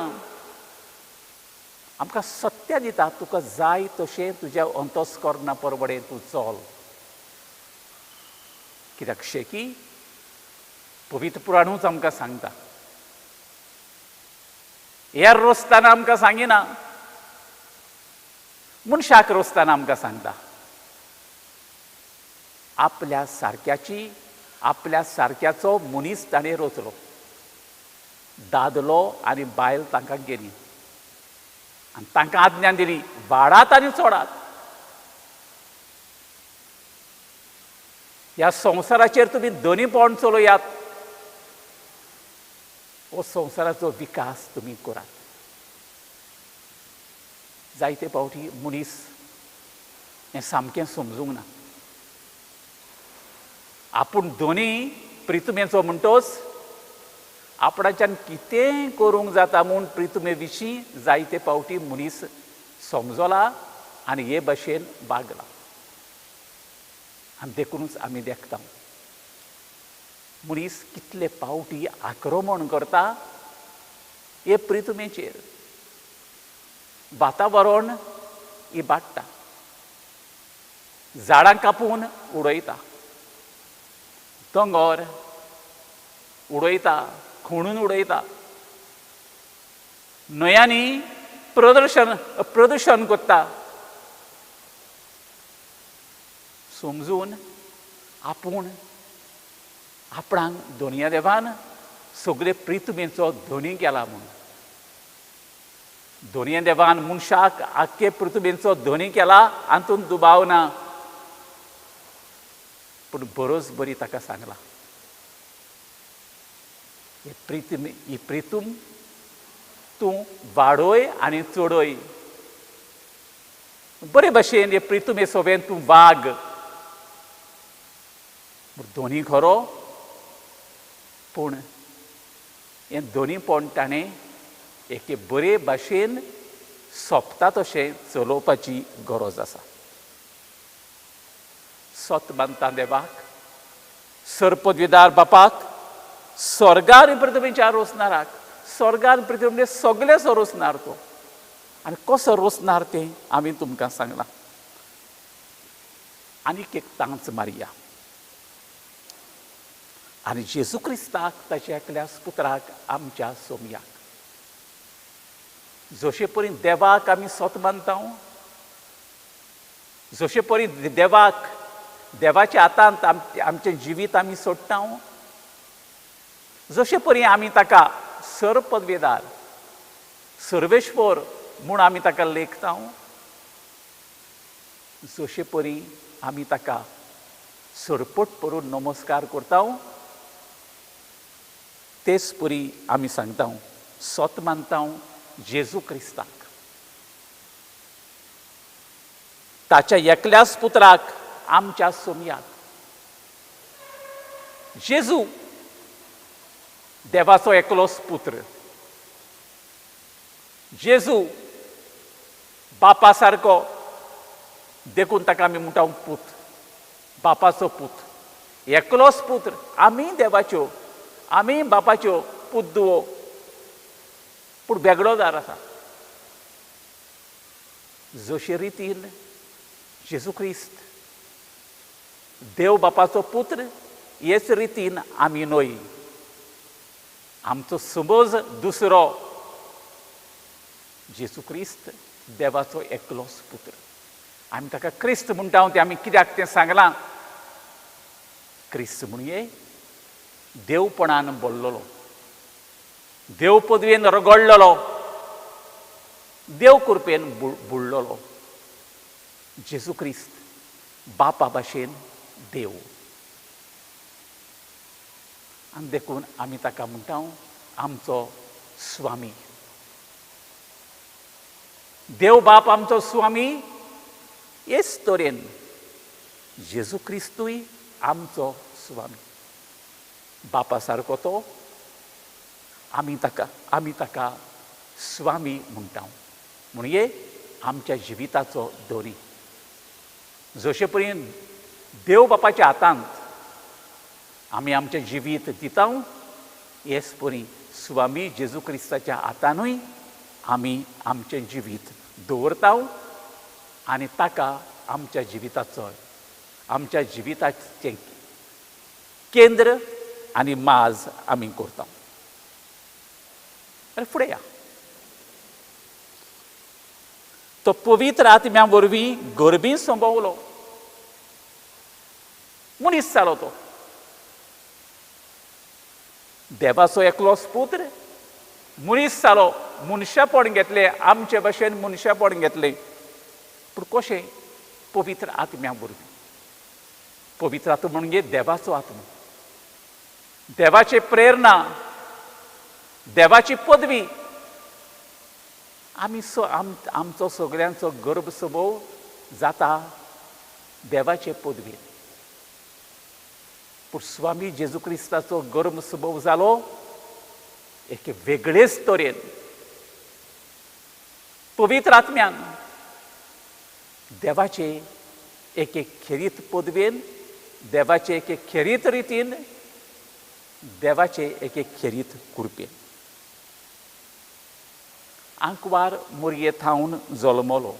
Speaker 8: आमकां सत्य दिता. तुका जाय तशें तुज्या अंतस्करणा परवडेन तूं चल. कित्याक शेकी पवित्र पुराणूच आमकां सांगता हेर रोसतना आमकां सांगिना, मनशाक रोसतना आमकां सांगता. आपल्या सारक्याची, आपल्या सारक्याचो मनीस ताणें रोचलो. दादलो आनी बायल तांकां गेली आनी तांकां आज्ञा दिली, वाडात आनी चोडात. ह्या संवसाराचेर तुमी दोनीपण चलोयात, हो संवसाराचो विकास तुमी करात. जायते फावटी मनीस हें सामकें समजूंक ना. आपूण दोनी प्रितुमेचो म्हणटोच आपणाच्यान कितेंय करूंक जाता म्हूण प्रितुमे विशीं जायते फावटी मनीस समजला आनी हे भाशेन वागला. आनी देखूनच आमी देखता मनीस कितले फावटी आक्रमण करता हे प्रितुमेचेर. वातावरण इबाडटा, झाडां कापून उडयता, दोंगर उडयता, खणून उडयता, न्हंयांनी प्रदूशण करता. समजून आपूण आपणाक दोनया देवान सगळे प्रितुमेचो धनी केला म्हूण. दोनया देवान मनशाक आख्खे प्रितुमेचो धनी केला, हातूंत दुबाव ना. पूण बरोच बरी ताका सांगला, ही प्रितूम तूं वाडोय आनी चोडोय. बरे भाशेन हे प्रितुमे सोबेन तूं वाग. दोनी खरो, पूण हें दोनीपण ताणें एके बरे भाशेन सोंपता तशें चलोवपाची गरज आसा. सत मानता देवाक, सरपदवीदार बापाक, स्वर्गार आनी पृथ्वीच्या रोसणाराक. स्वर्गार आनी पृथ्वी म्हणजे सगळेच रोसणार तो. आनी कसो रोसणार तें आमी तुमकां सांगलां. आनीक एक तांच मारया आनी जेजू क्रिस्ताक ताच्या एकल्या पुत्राक आमच्या सोमयाक. जशे परीन देवाक आमी सत मानता, जशे परीन देवाक, देवाच्या हातांत आमचें जिवीत आमी सोडटा, जशे परी आमी ताका सरपदवेदार, सर्वेश्वर म्हूण आमी ताका लेखता, जशे परी आमी ताका सरपट करून नमस्कार करता, तेच परी आमी सांगता सत मानता जेजू क्रिस्ताक. ताच्या एकल्याच पुत्राक आमच्या सोमयाक. जेजू देवाचो एकलोच पुत्र. जेजू बापा सारको, देखून ताका आमी म्हणटा पूत, बापाचो पूत, एकलोच पुत्र. आमी देवाच्यो, आमी बापाच्यो पुद्दुवो, पूण वेगळो दार आसा. जशे रितीन जेजू क्रिस्त देव बापाचो पुत्र, हेच रितीन आमी न्हय. आमचो समज दुसरो. जेजू क्रिस्त देवाचो एकलोच पुत्र. आमी ताका क्रिस्त म्हणटा तें आमी कित्याक तें सांगलां. क्रिस्त म्हणजे देवपणान बोल्लोलो, देव पदवेन रगडलेलो, देव कृपेन बुडलेलो. जेजू क्रिस्त बापा भाशेन देव. आनी देखून आमी ताका म्हणटा आमचो स्वामी. देव बाप आमचो स्वामी, हेच तरेन जेजू क्रिस्तूय आमचो स्वामी. बापा सारको तो, आमी ताका स्वामी म्हणटा. म्हणजे आमच्या जिविताचो दोरी. जशे परीन देव बापाच्या हातांत आमी आमचें जिवीत दिता, हेच परी स्वामी जेजू क्रिस्ताच्या हातानूय आमी आमचें जिवीत दवरता आनी ताका आमच्या जिविताचो, आमच्या जिविताचें केंद्र आनी माज आमी करता. फुडें या. तो पवित्र आत्म्या वरवीं गरबी संभवलो. मनीस जालो तो. देवाचो एकलोच पुत्र मनीस जालो, मनशापण घेतलें, आमचे भाशेन मनशापण घेतलें. पूण कशें? पवित्र आत्म्या वरवीं. पवित्र आत्मा म्हणजे देवाचो आत्मा, देवाची प्रेरणा, देवाची पदवी. आमचो सगळ्यांचो गर्भ स्वभाव जाता देवाचे पदवी. पूण स्वामी जेजू क्रिस्ताचो गर्भ स्वभाव जालो एक वेगळेच तरेन. पवित्र आत्म्यान देवाचे एक खेरीत पदवेन, देवाचे एक खेरीत रितीन, देवाचे एक खेरीत कृपेन आंकवार मोरये थावन जल्मलो.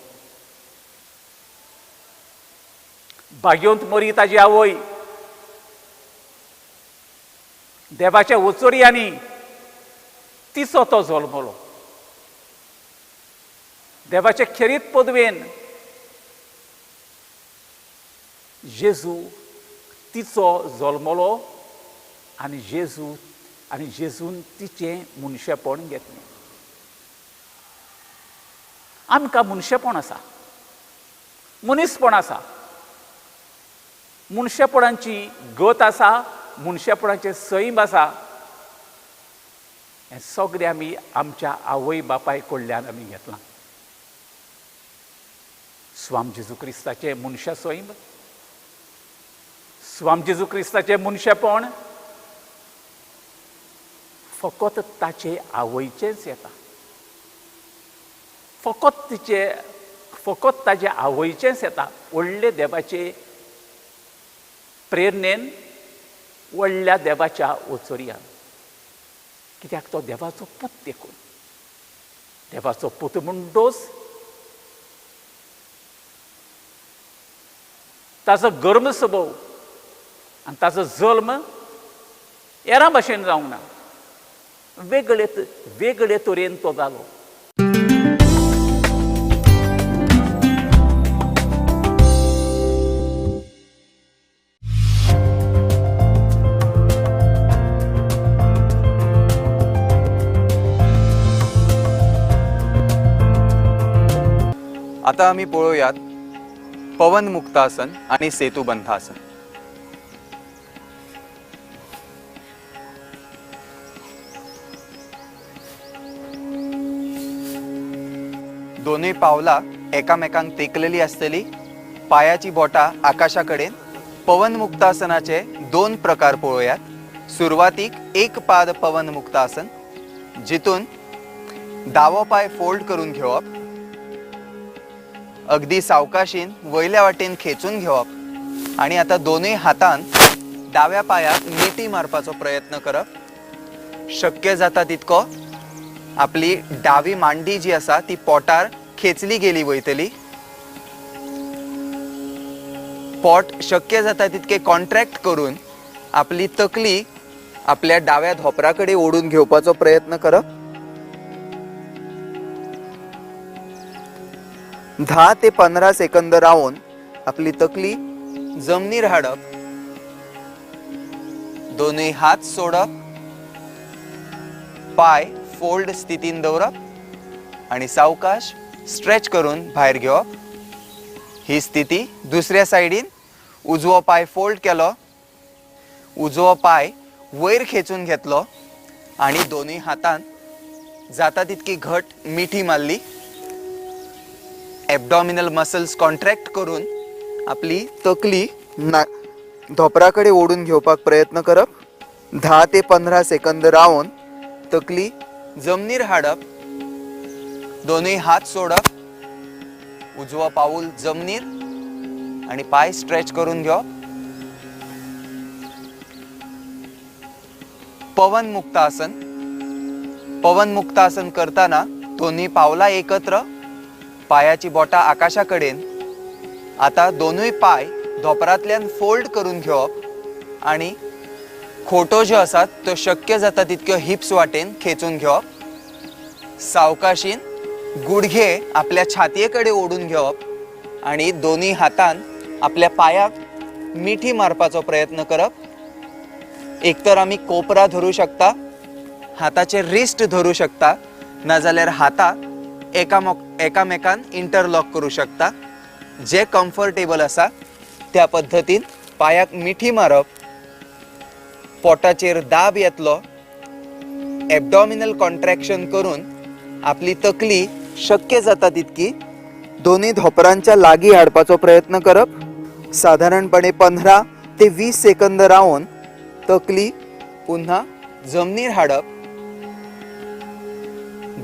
Speaker 8: भाग्यवंत मोरी ताजी आवय देवाच्या वचोरयांनी तिचो तो जल्मलो. देवाचे खेरीत पदवेन जेजू तिचो जल्मलो आनी जेजून तिचें मनशेपण घेतलें. आमकां मनशेपण आसा, मनीसपण आसा, मनशेपणाची गत आसा, मनशेपणाचें सैम आसा. हें सगळें आमी आमच्या आवय बापाय कडल्यान आमी घेतलां. स्वाम जेजू क्रिस्ताचें मनशा सैम, स्वाम जेजू क्रिस्ताचें मनशेपण फकत ताचे आवयचेंच येता. फकत ताचे आवयचेंच येता. व्हडले देवाचे प्रेरणेन, व्हडल्या देवाच्या वचोरयान. कित्याक तो देवाचो पूत देखून. देवाचो पूत म्हणटोच ताचो गर्म स्वभाव आनी ताचो जल्म हेरां भाशेन जावंक ना. वेगळे तरेन तो जालो.
Speaker 11: आता आम्ही पळोवयात पवन मुक्तासन आणि सेतुबंधासन. दोनूय पावलां एकामेकांक तेकलेली आसतली. पायाची बोटां आकाशा कडेन. पवन मुक्तासनाचे 2 प्रकार पळोवयात. सुरवातीक एक पाद पवन मुक्तासन, जितून दावो पाय फोल्ड करून घेवप, अगदी सावकाशीन वयल्या वाटेन खेचून घेवप आणि आता दोनूय हातान दाव्या पायाक मिटी मारपाचो प्रयत्न करप. शक्य जाता तितको आपली दावी मांडी जी आसा ती पोटार खेचली गेली वयतली. पोट शक्य जाता तितके कॉन्ट्रॅक्ट करून आपली तकली आपल्या दाव्या धोपरा कडेन ओडून घेवपाचो प्रयत्न करप. 10 ते 15 सेकंद रावन आपली तकली जमनीर हाडप. दोनूय हात सोडप, पाय फोल्ड स्थितीन दवरप आणि सावकाश स्ट्रेच करून भायर घेवप. ही स्थिती दुसऱ्या सायडीन उजवो पाय फोल्ड केलो, उजवो पाय वयर खेचून घेतलो आणि दोनूय हातान जाता तितकी घट मिठी मारली. एब्डॉमिनल मसल्स कॉन्ट्रॅक्ट करून आपली तकली धोपराकडे ओढून घेवपाक प्रयत्न करप. 10 ते 15 सेकंद रावन तकली जमनीर हाडप. दोनूय हात सोडप, उजवो पाऊल जमनीर आणि पाय स्ट्रेच करून घेवप. पवन मुक्तासन. पवन मुक्तासन करताना दोन्ही पावलां एकत्र, पायाची बोटां आकाशा कडेन. आता दोनूय पाय धोपरांतल्यान फोल्ड करून घेवप आणि खोटो ज्यो आसात त्यो शक्य जाता तितक्यो हिप्स वाटेन खेचून घेवप. सावकाशीन गुडघे आपल्या छातयेकडे ओढून घेवप आणि दोन्ही हातान आपल्या पायाक मिठी मारपाचो प्रयत्न करप. एकतर आम्ही कोपरा धरू शकता, हाताचे रिस्ट धरू शकता, नाजाल्यार हाताक एकामेकान इंटरलॉक करू शकता. जे कम्फर्टेबल आसा त्या पद्धतीन पायाक मिठी मारप. पोटाचेर दाब येतलो. एब्डॉमिनल कॉन्ट्रॅक्शन करून आपली तकली शक्य जाता तितकी दोन्ही धोपरांच्या लागीं हाडपाचो प्रयत्न करप. साधारणपणे 15 ते 20 सेकंद रावन तकली पुन्हा जमनीर हाडप.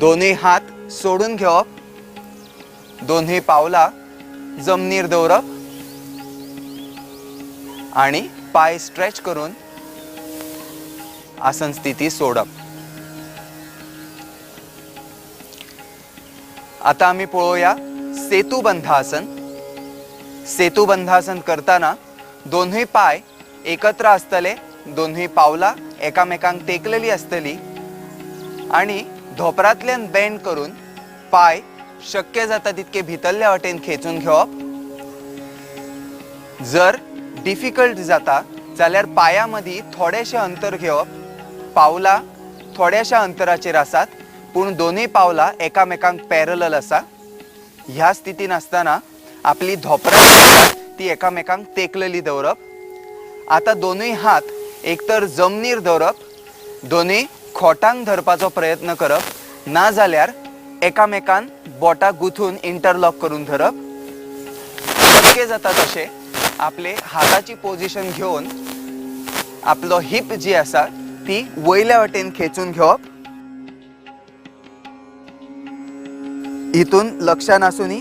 Speaker 11: दोन्ही हात सोडून घेवप. दोन्ही पावलां जमनीर दवरप आणि पाय स्ट्रेच करून आसन स्थिती सोडप. आता आम्ही पळोवया सेतुबंधासन. सेतुबंधासन करताना दोन्ही पाय एकत्र असतले, दोन्ही पावलां एकामेकांक तेकलेली असतली आणि धोपरांतल्यान बेंड करून पाय शक्य जाता तितके भितरल्या वाटेन खेचून घेवप. जर डिफिकल्ट जाता जाल्यार पाया मदीं थोडेशें अंतर घेवप. पावलां थोड्याशा अंतराचेर आसात पूण दोन्ही पावलां एकामेकांक पॅरलल आसा. ह्या स्थितीन आसतना आपली धोपरां ती एकामेकांक तेकलेली दवरप. आता दोन्ही हात एकतर जमनीर दवरप, दोन्ही खोटांक धरपाचो प्रयत्न करप, ना जाल्यार एकामेकान बोटां गुंथून इंटरलॉक करून धरप. शक्य जाता तशें आपले हाताची पोझिशन घेवन आपलो हिप जी आसा ती वयल्या वाटेन खेचून घेवप. हितून लक्षान आसुनी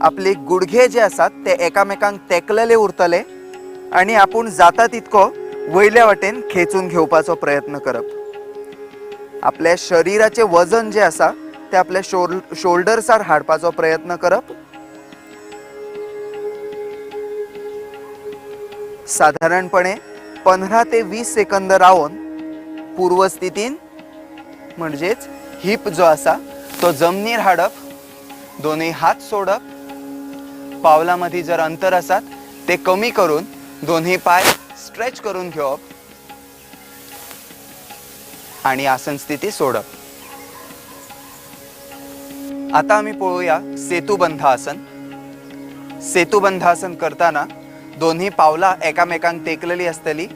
Speaker 11: आपले गुडघे जे आसात ते एकामेकांक तेकलेले उरतले आणि आपूण जाता तितको वयल्या वाटेन खेचून घेवपाचो प्रयत्न करप. आपल्या शरीराचे वजन जे आसा ते आपल्या शोल्डर्सार हाडपाचो प्रयत्न करप. साधारणपणे 15 ते 20 सेकंद रावन पूर्व स्थितीन म्हणजेच हिप जो आसा तो जमनीर हाडप. दोन्ही हात सोडप. पावलां मदीं जर अंतर आसात ते कमी करून दोन्ही पाय स्ट्रेच करून घेवप आणि आसन स्थिती सोडप. आता आम्ही पळोवया सेतुबंधासन. सेतुबंधासन करताना दोन्ही पावलां एकामेकांक तेकलेली असतली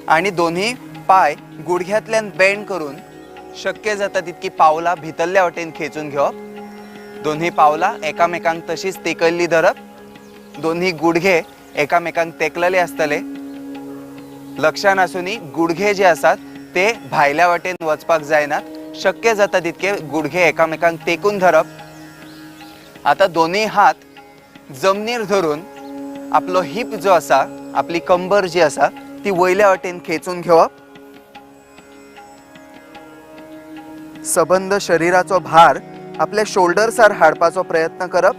Speaker 11: आणि दोन्ही पाय गुडघ्यातल्यान बेंड करून शक्य जाता तितकी पावलां भितरल्या वाटेन खेचून घेवप. दोन्ही पावलां एकामेकांक तशीच तेकल्ली धरप. दोन्ही गुडघे एकामेकांक तेकलेले असतले. लक्षान आसुनी गुडघे जे आसात ते भायल्या वाटेन वचपाक जायनात. शक्य जाता तितके गुडघे एकामेकांक तेकून धरप. आता दोन्ही हात जमनीर धरून आपलो हिप जो आसा, आपली कंबर जी आसा ती वयल्या वाटेन खेचून घेवप. सबंद शरीराचो भार आपल्या शोल्डर्सार हाडपाचो प्रयत्न करप.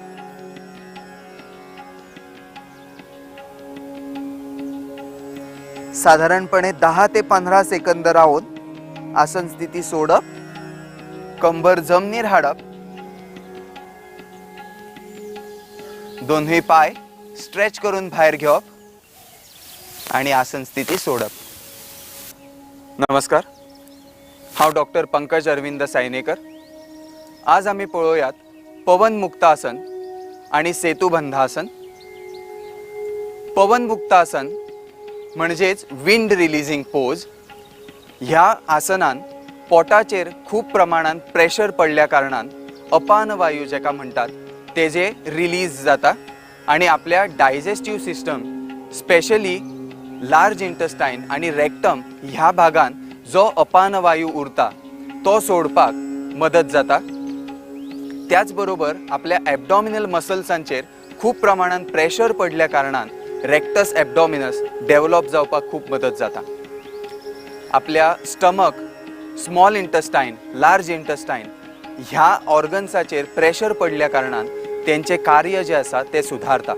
Speaker 11: साधारणपणे 10 ते 15 सेकंद रावन आसन स्थिती सोडप. कंबर जमनीर हाडप. दोन्ही पाय स्ट्रेच करून भायर घेवप आणि आसन स्थिती सोडप. नमस्कार, हांव डॉक्टर पंकज अरविंद सायनेकर. आज आम्ही पळोवयात पवन मुक्तासन आणि सेतुबंधासन. पवन मुक्तासन म्हणजेच विंड रिलीजिंग पोज. ह्या आसनान पोटाचेर खूप प्रमाणात प्रेशर पडल्या कारणान अपान वायू जेका म्हणटात तेजे रिलीज जाता आणि आपल्या digestive system specially large intestine आणि रेक्टम ह्या भागान जो अपान वायू उरता तो सोडपाक मदत जाता. त्याच बरोबर आपल्या एब्डॉमिनल मसल्सांचेर खूप प्रमाणात प्रेशर पडल्या कारणान रेक्टस एब्डॉमिनस डेव्हलप जावपाक खूप मदत जाता. आपल्या stomach, small intestine, large intestine ह्या ऑर्गन्साचेर प्रेशर पडल्या कारणान त्यांचे कार्य जे आसा ते सुधारता.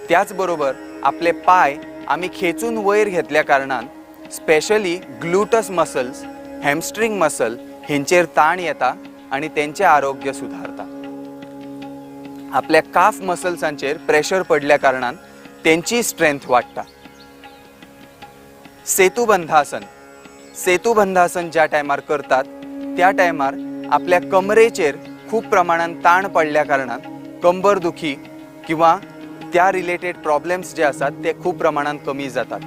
Speaker 11: त्याच बरोबर आपले पाय आम्ही खेचून वयर घेतल्या कारणान specially glutes muscles, hamstring muscle हेंचेर ताण येता आणि त्यांचे आरोग्य सुधारता. आपल्या काफ मसल्सांचेर प्रेशर पडल्या कारणान त्यांची स्ट्रेंथ वाडटा. सेतुबंधासन, सेतुबंधासन ज्या टायमार करतात त्या टायमार आपल्या कमरेचेर खूप प्रमाणात ताण पडल्या कारणान कंबर दुखी किंवा त्या रिलेटेड प्रॉब्लेम्स जे असतात ते खूप प्रमाणात कमी जातात.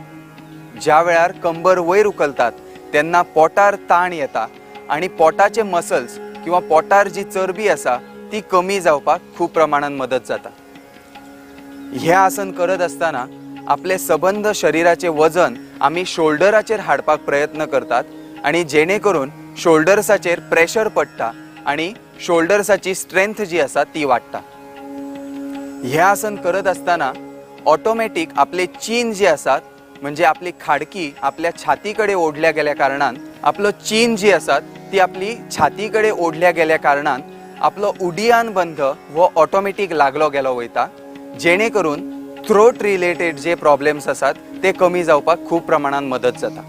Speaker 11: ज्या वेळार कंबर वयर उखलतात तेन्ना पोटार ताण येता आणि पोटाचे मसल्स किंवा पोटार जी चरबी आसा ती कमी जावपाक खूप प्रमाणात मदत जाता. हे आसन करत असताना आपले सबंध शरीराचे वजन आम्ही शोल्डराचेर हाडपाक प्रयत्न करतात आणि जेणे करून शोल्डर्साचेर प्रेशर पडटा आणि शोल्डर्साची स्ट्रेंथ जी आसा ती वाडटा. हे आसन करत असताना ऑटोमॅटिक आपले चीन जे आसात म्हणजे आपली खाडकी आपल्या छातीकडे ओढल्या गेल्या कारणान आपलो चीन जी आसात ती आपली छातीकडे ओढल्या गेल्या कारणान आपलो उडियान बंध हो ऑटोमॅटिक लागलो गेलो वयता, जेणे करून थ्रोट रिलेटेड जे प्रॉब्लेम्स आसात ते कमी जावपाक खूप प्रमाणात मदत जाता.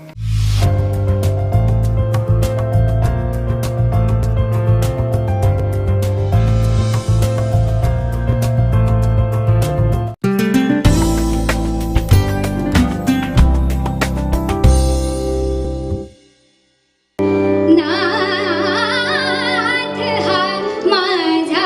Speaker 12: माझा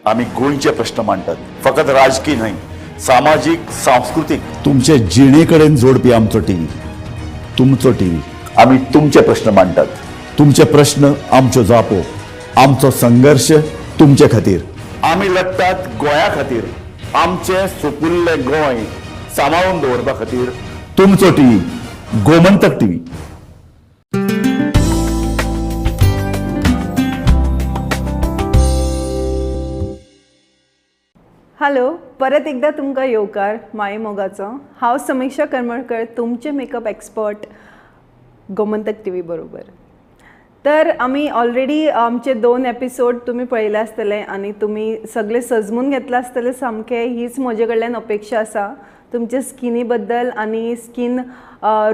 Speaker 12: आम्ही गोंयचे प्रश्न मांडटात, फकत राजकीय न्हय, सामाजीक सांस्कृतिक.
Speaker 13: तुमचे जिणेकडेन जोडपी आमचो टीव्ही, तुमचो टीव्ही.
Speaker 12: आम्ही तुमचे प्रश्न मांडटात.
Speaker 13: तुमचे प्रश्न आमच्यो जापो, आमचो संघर्ष तुमचे खातीर.
Speaker 12: आम्ही लढटात गोंया खातीर, आमचे सोपुल्ले गोंय सांबाळून दवरपा खातीर.
Speaker 13: तुमचो टीव्ही, गोमंतक टीव्ही.
Speaker 14: हॅलो, परत एकदा तुमकां येवकार माये मोगाचो. हांव समीक्षा करमळकर, तुमचे मेकअप एक्सपर्ट गोमंतक टीव्ही बरोबर. तर आमी ऑलरेडी आमचे 2 एपिसोड तुम्ही पळयले आसतले आनी तुमी सगळे सजमून घेतले आसतले सामके. हीच म्हजे कडल्यान अपेक्षा आसा तुमचे स्किनी बद्दल आनी स्कीन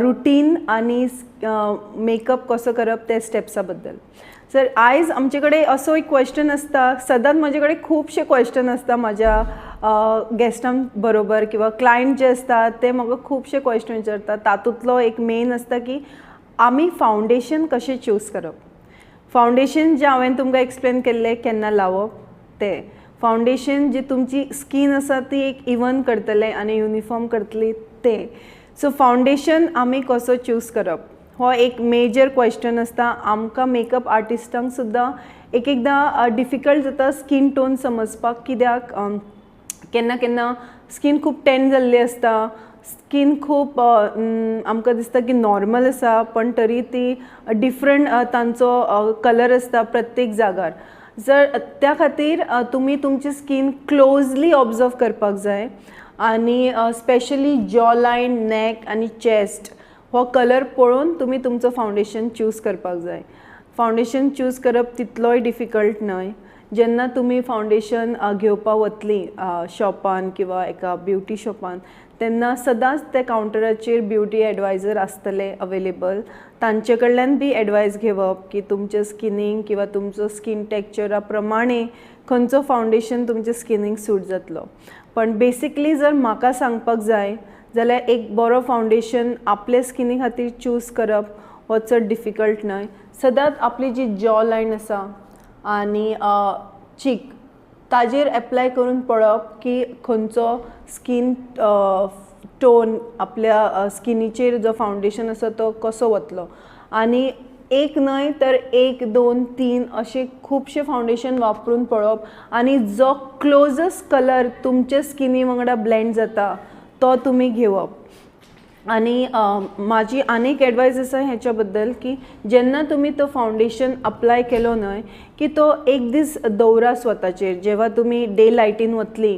Speaker 14: रुटीन आनी मेकअप कसो करप ते स्टेप्सा बद्दल. सर, आयज आमचे कडेन असो एक क्वेश्चन आसता, सदांच म्हजे कडेन खुबशे क्वेश्चन आसता म्हाज्या गेस्टां बरोबर किंवा क्लायंट जे आसतात ते म्हाका खुबशे क्वेश्चन विचारतात. तातूंतलो एक मेन आसता की आमी फावंडेशन कशें चूज करप. फावंडेशन जे हांवें तुमकां एक्सप्लेन केल्लें केन्ना लावप ते. फावंडेशन जी तुमची स्कीन आसा ती एक इवन करतले आनी युनिफॉर्म करतली ते. सो फावंडेशन आमी कसो चूज करप हो एक मेजर क्वेश्चन आसता. आमकां मेकअप आर्टिस्टांक सुद्दां एकदां डिफिकल्ट जाता स्कीन टोन समजपाक. कित्याक केन्ना केन्ना स्कीन खूब टॅन जाल्ली आसता, स्कीन खूब आमकां दिसता की नॉर्मल आसा पण तरी ती डिफरंट तांचो कलर आसता प्रत्येक जाग्यार. जर त्या खातीर तुमी तुमची स्कीन क्लोजली ऑब्जर्व करपाक जाय आनी स्पेशली जॉ लायन, नॅक आनी चेस्ट हो कलर पळोवन तुमी तुमचो फावंडेशन चूज करपाक जाय. फावंडेशन चूज करप तितलोय डिफिकल्ट न्हय. जेन्ना तुमी फावंडेशन घेवपाक वतली शॉपान किंवा एका ब्युटी शॉपान तेन्ना सदांच त्या कावंटराचेर ब्युटी एडवायजर आसतले अवेलेबल. तांचे कडल्यान बी एडवायस घेवप की तुमचे स्किनींग किंवा तुमचो स्कीन टेक्चरा प्रमाणे खंयचो फावंडेशन तुमच्या स्किनींग सूट जातलो. पण बेसिकली जर म्हाका सांगपाक जाय जाल्यार एक बरो फावंडेशन आपले स्किनी खातीर चूज करप हो चड डिफिकल्ट न्हय. सदांच आपली जी जॉ लायन आसा आनी चीक ताजेर एप्लाय करून पळोवप की खंयचो स्कीन टोन आपल्या स्किनीचेर जो फावंडेशन आसा तो कसो वतलो. आनी एक न्हय तर 1, 2, 3 अशे खुबशे फावंडेशन वापरून पळोवप आनी जो क्लोजस्ट कलर तुमचे स्किनी वांगडा ब्लेंड जाता तो तुमी घेवप. आनी म्हाजी आनीक एडवायस आसा हेच्या बद्दल की जेन्ना तुमी तो फावंडेशन अप्लाय केलो न्हय की तो एक दीस दवरा स्वताचेर. जेव्हा तुमी डे लायटीन वतली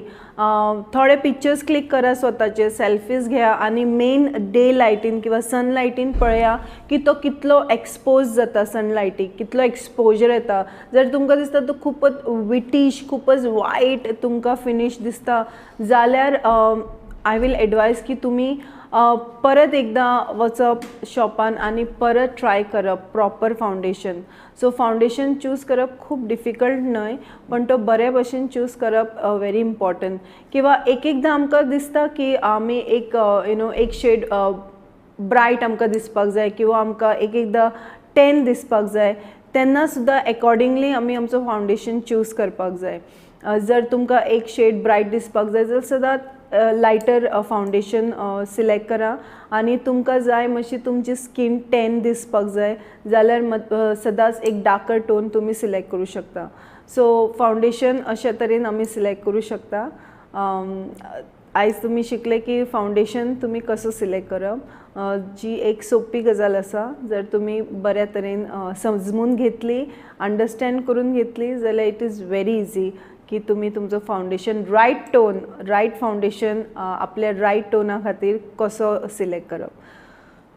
Speaker 14: थोडे पिक्चर्स क्लिक करा स्वताचे, सेल्फीज घ्या आनी मेन डे लायटीन किंवा सनलायटीन पळया की तो कितलो एक्सपोज जाता सनलायटीक, कितलो एक्सपोजर येता. जर तुमकां दिसता तो खूपच विटीश, खूपच वायट तुमकां फिनीश दिसता जाल्यार आय वील एडवायज की तुमी परत एकदा वचप शॉपान आनी परत ट्राय करप proper foundation. So foundation choose करप खूब डिफिकल्ट न्हय पण तो बरे भशेन चूज करप व्हेरी इम्पॉर्टंट. किंवा एकदां आमकां दिसता की आमी एक शेड ब्रायट आमकां दिसपाक जाय किंवा आमकां एकदां टॅन दिसपाक जाय तेन्ना सुद्दां एकॉर्डिंगली आमी आमचो फावंडेशन चूज करपाक जाय. जर तुमकां एक शेड ब्रायट दिसपाक जाय जाल्यार सदांच लायटर फावंडेशन सिलेक्ट करा आनी तुमकां जाय मातशी तुमची स्कीन टॅन दिसपाक जाय जाल्यार सदांच एक डार्कर टोन तुमी सिलेक्ट करूं शकता. सो फावंडेशन अशा तरेन आमी सिलेक्ट करूं शकता. आयज तुमी शिकले की फावंडेशन तुमी कसो सिलेक्ट करप, जी एक सोपी गजाल आसा. जर तुमी बऱ्या तरेन समजून घेतली, अंडरस्टँड करून घेतली जाल्यार इट इज व्हेरी इजी की तुमी तुमचो फावंडेशन रायट फावंडेशन आपल्या रायट टोना खातीर कसो सिलेक्ट करप.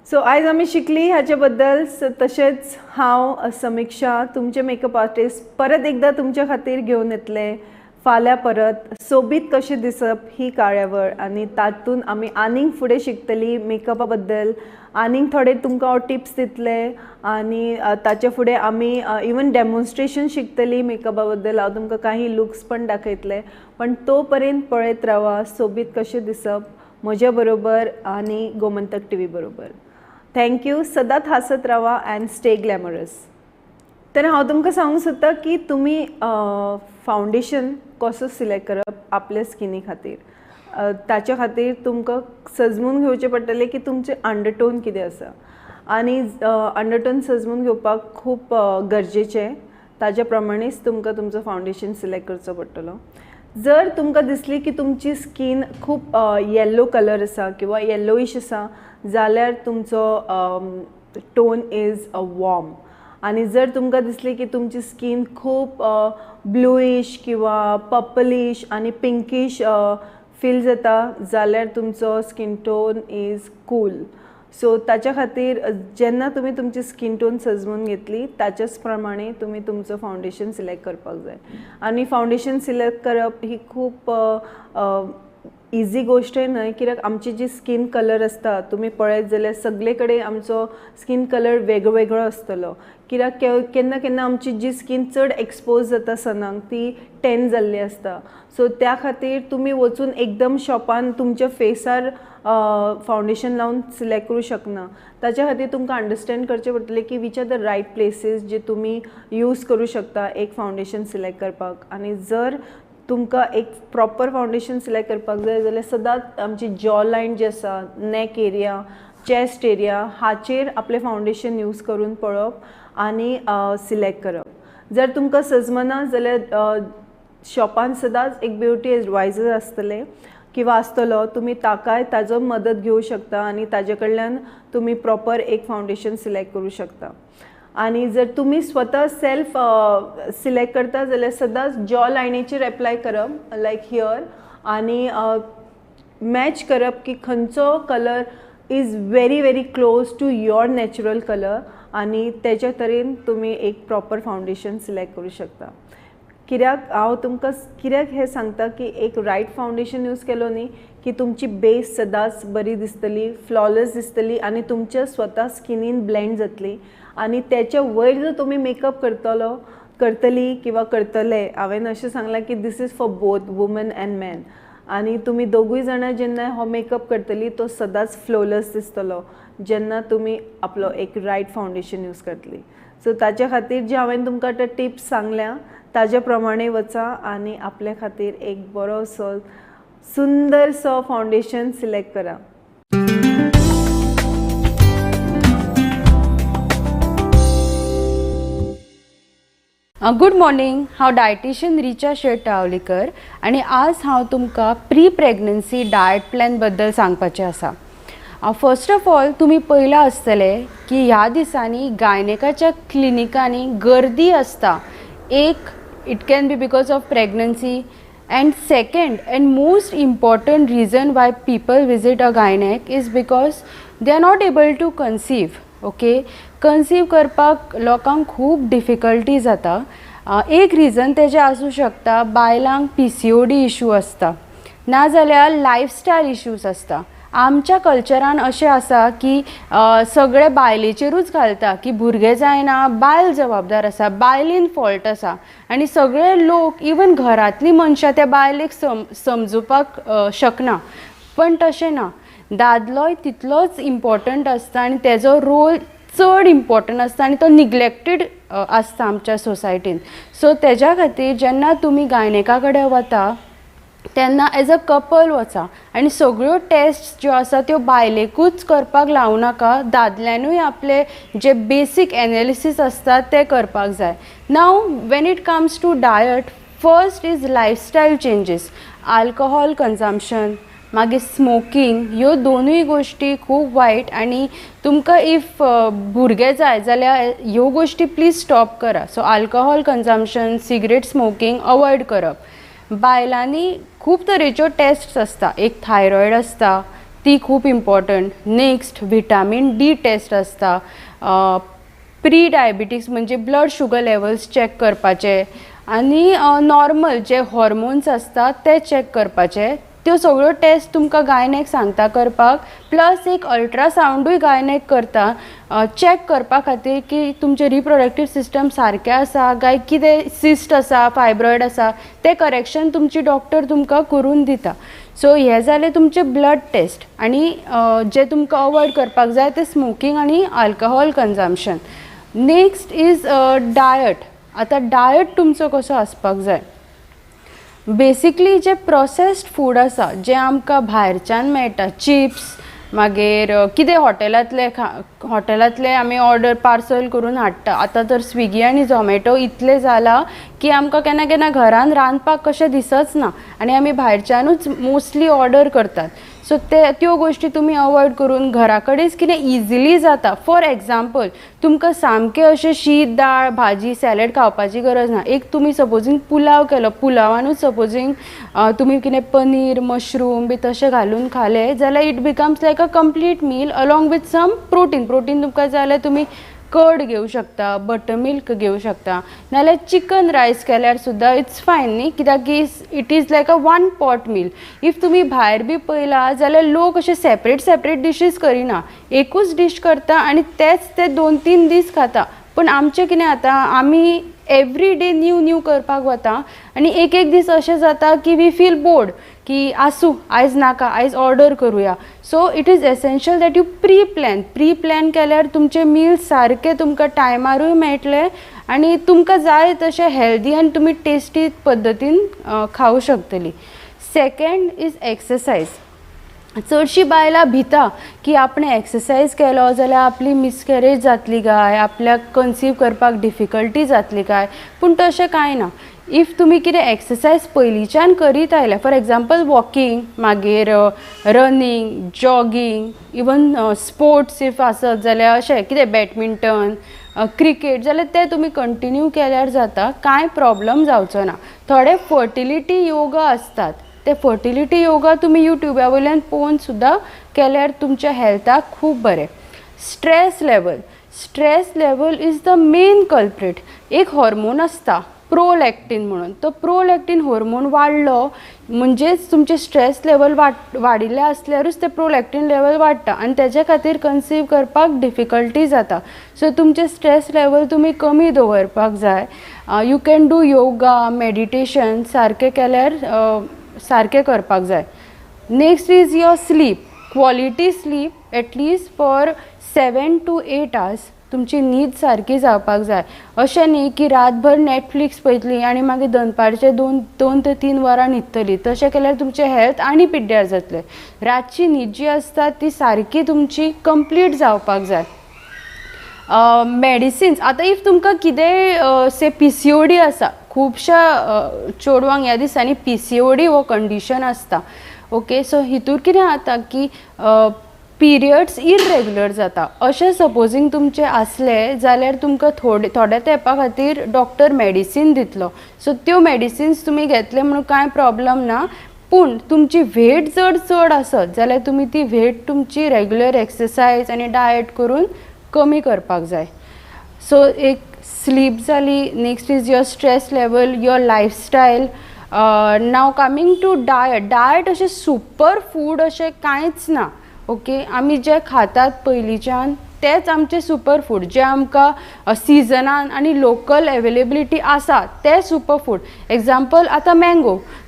Speaker 14: सो आयज आमी शिकली हाचे बद्दल. तशेंच हांव समीक्षा तुमचे मेकअप आर्टिस्ट परत एकदा तुमच्या खातीर घेवन येतले फाल्यां परत सोबीत कशें दिसप ही कार्यावळ आनी तातूंत आमी आनीक फुडें शिकतली मेकअपा बद्दल, आनीक थोडे तुमकां टिप्स दितले आनी ताचे फुडें आमी इवन डेमॉन्स्ट्रेशन शिकतली मेकअपा बद्दल. हांव तुमकां काही लुक्स पण दाखयतले. पण तो पर्यंत पळयत रावा सोबीत कशें दिसप म्हज्या बरोबर आनी गोमंतक टीव्ही बरोबर. थँक्यू. सदांच हासत रावा अँड स्टे ग्लॅमरस. तर हांव तुमकां सांगूंक सोदता की तुमी फावंडेशन कसो सिलेक्ट करप आपल्या स्किनी खातीर. ताच्या खातीर तुमकां सजमून घेवचें पडटलें की तुमचें अंडरटोन कितें आसा आनी अंडरटोन सजमून घेवपाक खूब गरजेचें. ताज्या प्रमाणेच तुमकां तुमचो फावंडेशन सिलेक्ट करचो पडटलो. जर तुमकां दिसली की तुमची स्कीन खूब येल्लो कलर आसा किंवा येल्लोईश आसा जाल्यार तुमचो टोन इज वॉर्म. आनी जर तुमकां दिसली की तुमची स्कीन खूब ब्लूइश किंवा पर्पलिश आनी पिंकीश फील जाता जाल्यार तुमचो skin tone is cool. So ताच्या खातीर जेन्ना तुमी तुमची स्कीन टोन सजमून घेतली ताच्याच प्रमाणे तुमी तुमचो फावंडेशन सिलेक्ट करपाक जाय. आनी फावंडेशन सिलेक्ट करप ही खूब इजी गोश्टय न्हय, कित्याक आमची जी स्कीन कलर आसता तुमी पळयत जाल्यार सगळे कडेन आमचो स्कीन कलर वेगळो वेगळो आसतलो. कित्याक केन्ना केन्ना आमची जी स्कीन चड एक्सपोज जाता सनाक ती टॅन जाल्ली आसता. सो त्या खातीर तुमी वचून एकदम शॉपान तुमच्या फेसार फावंडेशन लावन सिलेक्ट करूं शकना. ताच्या खातीर तुमकां अंडरस्टँड करचें पडटलें की which are the right places जे तुमी यूज करूं शकता एक फावंडेशन सिलेक्ट करपाक. आनी जर तुमकां एक प्रॉपर फावंडेशन सिलेक्ट करपाक जाय जाल्यार सदांच आमची जॉ लायन जी आसा, नॅक एरिया, चेस्ट एरिया हाचेर आपलें फावंडेशन यूज करून पळोवप आनी सिलेक्ट करप. जर तुमकां सजमना जाल्यार शॉपान सदांच एक ब्युटी एडवायझर आसतलें किंवा आसतलो, तुमी ताकाय ताजो मदत घेवं शकता आनी ताजे कडल्यान तुमी प्रॉपर एक फावंडेशन सिलेक्ट करूं शकता. आनी जर तुमी स्वता सेल्फ सिलेक्ट करता जाल्यार सदांच जॉ लायनीचेर एप्लाय करप लायक हियर आनी मॅच करप की खंयचो colour is very very close to your natural colour आनी तेच्या तरेन तुमी एक प्रॉपर फावंडेशन सिलेक्ट करूं शकता. कित्याक हांव तुमकां कित्याक हें सांगता की एक रायट फावंडेशन यूज केलो न्ही की तुमची बेस सदांच बरी दिसतली, फ्लॉलेस दिसतली आनी तुमच्या स्वता स्किनीन ब्लेंड जातली. आनी तेच्या वयर जर तुमी मेकअप करतली किंवा करतले, हांवें अशें सांगलां की this is for both woman and man. आनी तुमी दोगूय जाणां जेन्ना हो मेकअप करतली तो सदांच फ्लॉलेस दिसतलो जेन्ना तुमी आपलो एक रायट फावंडेशन यूज करतली. सो ताच्या खातीर जे हांवें तुमकां आतां टिप्स सांगल्या ताज्या प्रमाणे वचा आनी आपल्या खातीर एक बरोसो सुंदरसो फावंडेशन सिलेक्ट करा.
Speaker 7: Good morning. हांव डायटिशियन रिचा शेट टावलीकर आनी आज हांव तुमकां प्री प्रेग्नन्सी डायट प्लॅन बद्दल सांगपाचें आसा. फर्स्ट ऑफ ऑल तुमी पळयलां आसतले की ह्या दिसांनी गायनेकाच्या क्लिनिकांनी गर्दी आसता. एक it can be because of pregnancy and second and most important reason why people visit a gynec is because they are not able to conceive. Okay, conceive करपाक लोकांक खूब डिफिकल्टी जाता. एक रिजन तेजें आसूं शकता बायलांक PCOD इशू आसता नाजाल्यार लायफस्टायल इश्यूज आसता. आमच्या कल्चरान अशें आसा की सगळे बायलेचेरूच घालता की भुरगें जायना, बायल जबाबदार आसा, बायलेन फॉल्ट आसा आनी सगळे लोक इवन घरांतलीं मनशां त्या बायलेक समजुपाक शकना. पण तशें ना, दादलोय तितलोच इम्पॉर्टंट आसता आनी तेजो रोल चड इम्पॉर्टंट आसता आनी तो निग्लेक्टेड आसता आमच्या सोसायटीन. सो तेज्या खातीर जेन्ना तुमी गायनेका कडेन वता तेन्ना एज अ कपल वचा आनी सगळ्यो टेस्ट ज्यो आसा त्यो बायलेकूच करपाक लावं नाका, दादल्यांनूय आपले जे बेसीक एनालिसीस आसता ते करपाक जाय. Now when it comes to diet, first is lifestyle changes, alcohol consumption, मागीर स्मोकींग, ह्यो दोनूय गोश्टी खूब वायट आनी तुमकां इफ भुरगें जाय जाल्यार ह्यो गोश्टी प्लीज स्टॉप करा. So alcohol consumption, cigarette smoking avoid करप. बायलांनी खूब तरेच्यो टेस्ट्स आसता. एक थायरॉयड आसता ती खूब important. Next vitamin D test आसता. प्री डायबिटीज म्हणजे ब्लड शुगर लेवल्स चॅक करपाचे आनी नॉर्मल जे हॉर्मोन्स आसता ते चॅक करपाचे. त्यो सगळ्यो टेस्ट तुमकां गायनेक सांगता करपाक. प्लस एक अल्ट्रासावंडूय गायनेक करता चॅक करपा खातीर की तुमचें रिप्रोडक्टीव सिस्टम सारकें आसा काय कितें सिस्ट आसा, फायब्रॉयड आसा, तें करेक्शन तुमची डॉक्टर तुमकां करून दिता. सो हें जालें तुमचें ब्लड टेस्ट. आनी जे तुमकां अवॉयड करपाक जाय तें स्मोकींग आनी alcohol consumption. Next is diet. आता डायट तुमचो कसो आसपाक जाय. बेसिकली जे प्रोसेस्ड फूड आसा जे आमकां भायरच्यान मेळटा, चिप्स मागीर कितें हॉटेलांतले आमी ऑर्डर पार्सल करून हाडटा. आतां तर स्विगी आनी झोमॅटो इतले जाला की आमकां केन्ना केन्ना घरान रांदपाक कशें दिसच ना आनी आमी भायरच्यानूच मोस्टली ऑर्डर करतात. सो त्यो गोश्टी तुमी अवॉयड करून घरा कडेच कितें इजिली जाता. फॉर एग्जाम्पल तुमकां सामकें अशें शीत दाळ भाजी सॅलड खावपाची गरज ना. एक तुमी सपोजींग पुलाव केलो, पुलावानूच सपोजींग तुमी कितें पनीर मशरूम बी तशें घालून खालें जाल्यार it becomes like a complete meal along with some protein. तुमकां जाय जाल्यार तुमी कर्ड घेवं शकता, बटर मिल्क घेवं शकता, नाल्यार चिकन रायस केल्यार सुद्दां इट्स फायन न्ही, कित्याक की it is like a one pot meal. If तुमी भायर बी पळयला जाल्यार लोक अशे सेपरेट डिशीज करिना, एकूच डीश करता आनी तेच ते 2-3 दीस खाता. पण आमचें कितें जाता, आमी एवरी डे न्यू करपाक वता आनी एक दीस अशें जाता की वी फील बोर्ड की आसूं आयज नाका, आयज ऑर्डर करुया. So it is essential that you pre plan केल्यार तुमचे मील्स सारके तुमकां टायमारूय मेळटले आनी तुमकां जाय तशें हेल्दी आनी तुमी टेस्टी पद्दतीन खावं शकतली. Second is exercise. चडशीं बायलां भिता की आपणें एक्सरसायज केलो जाल्यार आपली मिसकॅरेज जातली काय, आपल्याक कन्सीव करपाक डिफिकल्टी जातली काय, पूण तशें कांय ना. इफ तुमी कितें एक्सरसायज पयलींच्यान करीत आयल्या, फॉर एग्जाम्पल वॉकिंग मागीर running jogging even sports if आसत जाल्यार अशें कितें बॅडमिंटन क्रिकेट जाल्यार ते तुमी कंटिन्यू केल्यार जाता, कांय प्रॉब्लम जावचो ना. थोडे फर्टिलिटी योगा आसतात, ते फर्टिलिटी योगा तुमी युट्यूबा वयल्यान पळोवन सुद्दां केल्यार तुमच्या हेल्थाक खूब बरें. Stress level is the main culprit. एक हॉर्मोन आसता प्रोलॅक्टीन म्हणून, तो प्रोलॅक्टीन हॉर्मोन वाडलो म्हणजेच तुमचे स्ट्रेस लेवल वाडिल्ले आसल्यारूच ते प्रोलॅक्टीन लेवल वाडटा आनी तेज्या खातीर कन्सीव करपाक डिफिकल्टी जाता. सो तुमचे स्ट्रेस लेवल तुमी कमी दवरपाक जाय. You can do yoga meditation सारकें केल्यार सारकें करपाक जाय. Next is your sleep. Quality sleep at least for 7 to 8 hours तुमची न्हीद सारकी जावपाक जाय. अशें न्ही की रातभर नॅटफ्लिक्स पळयतली आनी मागीर दनपारचे 2 ते 3 वरां न्हिदतली. तशें केल्यार तुमचें हेल्थ आनी पिड्ड्यार जातलें. रातची न्हीद जी आसता ती सारकी तुमची कंप्लीट जावपाक जाय. मेडिसिन्स. आतां इफ तुमकां कितें से PCOD आसा, खुबश्या चेडवांक ह्या दिसांनी PCOD हो कंडिशन आसता. ओके, सो हितूर कितें जाता की पिरियड्स इरेग्युलर जाता. अशें सपोजींग तुमचे आसले जाल्यार तुमकां थोड्या तेंपा खातीर डॉक्टर मेडिसीन दितलो. सो त्यो मेडिसिन्स तुमी घेतले म्हणून कांय प्रॉब्लम ना. पूण तुमची वेट जर चड आसत जाल्यार तुमी ती वेट तुमची रेग्युलर एक्सरसायज आनी डायट करून कमी करपाक जाय. सो एक स्लीप जाली. Next is your stress level, your lifestyle. Now coming to diet अशें सुपर फूड अशें कांयच ना. ओके, आमी जे खातात पयलींच्यान तेच आमचे सुपर फूड. जे आमकां सिजनान आनी लोकल अवेलेबिलिटी आसा ते सुपर फूड. एग्जाम्पल आतां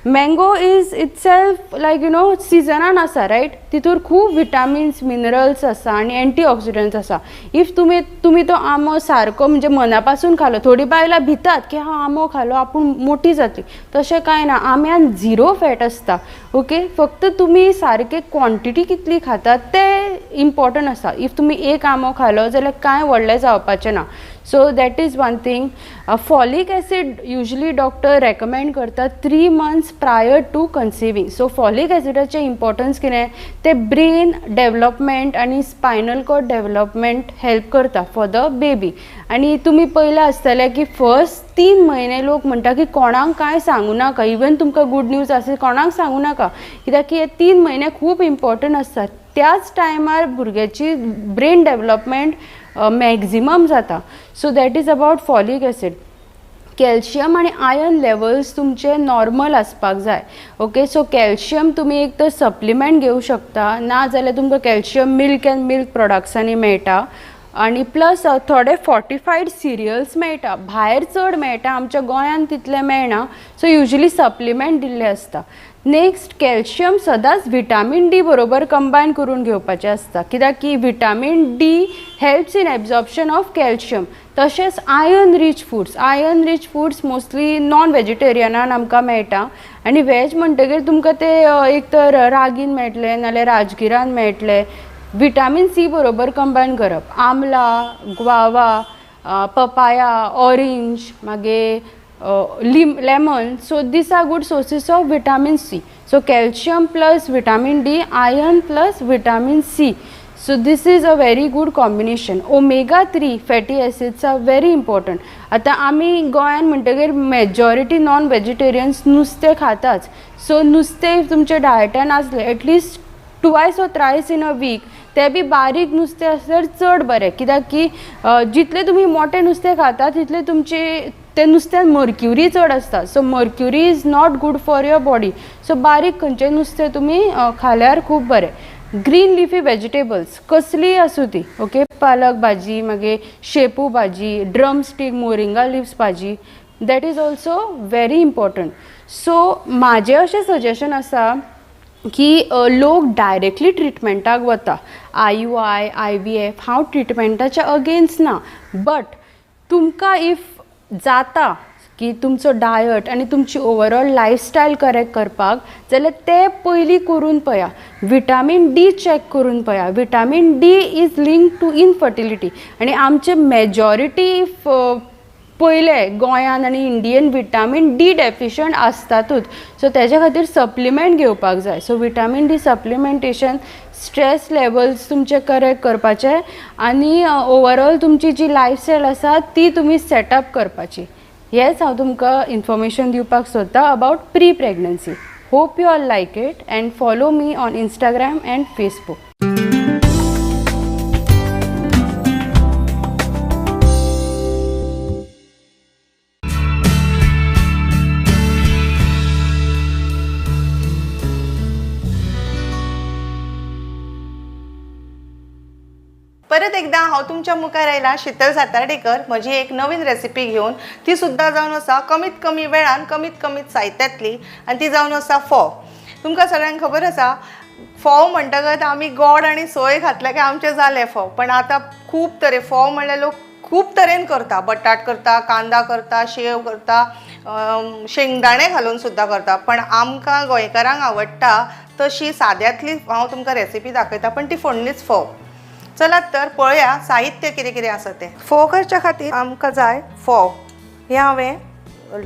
Speaker 7: मँगो इज इटसेल्फ लायक सिजनान आसा रायट. तितूर खूब विटामिन्स मिनरल्स आसा आनी एंटीऑक्सिडंट्स आसा. इफ तुमी तो आंबो सारको म्हणजे मना पासून खालो, थोडी बायलां भितात की आंबो खालो आपूण मोठी जातली. तशें कांय ना. आंब्यान 0 फॅट आसता. ओके, फक्त तुमी सारके क्वॉन्टिटी कितली खातात ते इम्पॉर्टंट आसा. इफ तुमी एक आंबो खालो जाल्यार कांय व्हडलें जावपाचें ना. So that is one thing. Folic acid usually doctor recommend करतात 3 months prior to conceiving. So folic एसिडाचें इम्पॉर्टन्स कितें, ते ब्रेन डेवलपमेंट आनी स्पायनल कॉर्ड डेवलपमेंट हेल्प करता फॉर द बेबी. आनी तुमी पयलां आसतलें की फर्स्ट 3 म्हयने लोक म्हणटा की कोणाक कांय सांगू नाका. इवन तुमकां गूड न्यूज आसा कोणाक सांगू नाका, कित्याक की हे 3 म्हयने खूब इम्पॉर्टंट आसतात. त्याच टायमार भुरग्याची ब्रेन डेवलपमेंट मॅक्झिमम जाता. So that is about folic acid. Calcium आनी आयर्न लेवल्स तुमचे नॉर्मल आसपाक जाय. ओके, सो कॅल्शियम तुमी एक तर सप्लिमेंट घेवं शकता, ना जाल्यार तुमकां कॅल्शियम मिल्क एंड मिल्क प्रोडक्ट्सांनी मेळटा. आनी प्लस थोडे फॉर्टिफायड सिरियल्स मेळटा. भायर चड मेळटा, आमच्या गोंयान तितले मेळना. सो युजली सप्लिमेंट दिल्ले आसता. नेक्स्ट, कॅल्शियम सदांच विटामीन D बरोबर कंबायन करून घेवपाचें आसता, कित्याक की vitamin D helps in absorption of calcium. तशेंच iron rich foods mostly non वेजिटेरियनान आमकां मेळटा आनी वेज म्हणटकीर तुमकां ते एक तर रागीन मेळटले नाल्यार राजगिरान मेळटले. विटामीन सी बरोबर कंबायन करप, आमला, ग्वावा, पपाया, ऑरेंज, मागीर lemon. So these are good sources of vitamin C. So calcium plus vitamin D, iron plus vitamin C. So this is a very good combination. Omega-3 fatty acids are very important. आता आमी गोंयान म्हणटकीर मेजॉरिटी नॉन वेजिटेरियन्स नुस्तें खाताच. सो नुस्तें तुमच्या डायटान आसलें at least twice or thrice in a week, ते बी बारीक नुस्तें आसल्यार चड बरें. कित्याक की जितलें तुमी मोटें नुस्तें खाता तितलें तुमचे ते नुस्त्यान मर्क्युरी चड आसता. So mercury is not good for your body. So बारीक खंयचें नुस्तें तुमी खाल्यार खूब बरें. ग्रीन लिफी वेजिटेबल्स कसलीय आसूं ती, ओके, पालक भाजी, मागीर शेपू भाजी, ड्रम स्टीक, मोरिंगा लिव्स भाजी, that is also very important. So म्हाजें अशें सजेशन आसा की लोक डायरेक्टली ट्रिटमेंटाक वता. IUI, IVF हांव ट्रिटमेंटाच्या अगेन्स्ट ना, बट तुमकां इफ जाता की तुमचो डायट आनी तुमची ओवरऑल लायफस्टायल करेक्ट करपाक, जाल्यार ते पयलीं करून पळया. विटामीन डी चॅक करून पळया. Vitamin D is link to infertility आनी आमचे मेजॉरिटी पयले गोंयान आनी इंडियन विटामीन डी डेफिशंट आसतातूच. सो तेज्या खातीर सप्लिमेंट घेवपाक जाय. So vitamin D supplementation, stress levels तुमचे करेक्ट करपाचे आनी ओवरऑल तुमची जी लायफस्टायल आसा ती तुमी सेटअप करपाची. हेच हांव तुमकां इन्फॉर्मेशन दिवपाक सोदता about pre pregnancy. Hope you all like it and follow me on Instagram and Facebook.
Speaker 14: परत एकदा हांव तुमच्या मुखार आयलां शीतल सातार्डेकर, म्हजी एक नवीन रेसिपी घेवन. ती सुद्दां जावन आसा कमीत कमी वेळान कमीत कमीत साहित्यांतली, आनी ती जावन आसा फोव. तुमकां सगळ्यांक खबर आसा फोव म्हणटकच आमी गोड आनी सोय घातले की आमचे जाले फोव. पण आतां खूब तरे फोव म्हणल्यार लोक खूब तरेन करता. बटाट करता, कांदा करता, शेव करता, शेंगदाणे घालून सुद्दां करता. पण आमकां गोंयकारांक आवडटा तशी साद्यांतली हांव तुमकां रेसिपी दाखयता, पण ती फोडणीच फोव. चलात तर पळया साहित्य कितें कितें आसा तें. फोव करच्या खातीर आमकां जाय फोव. हे हांवें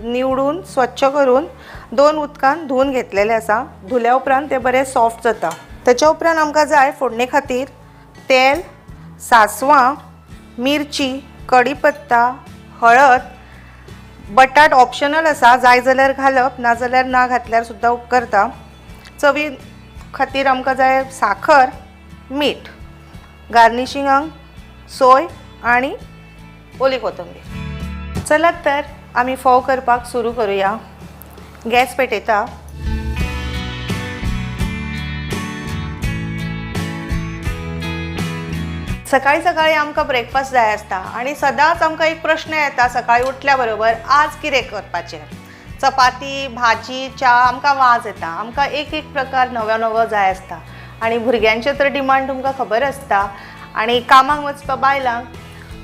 Speaker 14: निवडून स्वच्छ करून 2 उदकान धुवन घेतलेले आसा. धुल्या उपरांत ते बरे सॉफ्ट जाता. तेच्या उपरांत आमकां जाय फोडणे खातीर तेल, सासवां, मिरची, कढीपत्ता, हळद, बटाट ऑप्शनल आसा, जाय जाल्यार घालप, नाजाल्यार ना घातल्यार सुद्दां उपकारता. चवी खातीर आमकां जाय साखर, मीठ, गार्निशिंगाक सोय आनी ओली कोथंबीर. चलात तर आमी फोव करपाक सुरू करुया. गॅस पेटयता. सकाळी सकाळी आमकां ब्रेकफास्ट जाय आसता आनी सदांच आमकां एक प्रश्न येता सकाळी उठल्या बरोबर, आज कितें करपाचें. चपाती, भाजी, च्या आमकां वाज येता. आमकां एक एक प्रकार नवो नवो जाय आसता. आनी भुरग्यांचे तर डिमांड तुमकां खबर आसता. आनी कामाक वचपा बायलांक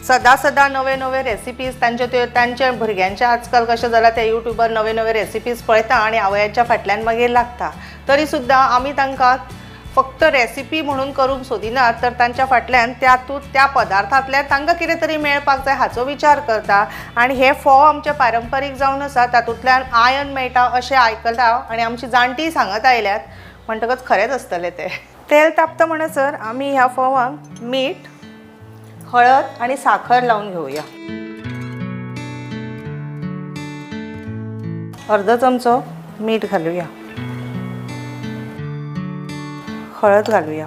Speaker 14: सदां सदां नवे नवे रेसिपीज तांचे भुरग्यांचे आजकाल कशें जालां ते यूट्यूबार नवे नवे रेसिपीज पळयता आनी आवयाच्या फाटल्यान मागीर लागता. तरी सुद्दां आमी तांकां फक्त रेसिपी म्हणून करूंक सोदिनात, तर तांच्या फाटल्यान त्या पदार्थांतल्यान तांकां कितें तरी मेळपाक जाय हाचो विचार करता. आनी हे फोव आमचे पारंपारीक जावन आसा, तातूंतल्यान आयर्न मेळटा अशें आयकलां आनी आमची जाणटी सांगत आयल्यात. म्हणटकच खरेंच आसतलें तें. तेल तापता म्हणसर आमी ह्या फोवांक मीठ, हळद आनी साखर लावन घेवया. अर्धो चमचो मीठ घालुया, हळद घालुया,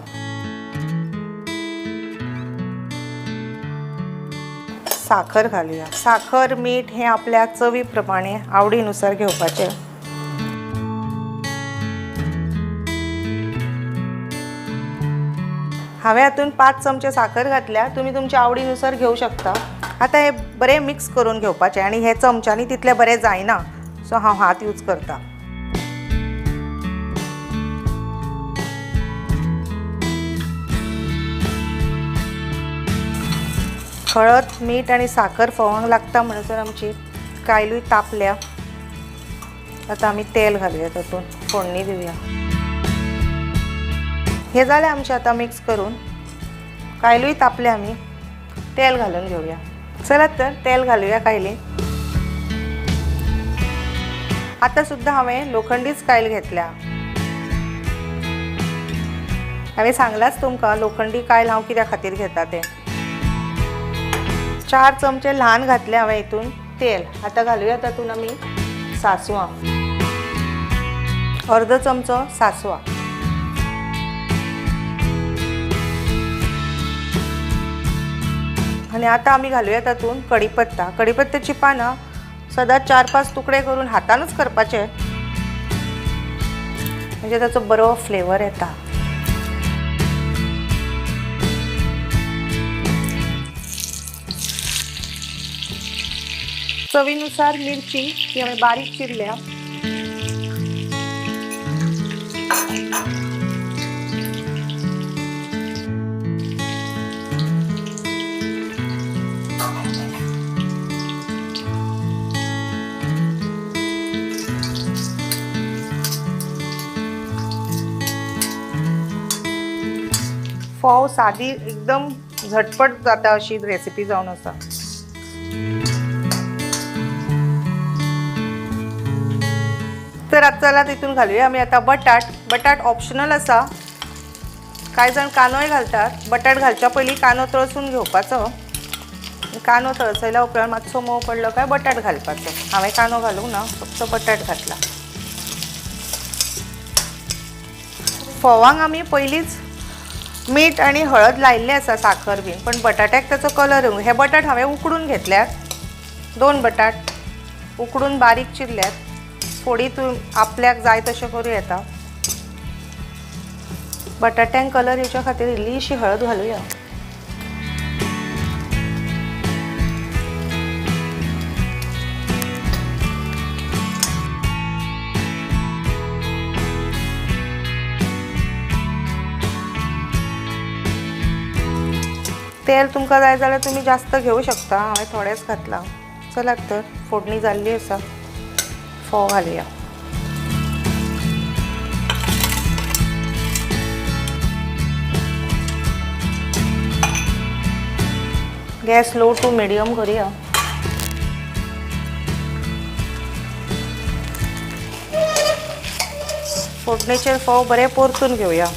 Speaker 14: साखर घालुया. साखर मीठ हे आपल्या चवी प्रमाणे आवडीनुसार घेवपाचें. हांवें हातून 5 चमचे साखर घातल्या, तुमी तुमच्या आवडीनुसार घेवं शकता. आतां हे बरें मिक्स करून घेवपाचें आनी हे चमच्यांनी तितलें बरें जायना, सो हांव हात यूज करता.
Speaker 2: हळद मीठ आणि साखर फोवांक लागता म्हणसर आमची कायलूय तापल्या. आता आमी तेल घालूया तातून, फोडणी दिवया. हे जालें आमचें आता मिक्स करून. कायलूय तापले आमी तेल घालून घेवया. चलात तर तेल घालूया कायली. आता सुद्धा हांवें लोखंडीच कायल घेतल्या. हांवें सांगलाच तुमकां लोखंडी कायल हांव कित्या खातीर घेता तें. 4 चमचे ल्हान घातले हांवें हितून तेल. आता घालूया तातून आमी सासवां. अर्दो चमचो सासवां. आनी आता आमी घालूया तातून कढीपत्ता. कढीपत्त्याची पानां सदांच 4-5 तुकडे करून हातानूच करपाचे, म्हणजे ताचो बरो फ्लेवर येता. चवीनुसार मिरची ही हांवें बारीक चिरल्या. फोव सादी एकदम झटपट जाता अशी रेसिपी जावन आसा. तर आता चला तितून घालूया आमी आता बटाट. बटाट ऑप्शनल आसा. कांय जाण कांदोय घालतात. बटाट घालच्या पयलीं कांदो तळसून घेवपाचो. कांदो तळसयल्या उपरांत मातसो मोव पडलो काय बटाट घालपाचो. हांवें कांदो घालूंक ना, फक्त बटाट घातला. फोवांक आमी पयलींच मीठ आणि हळद लायिल्लें आसा, साखर बीन, पण बटाट्याक ताचो कलर येवंक. हे बटाट हांवें उकडून घेतल्यात. 2 बटाट उकडून बारीक चिरल्यात. फोडी तूं आपल्याक जाय तशें करूं येता. बटाट्यांक कलर येवच्या खातीर इल्लीशी हळद घालूया. तेल तुमकां जाय जाल्यार तुमी जास्त घेवं शकता. हांवें थोडेंच घातलां. चलात तर फोडणी जाल्ली आसा. फोव घालुया. गॅस लो टू मिडियम करूया. फोडणीचेर फोव बरे परतून घेवया.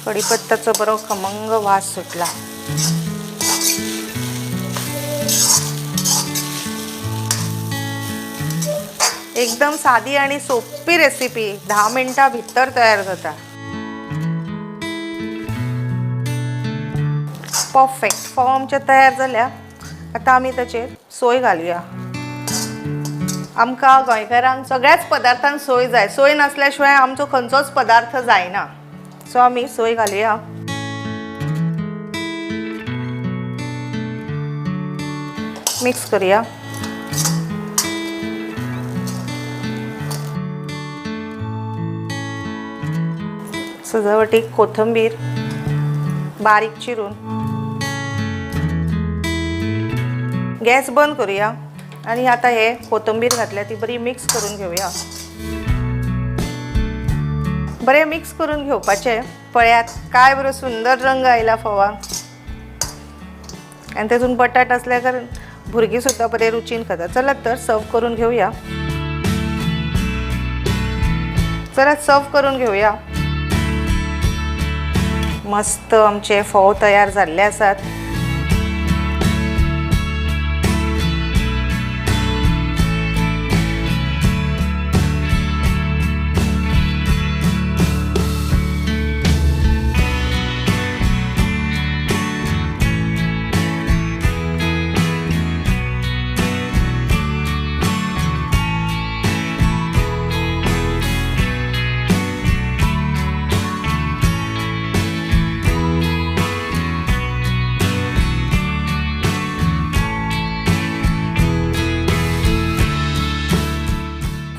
Speaker 2: कढीपत्त्याचो बरो खमंग वास सुटला. एकदम सादी आणि सोपी रेसिपी 10 मिनिटां भितर तयार जाता. परफेक्ट. फोव आमचे तयार जाल्या. आता आमी ताचेर सोय घालुया. आमकां गोंयकारांक सगळ्याच पदार्थांत सोय जाय. सोय नासल्या शिवाय आमचो खंयचोच पदार्थ जायना. सो आमी सोय घालुया. मिक्स करूया. सजावटीक कोथिंबीर बारीक चिरून. गॅस बंद करूया आणि आता हे कोथिंबीर घातल्या ती बरी मिक्स करून घेऊया. बरे मिक्स करून घेवपाचे. पळयात काय बरो सुंदर रंग आयला फोवांक. आणि तातूंत बटाट असल्या कारण भुरगीं सुद्दां बरे रुचीन खाता. चला तर सर्व करून घेऊया. चला सर्व करून घेऊया. मस्त आमचे फोव तयार झाले आसात.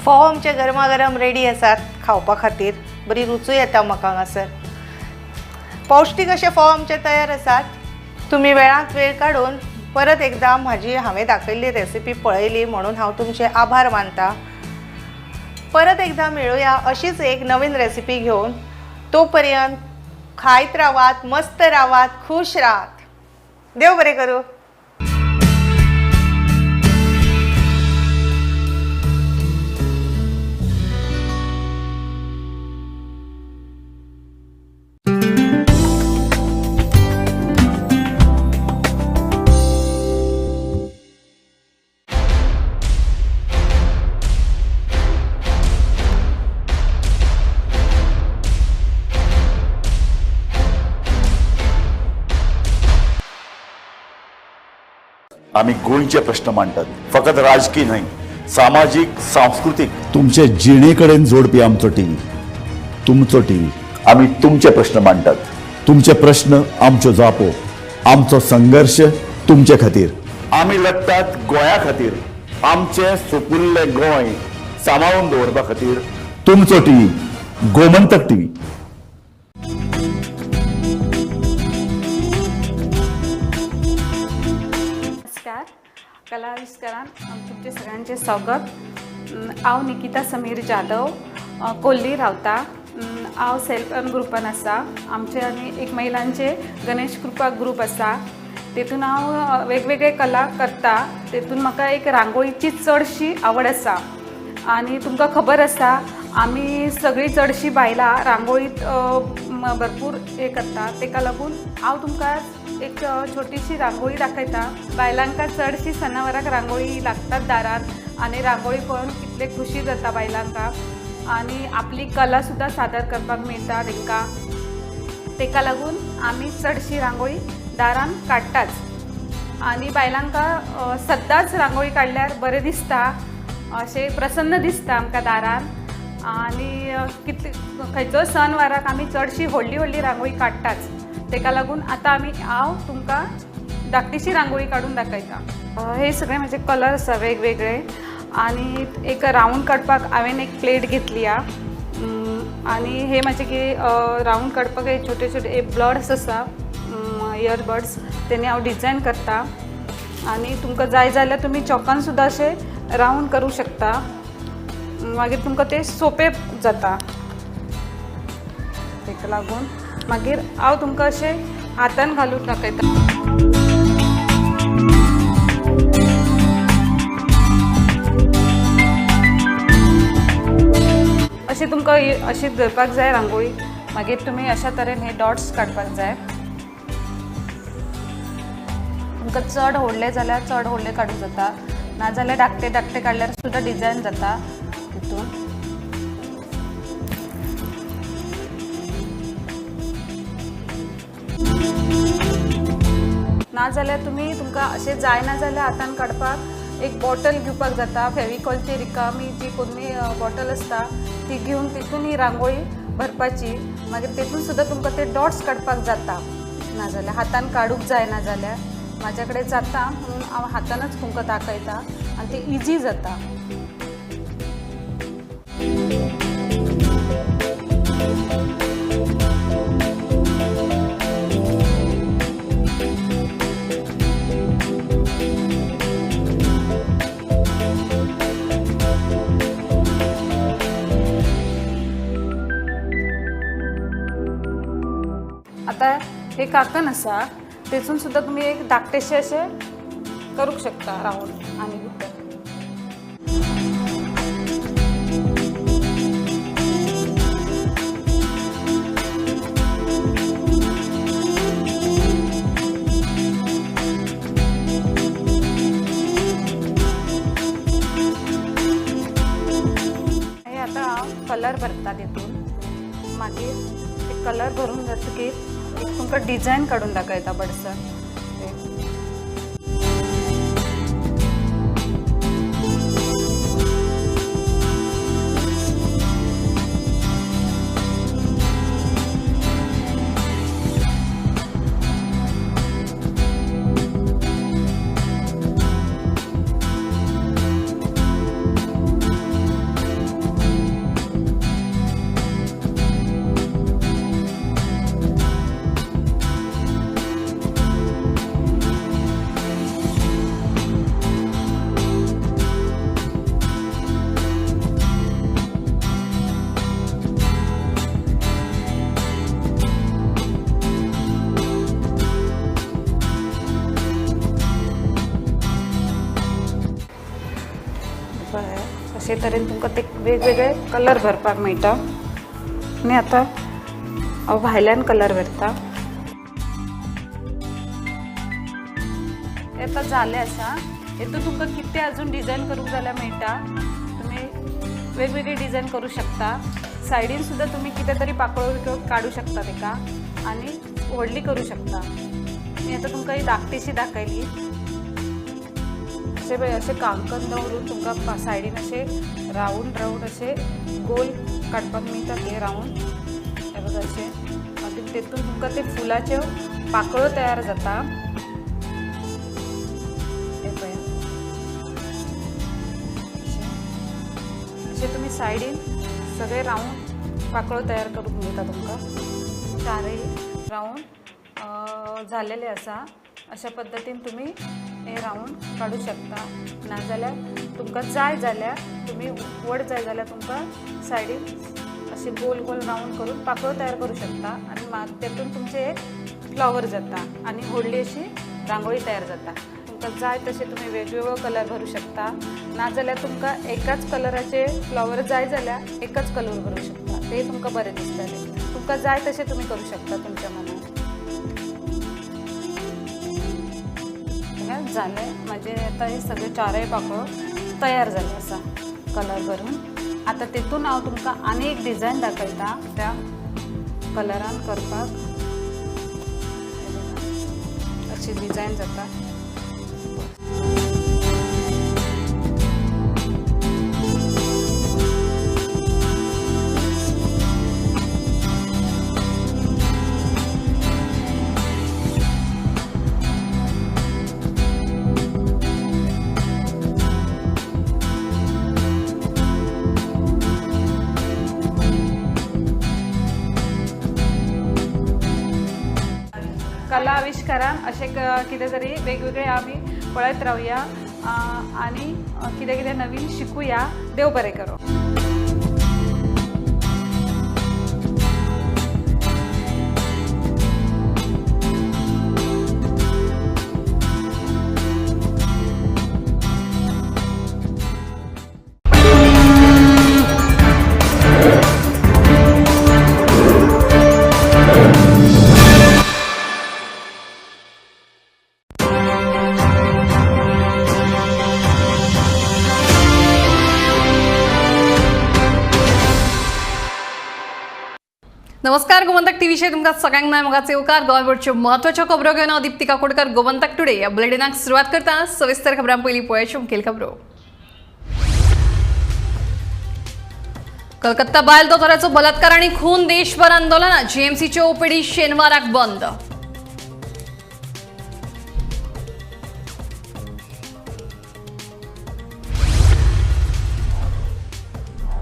Speaker 2: फोव आमचे गरमागरम रेडी आसात खावपा खातीर. बरी रुचूय येता म्हाका हांगासर. पौश्टीक अशे फोव आमचे तयार आसात. तुम्ही वेळांत वेळ काडून परत एकदा हांवें दाखयल्ली रेसिपी पळयली म्हणून हांव तुमचे आभार मानता. परत एकदा मेळुया अशीच एक नवीन रेसिपी घेऊन. तोपर्यंत खायत रावात, मस्त रावात, खुश रावात. देव बरें करूं.
Speaker 13: आम्ही गोंयचे प्रश्न मांडटात. फकत राजकीय न्हय, सामाजीक, सांस्कृतिक. तुमचे जिणेकडेन जोडपी आमचो टीव्ही, तुमचो टीव्ही. आम्ही तुमचे प्रश्न मांडटात. तुमचे प्रश्न आमच्यो जापो, आमचो संघर्श तुमचे खातीर. आम्ही लढटात गोंया खातीर. आमचे सुपुल्ले गोंय सांबाळून दवरपा खातीर. तुमचो टीव्ही, गोमंतक टीव्ही.
Speaker 15: कला आविष्कारान तुमचे सगळ्यांचे स्वागत. हांव निकिता समीर जाधव, कोल्ली रावता. हांव सेल्फ हेल्प ग्रुपान आसा. आमचे आनी एक महिलांचे गणेश कृपा ग्रुप आसा. तेतून हांव वेगवेगळे कला करता. तेतून म्हाका एक रांगोळीची चडशी आवड आसा. आनी तुमकां खबर आसा आमी सगळीं चडशीं बायलां रांगोळीत भरपूर हे करता. तेका लागून हांव तुमकां एक छोटीशी रांगोळी दाखयता. बायलांका चडशी सणावाराक रांगोळी लागतात दारात आनी रांगोळी पळोवन कितले खुशी जाता बायलांका. आनी आपली कला सुद्दां सादर करपाक मेळटा तांकां. तेका लागून आमी चडशी रांगोळी दारान काडटाच. आनी बायलांका सदांच रांगोळी काडल्यार बरें दिसता, अशें प्रसन्न दिसता आमकां दारान. आनी कितले खंयचो सण वाराक आमी चडशी व्हडली व्हडली रांगोळी काडटाच. तेका लागून आतां हांव तुमकां धाकटीशी रांगोळी काडून दाखयता. हे सगळे म्हजे कलर आसा वेगवेगळे. आनी एक रावंड काडपाक हांवें एक प्लेट घेतली आनी हे म्हाजे रावंड काडपाक छोटे छोटे ब्लड्स आसा, इयरबड्स, तेणे हांव डिजायन करता. आनी तुमकां जाय जाल्यार तुमी चॉकान सुद्दां अशें रावंड करूं शकता. मागीर तुमकां ते सोंपें जाता. तेका लागून मागीर हांव तुमकां अशें हातान घालून दाखयता. अशें तुमकां अशी धरपाक जाय रांगोळी. मागीर तुमी अशा तरेन हे डॉट्स काडपाक जाय. तुमकां चड व्हडले जाल्यार चड व्हडले काडूं जाता, नाजाल्यार धाकटे धाकटे काडल्यार सुद्दां डिजायन जाता तितून. नाजाल्यार तुमकां अशें जायना जाल्यार हातान काडपाक एक बॉटल घेवपाक जाता. फेविकॉलची रिकामी जी पोरणी बॉटल आसता ती घेवन तितून ही रांगोळी भरपाची. मागीर तितून सुद्दां तुमकां ते डॉट्स काडपाक जाता. नाजाल्यार हातान काडूंक जायना जाल्यार म्हाजे कडेन जाता म्हणून हांव हातानच तुमकां दाखयता आनी ते इजी जाता. आता हे काकण आसा तेतून सुद्दां तुमी एक धाकटेशे अशें करूंक शकता रावंड. आनी भितर हे आतां हांव कलर भरता तेतून. मागीर ते कलर भरून जातकीर तुमकां डिजायन काडून दाखयता बडसर. अशे तरेन तुमकां ते वेगवेगळे कलर भरपाक मेळटा आनी आतां हांव भायल्यान कलर भरता. आतां जालें आसा. हेतून तुमकां कितें अजून डिझायन करूंक जाल्यार मेळटा. तुमी वेगवेगळी डिझायन करूं शकता. सायडीन सुद्दां तुमी कितें तरी पाकळो काडूं शकता तेका आनी व्हडली करूं शकता. मी आतां तुमकां ही धाकटीशी दाखयली. अशें कांकण दवरून तुमकां सायडीन अशे राऊंड अशे गोल काडपाक मेळटात हे राऊंड. हे बघा अशे मागीर तेतून तुमकां ते फुलाच्यो पाकळ्यो तयार जाता. हे पळया अशे तुम्ही सायडीन सगळे राऊंड पाकळ्यो तयार करूंक मेळटा तुमकां. चारय राऊंड झालेले आसा. अशा पद्दतीन तुम्ही हे राऊंड काढू शकता. नाजाल्यार तुमकां जाय जाल्यार तुम्ही व्हड जाय जाल्यार तुमकां सायडीन अशे गोल गोल राऊंड करून पाकळ्यो तयार करू शकता आनी तेतून तुमचे एक फ्लावर जाता आनी व्हडली अशी रांगोळी तयार जाता. तुमकां जाय तशे तुम्ही वेगवेगळो कलर भरूं शकता. नाजाल्यार तुमकां एकाच कलराचे फ्लावर जाय जाल्यार एकच कलर भरूं शकता. ते तुमकां बरें दिसतलें. तुमकां जाय तशें तुमी करूं शकता तुमच्या मनान. झालें माझे आता हे सगळे चारय पाकळ्यो तयार जाले आसा कलर भरून. आता तेतून हांव तुमकां आनी एक डिझायन दाखयता त्या कलरान करपाक. अशी डिझायन जाता. कला आविष्कारान असे कितें तरी वेगवेगळे आमी पळयत रावया आनी कितें कितें नवीन शिकुया. देव बरें करो.
Speaker 16: नमस्कार. गोमंतक टीव्हीचे तुमकां सगळ्यांक मोगाचे येवकार. गोंयभरच्यो म्हत्वाच्यो खबरो घेवन हांव दीप्तिका कोडकर गोमंतक टुडे ह्या बुलेटिनाक सुरवात करता. सविस्तर खबरां पयलीं पळोवया मुखेल खबरो. कलकत्ता बायल दोतोराचो बलात्कार आनी खून देशभर आंदोलनां. जीएमसीच्यो ओपीडी शेनवाराक बंद.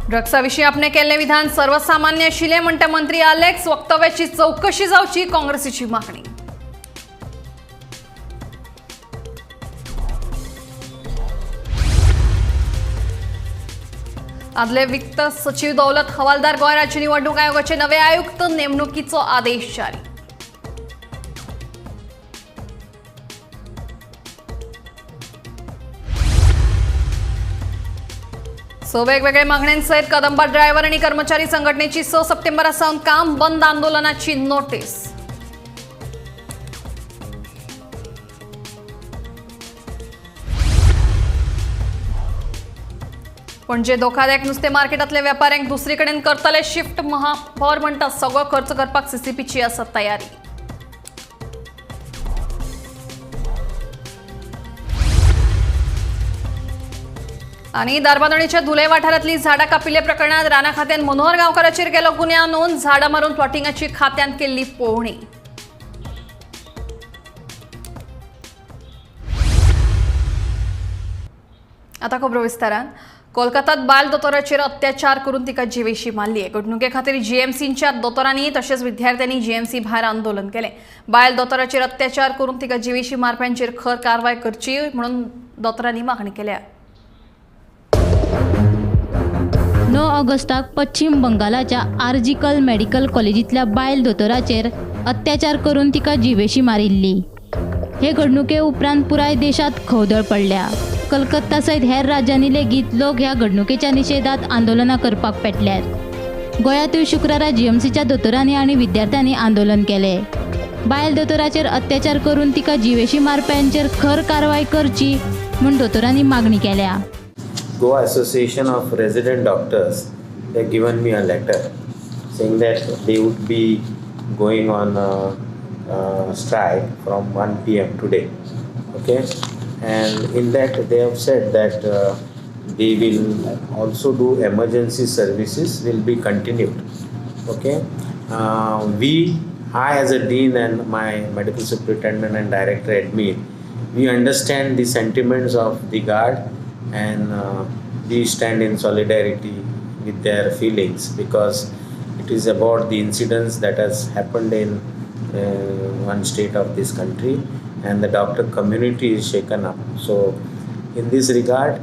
Speaker 16: ड्रग्सा विशीं आपणे केल्लें विधान सर्वसामान्य आशिल्लें म्हणटा मंत्री अलेक्स. वक्तव्याची चवकशी जावची काँग्रेसीची मागणी. आदले वित्त सचिव दौलत हवालदार गोंय राज्य निवडणूक आयोगाचे नवे आयुक्त. नेमणुकीचो आदेश जारी. वेगवेगळे मागण्यांसयत कदंबा ड्रायव्हर आणि कर्मचारी संघटनेची 6 सप्टेंबरासावन काम बंद आंदोलनाची नोटीस. पणजे धोकादायक नुस्तें मार्केटांतल्या वेपाऱ्यांक दुसरे कडेन करतले शिफ्ट. महापौर म्हणटा सगळो खर्च करपाक सीसीपीची आसा तयारी. आणि दारबांदोडेच्या धुले वाठारांतली झाडां कापिल्ले प्रकरणात राणा खात्यान मनोहर गांवकाराचेर केलो गुन्यांव नोंद. झाडां मारून प्लॉटिंगाची खात्यान केल्ली पळोवणी. आता खबरो विस्तारान. कोलकातात बायल दोतोराचेर अत्याचार करून तिका जिवेशी मारली. घडणुके खातीर जीएमसीच्या दोतोरांनी तशेंच विद्यार्थ्यांनी जीएमसी भायर आंदोलन केलें. बायल दोतोराचेर अत्याचार करून तिका जिवेशी मारप्यांचेर खर कारवाय करची म्हणून दोतोरांनी मागणी केल्या.
Speaker 17: 9 ऑगस्टाक पश्चिम बंगालाच्या आर्जिकल मेडिकल कॉलेजींतल्या बायल दोतोराचेर अत्याचार करून तिका जिवेशी मारिल्ली. हे घडणुके उपरांत पुराय देशात खवदळ पडल्या. कलकत्ता सयत हेर राज्यांनी लेगीत लोक ह्या घडणुकेच्या निशेधात आंदोलनां करपाक पेटल्यात. गोंयांतूय शुक्रारा जीएमसीच्या दोतोरांनी आनी विद्यार्थ्यांनी आंदोलन केलें. बायल दोतोराचेर अत्याचार करून तिका जिवेशी मारप्यांचेर खर कारवाय करची म्हूण दोतोरांनी मागणी केल्या.
Speaker 10: Goa Association of Resident Doctors, they have given me a letter saying that they would be going on a strike from 1 p.m. today. Okay, and in that they have said that they will also do emergency services will be continued. Okay, I as a dean and my medical superintendent and director admin, we understand the sentiments of the guard. And we stand in solidarity with their feelings because it is about the incidents that has happened in one state of this country, and the doctor community is shaken up. So in this regard,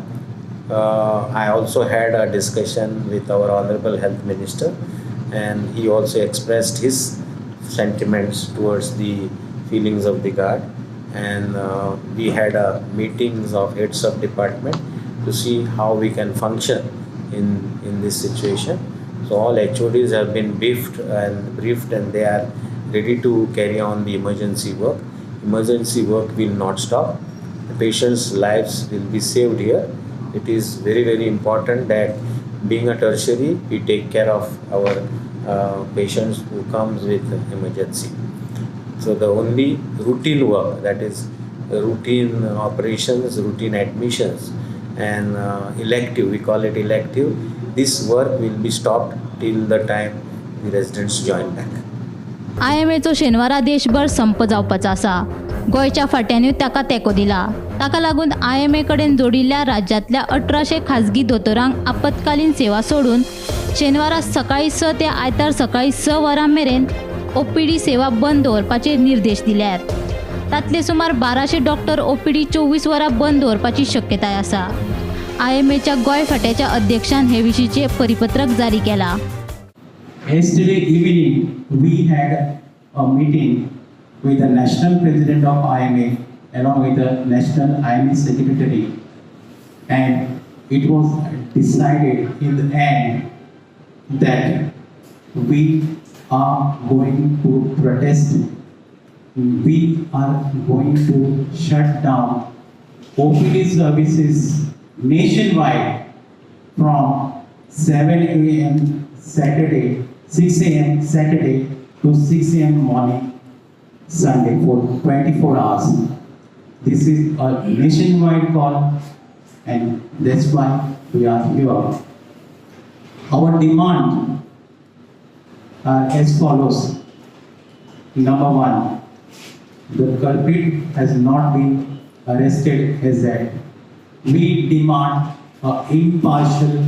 Speaker 10: I also had a discussion with our Honorable Health Minister, and he also expressed his sentiments towards the feelings of the guard, and we had meetings of heads of department to see how we can function in this situation. So all HODs have been briefed and they are ready to carry on the emergency work. Emergency work will not stop. The patients' lives will be saved here. It is very, very important that being a tertiary, we take care of our patients who comes with emergency. So the only routine work, that is routine operations, routine admissions, and elective, we call it elective, this work will be stopped till the time the residents join back.
Speaker 17: IMAचो शेनवारा देशभर संप जावपाचो आसा. गोंयच्या फाट्यांनीय ताका तेंको दिला. ताका लागून IMA कडेन जोडिल्ल्या राज्यांतल्या 1800 खाजगी दोतोरांक आपतकालीन सेवा सोडून शेनवारा सकाळी 6 ते आयतार सकाळी 6 वरां मेरेन OPD सेवा बंद दवरपाचे निर्देश दिल्यात. तातले सुमार 1200 डॉक्टर OPD 24 वरां बंद दवरपाची शक्यताय आसा. IMAच्या गोंय फाट्याच्या अध्यक्षान हे विशींचे परिपत्रक जारी केला.
Speaker 18: Yesterday evening, we had a meeting with the national president of IMA along with the national IMA secretary, and it was decided in the end that we are going to protest. We are going to shut down OPD services nationwide from 7 a.m. Saturday, 6 a.m. Saturday to 6 a.m. morning Sunday for 24 hours. This is a nationwide call, and that's why we are here. Our demand are as follows. Number one, the culprit has not been arrested as yet. We demand an impartial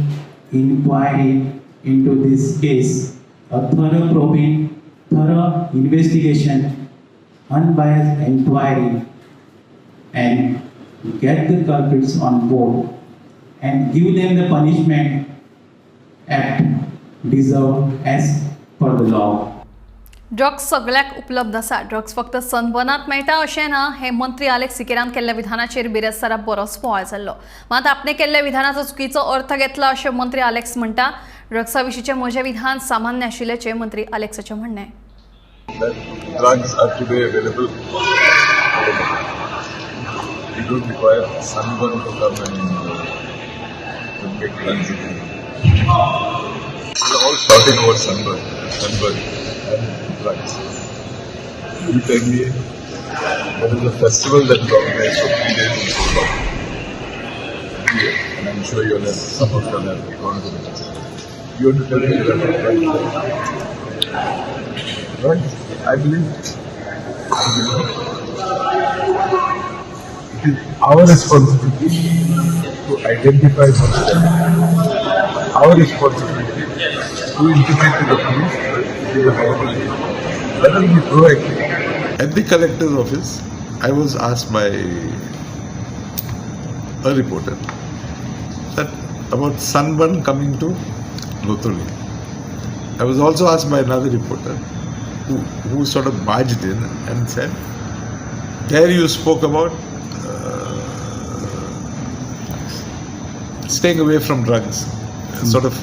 Speaker 18: inquiry into this case, a thorough probing, thorough investigation, unbiased inquiry, and get the culprits on board and give them the punishment act deserved as per the law.
Speaker 16: Drugs सगळ्याक उपलब्ध आसा. ड्रग्स फक्त सनबर्नात मेळटा अशें ना. हे मंत्री अलेक्स सिकेरान केल्ल्या विधानाचेर बिरेस्तारा बरोच बोवाळ जाल्लो. मात आपणे केल्ल्या विधानाचो चुकीचो अर्थ घेतला अशें मंत्री अलेक्स म्हणटा. ड्रग्सा विशींचे म्हजें विधान सामान्य आशिल्ल्याचें मंत्री अलेक्साचें म्हणणें.
Speaker 32: Drugs are today available. You don't require sunburn to come and make drugs. We're all shouting about sunburn and drugs. You tell me there is a festival that is organized for 3 days in Solar. And I'm sure you'll have, some of them have gone to the festival. You want to tell me that drugs? I believe it is our responsibility to identify such things. Our responsibility to intimate to the police it is a horrible thing. Let us be proactive.
Speaker 19: At the collector's office, I was asked by a reporter that about sunburn coming to Lotoli. I was also asked by another reporter who sort of barged in and said, there you spoke about staying away from drugs, sort of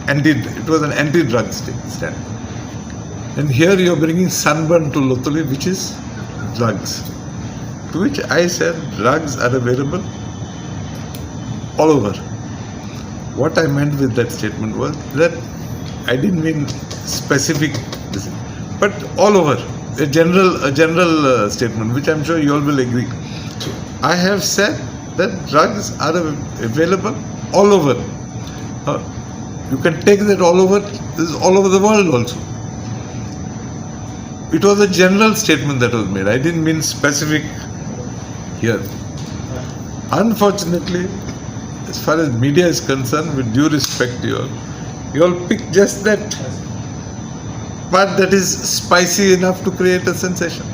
Speaker 19: it was an anti-drug stand. And here you are bringing sunburn to Lotoli, which is drugs. To which I said, drugs are available all over. What I meant with that statement was that I didn't mean specific, but all over. A general statement, which I'm sure you all will agree. I have said that drugs are available all over. You can take that all over. This is all over the world also. It was a general statement that was made. I didn't mean specific here. Unfortunately, as far as media is concerned, with due respect to you all pick just that part that is spicy enough to create a sensation.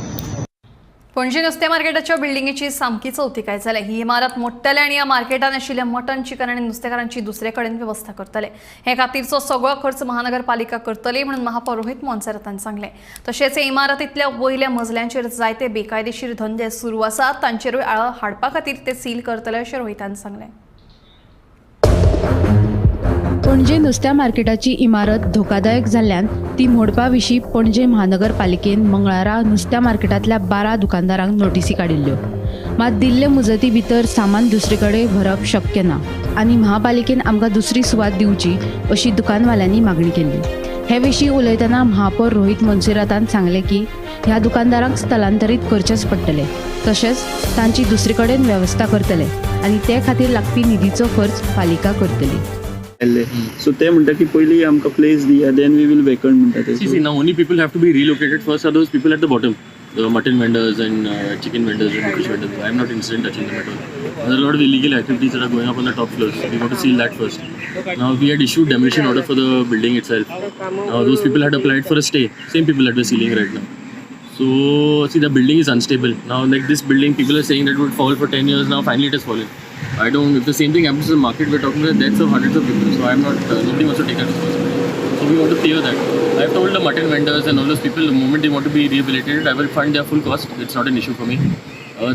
Speaker 16: Panaji नुस्तें मार्केटाच्या बिल्डिंगेची सामकी चवथीकाय जाल्या. ही इमारत मोडटले आनी ह्या मार्केटान आशिल्ल्या मटन चिकन आनी नुस्तेकारांची दुसरे कडेन वेवस्था करतले. हे खातीरचो सगळो खर्च महानगरपालिका करतली म्हणून महापौर रोहित मोन्सेरातान सांगलें. तशेंच हे इमारतींतल्या वयल्या मजल्यांचेर जायते बेकायदेशीर धंदे सुरू आसात, तांचेरूय आळो हाडपा खातीर ते सील करतले अशें रोहितान सांगलें.
Speaker 7: पणजे नुस्त्या मार्केटाची इमारत धोकादायक जाल्ल्यान ती मोडपा विशीं पणजे महानगरपालिकेन मंगळारा नुस्त्या मार्केटांतल्या 12 दुकानदारांक नोटीसी काडिल्ल्यो. मात दिल्ले मुजती भितर सामान दुसरे कडेन व्हरप शक्य ना आनी महापालिकेन आमकां दुसरी सुवात दिवची अशी दुकानवाल्यांनी मागणी केल्ली. हे विशीं उलयतना महापौर रोहित मोन्सेरातान सांगलें की ह्या दुकानदारांक स्थलांतरीत करचेच पडटले, तशेंच तांची दुसरे कडेन वेवस्था करतले आनी ते खातीर लागपी निधीचो खर्च पालिका करतली.
Speaker 20: सो ते म्हणटा की पयलीं आमकां प्लेस दिया, देन वी विल वेकंट म्हणटा ते.
Speaker 21: See, now only people have to be relocated. First are those people at the bottom, the mutton vendors and chicken vendors and fish vendors. I am not interested in touching them at all. There are a lot of illegal activities that are going up on the top floors. We want to seal that first. Now we had issued demolition order for the building itself. Now those people had applied for a stay. Same people that we're sealing right now. So see, the building is unstable. Now like this building, people are saying that it would fall for 10 years. Now finally it has fallen. I don't. If the same thing happens to the market, we're talking about the deaths of hundreds of people. So I'm not. Nobody wants to take that responsibility. So we want to clear that. I've told the mutton vendors and all those people, the moment they want to be rehabilitated, I will fund their full cost. It's not an issue for me.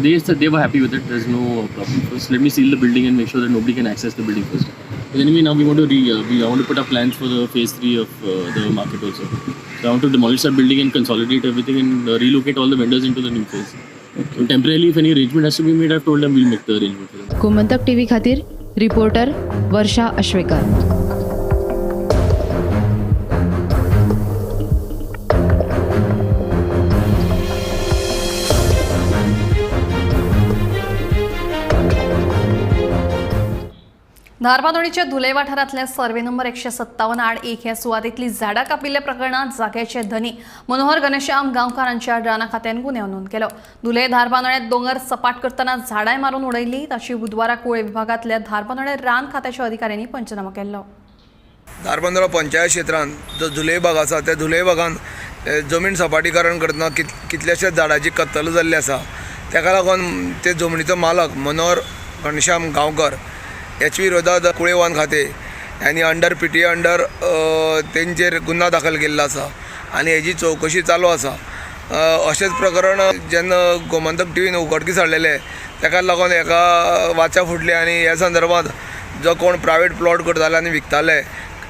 Speaker 21: They said they were happy with it. There's no problem. First, let me seal the building and make sure that nobody can access the building first. But anyway, now we want to I want to put up plans for the phase 3 of the market also. So I want to demolish that building and consolidate everything and relocate all the vendors into the new phase. So temporarily, if any arrangement has to be made, I've told them we'll make the arrangement for them.
Speaker 7: Gomantak TV खातीर रिपोर्टर वर्षा अश्वेकर.
Speaker 16: धारबांदोडीच्या धुले वाठारांतल्या सर्वे नंबर 157 आड 1 ह्या सुवातेंतली झाडां कापिल्ल्या प्रकरणात जाग्याचे धनी मनोहर घनश्याम गांवकारांच्या राना खात्यान गुन्यांव नोंद केलो. धुले धारबांदोड्यांत दोंगर सपाट करतना झाडांय मारून उडयली ताची बुधवारा कुळे विभागांतल्या धारबांदोडे रान खात्याच्या अधिकाऱ्यांनी पंचनामा केलो.
Speaker 22: धारबांदोडा पंचायत क्षेत्रांत जो धुले भाग आसा त्या धुले भागांत जमीन सपाटीकरण करतना कितल्याशाच झाडांची कत्तल जाल्ली आसा. ताका लागून ते जमनीचो मालक मनोहर घनश्याम गांवकर याच्या विरोधात कुळे वन खाते यांनी अंडर PTA अंडर तेंचेर गुन्हा दाखल केल्लो आसा आनी हेजी चवकशी चालू आसा. अशेंच प्रकरण जेन्ना गोमंतक टीव्हीन उगडकीस हाडलेले ताका लागून एका वाच्या फुटली आनी ह्या संदर्भात जो कोण प्रायवेट प्लॉट करताले आनी विकताले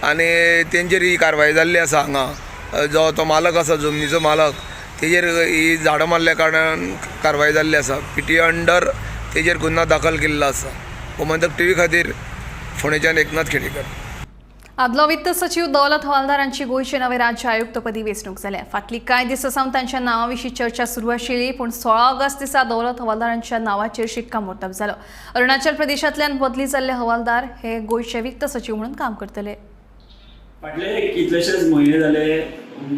Speaker 22: आनी तेंचेर ही कारवाय जाल्ली आसा. हांगा जो तो मालक आसा जमनीचो मालक तेजेर ही झाडां मारल्या कारणान कारवाय जाल्ली आसा. PTA अंडर तेजेर गुन्हा दाखल केल्लो आसा. गोमंतक टीव्ही खातीर फोंडेच्यान एकनाथ खेडेकर.
Speaker 16: आदलो वित्त सचिव दौलत हवालदारांची गोंयचे नवे राज्य आयुक्तपदी वेंचणूक जाल्या. फाटली कांय दिसा सावन तांच्या नांवा विशीं चर्चा सुरू आशिल्ली, पूण 16 ऑगस्ट दिसा दौलत हवालदारांच्या नांवाचेर शिक्कामोर्तब जालो. अरुणाचल प्रदेशांतल्यान बदली जाल्ले हवालदार हे गोंयचे वित्त सचिव म्हणून काम करतले.
Speaker 20: फाटले कितलेशेच म्हयने जाले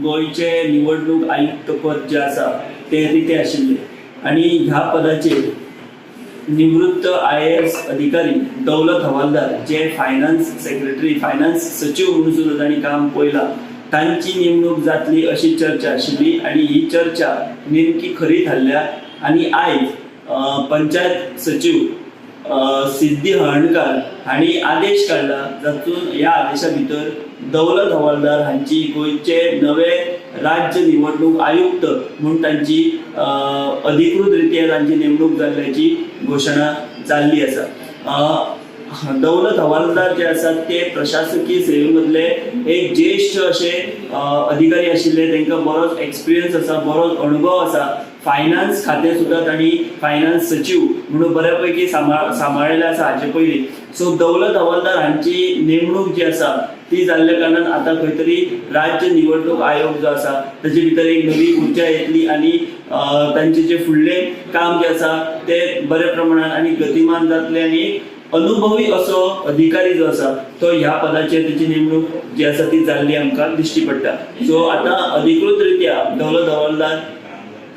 Speaker 20: गोंयचे निवडणूक आयुक्त पद जे आसा ते रिते आशिल्ले आनी ह्या पदाचेर निवृत्त IAS अधिकारी दौलत हवालदार जे फायनान्स सेक्रेटरी फायनान्स सचिव म्हणून सुद्दां तांणी काम पळयलां तांची नेमणूक जातली अशी चर्चा आशिल्ली आनी ही चर्चा नेमकी खरी थारल्या आनी आयज पंचायत सचिव सिद्धी हळणकार हांणी आदेश काडला जातून ह्या आदेशा भितर दौलत हवालदार हांची गोंयचे नवे राज्य निवडणूक आयुक्त म्हणून तांची अधिकृत रित्या तांची नेमणूक जाल्ल्याची घोशणा जाल्ली आसा. दौलत हवालदार जे आसात ते प्रशासकीय सेवे मधले एक ज्येष्ठ असे अधिकारी आशिल्ले, तांकां बरोच एक्सपिरियन्स आसा, बरोच अनुभव आसा. फायनान्स खातें सुद्दां तांणी फायनान्स सचिव म्हणून बऱ्यापैकी सांबाळिल्लें आसा हाचे पयलीं. सो दौलत हवालदार हांची नेमणूक जी आसा ती जाल्ल्या कारणान आतां खंय तरी राज्य निवडणूक आयोग जो आसा ताचे भितर एक नवी उर्जा येतली आनी तांचे जे फुडलें काम जे आसा ते बऱ्या प्रमाणात आनी गतिमान जातले आनी अनुभवी असो अधिकारी जो आसा तो ह्या पदाचेर त्याची नेमणूक जी आसा ती जाल्ली आमकां दिश्टी पडटा. सो आतां अधिकृत रित्या दौलत हवालदार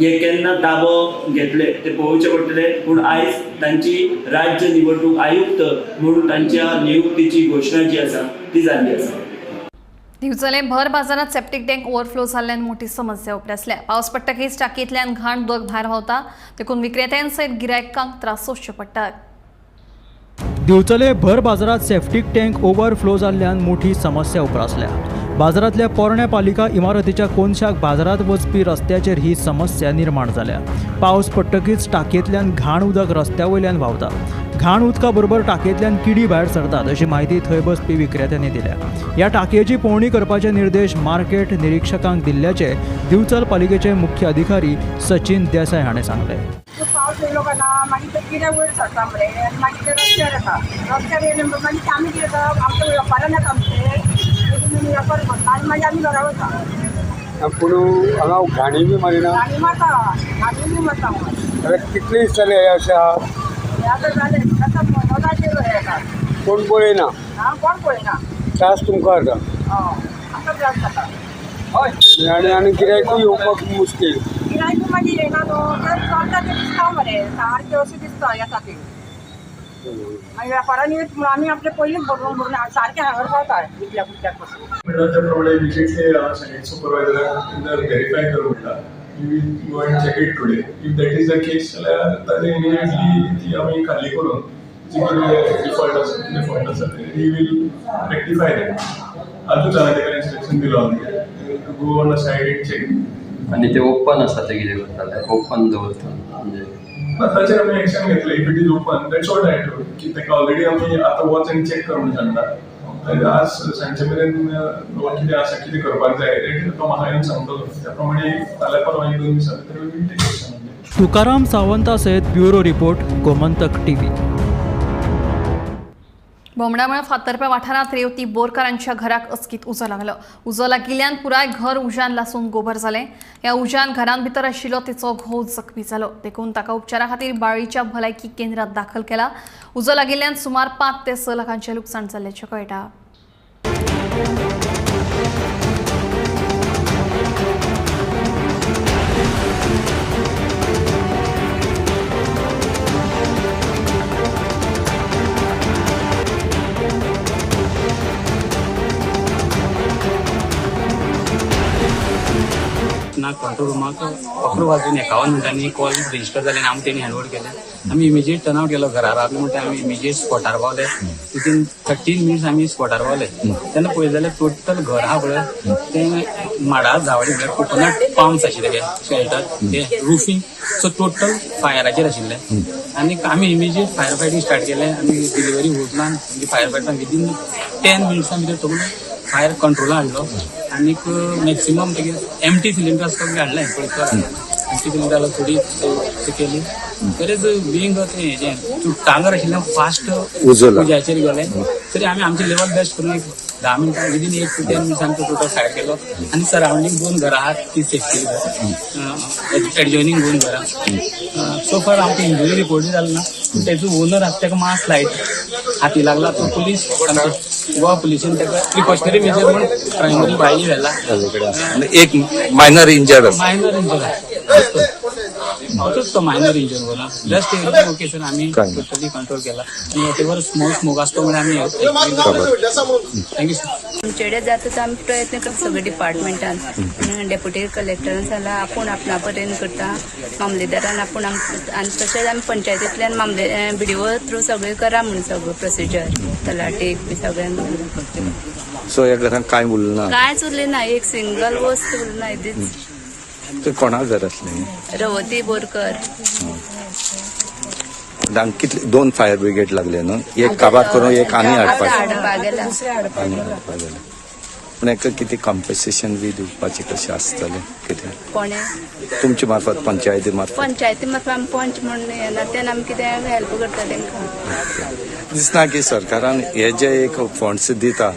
Speaker 20: हे केन्ना ताबो घेतले ते पळोवचे पडटले. पूण आयज तांची राज्य निवडणूक आयुक्त म्हणून तांच्या नियुक्तीची घोशणा जी आसा ती जाल्ली आसा.
Speaker 16: दिवचले भर बाजारात सेप्टिक टँक ओव्हरफ्लो जाल्ल्यान मोठी समस्या उपरासल्या. पावस पडटकीच टांकयेंतल्यान घाण उदक भायर व्हांवता, देखून विक्रेत्यांसयत गिरायकांक त्रास सोंसचे पडटात.
Speaker 3: दिवचले भर बाजारात सेप्टिक टँक ओव्हरफ्लो जाल्ल्यान मोठी समस्या उपरासल्या. बाजारातल्या पोरण्या पालिका इमारतीच्या कोनशाक बाजारात वचपी रस्त्याचेर ही समस्या निर्माण जाल्या. पावस पडटकीच टांकयेंतल्यान घाण उदक रस्त्या वयल्यान व्हांवता. घाण उदका बरोबर टांकयेंतल्यान किडी भायर सरतात अशी माहिती थंय बसपी विक्रेत्यांनी दिल्या. ह्या टांकयेची पळोवणी करपाचे निर्देश मार्केट निरीक्षकांक दिल्ल्याचे दिवचल पालिकेचे मुख्य अधिकारी सचिन देसाय हाणें सांगले.
Speaker 4: पावस येयलो काय ना मागीर ते कितें वयर सरता मरे आनी मागीर ते रस्त्यार येता. रस्त्यार येयले म्हणटा मागीर आमी कितें करप, आमचे वेपारान येता आमचे वेपार करता आनी मागीर आमी घरा वता.
Speaker 9: पूण हांगा घाणी बी मारिना.
Speaker 4: घाणी मारता, घाणी बी मारता.
Speaker 9: कितले दीस जाले हे अशें आहा?
Speaker 4: हे आतां जाले आतां मोदाचेर हे येता.
Speaker 9: कोण पळयना?
Speaker 4: कोण पळयना.
Speaker 9: त्रास तुमकां जाता.
Speaker 4: आतां त्रास जाता.
Speaker 9: हय आनी गिरायकूय येवपाक मुश्कील.
Speaker 4: गिरायकूय मागीर येना न्हू, तर चलता तें दिसता मरे, सारकें अशें दिसता ह्या खातीर. मागीर वेपारांनी आमी आपले पयलींच भरून भरून सारकें हांगर पावता इतल्या पुरत्याक पासून.
Speaker 32: म्हणटा त्या प्रमाणे इमिजिएटली सायट सुपरवायझराक व्हेरीफाय करूं म्हणटा. You will go and check it today. If that is the case जाल्यार ताजें इमिजिएटली ती आमी खाली करून जी कितें डिफॉल्ट आसा वी वील रेक्टिफाय दॅट. आजूच हांवें ताका इन्स्ट्रक्शन दिलो go on the side and check.
Speaker 23: आनी ते ओपन आसा ते कितें करताले? ओपन दवरता म्हणजे
Speaker 32: ताचेर आमी एक्शन घेतले. If it is open that's what I told की ताका ऑलरेडी आमी आतां वच आनी चेक कर म्हणून सांगता. आज सांजचे मेरेन कितें आसा कितें करपाक जाय तो म्हाका येवन सांगतलो. त्या प्रमाणे फाल्यां परवा 1-2 दिसां भितर we will take action.
Speaker 3: Tukaram सावंता सयत ब्युरो रिपोर्ट गोमंतक टीव्ही.
Speaker 16: बोमडामळ फातर्प्या वाठारात रेवती बोरकारांच्या घराक अचकीत उजो लागलो. उजो लागिल्ल्यान पुराय घर उज्यान लासून गोबर जालें. ह्या उज्यान घरान भितर आशिल्लो तिचो घोव जखमी जालो, देखून ताका उपचारा खातीर बाळ्ळीच्या भलायकी केंद्रात दाखल केला. उजो लागिल्ल्यान सुमार 5 ते 6 लाखांचें लुकसाण जाल्ल्याचें कळटा.
Speaker 24: कंट्रोल रूमाक 11:51 मिनटांनी कॉल रजिस्टर जाले आनी आमी तेणी हँडओवर केले. आमी इमिजिएट टर्न केलो घरा रावले म्हणटा आमी इमिजिएट स्पॉटार पावले. विथीन 13 मिनिट्स आमी स्पॉटार पावले. तेन्ना पळयत जाल्यार टोटल घर आहा पळय तें माडार झावडी म्हळ्यार कोकोनट पाम्स आशिल्ले ते शेल्टर ते रुफींग. सो टोटल फायराचेर आशिल्ले. आनी आमी इमिजिएट फायर फायटींग स्टार्ट केलें. आमी डिलिव्हरी वोजलान म्हणजे फायर फायटरान विथीन 10 मिनिट्सां भितर तो फायर कंट्रोला हाडलो. आनीक मॅक्सिमम तेगे एम्प्टी सिलिंडर आसता ते हाडलें पळयता. एम्प्टी सिलिंडर थोडी केली. तरीच बिंग हेजें टांगर आशिल्ल्यान फास्ट उज्याचेर गेले. तरी आमी आमचे लेवल बेस्ट करून 10 मिनटां विथीन 8 to 10 मिनिट्स आमचो टोटल सायड केलो. आनी सरावंडींग 2 घरां आहात ती सेफ केली. एडजॉयनींग 2 घरां. सो फार आमकां इंजुरी रिपोर्ट जालो ना. तेजो ओनर आसा ताका मास लायट हाती लागला. तो पुलीस गोवा पुलिसेन ताका प्रिकॉशनरी मेजर म्हणून प्रायमरी भायली व्हेला.
Speaker 25: एक मायनर इंजर्ड
Speaker 24: तो मायनर इंजर बोला जस्ट एकदम ओके सर. आम्ही टोटली कंट्रोल केला आणि वॉटेवर स्मोक असतो म्हणजे आम्ही थँक्यू सर.
Speaker 26: आमचेडे जाता आमी प्रयत्न करता सगळे डिपार्टमेंटान. डेप्युटी कलेक्टरान सांगला आपूण आपणा पर्यंत करता. मामलेदारान आपूण आनी तशेंच आमी पंचायतींतल्यान BDO थ्रू सगळें करा म्हणून सगळो प्रोसिजर तलाटेक बी सगळ्यांक.
Speaker 25: सो ह्या घरान कांय उरलें ना?
Speaker 26: कांयच उरलें ना. एक सिंगल वस्त उरलें ना. इतलीच.
Speaker 25: ते कोणाक घर आसलें?
Speaker 26: रवती बोरकर.
Speaker 25: हांगा कितले 2 फायर ब्रिगेड लागले न्हू, एक काबार करून एक आनी हाडपाक गेले. पूण हाका कितें कॉम्पेसेशन बी दिवपाचें कशें आसतलें कितें
Speaker 26: कोणे
Speaker 25: तुमचे मार्फत पंचायती मार्फत
Speaker 26: पंचायती मार्फत आमी पंच म्हणून येना तेन्ना आमी कितें हेल्प करता तांकां.
Speaker 25: दिसना की सरकारान हे जे एक फंड्स दिता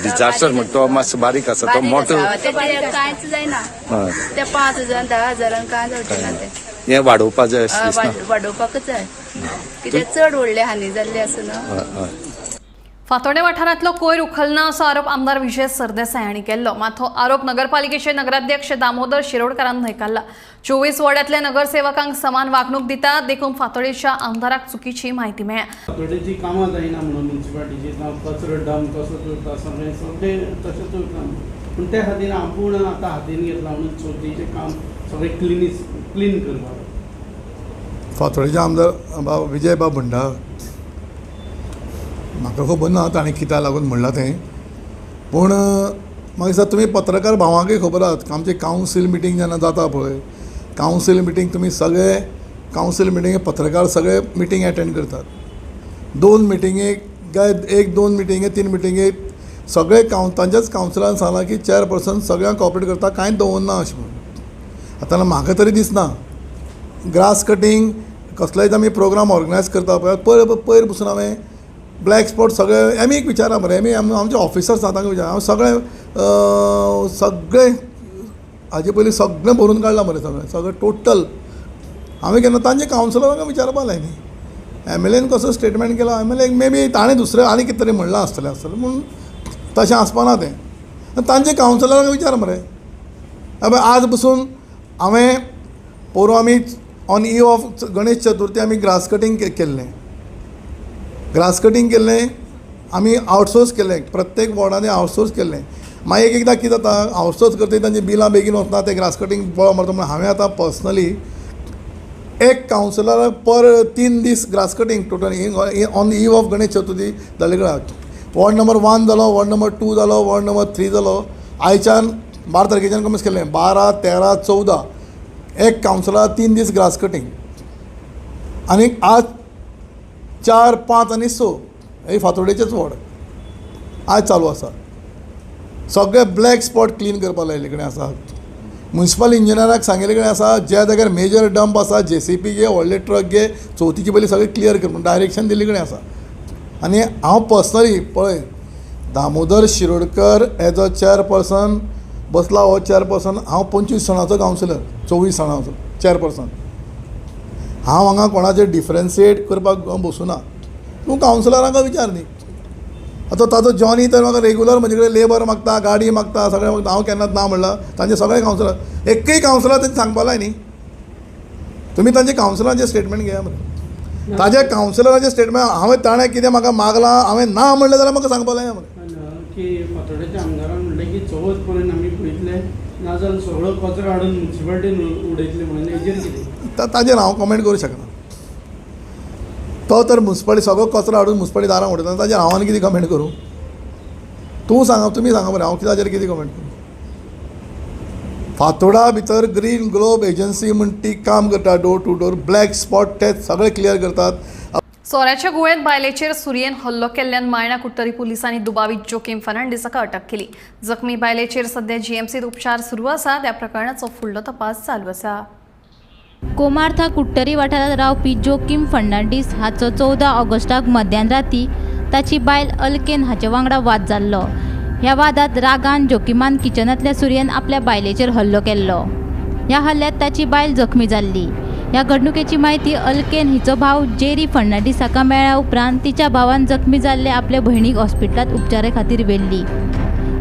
Speaker 25: डिजास्टर म्हणटा तो मातसो बारीक आसा, तो मोठो
Speaker 26: कांयच जायना. ते 5,000 10,000 कांय जावचें ना. ते
Speaker 25: हे वाडोवपा जाय अशें दिसना.
Speaker 26: वाडोवपाकच जाय, कित्याक चड व्हडले हानी जाल्ली आसा न्हू.
Speaker 16: फातोर्डे वाठारांतलो कोयर उखलना असो आरोप आमदार विजय सरदेसाय हांणी केल्लो. मात हो आरोप नगरपालिकेचे नगराध्यक्ष दामोदर शिरोडकारान न्हयकारला. 24 वॉर्डांतल्या नगरसेवकांक समान वागणूक दिता देखून फातोर्डेच्या आमदाराक चुकीची म्हायती मेळ्ळ्या.
Speaker 1: फातोर्डेची कामां जायना म्हणून म्युन्सिपालिटीची कचरो डंप कसो करता सगळें तशेंच उरता. पूण त्या खातीर आपूण आतां हातीन घेतला म्हणून चवथीचें काम सगळें क्लीन करपाक.
Speaker 32: फातोर्डेचे आमदार विजय बाब भंडार म्हाका खबर ना ताणें कित्याक लागून म्हणलां तें, पूण म्हाका दिसता तुमी पत्रकार भावांकय खबर आसा आमची कावन्सील मिटींग जेन्ना जाता पळय, कावन्सील मिटींग तुमी सगळे कावन्सील मिटींगे पत्रकार सगळे मिटींग अटेंड करतात. 2 मिटींगेक काय 1-2 मिटींगे 3 मिटींगेक सगळे तांच्याच कावन्सिलान सांगलां की चेअरपर्सन सगळ्यांक कॉपरेट करता, कांयच दवरना अशें म्हणून. आतां म्हाका तरी दिसना ग्रास कटींग कसलोय आमी प्रोग्राम ऑर्गनायज करता पळय पयर पसून हांवें ब्लॅक स्पॉट सगळे आमी एक विचारा मरे, आमी आमचे ऑफिसर्स आसा तांकां विचार, हांव सगळे हाजे पयलीं सगळें भरून काडलां मरे, सगळें टोटल. हांवें केन्ना तांचे कावन्सिलरांक विचारपा लायनी MLAन कसो स्टेटमेंट केला, MLA मे बी ताणें दुसरें आनी कितें तरी म्हणलां आसतलें पूण तशें आसपाना तें. तांचे कावन्सिलरांक विचार मरे. आज पसून हांवें पोरू आमी ऑन ईव ऑफ गणेश चतुर्थी आमी ग्रास कटींग केल्लें. ग्रास कटींग केल्लें आमी आउटसोर्स केल्लें, प्रत्येक वॉर्डांनी आउटसोर्स केल्लें. मागीर एकदां कितें जाता आउटसोर्स करता तांची बिलां बेगीन वचना, तें ग्रास कटींग बरो मारता म्हणून हांवें आतां पर्सनली एक कावन्सिलराक पर 3 दीस grass cutting total on eve of Ganesh Chaturthi जाले कडेन वॉर्ड नंबर 1 जालो, वॉर्ड नंबर 2 जालो, वॉर्ड नंबर 3 जालो. आयच्यान 12 तारखेच्यान कमीच केल्लें, 12, 13, 14 एक कावन्सिलराक 3 दीस ग्रास कटींग. आनी आज 4, 5 आनी 6 हे फातोर्डेचेच वॉर्ड आज चालू आसा. सगळे ब्लॅक स्पॉट क्लीन करपा लायले कडेन आसा. म्युन्सिपल इंजिनियराक सांगिल्ले कडेन आसा ज्या जाग्यार मेजर डंप आसा JCP घे, व्हडले ट्रक घे, चवथीचे पयलीं सगळें क्लियर कर म्हणून डायरेक्शन दिल्ले कडेन आसा. आनी हांव पर्सनली पळय Damodar Shirodkar as a chairperson बसला, हो चेअरपर्सन. हांव 25 साणाचो कावन्सिलर, 24 साणाचो चेअरपर्सन. हांव हांगा कोणाचें डिफरन्शिएट करपाक बसूना. तूं कावन्सिलरांक विचार न्ही. आतां ताजो जॉनी तर म्हाका रेगुलर म्हजे कडेन लेबर मागता, गाडी मागता, सगळें मागता. हांव केन्नाच ना म्हणलां. तांचे सगळे कावन्सिलर एकय कावन्सिलर तेंचे सांगपा लाय न्ही. तुमी तांचे कावन्सिलरांचें स्टेटमेंट घेया मरे. ताज्या कावन्सिलराचें स्टेटमेंट हांवें ताणें कितें म्हाका मागलां हांवें ना म्हणलें जाल्यार म्हाका सांगपा लाय मरे.
Speaker 1: की फातोर्डेच्या आमदारान म्हणलें की चवथ पर्यंत आमी पळयतले, नाजाल्यार सगळो कचरो हाडून म्युन्सिपालिटीन उडयतले म्हणून. हेजेर कितें
Speaker 32: ताजेर हांव कमेंट करूं शकना. तो तर म्युन्सिपालिटी सगळो कचरो हाडून म्युन्सिपालिटी दारां उडयता, ताजेर हांव आनी कितें कमेंट करूं. तूं सांगा, तुमी सांगा मरे, हांव ताजेर कितें कमेंट करूं. फातोर्डा भितर ग्रीन ग्लोब एजन्सी म्हण ती काम करता, door to door black spot ते सगळे क्लियर करतात.
Speaker 16: सोऱ्याच्या गुळेंत बायलेचेर सुरयेन हल्लो केल्ल्यान मायणा कुट्टरी पुलिसांनी दुबावीत जोकीम फर्नांडीसाका अटक केली. जखमी बायलेचेर सध्या GMCत उपचार सुरू आसा. त्या प्रकरणाचो फुडलो तपास चालू आसा.
Speaker 17: कोमार्था कुट्टरी वाठारात रावपी जोकीम फर्नांडीस हाचो 14 ऑगस्टाक मध्यान राती ताची बायल अल्केन हाचे वांगडा वाद जाल्लो. ह्या वादात रागान जोकीमान किचनांतल्या सुरयेन आपल्या बायलेचेर हल्लो केल्लो. ह्या हल्ल्यात ताची बायल जखमी जाल्ली. ह्या घडणुकेची म्हायती अल्केन हिचो भाव जेरी फर्नांडीसाका मेळ्ळ्या उपरांत तिच्या भावान जखमी जाल्ले आपल्या भयणीक हॉस्पिटलांत उपचारा खातीर व्हेल्ली.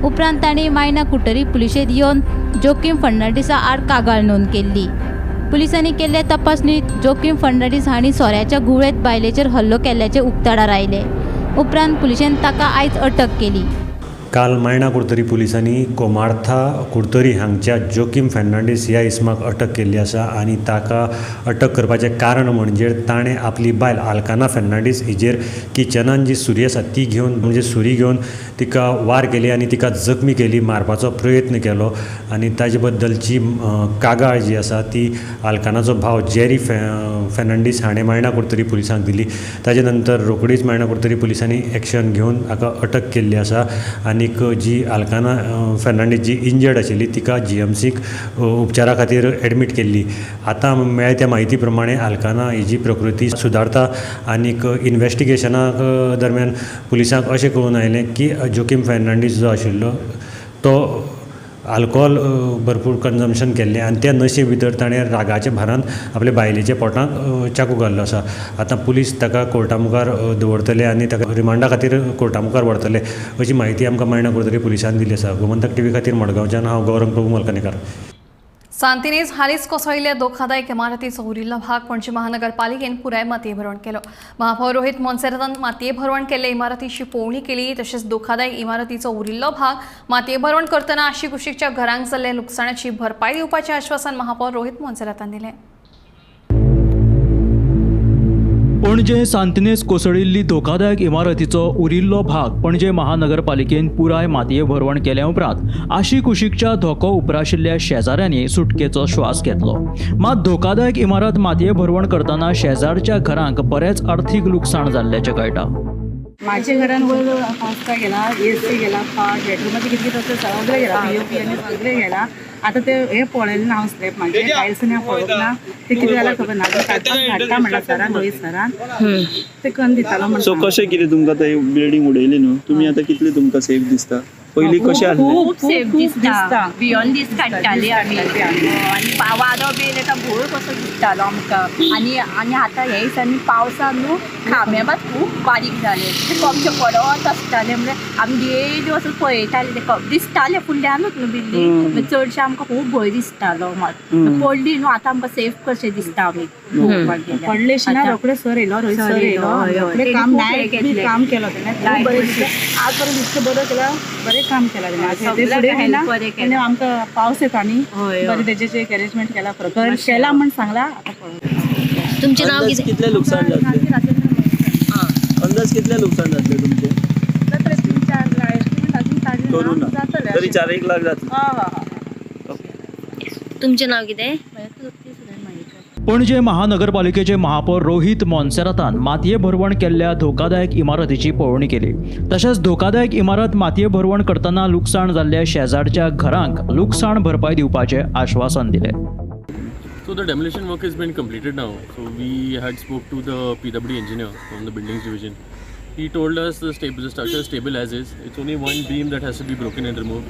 Speaker 17: उपरांत तांणी मायना कुट्टरी पुलिशेंत येवन जोकीम फर्नांडीसा आड कागाळ नोंद केल्ली. पुलिसांनी केल्ले तपासणीत जोकीम फर्नांडीस हांणी सोऱ्याच्या गुळेंत बायलेचेर हल्लो केल्ल्याचे उक्ताडार आयले. उपरांत पुलिशेन ताका आयज अटक केली.
Speaker 2: काल मायणा कुडतरी पुलिसांनी कोमार्था कुडतरी हांगच्या जोकीम फेर्नांडीस ह्या इसमाक अटक केल्ली आसा आनी ताका अटक करपाचें कारण म्हणजे ताणें आपली बायल आल्काना फेर्नांडीस हिजेर किचनान जी सुरी आसा ती घेवन म्हणजे सुरी घेवन तिका वार केली आनी तिका जखमी केली, मारपाचो प्रयत्न केलो आनी ताजे बद्दलची कागाळ जी आसा ती आल्कानाचो भाव जेरी फेर्नांडीस हाणें मायणा कुडतरी पुलिसांक दिली. ताजे नंतर रोखडीच मायणा कुडतरी पुलिसांनी एक्शन घेवन ताका अटक केल्ली आसा आनीक जी आल्काना फेर्नांडीस जी इंजर्ड आशिल्ली तिका GMCक उपचारा खातीर एडमीट केल्ली. आतां मेळ्ळ्या त्या म्हायती प्रमाणे आल्काना हिजी प्रकृती सुदारता आनीक इन्व्हेस्टिगेशना दरम्यान पुलिसांक अशें कळून आयलें की जोकीम फेर्नांडीस जो आशिल्लो तो आल्कोहोल भरपूर कन्जम्पशन केल्लें आनी त्या नशे भितर ताणें रागाच्या भारान आपल्या बायलेच्या पोटांत चाकू घाल्लो आसा. आतां पुलीस ताका कोर्टा मुखार दवरतले आनी ताका रिमांडा खातीर कोर्टा मुखार व्हरतले अशी म्हायती आमकां मायणा कुडतरी पुलिसांन दिली आसा. गोमंतक TV खातीर मडगांवच्यान हांव गौरंग प्रभू मलकानेकार.
Speaker 16: सांतिनेज हालींच कोसळिल्ल्या धोकादायक इमारतीचो उरिल्लो भाग पणजी महानगरपालिकेन पुराय मातये भरवण केलो. महापौर रोहित मोन्सेरातान मातये भरवण केल्ले इमारतीची पळोवणी केली. तशेंच धोकादायक इमारतीचो उरिल्लो भाग मातये भरवण करतना आशी कुशीकच्या घरांक जाल्ल्या लुकसाणाची भरपाई दिवपाचें आश्वासन महापौर रोहित मोन्सेरातान दिलें.
Speaker 3: पणजे सांतिनेज कोसळिल्ली धोकादायक इमारतीचो उरिल्लो भाग पणजे महानगरपालिकेन पुराय मातये भरवण केल्या उपरांत आशी कुशीकच्या धोको उपराशिल्ल्या शेजाऱ्यांनी सुटकेचो श्वास घेतलो. मात धोकादायक इमारत मातये भरवण करतना शेजारच्या घरांक बरेच आर्थीक लुकसाण जाल्ल्याचें कळटा.
Speaker 5: माझ्या घरान वयर पंखा गेला, AC गेला, बेडरूमाचे कितें कितें सगळें गेला, POP आनी सगळें गेला. आता ते हे पळयलें ना हांव स्लॅब म्हाजे टायल्स हांव पळोवंक ना ते कितें जाल्यार खबर ना. धाडटा म्हणटा सरान रोहित सरान ते कन्न दितालो म्हणटा.
Speaker 20: सो कशें कितें तुमकां ते बिल्डींग उडयली न्हू तुमी आतां कितले तुमकां सेफ दिसता? पयलीं कशें आसलें?
Speaker 5: खूब सेफ दिसता. बियॉन्ड दीस काडटाली आमी आनी वारो बी येता भोर कसो दिसतालो आमकां. आनी आतां हे दिसांनी पावसान न्हू खांबे मात खूब बारीक जाले. ते कमचे पडत आसताले म्हणजे आमी डेली वचून पळयताले ते दिसताले फुडल्यानूच न्हू बिल्डींग चडशे आमकां खूब भंय दिसतालो मात. पडली न्हू आतां आमकां सेफ कशें दिसता आमी पडले ना रोखडे सर येयलो रोहित सर येयलो काम काम केलो तेणें आज पर्यंत इतकें बरें केलां बरें काम केलां तेणें आमकां पावस येता न्ही बरें तेजेचे एक अरेंजमेंट केला केला म्हण सांगला. आतां
Speaker 6: तुमचें नांव
Speaker 20: कितले लुकसाण जातले? अंदाज कितले लुकसाण जातले तुमचे?
Speaker 5: जातले 3-4 लाख
Speaker 20: तरी 4-1 लाख जातले.
Speaker 6: तुमचें नांव कितें?
Speaker 3: पणजे महानगरपालिकेचे महापौर रोहित मोन्सेरातान मातये भरवण केल्ल्या धोकादायक इमारतीची पळोवणी केली. तशेंच धोकादायक इमारत मातये भरवण करतना लुकसाण जाल्ल्या शेजारच्या घरांक लुकसाण भरपाई दिवपाचें आश्वासन दिलें.
Speaker 21: So the demolition work has been completed now. So we had spoke to the PW engineer from the buildings division. He told us the structure is stable as is. It's only one beam that has to be broken and removed,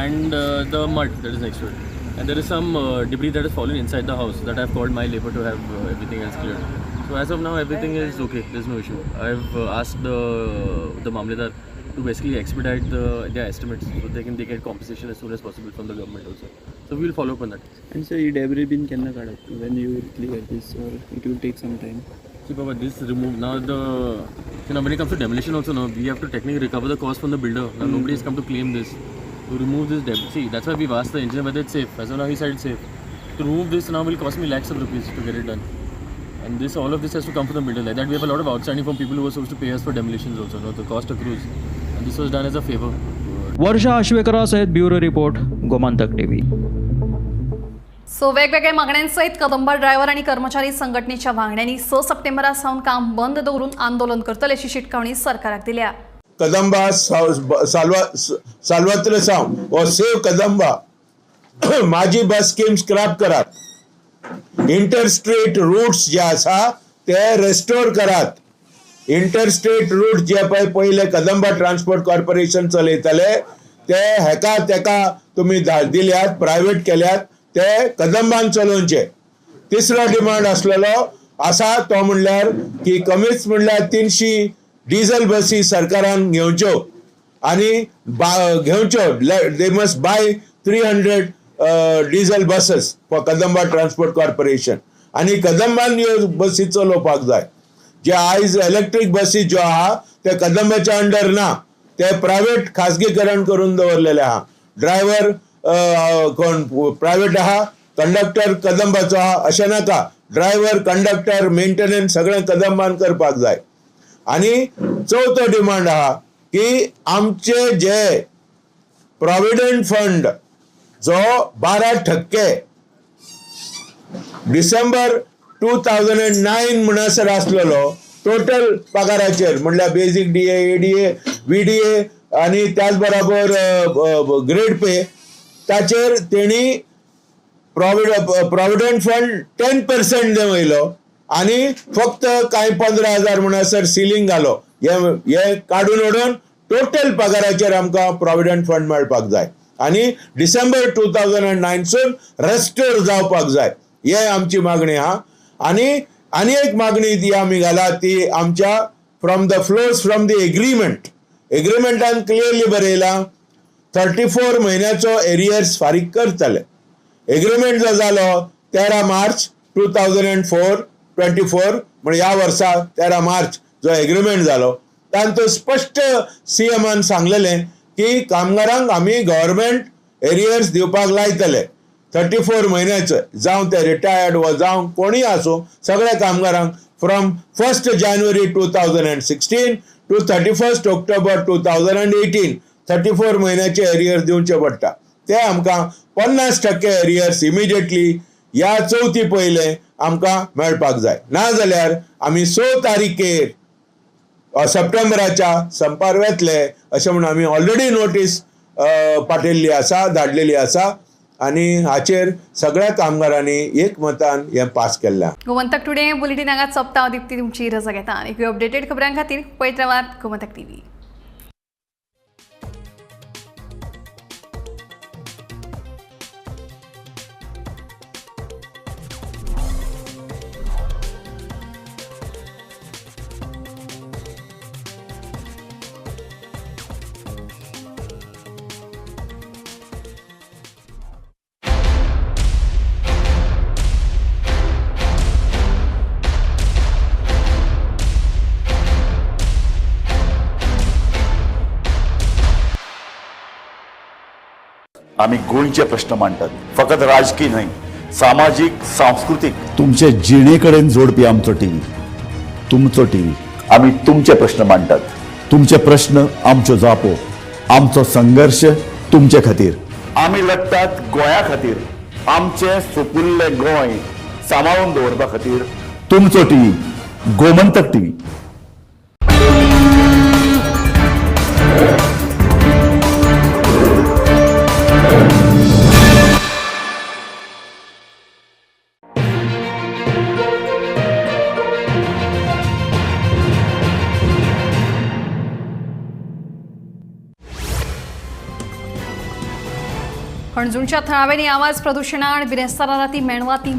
Speaker 21: and the mud that is next to it. And there is some debris that has fallen inside the house that I've called my labor to have everything else cleared. So as of now, everything is okay. There's no issue. I've asked the Mamledar to basically expedite their estimates so they can get compensation as soon as possible from the government also. So we will follow up on that.
Speaker 20: And so you debris bin kenna kadat when you clear this, or it will take some time.
Speaker 21: See, Baba, this remove now when it comes to demolition also now we have to technically recover the cost from the builder. Now nobody has come to claim this. To remove this debris, see that's why we've asked the engineer whether it's safe. As of now he said it's safe. To remove this now will cost me lakhs of rupees to get it done. And all of this has to come from the builder. Like that we have a lot of outstanding from people who were supposed to pay us for demolitions also. No, the cost accrues. And this was done as a favor.
Speaker 3: वर्षा आश्वेकरा सहित bureau report Gomantak TV.
Speaker 16: So वेगवेगळ्या मागण्यांसहित कदंबा ड्रायव्हर आणि कर्मचारी संघटनेच्या वांगड्यांनी 6 सप्टेंबरा सावन काम बंद दवरून आंदोलन करतले अशी शिटकावणी सरकाराक दिल्या.
Speaker 8: कदंबा सालवात्र सावन वो सेव कदंबा माझी बस स्कीम स्क्रॅप करात. इंटरस्टेट रूट्स जे आसा ते रेस्टोर करात. इंटरस्टेट रूट जे पहिले कदंबा ट्रान्सपोर्ट कॉर्पोरेशन चलयताले ते तेका तुम्ही दिल्यात प्रायव्हेट केल्यात ते कदंबान चलोवचे. तिसरो डिमांड असलेलो आसा तो म्हणल्यार की कमीच म्हणल्यार 300 डिझेल बसी सरकारान घेवच्यो आणि घेवच्यो. They must buy 300 diesel buses for Kadamba transport corporation आणि कदंबान ह्यो बसी चलोवपाक जाय. जे आयज इलेक्ट्रीक बसी ज्यो आहा ते कदंबाच्या अंडर ना ते प्रायव्हेट खाजगीकरण करून दवरलेले आहा. ड्रायव्हर कोण प्रायव्हेट आहा, कंडक्टर कदंबाचो आहा अशें नाका. ड्रायव्हर कंडक्टर मेंटेनन्स सगळें कदंबान करपाक जाय. आणि चवथो डिमांड आहा की आमचे जे प्रॉव्हिडंट फंड जो 12% डिसेंबर 2009 म्हणसर आसलेलो टोटल पगाराचेर म्हणल्यार बेसिक DA, ADA, VDA आणि त्याच बरोबर ग्रेड पे ताचेर तेणी प्रॉव्हिडंट फंड 10% देवयलो आणि फक्त कांय 15,000 म्हणसर सिलींग घालो. हे काडून उडोवन टोटल पगाराचेर आमकां प्रॉव्हिडंट फंड मेळपाक जाय आणि डिसेंबर 2009 सून रेस्टोर जावपाक जाय. हे आमची मागणी आहा. आणि एक मागणी ती आमी घाला ती आमच्या फ्रॉम द एग्रीमेंटान क्लियरली बरयला 34 म्हयन्याचो एरियर्स फारीक करतले. एग्रीमेंट जो जालो 13 मार्च 2024 म्हणजे ह्या वर्सा 13 मार्च जो एग्रीमेंट जालो तातूंत स्पष्ट CMन सांगलेलें की कामगारांक आमी गव्हर्मेंट एरियर्स दिवपाक लायतले 34 म्हयन्याचे, जावं ते रिटायर्ड वा जावं कोणी आसूं सगळ्या कामगारांक फ्रॉम 1 जानेवारी 2016 टू 31 ऑक्टोबर 2018 34 म्हयन्याचे एरियर्स दिवचे पडटा. ते आमकां 50% एरियर्स इमिडिएटली ह्या चवथी पयले आमकां मेळपाक जाय. नाजाल्यार आमी 6 तारीखेर सप्टेंबराच्या संपार वेतले अशें म्हणून आमी ऑलरेडी नोटीस पाठयल्ली आसा, धाडलेली आसा आणि हाचेर सगळ्या कामगारांनी एकमतान हे पास केल्लें.
Speaker 16: गोमंतक टुडे बुलेटिनागात सोंपता दिप्ती तुमची रजा घेता. एक अपडेटेड खबरां खातीर पळयत रावात गोमंतक TV.
Speaker 6: आम्ही गोंयचे प्रश्न मांडटात, फकत राजकीय न्हय, सामाजीक सांस्कृतिक.
Speaker 10: तुमचे जिणेकडेन जोडपी आमचो टीव्ही, तुमचो टीव्ही.
Speaker 6: आम्ही तुमचे प्रश्न मांडटात.
Speaker 10: तुमचे प्रश्न आमच्यो जापो, आमचो संघर्ष तुमचे खातीर.
Speaker 6: आम्ही लढटात गोंया खातीर, आमचे सोपुल्ले गोंय सांबाळून दवरपा खातीर.
Speaker 10: तुमचो टीव्ही, गोमंतक टीव्ही.
Speaker 16: पणजूंच्या थळाव्यांनी आवाज प्रदूषण आणि बिरेस्तारा राती मेणवाती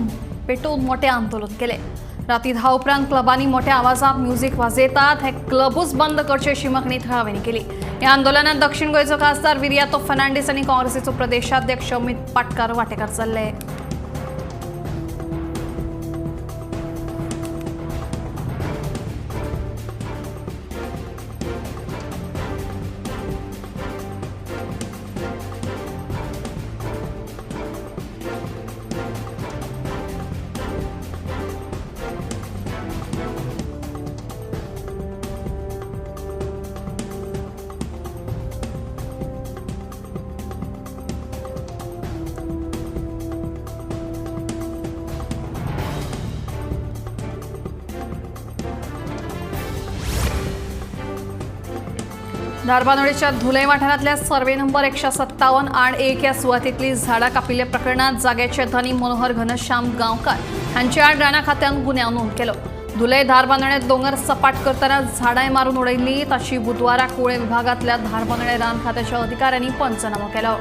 Speaker 16: पेटोवन मोठे आंदोलन केले. राती 10 उपरांत क्लबांनी मोठ्या आवाजात म्युझिक वाजयतात हे क्लबूच बंद करचे अशी मागणी थळाव्यांनी केली. या आंदोलनात दक्षिण गोंयचो खासदार विर्यातो फर्नांडीस आणि काँग्रेसीचो प्रदेशाध्यक्ष अमित पाटकार वांटेकार जाल्ले. धारबांदोडेच्या धुले वाठारांतल्या सर्वे नंबर 157 आड 1 या सुवातेंतली झाडां कापिल्ल्या प्रकरणात जाग्याचे धनी मनोहर घनश्याम गांवकार हांचे आड राणा खात्यान गुन्यांव नोंद केलो. धुले धारबांदोडे दोंगर सपाट करतना झाडां मारून उडयल्ली ताची बुधवाराक कुळे विभागांतल्या धारबांदोडे रान खात्याच्या अधिकाऱ्यांनी पंचनामो केलो.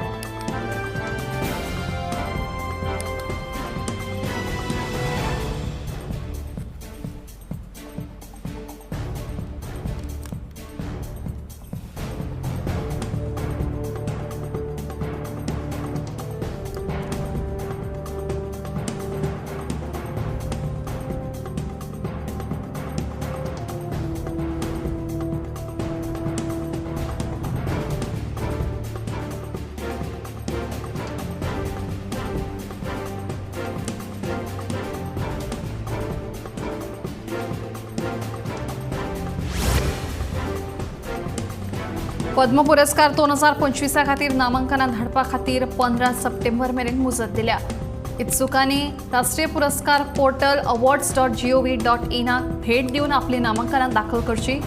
Speaker 16: पद्म पुरस्कार 2025 खातीर नामांकनां धाडपा खातीर 15 सप्टेंबर मेरेन मुजत दिल्या. इत्सुकांनी राष्ट्रीय पुरस्कार पोर्टल awards.gov.in भेट दिवन आपली नामांकनां दाखल करची.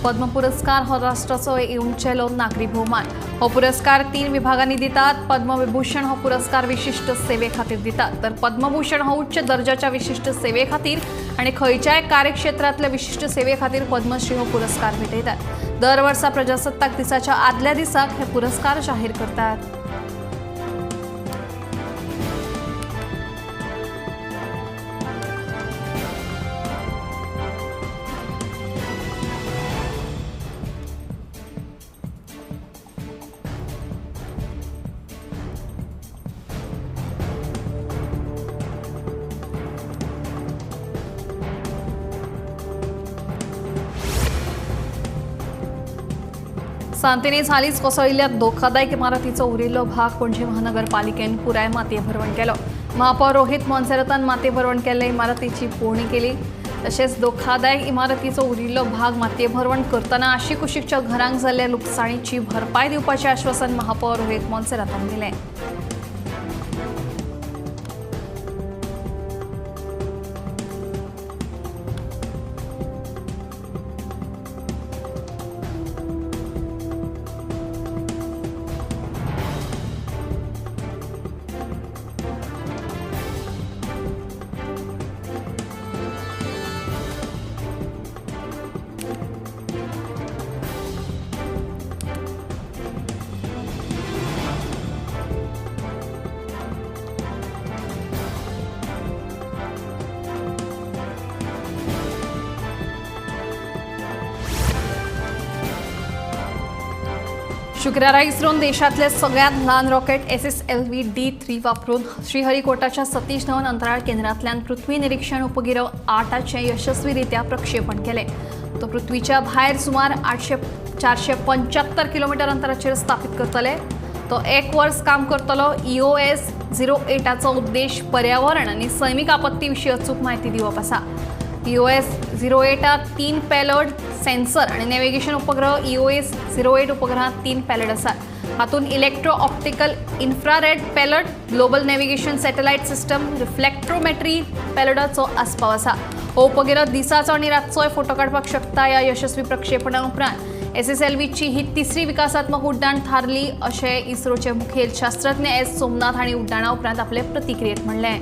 Speaker 16: पद्म पुरस्कार हो राष्ट्राचो उंचेलो नागरी भोवमान. हो पुरस्कार 3 विभागांनी दितात. पद्मविभूषण हो पुरस्कार विशिष्ट सेवे खातीर दितात, तर पद्मभूषण हो उच्च दर्जाच्या विशिष्ट सेवे खातीर आणि खंयच्याय कार्यक्षेत्रातल्या विशिष्ट सेवे खातीर पद्मश्री हो पुरस्कार भेटयतात. दर वर्सा प्रजासत्ताक दिसाच्या आदल्या दिसाक हे पुरस्कार जाहीर करतात. सांतेनेज हालींच कोसळिल्ल्या धोकादायक इमारतीचो उरिल्लो भाग पणजी महानगरपालिकेन पुराय मातये भरवण केलो. महापौर रोहित मोन्सेरातान मातये भरवण केल्ले इमारतीची पळोवणी केली. तशेंच धोकादायक इमारतीचो उरिल्लो भाग मातये भरवण करतना आशी कुशीकच्या घरांक जाल्ल्या लुकसाणीची भरपाय दिवपाचें आश्वासन महापौर रोहित मोन्सेरातान दिलें. शुक्रारा इस्रोन देशातले सगळ्यात ल्हान रॉकेट SSLV D3 वापरून श्रीहरिकोटाच्या सतीश धवन अंतराळ केंद्रांतल्यान पृथ्वी निरीक्षण उपगिरह 8चे यशस्वीरित्या प्रक्षेपण केले. तो पृथ्वीच्या भायर सुमार 475 किलोमीटर अंतराचेर स्थापित करतले. तो 1 वर्स काम करतलो. EOS 08 उद्देश पर्यावरण आणि सैमीक आपत्ती विशीं अचूक म्हायती दिवप आसा. EOS 08 3 पेलोड सेन्सर आणि नॅव्हिगेशन उपग्रह EOS 08 उपग्रहात 3 पेलोड आसात. हातून electro optical infrared payload, global navigation satellite system, reflectometry पेलोडाचो आस्पाव आसा. हो उपग्रह दिसाचो आणि रातचोय फोटो काडपाक शकता. ह्या यशस्वी प्रक्षेपणा उपरांत SSLVची ही 3री विकासात्मक उड्डाण थारली अशें इस्रोचे मुखेल शास्त्रज्ञ S सोमनाथ हांणी उड्डाणा उपरांत आपले प्रतिक्रियेत म्हणलें.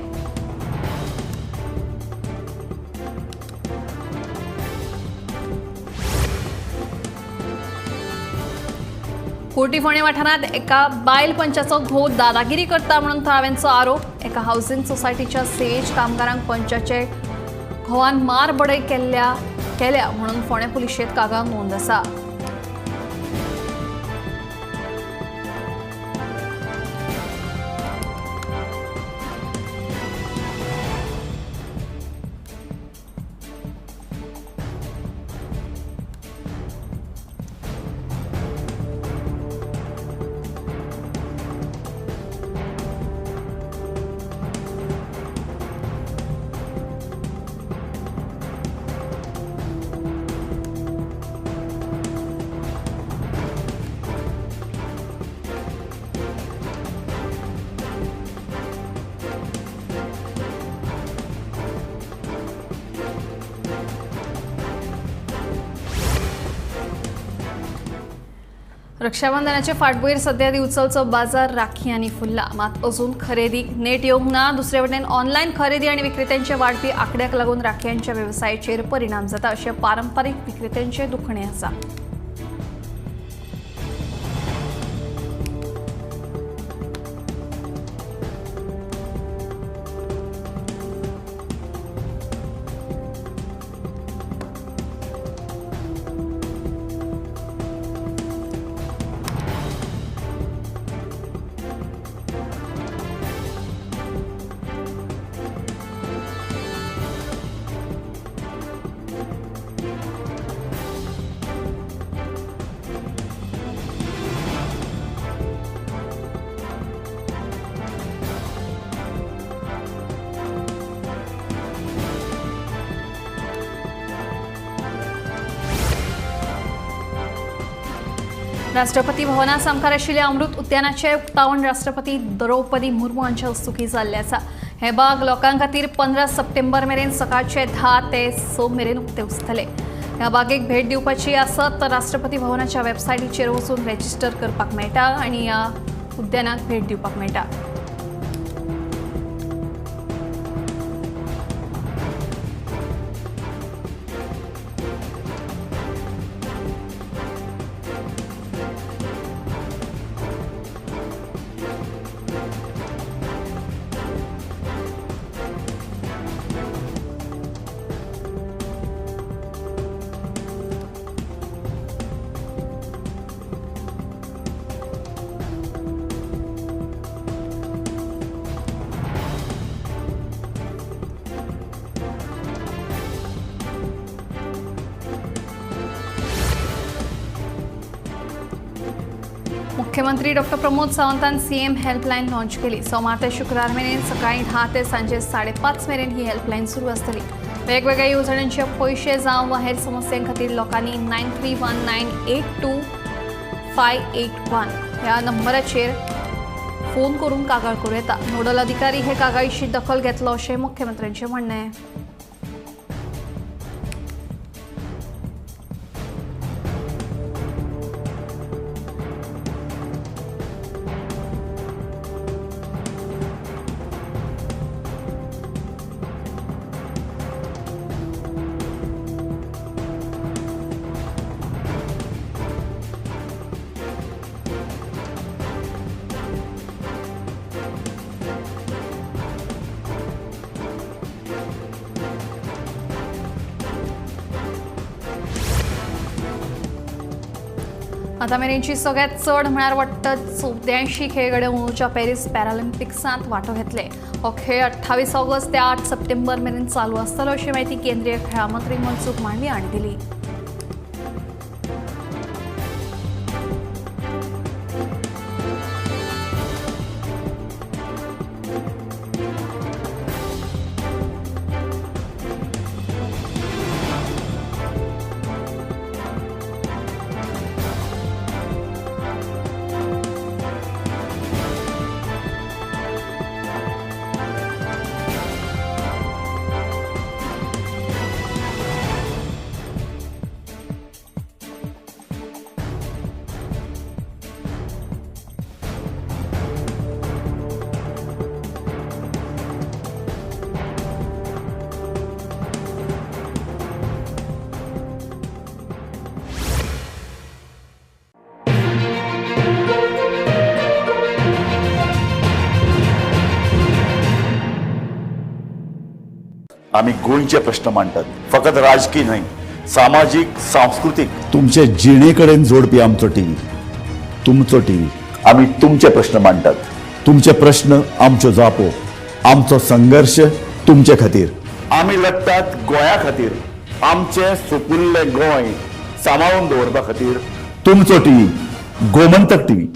Speaker 16: कोर्टी फोंडे वाठारांत एका बायल पंचाचो घोव दादागिरी करता म्हणून थळाव्यांचो आरोप. एका हावसिंग सोसायटीच्या सेवेज कामगारांक पंचाचे घोवान मार बडय केल्या म्हणून फोंडे पुलिशेंत कागाळ नोंद आसा. रक्षाबंधनाचे फाटभुंयेर सध्या दिवचलचो बाजार राखी आनी फुल्ला. मात अजून खरेदीक नेट येवंक ना. दुसरे वटेन ऑनलायन खरेदी आनी विक्रेत्यांच्या वाडपी आंकड्याक लागून राखयांच्या वेवसायाचेर परिणाम जाता अशें पारंपारीक विक्रेत्यांचें दुखणें आसा. राष्ट्रपती भवनात सामकार आशिल्ल्या अमृत उद्यानाचे उक्तावण राष्ट्रपती द्रौपदी मुर्मू हांच्या हस्तुकी जाल्ले आसा. हे बाग लोकां खातीर 15 सप्टेंबर मेरेन सकाळचे 10 ते 6 मेरेन उक्ते उरतले. ह्या बागेक भेट दिवपाची आसत तर राष्ट्रपती भवनाच्या वेबसायटीचेर वचून रेजिस्टर करपाक मेळटा आनी ह्या उद्यानाक भेट दिवपाक मेळटा. मुख्यमंत्री डॉक्टर प्रमोद सावंतान सीएम हेल्पलायन लॉन्च केली. सोमार ते शुक्रार मेरेन सकाळी 10 ते सांजे 5:30 मेरेन ही हेल्पलायन सुरू आसतली. वेगवेगळ्या येवजण्यांचे पयशे जावं वा हेर समस्यां खातीर लोकांनी 9319822581 ह्या नंबराचेर फोन करून कागाळ करूं येता. नोडल अधिकारी हे कागाळीची दखल घेतलो अशें मुख्यमंत्र्यांचें म्हणणें. आता मेरेनची सगळ्यात चड म्हळ्यार वाडटत 84 खेळगडे अंदूच्या पॅरीस पॅरालिम्पिक्सांत वांटो घेतले. हो खेळ 28 ऑगस्ट ते 8 सप्टेंबर मेरेन चालू आसतलो अशी माहिती केंद्रीय खेळां मंत्री मनसुख मांडवीय हांणी दिली.
Speaker 10: आम्ही गोंयचे प्रश्न मांडटात, फकत राजकीय न्हय, सामाजिक सांस्कृतिक. तुमचे जिणेकडेन जोडपी आमचो टीव्ही, तुमचो टीव्ही. आम्ही तुमचे प्रश्न मांडटात. तुमचे प्रश्न आमच्यो जापो, आमचो संघर्श तुमचे खातीर. आम्ही लढटात गोंया खातीर. आमचे सोपुल्ले गोंय सांबाळून दवरपा खातीर. तुमचो टीव्ही, गोमंतक टीव्ही.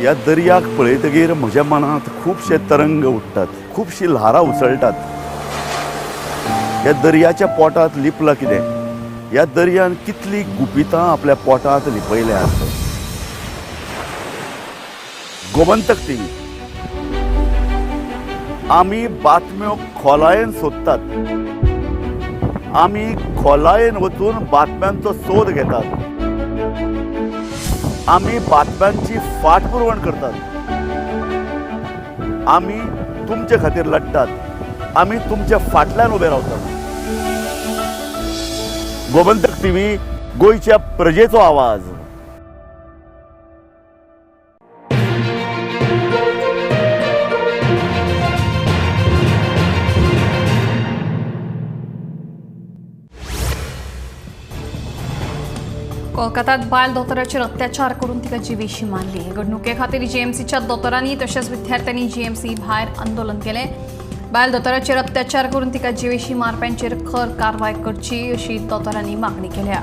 Speaker 10: ह्या दर्याक पळयतकीर म्हज्या मनांत खुबशे तरंग उठतात, खुबशीं ल्हारां उसळटात. ह्या दर्याच्या पोटांत लिपलां कितें? ह्या दर्यान कितलीं गुपितां आपल्या पोटांत लिपयल्यात. गोमंतक टीव्ही. आमी बातम्यो खोलायेन सोदतात. आमी खोलायेन वचून बातम्यांचो सोद घेतात. आमी बातम्यांची फाटपुरवण करतात. आमी तुमचे खातीर लढटात. आमी तुमच्या फाटल्यान उबे रावतात. गोमंतक टीव्ही, गोंयच्या प्रजेचो आवाज.
Speaker 16: कोलकातात बायल दोतोराचेर अत्याचार करून तिका जिवेशी मारली. घडणुके खातीर जीएमसीच्या दोतोरांनी तशेंच विद्यार्थ्यांनी जीएमसी भायर आंदोलन केलें. बायल दोतोराचेर अत्याचार करून तिका जिवेशी मारप्यांचेर खर कारवाय करची अशी दोतोरांनी मागणी केल्या.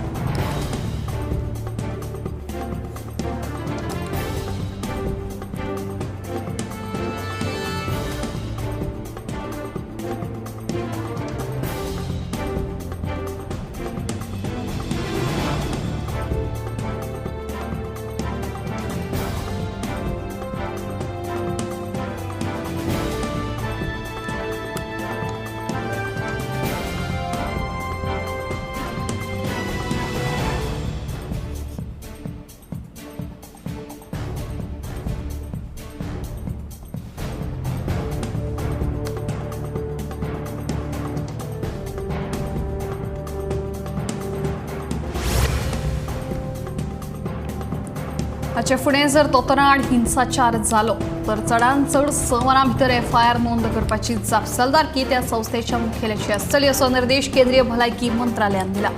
Speaker 16: हाचे फुडें जर दोतोरां आड हिंसाचार जालो तर चडांत चड 6 वरां भितर एफआयआर नोंद करपाची जापसालदारकी त्या संस्थेच्या मुखेल्याची आसतली असो निर्देश केंद्रीय भलायकी मंत्रालयान दिला.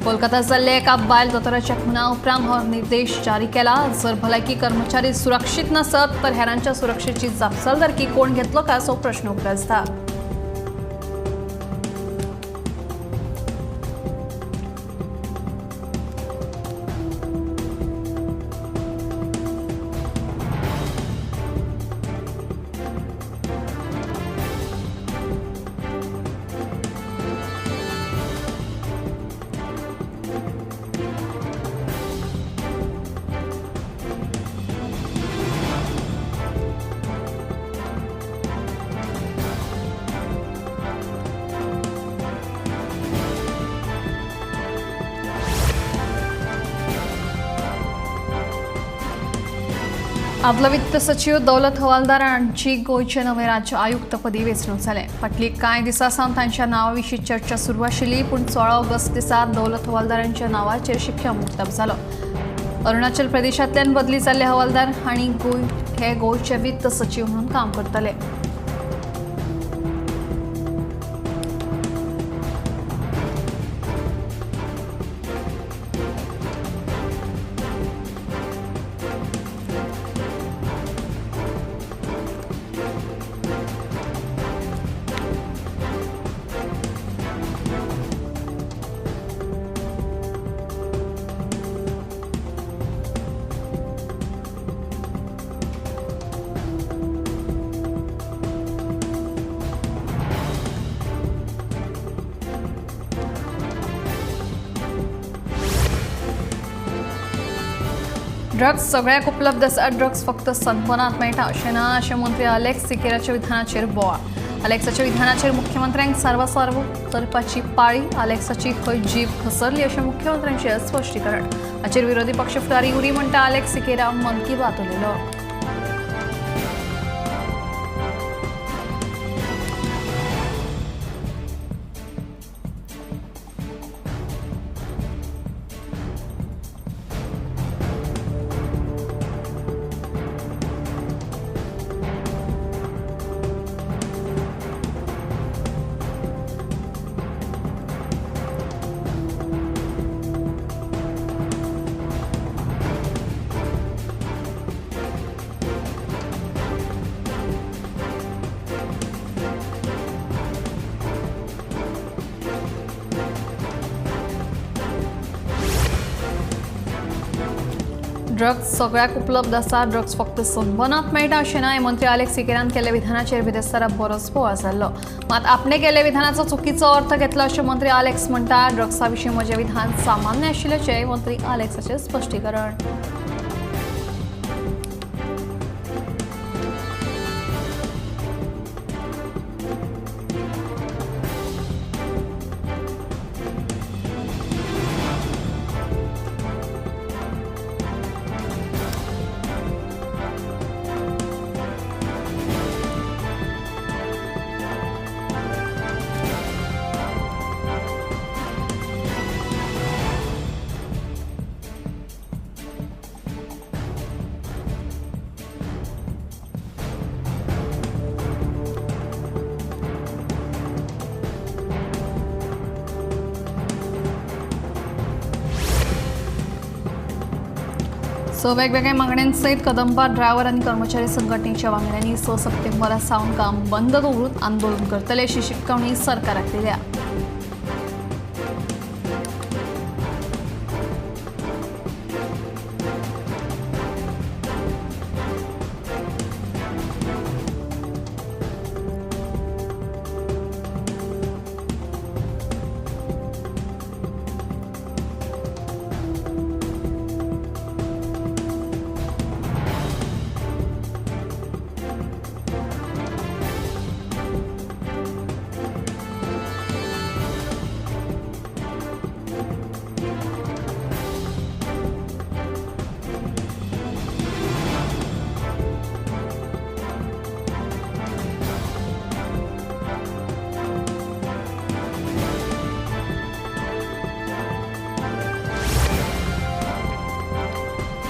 Speaker 16: कोलकातात जाल्ल्या एका बायल दोतोराच्या खुना उपरांत हो निर्देश जारी केला. जर भलायकी कर्मचारी सुरक्षीत नसत तर हेरांच्या सुरक्षेची जापसालदारकी कोण घेतलो काय असो प्रश्न उपरासता. आदलो वित्त सचिव दौलत हवालदार हांची गोंयचे नवे राज्य आयुक्तपदी वेंचणूक जाले. फाटली कांय दिसां सावन तांच्या नांवा विशीं चर्चा सुरू आशिल्ली पूण 16 ऑगस्ट दिसा दौलत हवालदारांच्या नांवाचेर शिक्कामोर्तब जालो. अरुणाचल प्रदेशांतल्यान बदली जाल्ले हवालदार हांणी गोंयचे वित्त सचिव म्हणून काम करतले. ड्रग्स सगळ्याक उपलब्ध आसा. ड्रग्स फक्त सनबर्नांत मेळटा अशें ना अशें मंत्री अलेक्स सिकेराच्या विधानाचेर बोवाळ. अलेक्साच्या विधानाचेर मुख्यमंत्र्यांक सारवासारव करपाची पाळी. अलेक्साची खंय जीब घसरली अशें मुख्यमंत्र्यांचें स्पश्टीकरण. हाचेर विरोधी पक्ष फुडारी उरी म्हणटा अलेक्स सिकेरा मन की बात उलयलो. ड्रग्स सगळ्याक उपलब्ध आसा. ड्रग्स फक्त सनबर्नांत मेळटा अशें ना. हे मंत्री अलेक्स सिकेरान केल्ल्या विधानाचेर बिरेस्तारा बरोच बोवाळ जाल्लो. मात आपणे केल्ल्या विधानाचो चुकीचो अर्थ घेतलो अशें मंत्री अलेक्स म्हणटा. ड्रग्सा विशीं म्हजें विधान सामान्य आशिल्ल्याचें मंत्री अलेक्साचें स्पश्टीकरण. सो वेगवेगळ्या मागण्यांसयत कदंबा ड्रायव्हर आनी कर्मचारी संघटनेच्या वांगड्यांनी 6 सप्टेंबरा सावन काम बंद दवरून आंदोलन करतले अशी शिटकावणी सरकाराक दिल्या.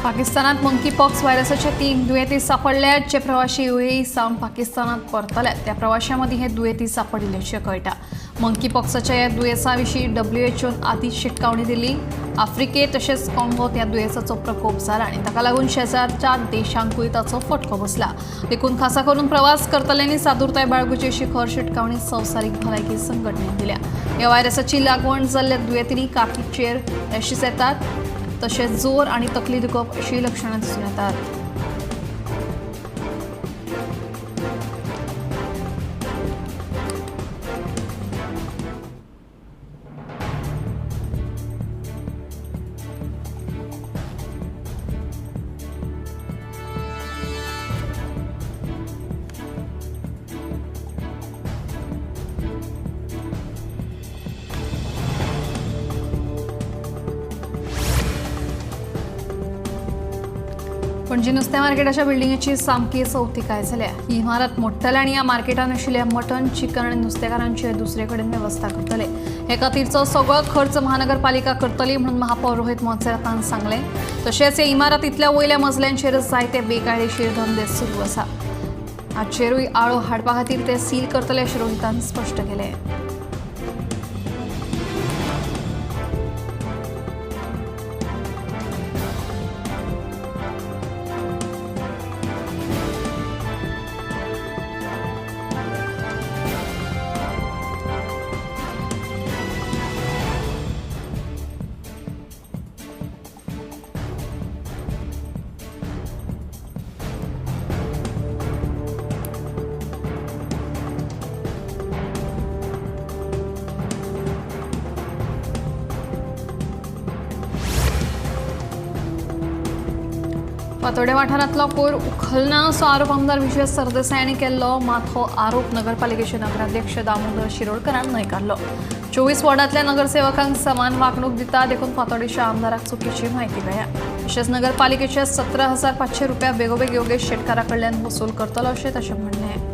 Speaker 16: पाकिस्तानात मंकी पॉक्स व्हायरसाचे 3 दुयेंती सापडल्यात. जे प्रवासी UAE सावन पाकिस्तानात परतल्यात त्या प्रवाशांमदीं हे दुयेंती सापडिल्ल्याचें कळटा. मंकी पॉक्साच्या ह्या दुयेंसा विशीं WHOन आदींच शिटकावणी दिली. आफ्रिकेत तशेंच काँगोत ह्या दुयेंसाचो प्रकोप जाला आनी ताका लागून शेजारच्या देशांकूय ताचो फटको बसला. देखून खासा करून प्रवास करतल्यांनी सादुरताय बाळगुची अशी खर शिटकावणी संवसारीक भलायकी संघटनेन दिल्या. ह्या व्हायरसाची लागवण जाल्ल्या दुयेंतींनी काकीचेर रॅशीस येतात तशेंच जोर आनी तकली दुखप अशी लक्षणां दिसून येतात. पणजी नुस्तें मार्केटाच्या बिल्डिंगेची सामकी चवथीकाय जाल्या. ही इमारत मोडटले आनी ह्या मार्केटान आशिल्ल्या मटण, चिकन आनी नुस्तेकारांचे दुसरे कडेन वेवस्था करतले. हे खातीरचो सगळो खर्च महानगरपालिका करतली म्हणून महापौर रोहित मोन्सेरातान सांगलें. तशेंच हे इमारतींतल्या वयल्या मजल्यांचेर जायते बेकायदेशीर धंदे सुरू आसा. हाचेरूय आळो हाडपा खातीर ते सील करतले अशें रोहितान स्पश्ट केलें. फातोड्डे वाठारांतलो कोयर उखलना असो आरोप आमदार विजय सरदेसाय हांणी केल्लो. मात हो आरोप नगरपालिकेचे नगराध्यक्ष दामोदर शिरोडकरान न्हयकारलो. 24 वॉर्डांतल्या नगरसेवकांक समान वागणूक दिता देखून फातोड्डेच्या आमदाराक चुकीची म्हायती मेळ्ळ्या. तशेंच नगरपालिकेचे 17,500 रुपया बेगोबेग योगेश शेटकारा कडल्यान वसूल करतलो अशें ताचें म्हणणें.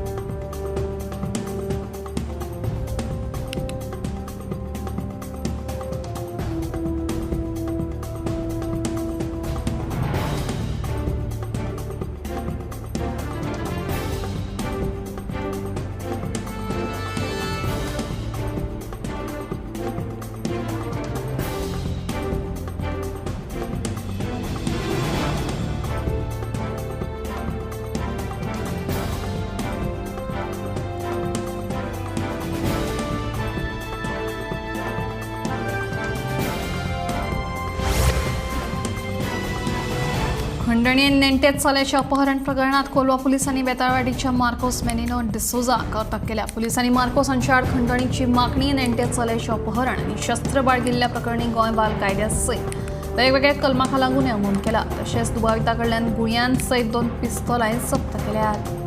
Speaker 16: खंडणी नेंटेत चल्याच्या अपहरण प्रकरणात कोलवा पोलिसांनी बेताळवाडीच्या मार्कोस मेनिनो डिसोजाक अटक केल्या. पोलिसांनी मार्कोस हांच्या आड खंडणीची मागणी, नेंटेत चल्याचे अपहरण आनी शस्त्र बाळगिल्ल्या प्रकरणी गोंय बाल कायद्या सयत वेगवेगळ्या कलमाका लागून हे नोंद केला. तशेंच दुबाविता कडल्यान गुळयां सयत 2 पिस्तोलाय जप्त केल्यात.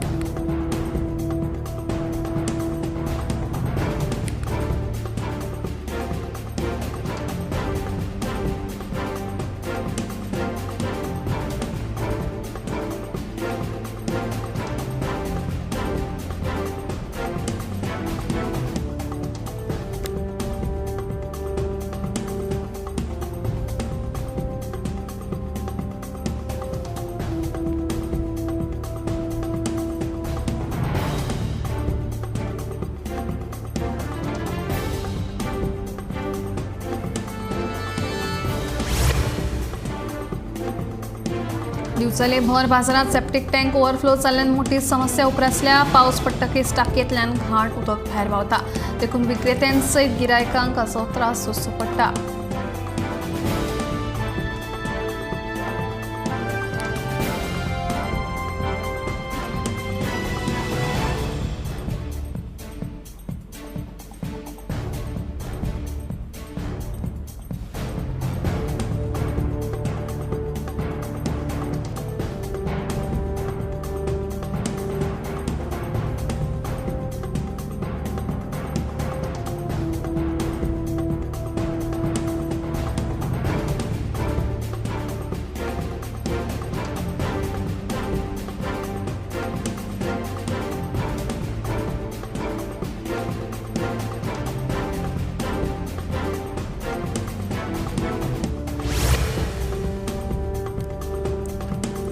Speaker 16: दिवचले भर बाजारात सेप्टिक टँक ओव्हरफ्लो जाल्ल्यान मोठी समस्या उप्रासल्या. पावस पडटकीच टाकयेंतल्यान घाण उदक भायर व्हांवता. देखून विक्रेत्यांसयत गिरायकांक हाचो त्रास सोंसचो पडटा.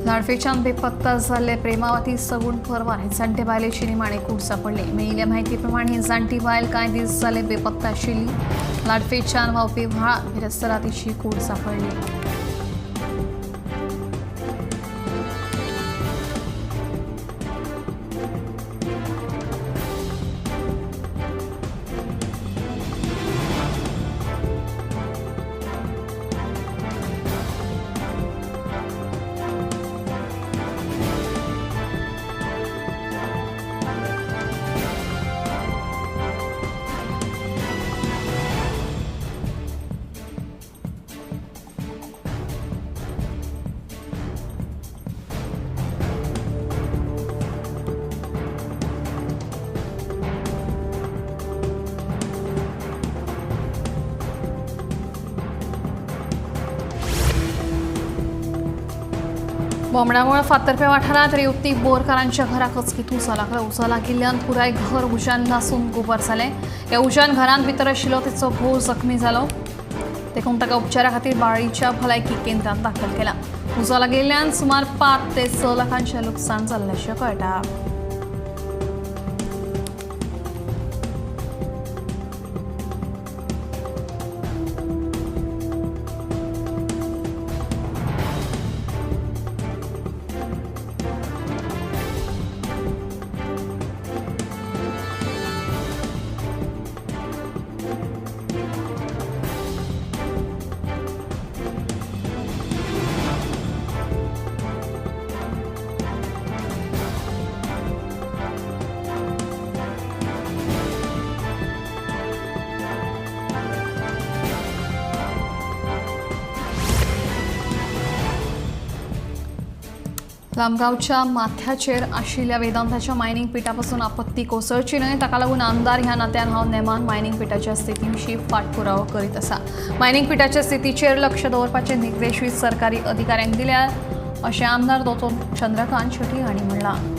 Speaker 16: लाडफेच्यान बेपत्ता जाल्ले प्रेमावती सगूण परवार हे जाणटे बायलेची निमाणे कूड सापडली. मेळिल्ल्या म्हायती प्रमाण ही जाणटी बायल कांय दीस जाले बेपत्ता आशिल्ली. लाडफेच्यान व्हांवपी व्हाळांत बिरेस्तारा तिची कूड सापडली. बोमडामुळे फातर्पे वाठारात रेवती बोरकारांच्या घराक अचकीत उजो लागला. उजो लागिल्ल्यान पुराय घर उज्यान नासून गुबर जालें. ह्या उज्यान घरांत भितर आशिल्लो तिचो घोव जखमी जालो. देखून ताका उपचारा खातीर बाळ्ळीच्या भलायकी केंद्रांत दाखल केला. उजो लागिल्ल्यान सुमार 5 ते 6 लाखांचें लुकसाण जाल्ल्याचें कळटा. लामगावच्या माथ्याचेर आशिल्ल्या वेदांताच्या मायनिंग पिठापासून आपत्ती कोसळची न्हय. ताका लागून आमदार ह्या नात्यान हांव नेमान मायनिंग पिठाच्या स्थिती विशीं फाटपुरावो करीत आसा. मायनिंग पिठाच्या स्थितीचेर लक्ष दवरपाचे निर्देशूय सरकारी अधिकाऱ्यांक दिल्या अशें आमदार दोतोर चंद्रकांत शेट्टी हांणी म्हणलां.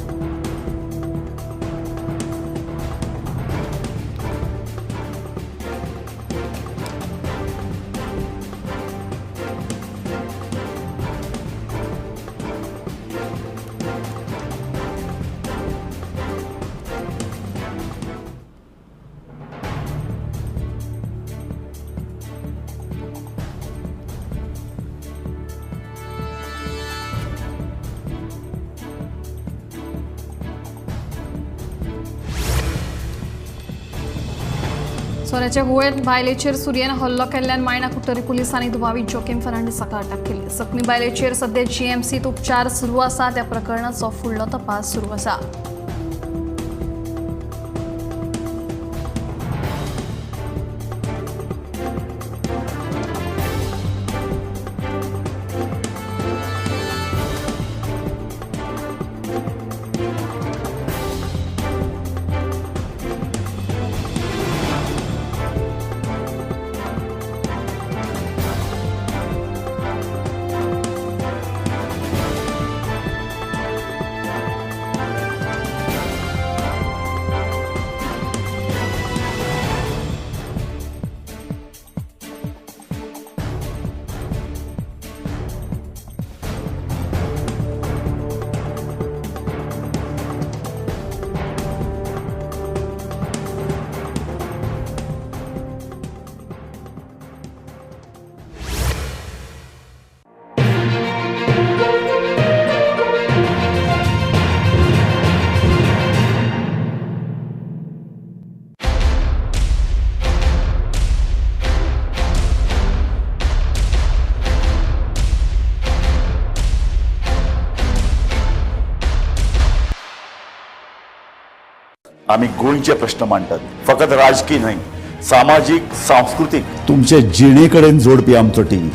Speaker 16: सोऱ्याच्या गुळेंत बायलेचेर सुरयेन हल्लो केल्ल्यान मायना कुट्टरी पुलिसांनी दुबावी जोकीम फर्नांडीसाका अटक केली. जखमी बायलेचेर सध्या जीएमसीत उपचार सुरू आसा. त्या प्रकरणाचो फुडलो तपास सुरू आसा.
Speaker 10: आम्ही गोंयचे प्रश्न मांडटात. फकत राजकीय न्हय, सामाजीक सांस्कृतिक तुमचे जिणेकडेन जोडपी आमचो टीव्ही,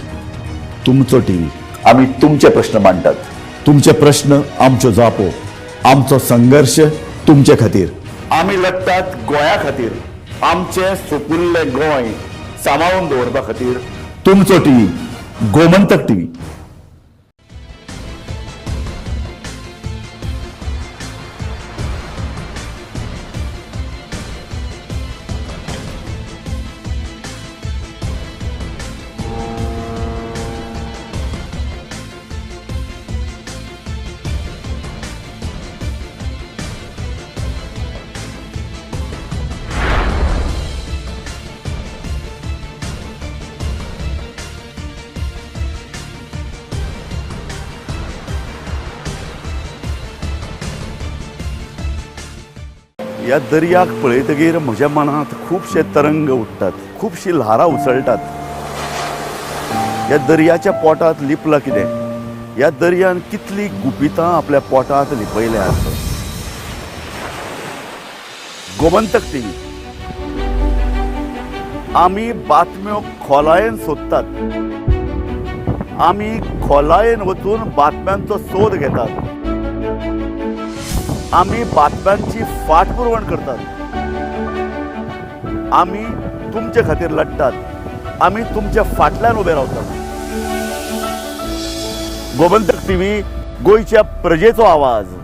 Speaker 10: तुमचो टीव्ही. आम्ही तुमचे प्रश्न मांडटात. तुमचे प्रश्न आमच्यो जापो, आमचो संघर्ष तुमचे खातीर. आम्ही लढटात गोंया खातीर. आमचे सोपुल्ले गोंय सांबाळून दवरपा खातीर. तुमचो टीव्ही, गोमंतक टीव्ही. ह्या दर्याक पळयतकीर म्हज्या मनांत खुबशे तरंग उठतात, खुबशीं ल्हारां उसळटात. ह्या दर्याच्या पोटांत लिपलां कितें? ह्या दर्यान कितलीं गुपितां आपल्या पोटांत लिपयल्यात. गोमंतक टीव्ही. आमी बातम्यो खोलायेन सोदतात. आमी खोलायेन वचून बातम्यांचो सोद घेतात. आमी बातम्यांची फाटपुरवण करतात. आमी तुमचे खातीर लढटात. आमी तुमच्या फाटल्यान उबे रावतात. गोमंतक टीव्ही, गोंयच्या प्रजेचो आवाज.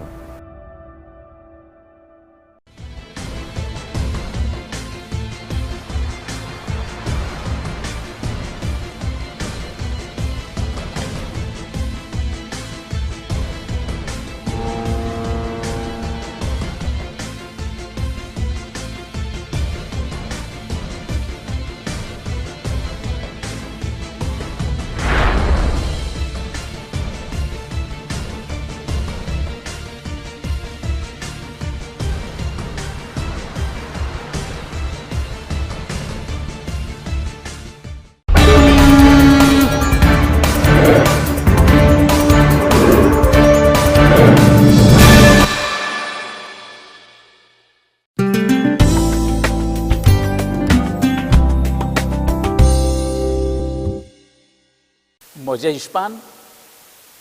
Speaker 11: म्हज्या हिशपान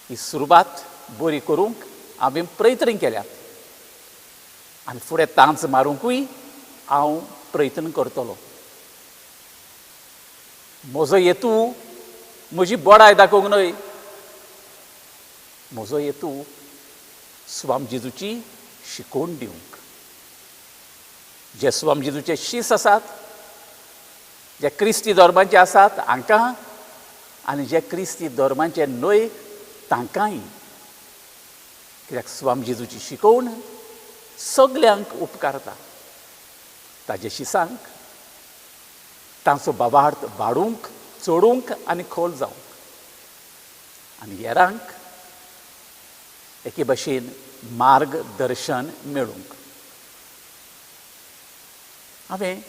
Speaker 11: ही सुरवात बरी करूंक हांवें प्रयत्न केल्यात आनी फुडें तांच मारूंकूय हांव प्रयत्न करतलों. म्हजो हेतू म्हजी बडाय दाखोवंक न्हय. म्हजो हेतू स्वामी जेजूची शिकवण दिवंक. जे स्वामी जेजूचे शीस आसात, जे क्रिस्ती धर्माचे आसात हांकां, आनी जे क्रिस्ती धर्माचे न्हय तांकांय. कित्याक स्वामी जेजूची शिकवण सगल्यांक उपकारता. ताजे शिसांक तांचो बाबार्थ वाडूंक, चडूंक आनी खोल जावंक, आनी हेरांक एके भाशेन मार्गदर्शन मेळूंक. हांवें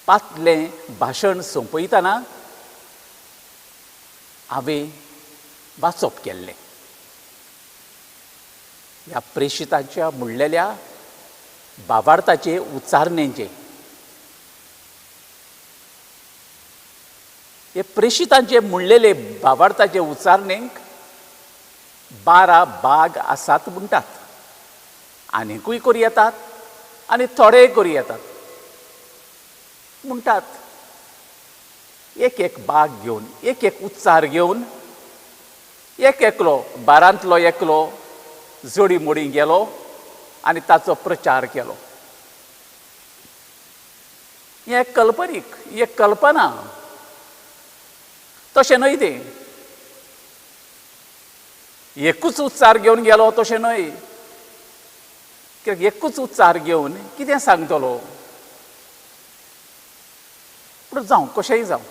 Speaker 11: पातलें भाशण सोंपयतना हांवें वाचप केल्लें. ह्या प्रेशितांच्या म्हणलेल्या भावार्थाचे उच्चारणेचे. हे प्रेशितांचे म्हणलेले भावार्थाचे उच्चारणेक 12 भाग आसात म्हणटात. आनीकूय करूं येतात आनी थोडेय करूं येतात. म्हणटात एक एक भाग घेवन, एक एक उच्चार घेवन, एक एकलो 12तलो एकलो जोडी मोडी गेलो आनी ताचो प्रचार केलो. हें कल्पनीक, हे कल्पना. तशें न्हय तें. एकूच उच्चार घेवन गेलो तशें न्हय. कित्याक एकूच उच्चार घेवन कितें सांगतलो. पूण जावं कशेंय जावं,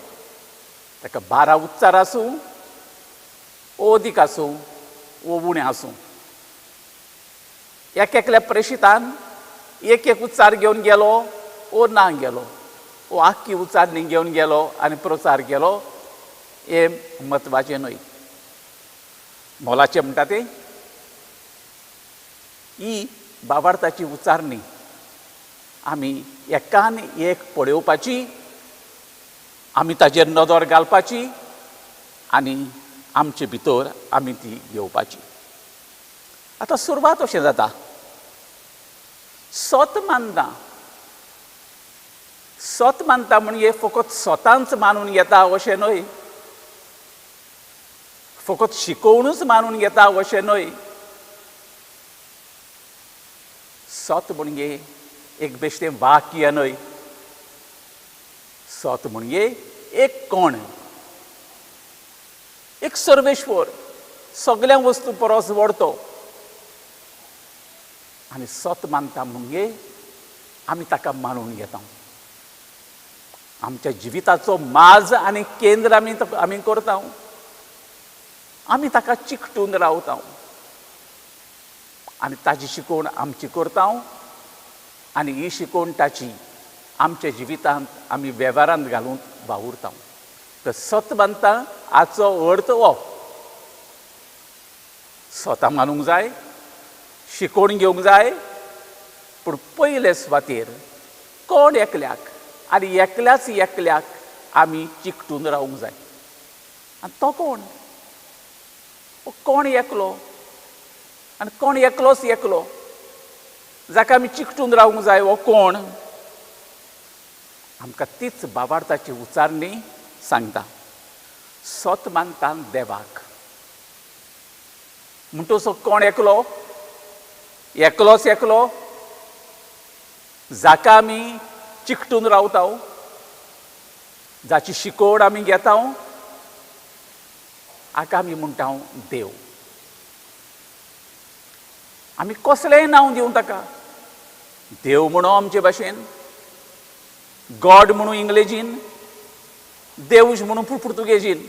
Speaker 11: ताका 12 उच्चार आसूं, ओ अदीक आसूं, ओ उणें आसूं, एक एकल्या प्रेशितान एक एक उच्चार घेवन गेलो ओ ना गेलो, ओ आख्खी उच्चारणी घेवन गेलो आनी प्रचार केलो, हें म्हत्वाचें न्हय. मोलाचें म्हणटा तें ही भावार्थाची उच्चारणी आमी एकान एक पळोवपाची, आमी ताजेर नदर घालपाची आनी आमचे भितर आमी ती घेवपाची. आतां सुरवात अशें जाता, सत मानता. सत मानता म्हणजे फकत स्वतांच मानून घेता अशें न्हय, फकत शिकोवनूच मानून घेता अशें न्हय. सत म्हणजे एक बेश्टें वाक्य न्हय, सत म्हणजे एक कोण, एक सर्वेश्वर, सगळ्या वस्तू परस व्हडतो. आनी सत मानता म्हणजे आमी ताका मानून घेता. आमच्या जिविताचो माज आनी केंद्र आमी करता, आमी ताका चिकटून रावता आनी ताची शिकवण आमची करता आनी ही शिकवण ताची आमच्या जिवितांत आमी वेव्हारांत घालून वावुरता. तर सत मानता हाचो अर्थ हो, स्वता मानूंक जाय, शिकवण घेवंक जाय, पूण पयले सुवातेर कोण एकल्याक आनी एकल्याच एकल्याक आमी चिकटून रावंक जाय. आनी तो कोण? कोण एकलो, आनी कोण एकलोच एकलो जाका आमी चिकटून रावंक जाय हो कोण? आमकां तीच भावार्थाची उच्चारणी सांगता. सत मानता देवाक. म्हणटसो कोण एकलो? एकलोच एकलो जाका आमी चिकटून रावता, जाची शिकवण आमी घेता, हाका आमी म्हणटा देव. आमी कसलेंय नांव दिवं ताका. देव म्हणून आमचे भाशेन, गॉड म्हणून इंग्लिशीन, देवूश म्हणून पुर्तुगेजीन,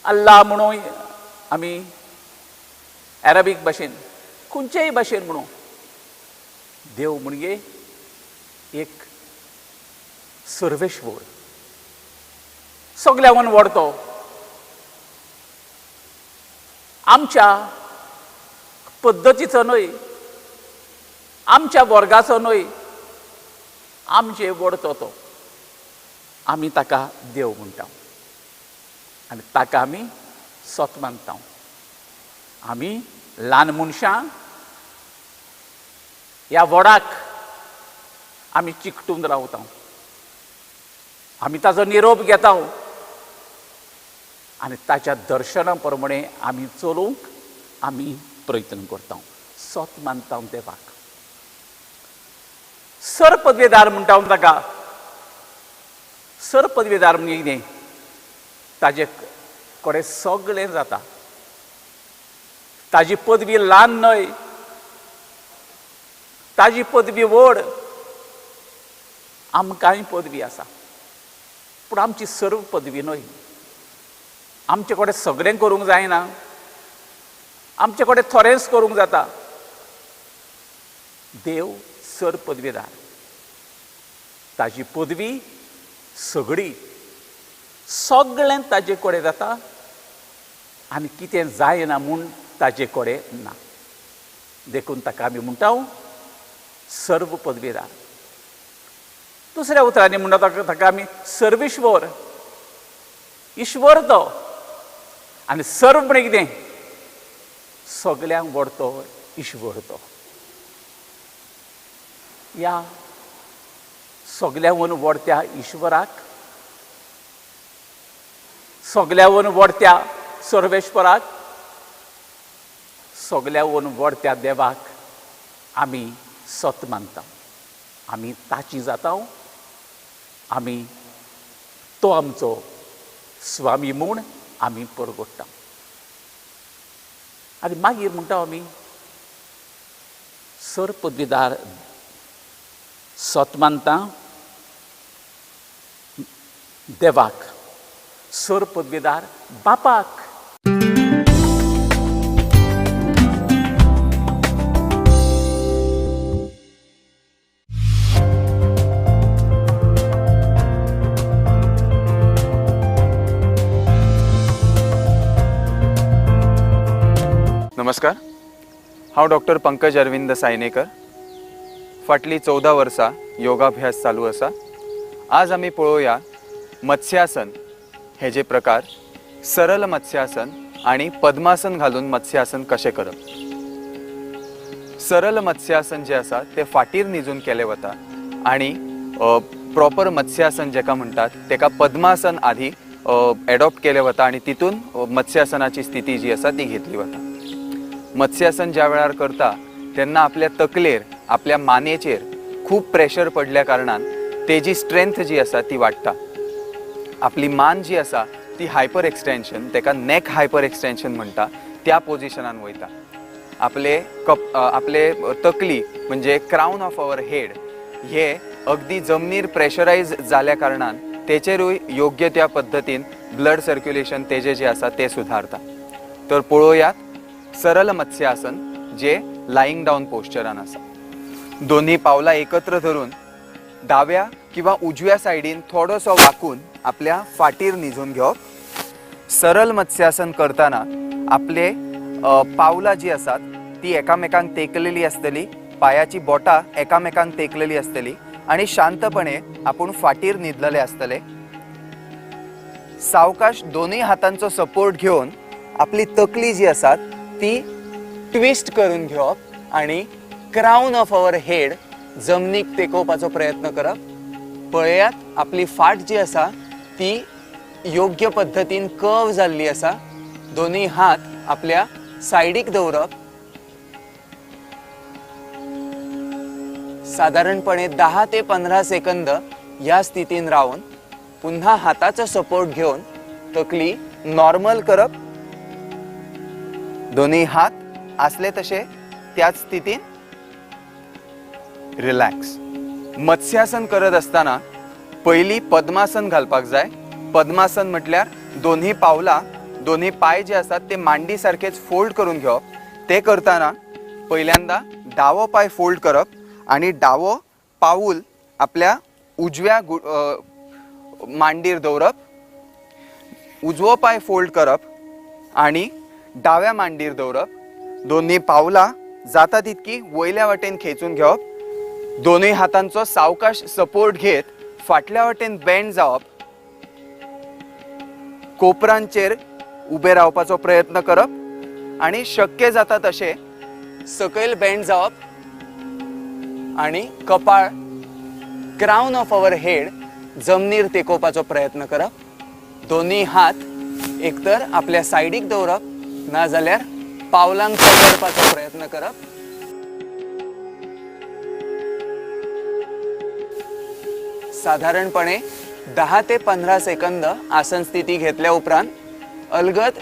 Speaker 11: अल्लाह म्हणून आमी अरेबीक भाशेन, खंयचेय भाशेन म्हणून. देव म्हणजे एक सर्वेश्वर, सगळ्यावन व्हडतो. आमच्या पद्दतीचो न्हय, आमच्या वर्गाचो न्हय, आमचे व्हडतो तो. आमी ताका देव म्हणटा आनी ताका आमी सत मानता. आमी ल्हान मनशां ह्या व्हडाक आमी चिकटून रावता, आमी ताजो निरोप घेता आनी ताच्या दर्शना प्रमाणे आमी चलूंक आमी प्रयत्न करता. सत मानता देवाक. सर पदवेदार म्हणटा ताका. सर पदवेदार म्हणजे कितें? ताजे कडेन सगळें जाता. ताजी पदवी ल्हान न्हय, ताजी पदवी व्हड. आमकांय पदवी आसा, पूण आमची सर्व पदवी न्हय. आमचे कडेन सगळें करूंक जायना, आमचे कडेन थोडेंच करूंक जाता. देव सर पदवेदार, ताजी पदवी सगळी, सगळें ताजे कडेन जाता आनी कितें जायना म्हूण ताजे कडेन ना. देखून ताका आमी म्हणटा सर्व पदवेदार. दुसऱ्या उतरांनी म्हणटा ताका आमी सर्वेश्वर, ईश्वर तो. आनी सर्व म्हणजे कितें? सगळ्यांक व्हडतो ईश्वर तो. ह्या सगळ्यावन व्हडत्या ईश्वराक, सगळ्यावन व्हडत्या सर्वेश्वराक, सगळ्यावन व्हडत्या देवाक आमी सत मानता. आमी ताची जाता, आमी तो आमचो स्वामी म्हूण आमी परगट्टा. आनी मागीर म्हणटा आमी सर पदवीदार सत मानता देवाक, सर पदवीदार बापाक.
Speaker 7: नमस्कार. हांव डॉक्टर पंकज अरविंद सायनेकर. फाटली 14 वर्सां योगाभ्यास चालू आसा. आज आमी पळोवया मत्स्यासन हे जे प्रकार, सरल मत्स्यासन आणि पद्मासन घालून मत्स्यासन कशें करप. सरल मत्स्यासन जे आसा ते फाटीर न्हिजून केले वता आणि प्रॉपर मत्स्यासन जेका म्हणटात तेका पद्मासन आधी एडॉप्ट केले वता आणि तितून मत्स्यासनाची स्थिती जी आसा ती घेतली वता. मत्स्यासन ज्या वेळार करता तेन्ना आपल्या तकलेर, आपल्या मानेचेर खूप प्रेशर पडल्या कारणान तेजी स्ट्रेंथ जी आसा ती वाडटा. आपली मान जी आसा ती हायपर एक्सटेंशन, तेका नेक हायपर एक्सटेंशन म्हणटा, त्या पोजिशनान वयता. आपले तकली म्हणजे क्राऊन ऑफ अवर हेड हे अगदी जमनीर प्रेशरायज जाल्या कारणान तेचेरूय योग्य त्या पद्दतीन ब्लड सर्क्युलेशन तेजे जे आसा ते सुधारता. तर पळोवयात सरल मत्स्यासन जे लाईंग डाऊन पोस्चरान आसा. दोन्ही पावलां एकत्र धरून डाव्या किंवा उजव्या सायडीन थोडोसो वाकून आपल्या फाटीर न्हिजून घेवप. सरल मत्स्यासन करताना आपले पावलां जी आसात ती एकामेकांक तेकलेली आसतली, पायाची बोटां एकामेकांक तेकलेली आसतली आणि शांतपणे आपण फाटीर न्हिदलेले आसतले. सावकाश दोन्ही हातांचो सपोर्ट घेऊन आपली तकली जी आसा ती ट्विस्ट करून घेवप आणि क्राऊन ऑफ अवर हेड जमनीक तेकोवपाचो प्रयत्न करप. पळयात आपली फाट जी आसा ती योग्य पद्धतीन कर्व जाल्ली आसा. दोन्ही हात आपल्या सायडीक दवरप. साधारणपणे 10 ते 15 सेकंद या स्थितीन राहून पुन्हा हाताचा सपोर्ट घेऊन तकली नॉर्मल करप. दोन्ही हात असले तसे त्याच स्थितीन रिलॅक्स. मत्स्यासन करत असताना पहिली पद्मासन घालपाक जाय. पद्मासन म्हटल्यार दोन्ही पावलां, दोन्ही पाय जे असतात ते मांडी सारखेच फोल्ड करून घेवप. ते करताना पहिल्यांदा डावो पाय फोल्ड करप आणि डावो पाऊल आपल्या उजव्या मांडीर दवरप. उजवो पाय फोल्ड करप आणि डाव्या मांडीर दवरप. दोन्ही पावलां जाता तितकी वयल्या वाटेन खेचून घेवप. दोन्ही हातांचो सावकाश सपोर्ट घेत फाटल्या वाटेन बेंड जावप. कोपरांचेर उबे रावपाचो प्रयत्न करप आणि शक्य जाता तशे सकयल बेंड जावप आणि कपाळ, क्राऊन ऑफ अवर हेड जमनीर तेकोवपाचो प्रयत्न करप. दोन्ही हात एकतर आपल्या सायडीक दवरप ना जाल्यार पावलांक पकडपाचो प्रयत्न करप. साधारणपणे 10 ते 15 सेकंद आसन स्थिती घेतल्या उपरांत अलगद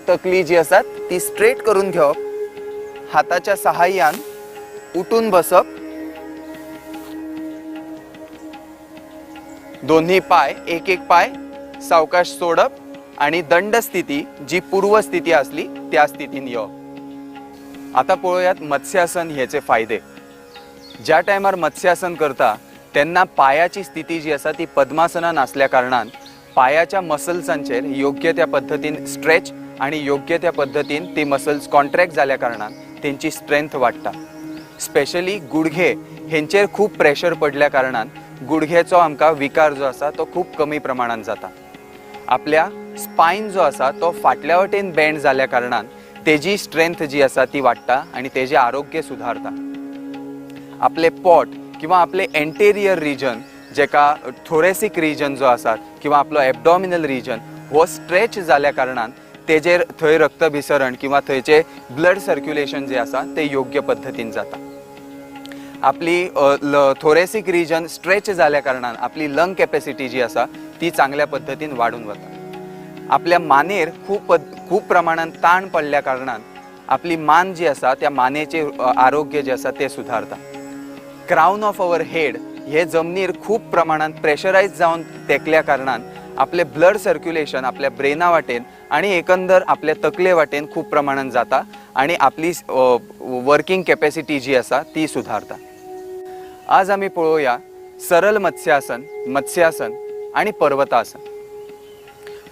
Speaker 7: तकली जी आसा ती स्ट्रेट करून घेवप. हाताच्या सहाय्यान उठून बसप. दोन्ही पाय एक पाय सावकाश सोडप आणि दंड स्थिती जी पूर्व स्थिती असली त्या स्थितीन येवप. आता पळोवयात मत्स्यासन हेचे फायदे. ज्या टायमार मत्स्यासन करता तेन्ना पायाची स्थिती जी आसा ती पद्मासनान असल्या कारणान पायाच्या मसल्सांचेर योग्य त्या पद्धतीन स्ट्रेच आणि योग्य त्या पद्धतीन ती मसल्स कॉन्ट्रॅक्ट जाल्या कारणान तेंची स्ट्रेंथ वाडटा. स्पेशली गुडघे हेंचेर खूप प्रेशर पडल्या कारणान गुडघेचो आमकां विकार जो आसा तो खूप कमी प्रमाणात जाता. आपल्या स्पाइन जो आसा तो फाटल्या वटेन बेंड जाल्या कारणान तेजी स्ट्रेंथ जी आसा ती वाडटा आणि तेजे आरोग्य सुधारता. आपले पोट किंवा आपले एंटेरियर रिजन जेका थोरेसिक रिजन जो आसा किंवा आपलो एबडॉमिनल रिजन हो स्ट्रेच जाल्या कारणान तेजेर थंय रक्तभिसरण किंवा थंयचे ब्लड सर्क्युलेशन जे आसा ते योग्य पद्धतीन जाता. आपली थोरेसिक रिजन स्ट्रेच जाल्या कारणान आपली लंग कॅपॅसिटी जी आसा ती चांगल्या पद्धतीन वाढून वता. आपल्या मानेर खूप प्रमाणात ताण पडल्या कारणान आपली मान जी आसा त्या मानेचे आरोग्य जे आसा ते सुधारता. क्राऊन ऑफ अवर हेड हे जमनीर खूप प्रमाणात प्रेशरायज जावन तेकल्या कारणान आपले ब्लड सर्क्युलेशन आपल्या ब्रेना वाटेन आणि एकंदर आपल्या तकले वाटेन खूप प्रमाणात जाता आणि आपली वर्किंग कॅपॅसिटी जी आसा ती सुधारता. आज आमी पळोवया सरल मत्स्यासन आणि पर्वतासन.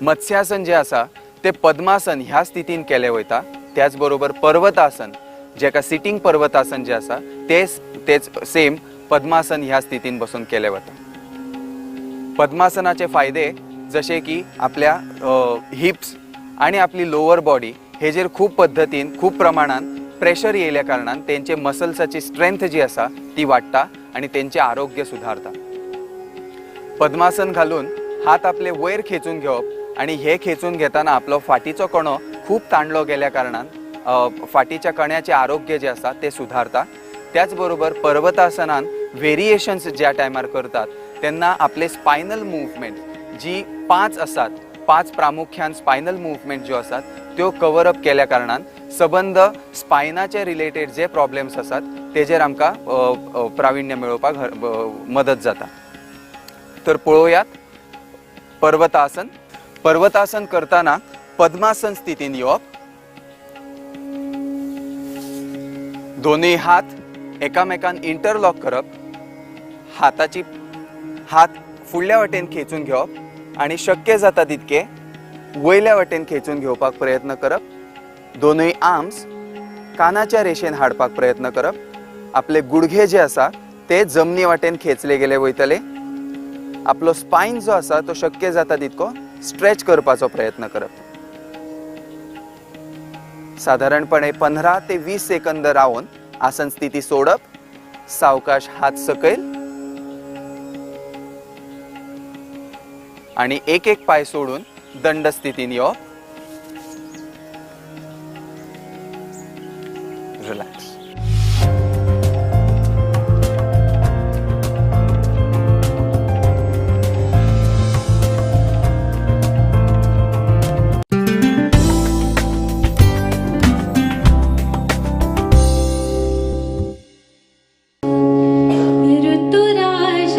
Speaker 7: मत्स्यासन जे आसा ते पद्मासन ह्या स्थितीन केले वयता. त्याचबरोबर पर्वतासन जेका सिटींग पर्वतासन जे आसा तेच सेम पद्मासन ह्या स्थितीन बसून केले वता. पद्मासनाचे फायदे जसे की आपल्या हिप्स आणि आपली लोअर बॉडी हेजेर खूब पद्धतीन खूब प्रमाणात प्रेशर येयल्या कारणान तेंचे मसल्साची स्ट्रेंथ जी आसा ती वाडटा आणि तेंचे आरोग्य सुधारता. पद्मासन घालून हात आपले वयर खेचून घेवप आणि हे खेचून घेताना आपलो फाटीचो कणो खूब ताणलो गेल्या कारणान फाटीच्या कण्याचे आरोग्य जे आसा ते सुधारता. त्याचबरोबर पर्वतासनान व्हेरिएशन्स ज्या टायमार करतात तेन्ना आपले स्पायनल मुवमेंट जी 5 आसात, 5 प्रामुख्यान स्पायनल मुवमेंट ज्यो आसात त्यो कवर अप केल्या कारणान संबंध स्पायनाचे रिलेटेड जे प्रॉब्लेम्स आसात तेजेर आमकां प्राविण्य मेळोवपाक मदत जाता. तर पळोवयात पर्वतासन. पर्वतासन करताना पद्मासन स्थितीन येवप. दोन्ही हात एकामेकान इंटरलॉक करप. हात फुडल्या वाटेन खेचून घेवप आणि शक्य जाता तितके वयल्या वाटेन खेचून घेवपाक प्रयत्न करप. दोनूय आर्म्स कानाच्या रेशेन हाडपाक प्रयत्न करप. आपले गुडघे जे आसा ते जमनी वाटेन खेचले गेले वयतले. आपलो स्पाइन जो आसा तो शक्य जाता तितको स्ट्रेच करपाचो प्रयत्न करप. साधारणपणे 15 ते 20 सेकंद रावन आसन स्थिती सोडप. सावकाश हात सकयल आणि एक पाय सोडून दंड स्थितीन येवप. रिलॅक्स.
Speaker 12: ऋतुराज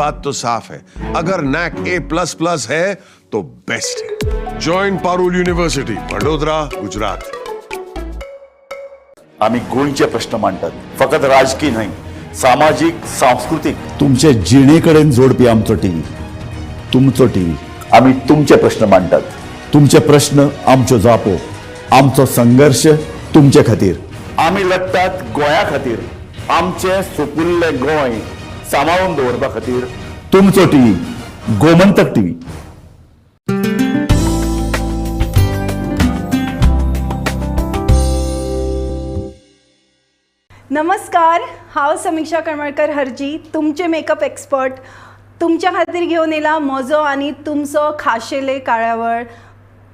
Speaker 12: बात तो साफ है, अगर नैक A++ है तो बेस्ट है। Join Parul university, Vadodara, Gujarat.
Speaker 10: आम्ही गोंयचे प्रश्न मांडटात, फकत राजकीय न्हय, सामाजिक सांस्कृतिक तुमचे जिणेकडेन जोडपी आमचो टीव्ही, तुमचो टीव्ही। आम्ही तुमचे प्रश्न मांडटात, तुमचे प्रश्न आमच्यो जापो, आमचो संघर्ष तुमचे खातीर। आम्ही लढटात गोंया खातीर, आमचे सोपुल्ले गोंय सांबाळून दवरपा खातीर। तुमचो टीव्ही, गोमंतक टीव्ही।
Speaker 13: नमस्कार, हांव समीक्षा करमळकर हरजी, तुमचे मेकअप एक्सपर्ट। तुमच्या खातीर घेवन येला म्हजो आनी तुमचो खाशेले कार्यावळ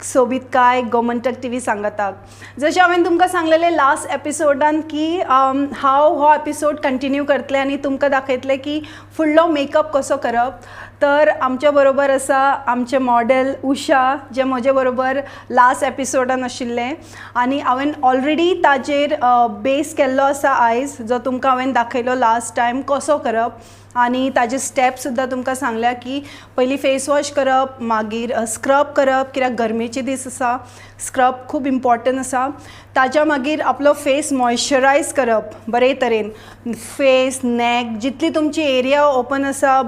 Speaker 13: सोबीतकाय गोमंतक टीव्ही सांगताक। जशें हांवें तुमकां सांगलेलें लास्ट एपिसोडान की हांव हो एपिसोड कंटिन्यू करतलें आनी तुमकां दाखयतलें की फुडलो मेकअप कसो करप। तर आमच्या बरोबर आसा आमचे मॉडेल उषा, जे म्हजे बरोबर लास्ट एपिसोडान आशिल्ले आनी हांवें ऑलरेडी ताजेर बेस केल्लो आसा आयज, जो तुमकां हांवें दाखयलो लास्ट टायम कसो करप आनी ताजे स्टेप सुद्दां तुमकां सांगल्या की पयलीं फेस वॉश करप, मागीर स्क्रब करप, कित्याक गरमेचे दीस आसा, स्क्रब खूब इम्पॉर्टंट आसा। ताज्या मागीर आपलो फेस मॉइश्चरायज करप बरे तरेन, फेस नॅक जितली तुमची एरिया ओपन आसा,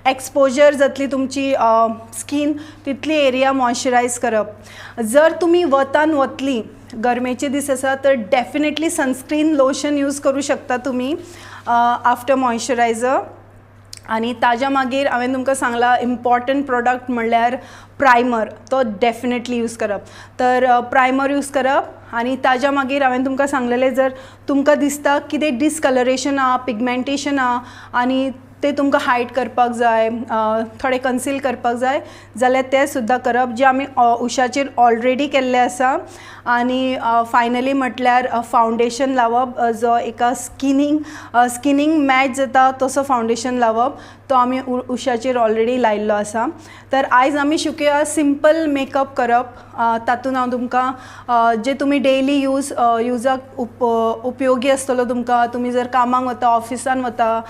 Speaker 13: एक्सपोजर जातली तुमची स्कीन तितली एरिया मॉइश्चरायज करप। जर तुमी वतान वतली, गरमेचे दीस आसा, तर डेफिनेटली सनस्क्रीन लोशन यूज करू शकता तुमी आफ्टर मॉइश्चरायजर। आनी ताज्या मागीर हांवें तुमकां सांगलां इम्पॉर्टंट प्रोडक्ट म्हणल्यार प्रायमर, तो डेफिनेटली यूज करप। तर प्रायमर यूज करप आनी ताज्या मागीर हांवें तुमकां सांगलेलें, जर तुमकां दिसता कितें डिसकलरेशन आहा, पिगमेंटेशन आहा आनी ते तुमकां हायड करपाक जाय, थोडे कन्सील करपाक जाय जाल्यार तें सुद्दां करप, जे आमी उशाचेर ऑलरेडी केल्ले आसा। आनी फायनली म्हटल्यार फावंडेशन लावप, जो एका स्किनींग मॅच जाता तसो फावंडेशन लावप, तो आमी उशाचेर ऑलरेडी लायिल्लो आसा। तर आयज आमी शिकया सिंपल मेकअप करप। तातूंत हांव तुमकां जे तुमी डेली युजाक उपयोगी आसतलो तुमकां, तुमी जर कामाक वता, ऑफिसान वता,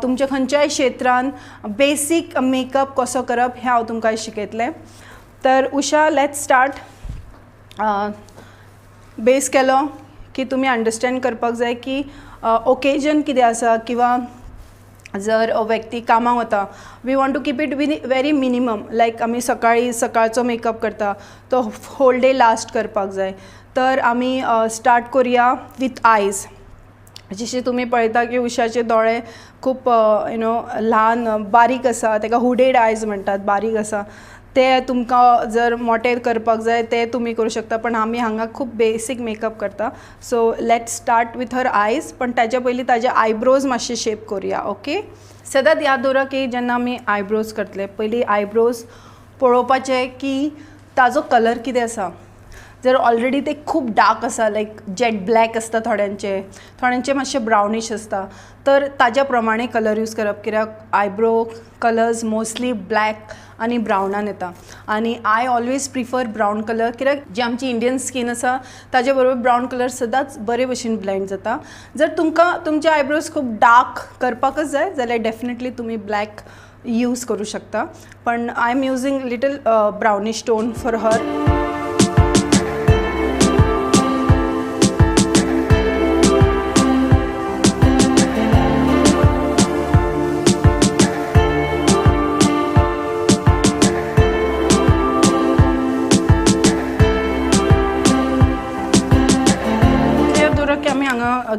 Speaker 13: तुमच्या खंयच्याय क्षेत्रान बेसीक मेकअप कसो करप हें हांव तुमकां शिकयतलें। तर उषा, लेट्स स्टार्ट। बेस केलो की तुमी अंडरस्टँड करपाक जाय की ओकेजन कितें आसा, किंवा जर व्यक्ती कामाक वता, we want to keep it very minimum, like आमी सकाळचो मेकअप करता तो होल डे लास्ट करपाक जाय। तर आमी स्टार्ट करुया विथ आयज। जशें तुमी पळयता की उशाचे दोळे खूब ल्हान बारीक आसा, ताका हुडेड आयज म्हणटात, बारीक आसा। ते तुमकां जर मोटे करपाक जाय ते तुमी करूं शकता, पण आमी हांगा खूब बेसीक मेकअप करता। So let's start with her आयज, पण ताज्या पयलीं ताजे आयब्रोज मातशे शेप करुया, ओके। सदांच याद दवरा की जेन्ना आमी आयब्रोज करतले, पयलीं आयब्रोज पळोवपाचे की ताजो कलर कितें आसा। जर ऑलरेडी ते खूब डार्क आसा, लायक जेट ब्लॅक आसता थोड्यांचे मातशे ब्रावनीश आसता, तर ताज्या प्रमाणे कलर यूज करप, कित्याक आयब्रो कलर्स मोस्टली ब्लॅक आनी ब्रावनान येता। आनी I always prefer brown colour, कित्याक जी आमची इंडियन स्कीन आसा ताजे बरोबर ब्रावन कलर सदांच बरे भशेन ब्लेंड जाता। जर तुमकां तुमचे आयब्रोज खूब डार्क करपाकच जाय जाल्यार डेफिनेटली तुमी ब्लॅक यूज करूं शकता, पण I am using little brownish tone for her.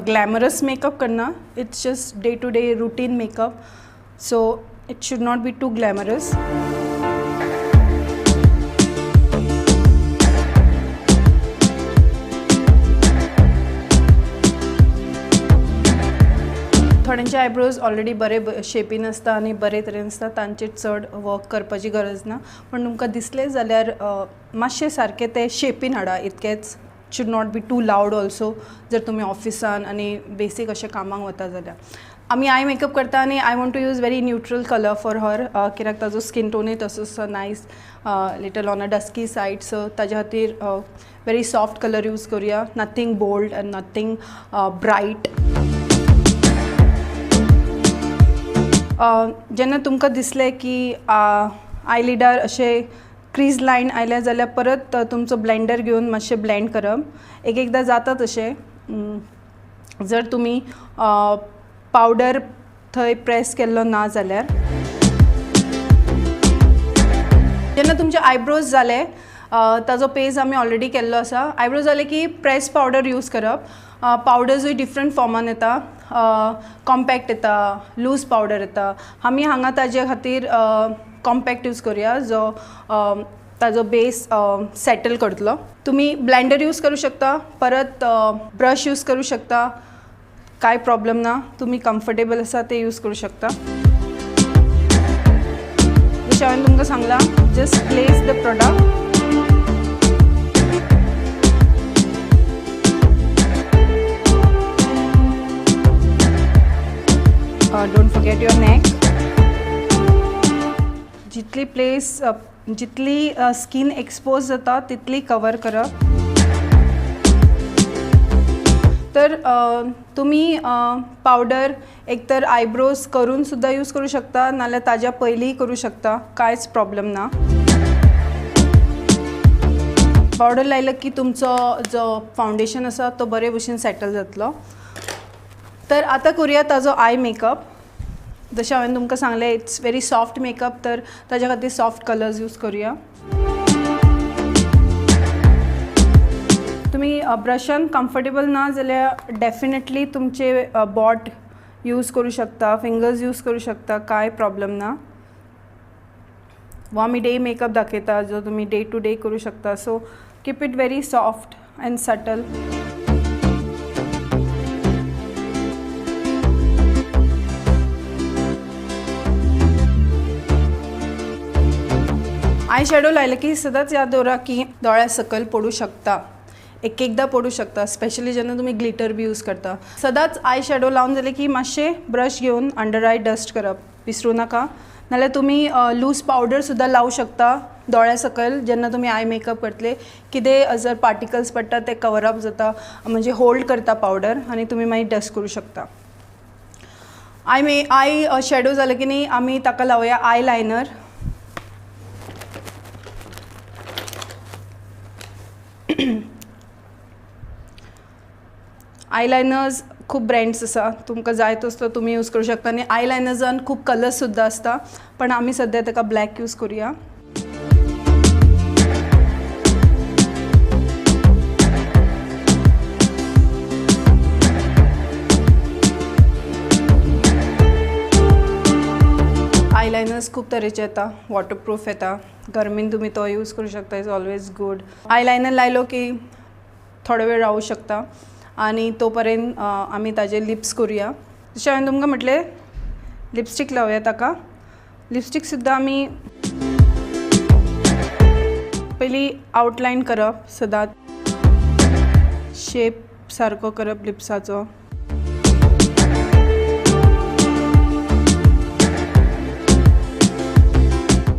Speaker 13: Glamorous makeup करना, it's just day to day routine makeup, so it should not be too glamorous. थोड्यांचे आयब्रोज ऑलरेडी बरे शेपीन आसता आनी बरे तरेन आसता, तांचेर चड वर्क करपाची गरज ना, पण तुमकां दिसले जाल्यार मातशे सारके ते शेपीन हाडा, इतकेच should not be too loud also, जर तुम्ही ऑफिसान आणि बेसिक अशें कामाक वता जाल्यार। आमी आय मेकअप करता आनी I want to use very neutral colour for her, कित्याक ताजो स्कीन टोनूय तसो nice, little on a dusky side, so ताज्या खातीर वेरी सॉफ्ट कलर यूज करुया, nothing bold and nothing bright. जेन्ना तुमकां दिसलें की आयलिडार अशें क्रीज लायन आयल्या जाल्यार परत तुमचो ब्लेंडर घेवन मातशें ब्लेंड करप. एकदां जाता तशें. जर तुमी पावडर थंय प्रेस केल्लो ना जाल्यार. जेन्ना तुमचे आयब्रोज जाले, ताजो पेज आमी ऑलरेडी केल्लो आसा. आयब्रोज जाले की प्रेस पावडर यूज करप. पावडर्सूय डिफरंट फॉर्मान येता. कॉम्पॅक्ट येता, लूज पावडर येता. आमी हांगा ताजे खातीर कॉम्पॅक्ट यूज करुया, जो ताजो बेस सेटल करतलो. तुमी ब्लेंडर यूज करूं शकता, परत ब्रश यूज करूं शकता, कांय प्रॉब्लेम ना. तुमी कम्फर्टेबल आसा ते यूज करूं शकता. जशें हांवें तुमकां सांगलां, just place the product. Don't forget your neck. जितली प्लेस जितली स्किन एक्सपोज जाता तितली कवर करप. तर तुमी पावडर एक तर आयब्रोज करून सुद्धा यूज करूं शकता, नाल्यार ताज्या पयलींय करूं शकता, कांयच प्रॉब्लेम ना. पावडर लायलो की तुमचो जो फावंडेशन आसा तो बरे भशेन सेटल जातलो. तर आतां करुया ताजो आय मेकअप. जशें हांवें तुमकां सांगलें, इट्स व्हेरी सॉफ्ट मेकअप, तर ताज्या खातीर सॉफ्ट कलर्स यूज करुया. तुमी ब्रशान कम्फर्टेबल ना जाल्यार डेफिनेटली तुमचे बॉट यूज करूं शकता, फिंगर्स यूज करूं शकता, कांय प्रॉब्लेम ना. वो आमी डे मेकअप दाखयता, जो तुमी डे टू डे करूं शकता. So keep it very soft end subtle. Eye shadow लायले की सदांच याद दवरा की दोळ्या सकयल पडूं शकता, एकदां पडूं शकता, स्पेशली जेन्ना तुमी ग्लिटर बी यूज करता. सदांच आय शॅडो लावन जालें की मातशें ब्रश घेवन अंडर आय डस्ट करप विसरूं नाका. नाल्यार तुमी लूज पावडर सुद्दां लावं शकता दोळ्या सकयल जेन्ना तुमी आय मेकअप करतले. कितें जर पार्टिकल्स पडटा ते कवर अप जाता, म्हणजे होल्ड करता पावडर, आनी तुमी मागीर डस्ट करूं शकता. आय शॅडो जालें की न्ही आमी ताका लावया आय लायनर. आयलायनर्स खूब ब्रँड्स आसा, तुमकां जाय तसलो तुमी यूज करूं शकता. आनी आयलायनर्सान खूब कलर्स सुद्दां आसता, पण आमी सद्या ताका ब्लॅक यूज करुया. आयलायनर्स खूब तरेचे येता. वॉटरप्रूफ येता, गरमेन तुमी तो यूज करूं शकता, इज ऑलवेज गूड. आयलायनर लायलो की थोडो वेळ रावूं शकता, आनी तो पर्यंत आमी ताजे लिप्स करुया. जशें हांवें तुमकां म्हटलें, लिपस्टीक लावया ताका. लिपस्टीक सुद्दां आमी पयलीं आवटलायन करप, सदांच शेप सारको करप लिप्साचो.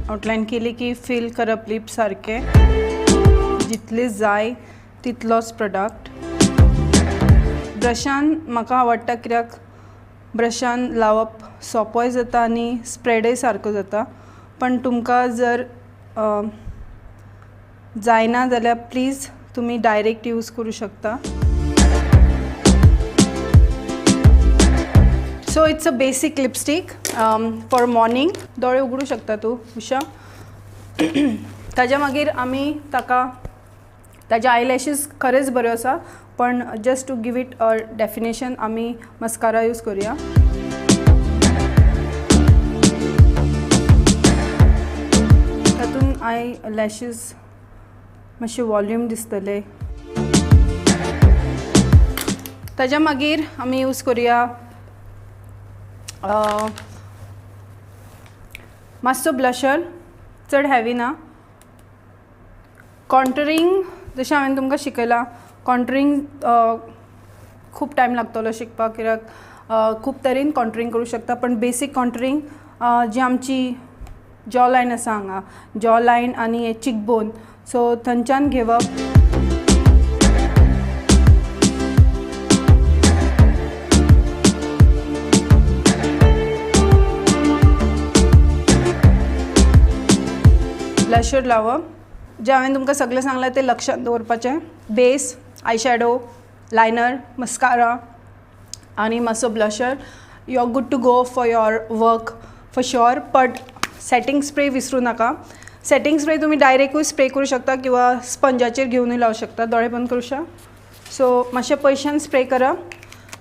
Speaker 13: आउटलायन केली की फील करप लिप्स सारके. जितले जाय तितलोच प्रोडक्ट. ब्रशान म्हाका आवडटा, कित्याक ब्रशान लावप सोंपोय जाता आनी स्प्रेडय सारको जाता. पण तुमकां जर जायना जाल्यार प्लीज तुमी डायरेक्ट यूज करूं शकता. सो इट्स अ बेसीक लिपस्टीक फॉर मॉर्निंग. दोळे उगडूं शकता तूं उशा. ताज्या मागीर आमी ताका ताजे आयलॅशीस खरेंच बऱ्यो आसा, पण just to give it a definition आमी मस्कारा यूज करुया. तातूंत आय लॅशीस मातशे वॉल्यूम दिसतले. ताज्या मागीर आमी यूज करुया मातसो ब्लशर, चड हेवी ना. कॉन्टरिंग जशें हांवें तुमकां शिकयलां, कॉन्टरिंग खूब टायम लागतलो शिकपाक, कित्याक खूब तरेन कॉन्टरिंग करूं शकता. पण बेसीक कॉन्टरिंग जी आमची जॉ लायन आसा हांगा, जॉ लायन आनी हे चीक बोन, सो थंयच्यान घेवप. ब्लशर लावा. जे हांवें तुमकां सगळें सांगलां तें लक्षात दवरपाचें. Base, eye shadow, liner, mascara आनी मातसो blusher. You are good to go for your work for sure. But setting spray विसरू नाका. सेटिंग स्प्रे तुम्ही डायरेक्टूय स्प्रे करू शकता किंवा स्पंजाचेर घेवनूय लावू शकता. दोळे बंद करूशा. सो मातशे पयशान स्प्रे करा.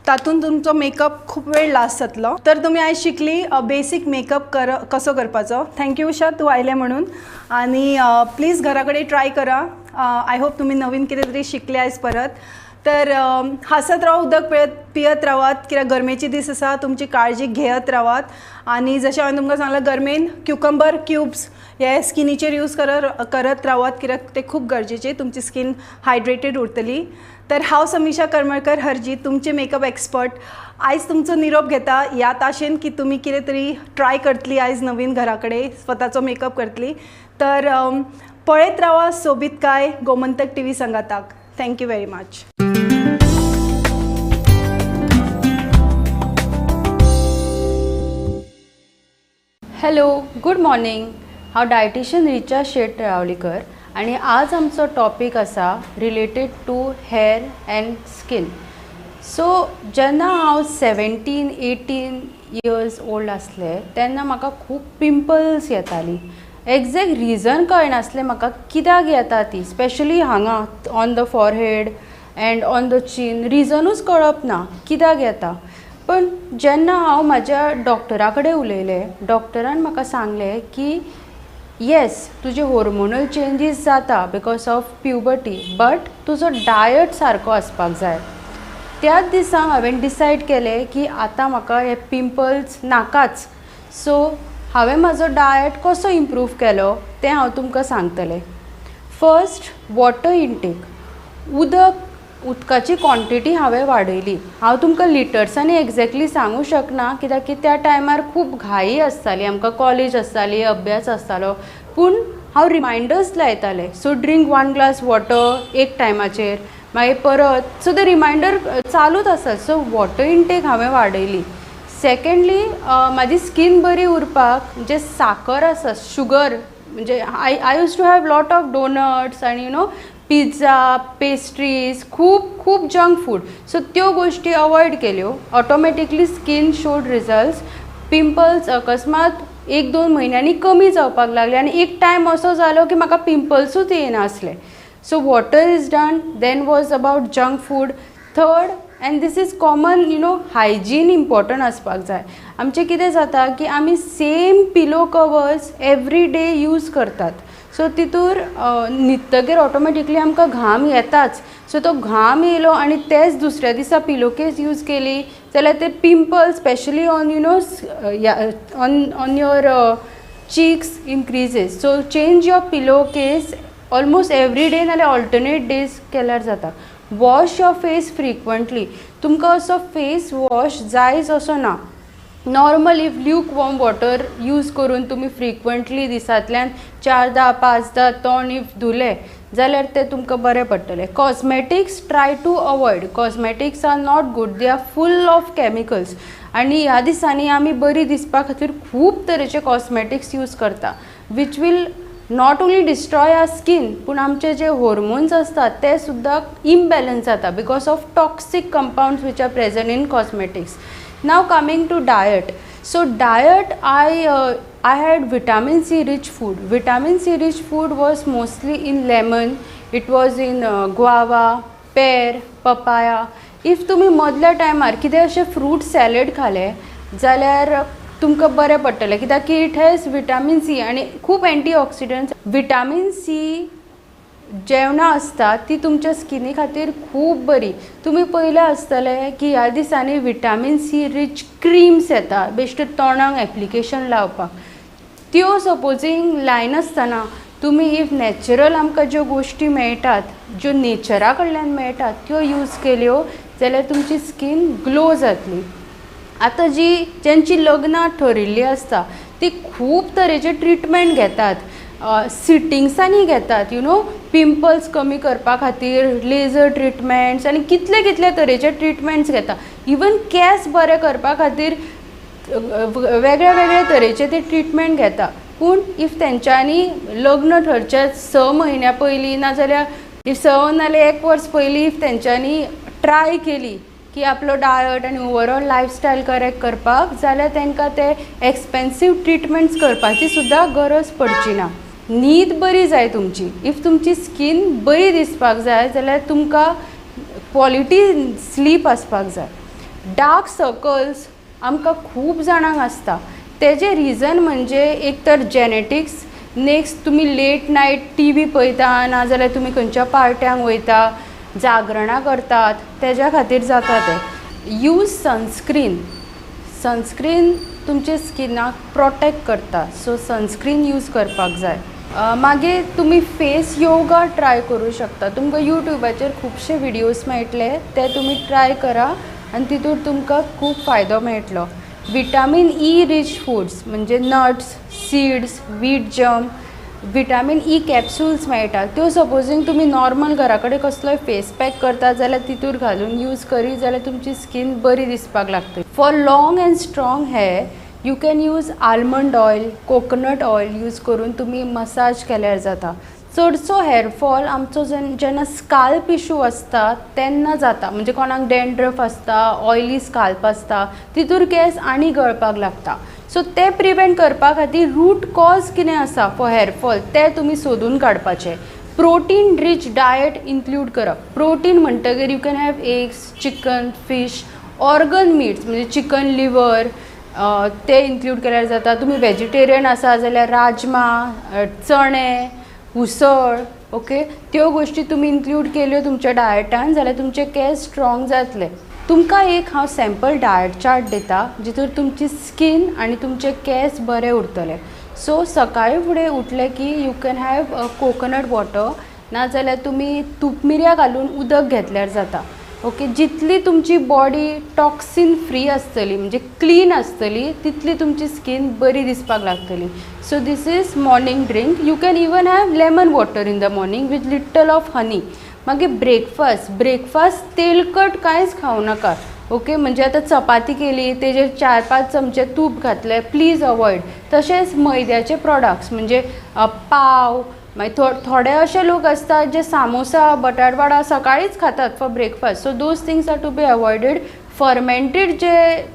Speaker 13: तातूंत तुमचो मेकअप खूप वेळ लास्ट जातलो. तर तुम्ही आयज शिकली बेसिक मेकअप कसो करपाचो. थँक्यू उषा तूं आयलें म्हणून. आनी प्लीज घरा कडेन ट्राय करा. आय होप तुम्ही नवीन कितें तरी शिकले आयज परत. तर हांसत रावा, उदक पियत रावात कित्याक गरमेचे दीस आसा. तुमची काळजी घेयत रावात. आनी जशें हांवें तुमकां सांगलां गरमेन क्युकंबर क्यूब्स हे स्किनीचेर यूज करत रावात कित्याक ते खूप गरजेचे. तुमची स्किन हायड्रेटेड उरतली. तर हांव समीक्षा करमळकर हरजी, तुमचे मेकअप एक्सपर्ट, आयज तुमचो निरोप घेता ह्यात आशेन की तुमी कितें तरी ट्राय करतली आयज नवीन घरा कडेन स्वताचो मेकअप करतली. तर पळयत रावा सोबीतकाय गोमंतक TV संगाताक. Thank you very much.
Speaker 4: Hello, good morning. हांव डायटिशियन रिचा शेट रावलीकर आणि आज आमचो टॉपिक आसा related to hair and skin. So जेन्ना हांव 17-18 इयर्स ओल्ड आसलें तेन्ना म्हाका खूब पिंपल्स येतालीं. एग्जॅक्ट रिजन कळनासलें म्हाका कित्याक येता ती, स्पेशली हांगा on the forehead and on the चीन. रिजनूच कळप ना कित्याक येता. पण जेन्ना हांव म्हाज्या डॉक्टरा कडेन उलयलें, डॉक्टरान म्हाका सांगलें की येस तुजे हॉर्मोनल चेंजीस जाता बिकॉज ऑफ प्युबर्टी, बट तुजो डायट सारको आसपाक जाय. त्याच दिसा हांवें डिसायड केलें की आतां म्हाका हे पिंपल्स नाकाच. सो हांवें म्हाजो डायट कसो इम्प्रूव केलो तें हांव तुमकां सांगतलें. First, water intake. उदकाची क्वॉन्टिटी हांवें वाडयली. हांव तुमकां लिटर्सांनी एक्झॅक्टली सांगूं शकना कित्याक की त्या टायमार खूब घाई आसताली, आमकां कॉलेज आसताली, अभ्यास आसतालो. पूण हांव रिमायंडर्स लायतालें. सो ड्रिंक 1 ग्लास वॉटर एक टायमाचेर, मागीर परत. सो ते रिमायंडर चालूच आसा. सो वॉटर इनटेक हांवें वाडयली. सेकेंडली म्हाजी स्कीन बरी उरपाक जे साकर आसा, शुगर, म्हणजे I use to have lot of donuts आनी पिझ्झा, पेस्ट्रीज, खूप जंक फूड. सो त्यो गोष्टी अवॉयड केल्यो. Automatically skin showed results. Pimples अकस्मात 1-2 म्हयन्यांनी कमी जावपाक लागले आनी एक टायम असो जालो की म्हाका पिंपल्सूच येनासले. So water is done. Then was about junk food. Third, and this is common, hygiene important आसपाक जाय. आमचें कितें जाता की आमी same pillow covers every day use करतात. सो तितूर न्हिदतकीर ऑटोमॅटिकली आमकां घाम येताच. सो तो घाम येयलो आनी तेच दुसऱ्या दिसा पिलो केस यूज केली जाल्यार ते pimples specially on on your cheeks increases. So change your pillow case almost every day नाल्यार ऑल्टरनेट डेज केल्यार जाता. Wash your face frequently. तुमकां असो फेस वॉश जायच असो ना. Normal if lukewarm water use करून तुमी फ्रिक्वंटली दिसांतल्यान 4-5 तोंड इफ धुलें जाल्यार तें तुमकां बरें पडटलें. Cosmetics try to avoid. Cosmetics are not good. They are full of chemicals. आनी ह्या दिसांनी आमी बरी दिसपा खातीर खूब तरेचे कॉस्मॅटिक्स यूज करता which will not only destroy our skin पूण आमचे जे हॉर्मोन्स असतात ते सुद्दां इम्बॅलन्स जाता because of toxic compounds which are present in cosmetics. Now coming to diet. So diet, I had vitamin C rich food. Vitamin C rich food was mostly in lemon. It was in guava, pear, papaya. If तुम्ही मदल्या टायमार कितें अशें फ्रूट सॅलड खालें जाल्यार तुमकां बरें पडटलें कित्याक की इट हॅज विटामीन सी आनी खूब एंटीऑक्सिडंट्स. विटामीन सी जेवणां आसता ती तुमच्या स्किनी खातीर खूब बरी. तुमी पयलें आसतलें की ह्या दिसांनी विटामीन सी रिच क्रीम्स येता बेश्टे तोंडाक एप्लिकेशन लावपाक. त्यो सपोजींग लायनासतना तुमी इफ नॅचरल आमकां ज्यो गोश्टी मेळटात, ज्यो नेचरा कडल्यान मेळटात त्यो यूज केल्यो जाल्यार तुमची स्कीन ग्लो जातली. आतां जेंची लग्नां ठरिल्लीं आसता ती खूब तरेचे ट्रिटमेंट घेतात. सिटिंग्सांनी घेतात पिंपल्स कमी करपा खातीर लेजर ट्रिटमेंट्स आनी कितले तरेचे ट्रिटमेंट्स घेता. इवन केस बरे करपा खातीर वेगळे तरेचे ते ट्रिटमेंट घेता. पूण इफ तेंच्यांनी लग्न ठरच्या 6 म्हयन्या पयलीं नाजाल्यार 6 नाल्यार 1 वर्स पयलीं इफ तेंच्यांनी ट्राय केली की आपलो डायट आनी ओवरऑल लायफस्टायल करेक्ट करपाक, जाल्यार तांकां ते एक्सपेन्सीव ट्रिटमेंट्स करपाची सुद्दां गरज पडची ना. न्हीद बरी जाय तुमची. इफ तुमची स्कीन बरी दिसपाक जाय जाल्यार तुमकां क्वॉलिटी स्लीप आसपाक जाय. डार्क सर्कल्स आमकां खूब जाणांक आसता. तेजें रिजन म्हणजे एक तर जेनेटिक्स, नेक्स्ट तुमी लेट नायट TV पळयता नाजाल्यार तुमी खंयच्या पार्ट्यांक वयता, जागरणां करतात, तेज्या खातीर जाता ते. Use sunscreen. सनस्क्रीन तुमच्या स्किनाक प्रोटेक्ट करता, सो सनस्क्रीन यूज करपाक जाय. मागीर तुमी फेस योगा ट्राय करूं शकता. तुमकां यूट्यूबाचेर खुबशे विडियोज मेळटले, ते तुमी ट्राय करा आनी तितूर तुमकां खूब फायदो मेळटलो. विटामीन E रिच फूड्स म्हणजे नट्स, सीड्स, व्हीट जम, विटामीन E कॅप्सूल्स मेळटा. त्यो सपोजींग तुमी नॉर्मल घरा कडेन कसलोय फेस पॅक करता जाल्यार तितूर घालून यूज करी जाल्यार तुमची स्कीन बरी दिसपाक लागतली. For long and strong hair you can use almond oil, coconut oil use करून तुमी मसाज केल्यार जाता. चडसो हेअरफॉल आमचो जेन्ना स्काल्प इशू आसता तेन्ना जाता. म्हणजे कोणाक डॅन्ड्रफ आसता, ऑयली स्काल्प आसता, तितूर केस आनी गळपाक लागता. सो ते प्रिवेंट करपा खातीर रूट कॉज कितें आसा फॉर हेअरफॉल तें तुमी सोदून काडपाचें. प्रोटीन रिच डायट इन्क्लूड करप. प्रोटीन म्हणटकीर you can have eggs, chicken, fish, organ meats म्हणजे चिकन लिवर ते इन्क्लूड केल्यार जाता. तुमी वेजिटेरियन आसा जाल्यार राजमा, चणे, उसळ, ओके, त्यो गोश्टी तुमी इन्क्लूड केल्यो तुमच्या डायटान जाल्यार तुमचे केस स्ट्रॉंग जातले. तुमकां एक हांव सॅम्पल डायट चार्ट दिता जितूर तुमची स्कीन आनी तुमचे केस बरे उरतले. सो सकाळी फुडें उठले की you can have coconut water नाजाल्यार तुमी तूप मिरयां घालून उदक घेतल्यार जाता. ओके, जितली तुमची बॉडी टॉक्सीन फ्री आसतली म्हणजे क्लीन आसतली तितली तुमची स्कीन बरी दिसपाक लागतली. So this is morning drink. You can even have lemon water in the morning with little of honey. मागीर ब्रेकफास्ट तेलकट कांयच खावं नाका. ओके, म्हणजे आतां चपाती केली तेजेर 4-5 चमचे तूप घातले, प्लीज अवॉयड. तशेंच मैद्याचे प्रॉडक्ट्स म्हणजे पाव, मागीर थोडे अशे लोक असतात जे सामोसा, बटाट वडा सकाळीच खातात for breakfast. So those things are to be avoided. Fermented जे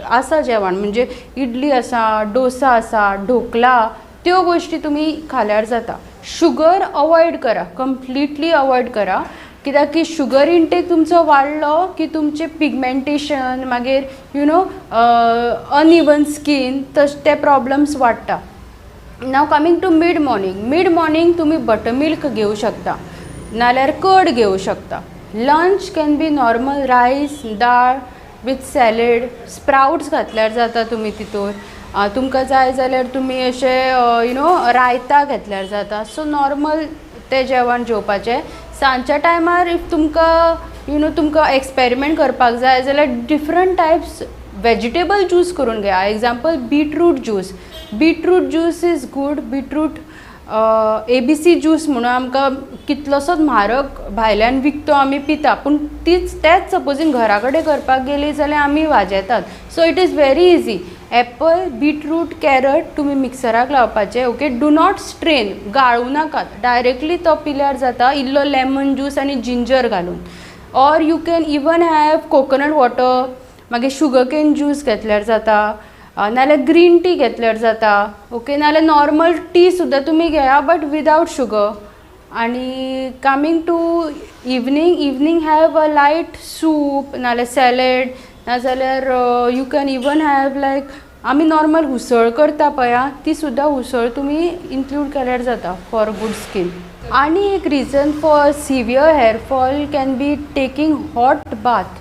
Speaker 4: आसा जेवण म्हणजे इडली आसा, डोसा आसा, ढोकला, त्यो गोश्टी तुमी खाल्यार जाता. शुगर अवॉयड करा, कंप्लिटली अवॉयड करा. कित्याक की शुगर इंटेक तुमचो वाडलो की तुमचे पिगमेंटेशन मागीर अनइवन स्कीन ते प्रॉब्लम्स वाडटा. नाव कमिंग टू मिड मॉर्निंग तुम्ही बटरमिल्क घेऊ शकता नाल्यार कर्ड घेऊ शकता. लंच कॅन बी नॉर्मल रायस, दाळ विथ सॅलड, स्प्राउट्स घातल्यार जाता तुमी तितूर. तुमकां जाय जाल्यार तुमी अशे रायता घेतल्यार जाता. सो नॉर्मल तें जेवण जेवपाचें. सांजच्या टायमार इफ तुमकां एक्सपेरिमेंट करपाक जाय जाल्यार डिफरंट टायप्स वेजिटेबल ज्यूस करून घेया. Example beetroot juice is good. Beetroot ABC juice म्हणून आमकां कितलोसोच म्हारग भायल्यान विकतो आमी पिता, पूण तेच सपोजींग घरा कडेन करपाक गेली जाल्यार आमी वाजेतात. So it is very easy. Apple, beetroot, carrot तुमी मिक्सराक लावपाचे. ओके, डू नॉट स्ट्रेन, गाळू नाकात, डायरेक्टली तो पिल्यार जाता इल्लो लेमन ज्यूस आनी जिंजर घालून. Or you can even have coconut water, मागीर शुगरकेन ज्यूस घेतल्यार जाता, नाल्यार ग्रीन टी घेतल्यार जाता. ओके, नाल्यार नॉर्मल टी सुद्दां तुमी घेया बट विदाउट शुगर. आनी coming to evening have a light soup नाल्यार सॅलड, नाजाल्यार you can even have like आमी नॉर्मल उसळ करता पळया ती सुद्दां उसळ तुमी इन्क्लूड केल्यार जाता फॉर गूड स्कीन. आनी एक region for severe hair fall can be taking hot bath.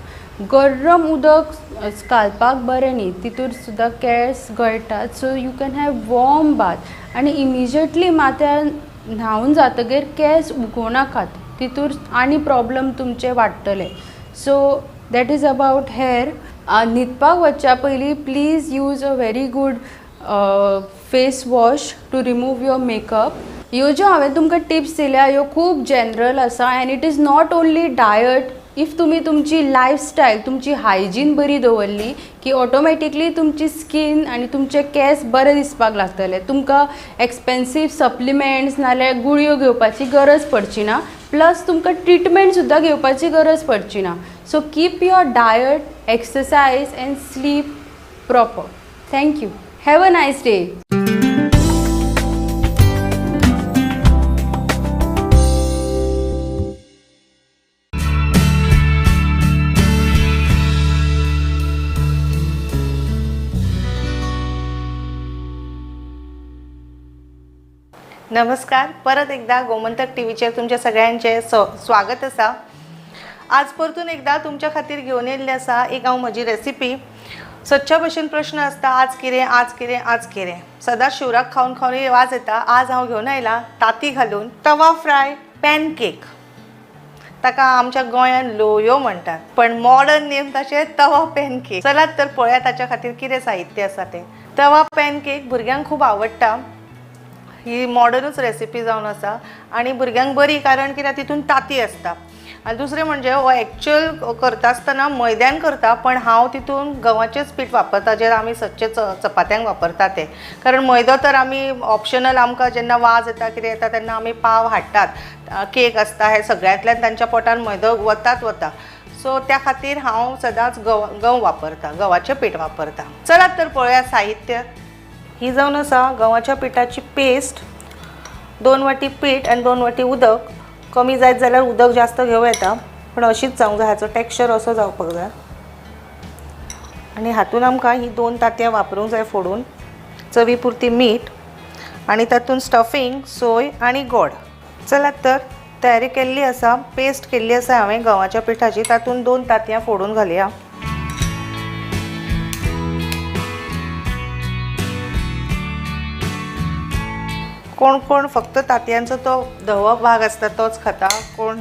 Speaker 4: गरम उदक स्काल्पाक बरें न्ही, तितूर सुद्दां केस गळटात. So you can have warm bath आनी इमिजिएटली माथ्यार न्हांवन जातकीर केस उगोवनाकात, तितूर आनी प्रॉब्लम तुमचे वाडटले. So that is about hair. न्हिदपाक वचच्या पयलीं please use a very good face wash to remove your makeup. ह्यो ज्यो हांवें तुमकां टिप्स दिल्या ह्यो खूब जनरल आसा end it is not only diet if तुम्ही तुमची लायफस्टायल तुमची हायजीन बरी दवरली की ऑटोमॅटिकली तुमची स्कीन आनी तुमचे केस बरे दिसपाक लागतले. तुमकां एक्सपेन्सीव सप्लिमेंट्स नाल्यार गुळयो घेवपाची गरज पडची ना. प्लस तुमकां ट्रिटमेंट सुद्दां घेवपाची गरज पडची ना. So keep your diet, exercise end sleep proper. Thank you. Have a nice day.
Speaker 9: नमस्कार. परत एकदा गोमंतक टीव्हीचेर तुमच्या सगळ्यांचे स्वागत आसा. आज परतून एकदा तुमच्या खातीर घेवन येयल्ली आसा एक हांव म्हजी रेसिपी. सदच्या भशेन प्रश्न आसता आज कितें आज कितें आज कितें. सदांच शिवराक खावन खावन वाज येता. आज हांव घेवन आयलां तांती घालून तवा फ्राय पॅनकेक. ताका आमच्या गोंयांत लोयो म्हणटात पण मॉडर्न नेम तशें तवा पॅनकेक. चलात तर पळया ताच्या खातीर कितें साहित्य आसा तें. तवा पॅनकेक भुरग्यांक खूब आवडटा. ही मॉडर्नूच रेसिपी जावन आसा आनी भुरग्यांक बरी कारण कित्याक तितून तांती आसता. आनी दुसरें म्हणजे हो एक्चुअल करता आसतना मैद्यान करता पण हांव तितून गव्हाचेंच पीठ वापरता जें आमी सदचे चपात्यांक वापरता तें. कारण मैदो तर आमी ऑप्शनल आमकां जेन्ना वाज येता कितें येता तेन्ना आमी पाव हाडटात. केक आसता हे सगळ्यांतल्यान तांच्या पोटान मैदो वता. सो त्या खातीर हांव सदांच गंव वापरता, गव्हाचें पीठ वापरता. चलात तर पळोवया साहित्य. ही जावन आसा गव्हाच्या पिठाची पेस्ट. 2 वाटी पीठ आनी 2 वाटी उदक. कमी जायत जाल्यार उदक जास्त घेवं येता पण अशीच जावंक जाय. हाचो टेक्स्चर असो जावपाक जाय. आनी हातून आमकां ही 2 तांतयां वापरूंक जाय फोडून. चवी पुरती मीठ आनी तातून स्टफींग, सोय आनी गोड. चलात तर तयारी केल्ली आसा. पेस्ट केल्ली आसा हांवें गव्हाच्या पिठाची. तातून 2 तांतयां फोडून घालया. कोण कोण फक्त तांतयांचो तो धवो भाग आसता तोच खाता. कोण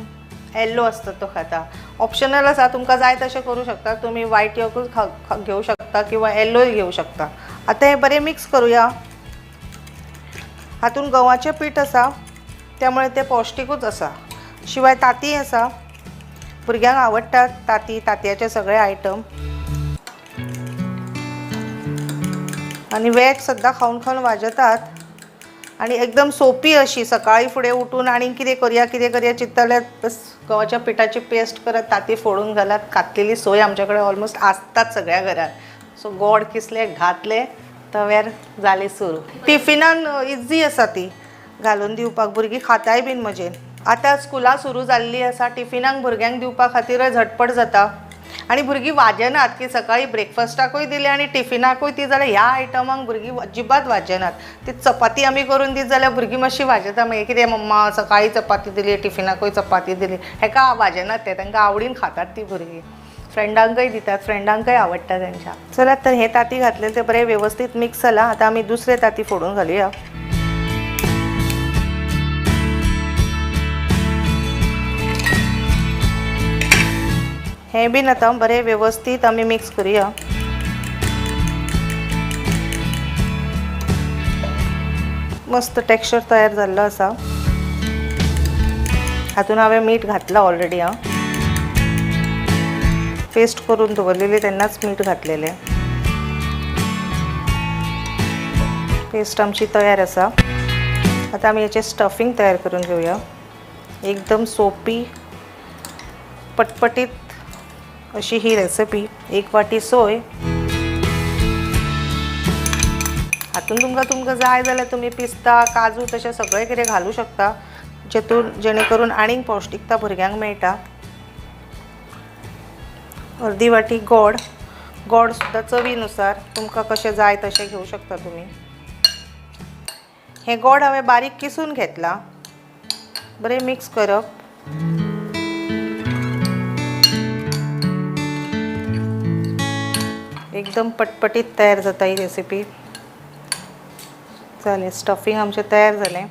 Speaker 9: येल्लो आसता तो खाता. ऑप्शनल आसा. तुमकां जाय तशें करूं शकता. तुमी वायट योगूच घेवं शकता किंवा येल्लोय घेवं शकता. आतां हें बरें मिक्स करुया. हातून गव्हाचें पीठ आसा त्यामुळे ते पौश्टिकूच आसा. शिवाय तांती आसा. भुरग्यांक आवडटात तांतयाचे सगळे आयटम. आनी वेज सद्दां खावन खावन वाजतात. आणि एकदम सोपी अशी. सकाळी फुडें उठून आणि कितें करया चिंतल्यार बस गव्हाच्या पिठाची पेस्ट करत, तांती फोडून घालत. कातलेली सोय आमच्या कडेन ऑलमोस्ट आसताच सगळ्या घरात. सो गोड किसले घातले तव्यार जाले सुरू. टिफिनान इजी आसा ती घालून दिवपाक. भुरगीं खाताय बीन मजेन. आतां स्कुलां सुरू जाल्ली आसा. टिफिनाक भुरग्यांक दिवपा खातीर झटपट जाता. आणि भुरगीं वाजेनात की सकाळी ब्रेकफास्टाकूय दिले आणि टिफिनाकूय ती जाल्यार ह्या आयटमांक भुरगीं अजिबात वाजेनात. ती चपाती आमी करून दीत जाल्यार भुरगीं मातशी वाजयता. मागीर कितें मम्मा सकाळी चपाती दिली टिफिनाकूय चपाती दिली. हेका वाजेनात ते. तांकां आवडीन खातात ती भुरगीं. फ्रेंडांकय दितात. फ्रेंडांकय आवडटा तांच्या. चलात तर हे तांती घातले ते बरें व्यवस्थित मिक्स जाला. आतां आमी दुसरे तांती फोडून घालुया. हे बीन आतां बरें व्यवस्थित आमी मिक्स करुया. मस्त टेक्स्चर तयार जाल्लो आसा. हातून हांवें मीठ घातला ऑलरेडी. पेस्ट करून दवरलेली तेन्नाच मीठ घातलेलें. पेस्ट आमची तयार आसा. आतां आमी हेचें स्टफींग तयार करून घेवया. एकदम सोपी पटपटीत अशी ही रेसिपी. 1 वाटी सोय. हातून तुमकां जाय जाल्यार तुमी पिस्ता, काजू तशें सगळें कितें घालूं शकता जेणे करून आनीक पौष्टिकता भुरग्यांक मेळटा. अर्दी वाटी गोड. गोड सुद्दां चवीनुसार तुमकां कशें जाय तशें घेवं शकता तुमी. हे गोड हांवें बारीक किसून घेतला. बरें मिक्स करप. एकदम पटपटीत तयार जाता ही रेसिपी. जालें. स्टफींग आमचें तयार जालें.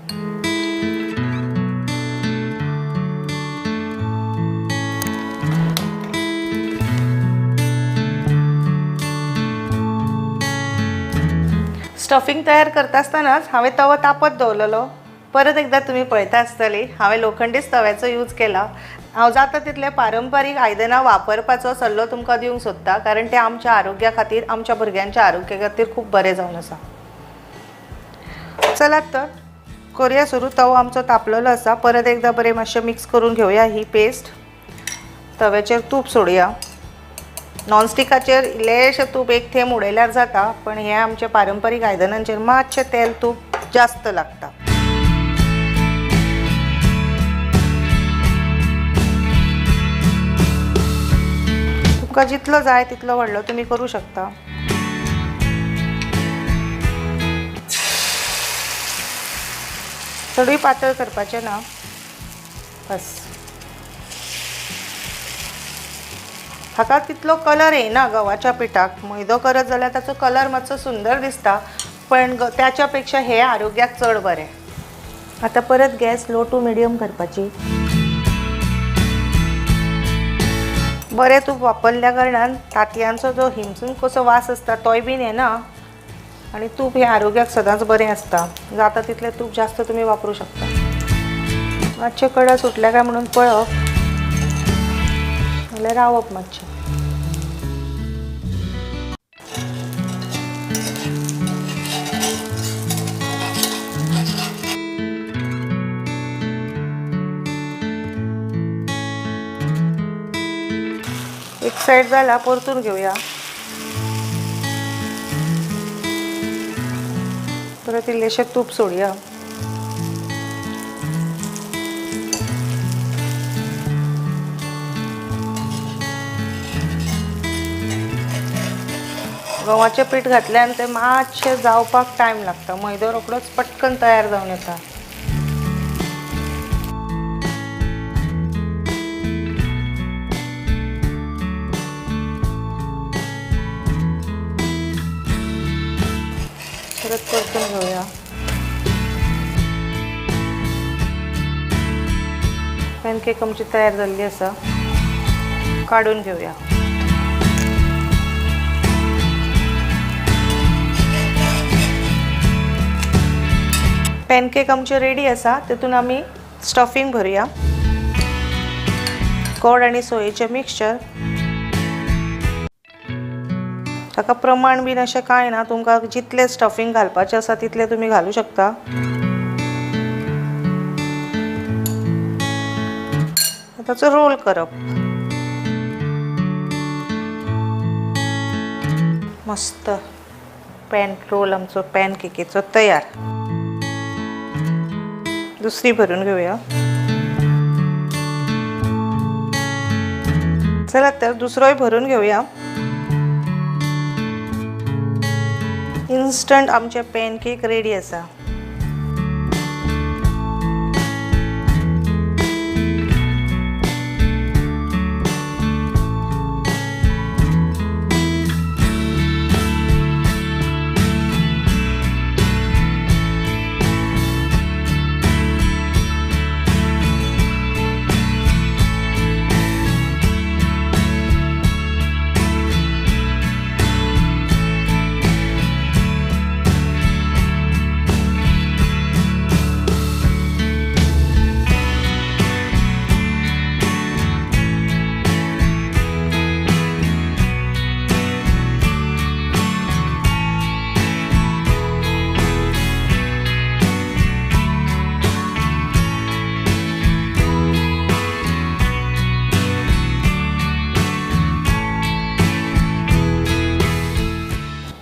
Speaker 9: स्टफींग तयार करता आसतनाच हांवें तवो तापत दवरलेलो. परत एकदा तुम्ही पळयता आसतली हांवें लोखंडीच तव्याचो यूज केला. हांव जाता तितले पारंपारीक आयदनां वापरपाचो सल्लो तुमकां दिवंक सोदता, कारण ते आमच्या आरोग्या खातीर, आमच्या भुरग्यांच्या आरोग्या खातीर खूब बरें जावन आसा. चलात तर करूया सुरू. तवो आमचो तापलेलो आसा. परत एकदा बरें मातशें मिक्स करून घेवया ही पेस्ट. तव्याचेर तूप सोडया. नॉनस्टिकाचेर इल्लेशें तूप एक थेंब उडयल्यार जाता, पण हे आमच्या पारंपारीक आयदनांचेर मातशें तेल तूप जास्त लागता. तुमकां जितलो जाय तितलो व्हडलो तुमी करूं शकता. चडूय पातळ करपाचें ना, बस. हाका तितलो कलर येना गव्हाच्या पिठाक. मैदो करत जाल्यार ताचो कलर मातसो सुंदर दिसता, पण त्याच्या पेक्षा हे आरोग्याक चड बरें. आता परत गॅस लो टू मिडियम करपाची. बरें तूप वापरल्या कारणान तांतयांचो जो हिमसून कसो वास आसता तोय बीन येना, आनी तूप हे आरोग्याक सदांच बरें आसता. जाता तितलें तूप जास्त तुमी वापरूं शकता. मातशें कडा सुटल्या काय म्हणून पळप, नाल्यार रावप मातशें. एक साइड जाला, परतून घेऊया. परत इल्लेशें तूप सोडया. गव्हाचें पीठ घातल्यान ते मातशें जावपाक टायम लागता. मैदो रोखडोच पटकन तयार जावन येता. परत परतून घेऊया. पॅनकेक आमची तयार जाल्ली आसा. काडून घेऊया. पॅनकेक आमचे रेडी आसा. तितून आमी स्टफिंग भरूया. गोड आनी सोयेचें मिक्सचर. ताका प्रमाण बीन अशें कांय ना. तुमकां जितलें स्टफिंग घालपाचें आसा तितलें तुमी घालूं शकता. ताचो रोल करप. मस्त पॅन रोल आमचो पॅनकेकीचो तयार. दुसरी भरून घेऊया. चला तर दुसरोय भरून घेऊया. इन्स्टंट आमचे पॅनकेक रेडी आसा.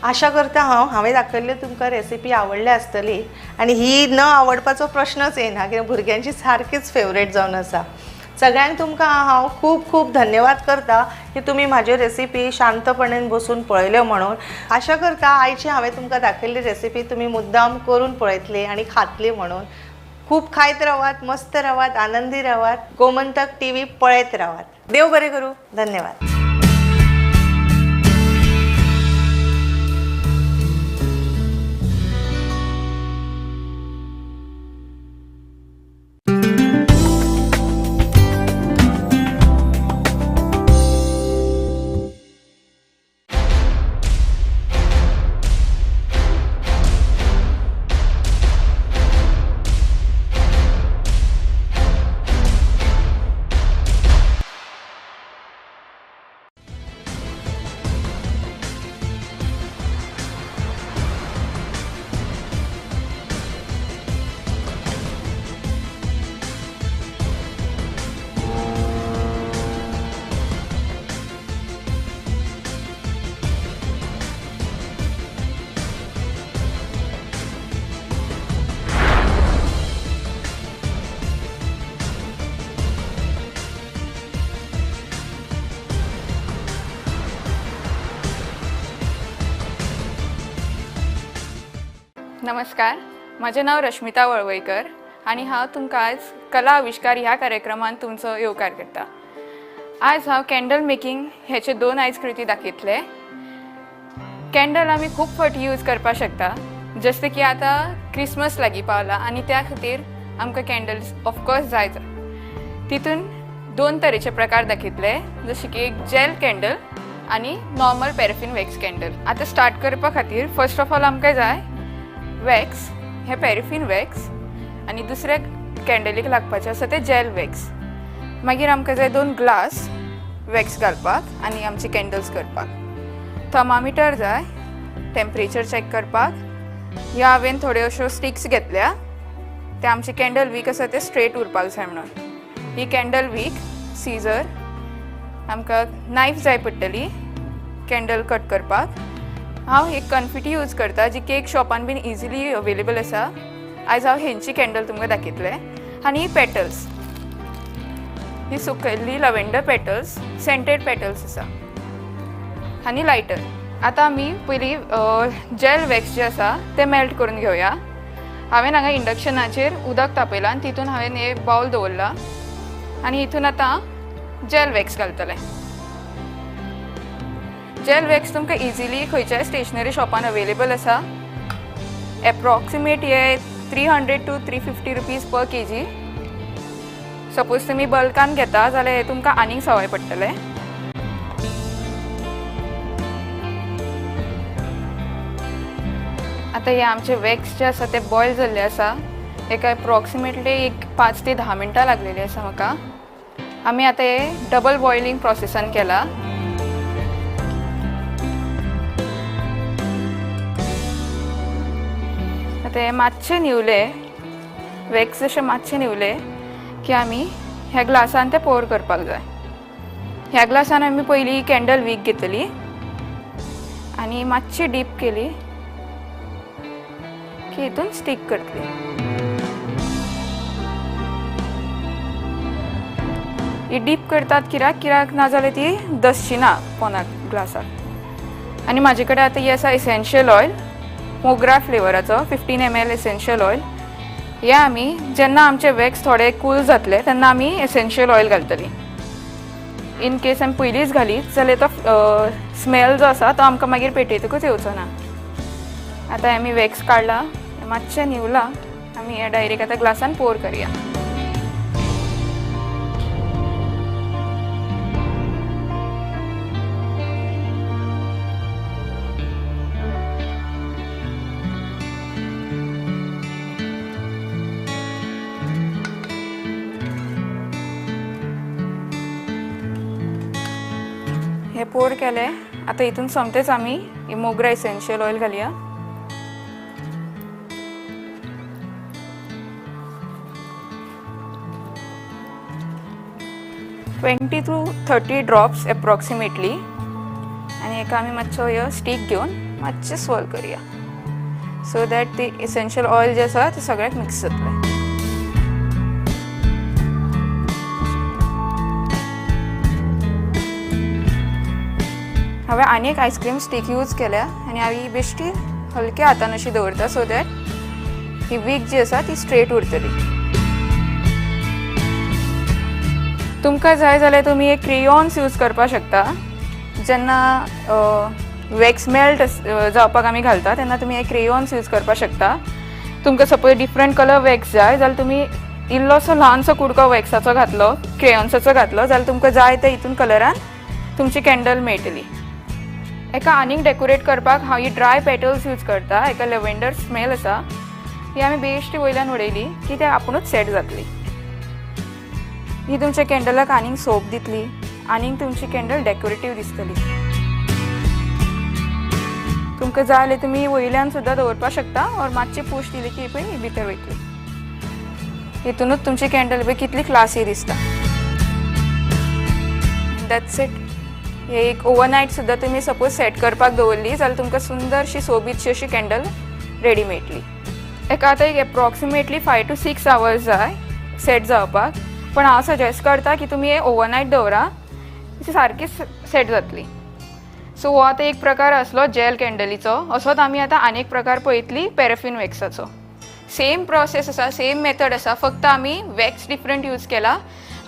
Speaker 9: आशा करता हांवें दाखयल्ली तुमकां रेसिपी आवडली आसतली आनी ही न आवडपाचो प्रश्नच येना, कित्याक भुरग्यांची सारकीच फेवरेट जावन आसा. सगळ्यांक तुमकां हांव खूब खूब धन्यवाद करता की तुमी म्हाज्यो रेसिपी शांतपणान बसून पळयल्यो म्हणून. आशा करता आयची हांवें तुमकां दाखयल्ली रेसिपी तुमी मुद्दाम करून पळयतली आनी खातली म्हणून. खूब खायत रावात, मस्त रावात, आनंदी रावात. गोमंतक टीव्ही पळयत रावात. देव बरें करूं. धन्यवाद.
Speaker 14: नमस्कार, माझे नाव रश्मिता वळवयकर आणि हांव तुमकां आज कला आविष्कार ह्या कार्यक्रमान तुमचो येवकार करता. आज हांव कॅन्डल मेकिंग हेचे 2 आयज कृती दाखयतले. कॅन्डल आमी खूब फावटी यूज करपाक शकता, जशें की आतां क्रिसमस लागीं पावला आनी त्या खातीर आमकां कॅन्डल्स ऑफकोर्स जाय. तितून 2 तरेचे प्रकार दाखयतले, जशें की एक जेल कॅन्डल आनी नॉर्मल पॅरेफीन वॅक्स कॅन्डल. आतां स्टार्ट करपा खातीर फर्स्ट ऑफ ऑल आमकां जाय वॅक्स, हे पॅरेफीन वॅक्स, आनी दुसऱ्या कॅन्डलीक लागपाचें आसा तें जेल वॅक्स. मागीर आमकां जाय 2 ग्लास वॅक्स घालपाक आनी आमचे कॅन्डल्स करपाक. थर्मामिटर जाय टेम्परेचर चॅक करपाक. ह्या हांवें थोड्यो अश्यो स्टिक्स घेतल्या, ते आमचे कॅन्डल वीक आसा ते स्ट्रेट उरपाक जाय म्हणून. ही कॅन्डल वीक, सीजर, आमकां नायफ जाय पडटली कॅन्डल कट करपाक. हांव एक कन्फिटी यूज करता जी केक शॉपान बीन इजिली अवेलेबल आसा. आयज हांव हेंची कॅन्डल तुमकां दाखयतले. आनी पेटल्स, ही सुकयल्ली लवेंडर पेटल्स, सेंटेड पेटल्स आसा, आनी लायटर. आतां आमी पयलीं जेल वॅक्स जे आसा ते मेल्ट करून घेवया. हांवें हांगा इंडक्शनाचेर उदक तापयलां आनी तितून हांवें हे बावल दवरला आनी हितून आतां जेल वॅक्स घालतलें. जेल वॅक्स तुमकां इजिली खंयच्याय स्टेशनरी शॉपान अवेलेबल आसा. एप्रॉक्सिमेट हे 300 to 350 rupees per kg. Suppose तुमी बल्कान घेता जाल्यार हे तुमकां आनीक सवाय पडटलें. आतां हे आमचे वॅक्स जे आसा ते बॉयल जाल्ले आसा. एका एप्रॉक्सिमेटली एक 5 ते 10 मिनटां लागलेली आसा म्हाका. आमी आतां हे डबल बॉयलिंग प्रोसेसान केला. आतां हे मातशे न्हिवले वॅक्स, जशे मातशे न्हिवले की आमी ह्या ग्लासान ते पोर करपाक जाय. ह्या ग्लासान आमी पयलीं कॅन्डल वीक घेतली आनी मातशी डीप केली की हितून स्टीक करतली. ही डीप करतात कित्याक नाजाल्यार ती दसची ना पोनाक ग्लासाक. आनी म्हाजे कडेन आतां ही आसा एसेन्शियल ऑयल, मोगरा फ्लेवराचो 15 ml एसेन्शियल ऑयल. हे आमी जेन्ना आमचे वॅक्स थोडे कूल जातले तेन्ना आमी एसेन्शियल ऑयल घालतली. इन केस आमी पयलींच घालीत जाल्यार तो स्मेल जो आसा तो आमकां मागीर पेटयतकूच येवचो ना. आतां आमी वॅक्स काडला, मातशें न्हिवला, आमी हे डायरेक्ट आतां ग्लासान पोर करया. हे पोर केले. आतां हितून सोमतेच आमी ही मोगरा एसेन्शियल ऑयल घालया. Twenty to 30 drops approximately. आनी हेका आमी मातसो ह्यो स्टीक घेवन मातशें स्वर करया सो दॅट ती एसेन्शियल ऑयल जे आसा ते सगळ्याक मिक्स जातलें. हांवें आनी एक आयस्क्रीम स्टीक यूज केल्या आनी हांव ही बेश्टी हलक्या हातान अशी दवरता सो दॅट ही वीक जी आसा ती स्ट्रेट उरतली. तुमकां जाय जाल्यार तुमी एक क्रेयॉन्स यूज करपाक शकता. जेन्ना वॅक्स मेल्ट जावपाक आमी घालता तेन्ना तुमी एक क्रेयॉन्स यूज करपाक शकता. तुमकां सपोज डिफरंट कलर वॅक्स जाय जाल्यार तुमी इल्लोसो ल्हानसो कुडको वॅक्साचो घातलो, क्रेयॉन्साचो घातलो जाल्यार तुमकां जाय ते हितून कलरान तुमची कॅन्डल मेळटली. एका आनीक डेकोरेट करपाक हांव ही ड्राय पेटल्स यूज करता. एका लेवेंडर स्मेल आसा, ही आमी बेश्टी वयल्यान उडयली की ते आपुणूच सेट जातली. ही तुमच्या कॅन्डलाक आनीक सोप दितली, आनीक तुमची कॅन्डल डेकोरेटीव दिसतली. तुमकां जाय जाल्यार तुमी वयल्यान सुद्दां दवरपाक शकता और मातशी पुश दिली की पळय ही भितर वयतली. हितूनूच तुमची कॅन्डल पळय कितली क्लासी दिसता. That's it. हे एक ओवरनायट सुद्दां तुमी सपोज सेट करपाक दवरली जाल्यार तुमकां सुंदरशी सोबीतशी अशी कॅन्डल रेडी मेळटली. एका आतां एक एप्रॉक्सिमेटली 5 to 6 hours जाय सेट जावपाक. पण हांव सजेस्ट करता की तुमी हे ओवरनायट दवरा, ती सारकी सेट जातली. सो हो आतां एक प्रकार असलो जेल कॅन्डलीचो. असोच आमी आतां आनीक प्रकार पळयतली पॅराफीन वॅक्साचो. सेम प्रोसेस आसा, सेम मेथड आसा, फक्त आमी वॅक्स डिफरंट यूज केला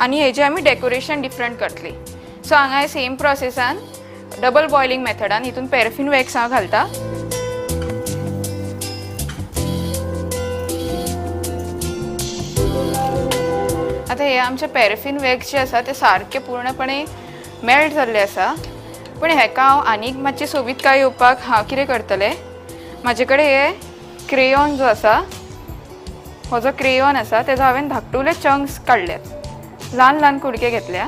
Speaker 14: आनी हेजे आमी डेकोरेशन डिफरंट करतली. सो हांगा सेम प्रोसेसान डबल बॉयलिंग मेथडान हितून पॅराफीन वॅक्स हांव घालता. आतां हे आमचे पॅराफीन वॅक्स जे आसा ते सारके पूर्णपणे मेल्ट जाल्ले आसा. पण हेका हांव आनीक मातशी सोबीतकाय येवपाक हांव कितें करतलें, म्हाजे कडेन हे क्रेयॉन जो आसा, हो जो क्रेयॉन आसा तेजो हांवें धाकटुले चंक्स काडल्यात, ल्हान ल्हान कुडके घेतल्या,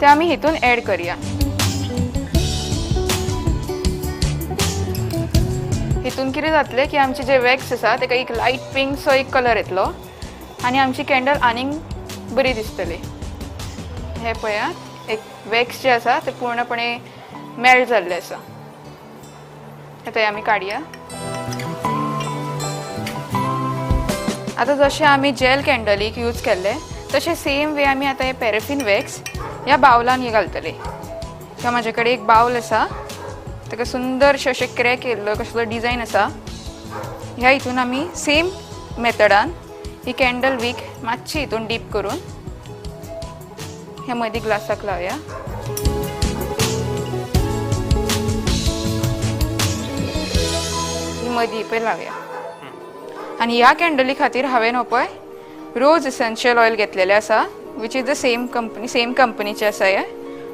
Speaker 14: ते आमी हितून एड करया. हितून कितें जातलें की आमचे जे वॅक्स आसा तेका एक लायट पिंक सो एक कलर येतलो आनी आमची कॅन्डल आनीक बरी दिसतली. हे पळयात, एक वॅक्स जे आसा ते पूर्णपणे मेल्ट जाल्ले आसा. हे आमी काडया. आतां जशें आमी जेल कॅन्डलीक यूज केल्ले तशें सेम वे आमी आतां हे पॅराफीन वॅक्स ह्या बावलान हे घालतले. ह्या म्हाजे कडेन एक बावल आसा, ताका सुंदरशें अशें क्रॅक केल्लो कसलो डिजायन आसा. ह्या हितून आमी सेम मेथडान ही कॅन्डल वीक मातशी हितून डीप करून ह्या मदीं ग्लासाक लावया. ही मदीं पळय लावया. आनी ह्या कॅन्डली खातीर हांवें हो पळय रोज एसेन्शियल ऑयल घेतलेलें आसा, वीच इज द सेम कंपनीचे आसा. हे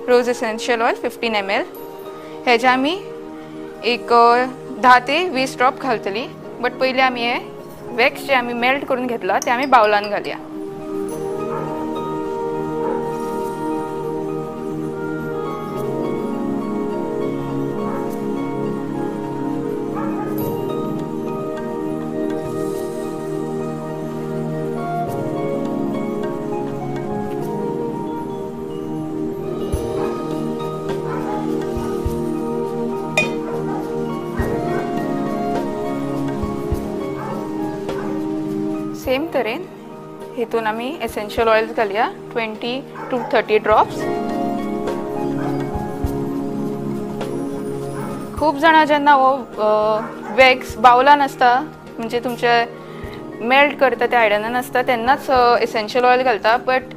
Speaker 14: रोज एसेन्शियल ऑयल 15 ml. हेजे आमी एक 10 ते 20 ड्रॉप घालतली. बट पयलीं आमी हे वॅक्स जे आमी मेल्ट करून घेतला ते आमी बावलान घालया. सेम तरेन हितून आमी एसेन्शियल ऑयल्स घालया 20 to 30 ड्रॉप्स. खूब जाणां जेन्ना हो वॅक्स बावलान आसता म्हणजे तुमचे मेल्ट करता त्या आयडनान आसता तेन्नाच एसेन्शियल ऑयल घालता. बट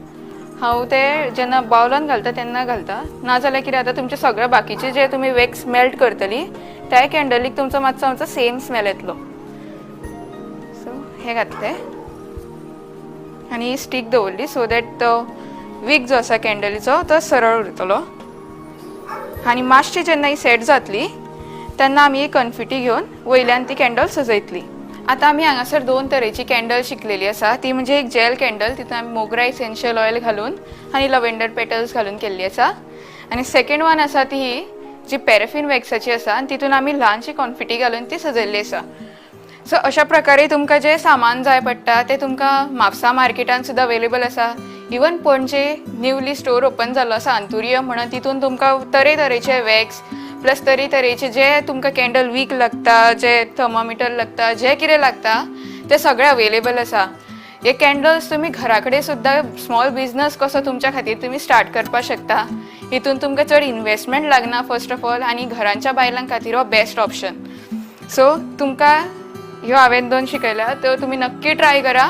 Speaker 14: हांव ते जेन्ना बावलान घालता तेन्ना घालता. नाजाल्यार कितें जाता, तुमचे सगळे बाकीचे जे तुमी वॅक्स मेल्ट करतली त्या कॅन्डलीक तुमचो मातसो सेम स्मेल येतलो. सो हे घातले आनी स्टीक दवरली सो दॅट तो वीक जो आसा कॅन्डलीचो तो सरळ उरतलो. आनी मातशी जेन्ना ही सेट जातली तेन्ना आमी ही कन्फिटी घेवन वयल्यान ती कॅन्डल सजयतली. आतां आमी हांगासर 2 तरेची कॅन्डल शिकलेली आसा. ती म्हणजे एक जेल कॅन्डल, तितून आमी मोगरा एसेन्शियल ऑयल घालून आनी लव्हेंडर पेटल्स घालून केल्ली आसा. आनी सेकंड वन आसा ती ही जी पॅराफीन वॅक्साची आसा आनी तितून आमी ल्हानशी कॉन्फिटी घालून ती सजयल्ली आसा. सो अशा प्रकारे तुमकां जे सामान जाय पडटा ते तुमकां म्हापसा मार्केटान सुद्दां अवेलेबल आसा. इवन पणजे न्यूली स्टोर ओपन जाल्लो आसा अंतुरियम म्हणून, तितून तुमकां तरेतरेचे वॅक्स प्लस तरेतरेचे जे तुमकां कॅन्डल वीक लागता, जे थर्मोमिटर लागता, जे कितें लागता ते सगळे अवेलेबल आसा. हे कॅन्डल्स तुमी घरा कडेन सुद्दां स्मॉल बिजनस कसो तुमच्या खातीर तुमी स्टार्ट करपाक शकता. हितून तुमकां चड इन्वेस्टमेंट लागना फर्स्ट ऑफ ऑल, आनी घरांच्या बायलां खातीर हो बेस्ट ऑप्शन. सो तुमकां ह्यो हांवें 2 शिकयल्या, त्यो तुमी नक्की ट्राय करा.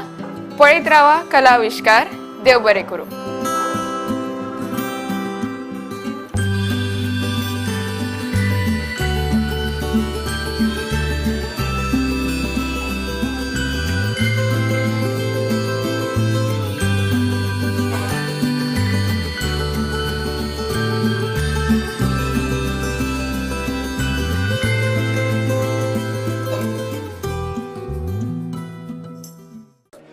Speaker 14: पळयत रावा कला आविष्कार. देव बरें करूं.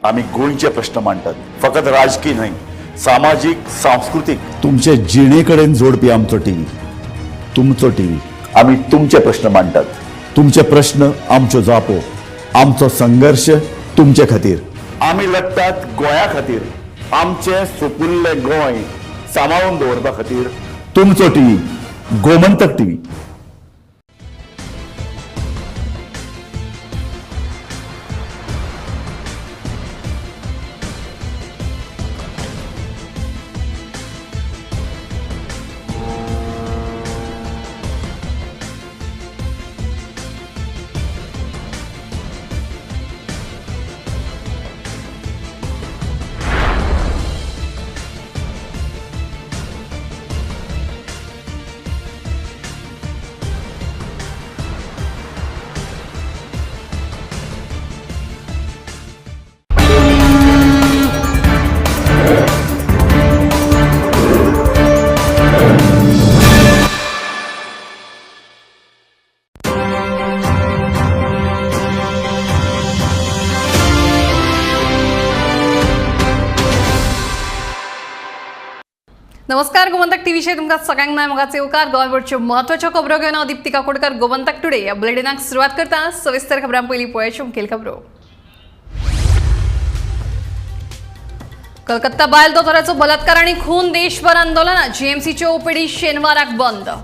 Speaker 10: आम्ही गोंयचे प्रश्न मांडटात, फकत राजकीय न्हय, सामाजिक सांस्कृतिक. तुमचे जिणेकडेन जोडपी आमचो टीव्ही, तुमचो टीव्ही. आम्ही तुमचे प्रश्न मांडटात. तुमचे प्रश्न आमच्यो जापो, आमचो संघर्ष तुमचे खातीर. आम्ही लढटात गोंया खातीर. आमचे सोपुल्ले गोंय सांबाळून दवरपा खातीर. तुमचो टीव्ही, गोमंतक टीव्ही.
Speaker 16: नमस्कार, गोमंतक टीव्हीचे तुमका सगळ्यांक मोगाचे येवकार. गोंयभरच्यो म्हत्वाच्यो खबरो घेवन हांव दीप्तिका कोडकर गोमंतक टुडे या बुलेटिनाक सुरवात करता. सविस्तर खबरां पयलीं पळोवया मुखेल खबरो. कलकत्ता बायल दोतोराचो बलात्कार आनी खून देशभर आंदोलनां. जीएमसीच्यो ओपीडी शेनवाराक बंद.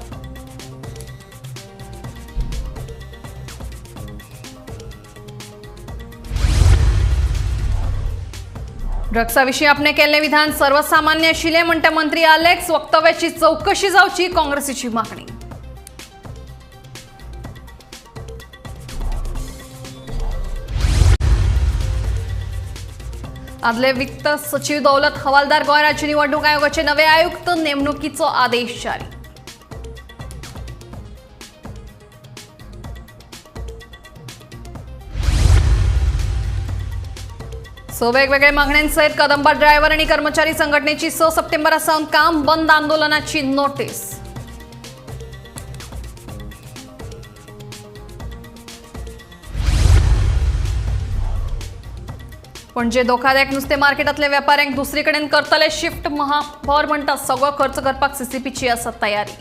Speaker 16: ड्रग्सा विशीं आपणे केल्लें विधान सर्वसामान्य आशिल्लें म्हणटा मंत्री अलेक्स. वक्तव्याची चवकशी जावची काँग्रेसीची मागणी. आदले वित्त सचिव दौलत हवालदार गोंय राज्य निवडणूक आयोगाचे नवे आयुक्त. नेमणुकीचो आदेश जारी. वेगवेगळ्या मागण्यांसयत कदंबा ड्रायव्हर आणि कर्मचारी संघटनेची 6 सप्टेंबरासावन काम बंद आंदोलनाची नोटीस. पणजे धोकादायक नुस्तें मार्केटांतल्या वेपाऱ्यांक दुसरीकडेन करतले शिफ्ट. महापौर म्हणटा सगळो खर्च करपाक सीसीपीची आसा तयारी.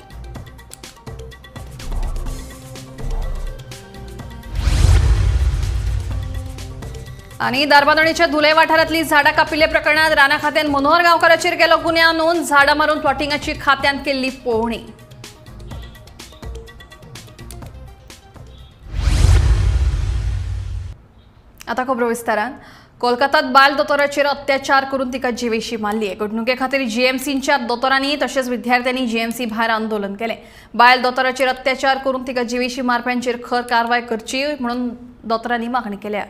Speaker 16: आणि दारबांदोडेच्या धुले वाठारांतली झाडां कापिल्ल्या प्रकरणात राणा खात्यान मनोहर गांवकाराचेर केलो गुन्यांव नोंद. झाडां मारून प्लॉटिंगाची खात्यान केल्ली पळोवणी. आता खबरो विस्तारान. कोलकातात बायल दोतोराचेर अत्याचार करून तिका जिवेशी मारली. घडणुके खातीर जीएमसीच्या दोतोरांनी तशेंच विद्यार्थ्यांनी जीएमसी भायर आंदोलन केलें. बायल दोतोराचेर अत्याचार करून तिका जिवेशी मारप्यांचेर खर कारवाय करची म्हणून दोतोरांनी मागणी केल्या.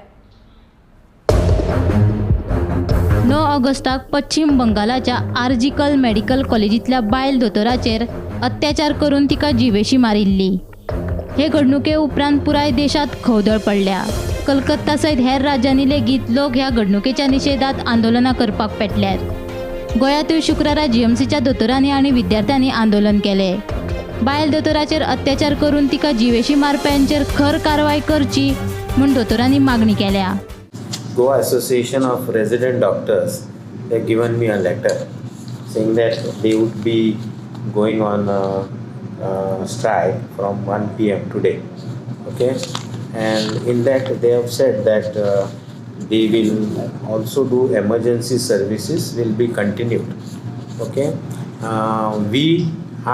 Speaker 17: 9 ऑगस्टाक पश्चिम बंगालाच्या आर्जिकल मेडिकल कॉलेजींतल्या बायल दोतोराचेर अत्याचार करून तिका जिवेशी मारिल्ली. हे घडणुके उपरांत पुराय देशात खवदळ पडल्या. कलकत्ता सयत हेर राज्यांनी लेगीत लोक ह्या घडणुकेच्या निशेधात आंदोलनां करपाक पेटल्यात. गोंयांतूय शुक्रारा जीएमसीच्या दोतोरांनी आनी विद्यार्थ्यांनी आंदोलन केलें. बायल दोतोराचेर अत्याचार करून तिका जिवेशी मारप्यांचेर खर कारवाय करची म्हूण दोतोरांनी मागणी केल्या.
Speaker 15: Goa Association of Resident Doctors, they have given me a letter saying that they would be going on strike from 1 p.m. today. Okay, and in that they have said that they will also do emergency services will be continued. Okay,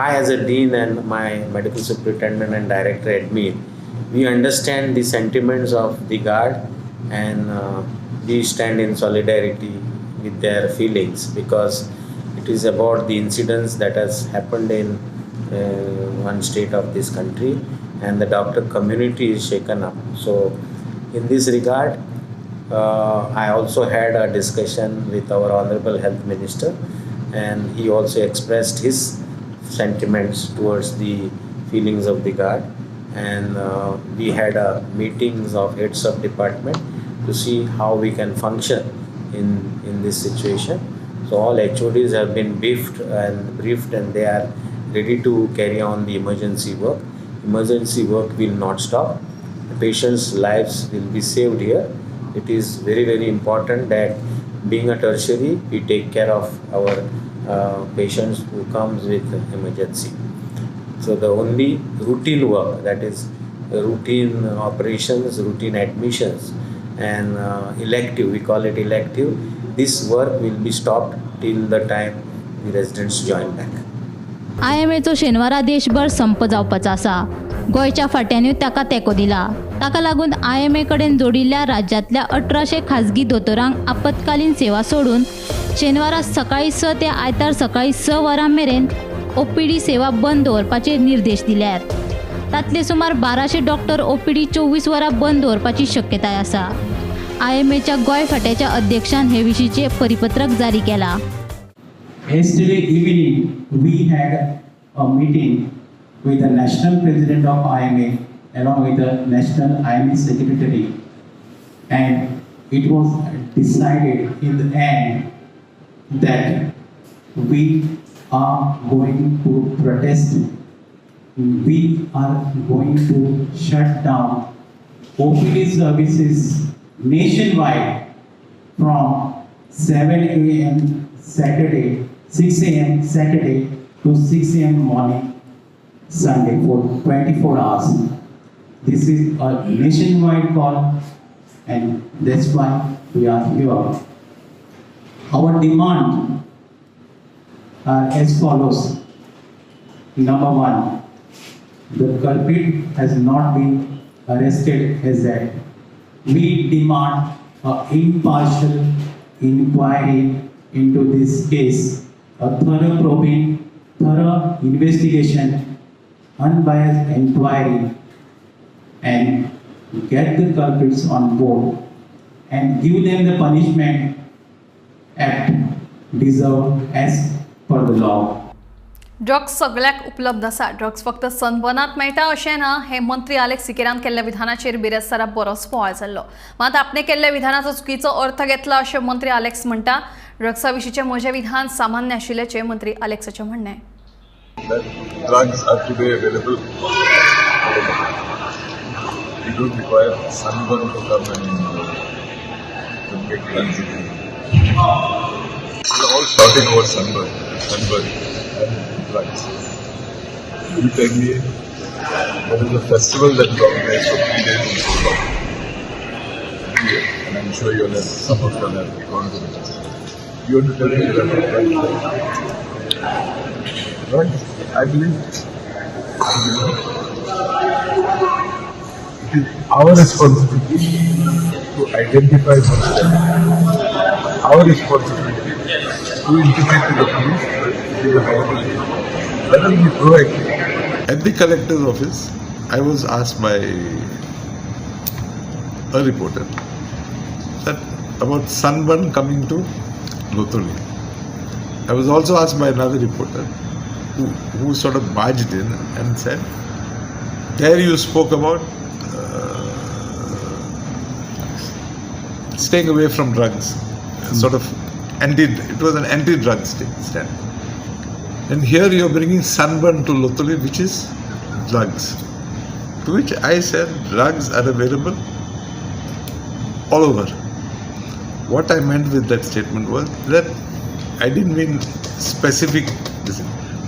Speaker 15: I as a dean and my medical superintendent and director admin, we understand the sentiments of the guard. And we stand in solidarity with their feelings because it is about the incidents that has happened in one state of this country, and the doctor community is shaken up. So in this regard, I also had a discussion with our Honorable Health Minister, and he also expressed his sentiments towards the feelings of the guard. And we had meetings of heads of department to see how we can function in this situation. So all HODs have been briefed and they are ready to carry on the emergency work. Emergency work will not stop. The patients' lives will be saved here. It is very, very important that being a tertiary, we take care of our patients who comes with emergency. So the only routine work, that is routine operations, routine admissions, and elective, we call it elective, this work will be stopped till the time the residents join back.
Speaker 17: IMAचो शेनवारा देशभर संप जावपाचो आसा. गोंयच्या फाट्यानूय ताका तेंको दिला. ताका लागून IMA कडेन जोडिल्ल्या राज्यांतल्या 1800 खाजगी दोतोरांक आपतकालीन सेवा सोडून शेनवारा सकाळी 6 ते आयतार सकाळी 6 वरां मेरेन OPD सेवा बंद दवरपाचे निर्देश दिल्यात. तातले सुमार 1200 डॉक्टर OPD 24 वरां बंद दवरपाची शक्यताय आसा. IMAच्या गोंय फाट्याच्या अध्यक्षान हे विशींचे परिपत्रक जारी केला.
Speaker 18: Yesterday evening, we had a meeting with the national president of IMA along with the national IMA secretary, and it was decided in the end that we are going to protest. We are going to shut down OPD services nationwide from 7 a.m. Saturday 6 a.m. Saturday to 6 a.m. morning Sunday for 24 hours. This is a nationwide call, and that's why we are here. Our demand are as follows. Number one, the culprit has not been arrested as yet. We demand an impartial inquiry into this case, a thorough probing, thorough investigation, unbiased inquiry, and get the culprits on board and give them the punishment act deserved as per the law.
Speaker 16: Drugs सगळ्याक उपलब्ध आसा. ड्रग्स फक्त सनबर्नात मेळटा अशें ना. हे मंत्री अलेक्स सिकेरान केल्ल्या विधानाचेर बिरेस्तारा बरोच बोवाळ जाल्लो. मात आपणे केल्ल्या विधानाचो चुकीचो अर्थ घेतला अशें मंत्री अलेक्स म्हणटा. ड्रग्सा विशींचे म्हजें विधान सामान्य आशिल्ल्याचें मंत्री अलेक्साचें म्हणणें.
Speaker 32: Drugs are today available. You don't require sunburn to come and to make drugs. We're all shouting over sunburn and drugs. You tell me there is a festival that is organized for 3 days in Solar. And I'm sure you'll have some of them have gone to the festival. You want to tell me that drugs? I believe it is our responsibility to identify such things. Our responsibility to intimate to the police that it is available. Let us be proactive.
Speaker 1: At the collector's office, I was asked by a reporter that about sunburn coming to Lotoli. I was also asked by another reporter who sort of barged in and said, there you spoke about staying away from drugs, sort of it was an anti-drug stand. And here you are bringing sunburn to Lotoli, which is drugs. To which I said, drugs are available all over. What I meant with that statement was that I didn't mean specific,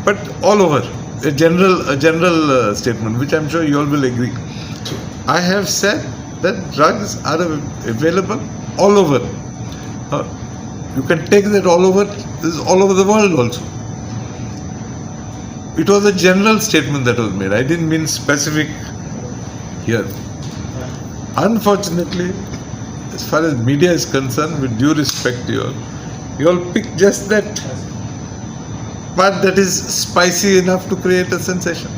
Speaker 1: but all over. A general statement, which I'm sure you all will agree. I have said that drugs are available all over. You can take that all over. This is all over the world also. It was a general statement that was made. I didn't mean specific here. Unfortunately, as far as media is concerned, with due respect to you all pick just that part that is spicy enough to create a sensation.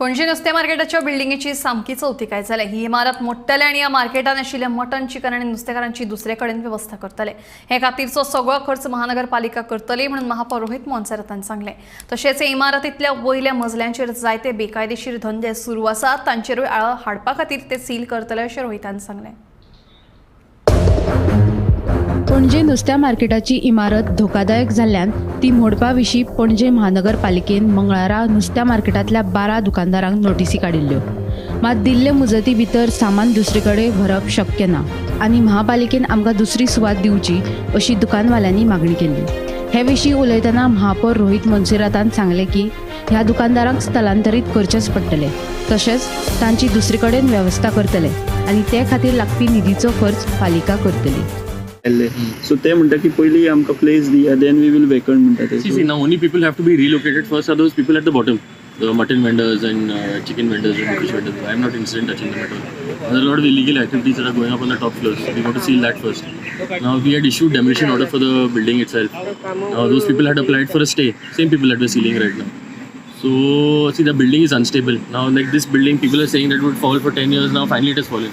Speaker 16: Panaji नुस्तें मार्केटाच्या बिल्डिंगेची सामकी चवथिकाय जाल्या. ही इमारत मोडटले आनी ह्या मार्केटान आशिल्ले मटन, चिकन आनी नुस्तेकारांची दुसरे कडेन वेवस्था करतले. हे खातीरचो सगळो खर्च महानगरपालिका करतली म्हणून महापौर रोहित मोन्सेरातान सांगलें. तशेंच इमारतींतल्या वयल्या मजल्यांचेर जायते बेकायदेशीर धंदे सुरू आसात, तांचेरूय आळो हाडपा खातीर ते सील करतले अशें रोहितान सांगलें.
Speaker 19: पणजे नुस्त्या मार्केटाची इमारत धोकादायक जाल्ल्यान ती मोडपा विशीं पणजे महानगरपालिकेन मंगळारा नुस्त्या मार्केटांतल्या 12 दुकानदारांक नोटीसी काडिल्ल्यो. मात दिल्ले मुजती भितर सामान दुसरे कडेन व्हरप शक्य ना आनी महापालिकेन आमकां दुसरी सुवात दिवची अशी दुकानवाल्यांनी मागणी केल्ली. हे विशीं उलयतना महापौर रोहित मोन्सेरातान सांगलें की ह्या दुकानदारांक स्थलांतरीत करचेच पडटले, तशेंच तांची दुसरे कडेन वेवस्था करतले आनी ते खातीर लागपी निधीचो खर्च पालिका करतली.
Speaker 20: सो ते म्हणटा की पयलीं आमकां प्लेस दिया, देन वी विल वेकंट म्हणटा ते.
Speaker 21: See, now only people have to be relocated. First are those people at the bottom, the mutton vendors and chicken vendors and fish vendors. I am not interested in touching them at all. There are a lot of illegal activities that are going up on the top floors. We want to seal that first. Now we had issued demolition order for the building itself. Now those people had applied for a stay. Same people that we're sealing right now. So see, the building is unstable. Now like this building, people are saying that it would fall for 10 years. Now finally it has fallen.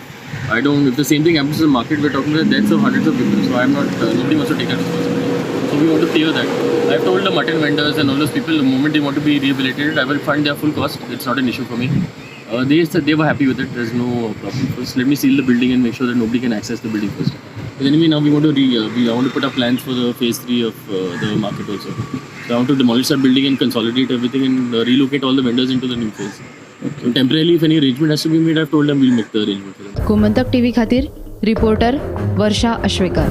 Speaker 21: I don't. If the same thing happens to the market, we're talking about the deaths of hundreds of people. So I'm not. Nobody wants to take that responsibility. So we want to clear that. I've told the mutton vendors and all those people, the moment they want to be rehabilitated, I will fund their full cost. It's not an issue for me. They said they were happy with it. There's no problem. First, let me seal the building and make sure that nobody can access the building first. But anyway, now we want to I want to put up plans for the phase 3 of the market also. So I want to demolish that building and consolidate everything and relocate all the vendors into the new phase. So temporarily, if any arrangement has to be made, I've told them we'll make the arrangement for them.
Speaker 19: Gomantak TV खातीर रिपोर्टर वर्षा अश्वेकर.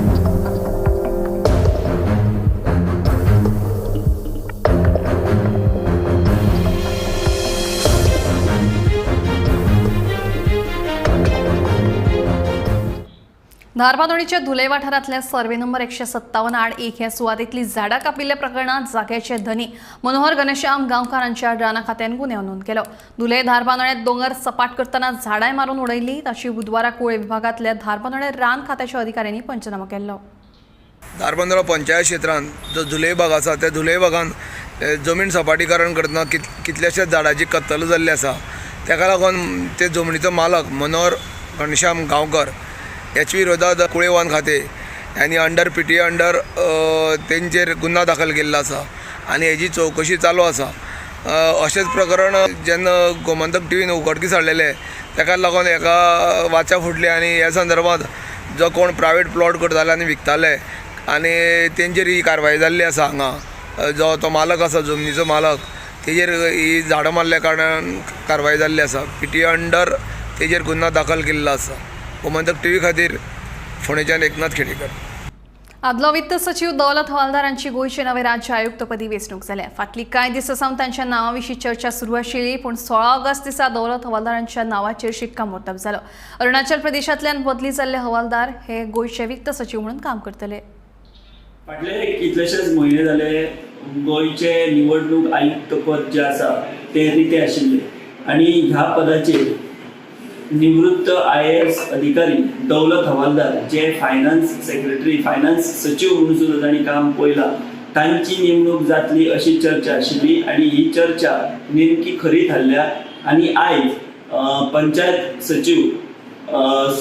Speaker 16: धारबांदोडीच्या धुले वाठारांतल्या सर्वे नंबर 157 आड 1 ह्या सुवातेंतली झाडां कापिल्ल्या प्रकरणात जाग्याचे धनी मनोहर घनश्याम गांवकारांच्या राना खात्यान गुन्यांव नोंद केलो. धुले धारबांदोड्यांत दोंगर सपाट करतना झाडांय मारून उडयल्ली ताची बुधवारा कुळे विभागांतल्या धारबांदोडे रान खात्याच्या अधिकाऱ्यांनी पंचनामा केलो.
Speaker 2: धारबांदोडा पंचायत क्षेत्रांत जो धुले भाग आसा त्या धुले भागांत जमीन सपाटीकरण करतना कितल्याशाच झाडांची कत्तल जाल्ली आसा. ताका लागून ते जमनीचो मालक मनोहर घनश्याम गांवकर याच्या विरोधात कुळे वन खाते यांनी अंडर PTA अंडर तेंचेर गुन्हा दाखल केल्लो आसा आनी हेजी चवकशी चालू आसा. अशेंच प्रकरण जेन्ना गोमंतक टीव्हीन उगडकीस हाडलेले ताका लागून एका वाचा फुटली आनी ह्या संदर्भात जो कोण प्रायवेट प्लॉट करताले आनी विकताले आनी तेंचेर ही कारवाय जाल्ली आसा. हांगा जो तो मालक आसा जमनीचो मालक तेजेर ही झाडां मारल्या कारणान कारवाय जाल्ली आसा. PTA अंडर तेजेर गुन्हा दाखल केल्लो आसा. गोमंतक टीव्ही खातीर फोंडेच्यान एकनाथ खेडेकर.
Speaker 16: आदलो वित्त सचिव दौलत हवालदारांची गोंयचे नवे राज्य आयुक्तपदी वेंचणूक जाल्या. फाटली कांय दिसा सावन तांच्या नांवा विशीं चर्चा सुरू आशिल्ली पूण 16 ऑगस्ट दिसा दौलत हवालदारांच्या नांवाचेर शिक्कामोर्तब जालो. अरुणाचल प्रदेशांतल्यान बदली जाल्ले हवालदार हे गोंयचे वित्त सचिव म्हणून काम करतले.
Speaker 20: फाटले कितलेशेच म्हयने जाले गोंयचे निवडणूक आयुक्त पद जे आसा ते रिते आशिल्ले आनी ह्या पदाचेर निवृत्त IAS अधिकारी दौलत हवालदार जे फायनान्स सेक्रेटरी फायनान्स सचिव म्हणून सुद्दां तांणी काम पळयलां तांची नेमणूक जातली अशी चर्चा आशिल्ली आनी ही चर्चा नेमकी खरी थारल्या आनी आयज पंचायत सचिव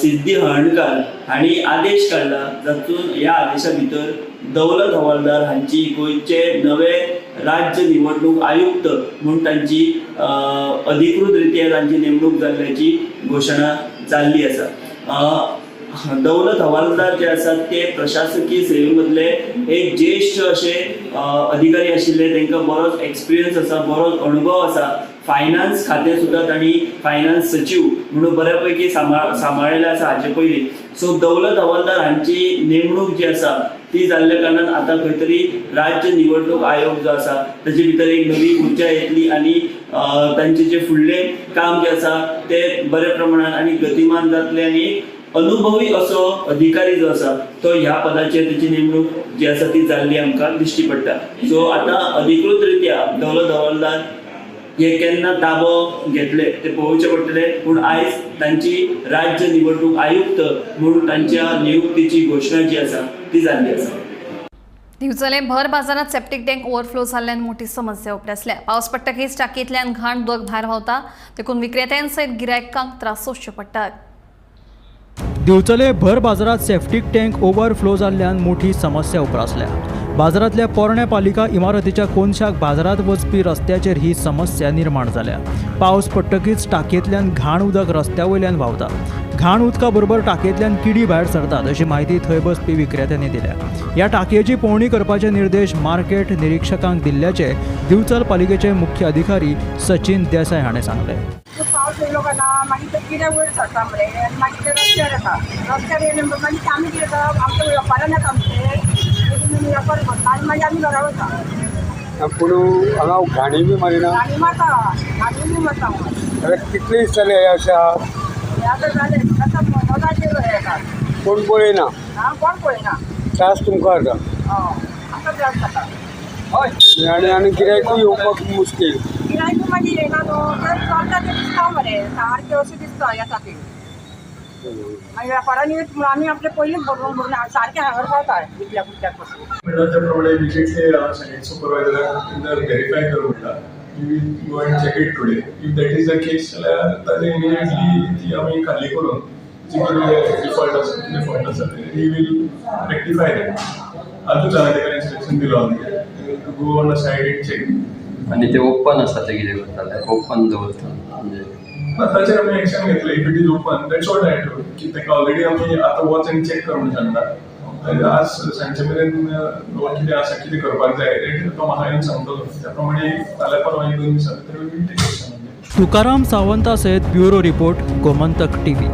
Speaker 20: सिद्धी हळणकार हांणी आदेश काडला जातून ह्या आदेशा भितर दौलत हवालदार हांची गोंयचे नवे राज्य निवडणूक आयुक्त म्हणून तांची अधिकृत रित्या तांची नेमणूक जाल्ल्याची घोशणा जाल्ली आसा. दौलत हवालदार जे आसात ते प्रशासकीय सेवे मदले एक ज्येष्ठ असे अधिकारी आशिल्ले. तांकां बरोच एक्सपिरियन्स आसा, बरोच अनुभव आसा. फायनान्स खातें सुद्दां तांणी फायनान्स सचिव म्हणून बऱ्यापैकी सांबाळिल्लें आसा हाचे पयलीं. सो दौलत हवालदार हांची नेमणूक जी आसा ती जाल्ल्या कारणान आतां खंय तरी राज्य निवडणूक आयोग जो आसा ताचे भितर एक नवी उर्जा येतली आनी तांचे जे फुडलें काम जे आसा ते बऱ्या प्रमाणात आनी गतिमान जातलें आनी अनुभवी असो अधिकारी जो आसा तो ह्या पदाचेर ताची नेमणूक जी आसा ती जाल्ली आमकां दिश्टी पडटा. सो आतां अधिकृत रित्या दौलत हवालदार हे केन्ना ताबो घेतले ते पळोवचे पडटले पूण आयज तांची राज्य निवडणूक आयुक्त म्हणून तांच्या नियुक्तीची घोशणा जी आसा ती जाल्ली आसा.
Speaker 16: दिवचले भर बाजारात सेप्टिक टँक ओव्हरफ्लो जाल्ल्यान मोठी समस्या उपरासल्या. पावस पडटकीच टांकयेंतल्यान घाण उदक भायर व्हांवता देखून विक्रेत्यांसयत गिरायकांक त्रास सोंसचे पडटात.
Speaker 3: दिवचले भर बाजारात सेफ्टीक टँक ओव्हरफ्लो जाल्ल्यान मोठी समस्या उपरासल्या. बाजारातल्या पोरण्या पालिका इमारतीच्या कोनशाक बाजारात वचपी रस्त्याचेर ही समस्या निर्माण जाल्या. पावस पडटकीच टांकयेंतल्यान घाण उदक रस्त्या वयल्यान व्हांवता. घाण उदका बरोबर टांकयेंतल्यान किडी भायर सरतात अशी माहिती थंय बसपी विक्रेत्यांनी दिल्या. ह्या टांकयेची पळोवणी करपाचे निर्देश मार्केट निरीक्षकांक दिल्ल्याचे दिवचल पालिकेचे मुख्य अधिकारी सचिन देसाय हाणें सांगले.
Speaker 5: पावस येयलो काय ना मागीर ते कितें वयर सरता मरे आनी मागीर ते रस्त्यार येता. रस्त्यार येयले मागीर आमी कितें करप आमचे वेपारान येता आमचे वेपार करता आनी मागीर आमी घरा वता.
Speaker 22: पूण हांगा घाणी बी मारिना.
Speaker 5: घाणी मारता घाणी बी मारता.
Speaker 22: जाल्यार कितले दीस जाले हे अशें आहा?
Speaker 5: हे आतां जाले आतां मोदाचेर येता.
Speaker 22: कोण पळयना?
Speaker 5: कोण पळयना.
Speaker 22: त्रास तुमकां जाता?
Speaker 5: आतां त्रास जाता.
Speaker 22: हय आनी गिरायकूय येवपाक मुश्कील.
Speaker 5: गिरायकूय मागीर येना न्हू तर चलता तें दिसता मरे सारकें अशें दिसता ह्या खातीर. मागीर वेपारांनी आमी आपले पयलींच भरून भरून सारकें हांगर पावता इतल्या पुरत्याक पासून.
Speaker 2: म्हणल्यार त्या प्रमाणे इमिजिएटली सायट सुपरवायझराक व्हेरीफाय करूंक मेळटा. You will go and check it today. If that is the case जाल्यार ताजे इमिजिएटली ती आमी खाली करून जी कितें डिफॉल्ट आसा वी वील रेक्टिफाय दॅट. आजूच हांवें ताका इन्स्ट्रक्शन दिलो to go on the site and check.
Speaker 23: आनी ते ओपन आसा ते कितें करताले? ओपन दवरता म्हणजे
Speaker 2: ताचेर आमी एक्शन घेतले. If it is open that's what I told की ताका ऑलरेडी आमी आतां वच आनी चेक करूंक सांगता. आज सांजचे मेरेन कितें आसा कितें करपाक जाय तो म्हाका येवन सांगतलो. त्या प्रमाणे फाल्यां परवा 1-2 दिसां भितर we will take action.
Speaker 3: Tukaram सावंता सयत ब्युरो रिपोर्ट गोमंतक टीव्ही.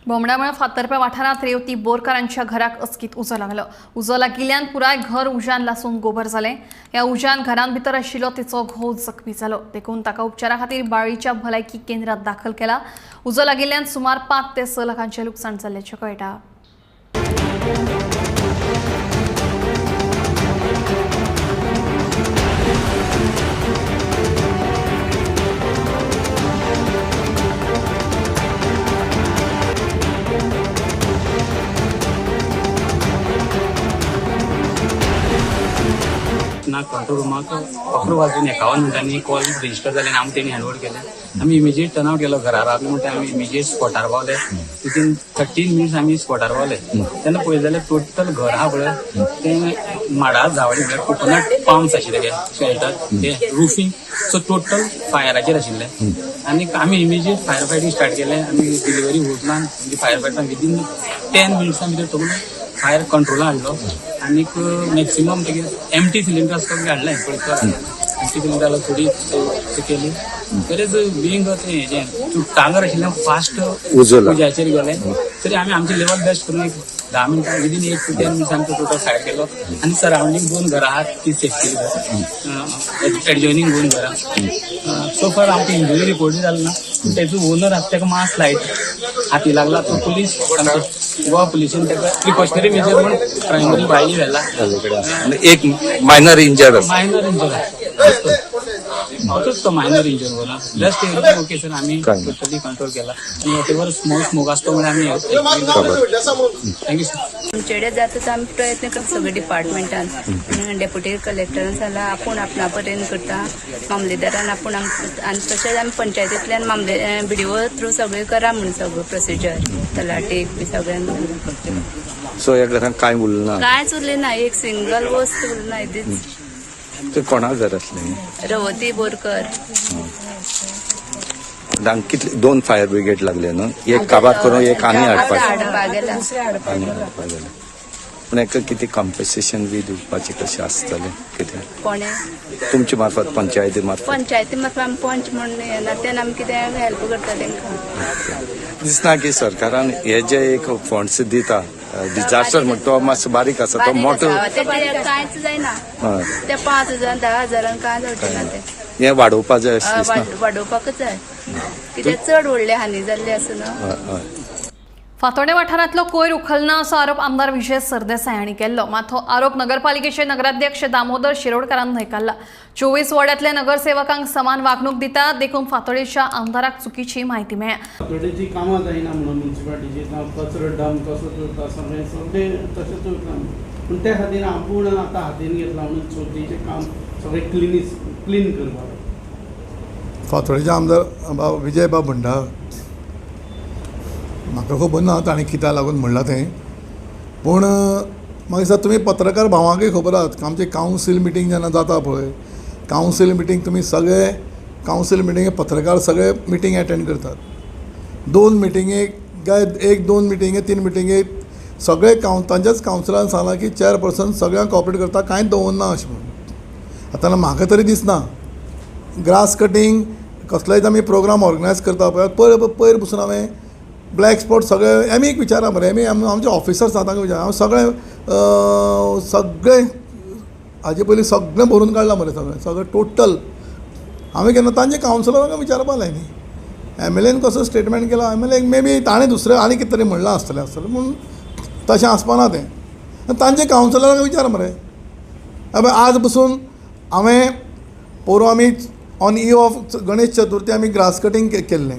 Speaker 16: बोमडामळ फातर्प्या वाठारात रेवती बोरकारांच्या घराक अचकीत उजो लागलो. उजो लागिल्ल्यान पुराय घर उज्यान लासून गोबर जालें. ह्या उज्यान घरान भितर आशिल्लो तिचो घोव जखमी जालो. देखून ताका उपचारा खातीर बाळ्ळीच्या भलायकी केंद्रात दाखल केला. उजो लागिल्ल्यान सुमार 5 ते 6 लाखांचें लुकसाण जाल्ल्याचें कळटा.
Speaker 6: कंट्रोल रूमाक 11 वाजून 51 मिनटांनी कॉल रजिस्टर जाले आनी आमी तेणी हँडओवर केले. आमी इमिजिएट टर्न आउट केलो. घरा रावले म्हणटा आमी इमिजिएट स्पॉटार पावले. विथीन 13 मिनिट्स आमी स्पॉटार पावले. तेन्ना पळयत जाल्यार टोटल घर आहा पळय तें माडार झावडी म्हळ्यार कोकोनट पाम्स आशिल्ले ते शेल्टर ते रुफींग सो टोटल फायराचेर आशिल्ले. आनी आमी इमिजिएट फायर फायटींग स्टार्ट केलें. आमी डिलिव्हरी होटलान म्हणजे फायर फायटरान विथीन 10 मिनिट्सां भितर तो फायर कंट्रोला हाडलो. आनीक मॅक्सिमम तेगे एम्प्टी सिलिंडर आसता ते हाडलें पळय एम्प्टी सिलिंडर थोडी केली. तरीच बिंग तें हेजें टांगर आशिल्लें फास्ट उज्याचेर गेलें तरी आमी आमचे लेवल बेस्ट करून एक 10 मिनटां विदीन 8 to 10 मिनिट्स आमचो टोटल फायर केलो. आनी सरावंडींग 2 घरां आहात ती सेफ केली. एडजॉयनींग 2 घरां. सो फार आमची इंजुरी रिपोर्ट जाली ना. तेजो ओनर आसा ताका मास लायट हाती लागला. तो पुलीस गोवा पुलिशेन ताका प्रिकॉशनरी मेजर म्हणून प्रायमरी भायली व्हेला.
Speaker 7: एक मायनर इंजर
Speaker 6: होतोच तो मायनर इंजर होला. जस्ट एकदम ओके सर आमी टोटली कंट्रोल केला. आनी वॉटेवर स्मोक आसतो म्हणून आमी थँक्यू सर.
Speaker 8: आमचेडे जाता आमी प्रयत्न करता सगळे डिपार्टमेंटान. डेप्युटी कलेक्टरान सांगला आपूण आपणा पर्यंत करता. मामलेदारान आपूण आनी तशेंच आमी पंचायतींतल्यान BDO थ्रू सगळें करा म्हणून सगळो प्रोसिजर तलाटेक बी सगळ्यांना.
Speaker 7: सो ह्या घरान कांय उरलें ना.
Speaker 8: कांयच उरलें ना. एक सिंगल वस्त उरलें ना. इतलीच
Speaker 7: ते कोणा घर आसलें.
Speaker 8: रवती बोरकर.
Speaker 7: कितले 2 फायर ब्रिगेड लागले न्हू. एक काबार करून एक आनी
Speaker 8: हाडपाक गेला.
Speaker 7: पूण हेका कितें कॉम्पेसेशन बी दिवपाचें कशें आसतलें कितें
Speaker 8: कोणे
Speaker 7: तुमचे मार्फत पंचायती मार्फत
Speaker 8: आमी पंच म्हणून येना तेन्ना आमी कितें हेल्प करता तांकां.
Speaker 7: दिसना की सरकारान हे जे एक फंड्स दिता डिजास्टर म्हणटा तो मातसो बारीक आसा तो मोठो
Speaker 8: कांयच जायना. ते 5,000 10,000 कांय जावचें ना. ते
Speaker 7: हें वाडोवपा जाय दिसना.
Speaker 8: वाडोवपाकच जाय कित्याक चड व्हडले हानी जाल्ले आसा न्हू.
Speaker 16: फातोर्डे वाठारांतलो कोयर उखलना असो आरोप आमदार विजय सरदेसाय हांणी केल्लो. मात हो आरोप नगरपालिकेचे नगराध्यक्ष दामोदर शिरोडकारान न्हयकारला. 24 वॉर्डांतल्या नगरसेवकांक समान वागणूक दिता देखून फातोर्डेच्या आमदाराक चुकीची म्हायती मेळ्ळ्या.
Speaker 11: फातोर्डेची कामां जायना म्हणून म्युन्सिपालिटीची कचरो डंप कसो करता सगळें तशेंच उरता. पूण त्या खातीर आपूण आतां हातीन घेतला म्हणून चवथीचें काम सगळें क्लीन करपाक.
Speaker 32: फातोर्डेचे आमदार विजय बाब भंडार म्हाका खबर ना ताणें कित्याक लागून म्हणलां तें. पूण म्हाका दिसता तुमी पत्रकार भावांकय खबर आसा आमचे कावन्सील मिटींग जेन्ना जाता पळय कावन्सील मिटींग तुमी सगळे कावन्सील मिटींगे पत्रकार सगळे मिटींग एटेंड करतात. 2 मिटींगेक काय 1-2 मिटींगे 3 मिटींगेक सगळे तांच्याच कावन्सिलान सांगलां की चेअरपर्सन सगळ्यांक कॉपरेट करता कांयच दवरना अशें म्हणून. आतां म्हाका तरी दिसना ग्रास कटींग कसलोय आमी प्रोग्राम ऑर्गनायज करता पळय पयर पसून हांवें ब्लॅक स्पॉट सगळे एमीक विचारा मरे एमी आमचे ऑफिसर्स आसा तांकां विचार हांव सगळे हाजे पयलीं सगळें भरून काडलां मरे सगळें टोटल. हांवें केन्ना तांचे कावन्सिलरांक विचारपा लाय न्ही. MLAन कसो स्टेटमेंट केला MLA मे बी ताणें दुसरें आनी कितें तरी म्हणलां आसतलें पूण तशें आसपाना तें. तांचे कावन्सिलरांक विचार मरे. आज पसून हांवें पोरू आमी ऑन ईव ऑफ गणेश चतुर्थी आमी ग्रास कटींग केल्लें.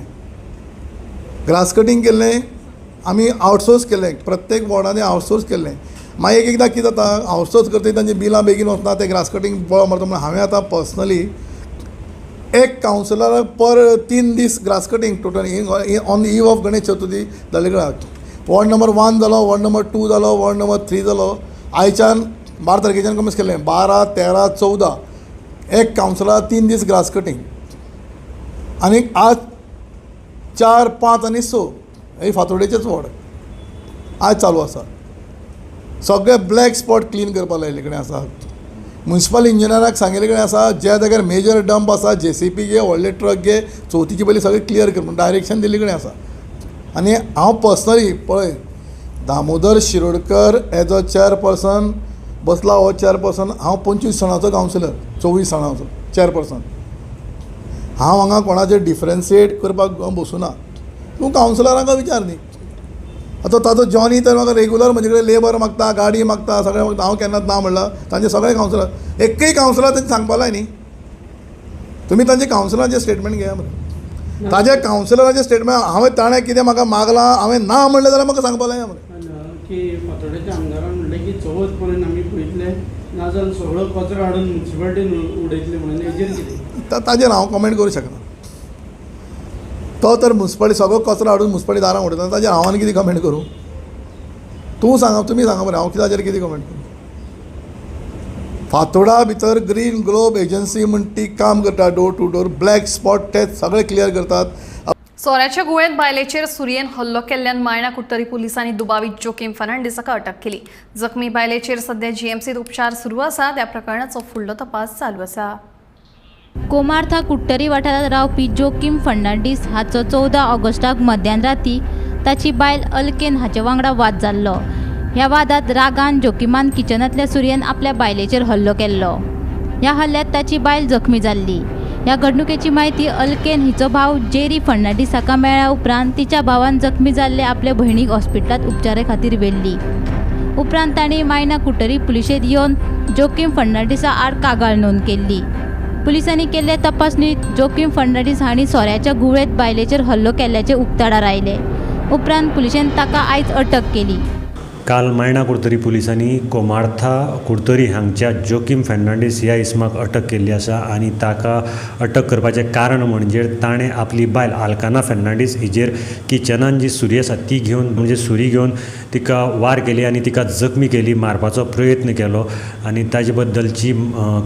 Speaker 32: ग्रास कटींग केल्लें आमी आउटसोर्स केल्लें. प्रत्येक वॉर्डांनी आउटसोर्स केल्लें. मागीर एकदां कितें जाता आउटसोर्स करता तांची बिलां बेगीन वचना ते ग्रास कटींग पळोवं मारता म्हणून हांवें आतां पर्सनली एक कावन्सिलराक पर 3 दीस grass cutting total on eve of Ganesh Chaturthi जाले कडे वॉर्ड नंबर 1 जालो वॉर्ड नंबर 2 जालो वॉर्ड नंबर 3 जालो. आयच्यान 12 तारखेच्यान कमीच केल्लें 12, 13, 14 एक कावन्सिलराक 3 दीस ग्रास कटींग. आनी आज 4, 5 आनी 6 हे फातोर्डेचेच वॉर्ड आज चालू आसा. सगळे ब्लॅक स्पॉट क्लीन करपा लायले कडेन आसा. म्युन्सिपल इंजिनियराक सांगिल्ले कडेन आसा ज्या जाग्यार मेजर डंप आसा JCP घे व्हडले ट्रक घे चवथीचे पयलीं सगळे क्लियर कर म्हणून डायरेक्शन दिल्ले कडेन आसा.
Speaker 4: आनी हांव पर्सनली पळय Damodar Shirodkar as a chairperson बसला हो चेअरपर्सन. हांव 25 साणाचो कावन्सिलर, 24 साणाचो चेअरपर्सन. हांव हांगा कोणाचेर डिफरन्शिएट करपाक बसूना. तूं कावन्सिलरांक विचार न्ही. आतां ताजो जॉनी तर म्हाका रेगुलर म्हजे कडेन लेबर मागता, गाडी मागता, सगळें मागता. हांव केन्नाच ना म्हणलां. तांचे सगळे कावन्सिलर एक्कय कावन्सिलर तेंचे सांगपा लाय न्ही. तुमी तांचे कावन्सिलरांचे स्टेटमेंट घेया मरे. ताज्या कावन्सिलरांचे स्टेटमेंट हांवें ताणें कितें म्हाका मागलां हांवें ना म्हणलें जाल्यार म्हाका सांगपा लाय मरे.
Speaker 11: की फातोड्याच्या आमदारान म्हणलें की चवथ पर्यंत आमी पळयतले, नाजाल्यार सगळो कचरो हाडून म्युन्सिपाल्टीन उडयतले म्हणून. हेजेर कितें?
Speaker 4: ताजेर हांव कमेंट करूं शकना. तो तर म्युन्सिपाल्टी सगळो कचरो हाडून म्युन्सिपाल्टी दारां उडयता. ताजेर हांव आनी कितें कमेंट करूं? तूं सांगा, तुमी सांगा मरे, हांव ताजेर कितें कमेंट करूं? फातोडा भितर ग्रीन ग्लोब एजन्सी म्हण ती काम करता. Door to door black spot test सगळे क्लियर करतात.
Speaker 16: सोऱ्याच्या गुळेंत बायलेचेर सुरयेन हल्लो केल्ल्यान मायणा कुट्टरी पुलिसांनी दुबावीत जोकीम फर्नांडीसाका अटक केली. जखमी बायलेचेर सध्या जीएमसीत उपचार सुरू आसा. त्या प्रकरणाचो फुडलो तपास चालू आसा.
Speaker 17: कोमार्था कुट्टरी वाठारात रावपी जोकीम फर्नांडीस हाचो 14 ऑगस्टाक मध्यान राती ताची बायल अल्केन हाचे वांगडा वाद जाल्लो. ह्या वादात रागान जोकीमान किचनांतल्या सुरयेन आपल्या बायलेचेर हल्लो केल्लो. ह्या हल्ल्यात ताची बायल जखमी जाल्ली. ह्या घडणुकेची म्हायती अल्केन हिचो भाव जेरी फर्नांडीसाका मेळ्ळ्या उपरांत तिच्या भावान जखमी जाल्ले आपले भयणीक हॉस्पिटलांत उपचारा खातीर व्हेल्ली. उपरांत तांणी मायना कुट्टरी पुलिशेंत येवन जोकीम फर्नांडीसा आड कागाळ नोंद केल्ली. पुलिसांनी केल्ले तपासणीत जोकीम फर्नांडीस हांणी सोऱ्याच्या गुळेंत बायलेचेर हल्लो केल्ल्याचे उक्ताडार आयले. उपरांत पुलिशेन ताका आयज अटक केली.
Speaker 9: काल मायणा कुर्तरी पुलिसांनी कोमार्था कुर्तरी हांगच्या जोकीम फर्नांडीस ह्या इसमाक अटक केल्ली आसा आनी ताका अटक करपाचें कारण म्हणजे ताणें आपली बायल आल्काना फर्नांडीस हिजेर किचनान जी सुरी आसा ती घेवन म्हणजे सुरी घेवन तिका वार केली आनी तिका जखमी केली, मारपाचो प्रयत्न केलो आनी ताजे बद्दलची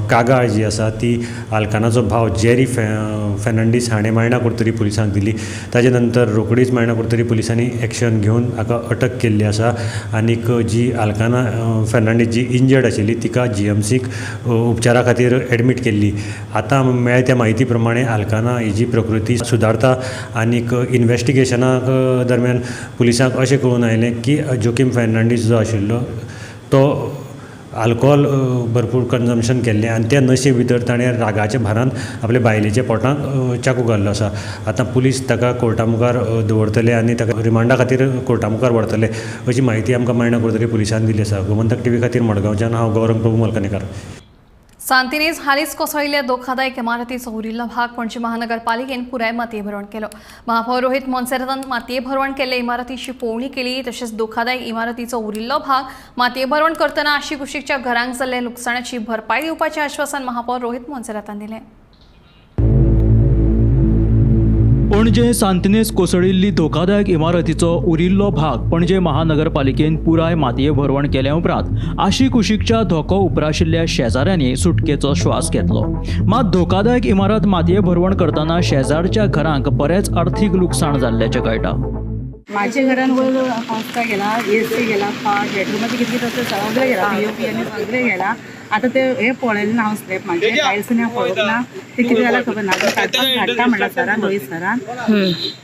Speaker 9: कागाळ जी आसा ती आल्कानाचो भाव जेरी फर्नांडीस हाणें मायणा कुर्तरी पुलिसांक दिली. ताजे नंतर रोखडीच मायणा कुर्तरी पुलिसांनी एक्शन घेवन ताका अटक केल्ली आसा आनी जी आल्काना फर्नांडीस जी इंजर्ड आशिल्ली तिका जीएमसीक उपचारा खातीर एडमीट केल्ली. आतां मेळ्ळ्या त्या म्हायती प्रमाणे आल्काना हिची प्रकृती सुदारता आनीक इन्व्हेस्टिगेशना दरम्यान पुलिसांक अशें कळून आयलें की जोकीम फर्नांडीस जो आशिल्लो तो आल्कोहोल भरपूर कन्जम्पशन केल्लें आनी त्या नशे भितर ताणें रागाच्या भारान आपल्या बायलेच्या पोटांत चाकू घाल्लो आसा. आतां पुलीस ताका कोर्टा मुखार दवरतले आनी ताका रिमांडा खातीर कोर्टा मुखार व्हरतले अशी म्हायती आमकां मायणा कुर्तरी पुलिसांन दिली आसा. गोमंतक टीव्ही खातीर मडगांवच्यान हांव गौरंग प्रभू मलकानेकार.
Speaker 16: सांतिनेज हालींच कोसळिल्ल्या धोकादायक इमारतीचो उरिल्लो भाग पणजी महानगरपालिकेन पुराय मातये भरवण केलो. महापौर रोहित मोन्सेरातान मातये भरवण केल्ले इमारतीची पळोवणी केली. तशेंच धोकादायक इमारतीचो उरिल्लो भाग मातये भरवण करतना आशी कुशीकच्या घरांक जाल्ले लुकसाणाची भरपाई दिवपाचें आश्वासन महापौर रोहित मोन्सेरातान दिलें.
Speaker 3: पणजे सांतिनेज कोसळिल्ली धोकादायक इमारतीचो उरिल्लो भाग पणजे महानगरपालिकेन पुराय मातये भरवण केल्या उपरांत आशी कुशीकच्या धोको उपराशिल्ल्या शेजाऱ्यांनी सुटकेचो श्वास घेतलो. मात धोकादायक इमारत मातये भरवण करतना शेजारच्या घरांक बरेच आर्थीक लुकसाण जाल्ल्याचें कळटा.
Speaker 12: माझ्या घरान वयर पंखा गेला, एसी गेला, फाट बेडरूमाचे कितें कितें सगळें गेला, पीओपी आनी सगळें गेला. आतां ते हे पळयलें ना हांव स्लॅब म्हाजे टायल्स हांव पळोवंक ना. ते कितें जाल्यार खबर ना. धाडटा म्हणला सरान, रोहित सरान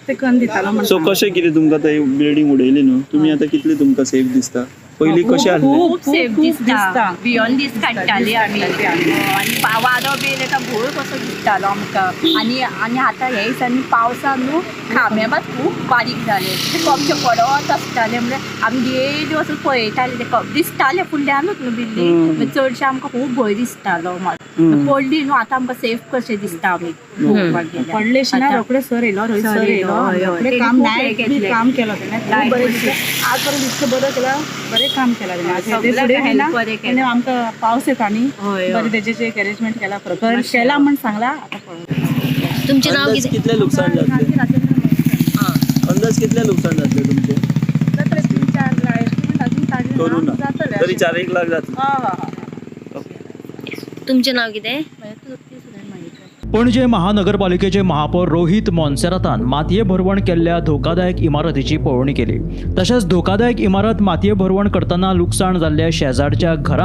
Speaker 12: ते कन्न दितालो म्हणून.
Speaker 20: सो कशें कितें तुमकां ते बिल्डींग उडयली न्हू, तुमी आतां कितले तुमकां सेफ दिसता? पयलीं कशें आसलें?
Speaker 12: खूब सेफ दिसता. बियोंड दीस काडटाली आमी आनी वारो बी येता भोर कसो दिसतालो आमकां. आनी आतां हे दिसांनी पावसान न्हू खांबे मात खूब बारीक जाले. ते कपचे पडत आसताले म्हणजे आमी डेली वचून पळयताले. ते दिसताले फुडल्यानूच न्हू बिल्डींग. चडशे आमकां खूब भंय दिसतालो मात. पडली न्हू आतां आमकां सेफ कशें दिसता आमी पडले ना. रोखडे सर येयलो, रोहित सर येयलो. काम काम केलो तेणें. आज पर्यंत इतकें बरें केलां, बरें काम केलां तेणें. आमकां पावस येता न्ही, बरें तेजेचे एक अरेंजमेंट केला केला म्हण सांगला.
Speaker 13: तुमचें नांव
Speaker 20: कितले लुकसाण जातले? अंदाज कितले लुकसाण जातले तुमचे? तरी 4-1 लाख जातले.
Speaker 13: तुमचें नांव कितें?
Speaker 3: पणजे महानगरपालिकेचे महापौर रोहित मोन्सेरातान मातये भरवण केल्ल्या धोकादायक इमारतीची पळोवणी केली. तशेंच धोकादायक इमारत मातये भरवण करतना लुकसाण जाल्ल्या शेजारच्या घरांक